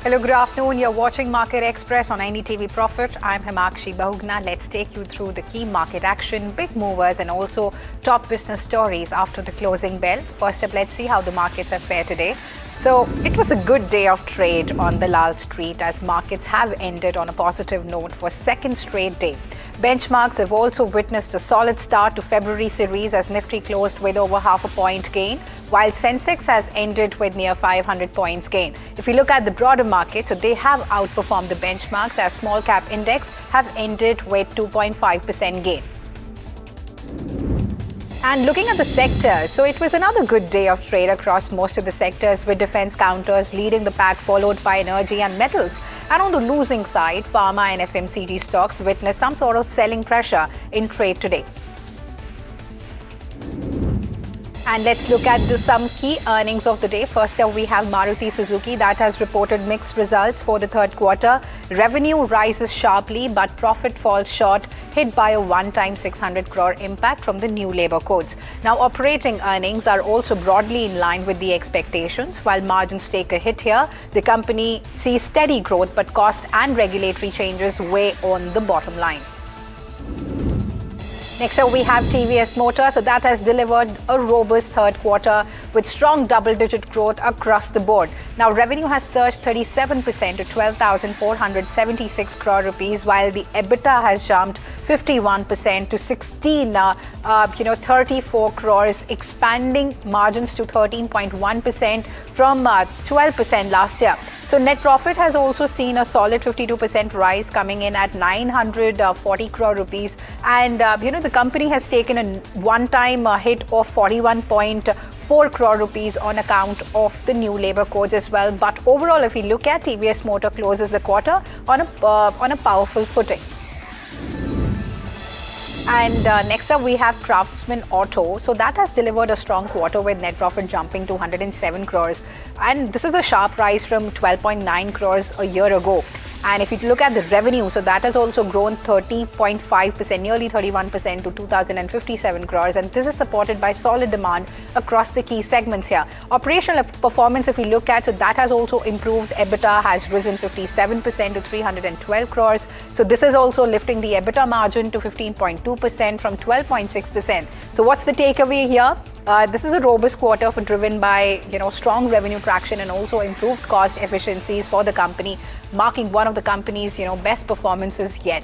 Speaker 16: Hello, good afternoon. You're watching Market Express on NDTV Profit. I'm Himakshi Bahugna. Let's take you through the key market action, big movers, and also top business stories after the closing bell. First up, let's see how the markets have fared today. So it was a good day of trade on the Lal Street as markets have ended on a positive note for second straight day. Benchmarks have also witnessed a solid start to February series as Nifty closed with over half a point gain, while Sensex has ended with near 500 points gain. If you look at the broader market, so they have outperformed the benchmarks as small cap index have ended with 2.5% gain. And looking at the sector, so it was another good day of trade across most of the sectors with defense counters leading the pack, followed by energy and metals. And on the losing side, pharma and FMCG stocks witnessed some sort of selling pressure in trade today. And let's look at some key earnings of the day. First up, we have Maruti Suzuki that has reported mixed results for the third quarter. Revenue rises sharply, but profit falls short, hit by a one-time 600 crore impact from the new labor codes. Now, operating earnings are also broadly in line with the expectations. While margins take a hit here, the company sees steady growth, but cost and regulatory changes weigh on the bottom line. Next up, we have TVS Motor. So that has delivered a robust third quarter with strong double-digit growth across the board. Now, revenue has surged 37% to 12,476 crore rupees, while the EBITDA has jumped 51% to 34 crores, expanding margins to 13.1% from 12% last year. So net profit has also seen a solid 52% rise, coming in at 940 crore rupees. And, the company has taken a one-time hit of 41.4 crore rupees on account of the new labor codes as well. But overall, if we look at TVS Motor closes the quarter on a powerful footing. And next up, we have Craftsman Auto. So that has delivered a strong quarter with net profit jumping to 107 crores. And this is a sharp rise from 12.9 crores a year ago. And if you look at the revenue, so that has also grown 30.5%, nearly 31% to 2,057 crores. And this is supported by solid demand across the key segments here. Operational performance, if we look at, so that has also improved. EBITDA has risen 57% to 312 crores. So this is also lifting the EBITDA margin to 15.2% from 12.6%. So what's the takeaway here? This is a robust quarter driven by strong revenue traction and also improved cost efficiencies for the company, marking one of the company's best performances yet.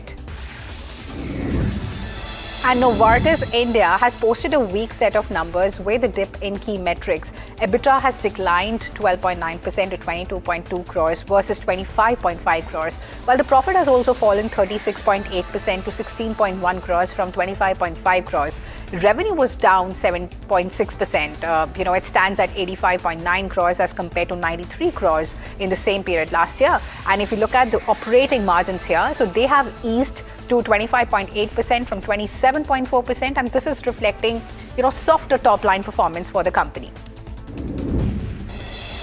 Speaker 16: And Novartis India has posted a weak set of numbers with a dip in key metrics. EBITDA has declined 12.9% to 22.2 crores versus 25.5 crores, while the profit has also fallen 36.8% to 16.1 crores from 25.5 crores. Revenue was down 7.6%. It stands at 85.9 crores as compared to 93 crores in the same period last year. And if you look at the operating margins here, so they have eased to 25.8% from 27.4%, and this is reflecting, softer top-line performance for the company.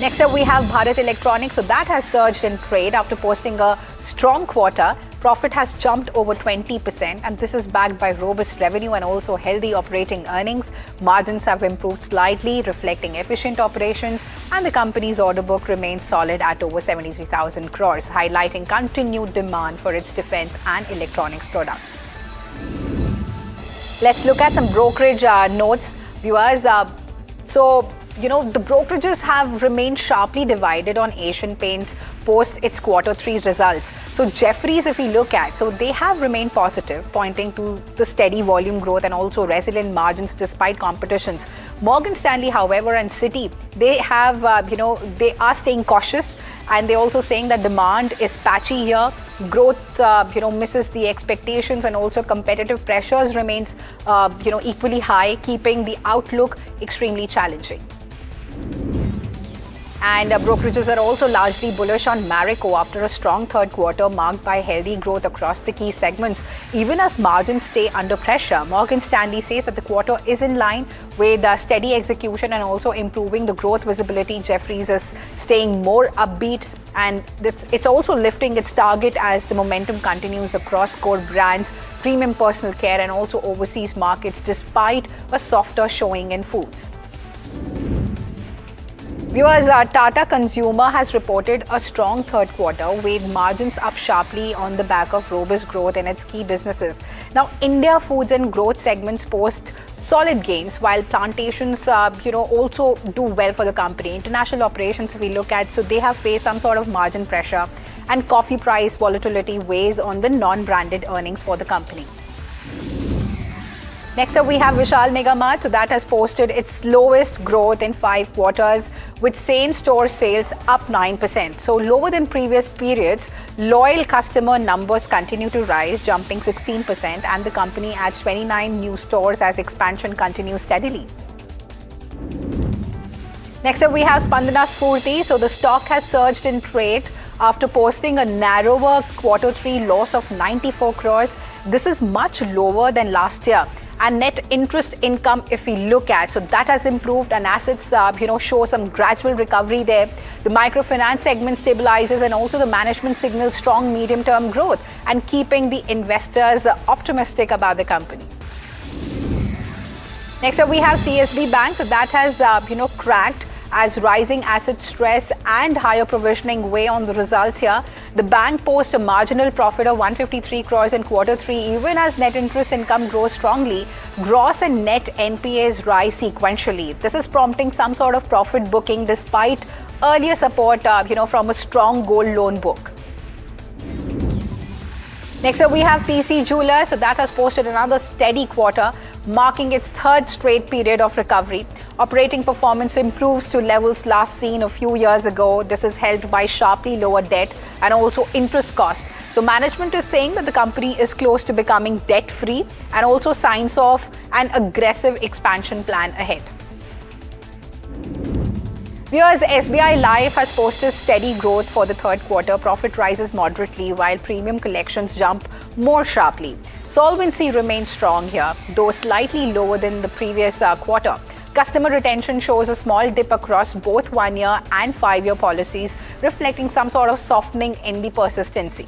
Speaker 16: Next up, we have Bharat Electronics. So that has surged in trade after posting a strong quarter. Profit has jumped over 20%, and this is backed by robust revenue and also healthy operating earnings. Margins have improved slightly, reflecting efficient operations, and the company's order book remains solid at over 73,000 crores, highlighting continued demand for its defense and electronics products. Let's look at some brokerage notes, viewers. So the brokerages have remained sharply divided on Asian Paints post its Q3 results. So Jefferies, if we look at, so they have remained positive, pointing to the steady volume growth and also resilient margins despite competitions. Morgan Stanley, however, and Citi, they have, they are staying cautious, and they're also saying that demand is patchy here. Growth, misses the expectations, and also competitive pressures remains, equally high, keeping the outlook extremely challenging. And brokerages are also largely bullish on Marico after a strong third quarter marked by healthy growth across the key segments. Even as margins stay under pressure, Morgan Stanley says that the quarter is in line with steady execution and also improving the growth visibility. Jefferies is staying more upbeat, and it's also lifting its target as the momentum continues across core brands, premium personal care, and also overseas markets despite a softer showing in foods. Viewers, Tata Consumer has reported a strong third quarter with margins up sharply on the back of robust growth in its key businesses. Now, India foods and growth segments post solid gains, while plantations, also do well for the company. International operations, if we look at, so they have faced some sort of margin pressure, and coffee price volatility weighs on the non-branded earnings for the company. Next up, we have Vishal Mega Mart. So that has posted its lowest growth in 5 quarters, with same-store sales up 9%. So lower than previous periods. Loyal customer numbers continue to rise, jumping 16%, and the company adds 29 new stores as expansion continues steadily. Next up, we have Spandana Spurti. So the stock has surged in trade after posting a narrower Q3 loss of 94 crores. This is much lower than last year. And net interest income, if we look at, so that has improved, and assets, show some gradual recovery there. The microfinance segment stabilizes, and also the management signals strong medium-term growth and keeping the investors optimistic about the company. Next up, we have CSB Bank. So that has, cracked as rising asset stress and higher provisioning weigh on the results here. The bank posts a marginal profit of 153 crores in Q3, even as net interest income grows strongly. Gross and net NPAs rise sequentially. This is prompting some sort of profit booking despite earlier support, from a strong gold loan book. Next up, we have PC Jewelers. So that has posted another steady quarter, marking its third straight period of recovery. Operating performance improves to levels last seen a few years ago. This is helped by sharply lower debt and also interest cost. So management is saying that the company is close to becoming debt-free, and also signs of an aggressive expansion plan ahead. Viewers, SBI Life has posted steady growth for the third quarter. Profit rises moderately while premium collections jump more sharply. Solvency remains strong here, though slightly lower than the previous quarter. Customer retention shows a small dip across both 1-year and 5-year policies, reflecting some sort of softening in the persistency.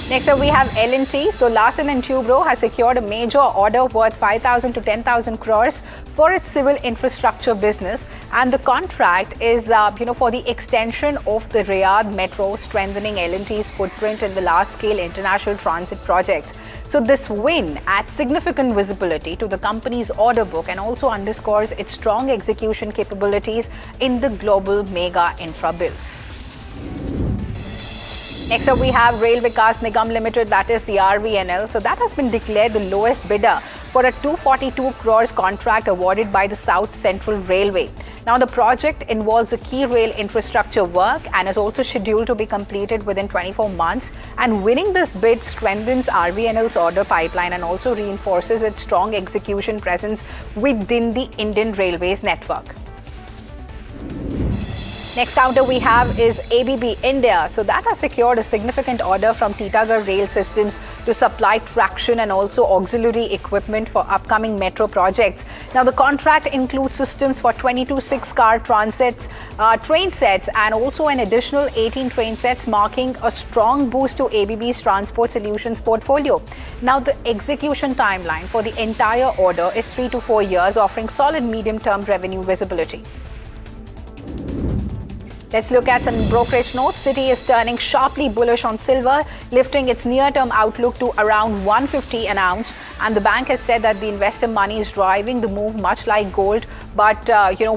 Speaker 16: Next up, we have L&T. So Larsen & Toubro has secured a major order worth 5,000 to 10,000 crores for its civil infrastructure business, and the contract is, for the extension of the Riyadh Metro, strengthening L&T's footprint in the large-scale international transit projects. So this win adds significant visibility to the company's order book and also underscores its strong execution capabilities in the global mega infra builds. Next up, we have Rail Vikas Nigam Limited, that is the RVNL. So that has been declared the lowest bidder for a 242 crores contract awarded by the South Central Railway. Now, the project involves a key rail infrastructure work and is also scheduled to be completed within 24 months. And winning this bid strengthens RVNL's order pipeline and also reinforces its strong execution presence within the Indian Railways network. Next counter we have is ABB India. So that has secured a significant order from Titagarh Rail Systems to supply traction and also auxiliary equipment for upcoming metro projects. Now, the contract includes systems for 22 6-car train sets and also an additional 18 train sets, marking a strong boost to ABB's transport solutions portfolio. Now, the execution timeline for the entire order is 3 to 4 years, offering solid medium-term revenue visibility. Let's look at some brokerage notes. Citi is turning sharply bullish on silver, lifting its near-term outlook to around 150 an ounce. And the bank has said that the investor money is driving the move, much like gold, but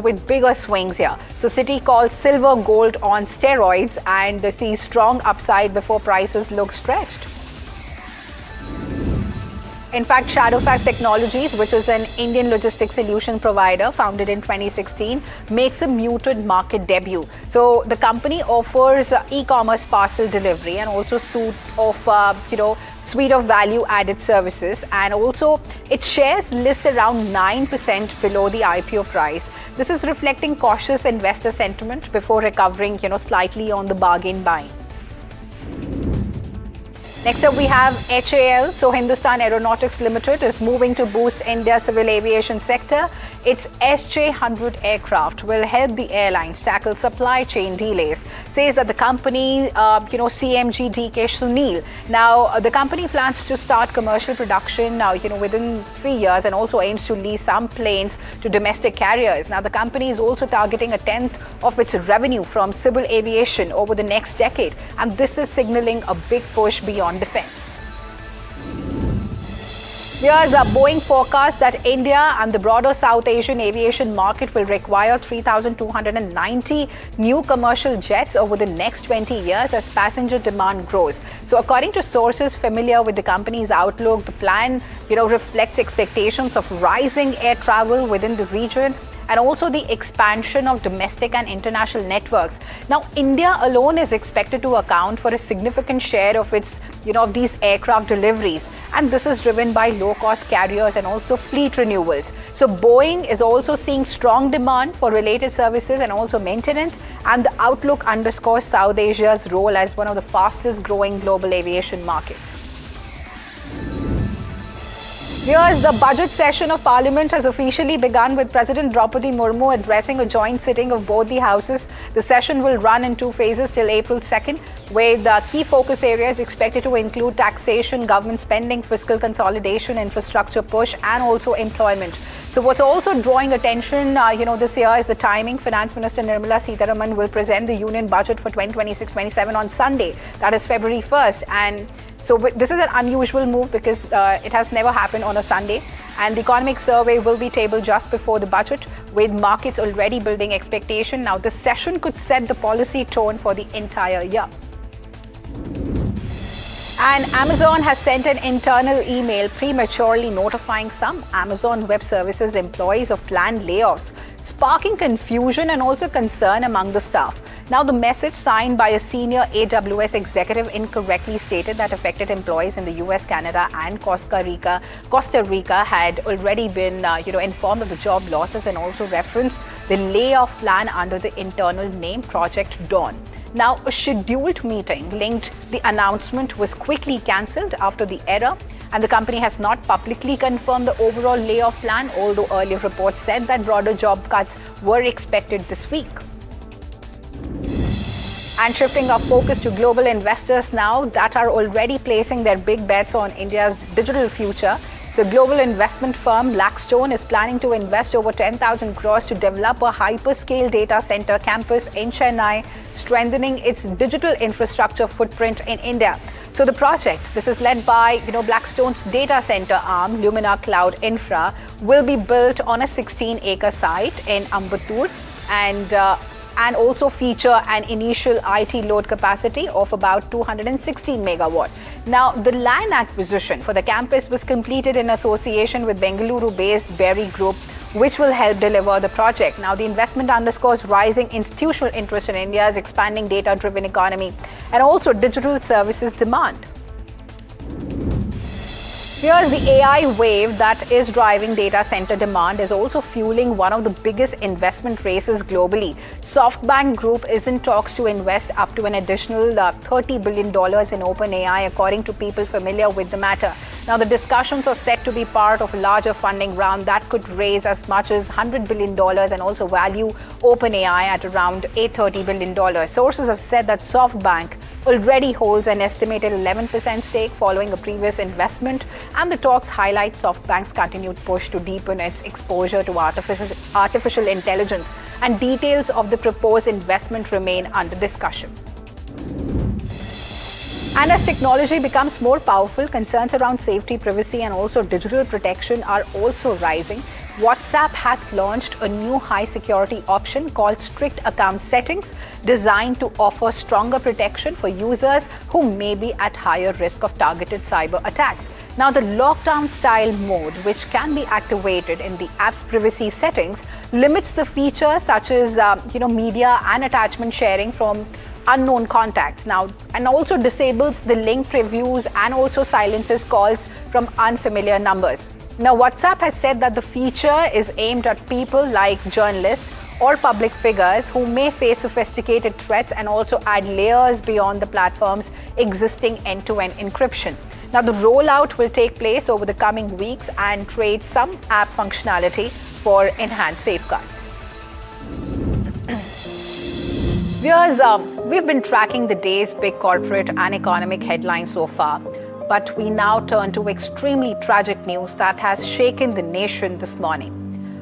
Speaker 16: with bigger swings here. So Citi calls silver gold on steroids and sees strong upside before prices look stretched. In fact, Shadowfax Technologies, which is an Indian logistics solution provider founded in 2016, makes a muted market debut. So the company offers e-commerce parcel delivery and also suite of value-added services, and also its shares list around 9% below the IPO price. This is reflecting cautious investor sentiment before recovering, slightly on the bargain buying. Next up, we have HAL. So Hindustan Aeronautics Limited is moving to boost India's civil aviation sector. Its SJ-100 aircraft will help the airlines tackle supply chain delays, says that the company, CMG DK Sunil. Now, the company plans to start commercial production now, within 3 years, and also aims to lease some planes to domestic carriers. Now, the company is also targeting a tenth of its revenue from civil aviation over the next decade, and this is signaling a big push beyond defense. Here's a Boeing forecast that India and the broader South Asian aviation market will require 3,290 new commercial jets over the next 20 years as passenger demand grows. So according to sources familiar with the company's outlook, the plan, reflects expectations of rising air travel within the region and also the expansion of domestic and international networks. Now, India alone is expected to account for a significant share of its, of these aircraft deliveries. And this is driven by low-cost carriers and also fleet renewals. So Boeing is also seeing strong demand for related services and also maintenance. And the outlook underscores South Asia's role as one of the fastest growing global aviation markets. Here's the budget session of Parliament has officially begun with President Draupadi Murmu addressing a joint sitting of both the houses. The session will run in 2 phases till April 2nd, where the key focus areas expected to include taxation, government spending, fiscal consolidation, infrastructure push, and also employment. So what's also drawing attention, this year is the timing. Finance Minister Nirmala Sitharaman will present the Union Budget for 2026-27 on Sunday, that is February 1st. And so this is an unusual move because it has never happened on a Sunday. And the economic survey will be tabled just before the budget, with markets already building expectation. Now, this session could set the policy tone for the entire year. And Amazon has sent an internal email prematurely notifying some Amazon Web Services employees of planned layoffs, sparking confusion and also concern among the staff. Now, the message signed by a senior AWS executive incorrectly stated that affected employees in the US, Canada, and Costa Rica had already been, informed of the job losses and also referenced the layoff plan under the internal name Project Dawn. Now, a scheduled meeting linked the announcement was quickly cancelled after the error, and the company has not publicly confirmed the overall layoff plan, although earlier reports said that broader job cuts were expected this week. And shifting our focus to global investors now that are already placing their big bets on India's digital future. So global investment firm Blackstone is planning to invest over 10,000 crores to develop a hyperscale data center campus in Chennai, strengthening its digital infrastructure footprint in India. So the project, this is led by Blackstone's data center arm, Lumina Cloud Infra, will be built on a 16-acre site in Ambattur and also feature an initial IT load capacity of about 216 megawatt. Now, the land acquisition for the campus was completed in association with Bengaluru-based Berry Group, which will help deliver the project. Now, the investment underscores rising institutional interest in India's expanding data-driven economy and also digital services demand. Here's the AI wave that is driving data center demand is also fueling one of the biggest investment races globally. SoftBank Group is in talks to invest up to an additional $30 billion in OpenAI, according to people familiar with the matter. Now, the discussions are set to be part of a larger funding round that could raise as much as $100 billion and also value OpenAI at around $830 billion. Sources have said that SoftBank already holds an estimated 11% stake following a previous investment, and the talks highlight SoftBank's continued push to deepen its exposure to artificial intelligence, and details of the proposed investment remain under discussion. And as technology becomes more powerful, concerns around safety, privacy, and also digital protection are also rising. WhatsApp has launched a new high-security option called Strict Account Settings, designed to offer stronger protection for users who may be at higher risk of targeted cyber attacks. Now, the lockdown-style mode, which can be activated in the app's privacy settings, limits the features such as media and attachment sharing from unknown contacts now, and also disables the link previews and also silences calls from unfamiliar numbers. Now, WhatsApp has said that the feature is aimed at people like journalists or public figures who may face sophisticated threats, and also add layers beyond the platform's existing end-to-end encryption. Now, the rollout will take place over the coming weeks and trade some app functionality for enhanced safeguards. Viewers, we've been tracking the day's big corporate and economic headlines so far, but we now turn to extremely tragic news that has shaken the nation this morning.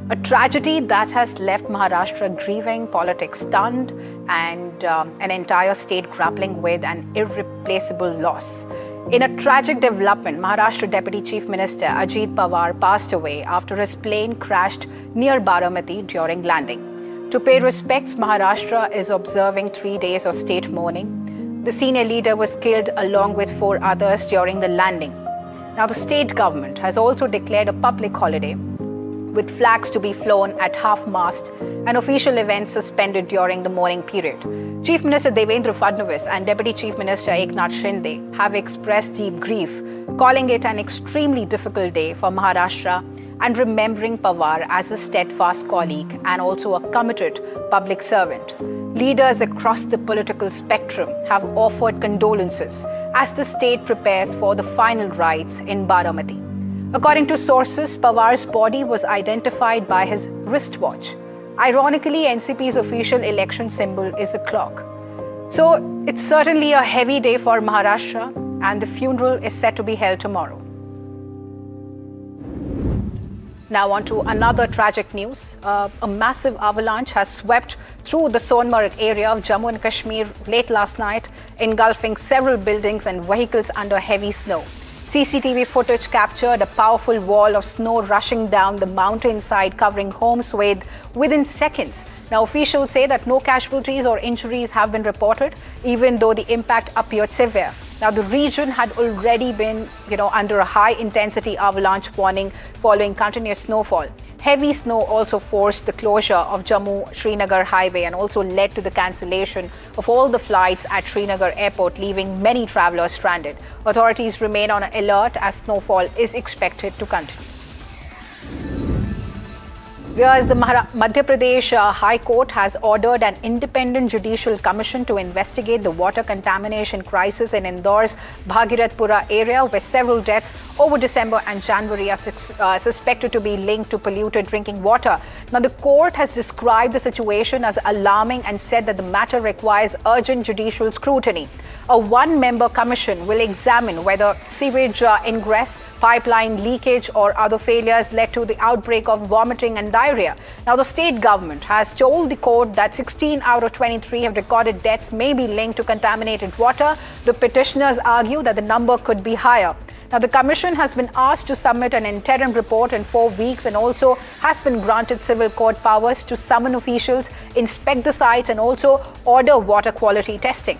Speaker 16: A tragedy that has left Maharashtra grieving, politics stunned, and an entire state grappling with an irreplaceable loss. In a tragic development, Maharashtra Deputy Chief Minister Ajit Pawar passed away after his plane crashed near Baramati during landing. To pay respects, Maharashtra is observing 3 days of state mourning. The senior leader was killed along with 4 others during the landing. Now, the state government has also declared a public holiday, with flags to be flown at half-mast and official events suspended during the mourning period. Chief Minister Devendra Fadnavis and Deputy Chief Minister Eknath Shinde have expressed deep grief, calling it an extremely difficult day for Maharashtra and remembering Pawar as a steadfast colleague and also a committed public servant. Leaders across the political spectrum have offered condolences as the state prepares for the final rites in Baramati. According to sources, Pawar's body was identified by his wristwatch. Ironically, NCP's official election symbol is a clock. So it's certainly a heavy day for Maharashtra, and the funeral is set to be held tomorrow. Now on to another tragic news. A massive avalanche has swept through the Sonmarg area of Jammu and Kashmir late last night, engulfing several buildings and vehicles under heavy snow. CCTV footage captured a powerful wall of snow rushing down the mountainside, covering homes within seconds. Now, officials say that no casualties or injuries have been reported, even though the impact appeared severe. Now, the region had already been, under a high-intensity avalanche warning following continuous snowfall. Heavy snow also forced the closure of Jammu-Srinagar highway and also led to the cancellation of all the flights at Srinagar airport, leaving many travelers stranded. Authorities remain on alert as snowfall is expected to continue. Whereas the Madhya Pradesh High Court has ordered an independent judicial commission to investigate the water contamination crisis in Indore's Bhagirathpura area, where several deaths over December and January are suspected to be linked to polluted drinking water. Now, the court has described the situation as alarming and said that the matter requires urgent judicial scrutiny. A one-member commission will examine whether sewage ingress, pipeline leakage or other failures led to the outbreak of vomiting and diarrhea. Now, the state government has told the court that 16 out of 23 have recorded deaths may be linked to contaminated water. The petitioners argue that the number could be higher. Now, the commission has been asked to submit an interim report in 4 weeks and also has been granted civil court powers to summon officials, inspect the sites and also order water quality testing.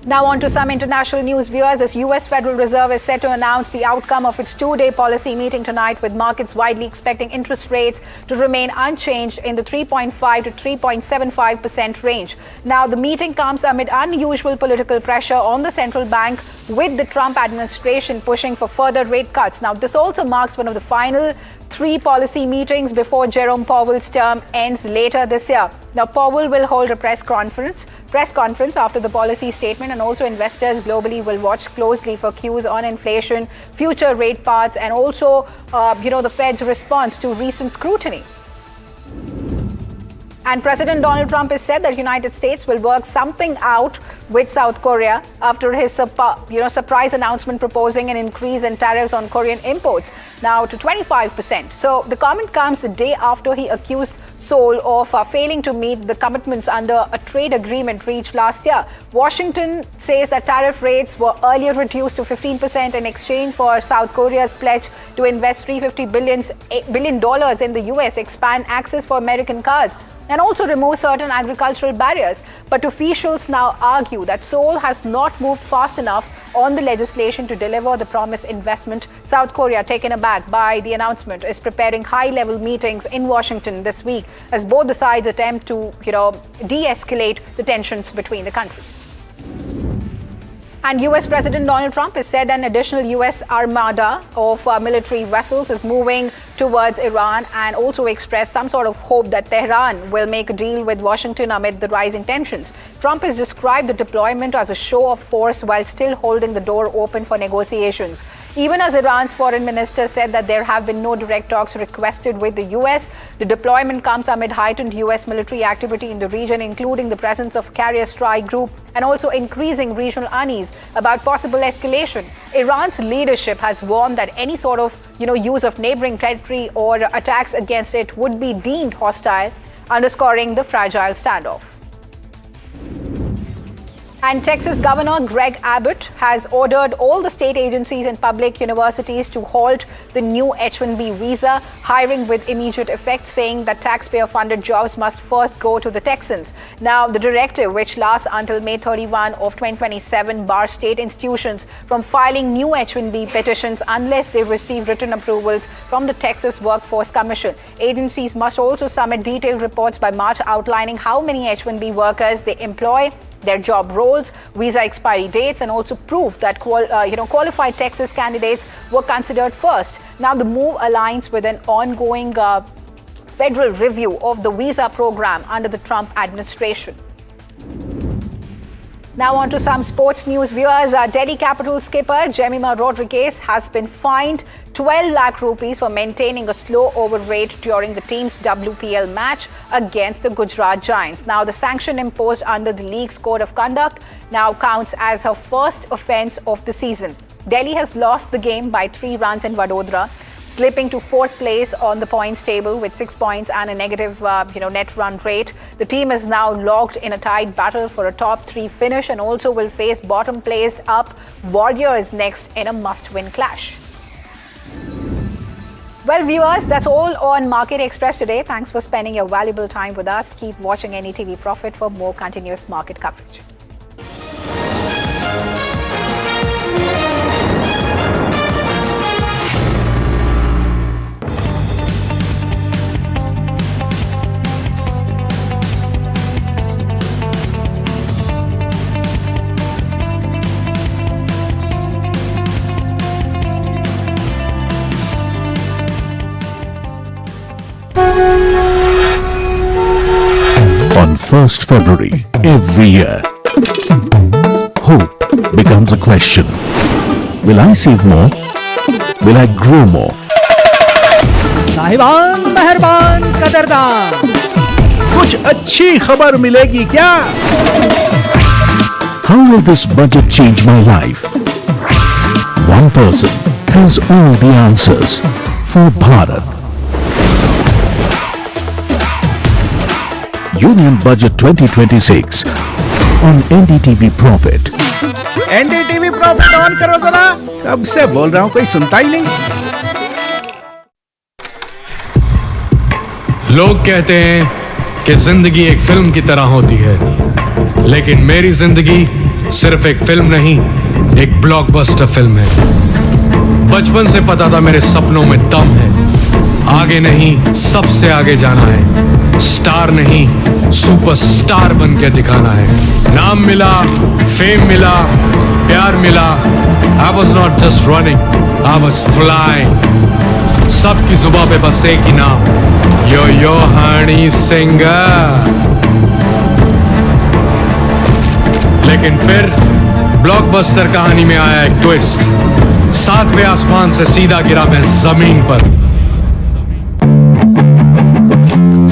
Speaker 16: Now on to some international news, viewers. The US Federal Reserve is set to announce the outcome of its 2-day policy meeting tonight, with markets widely expecting interest rates to remain unchanged in the 3.5 to 3.75% range. Now, the meeting comes amid unusual political pressure on the central bank, with the Trump administration pushing for further rate cuts. Now, this also marks one of the final 3 policy meetings before Jerome Powell's term ends later this year. Now, Powell will hold a press conference press conference after the policy statement, and also investors globally will watch closely for cues on inflation, future rate paths, and also, the Fed's response to recent scrutiny. And President Donald Trump has said that the United States will work something out with South Korea after his surprise announcement proposing an increase in tariffs on Korean imports now to 25%. So the comment comes the day after he accused Seoul of failing to meet the commitments under a trade agreement reached last year. Washington says that tariff rates were earlier reduced to 15% in exchange for South Korea's pledge to invest $350 billion in the US, expand access for American cars, and also remove certain agricultural barriers. But officials now argue that Seoul has not moved fast enough on the legislation to deliver the promised investment. South Korea, taken aback by the announcement, is preparing high-level meetings in Washington this week as both the sides attempt to, de-escalate the tensions between the countries. And US President Donald Trump has said an additional US armada of military vessels is moving towards Iran, and also expressed some sort of hope that Tehran will make a deal with Washington amid the rising tensions. Trump has described the deployment as a show of force while still holding the door open for negotiations. Even as Iran's foreign minister said that there have been no direct talks requested with the US, the deployment comes amid heightened US military activity in the region, including the presence of carrier strike group and also increasing regional unease about possible escalation. Iran's leadership has warned that any sort of use of neighboring territory or attacks against it would be deemed hostile, underscoring the fragile standoff. And Texas Governor Greg Abbott has ordered all the state agencies and public universities to halt the new H-1B visa hiring with immediate effect, saying that taxpayer-funded jobs must first go to the Texans. Now, the directive, which lasts until May 31 of 2027, bars state institutions from filing new H-1B petitions unless they receive written approvals from the Texas Workforce Commission. Agencies must also submit detailed reports by March outlining how many H-1B workers they employ, their job roles, visa expiry dates, and also proof that qualified Texas candidates were considered first. Now, the move aligns with an ongoing federal review of the visa program under the Trump administration. Now on to some sports news, viewers. Delhi Capitals skipper Jemima Rodriguez has been fined 12 lakh rupees for maintaining a slow over rate during the team's WPL match against the Gujarat Giants. Now, the sanction imposed under the league's code of conduct now counts as her first offence of the season. Delhi has lost the game by 3 runs in Vadodara, slipping to 4th place on the points table with 6 points and a negative net run rate. The team is now locked in a tight battle for a top 3 finish and also will face bottom placed up Warriors next in a must-win clash. Well, viewers, that's all on Market Express today. Thanks for spending your valuable time with us. Keep watching NDTV Profit for more continuous market coverage.
Speaker 10: On 1st February every year, hope becomes a question. Will I save more? Will I grow more?
Speaker 1: साहिबान, मेहरबान, कदरदान, कुछ अच्छी खबर मिलेगी क्या?
Speaker 10: How will this budget change my life? One person has all the answers for Bharat. Union Budget 2026 on NDTV Profit.
Speaker 1: NDTV Profit on करो जरा. कब से बोल रहा हूं, कोई सुनता ही नहीं.
Speaker 8: लोग कहते हैं कि जिंदगी एक फिल्म की तरह होती है, लेकिन मेरी जिंदगी सिर्फ एक फिल्म नहीं, एक ब्लॉकबस्टर फिल्म है. बचपन से पता था मेरे सपनों में दम है. आगे नहीं, सबसे आगे जाना है. स्टार नहीं, सुपरस्टार बन के दिखाना है. नाम मिला, फेम मिला, प्यार मिला. I was not just running, I was flying. सबकी जुबां पे बस एक ही नाम, यो यो हनी सिंगर. लेकिन फिर ब्लॉकबस्टर कहानी में आया एक ट्विस्ट। 7वें आसमान से सीधा गिरा मैं जमीन पर।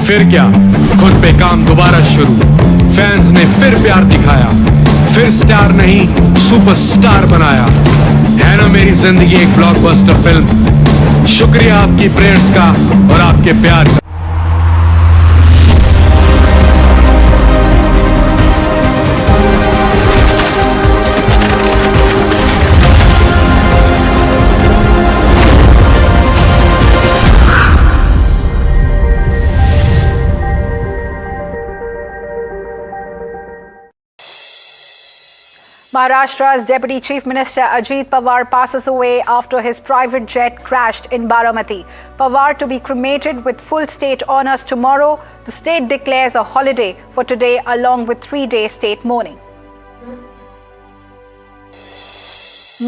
Speaker 8: फिर क्या, खुद पे काम दोबारा शुरू। फैंस ने फिर प्यार दिखाया, फिर स्टार नहीं सुपरस्टार बनाया। है ना मेरी जिंदगी एक ब्लॉकबस्टर फिल्म। शुक्रिया आपकी प्रेयर्स का और आपके प्यार का।
Speaker 16: Maharashtra's Deputy Chief Minister Ajit Pawar passes away after his private jet crashed in Baramati. Pawar to be cremated with full state honours tomorrow. The state declares a holiday for today along with 3-day state mourning.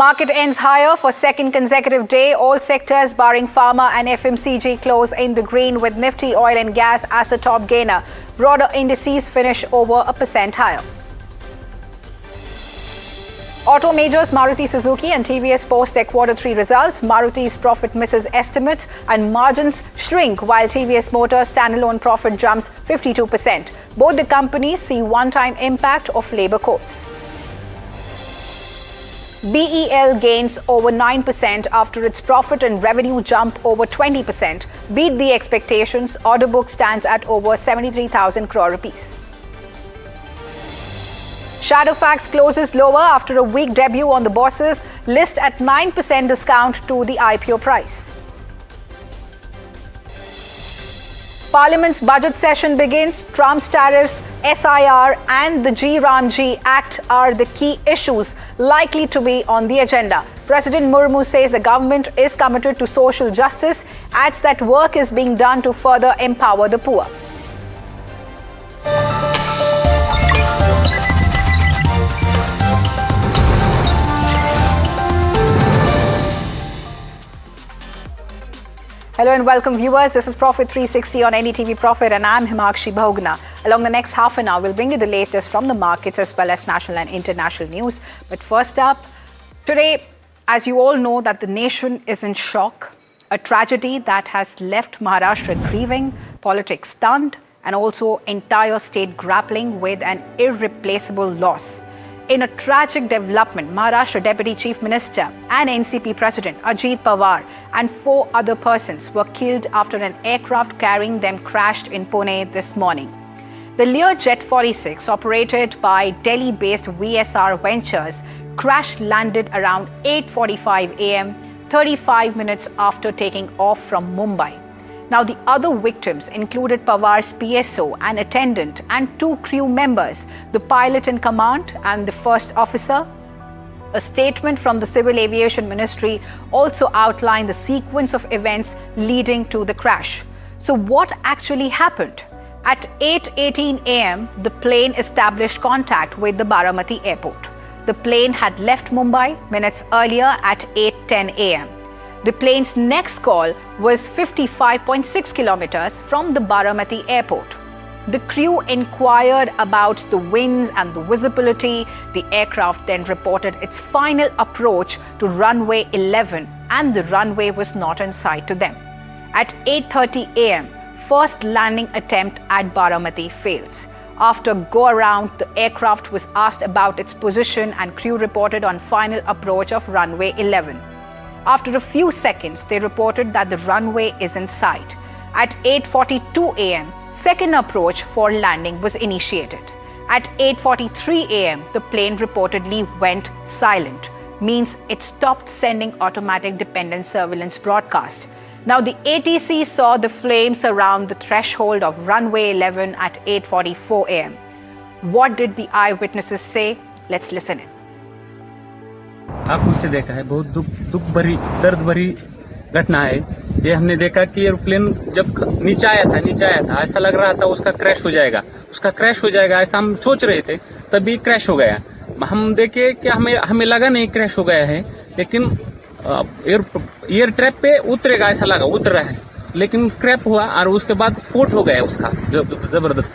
Speaker 16: Market ends higher for second consecutive day. All sectors barring pharma and FMCG close in the green with Nifty oil and gas as the top gainer. Broader indices finish over 1% higher. Auto majors Maruti Suzuki and TVS post their Q3 results. Maruti's profit misses estimates and margins shrink while TVS Motors standalone profit jumps 52%. Both the companies see one-time impact of labour codes. BEL gains over 9% after its profit and revenue jump over 20%. Beat the expectations. Order book stands at over 73,000 crore rupees. Shadowfax closes lower after a weak debut on the bourses, list at 9% discount to the IPO price. Parliament's budget session begins. Trump's tariffs, SIR and the G-Ram-G Act are the key issues likely to be on the agenda. President Murmu says the government is committed to social justice, adds that work is being done to further empower the poor. Hello and welcome viewers, this is Profit 360 on NDTV Profit and I'm Himakshi Bhogna. Along the next half an hour, we'll bring you the latest from the markets as well as national and international news. But first up, today, as you all know, that the nation is in shock. A tragedy that has left Maharashtra grieving, politics stunned and also entire state grappling with an irreplaceable loss. In a tragic development, Maharashtra Deputy Chief Minister and NCP President Ajit Pawar and 4 other persons were killed after an aircraft carrying them crashed in Pune this morning. The Lear Jet 46, operated by Delhi-based VSR Ventures, crash-landed around 8:45 a.m., 35 minutes after taking off from Mumbai. Now, the other victims included Pawar's PSO, an attendant, and 2 crew members, the pilot in command and the first officer. A statement from the Civil Aviation Ministry also outlined the sequence of events leading to the crash. So what actually happened? At 8:18 a.m., the plane established contact with the Baramati airport. The plane had left Mumbai minutes earlier at 8:10 a.m. The plane's next call was 55.6 kilometers from the Baramati airport. The crew inquired about the winds and the visibility. The aircraft then reported its final approach to runway 11 and the runway was not in sight to them. At 8:30 a.m., first landing attempt at Baramati fails. After go-around, the aircraft was asked about its position and crew reported on final approach of runway 11. After a few seconds, they reported that the runway is in sight. At 8:42 a.m., second approach for landing was initiated. At 8:43 a.m., the plane reportedly went silent, means it stopped sending automatic dependent surveillance broadcast. Now, the ATC saw the flames around the threshold of runway 11 at 8:44 a.m. What did the eyewitnesses say? Let's listen in.
Speaker 12: आंखों से देखा है, बहुत दुख भरी, दर्द भरी घटना है। ये हमने देखा कि एरोप्लेन जब नीचे आया था, ऐसा लग रहा था उसका क्रैश हो जाएगा, ऐसा हम सोच रहे थे, तभी क्रैश हो गया। हम देखे कि हमें लगा नहीं क्रैश हो गया है, लेकिन एयर ट्रैप पे उतरेगा ऐसा लगा, उतर रहा है, लेकिन क्रैश हुआ और उसके बाद स्फोट हो गया उसका, जबरदस्त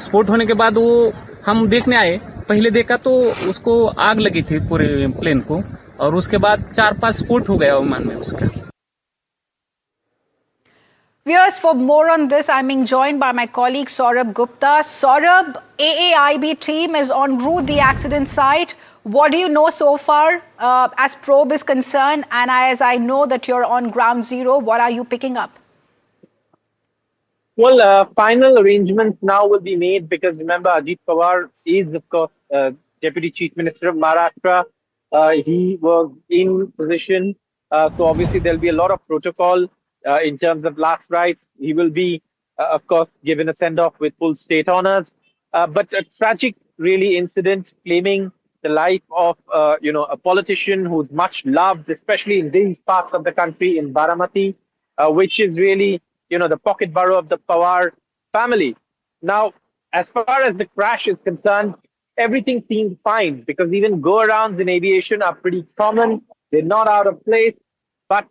Speaker 12: स्फोट होने के बाद वो हम देखने आए पहले देखा तो उसको आग लगी थी पूरे प्लेन को, और उसके बाद 4-5 स्फोट हो गया विमान में उसका।
Speaker 16: Viewers, for more on this, I'm being joined by my colleague Saurabh Gupta. Saurabh, AAIB team is en route the accident site. What do you know so far as probe is concerned? And as I know that you're on ground zero, what are you picking up?
Speaker 2: Well, final arrangements now will be made because remember, Ajit Pawar is, of course, Deputy Chief Minister of Maharashtra. He was in position. So obviously there'll be a lot of protocol in terms of last rites. He will be, of course, given a send-off with full state honors. But a tragic, really, incident claiming the life of, a politician who's much loved, especially in these parts of the country, in Baramati, which is really, the pocket borough of the Pawar family. Now, as far as the crash is concerned, everything seems fine because even go-arounds in aviation are pretty common. They're not out of place. But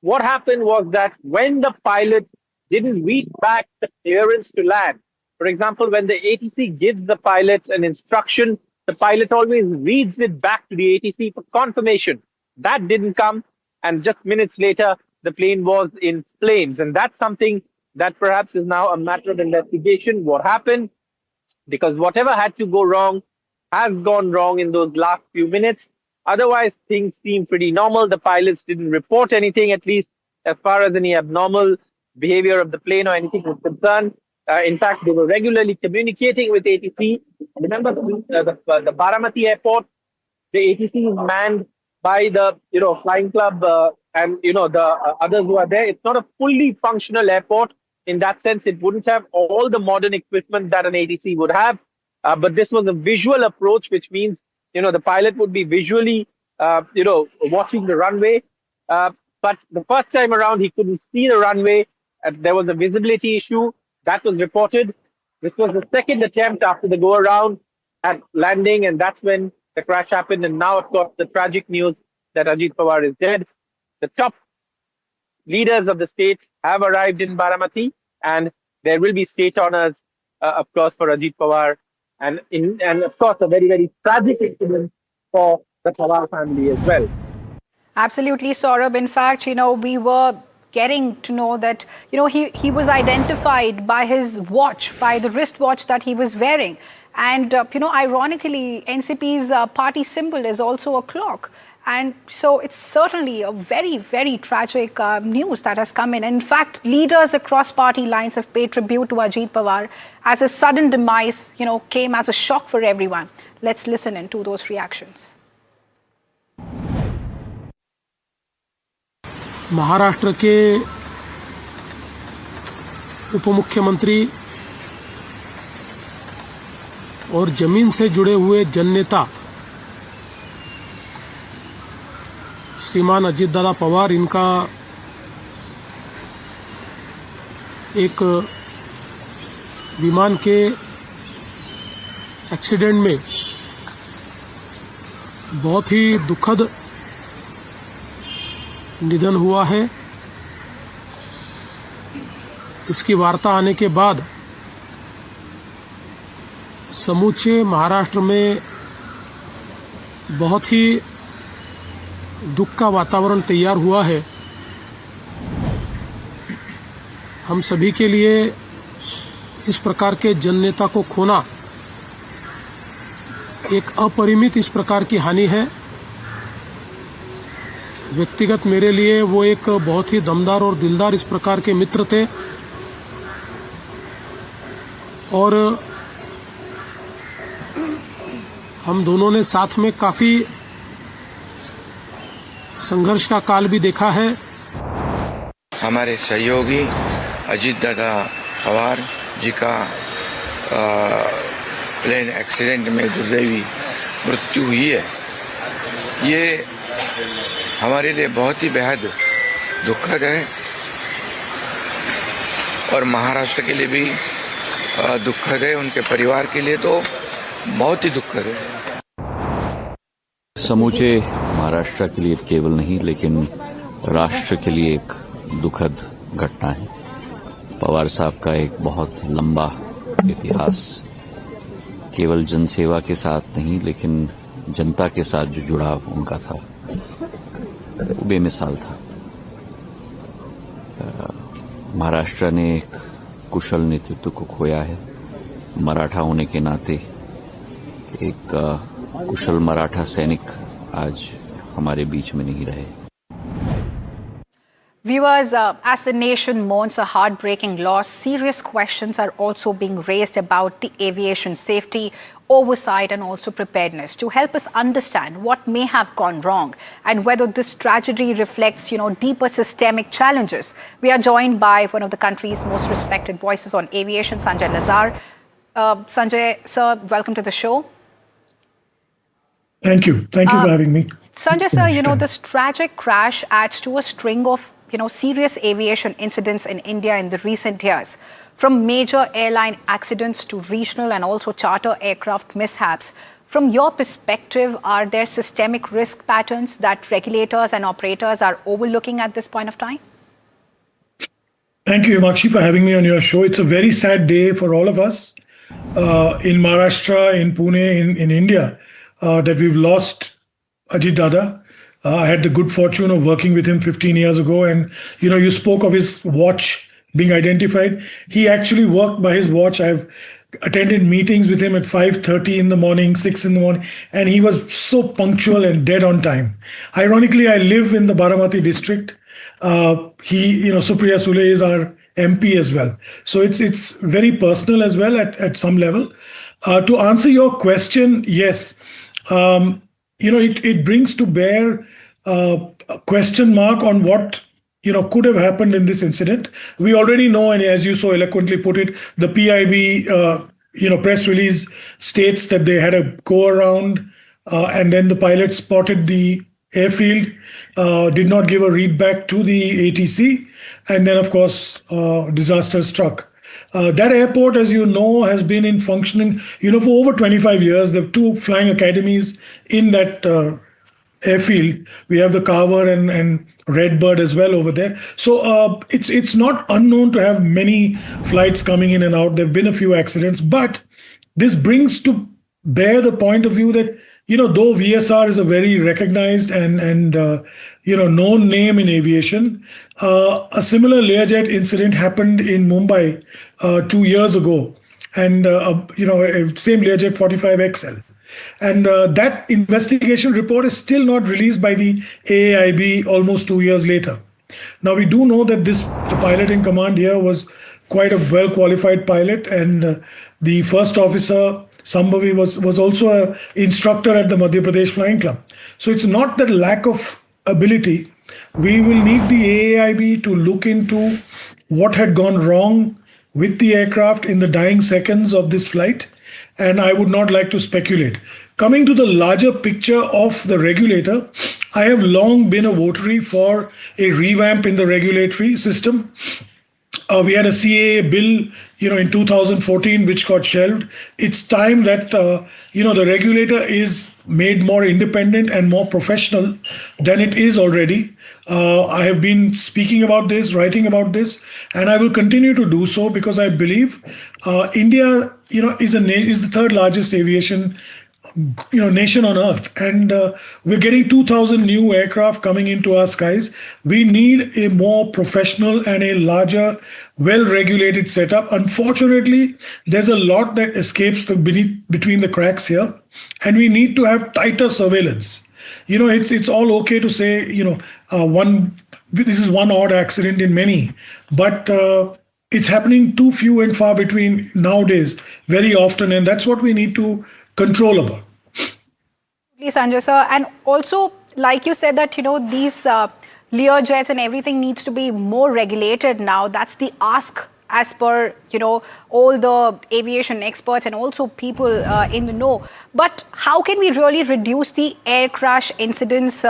Speaker 2: what happened was that when the pilot didn't read back the clearance to land, for example, when the ATC gives the pilot an instruction, the pilot always reads it back to the ATC for confirmation. That didn't come, and just minutes later, the plane was in flames. And that's something that perhaps is now a matter of investigation. What happened? Because whatever had to go wrong has gone wrong in those last few minutes. Otherwise, things seem pretty normal. The pilots didn't report anything, at least as far as any abnormal behavior of the plane or anything was concerned. In fact, they were regularly communicating with ATC. Remember, the Baramati airport, the ATC is manned by the flying club and the others who are there. It's not a fully functional airport. In that sense, it wouldn't have all the modern equipment that an ATC would have. But this was a visual approach, which means the pilot would be visually watching the runway. But the first time around, he couldn't see the runway. There was a visibility issue that was reported. This was the second attempt after the go around at landing, and that's when the crash happened. And now, of course, the tragic news that Ajit Pawar is dead. The top leaders of the state have arrived in Baramati, and there will be state honors, of course, for Ajit Pawar, and of course, a very, very tragic incident for the Pawar family as well.
Speaker 16: Absolutely, Saurabh. In fact, we were getting to know that, he was identified by his watch, by the wristwatch that he was wearing. And, ironically, NCP's party symbol is also a clock. And so it's certainly a very, very tragic news that has come in. And in fact, leaders across party lines have paid tribute to Ajit Pawar as his sudden demise, came as a shock for everyone. Let's listen in to those reactions.
Speaker 19: Maharashtra के उपमुख्यमंत्री और जमीन से जुड़े हुए जननेता श्रीमान अजित दादा पवार, इनका एक विमान के एक्सीडेंट में बहुत ही दुखद निधन हुआ है। इसकी वार्ता आने के बाद समूचे महाराष्ट्र में बहुत ही दुख का वातावरण तैयार हुआ है। हम सभी के लिए इस प्रकार के जननेता को खोना एक अपरिमित इस प्रकार की हानि है। व्यक्तिगत मेरे लिए वो एक बहुत ही दमदार और दिलदार इस प्रकार के मित्र थे और हम दोनों ने साथ में काफी संघर्ष का काल भी देखा है।
Speaker 23: हमारे सहयोगी अजीत दादा पवार जी का प्लेन एक्सीडेंट में दुर्दैवी मृत्यु हुई है। ये हमारे लिए बहुत ही बेहद दुखद है और महाराष्ट्र के लिए भी दुखद है, उनके परिवार के लिए तो बहुत ही दुखद है।
Speaker 24: समूचे महाराष्ट्र के लिए केवल नहीं लेकिन राष्ट्र के लिए एक दुखद घटना है। पवार साहब का एक बहुत लंबा इतिहास केवल जनसेवा के साथ नहीं लेकिन जनता के साथ जो जुड़ाव उनका था वो बेमिसाल था। महाराष्ट्र ने एक कुशल नेतृत्व को खोया है। मराठा होने के नाते एक कुशल मराठा सैनिक आज हमारे बीच में नहीं रहे।
Speaker 16: Viewers, as the nation mourns a heartbreaking loss, serious questions are also being raised about the aviation safety, oversight and also preparedness. To help us understand what may have gone wrong and whether this tragedy reflects, deeper systemic challenges, we are joined by one of the country's most respected voices on aviation, Sanjay Lazar. Sanjay, sir, welcome to the show.
Speaker 4: Thank you. Thank you for having me.
Speaker 16: Sanjay, sir, this tragic crash adds to a string of serious aviation incidents in India in the recent years, from major airline accidents to regional and also charter aircraft mishaps. From your perspective, are there systemic risk patterns that regulators and operators are overlooking at this point of time?
Speaker 4: Thank you, Himakshi, for having me on your show. It's a very sad day for all of us in Maharashtra, in Pune, in India, that we've lost Ajit Dada. I had the good fortune of working with him 15 years ago. And, you spoke of his watch being identified. He actually worked by his watch. I've attended meetings with him at 5:30 in the morning, 6 in the morning. And he was so punctual and dead on time. Ironically, I live in the Baramati district. Supriya Sule is our MP as well. So it's very personal as well at some level. To answer your question, yes. It brings to bear a question mark on what, could have happened in this incident. We already know, and as you so eloquently put it, the PIB, press release states that they had a go-around and then the pilot spotted the airfield, did not give a read back to the ATC, and then, of course, disaster struck. That airport, as you know, has been in functioning, for over 25 years. There are 2 flying academies in that airfield. We have the Carver and Redbird as well over there. So it's not unknown to have many flights coming in and out. There have been a few accidents, but this brings to bear the point of view that, though VSR is a very recognized and known name in aviation, a similar Learjet incident happened in Mumbai 2 years ago, and same Learjet 45XL. And that investigation report is still not released by the AAIB almost 2 years later. Now, we do know that the pilot in command here was quite a well-qualified pilot, and the first officer, Sambhavi, was also an instructor at the Madhya Pradesh Flying Club. So it's not that lack of ability. We will need the AAIB to look into what had gone wrong with the aircraft in the dying seconds of this flight, and I would not like to speculate. Coming to the larger picture of the regulator, I have long been a votary for a revamp in the regulatory system. We had a CAA bill, in 2014, which got shelved. It's time that, the regulator is made more independent and more professional than it is already. I have been speaking about this, writing about this, and I will continue to do so because I believe India, is the 3rd largest aviation nation on earth, and we're getting 2,000 new aircraft coming into our skies. We need a more professional and a larger, well-regulated setup. Unfortunately, there's a lot that escapes between the cracks here, and we need to have tighter surveillance. It's all okay to say, this is one odd accident in many, but it's happening too few and far between nowadays, very often, and that's what we need to control about.
Speaker 16: Please, Sanjay sir, and also, like you said that, these Learjets and everything needs to be more regulated now. That's the ask as per, all the aviation experts and also people in the know. But how can we really reduce the air crash incidents?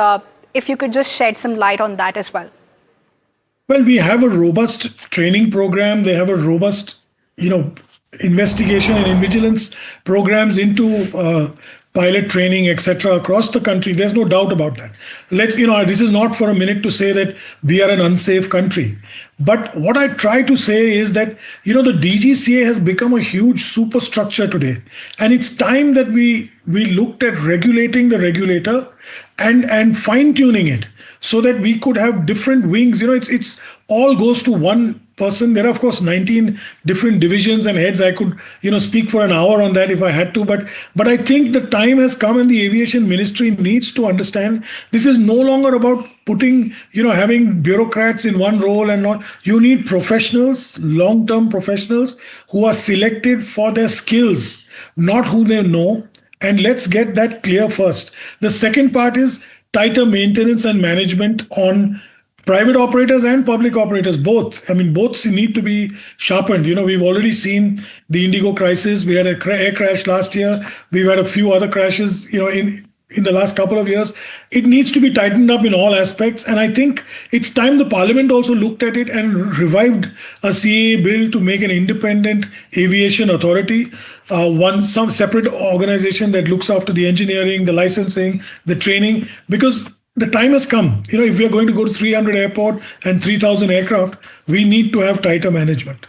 Speaker 16: If you could just shed some light on that as well.
Speaker 4: Well, we have a robust training program. They have a robust, investigation and vigilance programs into pilot training, etc., across the country. There's no doubt about that. This is not for a minute to say that we are an unsafe country. But what I try to say is that, the DGCA has become a huge superstructure today. And it's time that we looked at regulating the regulator and fine-tuning it so that we could have different wings. It's all goes to one person. There are, of course, 19 different divisions and heads. I could, speak for an hour on that if I had to. But I think the time has come and the aviation ministry needs to understand this is no longer about putting, having bureaucrats in one role and not. You need professionals, long-term professionals who are selected for their skills, not who they know. And let's get that clear first. The second part is tighter maintenance and management on private operators and public operators, both. Both need to be sharpened. We've already seen the Indigo crisis. We had an air crash last year. We've had a few other crashes, in the last couple of years. It needs to be tightened up in all aspects. And I think it's time the Parliament also looked at it and revived a CAA bill to make an independent aviation authority, some separate organization that looks after the engineering, the licensing, the training, because the time has come. If we are going to go to 300 airport and 3,000 aircraft, we need to have tighter management.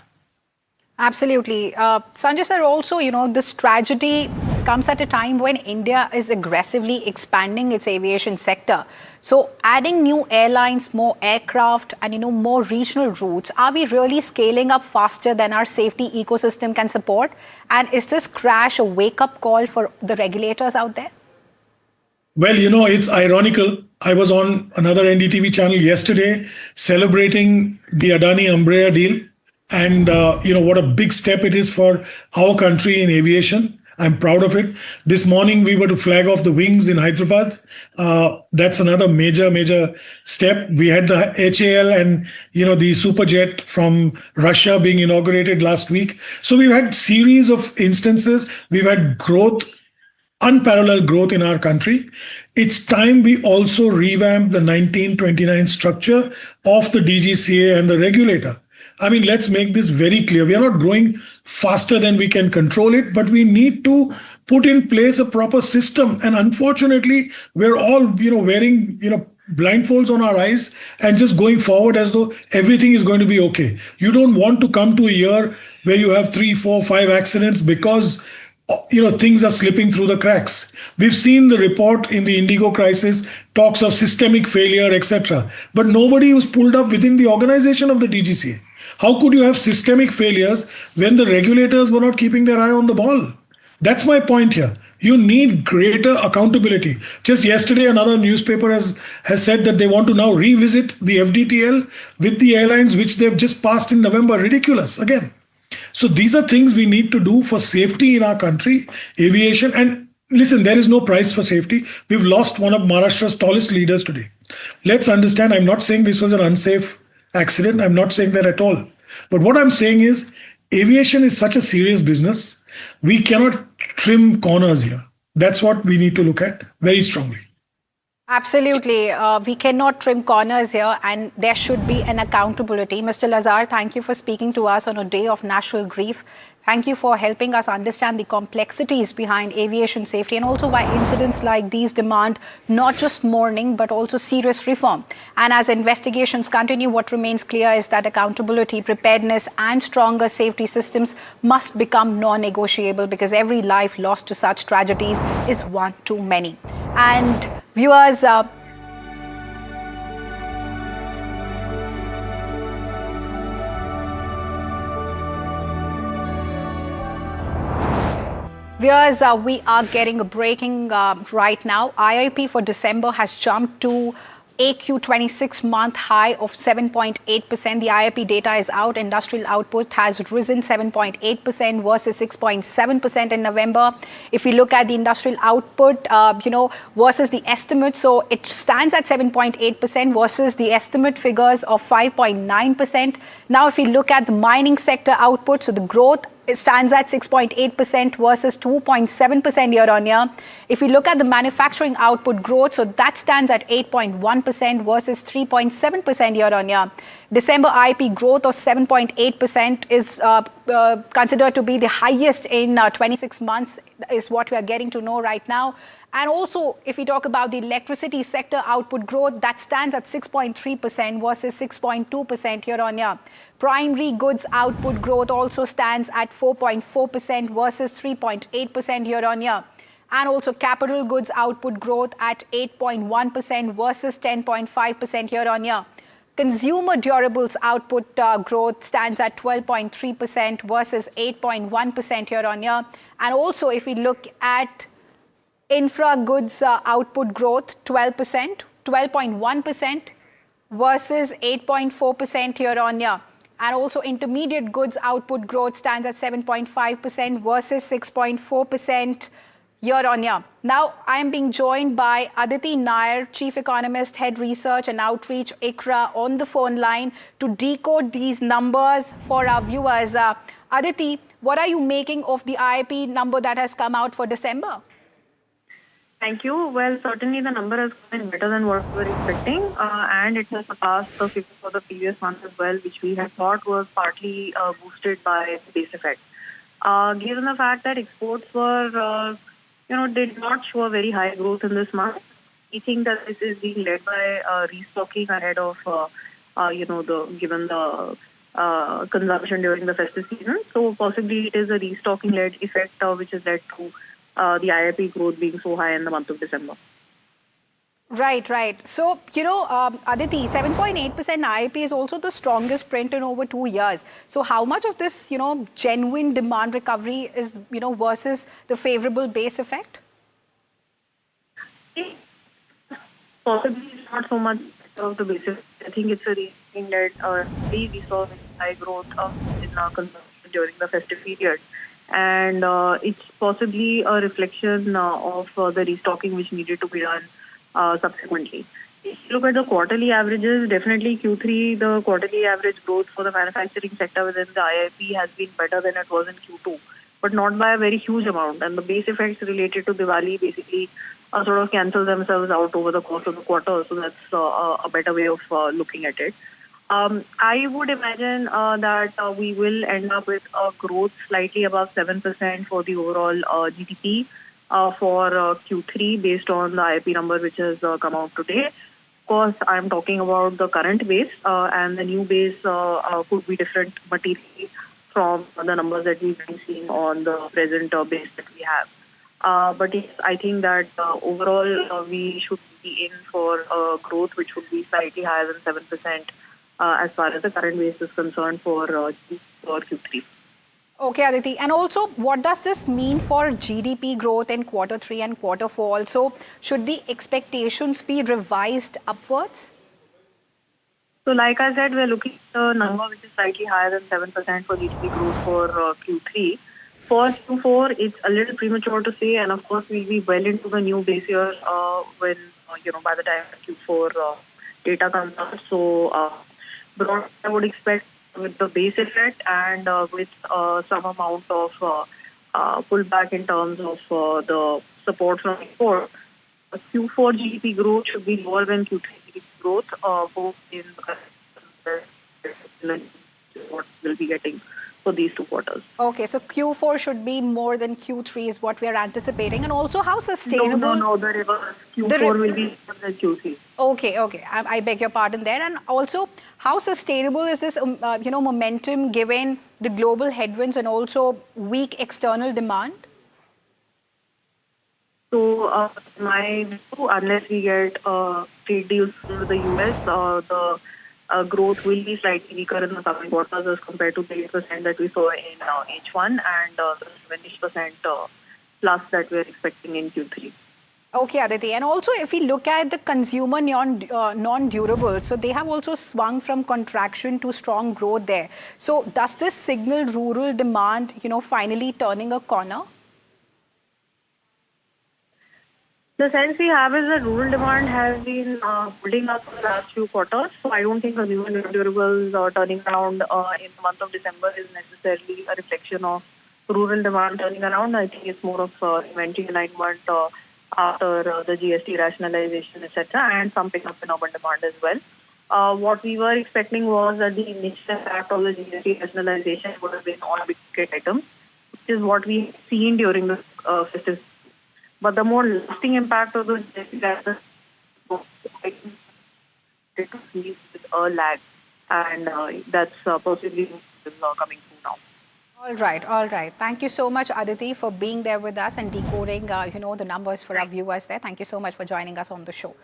Speaker 16: Absolutely. Sanjay sir, also, this tragedy comes at a time when India is aggressively expanding its aviation sector. So adding new airlines, more aircraft and, more regional routes, are we really scaling up faster than our safety ecosystem can support? And is this crash a wake-up call for the regulators out there?
Speaker 4: Well, it's ironical. I was on another NDTV channel yesterday celebrating the Adani Embraer deal. And, what a big step it is for our country in aviation. I'm proud of it. This morning, we were to flag off the wings in Hyderabad. That's another major step. We had the HAL and, the Superjet from Russia being inaugurated last week. So we've had series of instances. We've had growth, unparalleled growth in our country. It's time we also revamp the 1929 structure of the DGCA and the regulator. Let's make this very clear. We are not growing faster than we can control it, but we need to put in place a proper system. And unfortunately, we're all, wearing, blindfolds on our eyes and just going forward as though everything is going to be okay. You don't want to come to a year where you have 3, 4, 5 accidents because things are slipping through the cracks. We've seen the report in the Indigo crisis, talks of systemic failure, etc. But nobody was pulled up within the organization of the DGCA. How could you have systemic failures when the regulators were not keeping their eye on the ball? That's my point here. You need greater accountability. Just yesterday, another newspaper has said that they want to now revisit the FDTL with the airlines, which they've just passed in November. Ridiculous, again. So these are things we need to do for safety in our country, aviation. And listen, there is no price for safety. We've lost one of Maharashtra's tallest leaders today. Let's understand, I'm not saying this was an unsafe accident. I'm not saying that at all. But what I'm saying is, aviation is such a serious business. We cannot trim corners here. That's what we need to look at very strongly.
Speaker 16: Absolutely. We cannot trim corners here and there should be an accountability. Mr. Lazar, thank you for speaking to us on a day of national grief. Thank you for helping us understand the complexities behind aviation safety and also why incidents like these demand not just mourning but also serious reform. And as investigations continue, what remains clear is that accountability, preparedness and stronger safety systems must become non-negotiable because every life lost to such tragedies is one too many. And viewers, we are getting a breaking right now. IIP for December has jumped to AQ26 month high of 7.8%. The IIP data is out. Industrial output has risen 7.8% versus 6.7% in November. If we look at the industrial output, versus the estimate, so it stands at 7.8% versus the estimate figures of 5.9%. Now, if we look at the mining sector output, so the growth stands at 6.8% versus 2.7% year on year. If we look at the manufacturing output growth, so that stands at 8.1% versus 3.7% year on year. December IIP growth of 7.8% is considered to be the highest in 26 months, is what we are getting to know right now. And also, if we talk about the electricity sector output growth, that stands at 6.3% versus 6.2% year on year. Primary goods output growth also stands at 4.4% versus 3.8% year on year. And also capital goods output growth at 8.1% versus 10.5% year on year. Consumer durables output growth stands at 12.3% versus 8.1% year on year. And also, if we look at infra goods output growth, 12.1% versus 8.4% year on year. And also intermediate goods output growth stands at 7.5% versus 6.4% year on year. Now, I am being joined by Aditi Nair, Chief Economist, Head Research and Outreach, ICRA, on the phone line to decode these numbers for our viewers. Aditi, what are you making of the IIP number that has come out for December?
Speaker 6: Thank you. Well, certainly the number has been better than what we were expecting, and it has surpassed the figure for the previous month as well, which we had thought was partly boosted by the base effect. Given the fact that exports were did not show a very high growth in this month, we think that this is being led by restocking ahead of, given the consumption during the festive season. So possibly it is a restocking-led effect which has led to the IIP growth being so high in the month of December.
Speaker 16: Right. So, Aditi, 7.8% IIP is also the strongest print in over 2 years. So how much of this, genuine demand recovery is, versus the favorable base effect?
Speaker 6: Possibly not so much of the base effect. I think it's a reason that we saw high growth in consumption during the festive period. And it's possibly a reflection of the restocking which needed to be done subsequently. If you look at the quarterly averages, definitely Q3, the quarterly average growth for the manufacturing sector within the IIP has been better than it was in Q2, but not by a very huge amount. And the base effects related to Diwali basically sort of cancel themselves out over the course of the quarter. So that's a better way of looking at it. I would imagine that we will end up with a growth slightly above 7% for the overall GDP. For Q3 based on the IIP number which has come out today. Of course, I'm talking about the current base and the new base could be different materially from the numbers that we've been seeing on the present base that we have. But yes, I think that overall we should be in for growth which would be slightly higher than 7% as far as the current base is concerned for Q3.
Speaker 16: Okay, Aditi. And also, what does this mean for GDP growth in Q3 and Q4? Also, should the expectations be revised upwards?
Speaker 6: So like I said, we're looking at a number which is slightly higher than 7% for GDP growth for Q3. For Q4, it's a little premature to say, and of course, we'll be well into the new base year when, by the time Q4 data comes out. So, broadly, I would expect with the base effect and with some amount of pullback in terms of the support from export, Q4 GDP growth should be lower than Q3 GDP growth, both in what we'll be getting for these 2 quarters.
Speaker 16: Okay, so Q4 should be more than Q3 is what we are anticipating. And also, how sustainable...
Speaker 6: No, the reverse. Q4 will be more than Q3.
Speaker 16: Okay. I beg your pardon there. And also, how sustainable is this, momentum given the global headwinds and also weak external demand?
Speaker 6: So, my view, unless we get trade deals with the US, the growth will be slightly weaker in the coming quarters as compared to the 8% that we saw in H1 and the 20% plus that we're expecting in Q3.
Speaker 16: Okay, Aditi. And also, if we look at the consumer non-durables, so they have also swung from contraction to strong growth there. So does this signal rural demand, finally turning a corner?
Speaker 6: The sense we have is that rural demand has been building up for the last few quarters. So I don't think consumer durables turning around in the month of December is necessarily a reflection of rural demand turning around. I think it's more of inventory alignment after the GST rationalization, etc., and some pickup in urban demand as well. What we were expecting was that the initial impact of the GST rationalization would have been on big ticket items, which is what we've seen during the festive. But the more lasting impact of the GST rationalization with a lag, and that's possibly coming through now.
Speaker 16: All right. Thank you so much, Aditi, for being there with us and decoding, the numbers for our viewers there. Thank you so much for joining us on the show.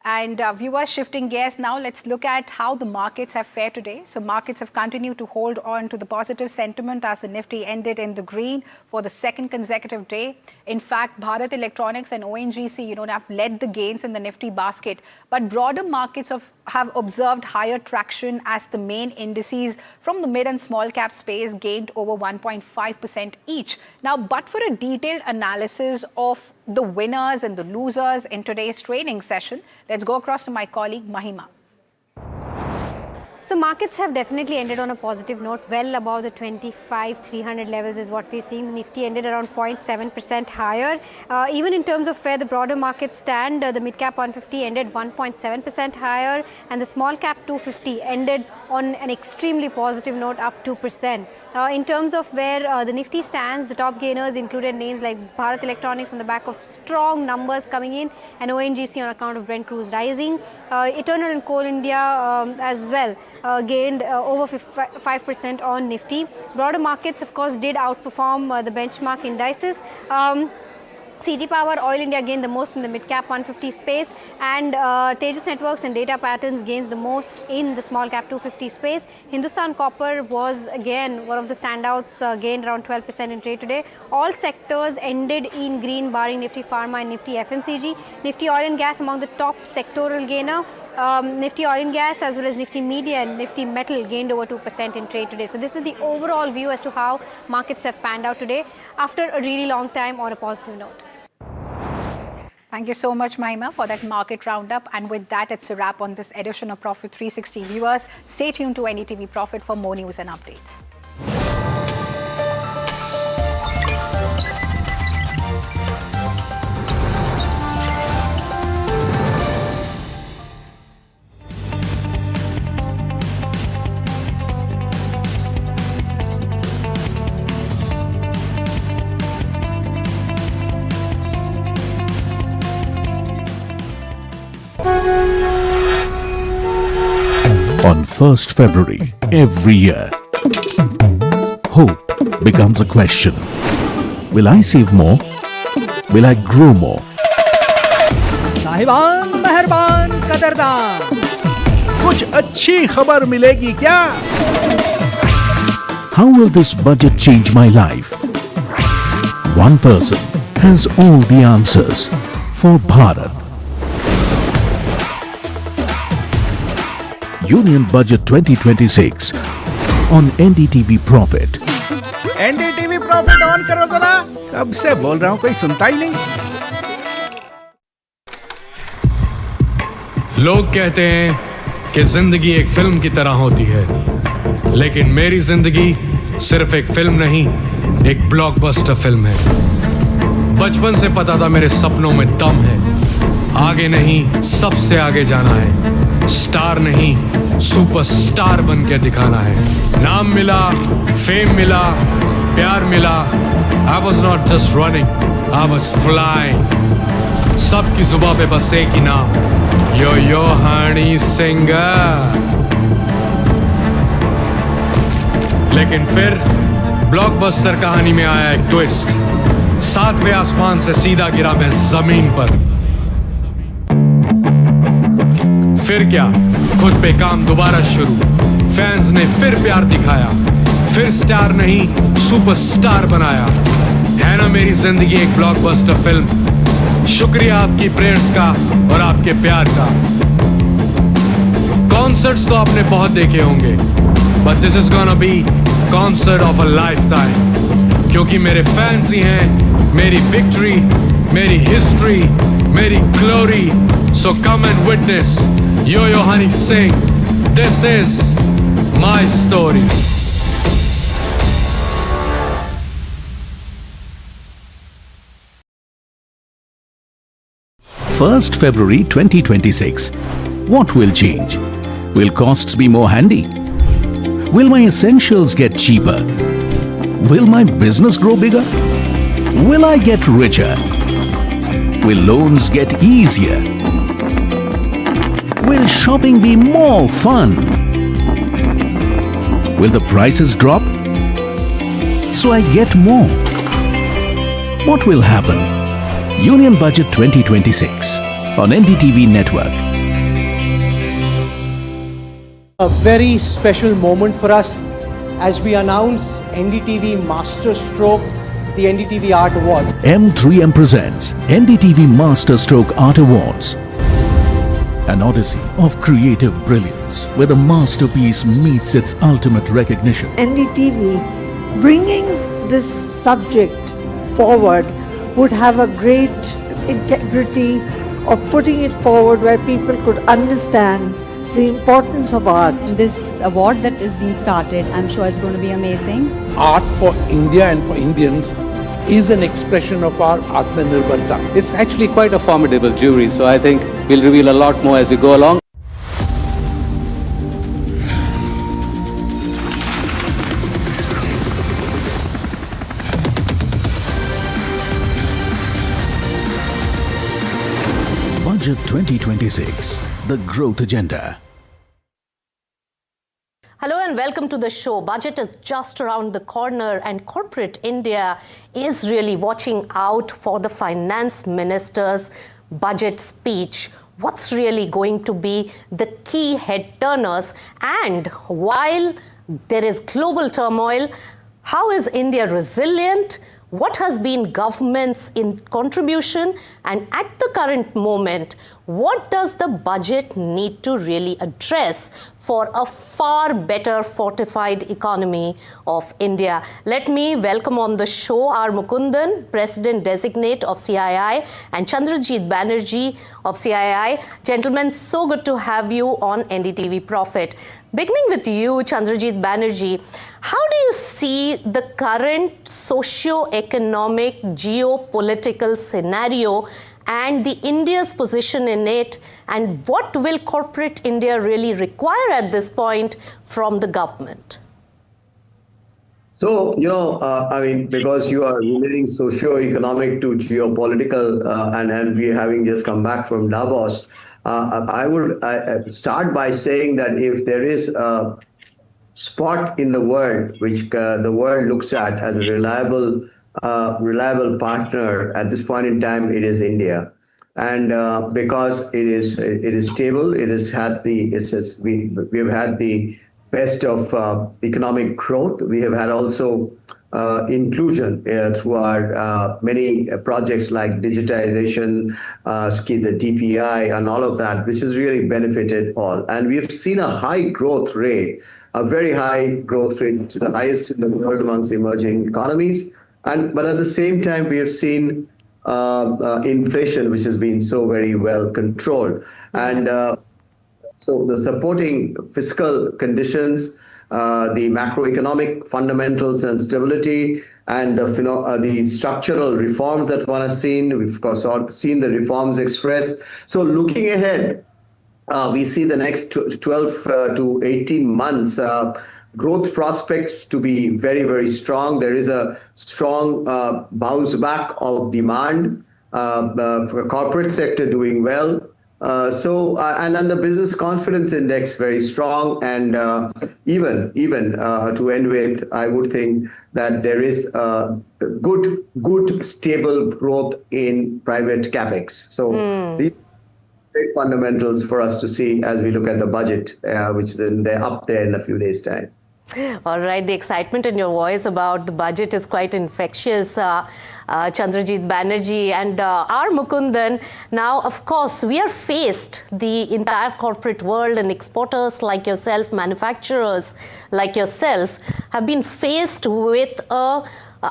Speaker 16: And viewers, shifting gears now, let's look at how the markets have fared today. So markets have continued to hold on to the positive sentiment as the Nifty ended in the green for the second consecutive day. In fact, Bharat Electronics and ONGC, have led the gains in the Nifty basket. But broader markets have observed higher traction as the main indices from the mid and small cap space gained over 1.5% each. Now, but for a detailed analysis of the winners and the losers in today's trading session, let's go across to my colleague Mahima.
Speaker 11: So markets have definitely ended on a positive note, well above the 25,300 levels is what we're seeing. The Nifty ended around 0.7% higher. Even in terms of where the broader markets stand, the mid-cap 150 ended 1.7% higher, and the small-cap 250 ended on an extremely positive note, up 2%. In terms of where the Nifty stands, the top gainers included names like Bharat Electronics on the back of strong numbers coming in, and ONGC on account of Brent crude rising. Eternal and Coal India as well gained over 5% on Nifty. Broader markets, of course, did outperform the benchmark indices. CG Power, Oil India gained the most in the mid-cap 150 space, and Tejas Networks and Data Patterns gains the most in the small-cap 250 space. Hindustan Copper was again one of the standouts, gained around 12% in trade today. All sectors ended in green, barring Nifty Pharma and Nifty FMCG. Nifty Oil and Gas among the top sectoral gainer. Nifty Oil and Gas as well as Nifty Media and Nifty Metal gained over 2% in trade today. So this is the overall view as to how markets have panned out today after a really long time on a positive note.
Speaker 16: Thank you so much, Mahima, for that market roundup. And with that, it's a wrap on this edition of Profit 360. Viewers, stay tuned to NDTV Profit for more news and updates.
Speaker 10: On 1st February every year, hope becomes a question. Will I save more? Will I grow more?
Speaker 1: साहिबान, मेहरबान, कदरदान, कुछ अच्छी खबर मिलेगी क्या?
Speaker 10: How will this budget change my life? One person has all the answers for Bharat. Union Budget 2026 on NDTV Profit.
Speaker 1: NDTV Profit on करो जरा. कब से बोल रहा हूँ, कोई सुनता ही नहीं.
Speaker 8: लोग कहते हैं कि जिंदगी एक फिल्म की तरह होती है, लेकिन मेरी जिंदगी सिर्फ एक फिल्म नहीं, एक ब्लॉकबस्टर फिल्म है. बचपन से पता था मेरे सपनों में दम है. आगे नहीं, सबसे आगे जाना है. स्टार नहीं, सुपरस्टार बन के दिखाना है. नाम मिला, फेम मिला, प्यार मिला. I was not just running, I was flying. सबकी जुबां पे बस एक ही नाम, यो हनी सिंगर. लेकिन फिर ब्लॉकबस्टर कहानी में आया एक ट्विस्ट. 7वें आसमान से सीधा गिरा मैं जमीन पर. फिर क्या, खुद पे काम दोबारा शुरू. फैंस ने फिर प्यार दिखाया, फिर स्टार नहीं सुपरस्टार बनाया. है ना मेरी जिंदगी एक ब्लॉकबस्टर फिल्म. शुक्रिया आपकी प्रेयर्स का और आपके प्यार का. कॉन्सर्ट्स तो आपने बहुत देखे होंगे, but this is gonna be concert of a lifetime. क्योंकि मेरे फैंस ही हैं मेरी विक्ट्री, मेरी हिस्ट्री, मेरी glory. So come and witness Yo Honey Singh. This is my story.
Speaker 10: 1st February 2026. What will change? Will costs be more handy? Will my essentials get cheaper? Will my business grow bigger? Will I get richer? Will loans get easier? Will shopping be more fun? Will the prices drop so I get more? What will happen? Union Budget 2026 on NDTV Network.
Speaker 3: A very special moment for us as we announce NDTV Master Stroke, the NDTV Art Awards.
Speaker 10: M3M presents NDTV Master Stroke Art Awards. An odyssey of creative brilliance where the masterpiece meets its ultimate recognition.
Speaker 5: NDTV bringing this subject forward would have a great integrity of putting it forward where people could understand the importance of art.
Speaker 7: This award that is being started, I'm sure is going to be amazing.
Speaker 18: Art for India and for Indians is an expression of our Atmanirbharta.
Speaker 20: It's actually quite a formidable jury, so I think we'll reveal a lot more as we go along.
Speaker 10: Budget 2026, the growth agenda.
Speaker 25: Hello and welcome to the show. Budget is just around the corner and corporate India is really watching out for the finance minister's budget speech. What's really going to be the key head turners? And while there is global turmoil, how is India resilient? What has been government's contribution? And at the current moment, what does the budget need to really address for a far better fortified economy of India? Let me welcome on the show R. Mukundan, President Designate of CII, and Chandrajit Banerjee of CII. Gentlemen, so good to have you on NDTV Profit. Beginning with you, Chandrajit Banerjee, how do you see the current socio-economic, geopolitical scenario and the India's position in it, and what will corporate India really require at this point from the government?
Speaker 26: So, I mean, because you are relating socio-economic to geopolitical, and we having just come back from Davos, I would start by saying that if there is a spot in the world which the world looks at as a reliable partner at this point in time, it is India. And because it is stable, we have had the best of economic growth. We have had also inclusion through our many projects like digitization, the DPI and all of that, which has really benefited all. And we've seen a high growth rate, a very high growth rate, which is the highest in the world amongst emerging economies. But at the same time, we have seen inflation, which has been so very well controlled. And so the supporting fiscal conditions, the macroeconomic fundamentals and stability, and the structural reforms that one has seen, we've of course all seen the reforms expressed. So looking ahead, we see the next 12 to 18 months growth prospects to be very, very strong. There is a strong bounce back of demand for corporate sector doing well. And then the business confidence index very strong, and even to end with, I would think that there is good stable growth in private capex. So these great fundamentals for us to see as we look at the budget, which is they're up there in a few days' time.
Speaker 25: All right, the excitement in your voice about the budget is quite infectious, Chandrajit Banerjee and R. Mukundan. Now, of course, we are faced, the entire corporate world and exporters like yourself, manufacturers like yourself, have been faced with a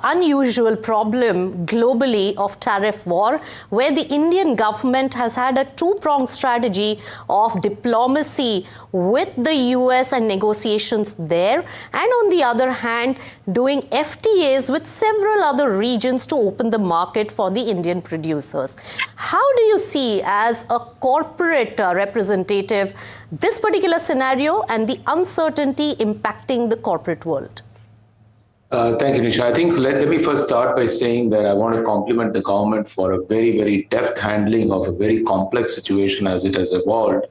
Speaker 25: unusual problem globally of tariff war, where the Indian government has had a two-pronged strategy of diplomacy with the US and negotiations there, and on the other hand, doing FTAs with several other regions to open the market for the Indian producers. How do you see, as a corporate representative, this particular scenario and the uncertainty impacting the corporate world?
Speaker 9: Thank you, Nisha. I think let me first start by saying that I want to compliment the government for a very, very deft handling of a very complex situation as it has evolved.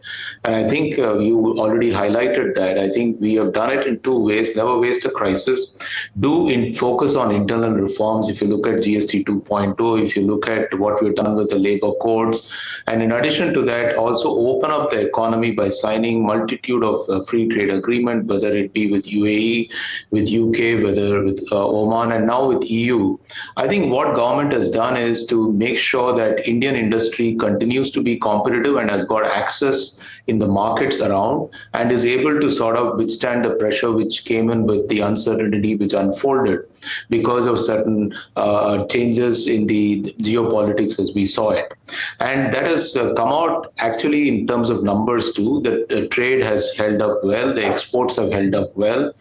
Speaker 9: And I think you already highlighted that. I think we have done it in two ways. Never waste a crisis. Focus on internal reforms. If you look at GST 2.0, if you look at what we've done with the labor codes, and in addition to that, also open up the economy by signing multitude of free trade agreement, whether it be with UAE, with UK, whether with Oman, and now with EU. I think what government has done is to make sure that Indian industry continues to be competitive and has got access in the markets around and is able to sort of withstand the pressure which came in with the uncertainty which unfolded because of certain changes in the geopolitics as we saw it. And that has come out actually in terms of numbers too. The trade has held up well, the exports have held up well.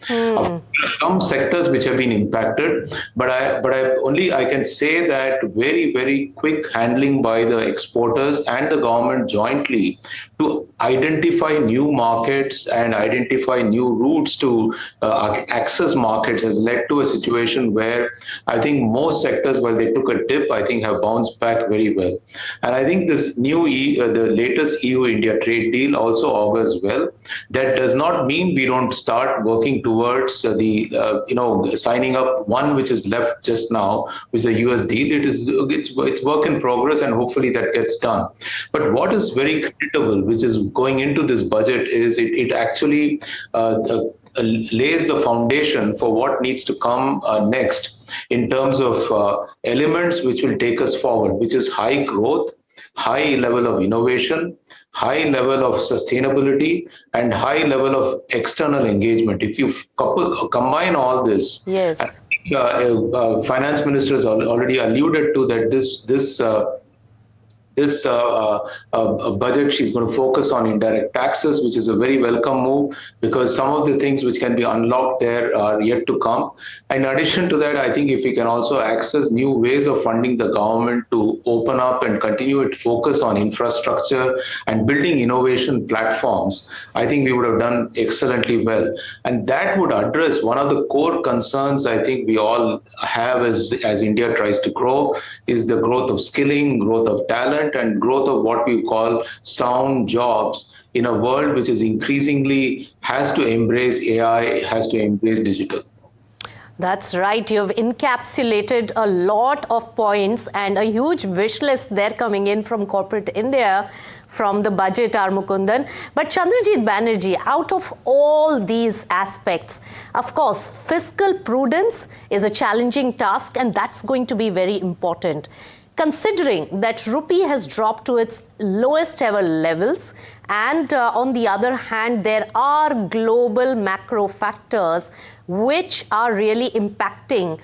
Speaker 9: Some sectors which have been impacted, but I can say that very, very quick handling by the exporters and the government jointly to identify new markets and identify new routes to access markets has led to a situation where I think most sectors, while they took a dip, I think have bounced back very well. And I think this new, the latest EU-India trade deal also augurs well. That does not mean we don't start working towards signing up one which is left just now, which is a US deal. It's work in progress, and hopefully that gets done. But what is very critical, which is going into this budget, is it actually lays the foundation for what needs to come next in terms of elements which will take us forward, which is high growth, high level of innovation, high level of sustainability, and high level of external engagement. If you combine all this,
Speaker 25: yes,
Speaker 9: finance minister has already alluded to that this budget, she's going to focus on indirect taxes, which is a very welcome move because some of the things which can be unlocked there are yet to come. In addition to that, I think if we can also access new ways of funding the government to open up and continue its focus on infrastructure and building innovation platforms, I think we would have done excellently well. And that would address one of the core concerns I think we all have as India tries to grow, is the growth of skilling, growth of talent, and growth of what we call sound jobs in a world which is increasingly has to embrace AI, has to embrace digital.
Speaker 25: That's right. You've encapsulated a lot of points and a huge wish list there coming in from corporate India from the budget, R. Mukundan. But Chandrajit Banerjee, out of all these aspects, of course, fiscal prudence is a challenging task, and that's going to be very important. Considering that rupee has dropped to its lowest ever levels, and on the other hand, there are global macro factors which are really impacting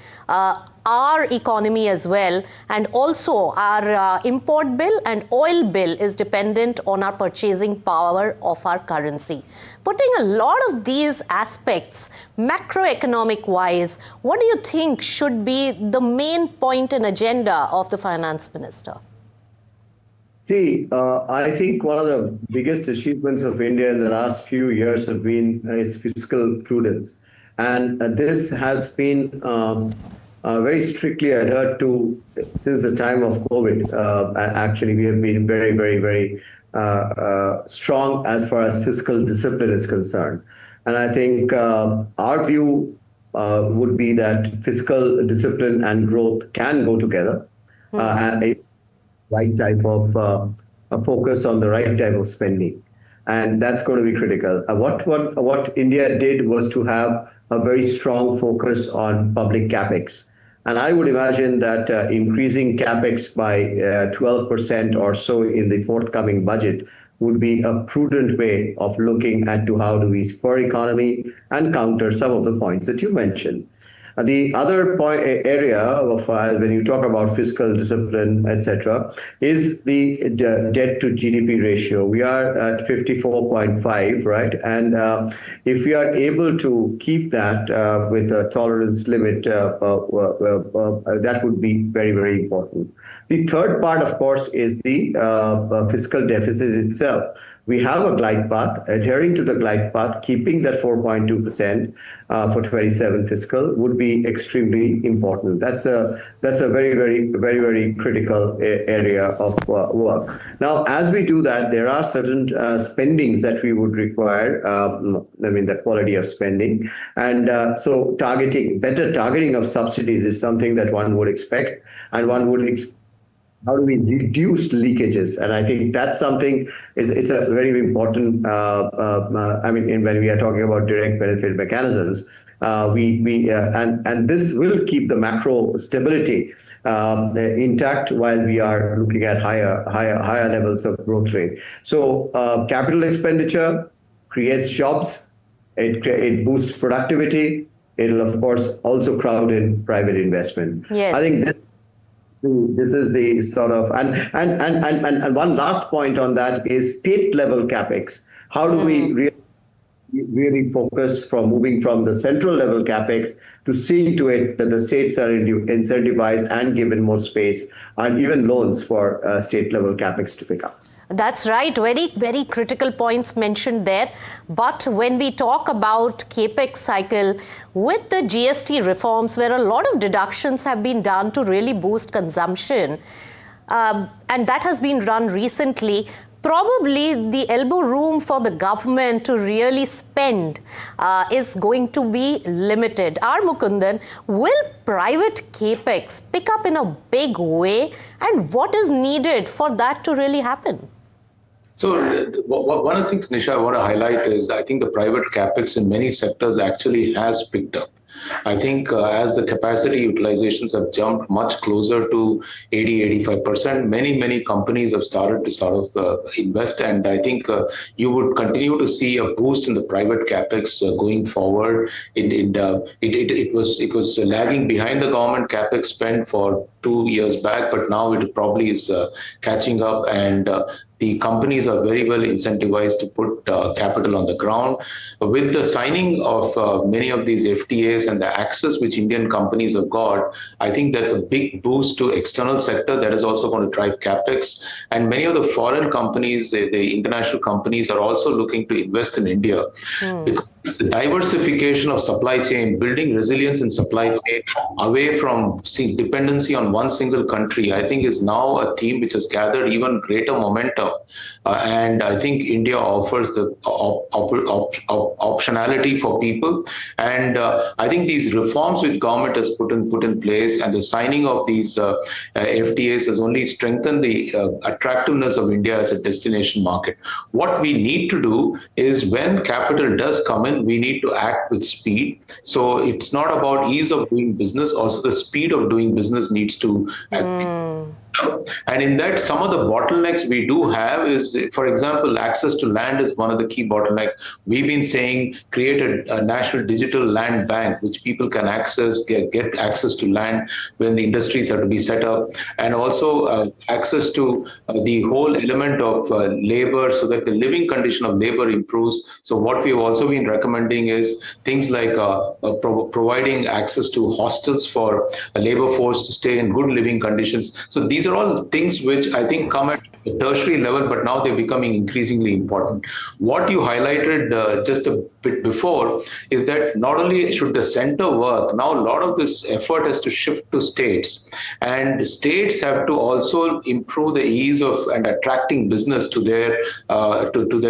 Speaker 25: our economy as well, and also our import bill and oil bill is dependent on our purchasing power of our currency. Putting a lot of these aspects macroeconomic wise, what do you think should be the main point and agenda of the finance minister?
Speaker 26: See, I think one of the biggest achievements of India in the last few years have been its fiscal prudence. And this has been very strictly adhered to since the time of COVID. Actually, we have been very, very, very strong as far as fiscal discipline is concerned. And I think our view would be that fiscal discipline and growth can go together. And a right type of focus on the right type of spending. And that's going to be critical. What India did was to have a very strong focus on public capex. And I would imagine that increasing capex by 12% or so in the forthcoming budget would be a prudent way of looking at how do we spur economy and counter some of the points that you mentioned. The other point area of when you talk about fiscal discipline, etc., is the debt to GDP ratio. We are at 54.5, right? And if we are able to keep that with a tolerance limit, that would be very, very important. The third part, of course, is the fiscal deficit itself. We have a glide path. Adhering to the glide path, keeping that 4.2% for 27 fiscal would be extremely important. That's a very, very, very, very critical area of work. Now, as we do that, there are certain spendings that we would require. The quality of spending, and so better targeting of subsidies is something that one would expect, and one would expect. How do we reduce leakages? And I think that's something it's a very important. When we are talking about direct benefit mechanisms, and this will keep the macro stability intact while we are looking at higher levels of growth rate. So capital expenditure creates jobs. It boosts productivity. It'll of course also crowd in private investment.
Speaker 25: Yes.
Speaker 26: I think this is the sort of and one last point on that is state level capex. How do we really focus from moving from the central level capex to seeing to it that the states are incentivized and given more space and even loans for state level capex to pick up?
Speaker 25: That's right. Very, very critical points mentioned there. But when we talk about capex cycle, with the GST reforms, where a lot of deductions have been done to really boost consumption, and that has been run recently, probably the elbow room for the government to really spend is going to be limited. R. Mukundan, will private capex pick up in a big way? And what is needed for that to really happen?
Speaker 9: So one of the things, Nisha, I want to highlight is I think the private capex in many sectors actually has picked up. I think as the capacity utilizations have jumped much closer to 80-85%, many companies have started to sort of invest, and I think you would continue to see a boost in the private capex going forward. It was lagging behind the government capex spend for 2 years back, but now it probably is catching up, and the companies are very well incentivized to put capital on the ground. With the signing of many of these FTAs and the access which Indian companies have got, I think that's a big boost to external sector that is also going to drive capex. And many of the foreign companies, the international companies, are also looking to invest in India. Because the diversification of supply chain, building resilience in supply chain away from dependency on one single country, I think is now a theme which has gathered even greater momentum. And I think India offers the optionality for people. And I think these reforms which government has put in place and the signing of these FTAs has only strengthened the attractiveness of India as a destination market. What we need to do is when capital does come in, we need to act with speed. So it's not about ease of doing business, also the speed of doing business needs to and in that, some of the bottlenecks we do have is, for example, access to land is one of the key bottlenecks. We've been saying create a national digital land bank, which people can access, get access to land when the industries have to be set up, and also access to the whole element of labor so that the living condition of labor improves. So what we've also been recommending is things like providing access to hostels for a labor force to stay in good living conditions. So these are all things which I think come at a tertiary level, but now they're becoming increasingly important. What you highlighted just a bit before is that not only should the center work, now a lot of this effort has to shift to states, and states have to also improve the ease of and attracting business to their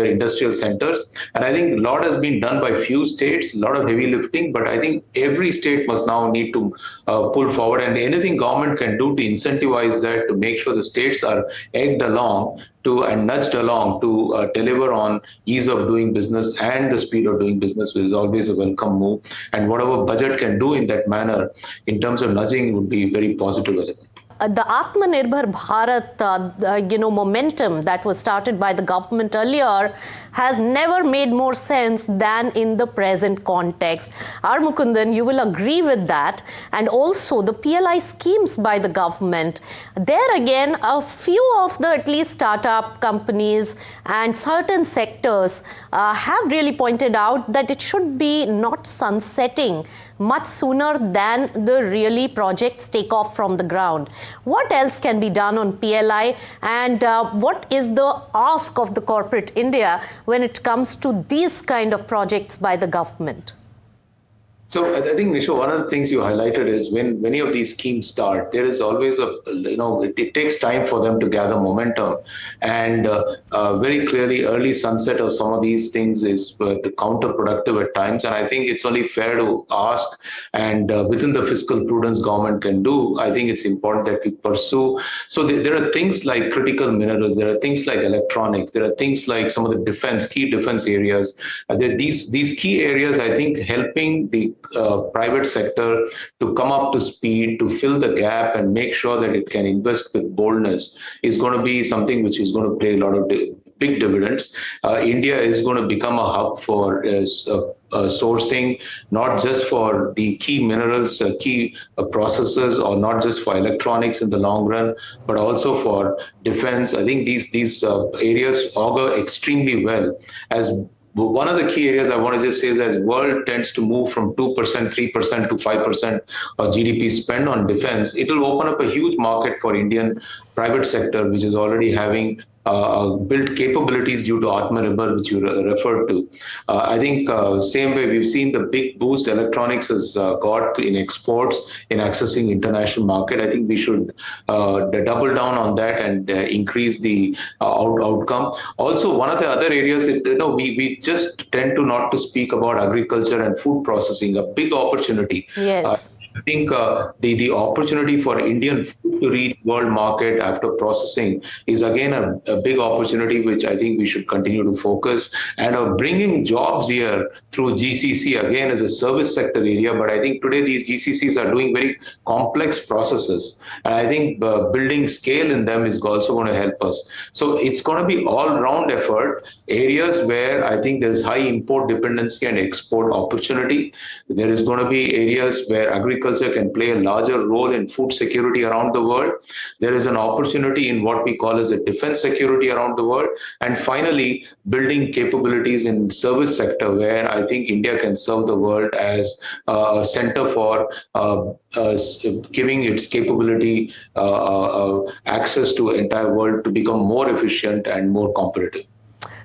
Speaker 9: industrial centers. And I think a lot has been done by few states, a lot of heavy lifting, but I think every state must now need to pull forward, and anything government can do to incentivize that, to make sure the states are egged along and nudged along to deliver on ease of doing business and the speed of doing business, which is always a welcome move. And whatever budget can do in that manner in terms of nudging would be very positive element.
Speaker 25: the Atmanirbhar Bharat, momentum that was started by the government earlier has never made more sense than in the present context. R. Mukundan, you will agree with that. And also the PLI schemes by the government. There again, a few of the at least startup companies and certain sectors have really pointed out that it should be not sunsetting much sooner than the really projects take off from the ground. What else can be done on PLI, and what is the ask of the corporate India when it comes to these kind of projects by the government?
Speaker 9: So I think, Nisha, one of the things you highlighted is when many of these schemes start, there is always it takes time for them to gather momentum. And very clearly, early sunset of some of these things is counterproductive at times. And I think it's only fair to ask, and within the fiscal prudence government can do, I think it's important that we pursue. So there are things like critical minerals, there are things like electronics, there are things like some of the key defense areas. These key areas, I think, helping the private sector to come up to speed, to fill the gap and make sure that it can invest with boldness is going to be something which is going to play a lot of big dividends. India is going to become a hub for sourcing, not just for the key minerals, key processes, or not just for electronics in the long run, but also for defense. I think these areas augur extremely well. As one of the key areas I want to just say is that the world tends to move from 2%, 3% to 5% of GDP spend on defense. It will open up a huge market for Indian private sector, which is already having built capabilities due to Atmanirbhar, which you referred to. I think same way we've seen the big boost electronics has got in exports, in accessing international market. I think we should double down on that and increase the outcome. Also, one of the other areas, we just tend to not to speak about agriculture and food processing, a big opportunity.
Speaker 25: Yes.
Speaker 9: I think the opportunity for Indian food to reach world market after processing is again a big opportunity, which I think we should continue to focus. And bringing jobs here through GCC again is a service sector area, but I think today these GCCs are doing very complex processes, and I think building scale in them is also going to help us. So it's going to be all-round effort, areas where I think there's high import dependency and export opportunity. There is going to be areas where agriculture can play a larger role in food security around the world. There is an opportunity in what we call as a defense security around the world. And finally, building capabilities in service sector, where I think India can serve the world as a center for giving its capability access to entire world to become more efficient and more competitive.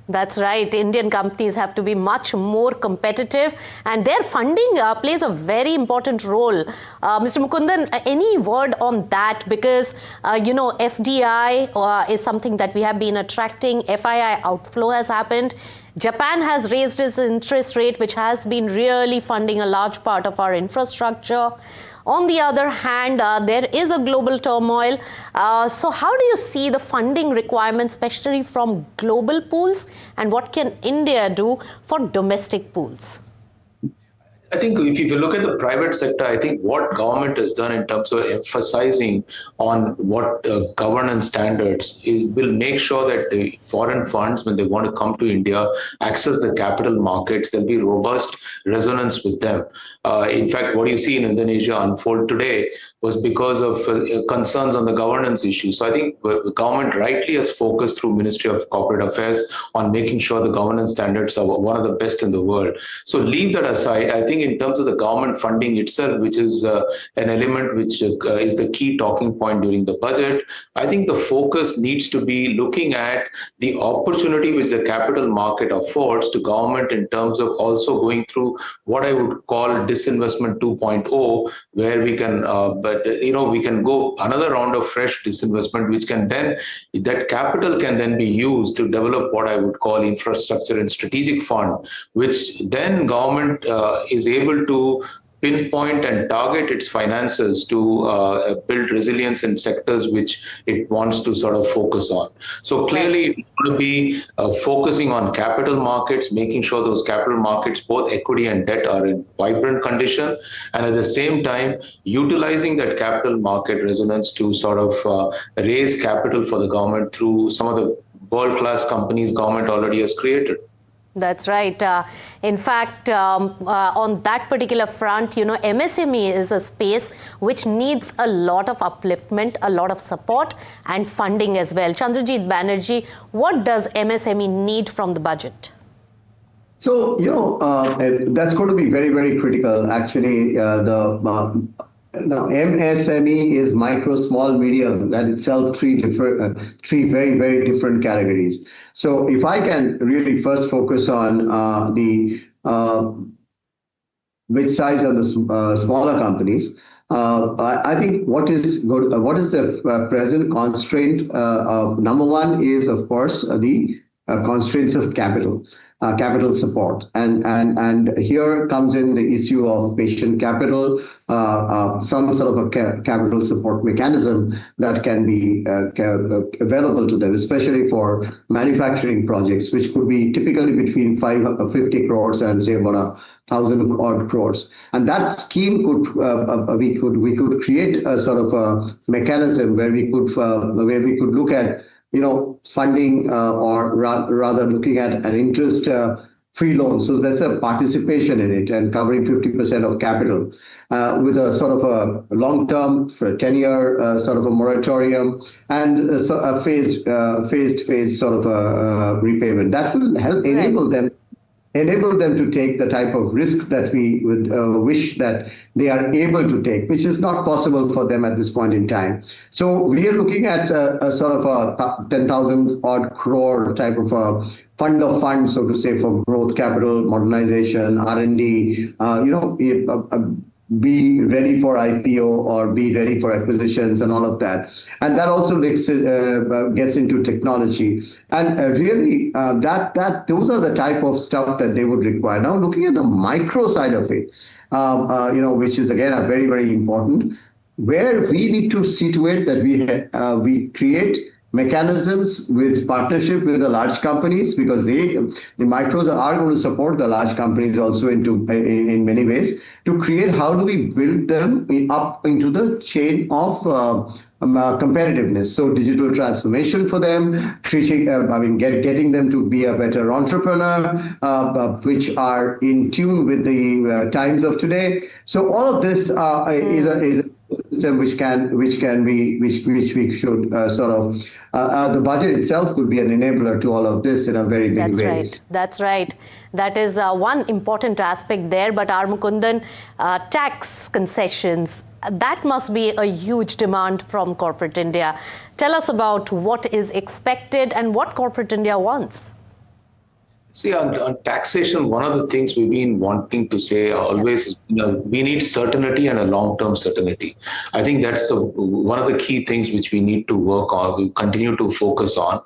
Speaker 25: That's right. Indian companies have to be much more competitive, and their funding plays a very important role. Mr. Mukundan, any word on that? Because, FDI is something that we have been attracting. FII outflow has happened. Japan has raised its interest rate, which has been really funding a large part of our infrastructure. On the other hand, there is a global turmoil. So how do you see the funding requirements, especially from global pools, and what can India do for domestic pools?
Speaker 9: I think if you look at the private sector, I think what government has done in terms of emphasizing on what governance standards, it will make sure that the foreign funds, when they want to come to India, access the capital markets, there'll be robust resonance with them. In fact, what you see in Indonesia unfold today was because of concerns on the governance issue. So I think the government rightly has focused through Ministry of Corporate Affairs on making sure the governance standards are one of the best in the world. So leave that aside. I think in terms of the government funding itself, which is an element which is the key talking point during the budget, I think the focus needs to be looking at the opportunity which the capital market affords to government in terms of also going through what I would call disinvestment 2.0, where we can we can go another round of fresh disinvestment, which can then, that capital can then be used to develop what I would call infrastructure and strategic fund, which then government is able to pinpoint and target its finances to build resilience in sectors which it wants to sort of focus on. So clearly, it's going to be focusing on capital markets, making sure those capital markets, both equity and debt, are in vibrant condition, and at the same time, utilizing that capital market resonance to sort of raise capital for the government through some of the world-class companies government already has created.
Speaker 25: That's right. In fact, on that particular front, you know, MSME is a space which needs a lot of upliftment, a lot of support and funding as well. Chandrajit Banerjee, what does MSME need from the budget?
Speaker 26: So, you know, that's going to be very, very critical. Actually, now MSME is micro, small, medium. That itself three very, very different categories. So if I can really first focus on the mid-size and the smaller companies, I think what is the present constraint? Number one is, of course, the constraints of capital support, and here comes in the issue of patient capital, some sort of a capital support mechanism that can be available to them, especially for manufacturing projects, which could be typically between 50 crores and say about 1,000 odd crores. And that scheme could we could create a sort of a mechanism where we could look at, you know, funding or rather looking at an interest free loan. So there's a participation in it and covering 50% of capital with a sort of a long-term for a 10-year sort of a moratorium and a phased sort of a repayment. That will help enable them to take the type of risk that we would wish that they are able to take, which is not possible for them at this point in time. So we are looking at a sort of a 10,000 odd crore type of a fund of funds, so to say, for growth capital, modernization, R&D, be ready for IPO or be ready for acquisitions and all of that. And that also gets into technology. And really, those are the type of stuff that they would require. Now, looking at the micro side of it, which is, again, a very, very important, where we need to situate that we create mechanisms with partnership with the large companies, because the micros are going to support the large companies also in many ways, to create how do we build them up into the chain of competitiveness. So digital transformation for them, getting them to be a better entrepreneur, which are in tune with the times of today. So all of this is a system which we should sort of the budget itself could be an enabler to all of this in a very big way.
Speaker 25: That's right. That is one important aspect there. But Mukundan, tax concessions, that must be a huge demand from corporate India. Tell us about what is expected and what corporate India wants.
Speaker 9: See, on taxation, one of the things we've been wanting to say always is, we need certainty and a long-term certainty. I think that's one of the key things which we need to work on, we continue to focus on.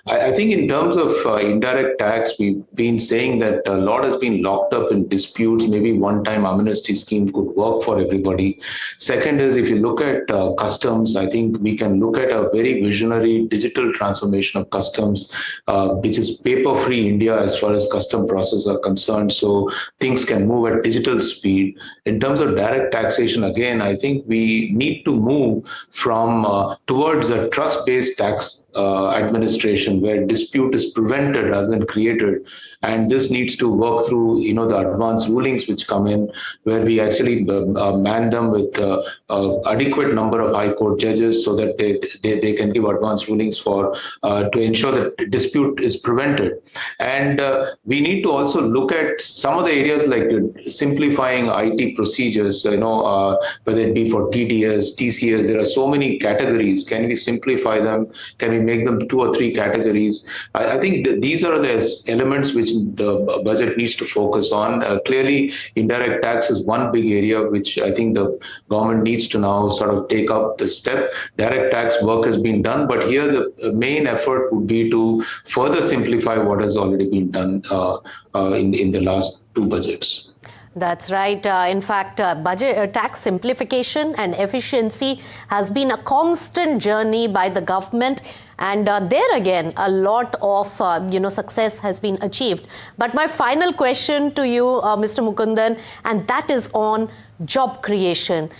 Speaker 9: I think in terms of indirect tax, we've been saying that a lot has been locked up in disputes. Maybe one-time amnesty scheme could work for everybody. Second is, if you look at customs, I think we can look at a very visionary digital transformation of customs, which is paper-free India as far as custom processes are concerned, so things can move at digital speed. In terms of direct taxation, again, I think we need to move from towards a trust-based tax administration where dispute is prevented rather than created, and this needs to work through the advanced rulings which come in, where we actually man them with adequate number of high court judges so that they can give advanced rulings to ensure that dispute is prevented. And we need to also look at some of the areas like simplifying IT procedures, whether it be for TDS, TCS. There are so many categories. Can we simplify them? Can we make them 2 or 3 categories? I think these are the elements which the budget needs to focus on. Clearly, indirect tax is one big area which I think the government needs to now sort of take up the step. Direct tax work has been done, but here the main effort would be to further simplify what has already been done in the last 2 budgets.
Speaker 25: That's right. In fact, budget tax simplification and efficiency has been a constant journey by the government. And there again, a lot of success has been achieved. But my final question to you, Mr. Mukundan, and that is on job creation.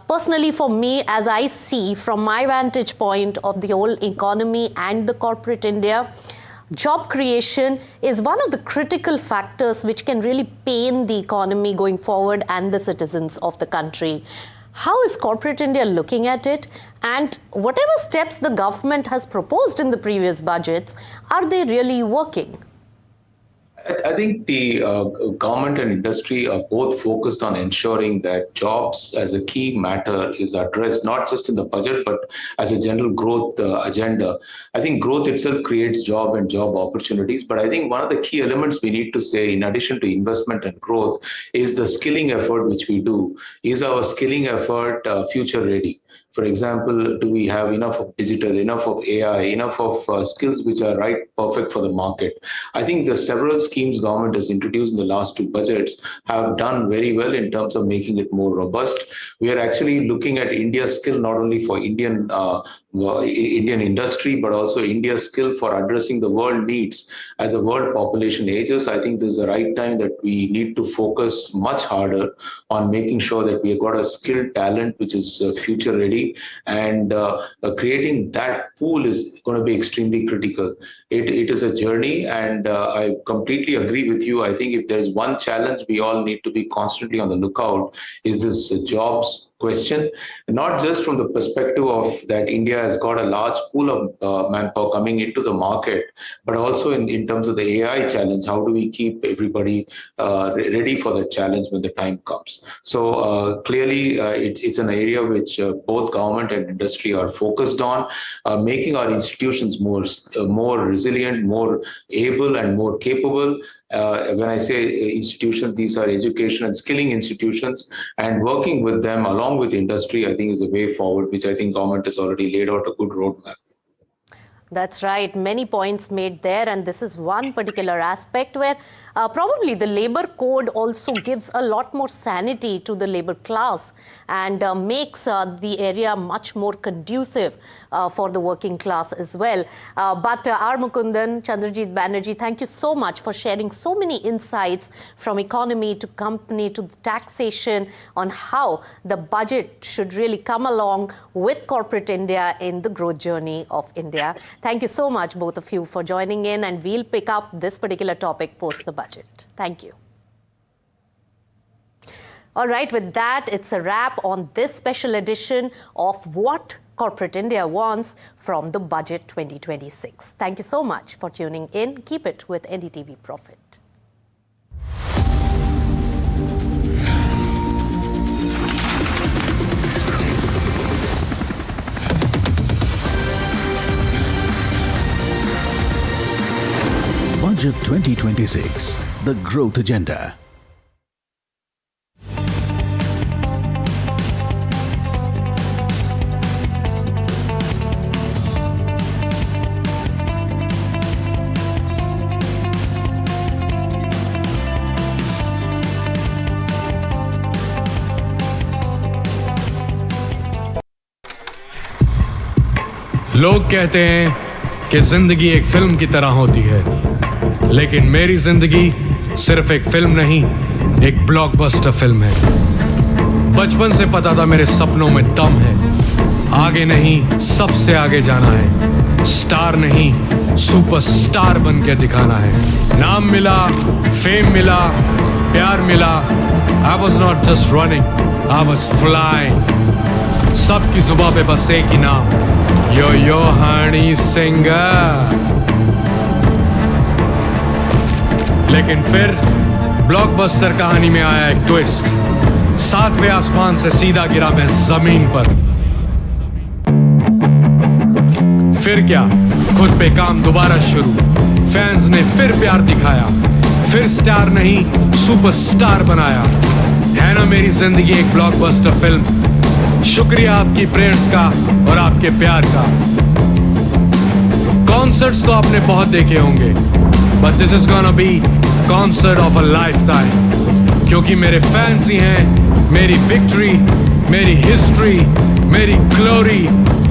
Speaker 25: Personally, for me, as I see from my vantage point of the whole economy and the corporate India, job creation is one of the critical factors which can really pain the economy going forward and the citizens of the country. How is corporate India looking at it? And whatever steps the government has proposed in the previous budgets, are they really working?
Speaker 9: I think the government and industry are both focused on ensuring that jobs as a key matter is addressed, not just in the budget, but as a general growth agenda. I think growth itself creates job and job opportunities. But I think one of the key elements we need to say, in addition to investment and growth, is the skilling effort which we do. Is our skilling effort future ready? For example, do we have enough of digital, enough of AI, enough of skills which are perfect for the market? I think the several schemes government has introduced in the last two budgets have done very well in terms of making it more robust. We are actually looking at India's skill not only for Indian industry, but also India's skill for addressing the world needs. As the world population ages, I think this is the right time that we need to focus much harder on making sure that we have got a skilled talent which is future ready, and creating that pool is going to be extremely critical. It is a journey, and I completely agree with you. I think if there is one challenge we all need to be constantly on the lookout, is this jobs question, not just from the perspective of that India has got a large pool of manpower coming into the market, but also in terms of the AI challenge. How do we keep everybody ready for the challenge when the time comes? So clearly, it's an area which both government and industry are focused on, making our institutions more resilient, more able, and more capable. When I say institutions, these are education and skilling institutions, and working with them along with industry, I think is a way forward, which I think government has already laid out a good roadmap.
Speaker 25: That's right. Many points made there. And this is one particular aspect where probably the labor code also gives a lot more sanity to the labor class and makes the area much more conducive for the working class as well. But R. Mukundan, Chandrajit Banerjee, thank you so much for sharing so many insights from economy to company to taxation on how the budget should really come along with corporate India in the growth journey of India. Thank you so much, both of you, for joining in, and we'll pick up this particular topic post the budget. Thank you. All right, with that, it's a wrap on this special edition of What Corporate India Wants from the Budget 2026. Thank you so much for tuning in. Keep it with NDTV Profit.
Speaker 10: Budget 2026, the growth agenda.
Speaker 8: लोग कहते हैं कि जिंदगी एक film की तरह होती है, लेकिन मेरी जिंदगी सिर्फ एक फिल्म नहीं, एक ब्लॉकबस्टर फिल्म है। बचपन से पता था मेरे सपनों में दम है, आगे नहीं सबसे आगे जाना है, स्टार नहीं सुपरस्टार बन के दिखाना है। नाम मिला, फेम मिला, प्यार मिला, I was not just running, I was flying। सबकी जुबां पे बस एक ही नाम, यो हनी सिंगर। लेकिन फिर ब्लॉकबस्टर कहानी में आया एक ट्विस्ट, 7वें आसमान से सीधा गिरा मैं जमीन पर। फिर क्या, खुद पे काम दोबारा शुरू, फैंस ने फिर प्यार दिखाया, फिर स्टार नहीं सुपरस्टार बनाया। है ना मेरी जिंदगी एक ब्लॉकबस्टर फिल्म। शुक्रिया आपकी प्रेयर्स का और आपके प्यार का। कॉन्सर्ट्स तो आपने बहुत देखे होंगे, but this is gonna be concert of a life time, क्योंकि मेरे फैंस ही हैं मेरी विक्ट्री, मेरी हिस्ट्री, मेरी glory.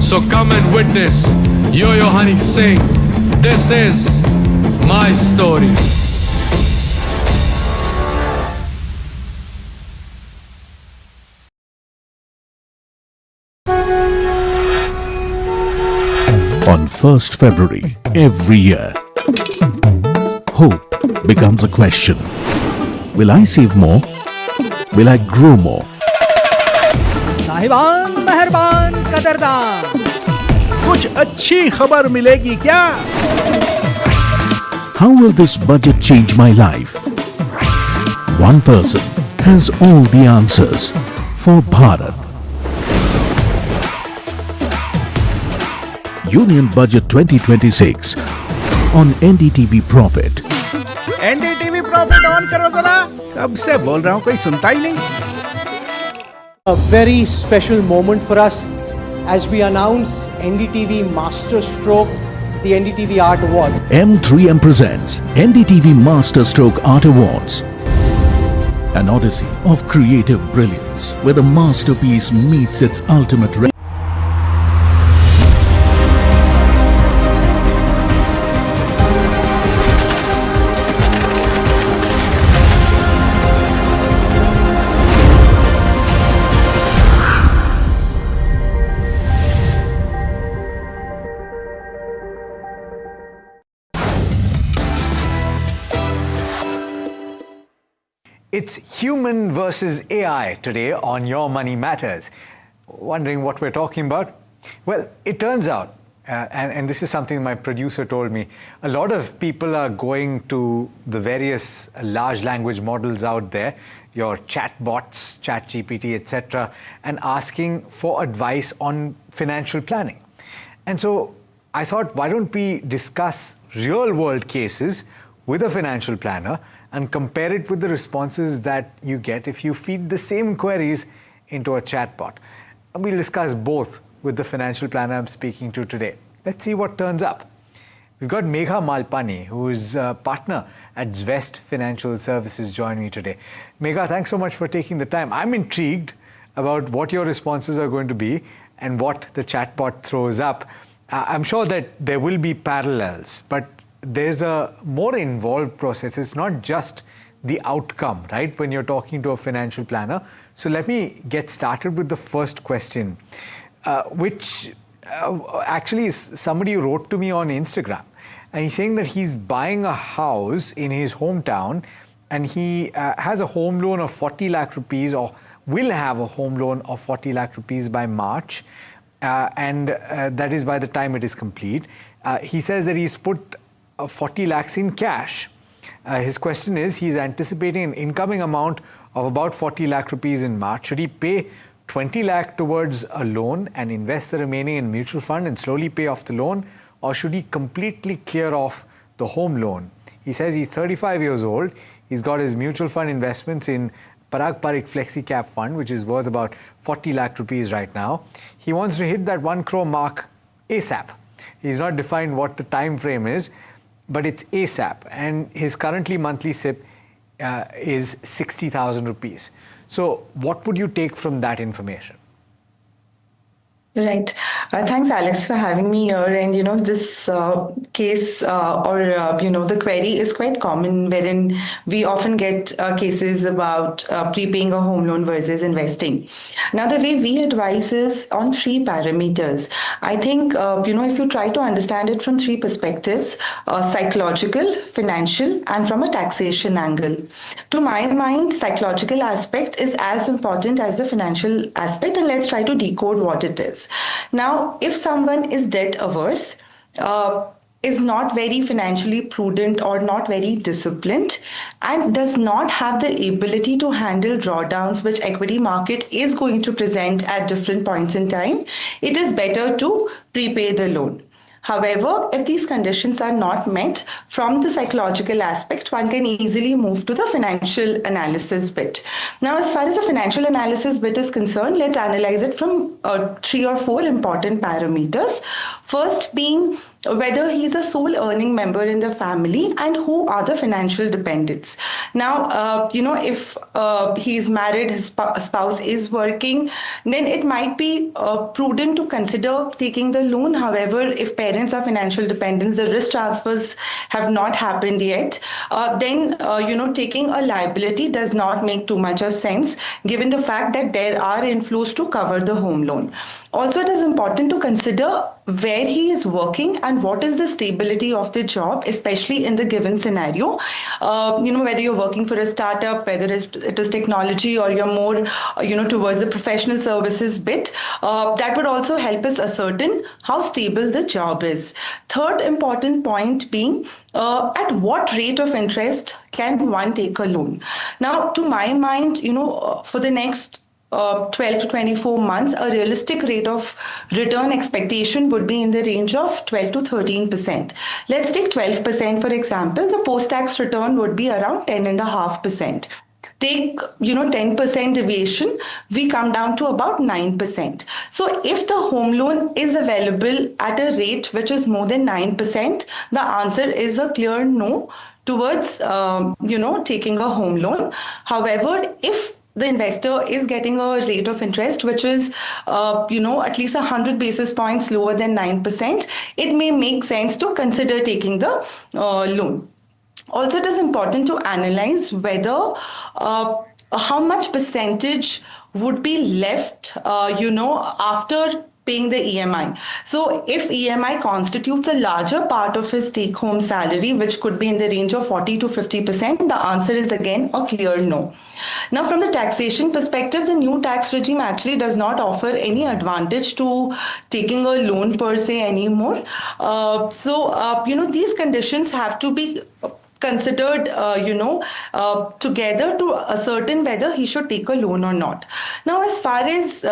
Speaker 8: So come and witness Yo-Yo Honey sing. This is my story.
Speaker 10: On 1st February every year, hope becomes a question. Will I save more? Will I grow more?
Speaker 1: साहिबान, मेहरबान, कदरदान, कुछ अच्छी खबर मिलेगी क्या?
Speaker 10: How will this budget change my life? One person has all the answers for Bharat. Union Budget 2026 on NDTV Profit.
Speaker 1: NDTV Profit on करो जरा. कब से बोल रहा हूं, कोई सुनता ही नहीं.
Speaker 3: A very special moment for us as we announce NDTV Master Stroke, the NDTV Art Awards.
Speaker 10: M3M presents NDTV Master Stroke Art Awards. An odyssey of creative brilliance where the masterpiece meets its ultimate
Speaker 13: It's human versus AI today on Your Money Matters. Wondering what we're talking about? Well, it turns out, and this is something my producer told me, a lot of people are going to the various large language models out there, your chatbots, ChatGPT, etc., and asking for advice on financial planning. And so I thought, why don't we discuss real world cases with a financial planner and compare it with the responses that you get if you feed the same queries into a chatbot. And we'll discuss both with the financial planner I'm speaking to today. Let's see what turns up. We've got Megha Malpani, who is a partner at Zvest Financial Services, joining me today. Megha, thanks so much for taking the time. I'm intrigued about what your responses are going to be and what the chatbot throws up. I'm sure that there will be parallels, but there's a more involved process. It's not just the outcome, right, when you're talking to a financial planner. So let me get started with the first question, which actually is somebody who wrote to me on Instagram. And he's saying that he's buying a house in his hometown and he has a home loan of 40 lakh rupees, or will have a home loan of 40 lakh rupees by March. And that is by the time it is complete. He says that he's put 40 lakhs in cash. His question is, he's anticipating an incoming amount of about 40 lakh rupees in March. Should he pay 20 lakh towards a loan and invest the remaining in mutual fund and slowly pay off the loan? Or should he completely clear off the home loan? He says he's 35 years old. He's got his mutual fund investments in Parag Parikh Flexi Cap Fund, which is worth about 40 lakh rupees right now. He wants to hit that 1 crore mark ASAP. He's not defined what the time frame is, but it's ASAP, and his currently monthly SIP is 60,000 rupees. So what would you take from that information?
Speaker 14: Right. Thanks, Alex, for having me here. And, this case the query is quite common, wherein we often get cases about prepaying a home loan versus investing. Now, the way we advise is on 3 parameters. I think, if you try to understand it from 3 perspectives, psychological, financial, and from a taxation angle. To my mind, psychological aspect is as important as the financial aspect, and let's try to decode what it is. Now, if someone is debt averse, is not very financially prudent or not very disciplined, and does not have the ability to handle drawdowns which equity market is going to present at different points in time, it is better to prepay the loan. However, if these conditions are not met from the psychological aspect, one can easily move to the financial analysis bit. Now, as far as the financial analysis bit is concerned, let's analyze it from 3 or 4 important parameters. First being whether he's a sole earning member in the family and who are the financial dependents. Now, if he's married, his spouse is working, then it might be prudent to consider taking the loan. However, if parents are financial dependents, the risk transfers have not happened yet, then taking a liability does not make too much of sense, given the fact that there are inflows to cover the home loan. Also, it is important to consider where he is working and what is the stability of the job, especially in the given scenario. Whether you're working for a startup, whether it is technology, or you're more, towards the professional services bit, that would also help us ascertain how stable the job is. Third important point being, at what rate of interest can one take a loan? Now, to my mind, for the next 12 to 24 months, a realistic rate of return expectation would be in the range of 12 to 13%. Let's take 12%, for example. The post-tax return would be around 10.5%. Take 10% deviation, we come down to about 9%. So if the home loan is available at a rate which is more than 9%, the answer is a clear no towards taking a home loan. However, if the investor is getting a rate of interest which is, at least 100 basis points lower than 9%, it may make sense to consider taking the loan. Also, it is important to analyze whether how much percentage would be left, after paying the EMI. So if EMI constitutes a larger part of his take-home salary, which could be in the range of 40 to 50%, the answer is again a clear no. Now, from the taxation perspective, the new tax regime actually does not offer any advantage to taking a loan per se anymore. These conditions have to be considered, together to ascertain whether he should take a loan or not. Now, as far as,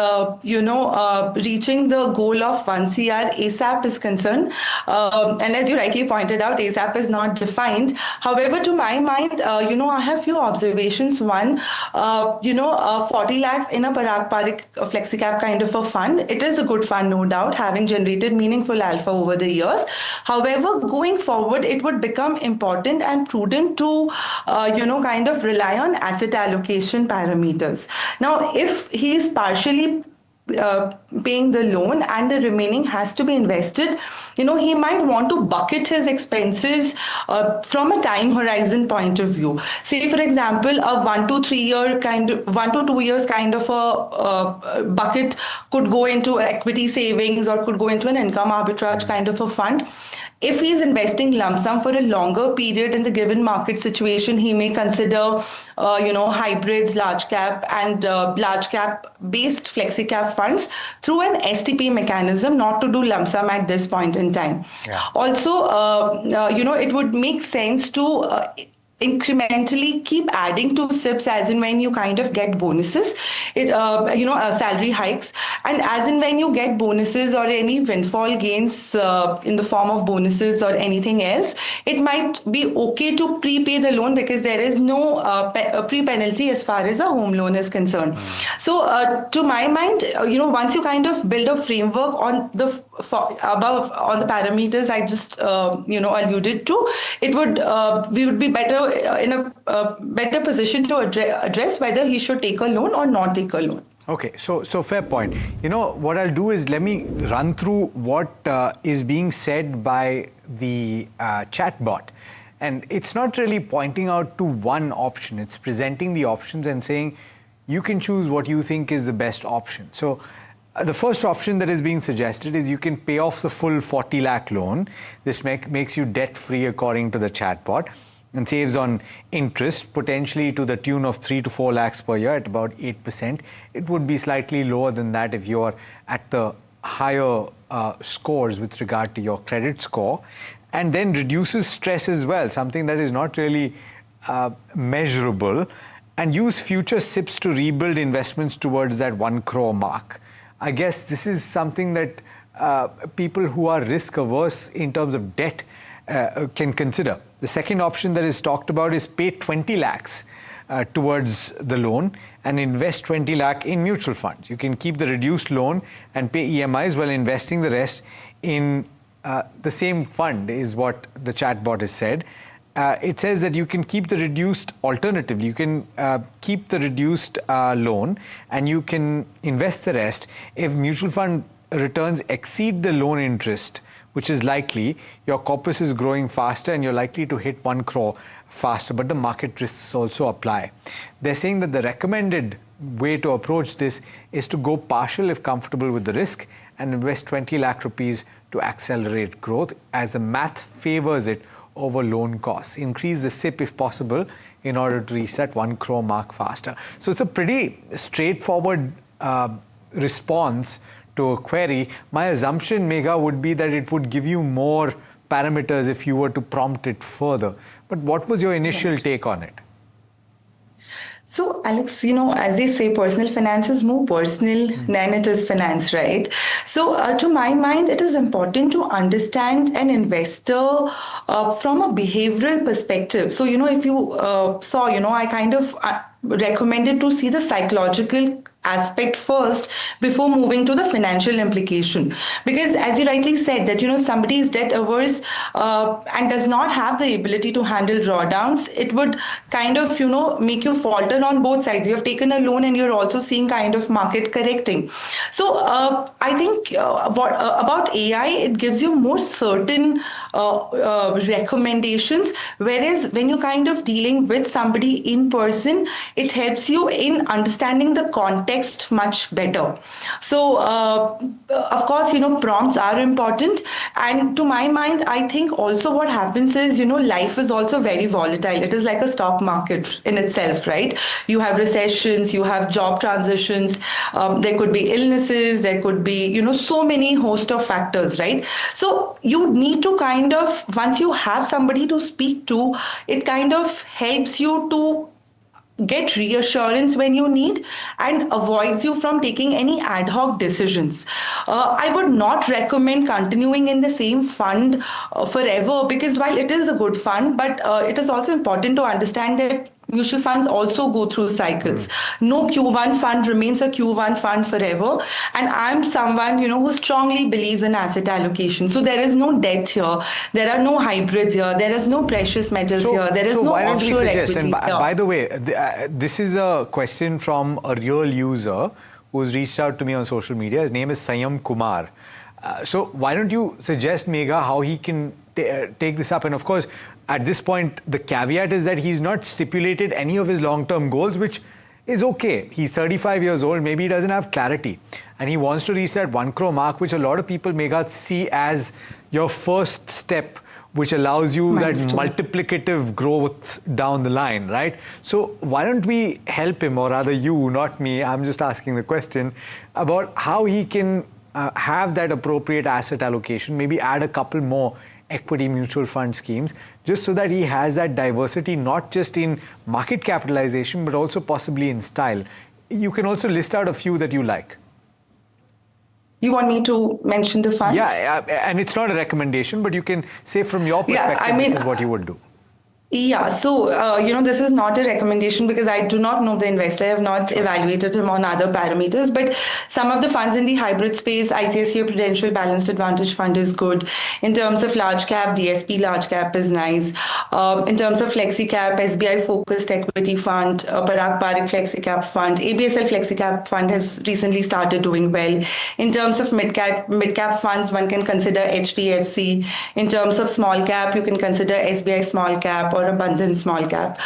Speaker 14: reaching the goal of 1 CR ASAP is concerned, and as you rightly pointed out, ASAP is not defined. However, to my mind, I have few observations. One, 40 lakhs in a Parag Parikh FlexiCap kind of a fund, it is a good fund, no doubt, having generated meaningful alpha over the years. However, going forward, it would become important and prudent to, kind of rely on asset allocation parameters. Now, if he is partially paying the loan and the remaining has to be invested, he might want to bucket his expenses from a time horizon point of view. Say, for example, a 1 to 2 years kind of a bucket could go into equity savings or could go into an income arbitrage kind of a fund. If he's investing lump sum for a longer period in the given market situation, he may consider, hybrids, large cap and large cap based flexi-cap funds through an STP mechanism, not to do lump sum at this point in time. Yeah. Also, it would make sense to incrementally keep adding to SIPs as and when you kind of get bonuses, salary hikes, and as and when you get bonuses or any windfall gains in the form of bonuses or anything else, it might be okay to prepay the loan because there is no pre-penalty as far as a home loan is concerned. So to my mind, once you kind of build a framework on the above on the parameters I just alluded to, it would we would be better in a better position to address whether he should take a loan or not take a loan.
Speaker 13: Okay, so fair point. What I'll do is let me run through what is being said by the chatbot. And it's not really pointing out to one option. It's presenting the options and saying, you can choose what you think is the best option. So the first option that is being suggested is you can pay off the full 40 lakh loan. This makes you debt-free according to the chatbot and saves on interest, potentially to the tune of 3 to 4 lakhs per year at about 8%. It would be slightly lower than that if you're at the higher scores with regard to your credit score, and then reduces stress as well, something that is not really measurable, and use future SIPs to rebuild investments towards that 1 crore mark. I guess this is something that people who are risk averse in terms of debt can consider. The second option that is talked about is pay 20 lakhs towards the loan and invest 20 lakh in mutual funds. You can keep the reduced loan and pay EMIs while investing the rest in the same fund is what the chatbot has said. It says that you can keep the reduced alternative. You can keep the reduced loan and you can invest the rest. If mutual fund returns exceed the loan interest, which is likely, your corpus is growing faster and you're likely to hit 1 crore faster, but the market risks also apply. They're saying that the recommended way to approach this is to go partial if comfortable with the risk and invest 20 lakh rupees to accelerate growth, as the math favors it over loan costs. Increase the SIP if possible in order to reach that 1 crore mark faster. So it's a pretty straightforward response to a query. My assumption, Megha, would be that it would give you more parameters if you were to prompt it further. But what was your initial take on it?
Speaker 14: So, Alex, as they say, personal finance is more personal than it is finance, right? So, to my mind, it is important to understand an investor from a behavioral perspective. So, if you saw, I kind of recommended to see the psychological aspect first before moving to the financial implication, because as you rightly said that if somebody is debt averse and does not have the ability to handle drawdowns, it would kind of make you falter on both sides. You have taken a loan and you're also seeing kind of market correcting. So I think about AI, it gives you more certain recommendations, whereas when you're kind of dealing with somebody in person, it helps you in understanding the context much better. So, of course, prompts are important. And to my mind, I think also what happens is, life is also very volatile. It is like a stock market in itself, right? You have recessions, you have job transitions, there could be illnesses, there could be, so many host of factors, right? So you need to kind of, once you have somebody to speak to, it kind of helps you to get reassurance when you need and avoids you from taking any ad hoc decisions. I would not recommend continuing in the same fund forever, because while it is a good fund, but it is also important to understand that mutual funds also go through cycles. No Q1 fund remains a Q1 fund forever. And I'm someone, who strongly believes in asset allocation. So there is no debt here. There are no hybrids here. There is no precious metals here. There is no offshore equity here.
Speaker 13: By the way, this is a question from a real user who's reached out to me on social media. His name is Sayam Kumar. So why don't you suggest, Megha, how he can take this up? And of course, at this point, the caveat is that he's not stipulated any of his long-term goals, which is okay. He's 35 years old. Maybe he doesn't have clarity. And he wants to reach that 1 crore mark, which a lot of people, Megha, see as your first step, which allows you that multiplicative growth down the line, right? So why don't we help him, or rather you, not me, I'm just asking the question, about how he can have that appropriate asset allocation, maybe add a couple more equity mutual fund schemes, just so that he has that diversity, not just in market capitalization, but also possibly in style. You can also list out a few that you like.
Speaker 14: You want me to mention the funds?
Speaker 13: Yeah, and it's not a recommendation, but you can say from your perspective, this is what you would do.
Speaker 14: Yeah, so, this is not a recommendation because I do not know the investor. I have not evaluated him on other parameters, but some of the funds in the hybrid space, ICICI Prudential Balanced Advantage Fund is good. In terms of large cap, DSP large cap is nice. In terms of flexi cap, SBI Focused Equity Fund, Parag Parikh Flexi Cap Fund, ABSL Flexi Cap Fund has recently started doing well. In terms of mid cap funds, one can consider HDFC. In terms of small cap, you can consider SBI Small Cap or a Bandhan Small Cap.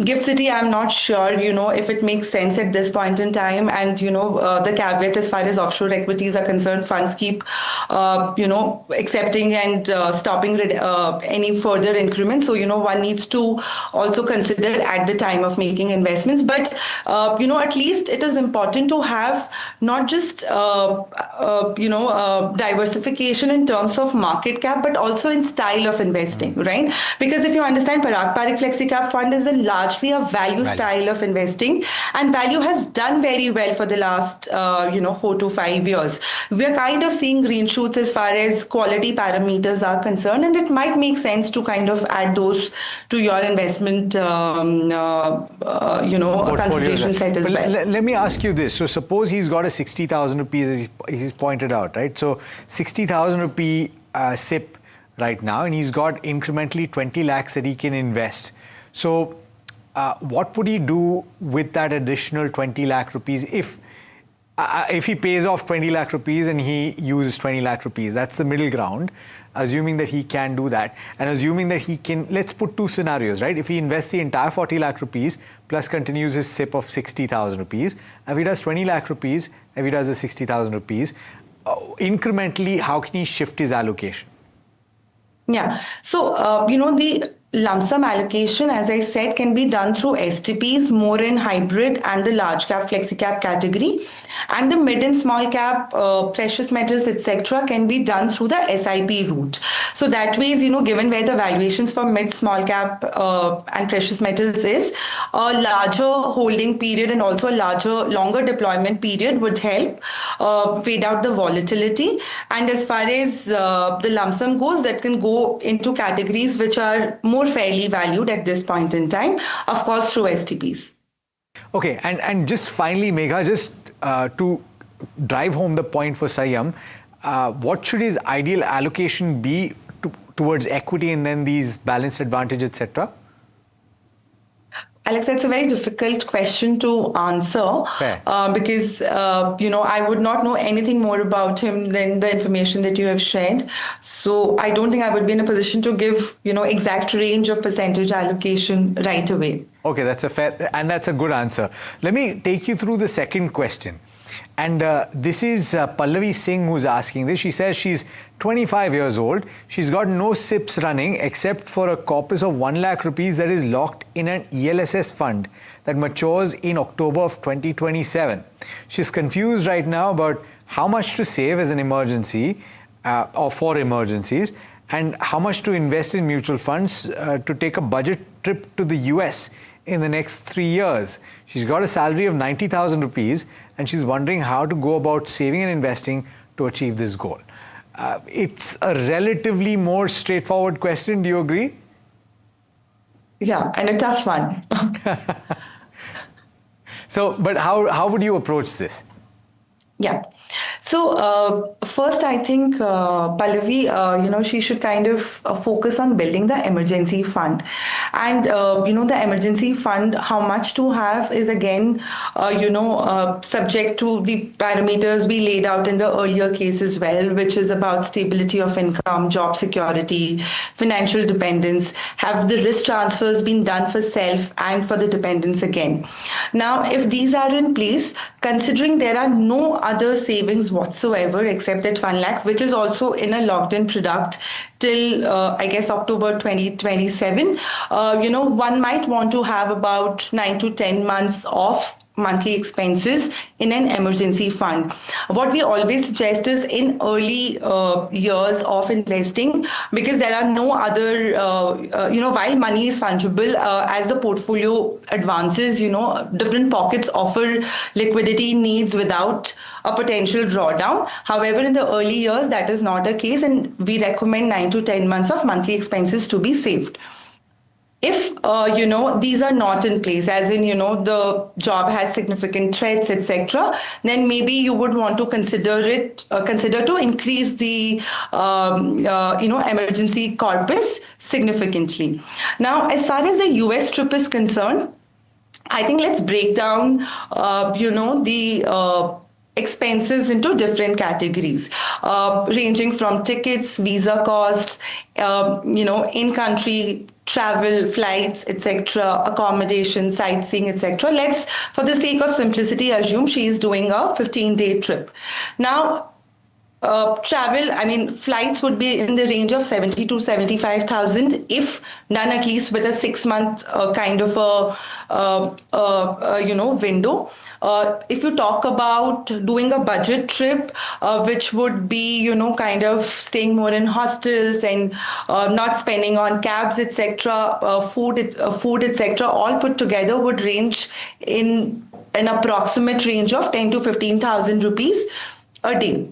Speaker 14: Gift City, I'm not sure, if it makes sense at this point in time. And, the caveat as far as offshore equities are concerned, funds keep, accepting and stopping any further increments. So, one needs to also consider at the time of making investments. But, at least it is important to have not just, diversification in terms of market cap, but also in style of investing, right? Because if you understand, Parag Parikh Flexi Cap Fund is largely a value style of investing, and value has done very well for the last 4 to 5 years. We are kind of seeing green shoots as far as quality parameters are concerned, and it might make sense to kind of add those to your investment consideration set as well.
Speaker 13: Let me ask you this. So suppose he's got a 60,000 rupees, as he's pointed out, right? So 60,000 rupee SIP right now, and he's got incrementally 20 lakhs that he can invest. So what would he do with that additional 20 lakh rupees if he pays off 20 lakh rupees and he uses 20 lakh rupees? That's the middle ground, assuming that he can do that. And assuming that he can, let's put two scenarios, right? If he invests the entire 40 lakh rupees plus continues his SIP of 60,000 rupees, if he does 20 lakh rupees, if he does the 60,000 rupees, incrementally, how can he shift his allocation?
Speaker 14: Yeah. So, the lump sum allocation, as I said, can be done through STPs, more in hybrid and the large cap, flexi cap category. And the mid and small cap, precious metals, etc., can be done through the SIP route. So that way, given where the valuations for mid, small cap and precious metals is, a larger holding period and also a longer deployment period would help fade out the volatility. And as far as the lump sum goes, that can go into categories which are more fairly valued at this point in time, of course, through STPs.
Speaker 13: Okay, and just finally, Megha, just to drive home the point for Sayyam, what should his ideal allocation be towards equity and then these balanced advantage, etc.?
Speaker 14: Alex, that's a very difficult question to answer because, I would not know anything more about him than the information that you have shared. So I don't think I would be in a position to give, exact range of percentage allocation right away.
Speaker 13: Okay, that's a fair, and that's a good answer. Let me take you through the second question. And this is Pallavi Singh who's asking this. She says she's 25 years old. She's got no SIPs running except for a corpus of 1 lakh rupees that is locked in an ELSS fund that matures in October of 2027. She's confused right now about how much to save as an emergency or for emergencies and how much to invest in mutual funds to take a budget trip to the US in the next 3 years. She's got a salary of 90,000 rupees and she's wondering how to go about saving and investing to achieve this goal. It's a relatively more straightforward question. Do you agree?
Speaker 14: Yeah, and a tough one.
Speaker 13: So, but how would you approach this?
Speaker 14: Yeah. So first, I think Pallavi, she should kind of focus on building the emergency fund. And, the emergency fund, how much to have is again, subject to the parameters we laid out in the earlier case as well, which is about stability of income, job security, financial dependence. Have the risk transfers been done for self and for the dependents again? Now, if these are in place, considering there are no other savings whatsoever except that 1 lakh, which is also in a locked-in product till, October 2027, one might want to have about 9 to 10 months of monthly expenses in an emergency fund. What we always suggest is in early years of investing, because there are no other, while money is fungible, as the portfolio advances, different pockets offer liquidity needs without a potential drawdown. However, in the early years, that is not the case, and we recommend 9 to 10 months of monthly expenses to be saved. If, these are not in place, as in, the job has significant threats, etc., then maybe you would want to consider to increase the, emergency corpus significantly. Now, as far as the US trip is concerned, I think let's break down, the expenses into different categories, ranging from tickets, visa costs, in-country travel, flights, etc., accommodation, sightseeing, etc. Let's, for the sake of simplicity, assume she is doing a 15-day trip. Now, travel, flights would be in the range of 70 to 75,000 if done at least with a 6-month kind of a window. If you talk about doing a budget trip, which would be, kind of staying more in hostels and not spending on cabs, etc., food, etc., all put together would range in an approximate range of 10 to 15,000 rupees a day.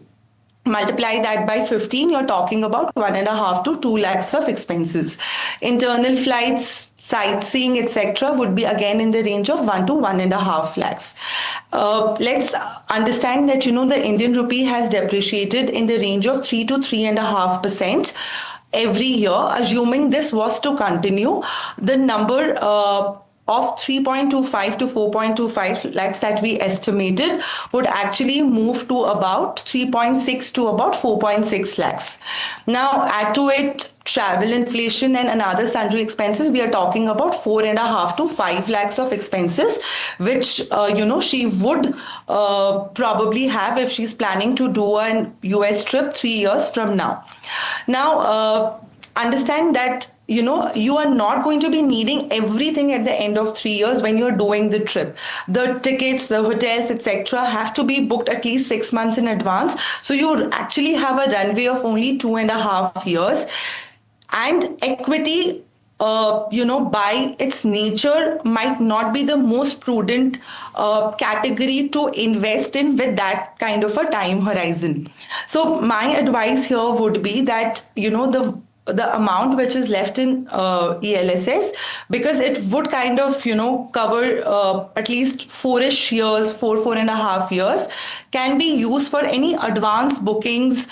Speaker 14: Multiply that by 15, you're talking about 1.5 to 2 lakhs of expenses. Internal flights, sightseeing, etc., would be again in the range of 1 to 1.5 lakhs. Let's understand that the Indian rupee has depreciated in the range of 3 to 3.5% every year. Assuming this was to continue, the number of 3.25 to 4.25 lakhs that we estimated would actually move to about 3.6 to about 4.6 lakhs. Now, add to it travel inflation and another sundry expenses, we are talking about 4.5 to 5 lakhs of expenses, which she would probably have if she's planning to do an US trip 3 years from now. Now, understand that you are not going to be needing everything at the end of 3 years when you're doing the trip. The tickets, the hotels, etc. have to be booked at least 6 months in advance. So you actually have a runway of only 2.5 years. And equity, by its nature, might not be the most prudent category to invest in with that kind of a time horizon. So my advice here would be that, the amount which is left in ELSS, because it would kind of, cover at least 4-ish years, 4.5 years, can be used for any advance bookings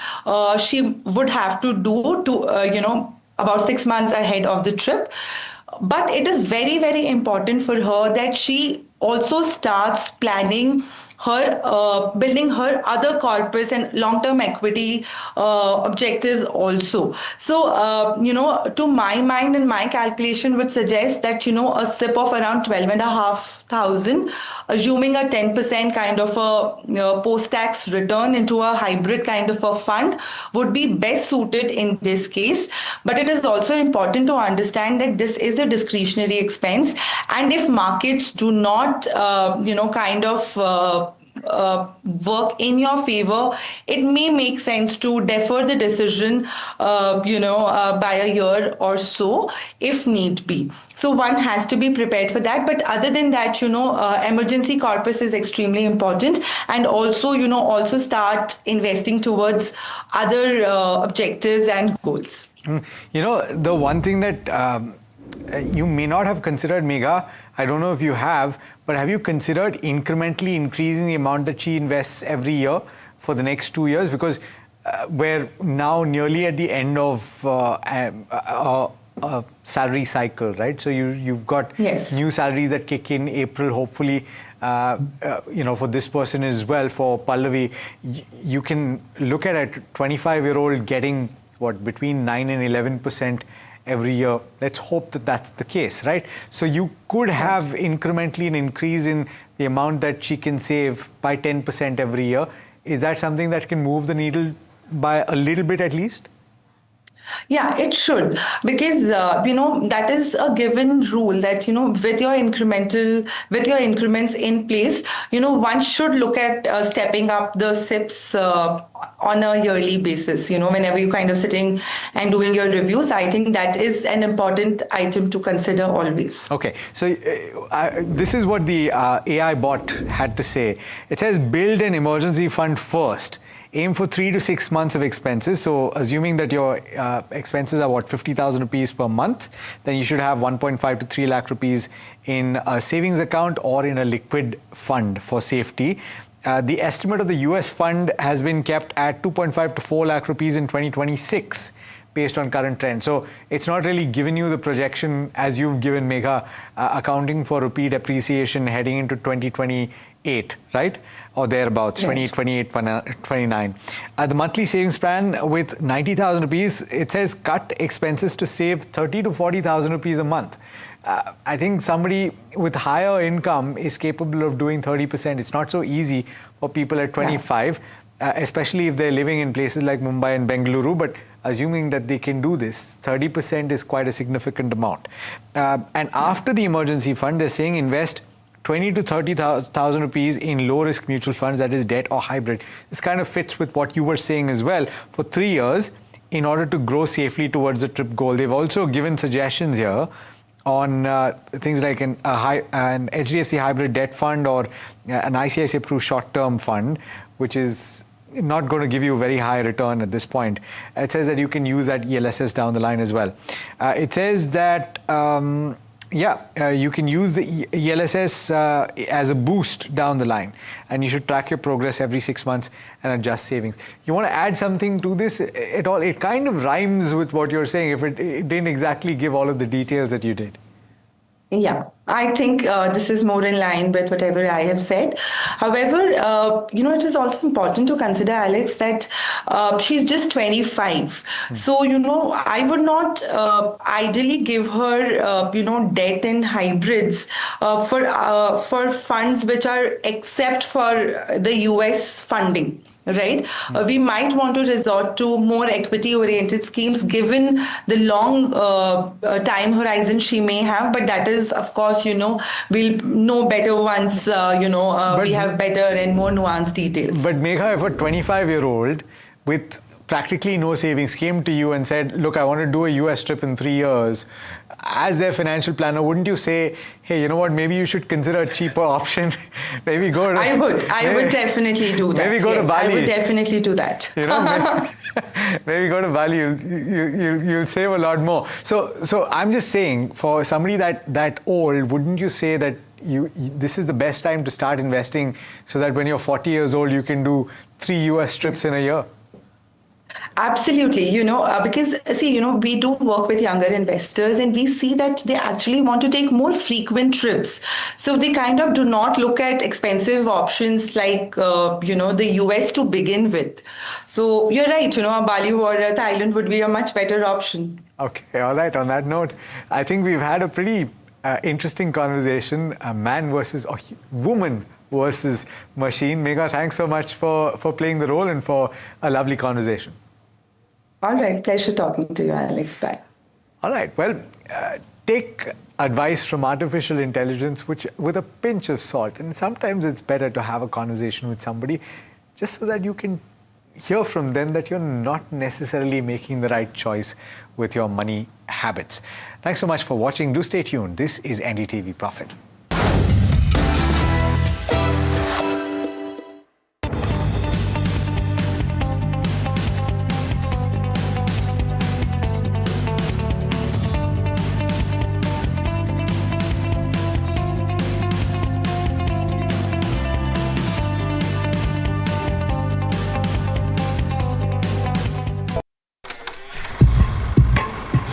Speaker 14: she would have to do to, about 6 months ahead of the trip. But it is very, very important for her that she also starts planning her building her other corpus and long-term equity objectives also. So, to my mind and my calculation would suggest that, a SIP of around 12,500, assuming a 10% kind of a post-tax return into a hybrid kind of a fund would be best suited in this case. But it is also important to understand that this is a discretionary expense. And if markets do not, work in your favor, it may make sense to defer the decision, by a year or so if need be. So one has to be prepared for that. But other than that, emergency corpus is extremely important, and also start investing towards other objectives and goals.
Speaker 13: The one thing that you may not have considered, Megha, I don't know if you have, but have you considered incrementally increasing the amount that she invests every year for the next 2 years? Because we're now nearly at the end of a salary cycle, right? So you've got new salaries that kick in April, hopefully, for this person as well, for Pallavi. You can look at a 25-year-old getting, between 9 and 11% every year. Let's hope that that's the case, right? So you could have incrementally an increase in the amount that she can save by 10% every year. Is that something that can move the needle by a little bit at least?
Speaker 14: Yeah, it should, because that is a given rule that with your increments in place, one should look at stepping up the SIPs on a yearly basis. Whenever you're kind of sitting and doing your reviews, I think that is an important item to consider always.
Speaker 13: Okay, so this is what the AI bot had to say. It says build an emergency fund first. Aim for 3 to 6 months of expenses. So assuming that your expenses are 50,000 rupees per month, then you should have 1.5 to 3 lakh rupees in a savings account or in a liquid fund for safety. The estimate of the US fund has been kept at 2.5 to 4 lakh rupees in 2026 based on current trends. So it's not really given you the projection as you've given, Megha, accounting for rupee depreciation heading into 2028, right? Or thereabouts, 2028, 29. The monthly savings plan with 90,000 rupees, it says cut expenses to save 30 to 40,000 rupees a month. I think somebody with higher income is capable of doing 30%. It's not so easy for people at 25, especially if they're living in places like Mumbai and Bengaluru. But assuming that they can do this, 30% is quite a significant amount. And after the emergency fund, they're saying invest 20 to 30,000 rupees in low-risk mutual funds, that is debt or hybrid. This kind of fits with what you were saying as well, for 3 years in order to grow safely towards the trip goal. They've also given suggestions here on things like an HDFC hybrid debt fund or an ICICI Pru short-term fund, which is not going to give you a very high return at this point. It says that you can use that ELSS down the line as well. It says that Yeah, you can use the ELSS as a boost down the line, and you should track your progress every 6 months and adjust savings. You want to add something to this at all? It kind of rhymes with what you're saying if it didn't exactly give all of the details that you did.
Speaker 14: Yeah, I think this is more in line with whatever I have said. However, it is also important to consider, Alex, that she's just 25. So, I would not ideally give her, debt and hybrids for funds which are except for the US funding. Right? We might want to resort to more equity-oriented schemes given the long time horizon she may have. But that is, of course, we'll know better once, we have better and more nuanced details.
Speaker 13: But Megha, if a 25-year-old with practically no savings came to you and said, look, I want to do a US trip in 3 years, as their financial planner, wouldn't you say, hey, you know what, maybe you should consider a cheaper option? Maybe go to...
Speaker 14: I would definitely do that.
Speaker 13: Maybe go to Bali.
Speaker 14: I would definitely do that.
Speaker 13: Maybe go to Bali, you'll save a lot more. So I'm just saying, for somebody that old, wouldn't you say that this is the best time to start investing so that when you're 40 years old, you can do 3 US trips in a year?
Speaker 14: Absolutely, because we do work with younger investors and we see that they actually want to take more frequent trips. So they kind of do not look at expensive options like, the US to begin with. So you're right, Bali or Thailand would be a much better option.
Speaker 13: Okay, all right. On that note, I think we've had a pretty interesting conversation, man versus woman versus machine. Megha, thanks so much for playing the role and for a lovely conversation.
Speaker 14: All right. Pleasure talking to you, Alex. Bye.
Speaker 13: All right. Well, take advice from artificial intelligence with a pinch of salt. And sometimes it's better to have a conversation with somebody just so that you can hear from them that you're not necessarily making the right choice with your money habits. Thanks so much for watching. Do stay tuned. This is NDTV Profit.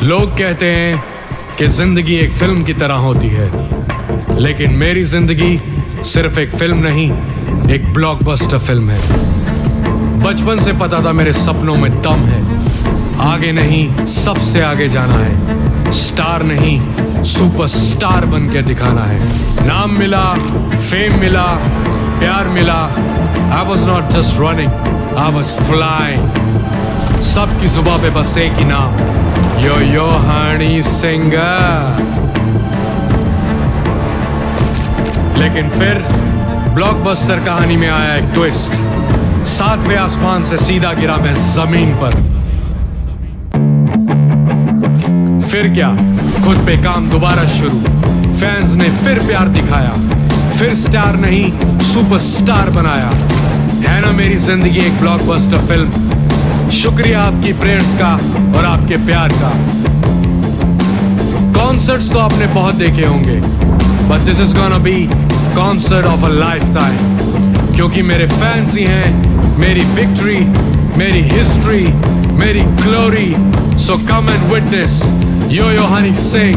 Speaker 8: लोग कहते हैं कि जिंदगी एक film की तरह होती है, लेकिन मेरी जिंदगी सिर्फ एक फिल्म नहीं, एक ब्लॉकबस्टर फिल्म है। बचपन से पता था मेरे सपनों में दम है, आगे नहीं सबसे आगे जाना है, स्टार नहीं सुपरस्टार बन के दिखाना है। नाम मिला, फेम मिला, प्यार मिला, I was not just running, I was flying। सबकी जुबां पे बस एक ही नाम, यो हनी सिंह। लेकिन फिर ब्लॉकबस्टर कहानी में आया एक ट्विस्ट, 7वें आसमान से सीधा गिरा मैं जमीन पर। फिर क्या, खुद पे काम दोबारा शुरू, फैंस ने फिर प्यार दिखाया, फिर स्टार नहीं सुपरस्टार बनाया। है ना मेरी जिंदगी एक ब्लॉकबस्टर फिल्म। शुक्रिया आपकी प्रेयर्स का और आपके प्यार का। कॉन्सर्ट्स तो आपने बहुत देखे होंगे, but this is gonna be concert of a life time, क्योंकि मेरे फैंस ही हैं मेरी विक्ट्री, मेरी हिस्ट्री, मेरी glory. So come and witness yo Honey Singh,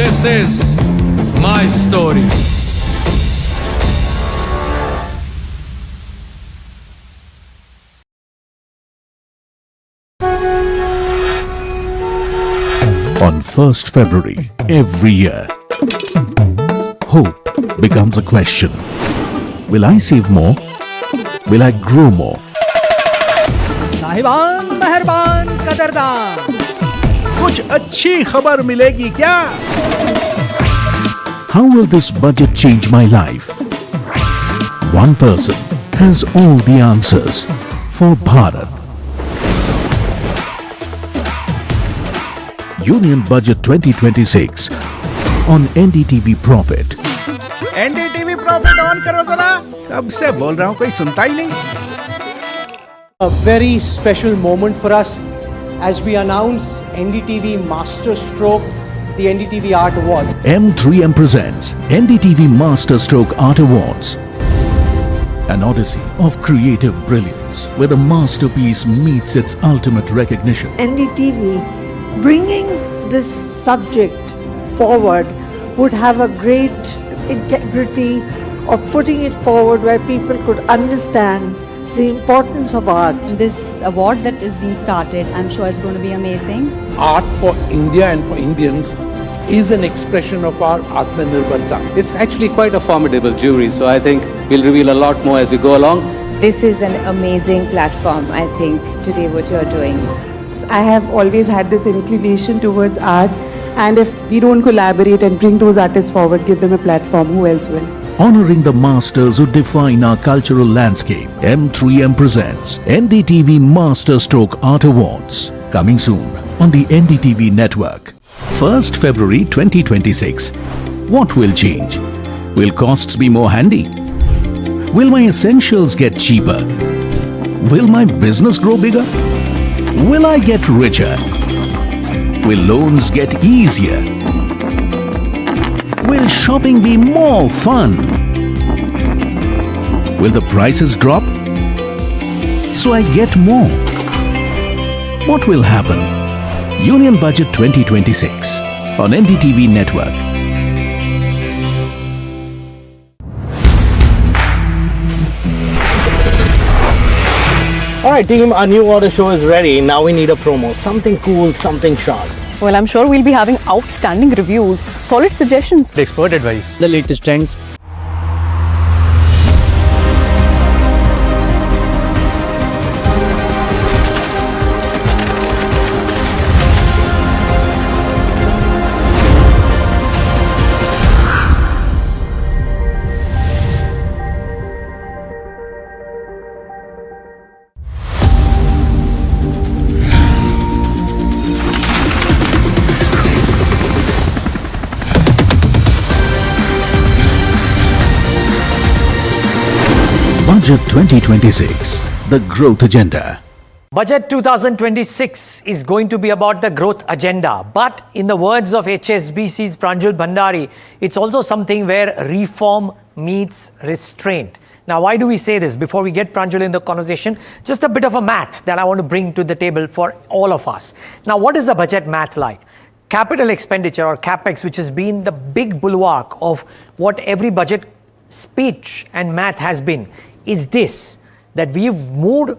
Speaker 8: this is my story.
Speaker 10: On 1st February every year, hope becomes a question. Will I save more? Will I grow more?
Speaker 1: साहिबान, मेहरबान, कदरदान, कुछ अच्छी खबर मिलेगी क्या?
Speaker 10: How will this budget change my life? One person has all the answers for Bharat. Union Budget 2026 on NDTV Profit.
Speaker 1: NDTV Profit on करो जरा, कब से बोल रहा हूं, कोई सुनता ही नहीं।
Speaker 3: A very special moment for us as we announce NDTV Master Stroke, the NDTV Art Awards.
Speaker 10: M3M presents NDTV Masterstroke Art Awards. An odyssey of creative brilliance where the masterpiece meets its ultimate recognition.
Speaker 5: NDTV bringing this subject forward would have a great integrity of putting it forward where people could understand the importance of art.
Speaker 7: This award that is being started, I'm sure is going to be amazing.
Speaker 18: Art for India and for Indians is an expression of our Atmanirbharta.
Speaker 20: It's actually quite a formidable jury, so I think we'll reveal a lot more as we go along.
Speaker 2: This is an amazing platform, I think, today what you're doing.
Speaker 12: I have always had this inclination towards art, and if we don't collaborate and bring those artists forward, give them a platform, who else will?
Speaker 10: Honoring the masters who define our cultural landscape, M3M presents NDTV Masterstroke Art Awards. Coming soon on the NDTV network. 1st February 2026. What will change? Will costs be more handy? Will my essentials get cheaper? Will my business grow bigger? Will I get richer? Will loans get easier? Will shopping be more fun? Will the prices drop? So I get more. What will happen? Union Budget 2026 on NDTV Network.
Speaker 3: Alright team, our new order show is ready. Now we need a promo. Something cool, something sharp.
Speaker 15: Well, I'm sure we'll be having outstanding reviews, solid suggestions,
Speaker 3: expert advice, the latest trends.
Speaker 10: Budget 2026, the growth agenda.
Speaker 17: Budget 2026 is going to be about the growth agenda, but in the words of HSBC's Pranjul Bhandari, it's also something where reform meets restraint. Now, why do we say this? Before we get Pranjul in the conversation, just a bit of a math that I want to bring to the table for all of us. Now, what is the budget math like? Capital expenditure or CapEx, which has been the big bulwark of what every budget speech and math has been, is this, that we've moved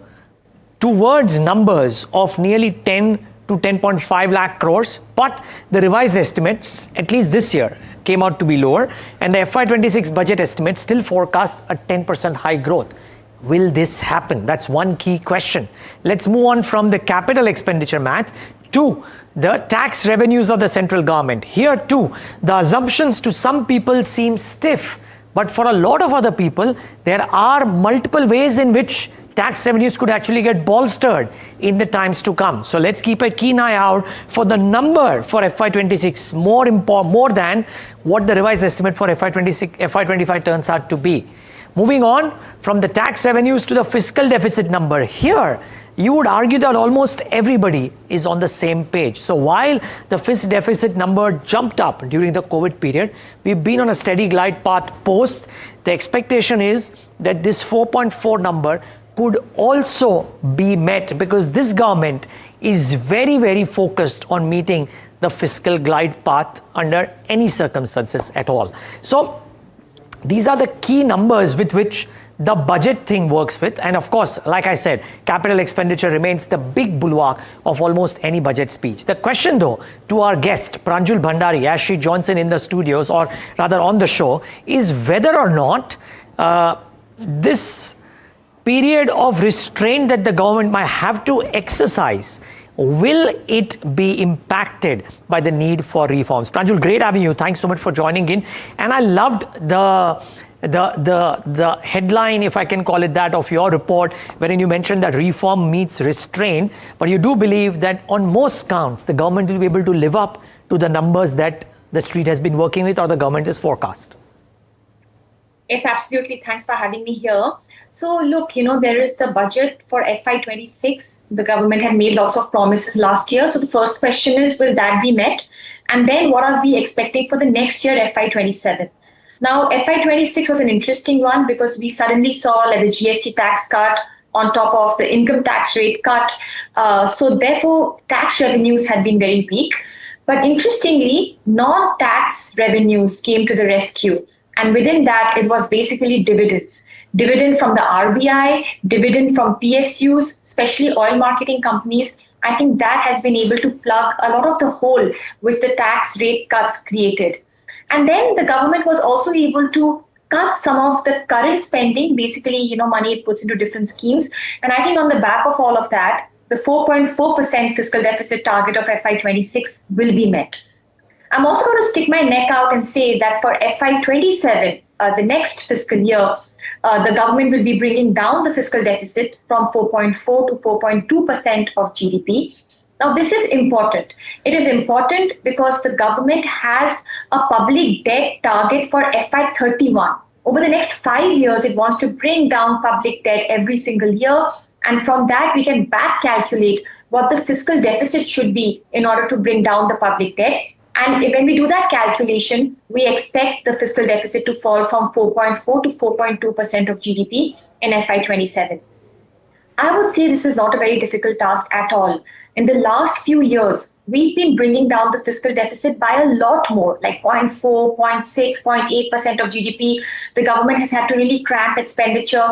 Speaker 17: towards numbers of nearly 10 to 10.5 lakh crores, but the revised estimates, at least this year, came out to be lower, and the FY26 budget estimates still forecast a 10% high growth. Will this happen? That's one key question. Let's move on from the capital expenditure math to the tax revenues of the central government. Here too, the assumptions to some people seem stiff, but for a lot of other people, there are multiple ways in which tax revenues could actually get bolstered in the times to come. So let's keep a keen eye out for the number for FY26, more than what the revised estimate for FY25 turns out to be. Moving on from the tax revenues to the fiscal deficit number. Here, you would argue that almost everybody is on the same page. So while the fiscal deficit number jumped up during the COVID period, we've been on a steady glide path post. The expectation is that this 4.4 number could also be met because this government is very, very focused on meeting the fiscal glide path under any circumstances at all. So these are the key numbers with which the budget thing works with. And of course, like I said, capital expenditure remains the big bulwark of almost any budget speech. The question though, to our guest, Pranjul Bhandari, as she joins in the studios, or rather on the show, is whether or not this period of restraint that the government might have to exercise, will it be impacted by the need for reforms? Pranjul, great having you. Thanks so much for joining in. And I loved the headline, if I can call it that, of your report, wherein you mentioned that reform meets restraint, but you do believe that on most counts, the government will be able to live up to the numbers that the street has been working with or the government is forecast.
Speaker 21: Yes, absolutely. Thanks for having me here.
Speaker 4: So look, there is the budget for FY26. The government had made lots of promises last year. So the first question is, will that be met? And then what are we expecting for the next year, FY27? Now, FY26 was an interesting one because we suddenly saw like the GST tax cut on top of the income tax rate cut. So therefore, tax revenues had been very weak. But interestingly, non-tax revenues came to the rescue. And within that, it was basically dividends. Dividend from the RBI, dividend from PSUs, especially oil marketing companies. I think that has been able to plug a lot of the hole which the tax rate cuts created. And then the government was also able to cut some of the current spending, basically, money it puts into different schemes. And I think on the back of all of that, the 4.4% fiscal deficit target of FY26 will be met. I'm also going to stick my neck out and say that for FY27, the next fiscal year, the government will be bringing down the fiscal deficit from 4.4 to 4.2% of GDP. Now, this is important. It is important because the government has a public debt target for FY31. Over the next 5 years, it wants to bring down public debt every single year. And from that, we can back calculate what the fiscal deficit should be in order to bring down the public debt. And when we do that calculation, we expect the fiscal deficit to fall from 4.4 to 4.2% of GDP in FY27. I would say this is not a very difficult task at all. In the last few years, we've been bringing down the fiscal deficit by a lot more, like 0.4, 0.6, 0.8% of GDP. The government has had to really cramp expenditure.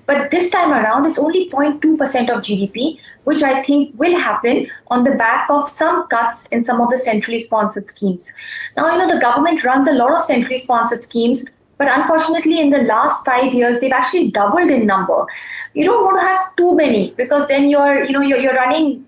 Speaker 4: But this time around, it's only 0.2% of GDP, which I think will happen on the back of some cuts in some of the centrally sponsored schemes. Now, the government runs a lot of centrally sponsored schemes, but unfortunately, in the last 5 years, they've actually doubled in number. You don't want to have too many because then you're running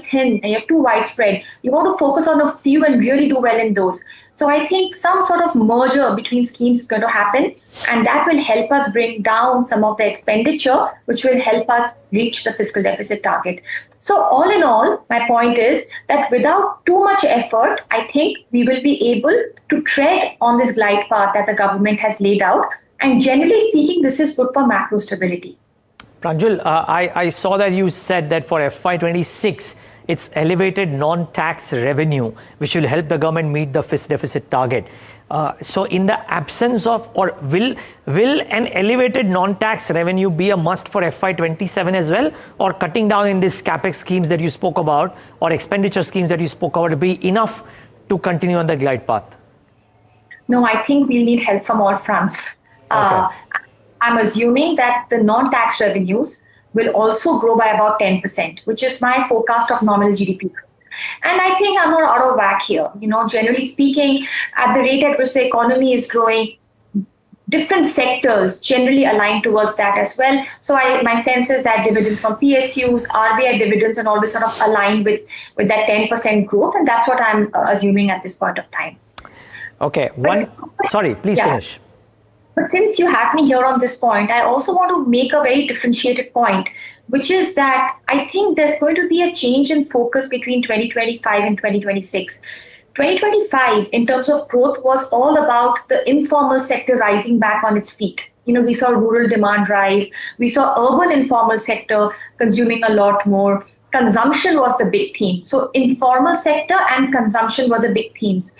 Speaker 4: thin and you're too widespread. You want to focus on a few and really do well in those. So I think some sort of merger between schemes is going to happen, and that will help us bring down some of the expenditure, which will help us reach the fiscal deficit target. So all in all, my point is that without too much effort, I think we will be able to tread on this glide path that the government has laid out. And generally speaking, this is good for macro stability.
Speaker 17: Pranjul, I saw that you said that for FY26, it's elevated non-tax revenue, which will help the government meet the fiscal deficit target. So in the absence of, or will an elevated non-tax revenue be a must for FY27 as well? Or cutting down in these capex schemes that you spoke about, or expenditure schemes that you spoke about, be enough to continue on the glide path?
Speaker 4: No, I think we'll need help from all fronts.
Speaker 17: Okay.
Speaker 4: I'm assuming that the non-tax revenues will also grow by about 10%, which is my forecast of nominal GDP. And I think I'm not out of whack here. Generally speaking, at the rate at which the economy is growing, different sectors generally align towards that as well. So my sense is that dividends from PSUs, RBI dividends and all will sort of align with that 10% growth. And that's what I'm assuming at this point of time.
Speaker 17: Okay. Sorry, please finish.
Speaker 4: But since you have me here on this point, I also want to make a very differentiated point, which is that I think there's going to be a change in focus between 2025 and 2026. 2025, in terms of growth, was all about the informal sector rising back on its feet. We saw rural demand rise. We saw urban informal sector consuming a lot more. Consumption was the big theme. So informal sector and consumption were the big themes.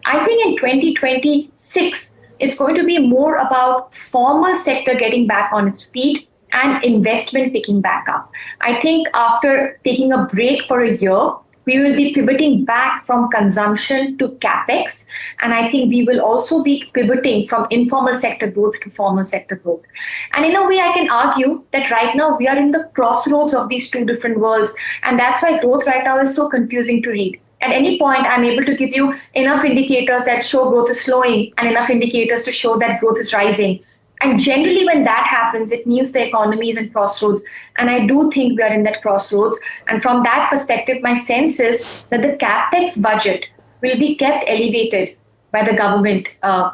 Speaker 4: I think in 2026, it's going to be more about formal sector getting back on its feet and investment picking back up. I think after taking a break for a year, we will be pivoting back from consumption to capex. And I think we will also be pivoting from informal sector growth to formal sector growth. And in a way, I can argue that right now we are in the crossroads of these two different worlds. And that's why growth right now is so confusing to read. At any point, I'm able to give you enough indicators that show growth is slowing and enough indicators to show that growth is rising. And generally, when that happens, it means the economy is in crossroads. And I do think we are in that crossroads. And from that perspective, my sense is that the capex budget will be kept elevated by the government,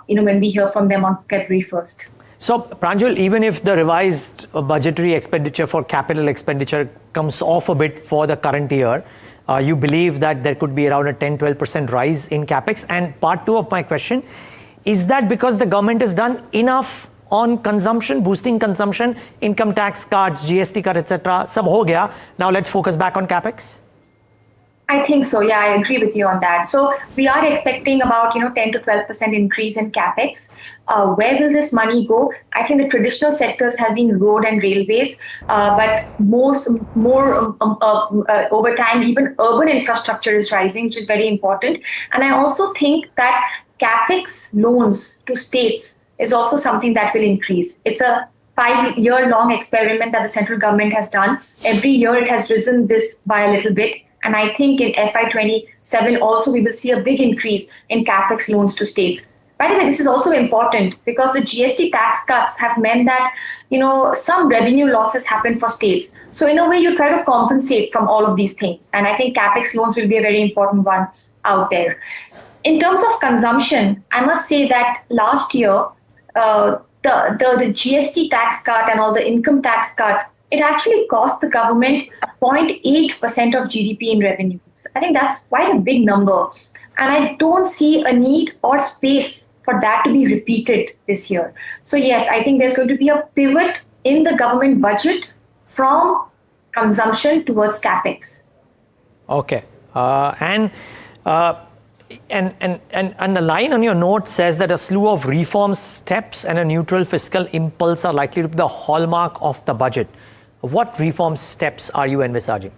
Speaker 4: when we hear from them on February 1st.
Speaker 17: So, Pranjul, even if the revised budgetary expenditure for capital expenditure comes off a bit for the current year, you believe that there could be around a 10-12% rise in capex. And part two of my question, is that because the government has done enough on consumption, boosting consumption, income tax cuts, GST cut, etc. Sab ho gaya. Now let's focus back on capex.
Speaker 4: I think so. Yeah, I agree with you on that. So we are expecting about 10 to 12% increase in capex. Where will this money go? I think the traditional sectors have been road and railways, but more over time, even urban infrastructure is rising, which is very important. And I also think that capex loans to states is also something that will increase. It's a 5-year-long experiment that the central government has done. Every year it has risen this by a little bit. And I think in FY27 also we will see a big increase in capex loans to states. By the way, this is also important because the GST tax cuts have meant that, some revenue losses happen for states. So in a way, you try to compensate from all of these things. And I think capex loans will be a very important one out there. In terms of consumption, I must say that last year, the GST tax cut and all the income tax cut, it actually cost the government 0.8% of GDP in revenues. I think that's quite a big number. And I don't see a need or space for that to be repeated this year. So yes, I think there's going to be a pivot in the government budget from consumption towards capex.
Speaker 17: Okay. And the line on your note says that a slew of reform steps and a neutral fiscal impulse are likely to be the hallmark of the budget. What reform steps are you envisaging?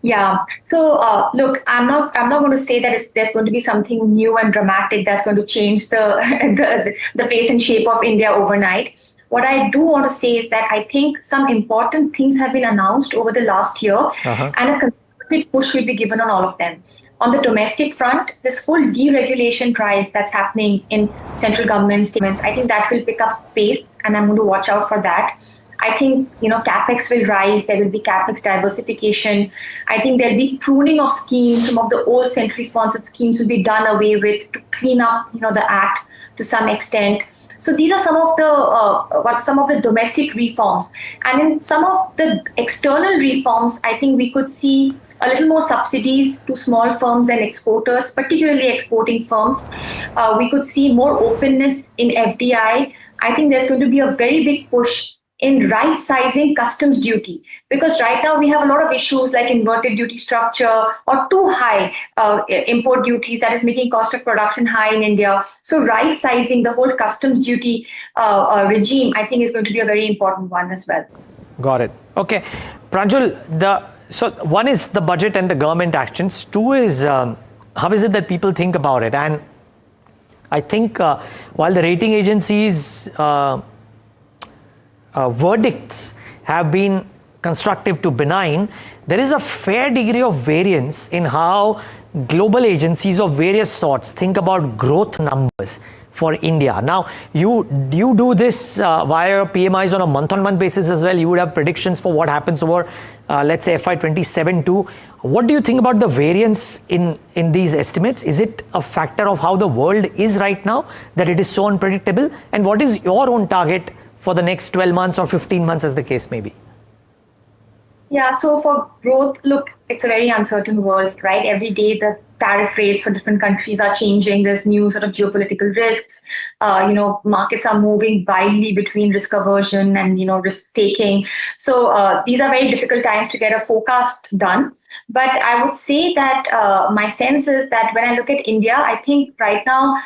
Speaker 4: Yeah. So look, I'm not going to say that there's going to be something new and dramatic that's going to change the face and shape of India overnight. What I do want to say is that I think some important things have been announced over the last year, and a concerted push will be given on all of them. On the domestic front, this whole deregulation drive that's happening in central government statements, I think that will pick up space, and I'm going to watch out for that. I think, capex will rise. There will be capex diversification. I think there'll be pruning of schemes. Some of the old centrally sponsored schemes will be done away with to clean up, the act to some extent. So these are some of the domestic reforms. And in some of the external reforms, I think we could see a little more subsidies to small firms and exporters, particularly exporting firms. We could see more openness in FDI. I think there's going to be a very big push in right-sizing customs duty, because right now we have a lot of issues like inverted duty structure or too high import duties that is making cost of production high in India. So right-sizing the whole customs duty regime, I think, is going to be a very important one as well.
Speaker 17: Got it. Okay. Pranjul, so one is the budget and the government actions. Two is how is it that people think about it? And I think while the rating agencies verdicts have been constructive to benign, there is a fair degree of variance in how global agencies of various sorts think about growth numbers for India. Now, you do this via PMIs on a month-on-month basis as well. You would have predictions for what happens over, let's say, FY27 too. What do you think about the variance in these estimates? Is it a factor of how the world is right now, that it is so unpredictable? And what is your own target for the next 12 months or 15 months, as the case may be?
Speaker 4: Yeah, so for growth, look, it's a very uncertain world, right? Every day the tariff rates for different countries are changing. There's new sort of geopolitical risks. Markets are moving wildly between risk aversion and, risk taking. So these are very difficult times to get a forecast done. But I would say that my sense is that when I look at India, I think right now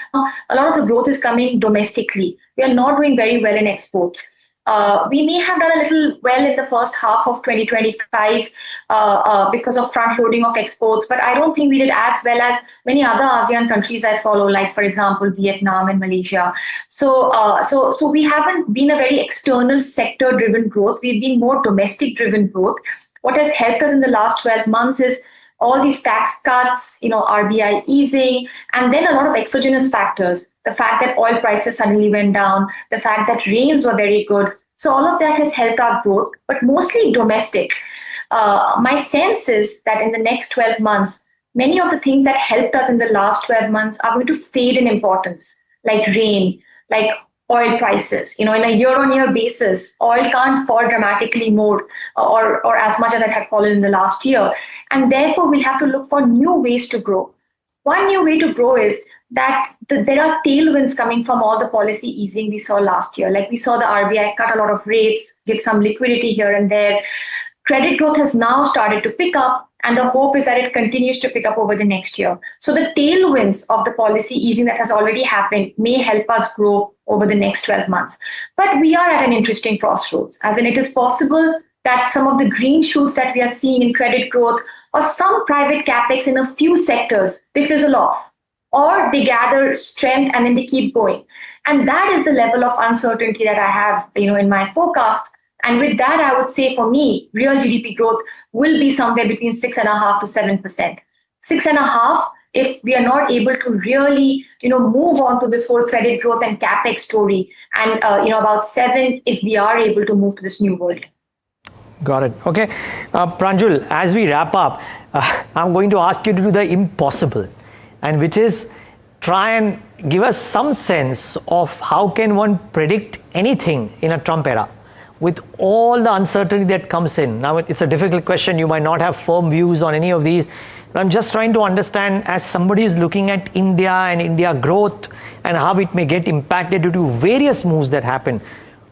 Speaker 4: a lot of the growth is coming domestically. We are not doing very well in exports. We may have done a little well in the first half of 2025 because of front loading of exports, but I don't think we did as well as many other ASEAN countries I follow, like, for example, Vietnam and Malaysia. So we haven't been a very external sector driven growth. We've been more domestic driven growth. What has helped us in the last 12 months is all these tax cuts, RBI easing, and then a lot of exogenous factors. The fact that oil prices suddenly went down, the fact that rains were very good. So all of that has helped our growth, but mostly domestic. My sense is that in the next 12 months, many of the things that helped us in the last 12 months are going to fade in importance, like rain, like oil prices. In a year-on-year basis, oil can't fall dramatically more or as much as it had fallen in the last year. And therefore, we'll have to look for new ways to grow. one new way to grow is that there are tailwinds coming from all the policy easing we saw last year. Like we saw the RBI cut a lot of rates, give some liquidity here and there. Credit growth has now started to pick up, and the hope is that it continues to pick up over the next year. So the tailwinds of the policy easing that has already happened may help us grow over the next 12 months. But we are at an interesting crossroads, as in it is possible that some of the green shoots that we are seeing in credit growth or some private capex in a few sectors, they fizzle off, or they gather strength and then they keep going. And that is the level of uncertainty that I have, in my forecasts. And with that, I would say for me, real GDP growth will be somewhere between 6.5% to 7%. 6.5%, if we are not able to really, move on to this whole credit growth and capex story, and about 7% if we are able to move to this new world.
Speaker 17: Got it. Okay. Pranjul, as we wrap up, I'm going to ask you to do the impossible, and which is try and give us some sense of how can one predict anything in a Trump era with all the uncertainty that comes in. Now, it's a difficult question. You might not have firm views on any of these. But I'm just trying to understand, as somebody is looking at India and India growth and how it may get impacted due to various moves that happen,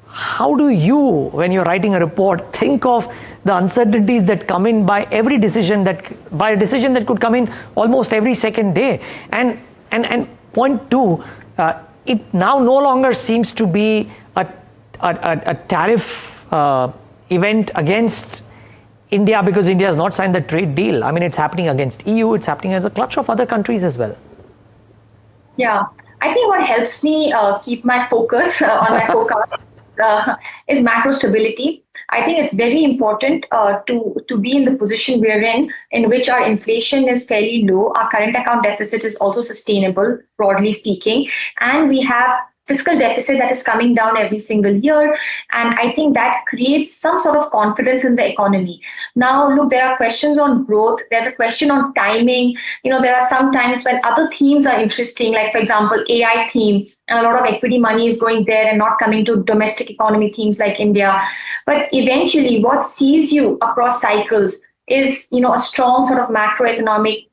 Speaker 17: how do you, when you're writing a report, think of the uncertainties that come in by every decision by a decision that could come in almost every second day? And point two, it now no longer seems to be a tariff event against India because India has not signed the trade deal. I mean, it's happening against EU, it's happening as a clutch of other countries as well.
Speaker 4: Yeah, I think what helps me keep my focus on my forecast is macro stability. I think it's very important to be in the position we're in which our inflation is fairly low. Our current account deficit is also sustainable, broadly speaking, and we have fiscal deficit that is coming down every single year. And I think that creates some sort of confidence in the economy. Now, look, there are questions on growth. There's a question on timing. There are some times when other themes are interesting, like, for example, AI theme, and a lot of equity money is going there and not coming to domestic economy themes like India. But eventually, what sees you across cycles is, a strong sort of macroeconomic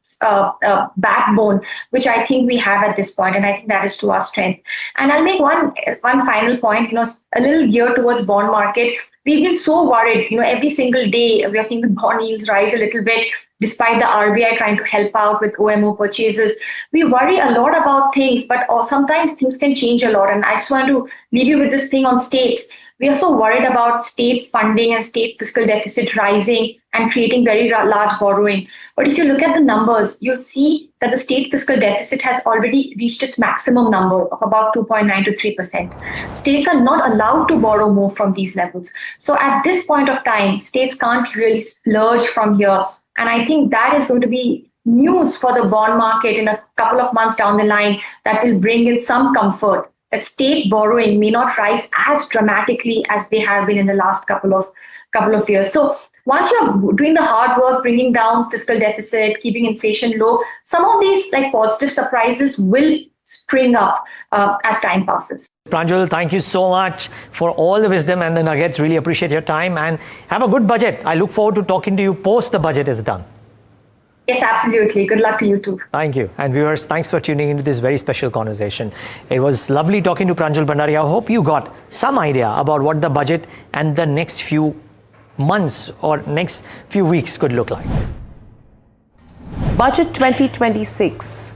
Speaker 4: backbone, which I think we have at this point, and I think that is to our strength. And I'll make one final point, a little geared towards bond market. We've been so worried, every single day we are seeing the bond yields rise a little bit, despite the RBI trying to help out with OMO purchases. We worry a lot about things, but sometimes things can change a lot. And I just want to leave you with this thing on states. We are so worried about state funding and state fiscal deficit rising and creating very large borrowing. But if you look at the numbers, you'll see that the state fiscal deficit has already reached its maximum number of about 2.9 to 3%. States are not allowed to borrow more from these levels. So at this point of time, states can't really splurge from here. And I think that is going to be news for the bond market in a couple of months down the line that will bring in some comfort that state borrowing may not rise as dramatically as they have been in the last couple of years. So once you're doing the hard work, bringing down fiscal deficit, keeping inflation low, some of these positive surprises will spring up as time passes.
Speaker 17: Pranjul, thank you so much for all the wisdom and the nuggets. Really appreciate your time, and have a good budget. I look forward to talking to you post the budget is done.
Speaker 4: Yes, absolutely. Good luck to you too.
Speaker 17: Thank you. And viewers, thanks for tuning into this very special conversation. It was lovely talking to Pranjul Bhandari. I hope you got some idea about what the budget and the next few months or next few weeks could look like.
Speaker 25: Budget 2026,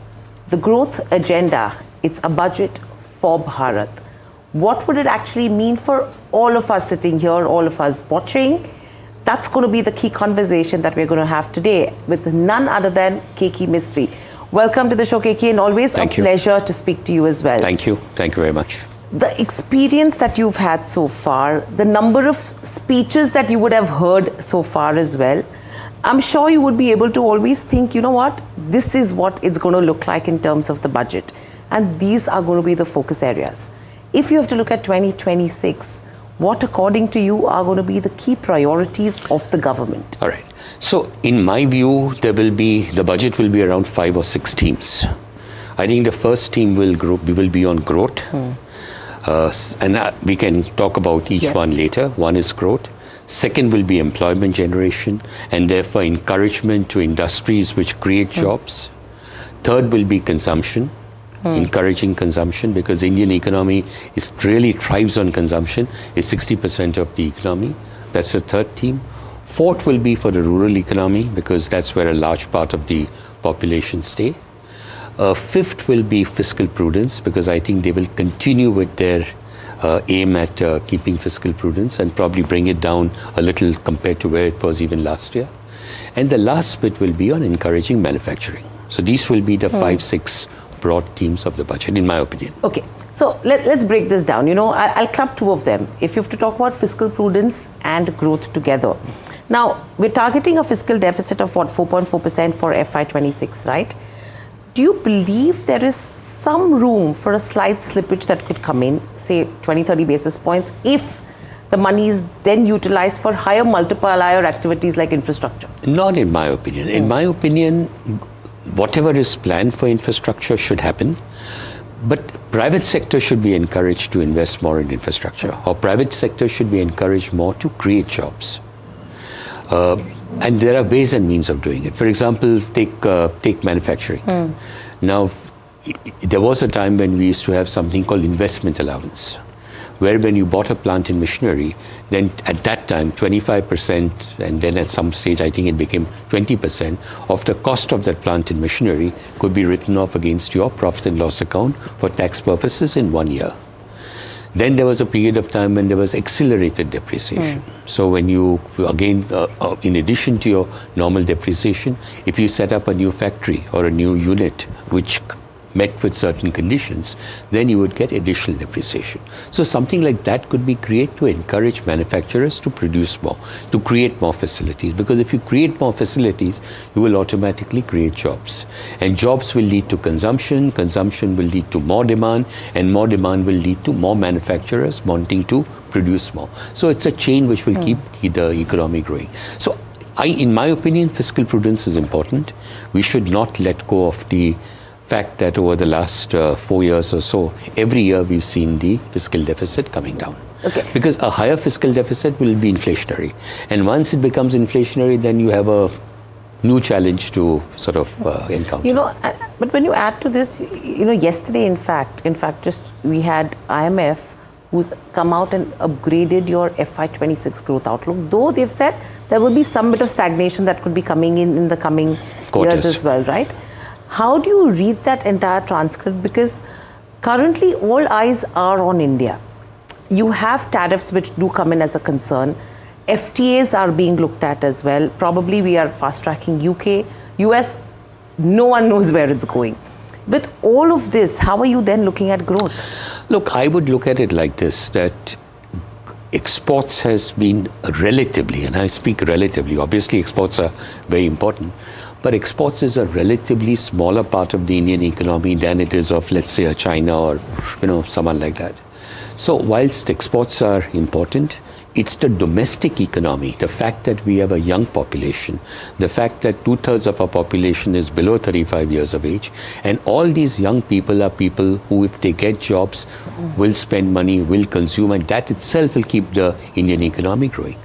Speaker 25: the growth agenda, it's a budget for Bharat. What would it actually mean for all of us sitting here, all of us watching? That's going to be the key conversation that we're going to have today with none other than Keki Mistry. Welcome to the show, Keki, and always a pleasure to speak to you as well.
Speaker 6: Thank you. Thank you very much.
Speaker 25: The experience that you've had so far, the number of speeches that you would have heard so far as well, I'm sure you would be able to always think, you know what, this is what it's going to look like in terms of the budget. And these are going to be the focus areas. If you have to look at 2026, what according to you are going to be the key priorities of the government?
Speaker 6: All right. So in my view, the budget will be around 5 or 6 themes. I think the first theme will be on growth. And we can talk about each one later. One is growth. Second will be employment generation and therefore encouragement to industries which create jobs. Third will be consumption, encouraging consumption, because the Indian economy really thrives on consumption. It's 60% of the economy. That's the third theme. Fourth will be for the rural economy, because that's where a large part of the population stay. Fifth will be fiscal prudence, because I think they will continue with their aim at keeping fiscal prudence and probably bring it down a little compared to where it was even last year. And the last bit will be on encouraging manufacturing. So these will be the 5-6 broad themes of the budget, in my opinion.
Speaker 25: Okay, so let's break this down. You know, I'll club two of them. If you have to talk about fiscal prudence and growth together. Now, we're targeting a fiscal deficit of what, 4.4% for FY26, right? Do you believe there is some room for a slight slippage that could come in, say 20-30 basis points, if the money is then utilized for higher multiplier activities like infrastructure?
Speaker 6: Not in my opinion. In my opinion, whatever is planned for infrastructure should happen, but private sector should be encouraged to invest more in infrastructure, or private sector should be encouraged more to create jobs. And there are ways and means of doing it. For example, take manufacturing. Now, there was a time when we used to have something called investment allowance, where when you bought a plant and machinery, then at that time 25%, and then at some stage I think it became 20% of the cost of that plant and machinery could be written off against your profit and loss account for tax purposes in 1 year. Then there was a period of time when there was accelerated depreciation. So when you, again, in addition to your normal depreciation, if you set up a new factory or a new unit which met with certain conditions, then you would get additional depreciation. So something like that could be created to encourage manufacturers to produce more, to create more facilities. Because if you create more facilities, you will automatically create jobs. And jobs will lead to consumption, consumption will lead to more demand, and more demand will lead to more manufacturers wanting to produce more. So it's a chain which will keep the economy growing. So in my opinion, fiscal prudence is important. We should not let go of the fact that over the last 4 years or so, every year we've seen the fiscal deficit coming down.
Speaker 25: Okay.
Speaker 6: Because a higher fiscal deficit will be inflationary. And once it becomes inflationary, then you have a new challenge to sort of encounter.
Speaker 25: You know, but when you add to this, you know, yesterday, in fact, just we had IMF who's come out and upgraded your FY26 growth outlook, though they've said there will be some bit of stagnation that could be coming in the coming years as well, right? How do you read that entire transcript? Because currently all eyes are on India. You have tariffs which do come in as a concern. FTAs are being looked at as well. Probably we are fast tracking UK, US, no one knows where it's going. With all of this, how are you then looking at growth?
Speaker 6: Look, I would look at it like this, that exports has been relatively, and I speak relatively, obviously exports are very important, but exports is a relatively smaller part of the Indian economy than it is of, let's say, a China or, you know, someone like that. So whilst exports are important, it's the domestic economy, the fact that we have a young population, the fact that 2/3 of our population is below 35 years of age, and all these young people are people who, if they get jobs, will spend money, will consume, and that itself will keep the Indian economy growing.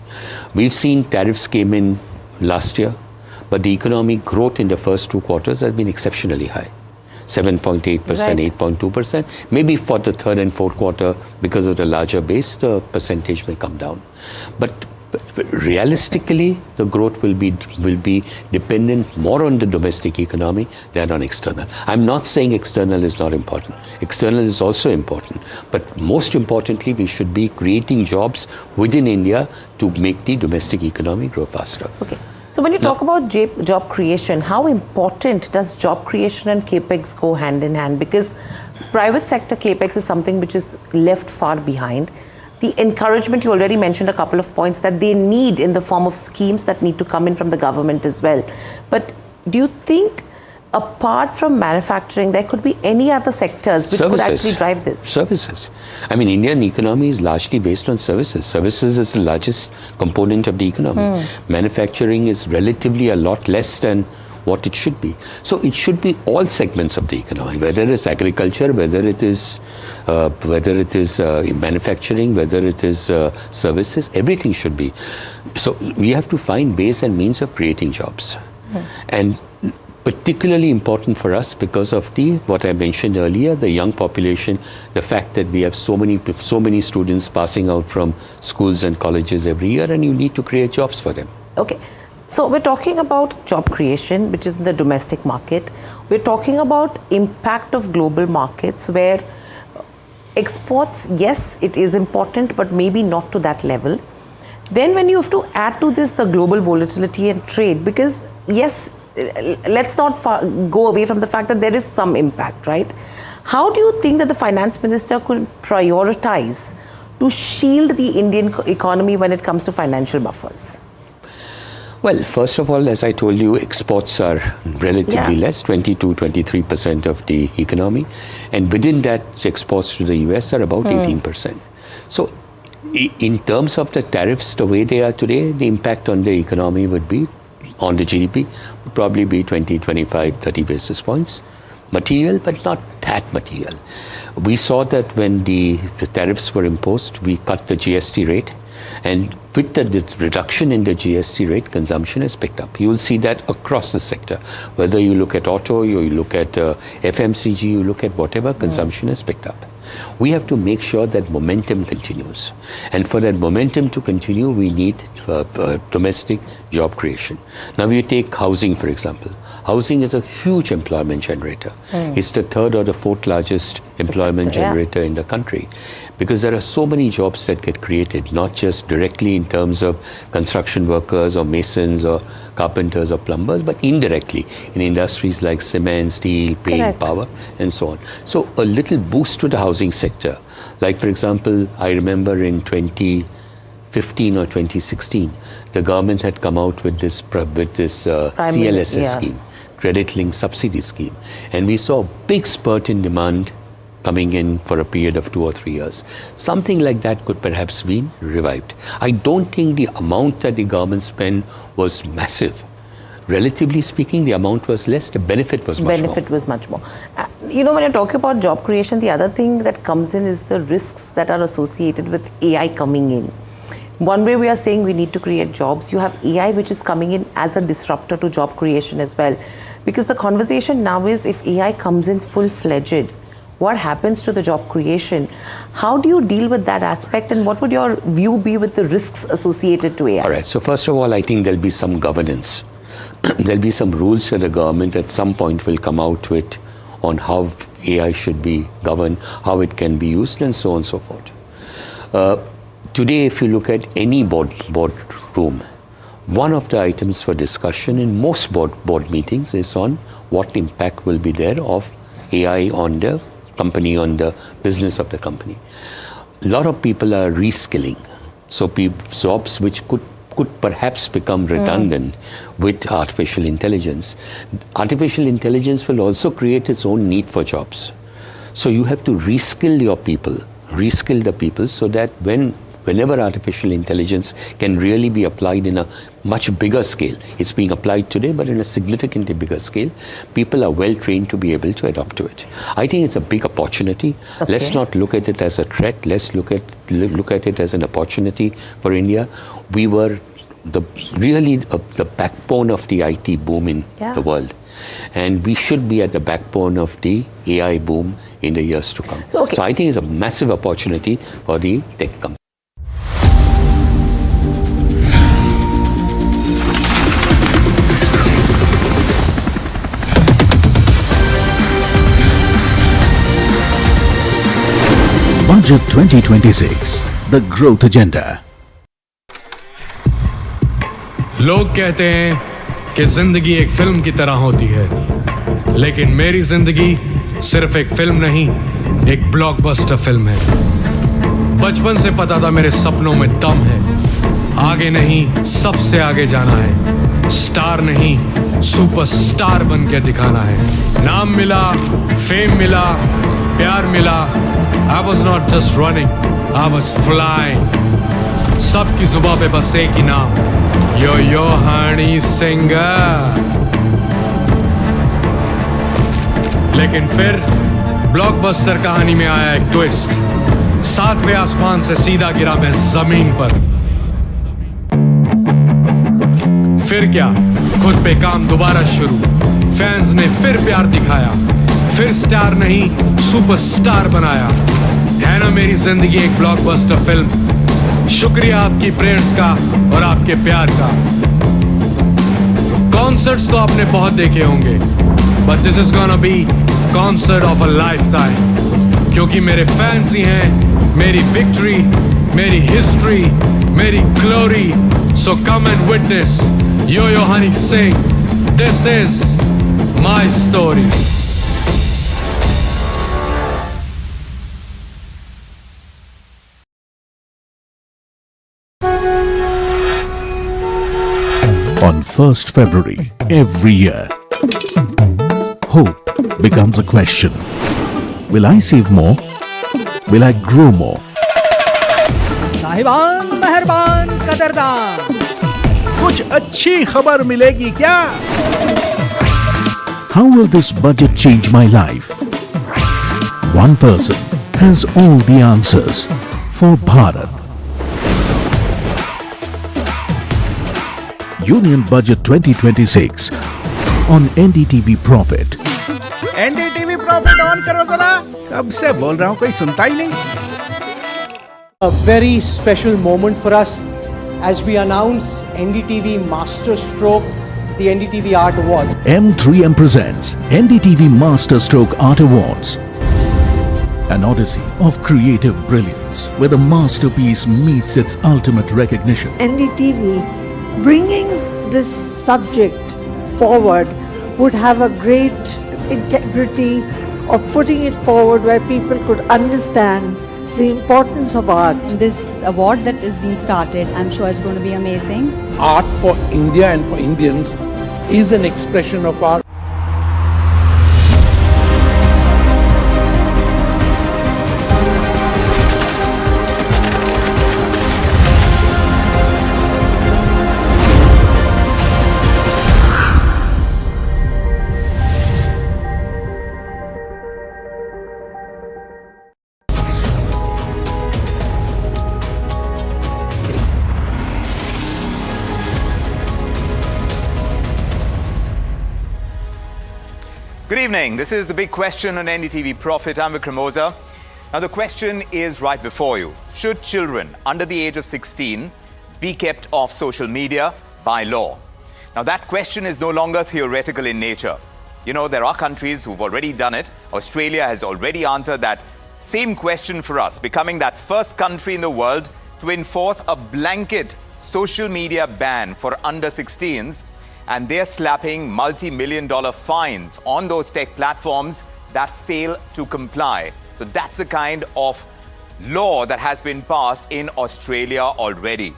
Speaker 6: We've seen tariffs came in last year, but the economic growth in the first 2 quarters has been exceptionally high. 7.8%, 8.2%. Maybe for the third and fourth quarter, because of the larger base, the percentage may come down. But realistically, the growth will be dependent more on the domestic economy than on external. I'm not saying external is not important. External is also important. But most importantly, we should be creating jobs within India to make the domestic economy grow faster.
Speaker 25: Okay. So when you talk about job creation, how important does job creation and capex go hand in hand? Because private sector capex is something which is left far behind. The encouragement, you already mentioned a couple of points that they need in the form of schemes that need to come in from the government as well. But do you think, apart from manufacturing, there could be any other sectors which could actually drive this?
Speaker 6: Services. I mean, Indian economy is largely based on services. Services is the largest component of the economy. Manufacturing is relatively a lot less than what it should be. So it should be all segments of the economy, whether it's agriculture, whether it is manufacturing, whether it is services, everything should be. So we have to find ways and means of creating jobs. And particularly important for us because of what I mentioned earlier, the young population, the fact that we have so many students passing out from schools and colleges every year, and you need to create jobs for them.
Speaker 25: Okay. So we're talking about job creation, which is in the domestic market. We're talking about impact of global markets where exports, yes, it is important, but maybe not to that level. Then when you have to add to this the global volatility and trade, because yes, let's not go away from the fact that there is some impact, right? How do you think that the finance minister could prioritize to shield the Indian economy when it comes to financial buffers?
Speaker 6: Well, first of all, as I told you, exports are relatively less, 22-23% of the economy. And within that, exports to the US are about 18%. So in terms of the tariffs, the way they are today, the impact on the economy would be, on the GDP, would probably be 20, 25, 30 basis points. Material, but not that material. We saw that when the tariffs were imposed, we cut the GST rate. And with the reduction in the GST rate, consumption has picked up. You will see that across the sector. Whether you look at auto, you look at FMCG, you look at whatever, consumption has picked up. We have to make sure that momentum continues. And for that momentum to continue, we need domestic job creation. Now, you take housing, for example. Housing is a huge employment generator. It's the third or the fourth largest employment generator in the country, because there are so many jobs that get created, not just directly in terms of construction workers or masons or carpenters or plumbers, but indirectly in industries like cement, steel, paint, power, and so on. So a little boost to the housing sector. Like, for example, I remember in 2015 or 2016, the government had come out with this CLSS scheme, Credit Linked Subsidy Scheme. And we saw a big spurt in demand coming in for a period of 2 or 3 years. Something like that could perhaps be revived. I don't think the amount that the government spent was massive. Relatively speaking, the amount was less, the benefit was much more.
Speaker 25: Benefit was much more. You know, when you're talking about job creation, the other thing that comes in is the risks that are associated with AI coming in. One way we are saying we need to create jobs, you have AI which is coming in as a disruptor to job creation as well. Because the conversation now is, if AI comes in full-fledged, what happens to the job creation? How do you deal with that aspect, and what would your view be with the risks associated to AI?
Speaker 6: All right, so first of all, I think there'll be some governance. There'll be some rules that the government at some point will come out with on how AI should be governed, how it can be used, and so on and so forth. Today, if you look at any boardroom, one of the items for discussion in most board meetings is on what impact will be there of AI on the company, on the business of the company. A lot of people are reskilling. So jobs which could perhaps become redundant with artificial intelligence. Artificial intelligence will also create its own need for jobs. So you have to reskill the people so that whenever artificial intelligence can really be applied in a much bigger scale, it's being applied today, but in a significantly bigger scale, people are well trained to be able to adopt to it. I think it's a big opportunity. Okay. Let's not look at it as a threat. Let's look at it as an opportunity for India. We were the backbone of the IT boom in the world. And we should be at the backbone of the AI boom in the years to come. Okay. So I think it's a massive opportunity for the tech company.
Speaker 10: Budget 2026, the growth agenda.
Speaker 8: लोग कहते हैं कि जिंदगी एक film की तरह होती है, लेकिन मेरी जिंदगी सिर्फ एक फिल्म नहीं, एक ब्लॉकबस्टर फिल्म है। बचपन से पता था मेरे सपनों में दम है, आगे नहीं सबसे आगे जाना है, स्टार नहीं सुपरस्टार बन के दिखाना है। नाम मिला, फेम मिला, प्यार मिला, I was not just running, I was flying. सबकी जुबां पे बस एक ही नाम, यो हनी सिंगर। लेकिन फिर ब्लॉकबस्टर कहानी में आया एक ट्विस्ट, 7वें आसमान से सीधा गिरा मैं जमीन पर। फिर क्या, खुद पे काम दोबारा शुरू, फैंस ने फिर प्यार दिखाया, फिर स्टार नहीं सुपरस्टार बनाया। है ना मेरी जिंदगी एक ब्लॉकबस्टर फिल्म। शुक्रिया आपकी प्रेयर्स का और आपके प्यार का। कॉन्सर्ट्स तो आपने बहुत देखे होंगे, but this is gonna be concert of a lifetime, क्योंकि मेरे फैंस ही हैं मेरी विक्ट्री, मेरी हिस्ट्री, मेरी glory. So come and witness Yo-Yo Honey Singh. This is my story.
Speaker 10: On 1st February every year, hope becomes a question. Will I save more? Will I grow more?
Speaker 1: साहिबान, मेहरबान, कदरदान, कुछ अच्छी खबर मिलेगी क्या?
Speaker 10: How will this budget change my life? One person has all the answers for Bharat. Union Budget 2026 on NDTV Profit.
Speaker 1: NDTV Profit on करो जरा। कब से बोल रहा हूँ, कोई सुनता ही नहीं।
Speaker 3: A very special moment for us as we announce NDTV Master Stroke, the NDTV Art Awards.
Speaker 10: M3M presents NDTV Master Stroke Art Awards. An odyssey of creative brilliance where the masterpiece meets its ultimate recognition.
Speaker 5: NDTV bringing this subject forward would have a great integrity of putting it forward where people could understand the importance of art.
Speaker 7: This award that is being started, I'm sure is going to be amazing.
Speaker 18: Art for India and for Indians is an expression of our
Speaker 11: Good evening. This is the big question on NDTV Profit. I'm Vikram Oza. Now the question is right before you. Should children under the age of 16 be kept off social media by law? Now that question is no longer theoretical in nature. You know, there are countries who've already done it. Australia has already answered that same question for us, becoming that first country in the world to enforce a blanket social media ban for under 16s. And they're slapping multi-million-dollar fines on those tech platforms that fail to comply. So that's the kind of law that has been passed in Australia already.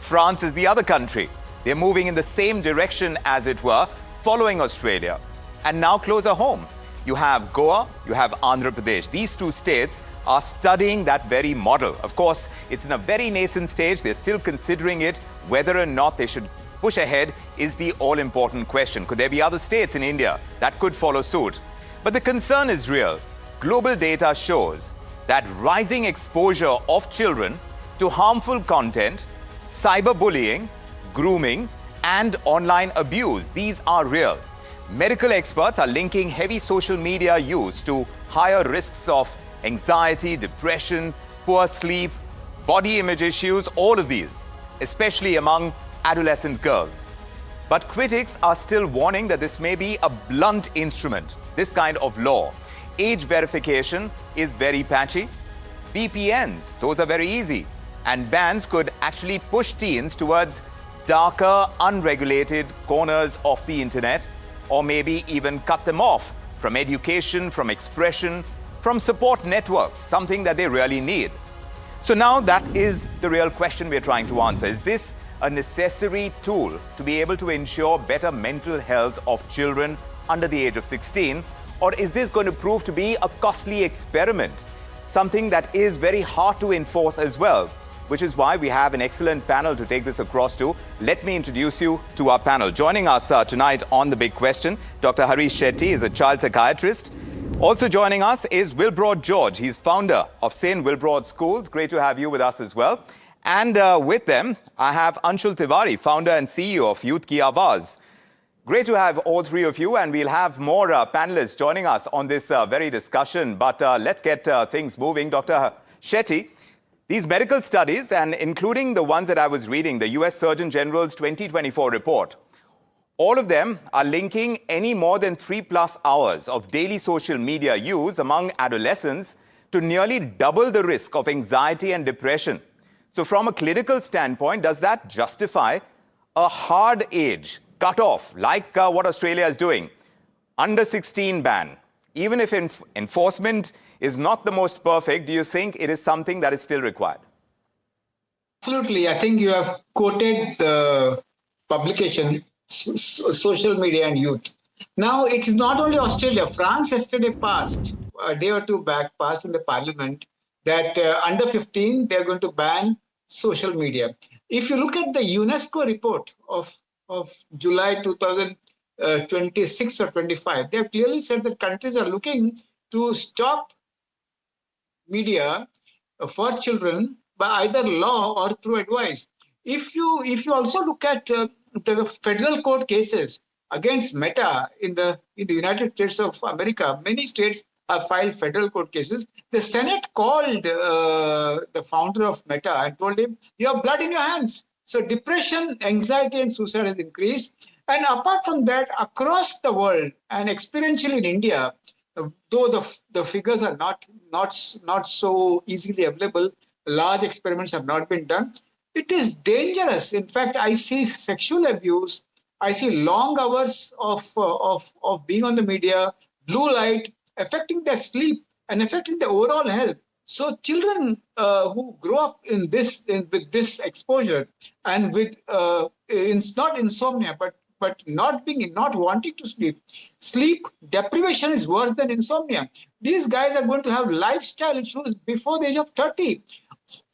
Speaker 11: France is the other country. They're moving in the same direction, as it were, following Australia. And now closer home, you have Goa, you have Andhra Pradesh. These two states are studying that very model. Of course, it's in a very nascent stage. They're still considering it. Whether or not they should push ahead is the all-important question. Could there be other states in India that could follow suit? But the concern is real. Global data shows that rising exposure of children to harmful content, cyberbullying, grooming, and online abuse, these are real. Medical experts are linking heavy social media use to higher risks of anxiety, depression, poor sleep, body image issues, all of these, especially among adolescent girls. But critics are still warning that this may be a blunt instrument, this kind of law. Age verification is very patchy. VPNs, those are very easy. And bans could actually push teens towards darker, unregulated corners of the internet, or maybe even cut them off from education, from expression, from support networks, something that they really need. So now that is the real question we're trying to answer. Is this a necessary tool to be able to ensure better mental health of children under the age of 16? Or is this going to prove to be a costly experiment, something that is very hard to enforce as well? Which is why we have an excellent panel to take this across to. Let me introduce you to our panel. Joining us tonight on The Big Question, Dr. Harish Shetty is a child psychiatrist. Also joining us is Wilbrod George. He's founder of St. Wilbrod Schools. Great to have you with us as well. And with them, I have Anshul Tiwari, founder and CEO of Youth Ki Awaaz. Great to have all three of you, and we'll have more panelists joining us on this very discussion. But let's get things moving. Dr. Shetty, these medical studies, and including the ones that I was reading, the US Surgeon General's 2024 report, all of them are linking any more than 3+ hours of daily social media use among adolescents to nearly double the risk of anxiety and depression. So from a clinical standpoint, does that justify a hard age cutoff like what Australia is doing? Under 16 ban. Even if enforcement is not the most perfect, do you think it is something that is still required?
Speaker 16: Absolutely. I think you have quoted the publication, Social Media and Youth. Now, it is not only Australia. France yesterday passed, a day or two back, passed in the parliament that under 15, they're going to ban social media. If you look at the UNESCO report of July 2026 or 25, they have clearly said that countries are looking to stop media for children by either law or through advice. If you also look at the federal court cases against Meta in the United States of America, many states have filed federal court cases. The Senate called the founder of Meta and told him, "You have blood in your hands." So depression, anxiety, and suicide has increased. And apart from that, across the world and experientially in India, though the figures are not so easily available, large experiments have not been done. It is dangerous. In fact, I see sexual abuse. I see long hours of being on the media, blue light, affecting their sleep and affecting their overall health. So children who grow up with this exposure and with it's not insomnia, but not wanting to sleep deprivation is worse than insomnia. These guys are going to have lifestyle issues before the age of 30.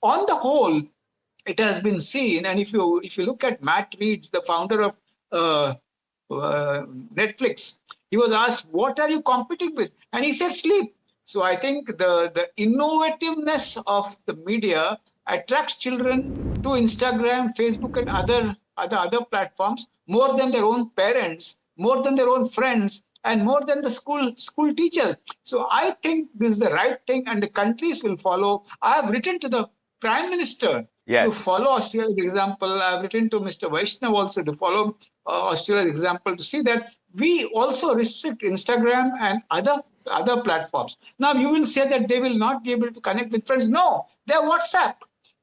Speaker 16: On the whole, it has been seen, and if you look at Matt Reed, the founder of Netflix, he was asked, "What are you competing with?" And he said, "Sleep." So I think the innovativeness of the media attracts children to Instagram, Facebook, and other platforms more than their own parents, more than their own friends, and more than the school teachers. So I think this is the right thing, and the countries will follow. I have written to the Prime Minister to follow Australia's example. I have written to Mr. Vaishnav also to follow Australia's example, to see that we also restrict Instagram and other platforms. Now, you will say that they will not be able to connect with friends. No, they have WhatsApp.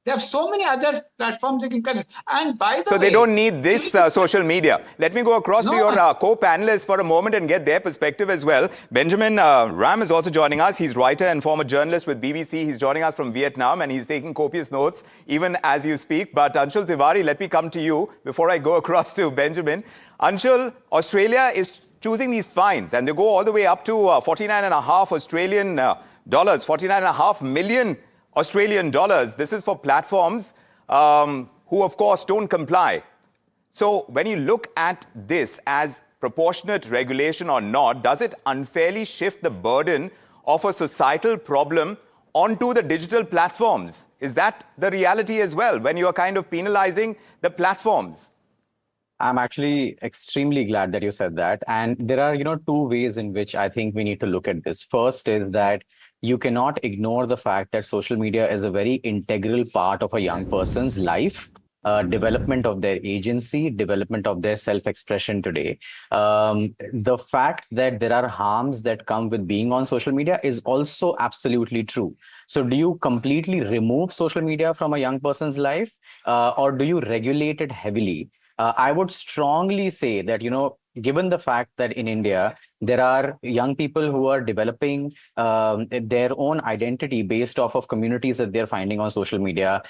Speaker 16: They have so many other platforms they can connect. And by the way...
Speaker 11: So they don't need this social media. Let me go across to your co-panelists for a moment and get their perspective as well. Benjamin Ram is also joining us. He's writer and former journalist with BBC. He's joining us from Vietnam and he's taking copious notes even as you speak. But Anshul Tiwari, let me come to you before I go across to Benjamin. Anshul, Australia is choosing these fines and they go all the way up to 49.5 Australian dollars, 49.5 million Australian dollars. This is for platforms who, of course, don't comply. So when you look at this as proportionate regulation or not, does it unfairly shift the burden of a societal problem onto the digital platforms? Is that the reality as well, when you are kind of penalizing the platforms?
Speaker 19: I'm actually extremely glad that you said that. And there are, two ways in which I think we need to look at this. First is that you cannot ignore the fact that social media is a very integral part of a young person's life, development of their agency, development of their self-expression today. The fact that there are harms that come with being on social media is also absolutely true. So do you completely remove social media from a young person's life or do you regulate it heavily? I would strongly say that, given the fact that in India, there are young people who are developing their own identity based off of communities that they're finding on social media.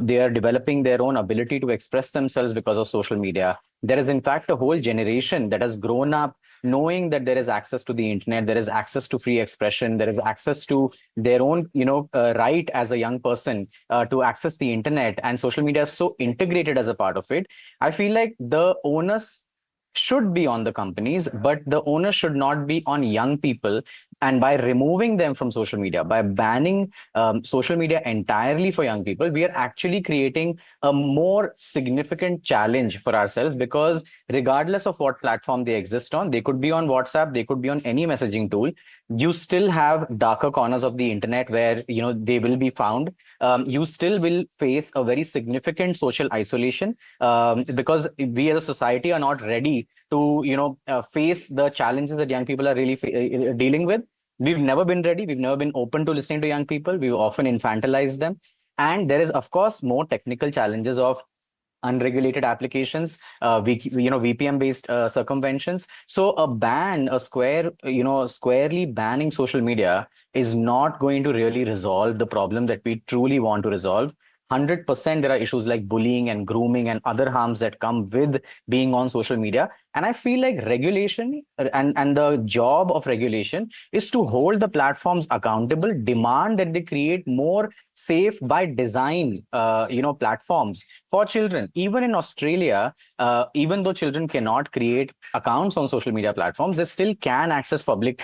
Speaker 19: They are developing their own ability to express themselves because of social media. There is, in fact, a whole generation that has grown up knowing that there is access to the internet, there is access to free expression, there is access to their own, right as a young person to access the internet, and social media is so integrated as a part of it. I feel like the onus should be on the companies, but the onus should not be on young people. And by removing them from social media, by banning social media entirely for young people, we are actually creating a more significant challenge for ourselves, because regardless of what platform they exist on, they could be on WhatsApp, they could be on any messaging tool, you still have darker corners of the internet where they will be found. You still will face a very significant social isolation, because we as a society are not ready to face the challenges that young people are really dealing with. We've never been ready. We've never been open to listening to young people. We've often infantilized them. And there is, of course, more technical challenges of unregulated applications, VPN-based circumventions. So a ban, squarely banning social media is not going to really resolve the problem that we truly want to resolve. 100% there are issues like bullying and grooming and other harms that come with being on social media. And I feel like regulation and the job of regulation is to hold the platforms accountable, demand that they create more safe by design, platforms for children. Even in Australia, even though children cannot create accounts on social media platforms, they still can access public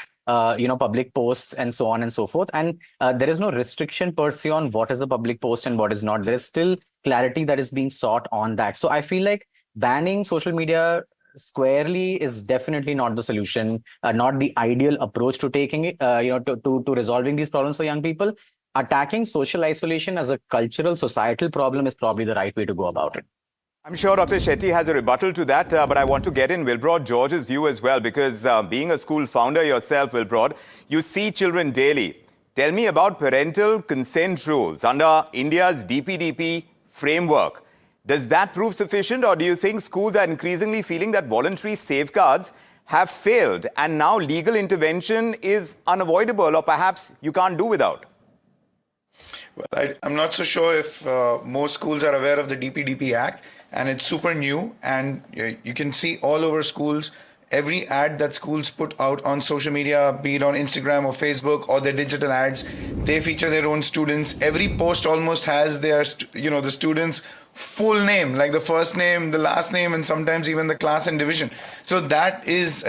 Speaker 19: posts and so on and so forth. And there is no restriction per se on what is a public post and what is not. There is still clarity that is being sought on that. So I feel like banning social media squarely is definitely not the solution, not the ideal approach to taking it, to resolving these problems for young people. Attacking social isolation as a cultural, societal problem is probably the right way to go about it.
Speaker 11: I'm sure Dr. Shetty has a rebuttal to that, but I want to get in Wilbrod George's view as well, because being a school founder yourself, Wilbrod, you see children daily. Tell me about parental consent rules under India's DPDP framework. Does that prove sufficient, or do you think schools are increasingly feeling that voluntary safeguards have failed and now legal intervention is unavoidable, or perhaps you can't do without?
Speaker 9: Well, I'm not so sure if most schools are aware of the DPDP Act, and it's super new, and you can see all over schools, every ad that schools put out on social media, be it on Instagram or Facebook or their digital ads, they feature their own students. Every post almost has their, the students' full name, like the first name, the last name, and sometimes even the class and division. So that is,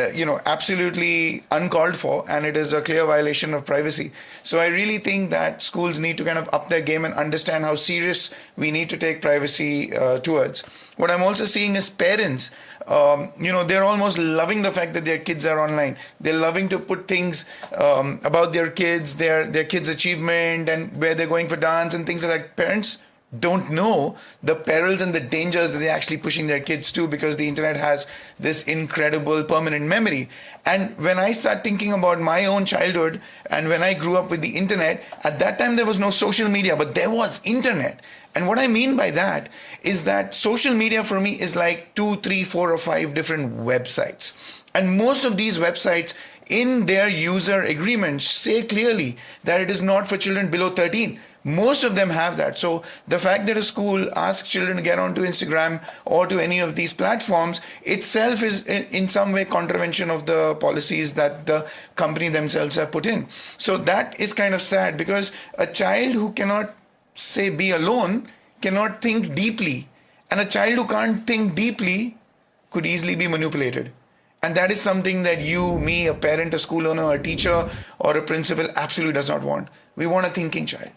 Speaker 9: absolutely uncalled for, and it is a clear violation of privacy. So I really think that schools need to kind of up their game and understand how serious we need to take privacy towards. What I'm also seeing is parents, they're almost loving the fact that their kids are online. They're loving to put things about their kids, their kids' achievement, and where they're going for dance and things like that. Parents don't know the perils and the dangers that they're actually pushing their kids to, because the internet has this incredible permanent memory. And when I start thinking about my own childhood and when I grew up with the internet, at that time there was no social media, but there was internet. And what I mean by that is that social media for me is like 2, 3, 4 or 5 different websites. And most of these websites in their user agreements say clearly that it is not for children below 13. Most of them have that. So the fact that a school asks children to get onto Instagram or to any of these platforms itself is in some way contravention of the policies that the company themselves have put in. So that is kind of sad, because a child who cannot, say, be alone cannot think deeply. And a child who can't think deeply could easily be manipulated. And that is something that you, me, a parent, a school owner, a teacher, or a principal absolutely does not want. We want a thinking child.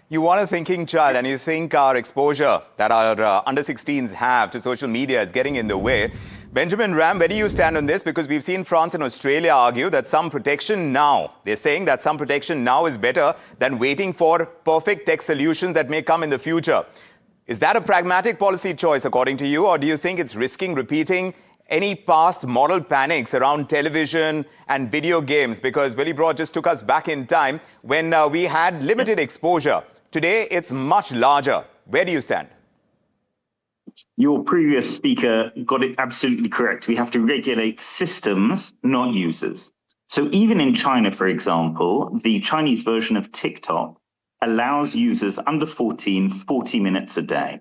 Speaker 11: You want a thinking child, and you think our exposure that our under-16s have to social media is getting in the way. Benjamin Ram, where do you stand on this? Because we've seen France and Australia argue that some protection now, they're saying that some protection now is better than waiting for perfect tech solutions that may come in the future. Is that a pragmatic policy choice, according to you, or do you think it's risking repeating any past moral panics around television and video games? Because Wilbrod just took us back in time when we had limited exposure. Today, it's much larger. Where do you stand?
Speaker 21: Your previous speaker got it absolutely correct. We have to regulate systems, not users. So even in China, for example, the Chinese version of TikTok allows users under 14 40 minutes a day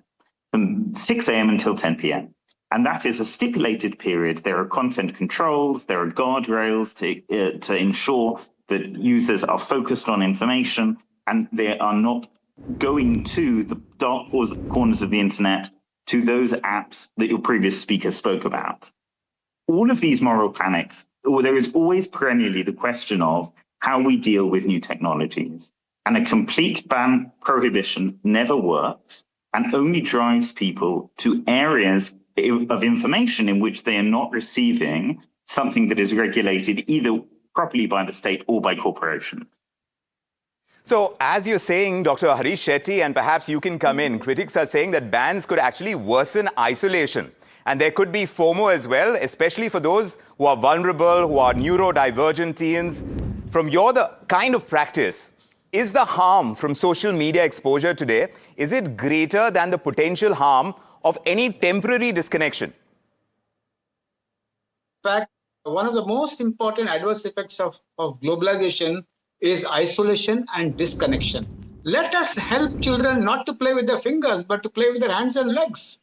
Speaker 21: from 6 a.m. until 10 p.m. And that is a stipulated period. There are content controls, there are guardrails to ensure that users are focused on information and they are not going to the dark corners of the internet, to those apps that your previous speaker spoke about. All of these moral panics, or there is always perennially the question of how we deal with new technologies. And a complete ban prohibition never works and only drives people to areas of information in which they are not receiving something that is regulated either properly by the state or by corporations.
Speaker 11: So, as you're saying, Dr. Harish Shetty, and perhaps you can come in, critics are saying that bans could actually worsen isolation. And there could be FOMO as well, especially for those who are vulnerable, who are neurodivergent teens. From your kind of practice, is the harm from social media exposure today, is it greater than the potential harm of any temporary disconnection?
Speaker 16: In fact, one of the most important adverse effects of globalization is isolation and disconnection. Let us help children not to play with their fingers, but to play with their hands and legs.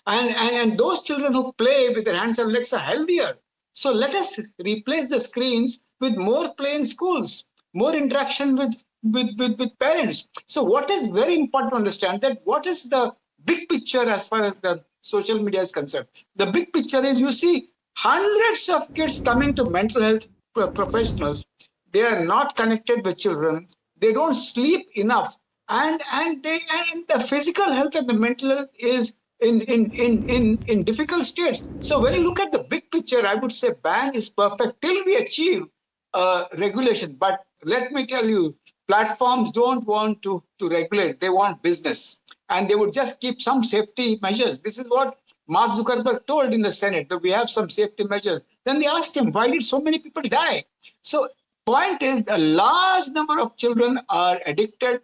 Speaker 16: And those children who play with their hands and legs are healthier. So let us replace the screens with more play in schools, more interaction with parents. So what is very important to understand that what is the big picture as far as the social media is concerned? The big picture is you see hundreds of kids coming to mental health professionals. They are not connected with children. They don't sleep enough. And the physical health and the mental health is in difficult states. So when you look at the big picture, I would say ban is perfect till we achieve regulation. But let me tell you, platforms don't want to regulate. They want business. And they would just keep some safety measures. This is what Mark Zuckerberg told in the Senate, that we have some safety measures. Then they asked him, why did so many people die? So point is, a large number of children are addicted.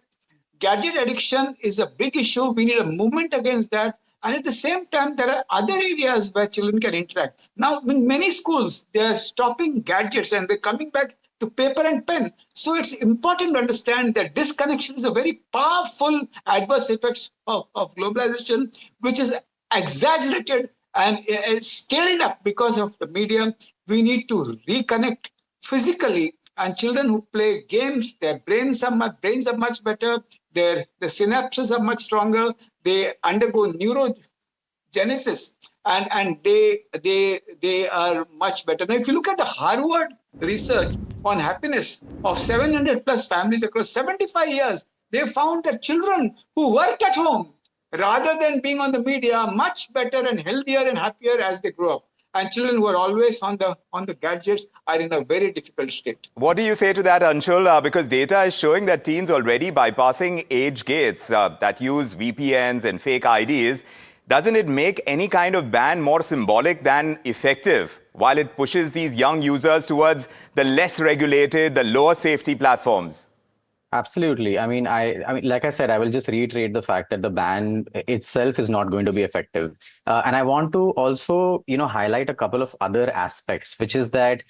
Speaker 16: Gadget addiction is a big issue. We need a movement against that. And at the same time, there are other areas where children can interact. Now, in many schools, they are stopping gadgets and they're coming back to paper and pen. So it's important to understand that disconnection is a very powerful adverse effects of globalization, which is exaggerated and scaled up because of the media. We need to reconnect physically. And children who play games, their brains are much better. The synapses are much stronger. They undergo neurogenesis, and they are much better. Now, if you look at the Harvard research on happiness of 700 plus families across 75 years, they found that children who work at home rather than being on the media are much better and healthier and happier as they grow up. And children who are always on the gadgets are in a very difficult state.
Speaker 11: What do you say to that, Anshul? Because data is showing that teens already bypassing age gates that use VPNs and fake IDs. Doesn't it make any kind of ban more symbolic than effective, while it pushes these young users towards the less regulated, the lower safety platforms?
Speaker 19: Absolutely. I mean, like I said, I will just reiterate the fact that the ban itself is not going to be effective. And I want to also, highlight a couple of other aspects, which is that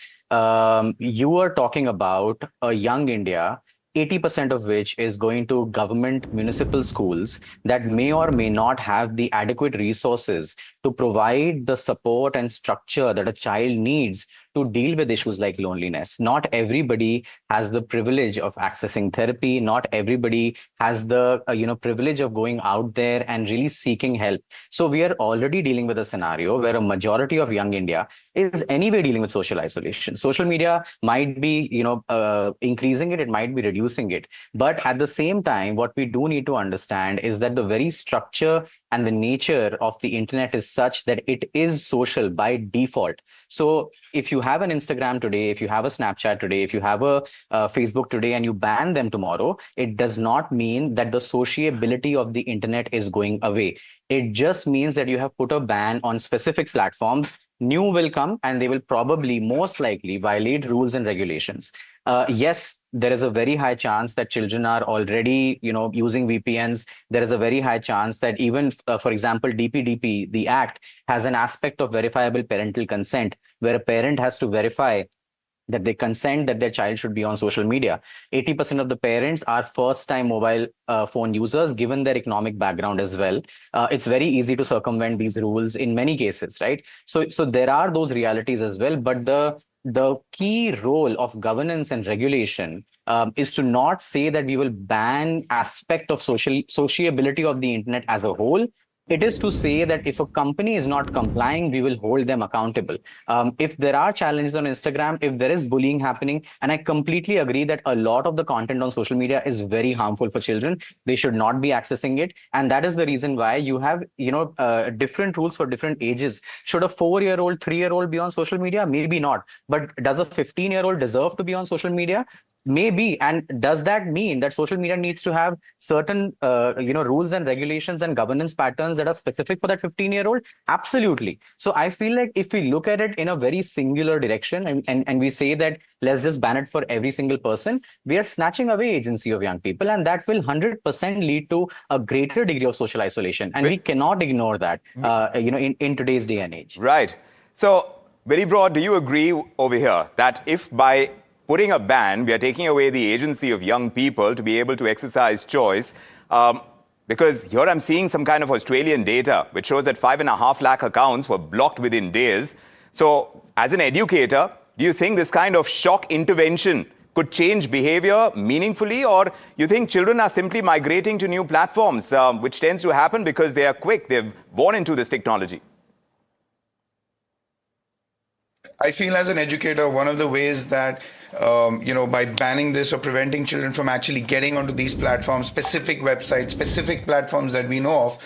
Speaker 19: you are talking about a young India, 80% of which is going to government municipal schools that may or may not have the adequate resources to provide the support and structure that a child needs to deal with issues like loneliness. Not everybody has the privilege of accessing therapy. Not everybody has the privilege of going out there and really seeking help. So we are already dealing with a scenario where a majority of young India is anyway dealing with social isolation. Social media might be increasing it, it might be reducing it. But at the same time, what we do need to understand is that the very structure and the nature of the internet is such that it is social by default. So if you have an Instagram today, if you have a Snapchat today, if you have a Facebook today, and you ban them tomorrow, it does not mean that the sociability of the internet is going away. It just means that you have put a ban on specific platforms. New will come and they will probably most likely violate rules and regulations. Yes, there is a very high chance that children are already, using VPNs. There is a very high chance that even, for example, DPDP, the act, has an aspect of verifiable parental consent, where a parent has to verify that they consent that their child should be on social media. 80% of the parents are first-time mobile phone users, given their economic background as well. It's very easy to circumvent these rules in many cases, right? So there are those realities as well, but the key role of governance and regulation is to not say that we will ban aspect of sociability of the internet as a whole, It is to say that if a company is not complying, we will hold them accountable. If there are challenges on Instagram, if there is bullying happening, and I completely agree that a lot of the content on social media is very harmful for children, they should not be accessing it. And that is the reason why you have, different rules for different ages. Should a 4-year-old, 3-year-old be on social media? Maybe not. But does a 15-year-old deserve to be on social media? Maybe. And does that mean that social media needs to have certain, rules and regulations and governance patterns that are specific for that 15-year-old? Absolutely. So I feel like if we look at it in a very singular direction and we say that let's just ban it for every single person, we are snatching away agency of young people, and that will 100% lead to a greater degree of social isolation. And we cannot ignore that, in today's day and age.
Speaker 11: Right. So, Billy Broad, do you agree over here that if by putting a ban, we are taking away the agency of young people to be able to exercise choice? Because here I'm seeing some kind of Australian data which shows that 5.5 lakh accounts were blocked within days. So, as an educator, do you think this kind of shock intervention could change behavior meaningfully, or you think children are simply migrating to new platforms, which tends to happen because they are quick, they're born into this technology?
Speaker 9: I feel as an educator, one of the ways that, by banning this or preventing children from actually getting onto these platforms, specific websites, specific platforms that we know of,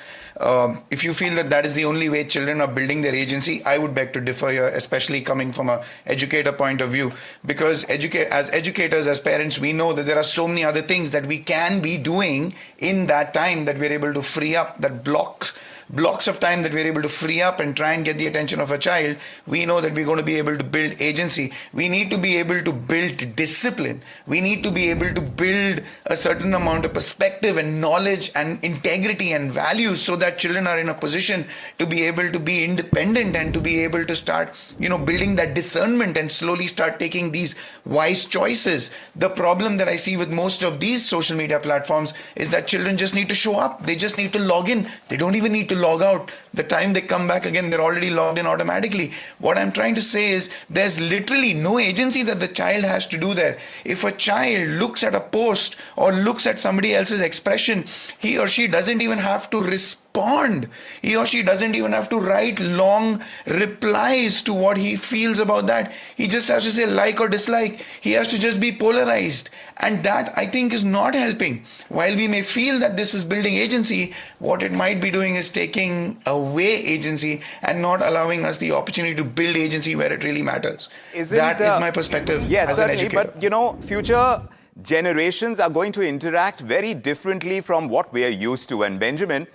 Speaker 9: if you feel that that is the only way children are building their agency, I would beg to differ here, especially coming from an educator point of view. Because as educators, as parents, we know that there are so many other things that we can be doing in that time that we're able to free up, that blocks of time that we're able to free up and try and get the attention of a child. We know that we're going to be able to build agency. We need to be able to build discipline. We need to be able to build a certain amount of perspective and knowledge and integrity and values so that children are in a position to be able to be independent and to be able to start, building that discernment and slowly start taking these wise choices. The problem that I see with most of these social media platforms is that children just need to show up. They just need to log in. They don't even need to log out. The time they come back again, they're already logged in automatically. What I'm trying to say is there's literally no agency that the child has to do there. If a child looks at a post or looks at somebody else's expression, he or she doesn't even have to respond. He or she doesn't even have to write long replies to what he feels about that. He just has to say like or dislike. He has to just be polarized. And that, I think, is not helping. While we may feel that this is building agency, what it might be doing is taking away agency and not allowing us the opportunity to build agency where it really matters. That is my perspective as an educator.
Speaker 11: But, future generations are going to interact very differently from what we are used to. And Benjamin,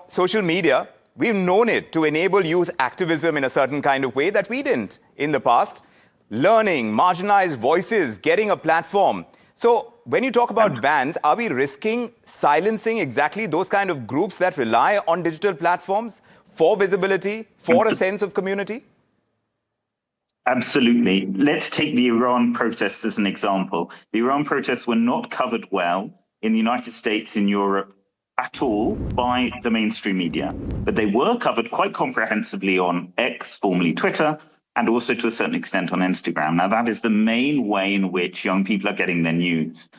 Speaker 11: social media, we've known it to enable youth activism in a certain kind of way that we didn't in the past. Learning, marginalized voices, getting a platform. So when you talk about bans, are we risking silencing exactly those kind of groups that rely on digital platforms for visibility, for a sense of community?
Speaker 21: Absolutely. Let's take the Iran protests as an example. The Iran protests were not covered well in the United States, in Europe, at all by the mainstream media. But they were covered quite comprehensively on X, formerly Twitter, and also to a certain extent on Instagram. Now, that is the main way in which young people are getting their news.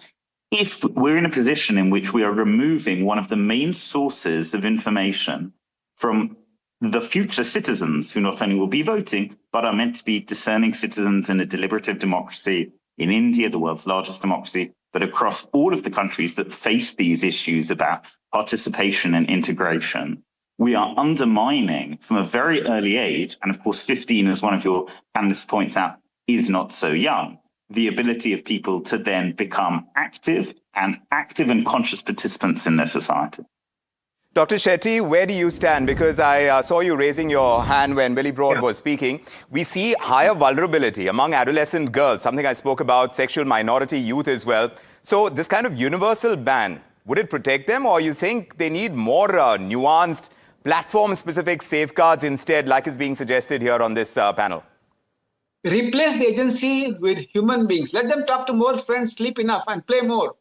Speaker 21: If we're in a position in which we are removing one of the main sources of information from the future citizens who not only will be voting, but are meant to be discerning citizens in a deliberative democracy in India, the world's largest democracy, but across all of the countries that face these issues about participation and integration, we are undermining from a very early age, and of course 15, as one of your panelists points out, is not so young, the ability of people to then become active and conscious participants in their society.
Speaker 11: Dr. Shetty, where do you stand? Because I saw you raising your hand when Billy Broad was speaking. We see higher vulnerability among adolescent girls, something I spoke about, sexual minority youth as well. So this kind of universal ban, would it protect them, or you think they need more nuanced platform-specific safeguards instead, like is being suggested here on this panel?
Speaker 16: Replace the agency with human beings. Let them talk to more friends, sleep enough, and play more.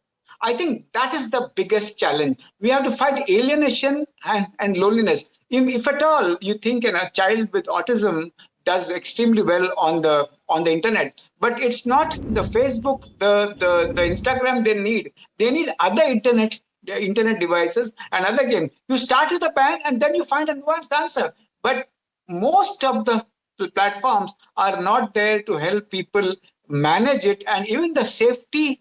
Speaker 16: I think that is the biggest challenge. We have to fight alienation and loneliness. If at all you think a child with autism does extremely well on the internet, but it's not the Facebook, the Instagram they need. They need other internet internet devices, another game. You start with a bang and then you find a nuanced answer. But most of the platforms are not there to help people manage it, and even the safety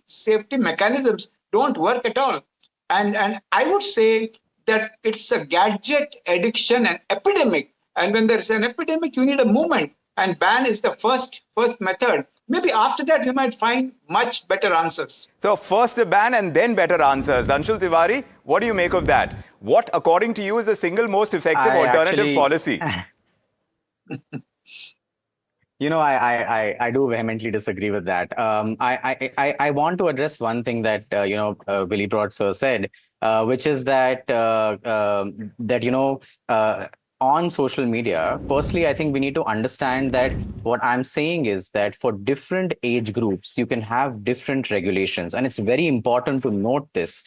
Speaker 16: mechanisms don't work at all. And I would say that it's a gadget addiction and epidemic. And when there's an epidemic, you need a movement. And ban is the first method. Maybe after that, we might find much better answers.
Speaker 11: So first a ban and then better answers. Anshul Tiwari, what do you make of that? What, according to you, is the single most effective alternative policy?
Speaker 19: You know, I do vehemently disagree with that. I want to address one thing that Willie Broad sir said, which is that on social media, firstly, I think we need to understand that what I'm saying is that for different age groups, you can have different regulations, and it's very important to note this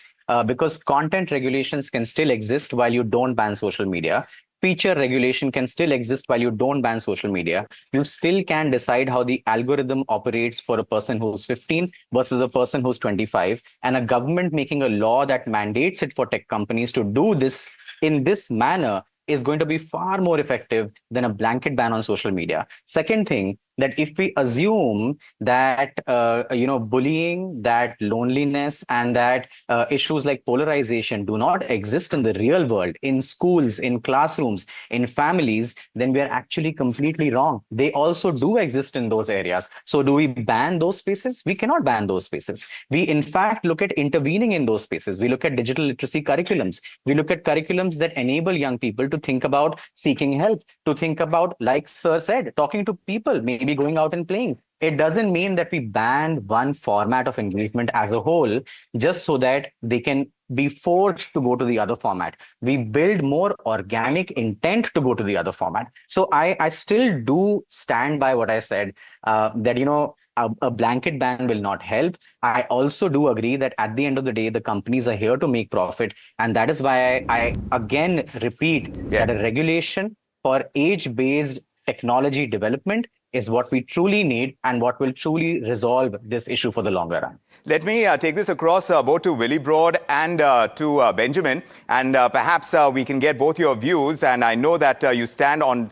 Speaker 19: because content regulations can still exist while you don't ban social media. Feature regulation can still exist while you don't ban social media. You still can decide how the algorithm operates for a person who's 15 versus a person who's 25. And a government making a law that mandates it for tech companies to do this in this manner is going to be far more effective than a blanket ban on social media. Second thing, that if we assume that bullying, that loneliness, and that issues like polarization do not exist in the real world, in schools, in classrooms, in families, then we are actually completely wrong. They also do exist in those areas. So do we ban those spaces? We cannot ban those spaces. We in fact look at intervening in those spaces. We look at digital literacy curriculums. We look at curriculums that enable young people to think about seeking help, to think about, like Sir said, talking to people, maybe going out and playing. It doesn't mean that we ban one format of engagement as a whole just so that they can be forced to go to the other format. We build more organic intent to go to the other format. So I still do stand by what I said, that a blanket ban will not help. I also do agree that at the end of the day, the companies are here to make profit. And that is why I again repeat that a regulation for age-based technology development is what we truly need and what will truly resolve this issue for the longer run.
Speaker 11: Let me take this across both to Willie Broad and to Benjamin, and perhaps we can get both your views. And I know that you stand on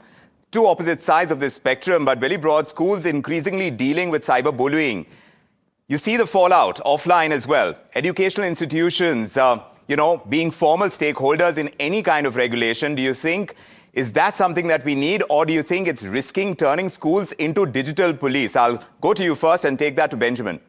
Speaker 11: two opposite sides of this spectrum, but Willie Broad, schools increasingly dealing with cyberbullying. You see the fallout offline as well. Educational institutions, being formal stakeholders in any kind of regulation. Do you think, is that something that we need, or do you think it's risking turning schools into digital police? I'll go to you first and take that to Benjamin.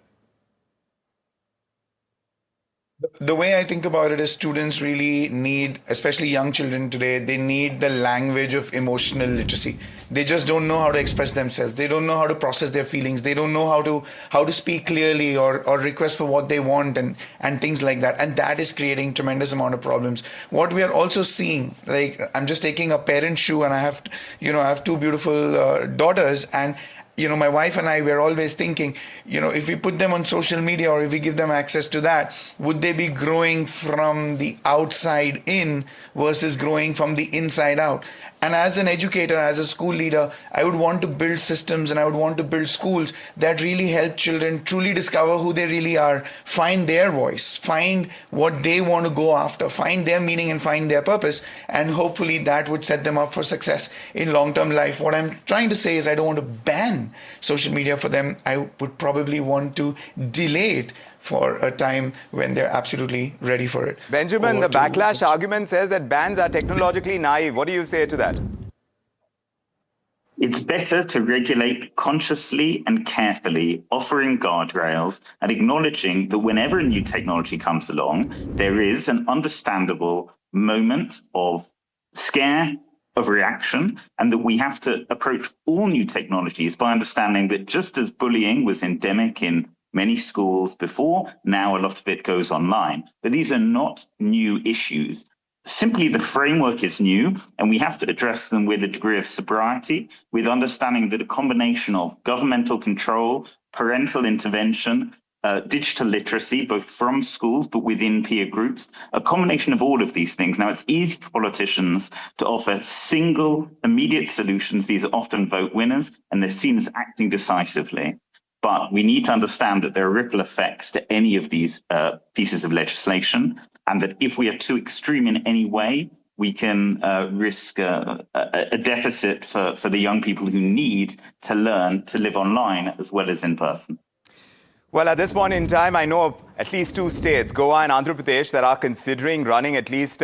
Speaker 9: The way I think about it is students really need, especially young children today, they need the language of emotional literacy. They just don't know how to express themselves. They don't know how to process their feelings. They don't know how to speak clearly or request for what they want and things like that. And that is creating tremendous amount of problems. What we are also seeing, like I'm just taking a parent's shoe, and I have two beautiful daughters, and my wife and I, we're always thinking, if we put them on social media or if we give them access to that, would they be growing from the outside in versus growing from the inside out? And as an educator, as a school leader, I would want to build systems and I would want to build schools that really help children truly discover who they really are, find their voice, find what they want to go after, find their meaning and find their purpose. And hopefully that would set them up for success in long-term life. What I'm trying to say is I don't want to ban social media for them. I would probably want to delay it for a time when they're absolutely ready for it.
Speaker 11: Benjamin, the backlash argument says that bans are technologically naive. What do you say to that?
Speaker 21: It's better to regulate consciously and carefully, offering guardrails and acknowledging that whenever a new technology comes along, there is an understandable moment of scare, of reaction, and that we have to approach all new technologies by understanding that just as bullying was endemic in many schools before, now a lot of it goes online. But these are not new issues. Simply the framework is new, and we have to address them with a degree of sobriety, with understanding that a combination of governmental control, parental intervention, digital literacy, both from schools but within peer groups, a combination of all of these things. Now, it's easy for politicians to offer single, immediate solutions. These are often vote winners, and they're seen as acting decisively. But we need to understand that there are ripple effects to any of these pieces of legislation, and that if we are too extreme in any way, we can risk a deficit for the young people who need to learn to live online as well as in person.
Speaker 11: Well, at this point in time, I know of at least 2 states, Goa and Andhra Pradesh, that are considering running at least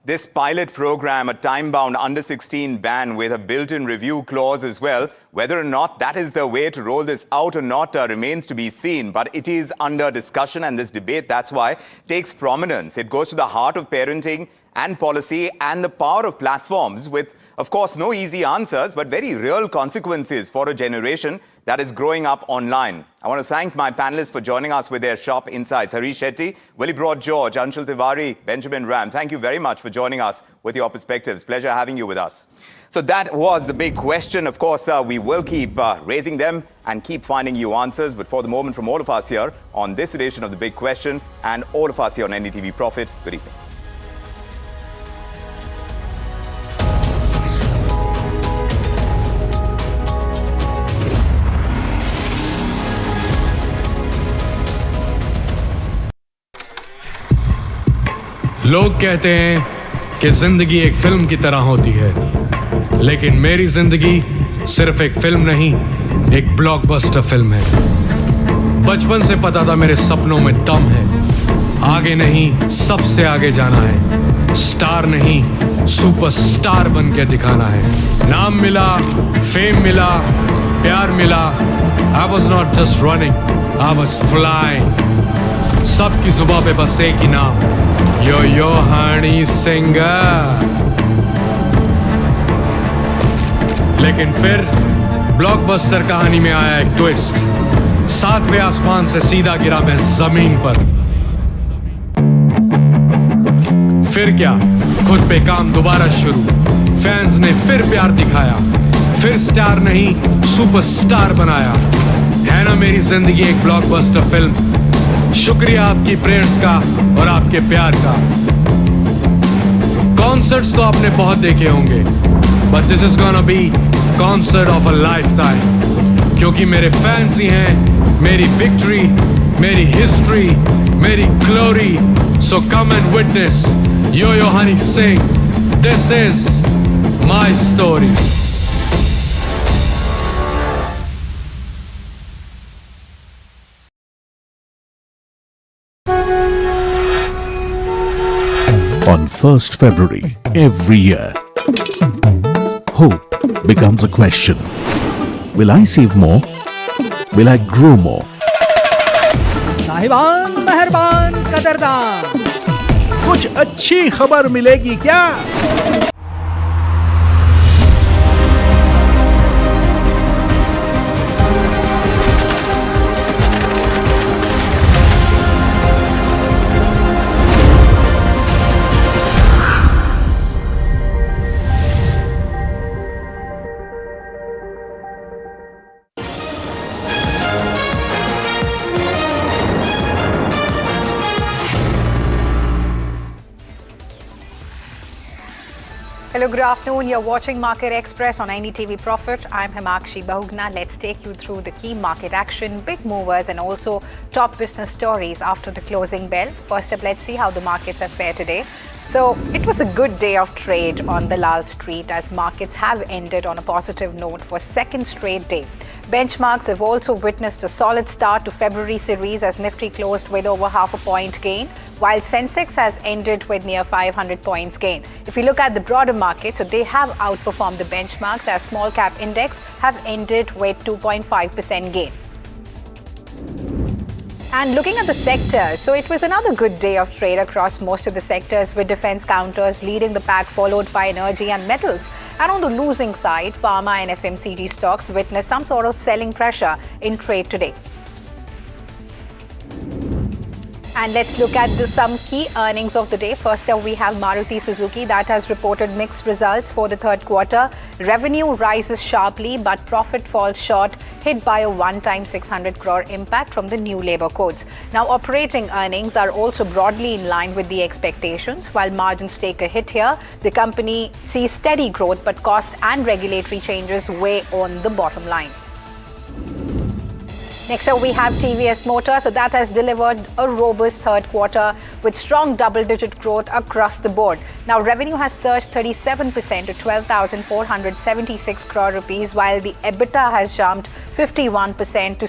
Speaker 11: this pilot program, a time-bound under-16 ban with a built-in review clause as well. Whether or not that is the way to roll this out or not remains to be seen. But it is under discussion, and this debate, that's why, takes prominence. It goes to the heart of parenting and policy and the power of platforms with, of course, no easy answers, but very real consequences for a generation that is growing up online. I want to thank my panelists for joining us with their sharp insights. Harish Shetty, Willie Broad George, Anshul Tiwari, Benjamin Ram. Thank you very much for joining us with your perspectives. Pleasure having you with us. So that was the big question. Of course, we will keep raising them and keep finding you answers. But for the moment, from all of us here on this edition of The Big Question and all of us here on NDTV Profit, good evening.
Speaker 8: लोग कहते हैं कि जिंदगी एक film की तरह होती है, लेकिन मेरी जिंदगी सिर्फ एक फिल्म नहीं, एक ब्लॉकबस्टर फिल्म है। बचपन से पता था मेरे सपनों में दम है, आगे नहीं सबसे आगे जाना है, स्टार नहीं सुपरस्टार बन के दिखाना है। नाम मिला, फेम मिला, प्यार मिला, I was not just running, I was flying। सबकी जुबां पे बस एक ही नाम, यो हनी सिंह। लेकिन फिर ब्लॉकबस्टर कहानी में आया एक ट्विस्ट, 7वें आसमान से सीधा गिरा मैं जमीन पर। फिर क्या, खुद पे काम दोबारा शुरू, फैंस ने फिर प्यार दिखाया, फिर स्टार नहीं सुपरस्टार बनाया। है ना मेरी जिंदगी एक ब्लॉकबस्टर फिल्म। शुक्रिया आपकी प्रेयर्स का और आपके प्यार का। कॉन्सर्ट्स तो आपने बहुत देखे होंगे, but this is gonna be concert of a lifetime, क्योंकि मेरे फैंस ही हैं मेरी विक्ट्री, मेरी हिस्ट्री, मेरी glory. So come and witness yo Honey Singh, this is my story.
Speaker 10: On 1st February every year, hope becomes a question. Will I save more? Will I grow more?
Speaker 1: साहिबान, मेहरबान, कदरदान, कुछ अच्छी खबर मिलेगी क्या?
Speaker 13: Hello, good afternoon. You're watching Market Express on NDTV Profit. I'm Himakshi Bahugna. Let's take you through the key market action, big movers, and also top business stories after the closing bell. First up, let's see how the markets have fared today. So it was a good day of trade on the Lal Street as markets have ended on a positive note for second straight day. Benchmarks have also witnessed a solid start to February series as Nifty closed with over half a point gain, while Sensex has ended with near 500 points gain. If you look at the broader market, so they have outperformed the benchmarks as small cap index have ended with 2.5% gain. And looking at the sector, so it was another good day of trade across most of the sectors, with defense counters leading the pack, followed by energy and metals. And on the losing side, pharma and FMCG stocks witnessed some sort of selling pressure in trade today. And let's look at some key earnings of the day. First up, we have Maruti Suzuki that has reported mixed results for the third quarter. Revenue rises sharply, but profit falls short, hit by a one-time 600 crore impact from the new labor codes. Now, operating earnings are also broadly in line with the expectations. While margins take a hit here, the company sees steady growth, but cost and regulatory changes weigh on the bottom line. Next up, we have TVS Motor. So that has delivered a robust third quarter with strong double-digit growth across the board. Now, revenue has surged 37% to 12,476 crore rupees, while the EBITDA has jumped 51% to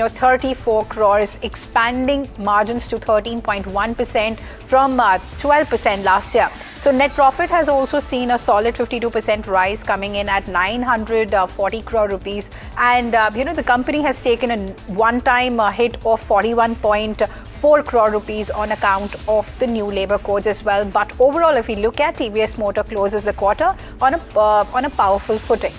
Speaker 13: 34 crores, expanding margins to 13.1% from 12% last year. So net profit has also seen a solid 52% rise, coming in at 940 crore rupees. And, the company has taken a one-time hit of 41.4 crore rupees on account of the new labor codes as well. But overall, if we look at TVS Motor closes the quarter on a powerful footing.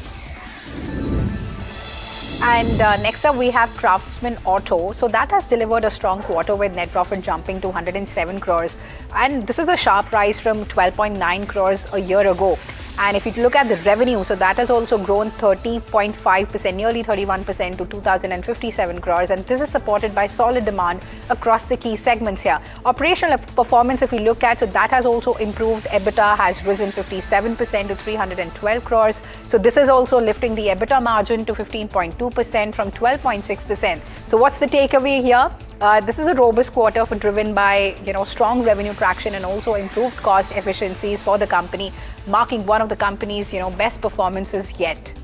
Speaker 13: And next up, we have Craftsman Auto. So that has delivered a strong quarter with net profit jumping to 107 crores. And this is a sharp rise from 12.9 crores a year ago. And if you look at the revenue, so that has also grown 30.5%, nearly 31% to 2,057 crores. And this is supported by solid demand across the key segments here. Operational performance, if we look at, so that has also improved. EBITDA has risen 57% to 312 crores. So this is also lifting the EBITDA margin to 15.2% from 12.6%. So what's the takeaway here? This is a robust quarter driven by strong revenue traction and also improved cost efficiencies for the company, marking one of the company's best performances yet.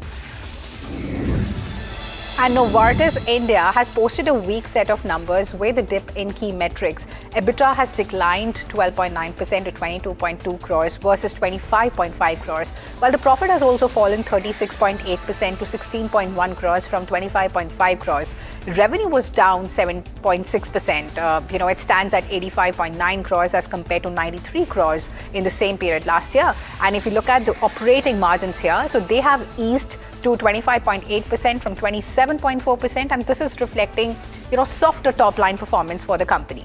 Speaker 13: And Novartis India has posted a weak set of numbers with a dip in key metrics. EBITDA has declined 12.9% to 22.2 crores versus 25.5 crores, while the profit has also fallen 36.8% to 16.1 crores from 25.5 crores. Revenue was down 7.6%. It stands at 85.9 crores as compared to 93 crores in the same period last year. And if you look at the operating margins here, so they have eased to 25.8% from 27.4%, and this is reflecting softer top line performance for the company.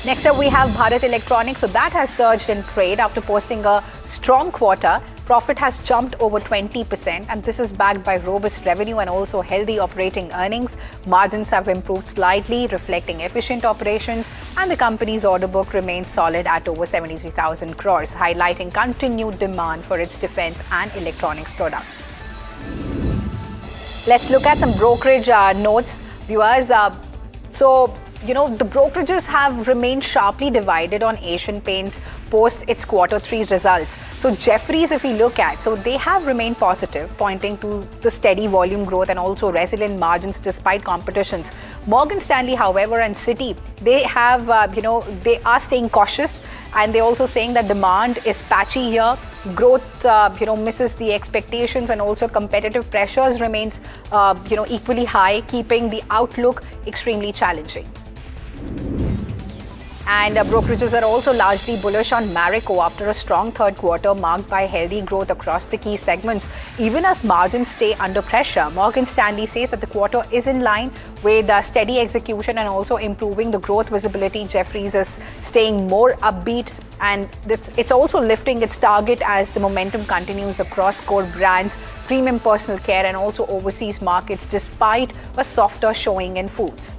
Speaker 13: Next up, we have Bharat Electronics. So that has surged in trade after posting a strong quarter. Profit has jumped over 20%, and this is backed by robust revenue and also healthy operating earnings. Margins have improved slightly, reflecting efficient operations, and the company's order book remains solid at over 73,000 crores, highlighting continued demand for its defense and electronics products. Let's look at some brokerage notes, viewers. The brokerages have remained sharply divided on Asian Paints post its Q3 results. So Jefferies, if we look at, so they have remained positive, pointing to the steady volume growth and also resilient margins despite competitions. Morgan Stanley, however, and Citi, they have, they are staying cautious, and they're also saying that demand is patchy here. Growth, misses the expectations, and also competitive pressures remains, equally high, keeping the outlook extremely challenging. And brokerages are also largely bullish on Marico after a strong third quarter marked by healthy growth across the key segments. Even as margins stay under pressure, Morgan Stanley says that the quarter is in line with steady execution and also improving the growth visibility. Jefferies is staying more upbeat, and it's also lifting its target as the momentum continues across core brands, premium personal care, and also overseas markets despite a softer showing in foods.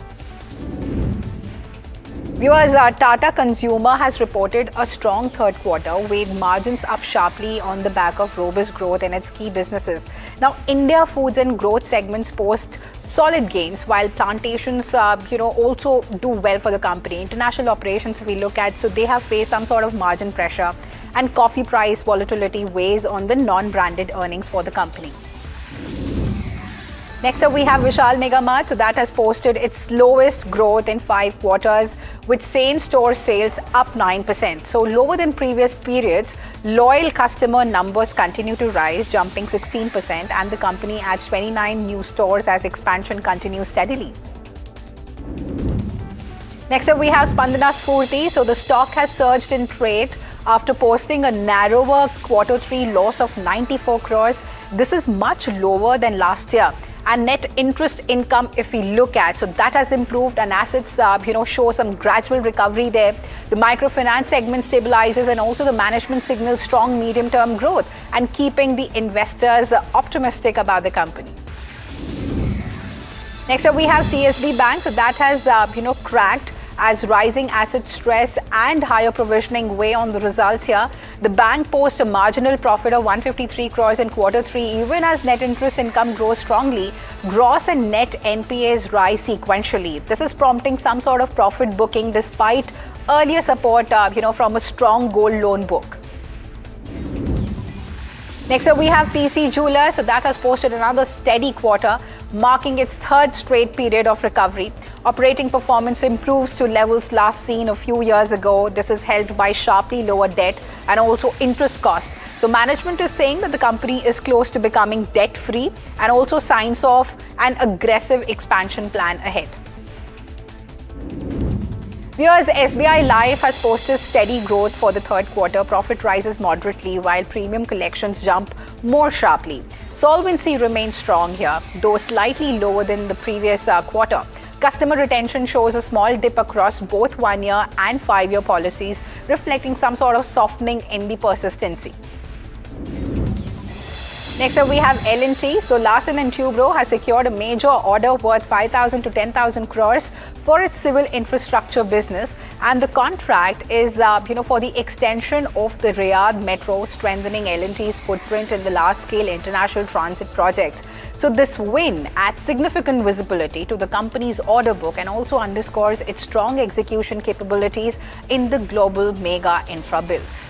Speaker 13: Viewers, Tata Consumer has reported a strong third quarter with margins up sharply on the back of robust growth in its key businesses. Now, India foods and growth segments post solid gains, while plantations, also do well for the company. International operations, if we look at, so they have faced some sort of margin pressure, and coffee price volatility weighs on the non-branded earnings for the company. Next up, we have Vishal Mega Mart. So that has posted its lowest growth in 5 quarters, with same-store sales up 9%. So lower than previous periods. Loyal customer numbers continue to rise, jumping 16%, and the company adds 29 new stores as expansion continues steadily. Next up, we have Spandana Spurti. So the stock has surged in trade after posting a narrower Q3 loss of 94 crores. This is much lower than last year. And net interest income, if we look at, so that has improved, and assets, show some gradual recovery there. The microfinance segment stabilizes, and also the management signals strong medium-term growth and keeping the investors optimistic about the company. Next up, we have CSB Bank. So that has, cracked as rising asset stress and higher provisioning weigh on the results here. The bank posts a marginal profit of 153 crores in Q3, even as net interest income grows strongly. Gross and net NPAs rise sequentially. This is prompting some sort of profit booking despite earlier support, from a strong gold loan book. Next up, we have PC Jewelers. So that has posted another steady quarter, marking its third straight period of recovery. Operating performance improves to levels last seen a few years ago. This is helped by sharply lower debt and also interest cost. So management is saying that the company is close to becoming debt-free and also signs off an aggressive expansion plan ahead. Viewers, SBI Life has posted steady growth for the third quarter. Profit rises moderately while premium collections jump more sharply. Solvency remains strong here, though slightly lower than the previous quarter. Customer retention shows a small dip across both 1-year and 5-year policies, reflecting some sort of softening in the persistency. Next up, we have L&T. So Larsen & Toubro has secured a major order worth 5,000 to 10,000 crores for its civil infrastructure business, and the contract is, for the extension of the Riyadh Metro, strengthening L&T's footprint in the large-scale international transit projects. So this win adds significant visibility to the company's order book and also underscores its strong execution capabilities in the global mega infra builds.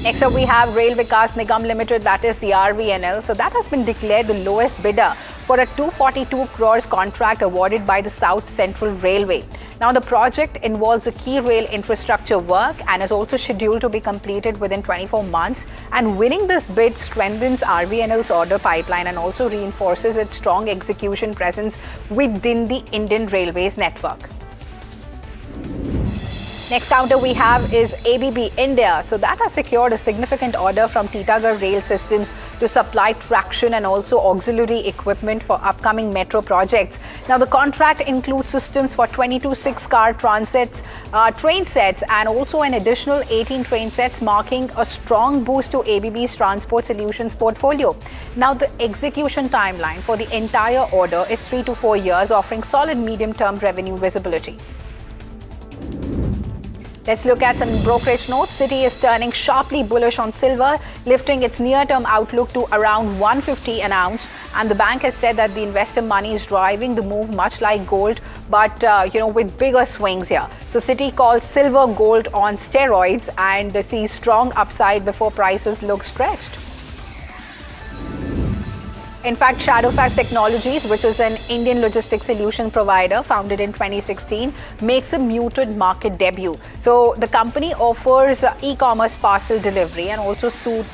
Speaker 13: Next up, we have Rail Vikas Nigam Limited, that is the RVNL. So that has been declared the lowest bidder for a 242 crores contract awarded by the South Central Railway. Now, the project involves a key rail infrastructure work and is also scheduled to be completed within 24 months. And winning this bid strengthens RVNL's order pipeline and also reinforces its strong execution presence within the Indian Railways network. Next counter we have is ABB India. So that has secured a significant order from Titagarh Rail Systems to supply traction and also auxiliary equipment for upcoming metro projects. Now, the contract includes systems for 22 6-car train sets and also an additional 18 train sets, marking a strong boost to ABB's transport solutions portfolio. Now, the execution timeline for the entire order is 3 to 4 years, offering solid medium-term revenue visibility. Let's look at some brokerage notes. Citi is turning sharply bullish on silver, lifting its near-term outlook to around 150 an ounce. And the bank has said that the investor money is driving the move, much like gold, but with bigger swings here. So Citi calls silver gold on steroids and sees strong upside before prices look stretched. In fact, Shadowfax Technologies, which is an Indian logistics solution provider founded in 2016, makes a muted market debut. So the company offers e-commerce parcel delivery and also suite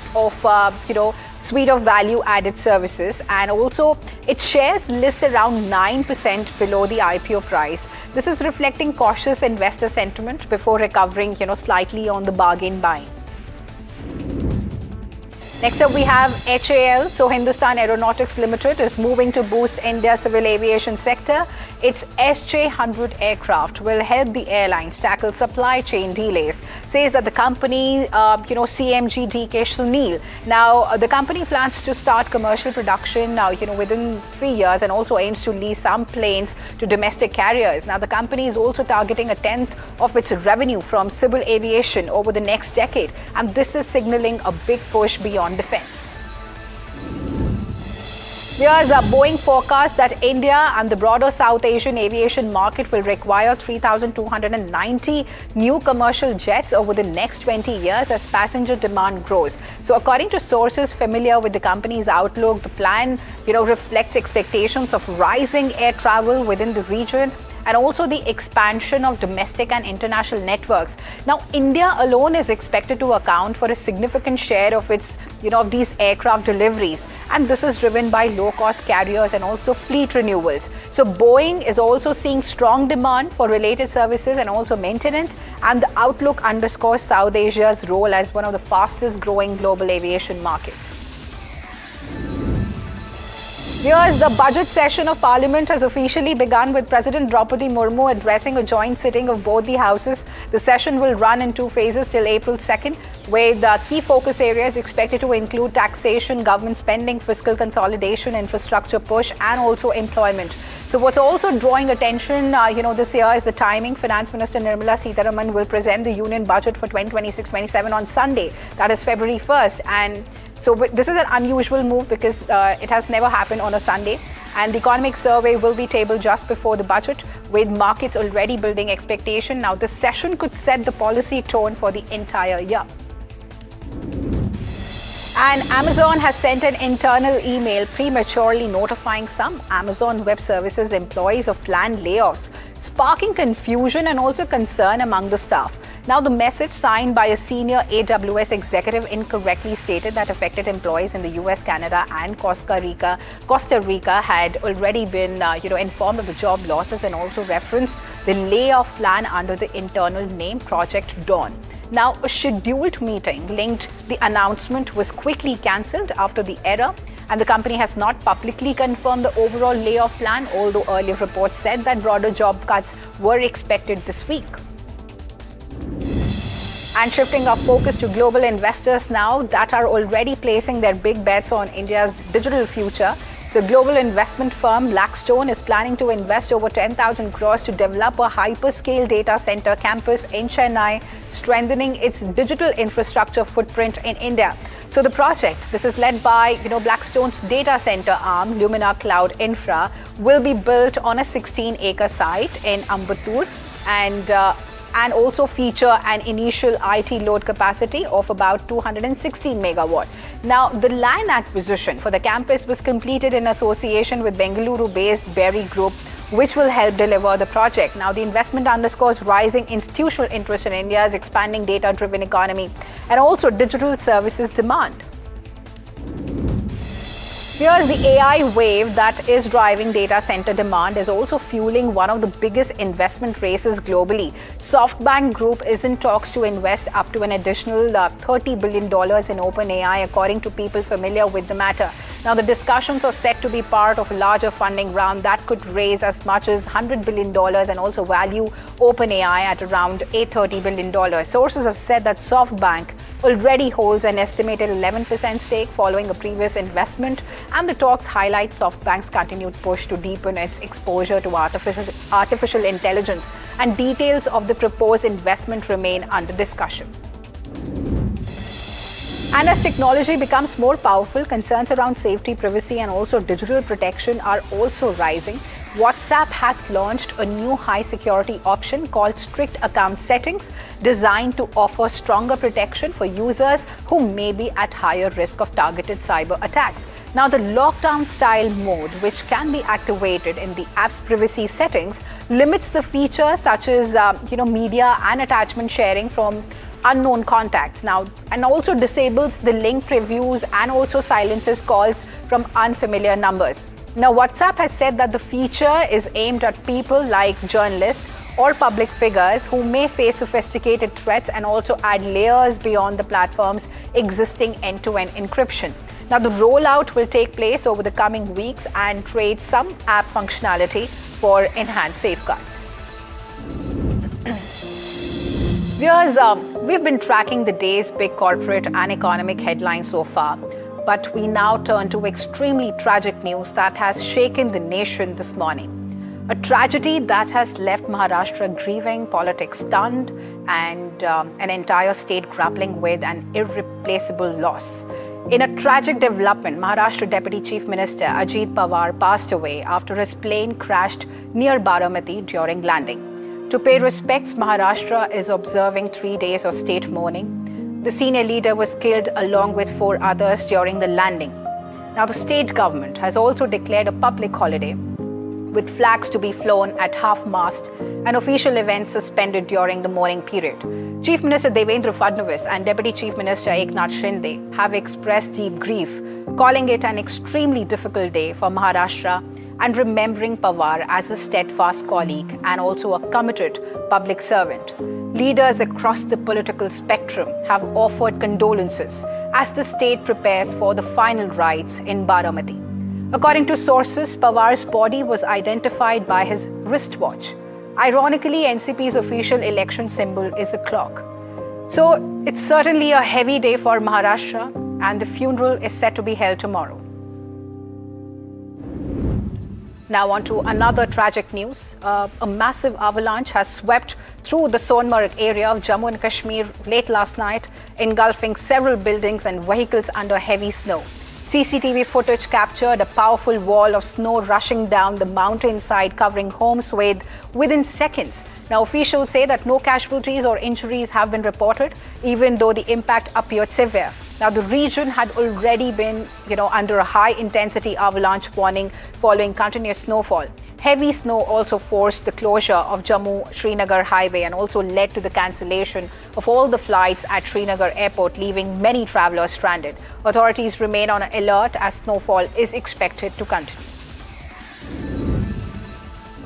Speaker 13: of value-added services, and also its shares list around 9% below the IPO price. This is reflecting cautious investor sentiment before recovering, slightly on the bargain buying. Next up, we have HAL. So Hindustan Aeronautics Limited is moving to boost India's civil aviation sector. Its SJ-100 aircraft will help the airlines tackle supply chain delays, says that the company, CMG DK Sunil. Now, the company plans to start commercial production now, within 3 years, and also aims to lease some planes to domestic carriers. Now, the company is also targeting 1/10 of its revenue from civil aviation over the next decade, and this is signaling a big push beyond defense. Here's a Boeing forecast that India and the broader South Asian aviation market will require 3,290 new commercial jets over the next 20 years as passenger demand grows. So according to sources familiar with the company's outlook, the plan, reflects expectations of rising air travel within the region and also the expansion of domestic and international networks. Now, India alone is expected to account for a significant share of its, of these aircraft deliveries. And this is driven by low-cost carriers and also fleet renewals. So Boeing is also seeing strong demand for related services and also maintenance. And the outlook underscores South Asia's role as one of the fastest growing global aviation markets. Viewers, the budget session of Parliament has officially begun with President Draupadi Murmu addressing a joint sitting of both the houses. The session will run in 2 phases till April 2nd, with key focus areas expected to include taxation, government spending, fiscal consolidation, infrastructure push, and also employment. So what's also drawing attention, this year is the timing. Finance Minister Nirmala Sitharaman will present the Union Budget for 2026-27 on Sunday, that is February 1st. And so this is an unusual move because it has never happened on a Sunday. And the economic survey will be tabled just before the budget, with markets already building expectation. Now, the session could set the policy tone for the entire year. And Amazon has sent an internal email prematurely notifying some Amazon Web Services employees of planned layoffs, sparking confusion and also concern among the staff. Now, the message signed by a senior AWS executive incorrectly stated that affected employees in the US, Canada, and Costa Rica had already been, informed of the job losses, and also referenced the layoff plan under the internal name Project Dawn. Now, a scheduled meeting linked the announcement was quickly cancelled after the error, and the company has not publicly confirmed the overall layoff plan, although earlier reports said that broader job cuts were expected this week. And shifting our focus to global investors now that are already placing their big bets on India's digital future. So global investment firm Blackstone is planning to invest over 10,000 crores to develop a hyperscale data center campus in Chennai, strengthening its digital infrastructure footprint in India. So the project, this is led by Blackstone's data center arm, Lumina Cloud Infra, will be built on a 16-acre site in Ambattur and also feature an initial IT load capacity of about 260 megawatt. Now, the land acquisition for the campus was completed in association with Bengaluru-based Berry Group, which will help deliver the project. Now, the investment underscores rising institutional interest in India's expanding data-driven economy and also digital services demand. Here's the AI wave that is driving data center demand is also fueling one of the biggest investment races globally. SoftBank Group is in talks to invest up to an additional $30 billion in OpenAI, according to people familiar with the matter. Now, the discussions are set to be part of a larger funding round that could raise as much as $100 billion and also value OpenAI at around $830 billion. Sources have said that SoftBank already holds an estimated 11% stake following a previous investment, and the talks highlight SoftBank's continued push to deepen its exposure to artificial intelligence, and details of the proposed investment remain under discussion. And as technology becomes more powerful, concerns around safety, privacy, and also digital protection are also rising. WhatsApp has launched a new high-security option called Strict Account Settings, designed to offer stronger protection for users who may be at higher risk of targeted cyber attacks. Now, the lockdown-style mode, which can be activated in the app's privacy settings, limits the features such as media and attachment sharing from unknown contacts now, and also disables the link previews and also silences calls from unfamiliar numbers. Now, WhatsApp has said that the feature is aimed at people like journalists or public figures who may face sophisticated threats, and also add layers beyond the platform's existing end-to-end encryption. Now, the rollout will take place over the coming weeks and trade some app functionality for enhanced safeguards. Viewers, we've been tracking the day's big corporate and economic headlines so far, but we now turn to extremely tragic news that has shaken the nation this morning. A tragedy that has left Maharashtra grieving, politics stunned, and an entire state grappling with an irreplaceable loss. In a tragic development, Maharashtra Deputy Chief Minister Ajit Pawar passed away after his plane crashed near Baramati during landing. To pay respects, Maharashtra is observing 3 days of state mourning. The senior leader was killed along with 4 others during the landing. Now, the state government has also declared a public holiday, with flags to be flown at half-mast and official events suspended during the mourning period. Chief Minister Devendra Fadnavis and Deputy Chief Minister Eknath Shinde have expressed deep grief, calling it an extremely difficult day for Maharashtra and remembering Pawar as a steadfast colleague and also a committed public servant. Leaders across the political spectrum have offered condolences as the state prepares for the final rites in Baramati. According to sources, Pawar's body was identified by his wristwatch. Ironically, NCP's official election symbol is a clock. So it's certainly a heavy day for Maharashtra, and the funeral is set to be held tomorrow. Now on to another tragic news. A massive avalanche has swept through the Sonmarg area of Jammu and Kashmir late last night, engulfing several buildings and vehicles under heavy snow. CCTV footage captured a powerful wall of snow rushing down the mountainside, covering homes within seconds. Now, officials say that no casualties or injuries have been reported, even though the impact appeared severe. Now, the region had already been, under a high-intensity avalanche warning following continuous snowfall. Heavy snow also forced the closure of Jammu-Srinagar highway and also led to the cancellation of all the flights at Srinagar airport, leaving many travelers stranded. Authorities remain on alert as snowfall is expected to continue.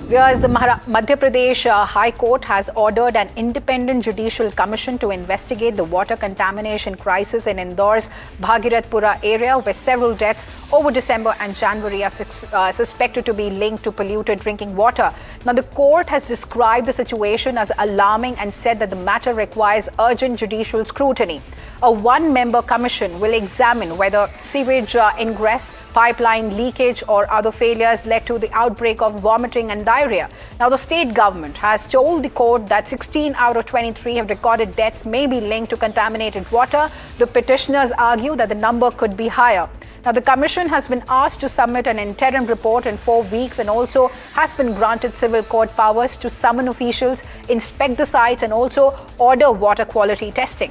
Speaker 13: Whereas the Madhya Pradesh High Court has ordered an independent judicial commission to investigate the water contamination crisis in Indore's Bhagirathpura area, where several deaths over December and January are suspected to be linked to polluted drinking water. Now, the court has described the situation as alarming and said that the matter requires urgent judicial scrutiny. A one-member commission will examine whether sewage ingress, pipeline leakage or other failures led to the outbreak of vomiting and diarrhea. Now, the state government has told the court that 16 out of 23 have recorded deaths may be linked to contaminated water. The petitioners argue that the number could be higher. Now, the commission has been asked to submit an interim report in 4 weeks and also has been granted civil court powers to summon officials, inspect the sites and also order water quality testing.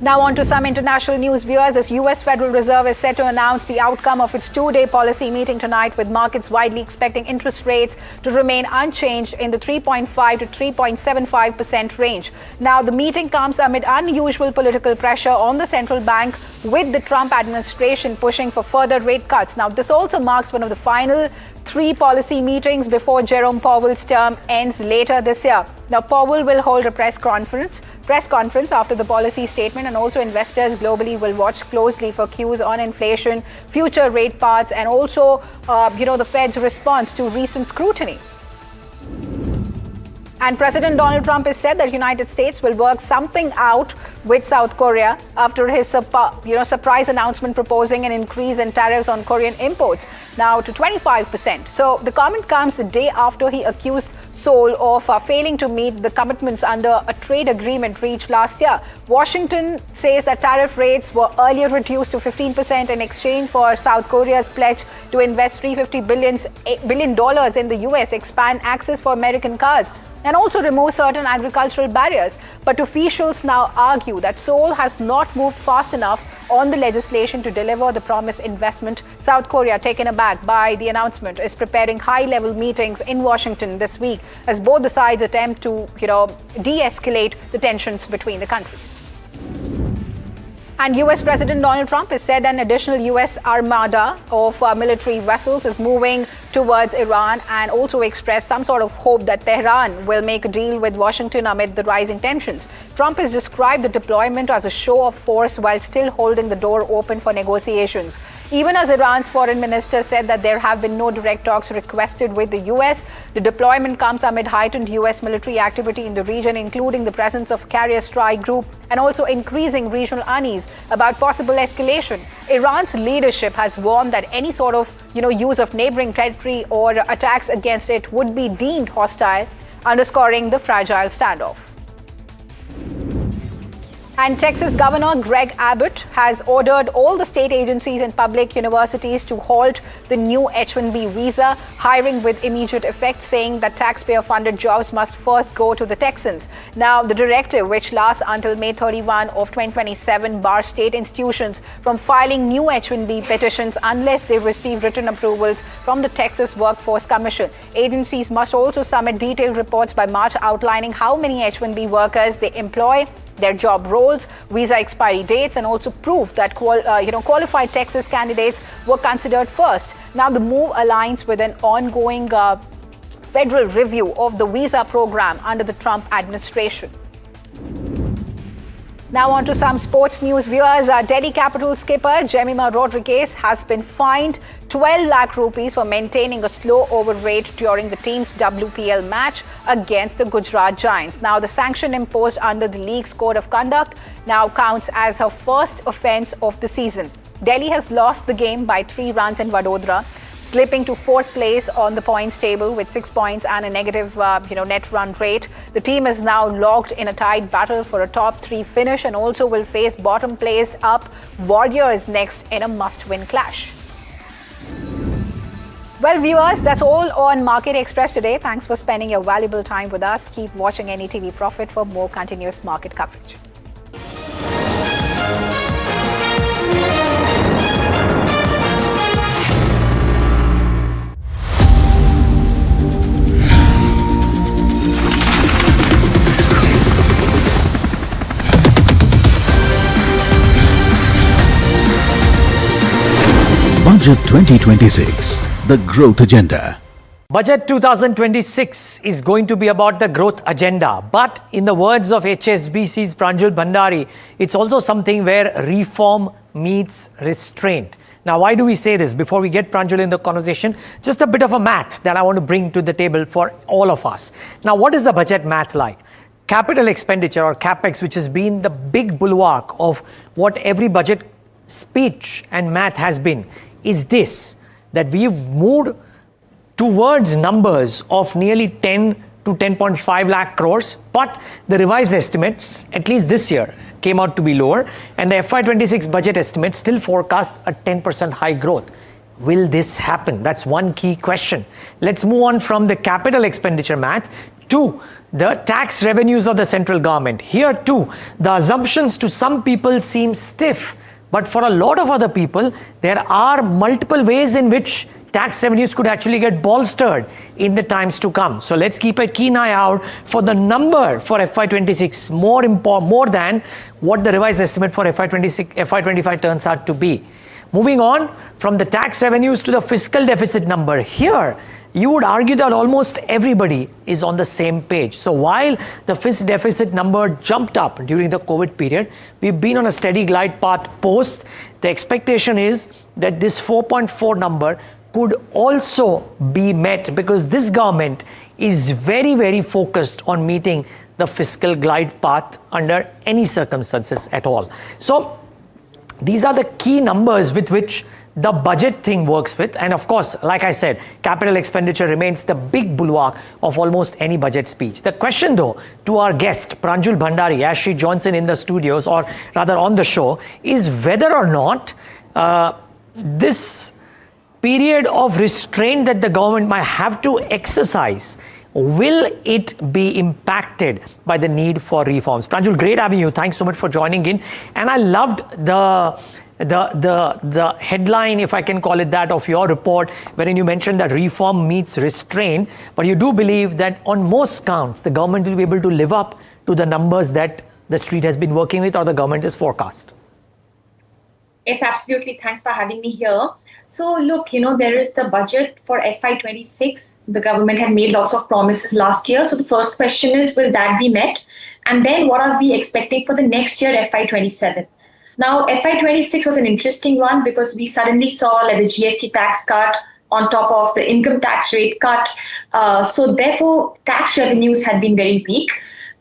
Speaker 13: Now on to some international news, viewers. The US Federal Reserve is set to announce the outcome of its two-day policy meeting tonight, with markets widely expecting interest rates to remain unchanged in the 3.5 to 3.75% range. Now, the meeting comes amid unusual political pressure on the central bank, with the Trump administration pushing for further rate cuts. Now, this also marks one of the final 3 policy meetings before Jerome Powell's term ends later this year. Now, Powell will hold a press conference after the policy statement, and also investors globally will watch closely for cues on inflation, future rate paths, and also, the Fed's response to recent scrutiny. And President Donald Trump has said that the United States will work something out with South Korea after his surprise announcement proposing an increase in tariffs on Korean imports now to 25%. So the comment comes the day after he accused Seoul of failing to meet the commitments under a trade agreement reached last year. Washington says that tariff rates were earlier reduced to 15% in exchange for South Korea's pledge to invest $350 billion in the US, expand access for American cars, and also remove certain agricultural barriers. But officials now argue that Seoul has not moved fast enough on the legislation to deliver the promised investment. South Korea, taken aback by the announcement, is preparing high-level meetings in Washington this week as both the sides attempt to, de-escalate the tensions between the countries. And US President Donald Trump has said an additional US armada of military vessels is moving towards Iran, and also expressed some sort of hope that Tehran will make a deal with Washington amid the rising tensions. Trump has described the deployment as a show of force while still holding the door open for negotiations. Even as Iran's foreign minister said that there have been no direct talks requested with the US, the deployment comes amid heightened US military activity in the region, including the presence of carrier strike group and also increasing regional unease about possible escalation. Iran's leadership has warned that any sort of use of neighboring territory or attacks against it would be deemed hostile, underscoring the fragile standoff. And Texas Governor Greg Abbott has ordered all the state agencies and public universities to halt the new H-1B visa hiring with immediate effect, saying that taxpayer-funded jobs must first go to the Texans. Now, the directive, which lasts until May 31 of 2027, bars state institutions from filing new H-1B petitions unless they receive written approvals from the Texas Workforce Commission. Agencies must also submit detailed reports by March outlining how many H-1B workers they employ, their job roles, visa expiry dates, and also proof that qualified Texas candidates were considered first. Now, the move aligns with an ongoing federal review of the visa program under the Trump administration. Now on to some sports news. Viewers, Delhi Capital skipper Jemima Rodriguez has been fined 12 lakh rupees for maintaining a slow over rate during the team's WPL match against the Gujarat Giants. Now the sanction imposed under the league's code of conduct now counts as her first offence of the season. Delhi has lost the game by 3 runs in Vadodara, slipping to 4th place on the points table with 6 points and a negative net run rate. The team is now locked in a tight battle for a top 3 finish and also will face bottom placed up Warriors next in a must-win clash. Well, viewers, that's all on Market Express today. Thanks for spending your valuable time with us. Keep watching NDTV Profit for more continuous market coverage.
Speaker 10: Budget 2026, the growth agenda.
Speaker 17: Budget 2026 is going to be about the growth agenda. But in the words of HSBC's Pranjul Bhandari, it's also something where reform meets restraint. Now, why do we say this? Before we get Pranjul in the conversation, just a bit of a math that I want to bring to the table for all of us. Now, what is the budget math like? Capital expenditure or CapEx, which has been the big bulwark of what every budget speech and math has been, is this, that we've moved towards numbers of nearly 10 to 10.5 lakh crores, but the revised estimates, at least this year, came out to be lower, and the FY26 budget estimates still forecast a 10% high growth. Will this happen? That's one key question. Let's move on from the capital expenditure math to the tax revenues of the central government. Here too, the assumptions to some people seem stiff, but for a lot of other people, there are multiple ways in which tax revenues could actually get bolstered in the times to come. So let's keep a keen eye out for the number for FY26, more than what the revised estimate for FY25 turns out to be. Moving on from the tax revenues to the fiscal deficit number. Here, you would argue that almost everybody is on the same page. So while the fiscal deficit number jumped up during the COVID period, we've been on a steady glide path post. The expectation is that this 4.4 number could also be met because this government is very, very focused on meeting the fiscal glide path under any circumstances at all. So these are the key numbers with which the budget thing works with. And of course, like I said, capital expenditure remains the big bulwark of almost any budget speech. The question though to our guest, Pranjul Bhandari, as she joins in the studios, or rather on the show, is whether or not this period of restraint that the government might have to exercise, will it be impacted by the need for reforms? Pranjul, great having you. Thanks so much for joining in. And I loved the headline, if I can call it that, of your report, wherein you mentioned that reform meets restraint, but you do believe that on most counts, the government will be able to live up to the numbers that the street has been working with or the government is forecast.
Speaker 4: Yes, absolutely. Thanks for having me here. So look, there is the budget for FY26. The government had made lots of promises last year. So the first question is, will that be met? And then what are we expecting for the next year, FY27? Now, FY26 was an interesting one because we suddenly saw like the GST tax cut on top of the income tax rate cut. So therefore, tax revenues had been very weak.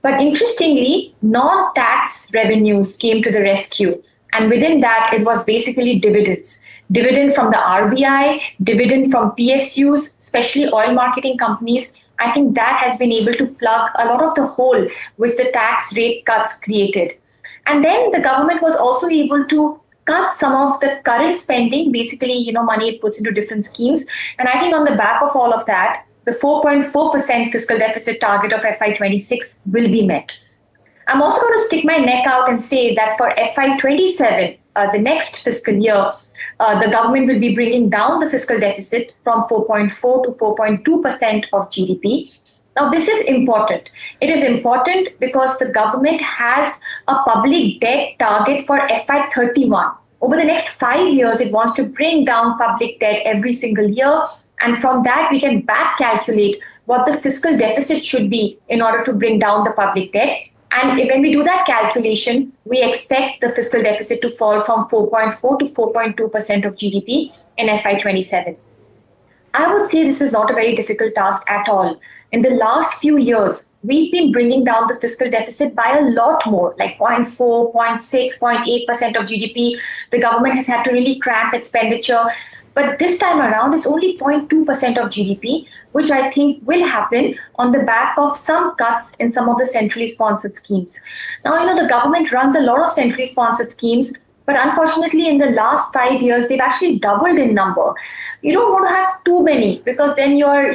Speaker 4: But interestingly, non-tax revenues came to the rescue. And within that, it was basically dividends. Dividend from the RBI, dividend from PSUs, especially oil marketing companies. I think that has been able to plug a lot of the hole which the tax rate cuts created. And then the government was also able to cut some of the current spending, basically, money it puts into different schemes. And I think on the back of all of that, the 4.4% fiscal deficit target of FY26 will be met. I'm also going to stick my neck out and say that for FY27, the next fiscal year, the government will be bringing down the fiscal deficit from 4.4 to 4.2% of GDP. Now, this is important. It is important because the government has a public debt target for FY31. Over the next 5 years, it wants to bring down public debt every single year. And from that, we can back calculate what the fiscal deficit should be in order to bring down the public debt. And when we do that calculation, we expect the fiscal deficit to fall from 4.4 to 4.2% of GDP in FY27. I would say this is not a very difficult task at all. In the last few years, we've been bringing down the fiscal deficit by a lot more, like 0.4, 0.6, 0.8% of GDP. The government has had to really cramp expenditure. But this time around, it's only 0.2% of GDP, which I think will happen on the back of some cuts in some of the centrally sponsored schemes. Now, the government runs a lot of centrally sponsored schemes, but unfortunately, in the last 5 years, they've actually doubled in number. You don't want to have too many because then you're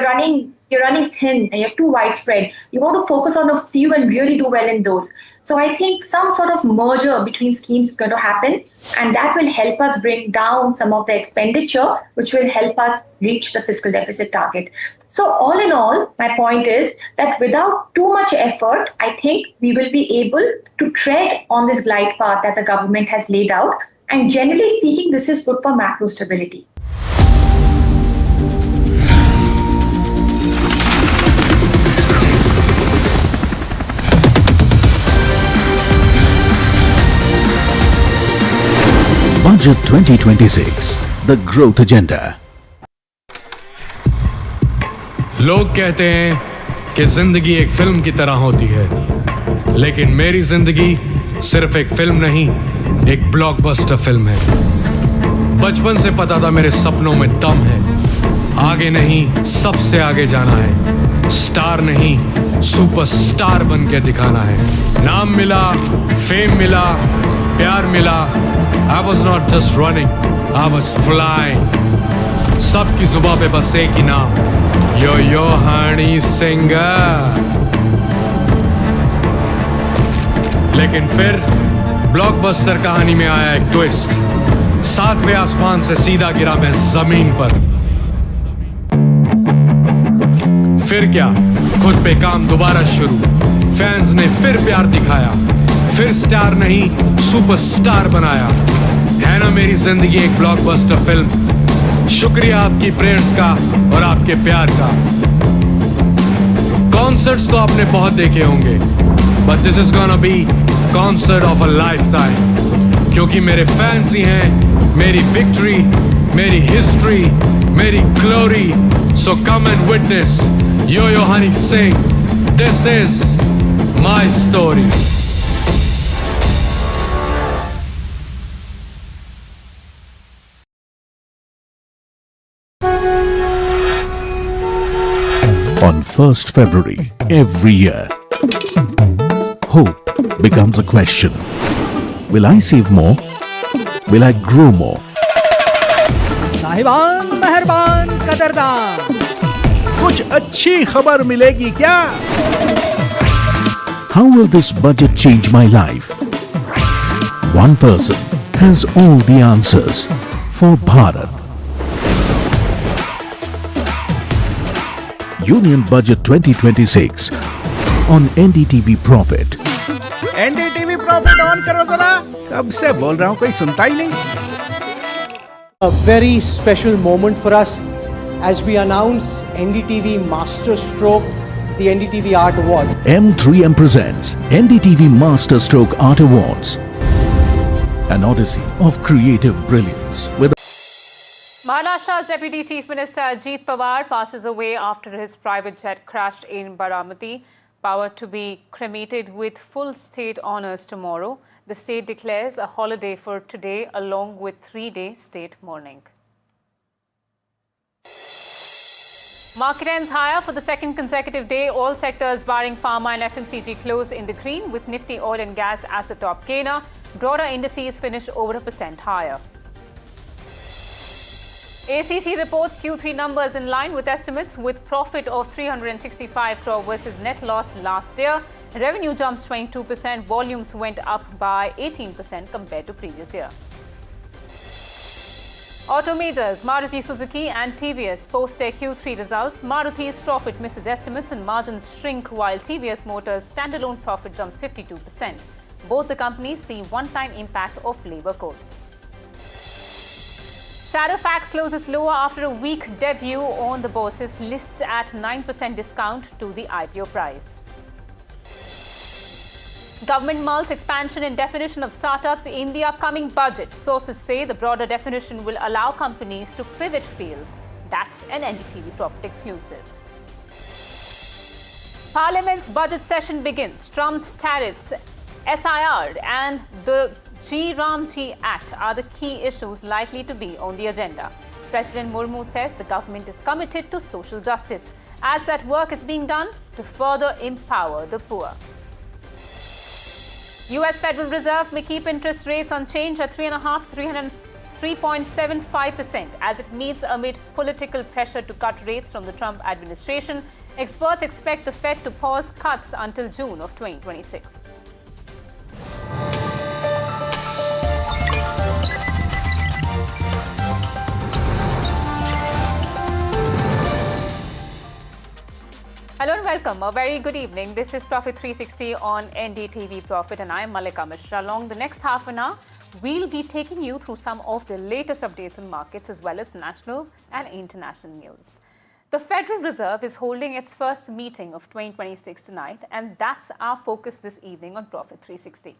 Speaker 4: running thin and you're too widespread. You want to focus on a few and really do well in those. So I think some sort of merger between schemes is going to happen, and that will help us bring down some of the expenditure, which will help us reach the fiscal deficit target. So all in all, my point is that without too much effort, I think we will be able to tread on this glide path that the government has laid out. And generally speaking, this is good for macro stability.
Speaker 10: Budget 2026, the growth agenda.
Speaker 8: लोग कहते हैं कि जिंदगी एक film की तरह होती है, लेकिन मेरी जिंदगी सिर्फ एक फिल्म नहीं, एक ब्लॉकबस्टर फिल्म है। बचपन से पता था मेरे सपनों में दम है, आगे नहीं सबसे आगे जाना है, स्टार नहीं सुपरस्टार बन के दिखाना है। नाम मिला, फेम मिला, प्यार मिला, I was not just running, I was flying. सबकी जुबां पे बस एक ही नाम, यो हनी सिंगर। लेकिन फिर ब्लॉकबस्टर कहानी में आया एक ट्विस्ट, 7वें आसमान से सीधा गिरा मैं जमीन पर। फिर क्या, खुद पे काम दोबारा शुरू, फैंस ने फिर प्यार दिखाया, फिर स्टार नहीं सुपरस्टार बनाया। है ना मेरी जिंदगी एक ब्लॉकबस्टर फिल्म। शुक्रिया आपकी प्रेयर्स का और आपके प्यार का। कॉन्सर्ट्स तो आपने बहुत देखे होंगे, but this is gonna be concert of a lifetime, क्योंकि मेरे फैंस ही हैं मेरी विक्ट्री, मेरी हिस्ट्री, मेरी glory. So come and witness yo Honey Singh, this is my story.
Speaker 10: On 1st February every year, hope becomes a question. Will I save more? Will I grow more?
Speaker 1: साहिबान, मेहरबान, कदरदान, कुछ अच्छी खबर मिलेगी क्या?
Speaker 10: How will this budget change my life? One person has all the answers for Bharat. Union Budget 2026 on NDTV Profit.
Speaker 1: NDTV Profit on करो जरा, कब से बोल रहा हूं, कोई सुनता ही नहीं।
Speaker 3: A very special moment for us as we announce NDTV Master Stroke, the NDTV Art Awards.
Speaker 10: M3M presents NDTV Master Stroke Art Awards, an odyssey of creative brilliance with
Speaker 14: Maharashtra's Deputy Chief Minister Ajit Pawar passes away after his private jet crashed in Baramati. Pawar to be cremated with full state honours tomorrow. The state declares a holiday for today along with 3-day state mourning. Market ends higher for the second consecutive day. All sectors barring pharma and FMCG close in the green, with Nifty oil and gas as the top gainer. Broader indices finished over 1% higher. ACC reports Q3 numbers in line with estimates, with profit of 365 crore versus net loss last year. Revenue jumps 22%, volumes went up by 18% compared to previous year. Automakers Maruti Suzuki and TVS post their Q3 results. Maruti's profit misses estimates and margins shrink, while TVS Motors' standalone profit jumps 52%. Both the companies see one-time impact of labour codes. Shadowfax closes lower after a weak debut on the bourses, lists at 9% discount to the IPO price. Government mulls expansion and definition of startups in the upcoming budget. Sources say the broader definition will allow companies to pivot fields. That's an NDTV Profit exclusive. Parliament's budget session begins. Trump's tariffs, SIR and the G-Ram-G Act are the key issues likely to be on the agenda. President Murmu says the government is committed to social justice, as that work is being done to further empower the poor. US Federal Reserve may keep interest rates unchanged at 3.75% as it meets amid political pressure to cut rates from the Trump administration. Experts expect the Fed to pause cuts until June of 2026. Hello and welcome. A very good evening. This is Profit 360 on NDTV Profit and I am Malika Mishra. Along the next half an hour, we'll be taking you through some of the latest updates in markets as well as national and international news. The Federal Reserve is holding its first meeting of 2026 tonight, and that's our focus this evening on Profit 360.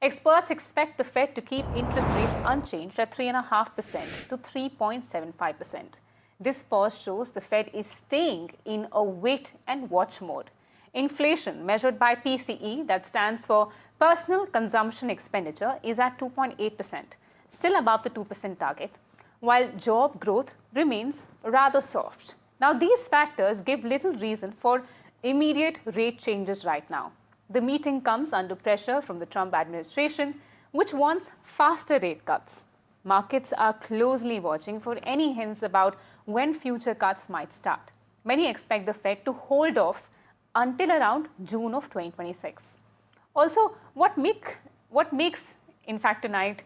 Speaker 14: Experts expect the Fed to keep interest rates unchanged at 3.5% to 3.75%. This pause shows the Fed is staying in a wait and watch mode. Inflation measured by PCE, that stands for Personal Consumption Expenditure, is at 2.8%, still above the 2% target, while job growth remains rather soft. Now, these factors give little reason for immediate rate changes right now. The meeting comes under pressure from the Trump administration, which wants faster rate cuts. Markets are closely watching for any hints about when future cuts might start. Many expect the Fed to hold off until around June of 2026. Also, what makes, in fact, tonight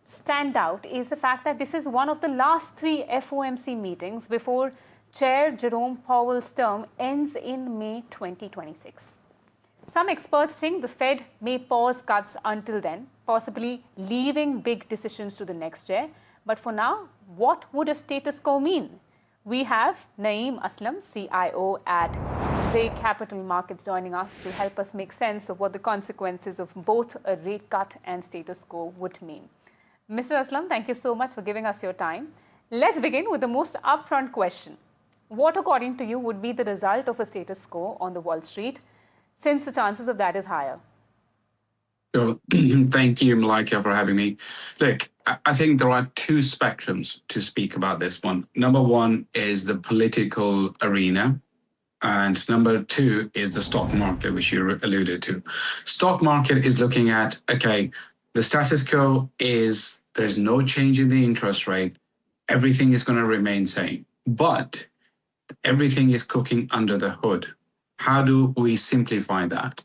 Speaker 14: stand out is the fact that this is one of the last 3 FOMC meetings before Chair Jerome Powell's term ends in May 2026. Some experts think the Fed may pause cuts until then, possibly leaving big decisions to the next chair. But for now, what would a status quo mean? We have Naeem Aslam, CIO at Zay Capital Markets, joining us to help us make sense of what the consequences of both a rate cut and status quo would mean. Mr. Aslam, thank you so much for giving us your time. Let's begin with the most upfront question. What, according to you, would be the result of a status quo on the Wall Street, since the chances of that is higher?
Speaker 2: Sure. Thank you, Malika, for having me. Look, I think there are 2 spectrums to speak about this one. Number 1 is the political arena, and number 2 is the stock market, which you alluded to. Stock market is looking at, okay, the status quo is there's no change in the interest rate. Everything is going to remain same, but everything is cooking under the hood. How do we simplify that?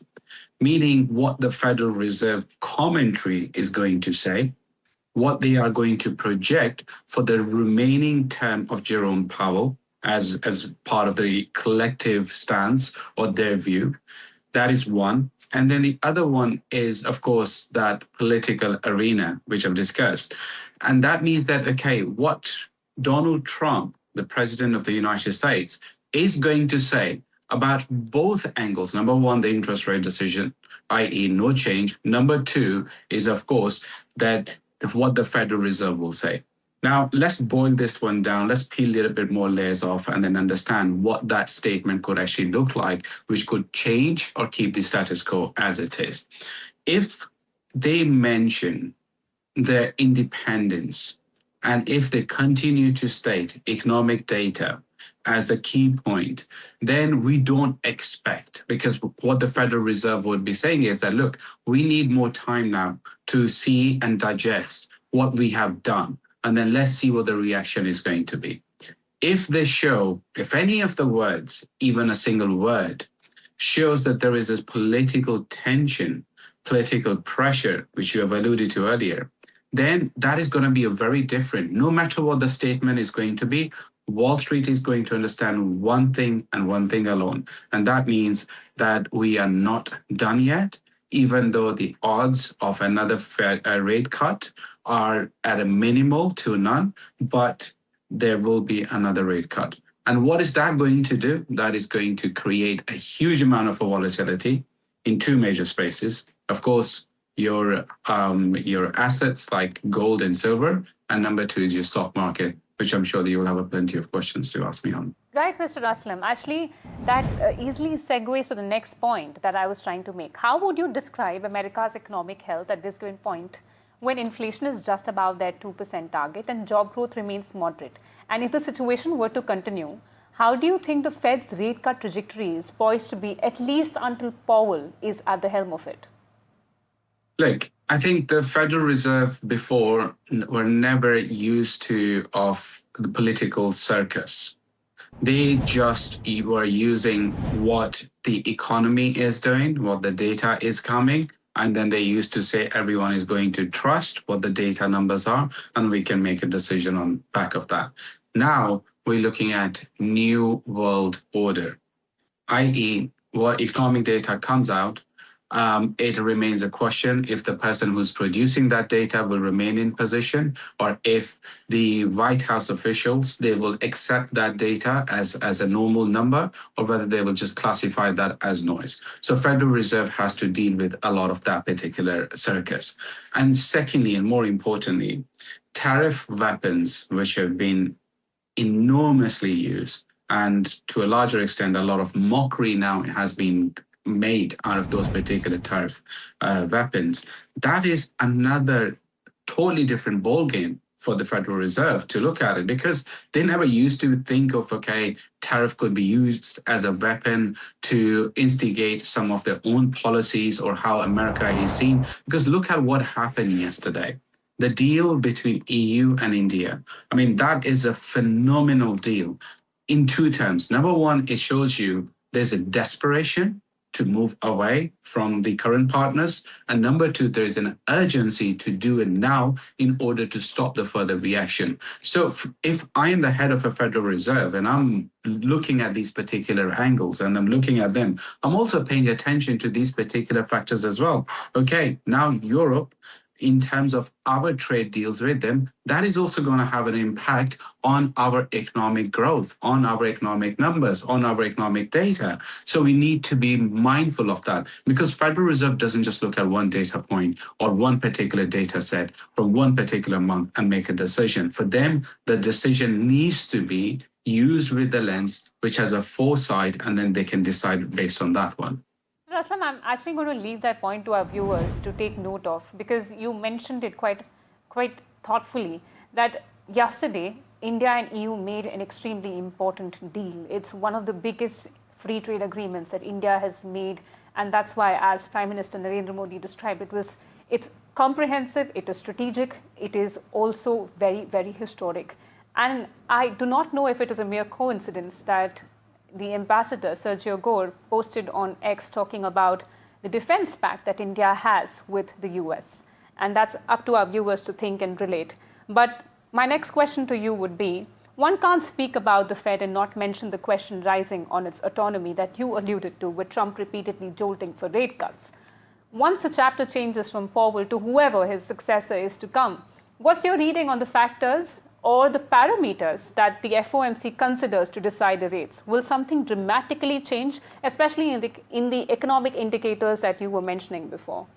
Speaker 2: Meaning what the Federal Reserve commentary is going to say, what they are going to project for the remaining term of Jerome Powell as part of the collective stance or their view. That is one. And then the other one is, of course, that political arena, which I've discussed. And that means that, okay, what Donald Trump, the President of the United States, is going to say about both angles. Number 1, the interest rate decision, i.e. no change. Number 2 is, of course, that what the Federal Reserve will say. Now, let's boil this one down. Let's peel a little bit more layers off and then understand what that statement could actually look like, which could change or keep the status quo as it is. If they mention their independence and if they continue to state economic data as the key point, then we don't expect, because what the Federal Reserve would be saying is that, look, we need more time now to see and digest what we have done, and then let's see what the reaction is going to be. If they show, if any of the words, even a single word, shows that there is this political tension, political pressure, which you have alluded to earlier, then that is going to be a very different, no matter what the statement is going to be, Wall Street is going to understand one thing and one thing alone. And that means that we are not done yet, even though the odds of another rate cut are at a minimal to none, but there will be another rate cut. And what is that going to do? That is going to create a huge amount of volatility in two major spaces. Of course, your assets like gold and silver, and number two is your stock market, which I'm sure that you will have plenty of questions to ask me on.
Speaker 14: Right, Mr. Aslam. Actually, that easily segues to the next point that I was trying to make. How would you describe America's economic health at this given point when inflation is just above their 2% target and job growth remains moderate? And if the situation were to continue, how do you think the Fed's rate cut trajectory is poised to be at least until Powell is at the helm of it?
Speaker 2: Look, I think the Federal Reserve before were never used to of the political circus. They just were using what the economy is doing, what the data is coming, and then they used to say everyone is going to trust what the data numbers are, and we can make a decision on back of that. Now we're looking at new world order, i.e. what economic data comes out, it remains a question if the person who's producing that data will remain in position, or if the White House officials, they will accept that data as a normal number, or whether they will just classify that as noise. So Federal Reserve has to deal with a lot of that particular circus. And secondly, and more importantly, tariff weapons, which have been enormously used, and to a larger extent, a lot of mockery now has been made out of those particular tariff weapons. That is another totally different ballgame for the Federal Reserve to look at it, because they never used to think of, okay, tariff could be used as a weapon to instigate some of their own policies or how America is seen. Because look at what happened yesterday. The deal between EU and India. I mean, that is a phenomenal deal in two terms. Number one, it shows you there's a desperation to move away from the current partners. And number two, there is an urgency to do it now in order to stop the further reaction. So if I am the head of a Federal Reserve and I'm looking at these particular angles and I'm looking at them, I'm also paying attention to these particular factors as well. Okay, now Europe, in terms of our trade deals with them, that is also going to have an impact on our economic growth, on our economic numbers, on our economic data. So we need to be mindful of that, because Federal Reserve doesn't just look at one data point or one particular data set from one particular month and make a decision. For them, the decision needs to be used with the lens which has a foresight, and then they can decide based on that one.
Speaker 14: Aslam, I'm actually going to leave that point to our viewers to take note of, because you mentioned it quite thoughtfully, that yesterday India and EU made an extremely important deal. It's one of the biggest free trade agreements that India has made, and that's why, as Prime Minister Narendra Modi described, it's comprehensive, it is strategic, it is also very, very historic. And I do not know if it is a mere coincidence that the ambassador, Sergio Gore, posted on X talking about the defense pact that India has with the US. And that's up to our viewers to think and relate. But my next question to you would be, one can't speak about the Fed and not mention the question rising on its autonomy that you alluded to, with Trump repeatedly jolting for rate cuts. Once the chapter changes from Powell to whoever his successor is to come, what's your reading on the factors or the parameters that the FOMC considers to decide the rates? Will something dramatically change, especially in the economic indicators that you were mentioning before?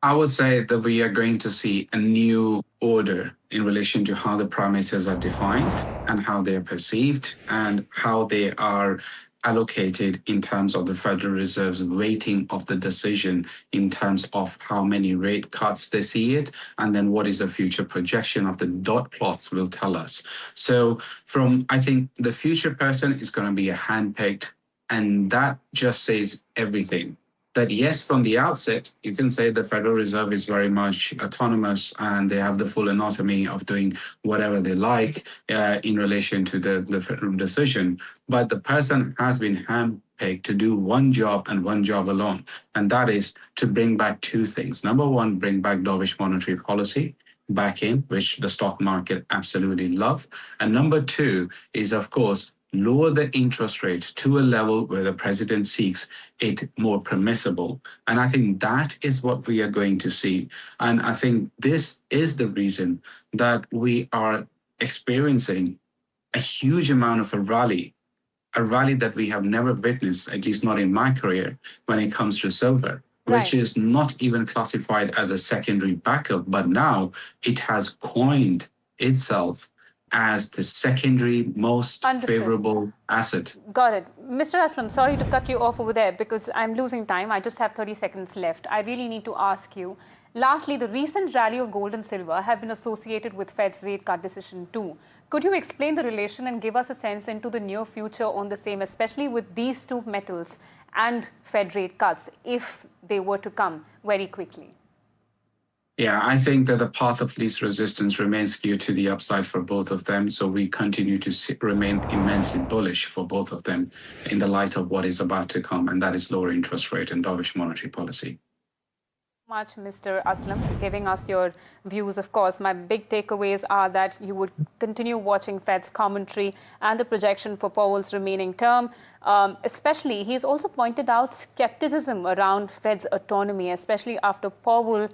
Speaker 2: I would say that we are going to see a new order in relation to how the parameters are defined and how they are perceived and how they are allocated in terms of the Federal Reserve's weighting of the decision in terms of how many rate cuts they see it, and then what is the future projection of the dot plots will tell us. So I think the future person is going to be a handpicked, and that just says everything. That yes, from the outset, you can say the Federal Reserve is very much autonomous and they have the full autonomy of doing whatever they like in relation to the federal decision. But the person has been handpicked to do one job and one job alone. And that is to bring back two things. Number one, bring back dovish monetary policy back in, which the stock market absolutely love. And number two is, of course, lower the interest rate to a level where the president seeks it more permissible. And I think that is what we are going to see. And I think this is the reason that we are experiencing a huge amount of a rally a rally that we have never witnessed, at least not in my career, when it comes to silver, which is not even classified as a secondary backup, but now it has coined itself as the secondary most favorable asset.
Speaker 14: Got it. Mr. Aslam, sorry to cut you off over there because I'm losing time. I just have 30 seconds left. I really need to ask you. Lastly, the recent rally of gold and silver have been associated with Fed's rate cut decision too. Could you explain the relation and give us a sense into the near future on the same, especially with these two metals and Fed rate cuts, if they were to come very quickly?
Speaker 2: Yeah, I think that the path of least resistance remains skewed to the upside for both of them. So we continue to remain immensely bullish for both of them in the light of what is about to come, and that is lower interest rate and dovish monetary policy.
Speaker 14: Much, Mr. Aslam, for giving us your views. Of course, my big takeaways are that you would continue watching Fed's commentary and the projection for Powell's remaining term. Especially, he's also pointed out skepticism around Fed's autonomy, especially after Powell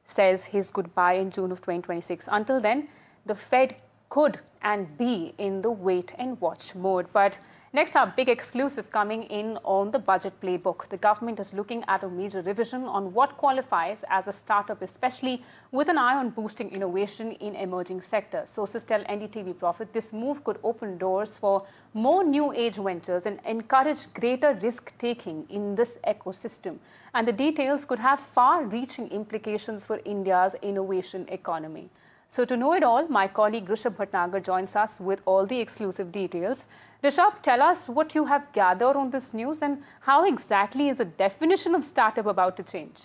Speaker 14: says his goodbye in June of 2026. Until then, the Fed could and be in the wait and watch mode. But next up, big exclusive coming in on the budget playbook. The government is looking at a major revision on what qualifies as a startup, especially with an eye on boosting innovation in emerging sectors. Sources tell NDTV Profit this move could open doors for more new age ventures and encourage greater risk taking in this ecosystem. And the details could have far-reaching implications for India's innovation economy. So to know it all, my colleague Rishabh Bhatnagar joins us with all the exclusive details. Rishabh, tell us what you have gathered on this news and how exactly is the definition of startup about to change?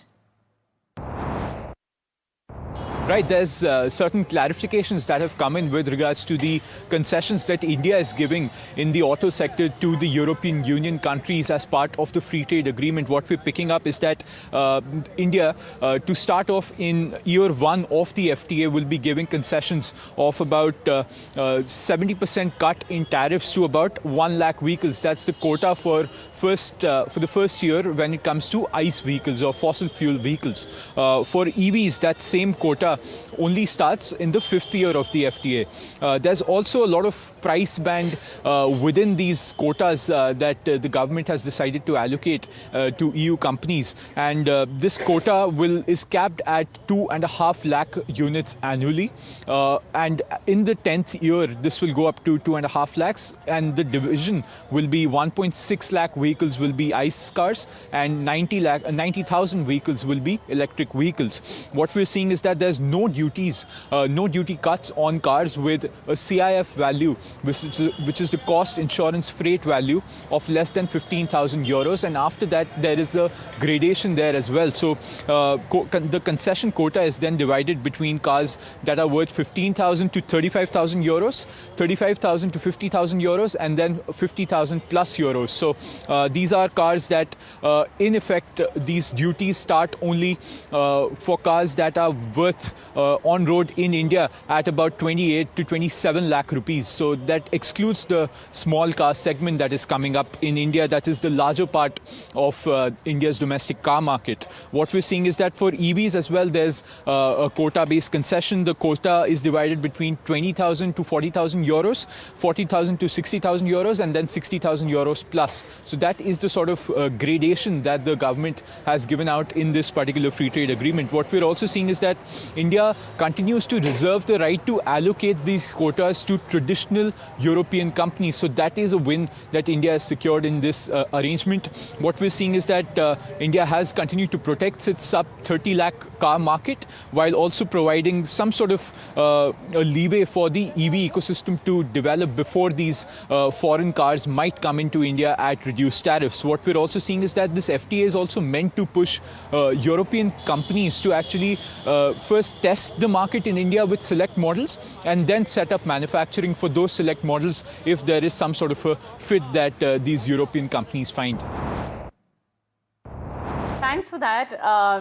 Speaker 12: Right, there's certain clarifications that have come in with regards to the concessions that India is giving in the auto sector to the European Union countries as part of the free trade agreement. What we're picking up is that India, to start off in year one of the FTA, will be giving concessions of about 70% cut in tariffs to about 1 lakh vehicles. That's the quota for the first year when it comes to ICE vehicles or fossil fuel vehicles. For EVs, that same quota only starts in the 5th year of the FTA. There's also a lot of price band within these quotas that the government has decided to allocate to EU companies, and this quota is capped at 2.5 lakh units annually, and in the 10th year this will go up to 2.5 lakhs, and the division will be 1.6 lakh vehicles will be ICE cars and 90,000 vehicles will be electric vehicles. What we're seeing is that there's no duties, no duty cuts on cars with a CIF value, which is the cost, insurance, freight value of less than 15,000 euros. And after that, there is a gradation there as well. So the concession quota is then divided between cars that are worth 15,000 to 35,000 euros, 35,000 to 50,000 euros, and then 50,000 plus euros. So these are cars that, in effect, these duties start only for cars that are worth on road in India at about 28 to 27 lakh rupees. So that excludes the small car segment that is coming up in India. That is the larger part of India's domestic car market. What we're seeing is that for EVs as well, there's a quota-based concession. The quota is divided between 20,000 to 40,000 euros, 40,000 to 60,000 euros, and then 60,000 euros plus. So that is the sort of gradation that the government has given out in this particular free trade agreement. What we're also seeing is that India continues to reserve the right to allocate these quotas to traditional European companies. So that is a win that India has secured in this arrangement. What we're seeing is that India has continued to protect its sub 30 lakh car market while also providing some sort of a leeway for the EV ecosystem to develop before these foreign cars might come into India at reduced tariffs. What we're also seeing is that this FTA is also meant to push European companies to actually first test the market in India with select models and then set up manufacturing for those select models if there is some sort of a fit that these European companies find.
Speaker 14: Thanks for that,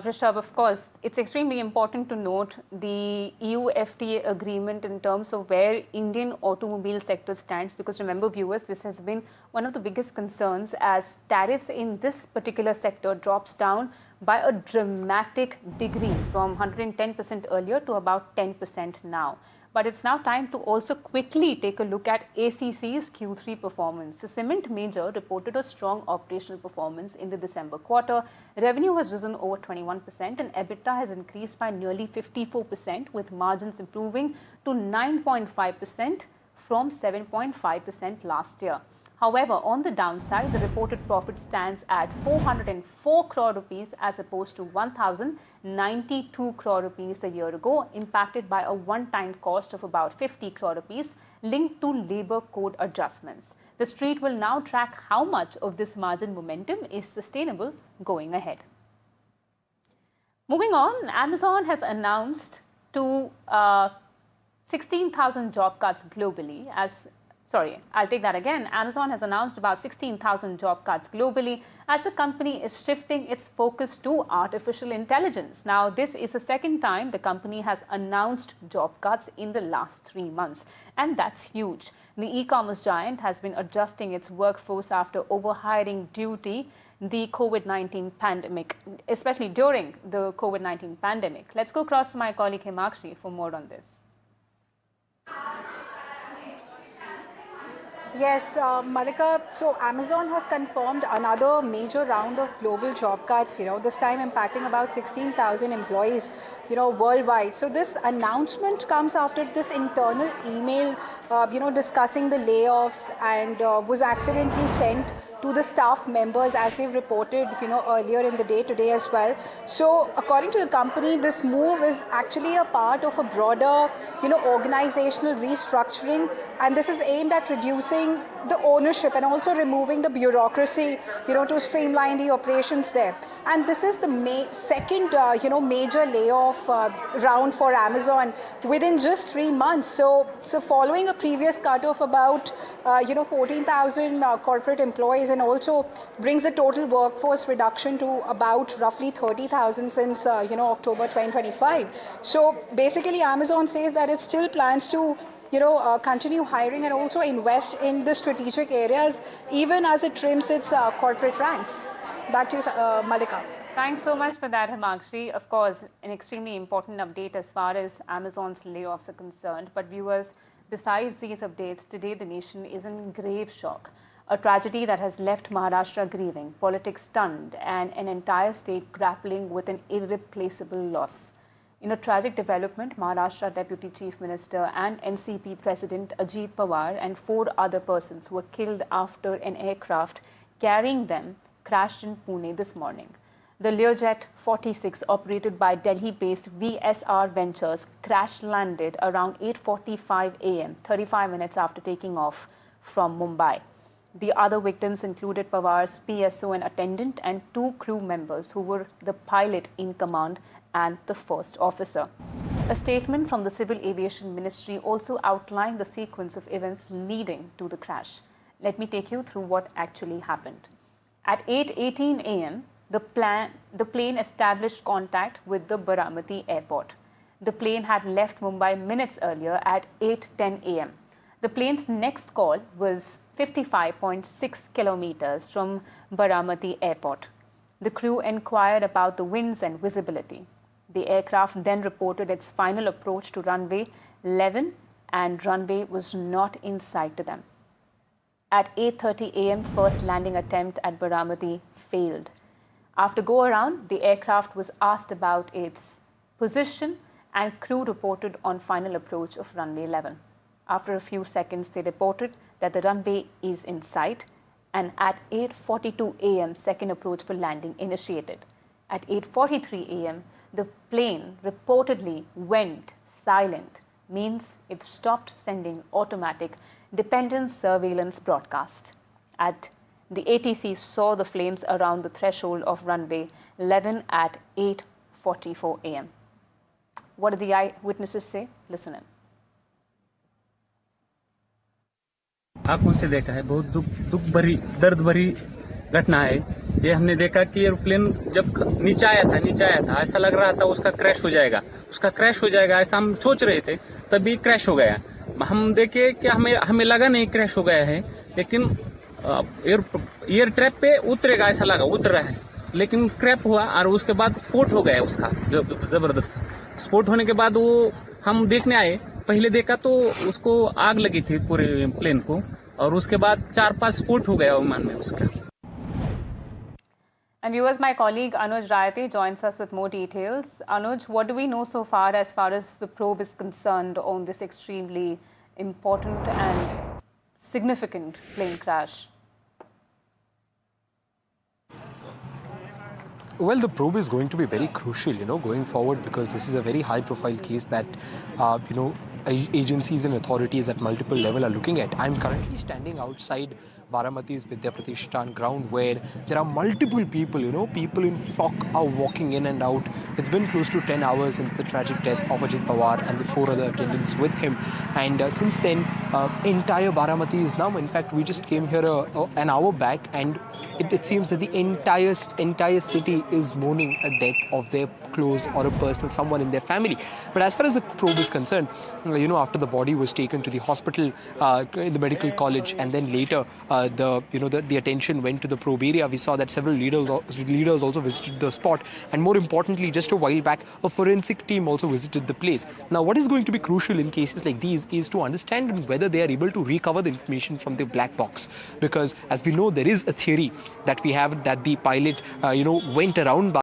Speaker 14: Rishabh. Of course, it's extremely important to note the EU-FTA agreement in terms of where Indian automobile sector stands, because remember, viewers, this has been one of the biggest concerns as tariffs in this particular sector drops down by a dramatic degree from 110% earlier to about 10% now. But it's now time to also quickly take a look at ACC's Q3 performance. The cement major reported a strong operational performance in the December quarter. Revenue has risen over 21% and EBITDA has increased by nearly 54%, with margins improving to 9.5% from 7.5% last year. However, on the downside, the reported profit stands at 404 crore rupees as opposed to 1,092 crore rupees a year ago, impacted by a one-time cost of about 50 crore rupees linked to labour code adjustments. The street will now track how much of this margin momentum is sustainable going ahead. Moving on, Amazon has announced 16,000 job cuts globally Amazon has announced about 16,000 job cuts globally as the company is shifting its focus to artificial intelligence. Now, this is the second time the company has announced job cuts in the last 3 months, and that's huge. The e-commerce giant has been adjusting its workforce after overhiring duty the COVID-19 pandemic, especially during the COVID-19 pandemic. Let's go across to my colleague Himakshi for more on this.
Speaker 15: Yes, Malika, so Amazon has confirmed another major round of global job cuts, this time impacting about 16,000 employees, worldwide. So this announcement comes after this internal email, discussing the layoffs and was accidentally sent to the staff members, as we've reported, earlier in the day today as well. So according to the company, this move is actually a part of a broader, organizational restructuring, and this is aimed at reducing the ownership and also removing the bureaucracy, to streamline the operations there. And this is the second, major layoff round for Amazon within just 3 months. So following a previous cut of about, 14,000 corporate employees, and also brings the total workforce reduction to about roughly 30,000 since, October 2025. So basically, Amazon says that it still plans to continue hiring and also invest in the strategic areas, even as it trims its corporate ranks. Back to you, Malika.
Speaker 14: Thanks so much for that, Himakshi. Of course, an extremely important update as far as Amazon's layoffs are concerned. But viewers, besides these updates, today the nation is in grave shock. A tragedy that has left Maharashtra grieving, politics stunned, and an entire state grappling with an irreplaceable loss. In a tragic development, Maharashtra Deputy Chief Minister and NCP President Ajit Pawar and 4 other persons were killed after an aircraft carrying them crashed in Pune this morning. The Learjet 46, operated by Delhi-based VSR Ventures, crash-landed around 8:45 a.m., 35 minutes after taking off from Mumbai. The other victims included Pawar's PSO and attendant and 2 crew members who were the pilot in command and the first officer. A statement from the Civil Aviation Ministry also outlined the sequence of events leading to the crash. Let me take you through what actually happened. At 8:18 a.m., the plane established contact with the Baramati airport. The plane had left Mumbai minutes earlier at 8:10 a.m. The plane's next call was 55.6 kilometers from Baramati airport. The crew inquired about the winds and visibility. The aircraft then reported its final approach to runway 11, and runway was not in sight to them. At 8:30 a.m., first landing attempt at Baramati failed. After go-around, the aircraft was asked about its position, and crew reported on final approach of runway 11. After a few seconds, they reported that the runway is in sight, and at 8:42 a.m., second approach for landing initiated. At 8:43 a.m., the plane reportedly went silent, means it stopped sending automatic dependent surveillance broadcast. The ATC saw the flames around the threshold of runway 11 at 8:44 a.m. What did the eyewitnesses say? Listen in.
Speaker 20: आंखों से देखा है, बहुत दुख भरी, दर्द भरी घटना है। ये हमने देखा कि एरोप्लेन जब नीचे आया था, ऐसा लग रहा था उसका क्रैश हो जाएगा, ऐसा हम सोच रहे थे, तभी क्रैश हो गया। हम देखे कि हमें लगा नहीं क्रैश हो गया है, लेकिन एयर ट्रैप पे उतरेगा ऐसा लगा, उतर रहा है, लेकिन क्रैश हुआ और उसके बाद स्फोट हो गया उसका जबरदस्त। स्फोट होने के बाद वो हम देखने आए पहले देखा तो उसको आग लगी थी पूरे प्लेन को, और उसके बाद 4-5 स्फोट हो गया विमान में उसका।
Speaker 14: And viewers, my colleague Anuj Rayate joins us with more details. Anuj, what do we know so far as the probe is concerned on this extremely important and significant plane crash?
Speaker 6: Well, the probe is going to be very crucial, going forward, because this is a very high-profile case that, agencies and authorities at multiple level are looking at. I'm currently standing outside Baramati's Vidya Pratishthan ground, where there are multiple people, people in flock are walking in and out. It's been close to 10 hours since the tragic death of Ajit Pawar and the 4 other attendants with him. And since then, entire Baramati is now, in fact, we just came here an hour back, and it seems that the entire city is mourning a death of their close or a personal, someone in their family. But as far as the probe is concerned, after the body was taken to the hospital, in the medical college, and then later the attention went to the probe area, we saw that several leaders also visited the spot, and more importantly, just a while back, a forensic team also visited the place. Now, what is going to be crucial in cases like these is to understand whether they are able to recover the information from the black box, because as we know, there is a theory that we have that the pilot went around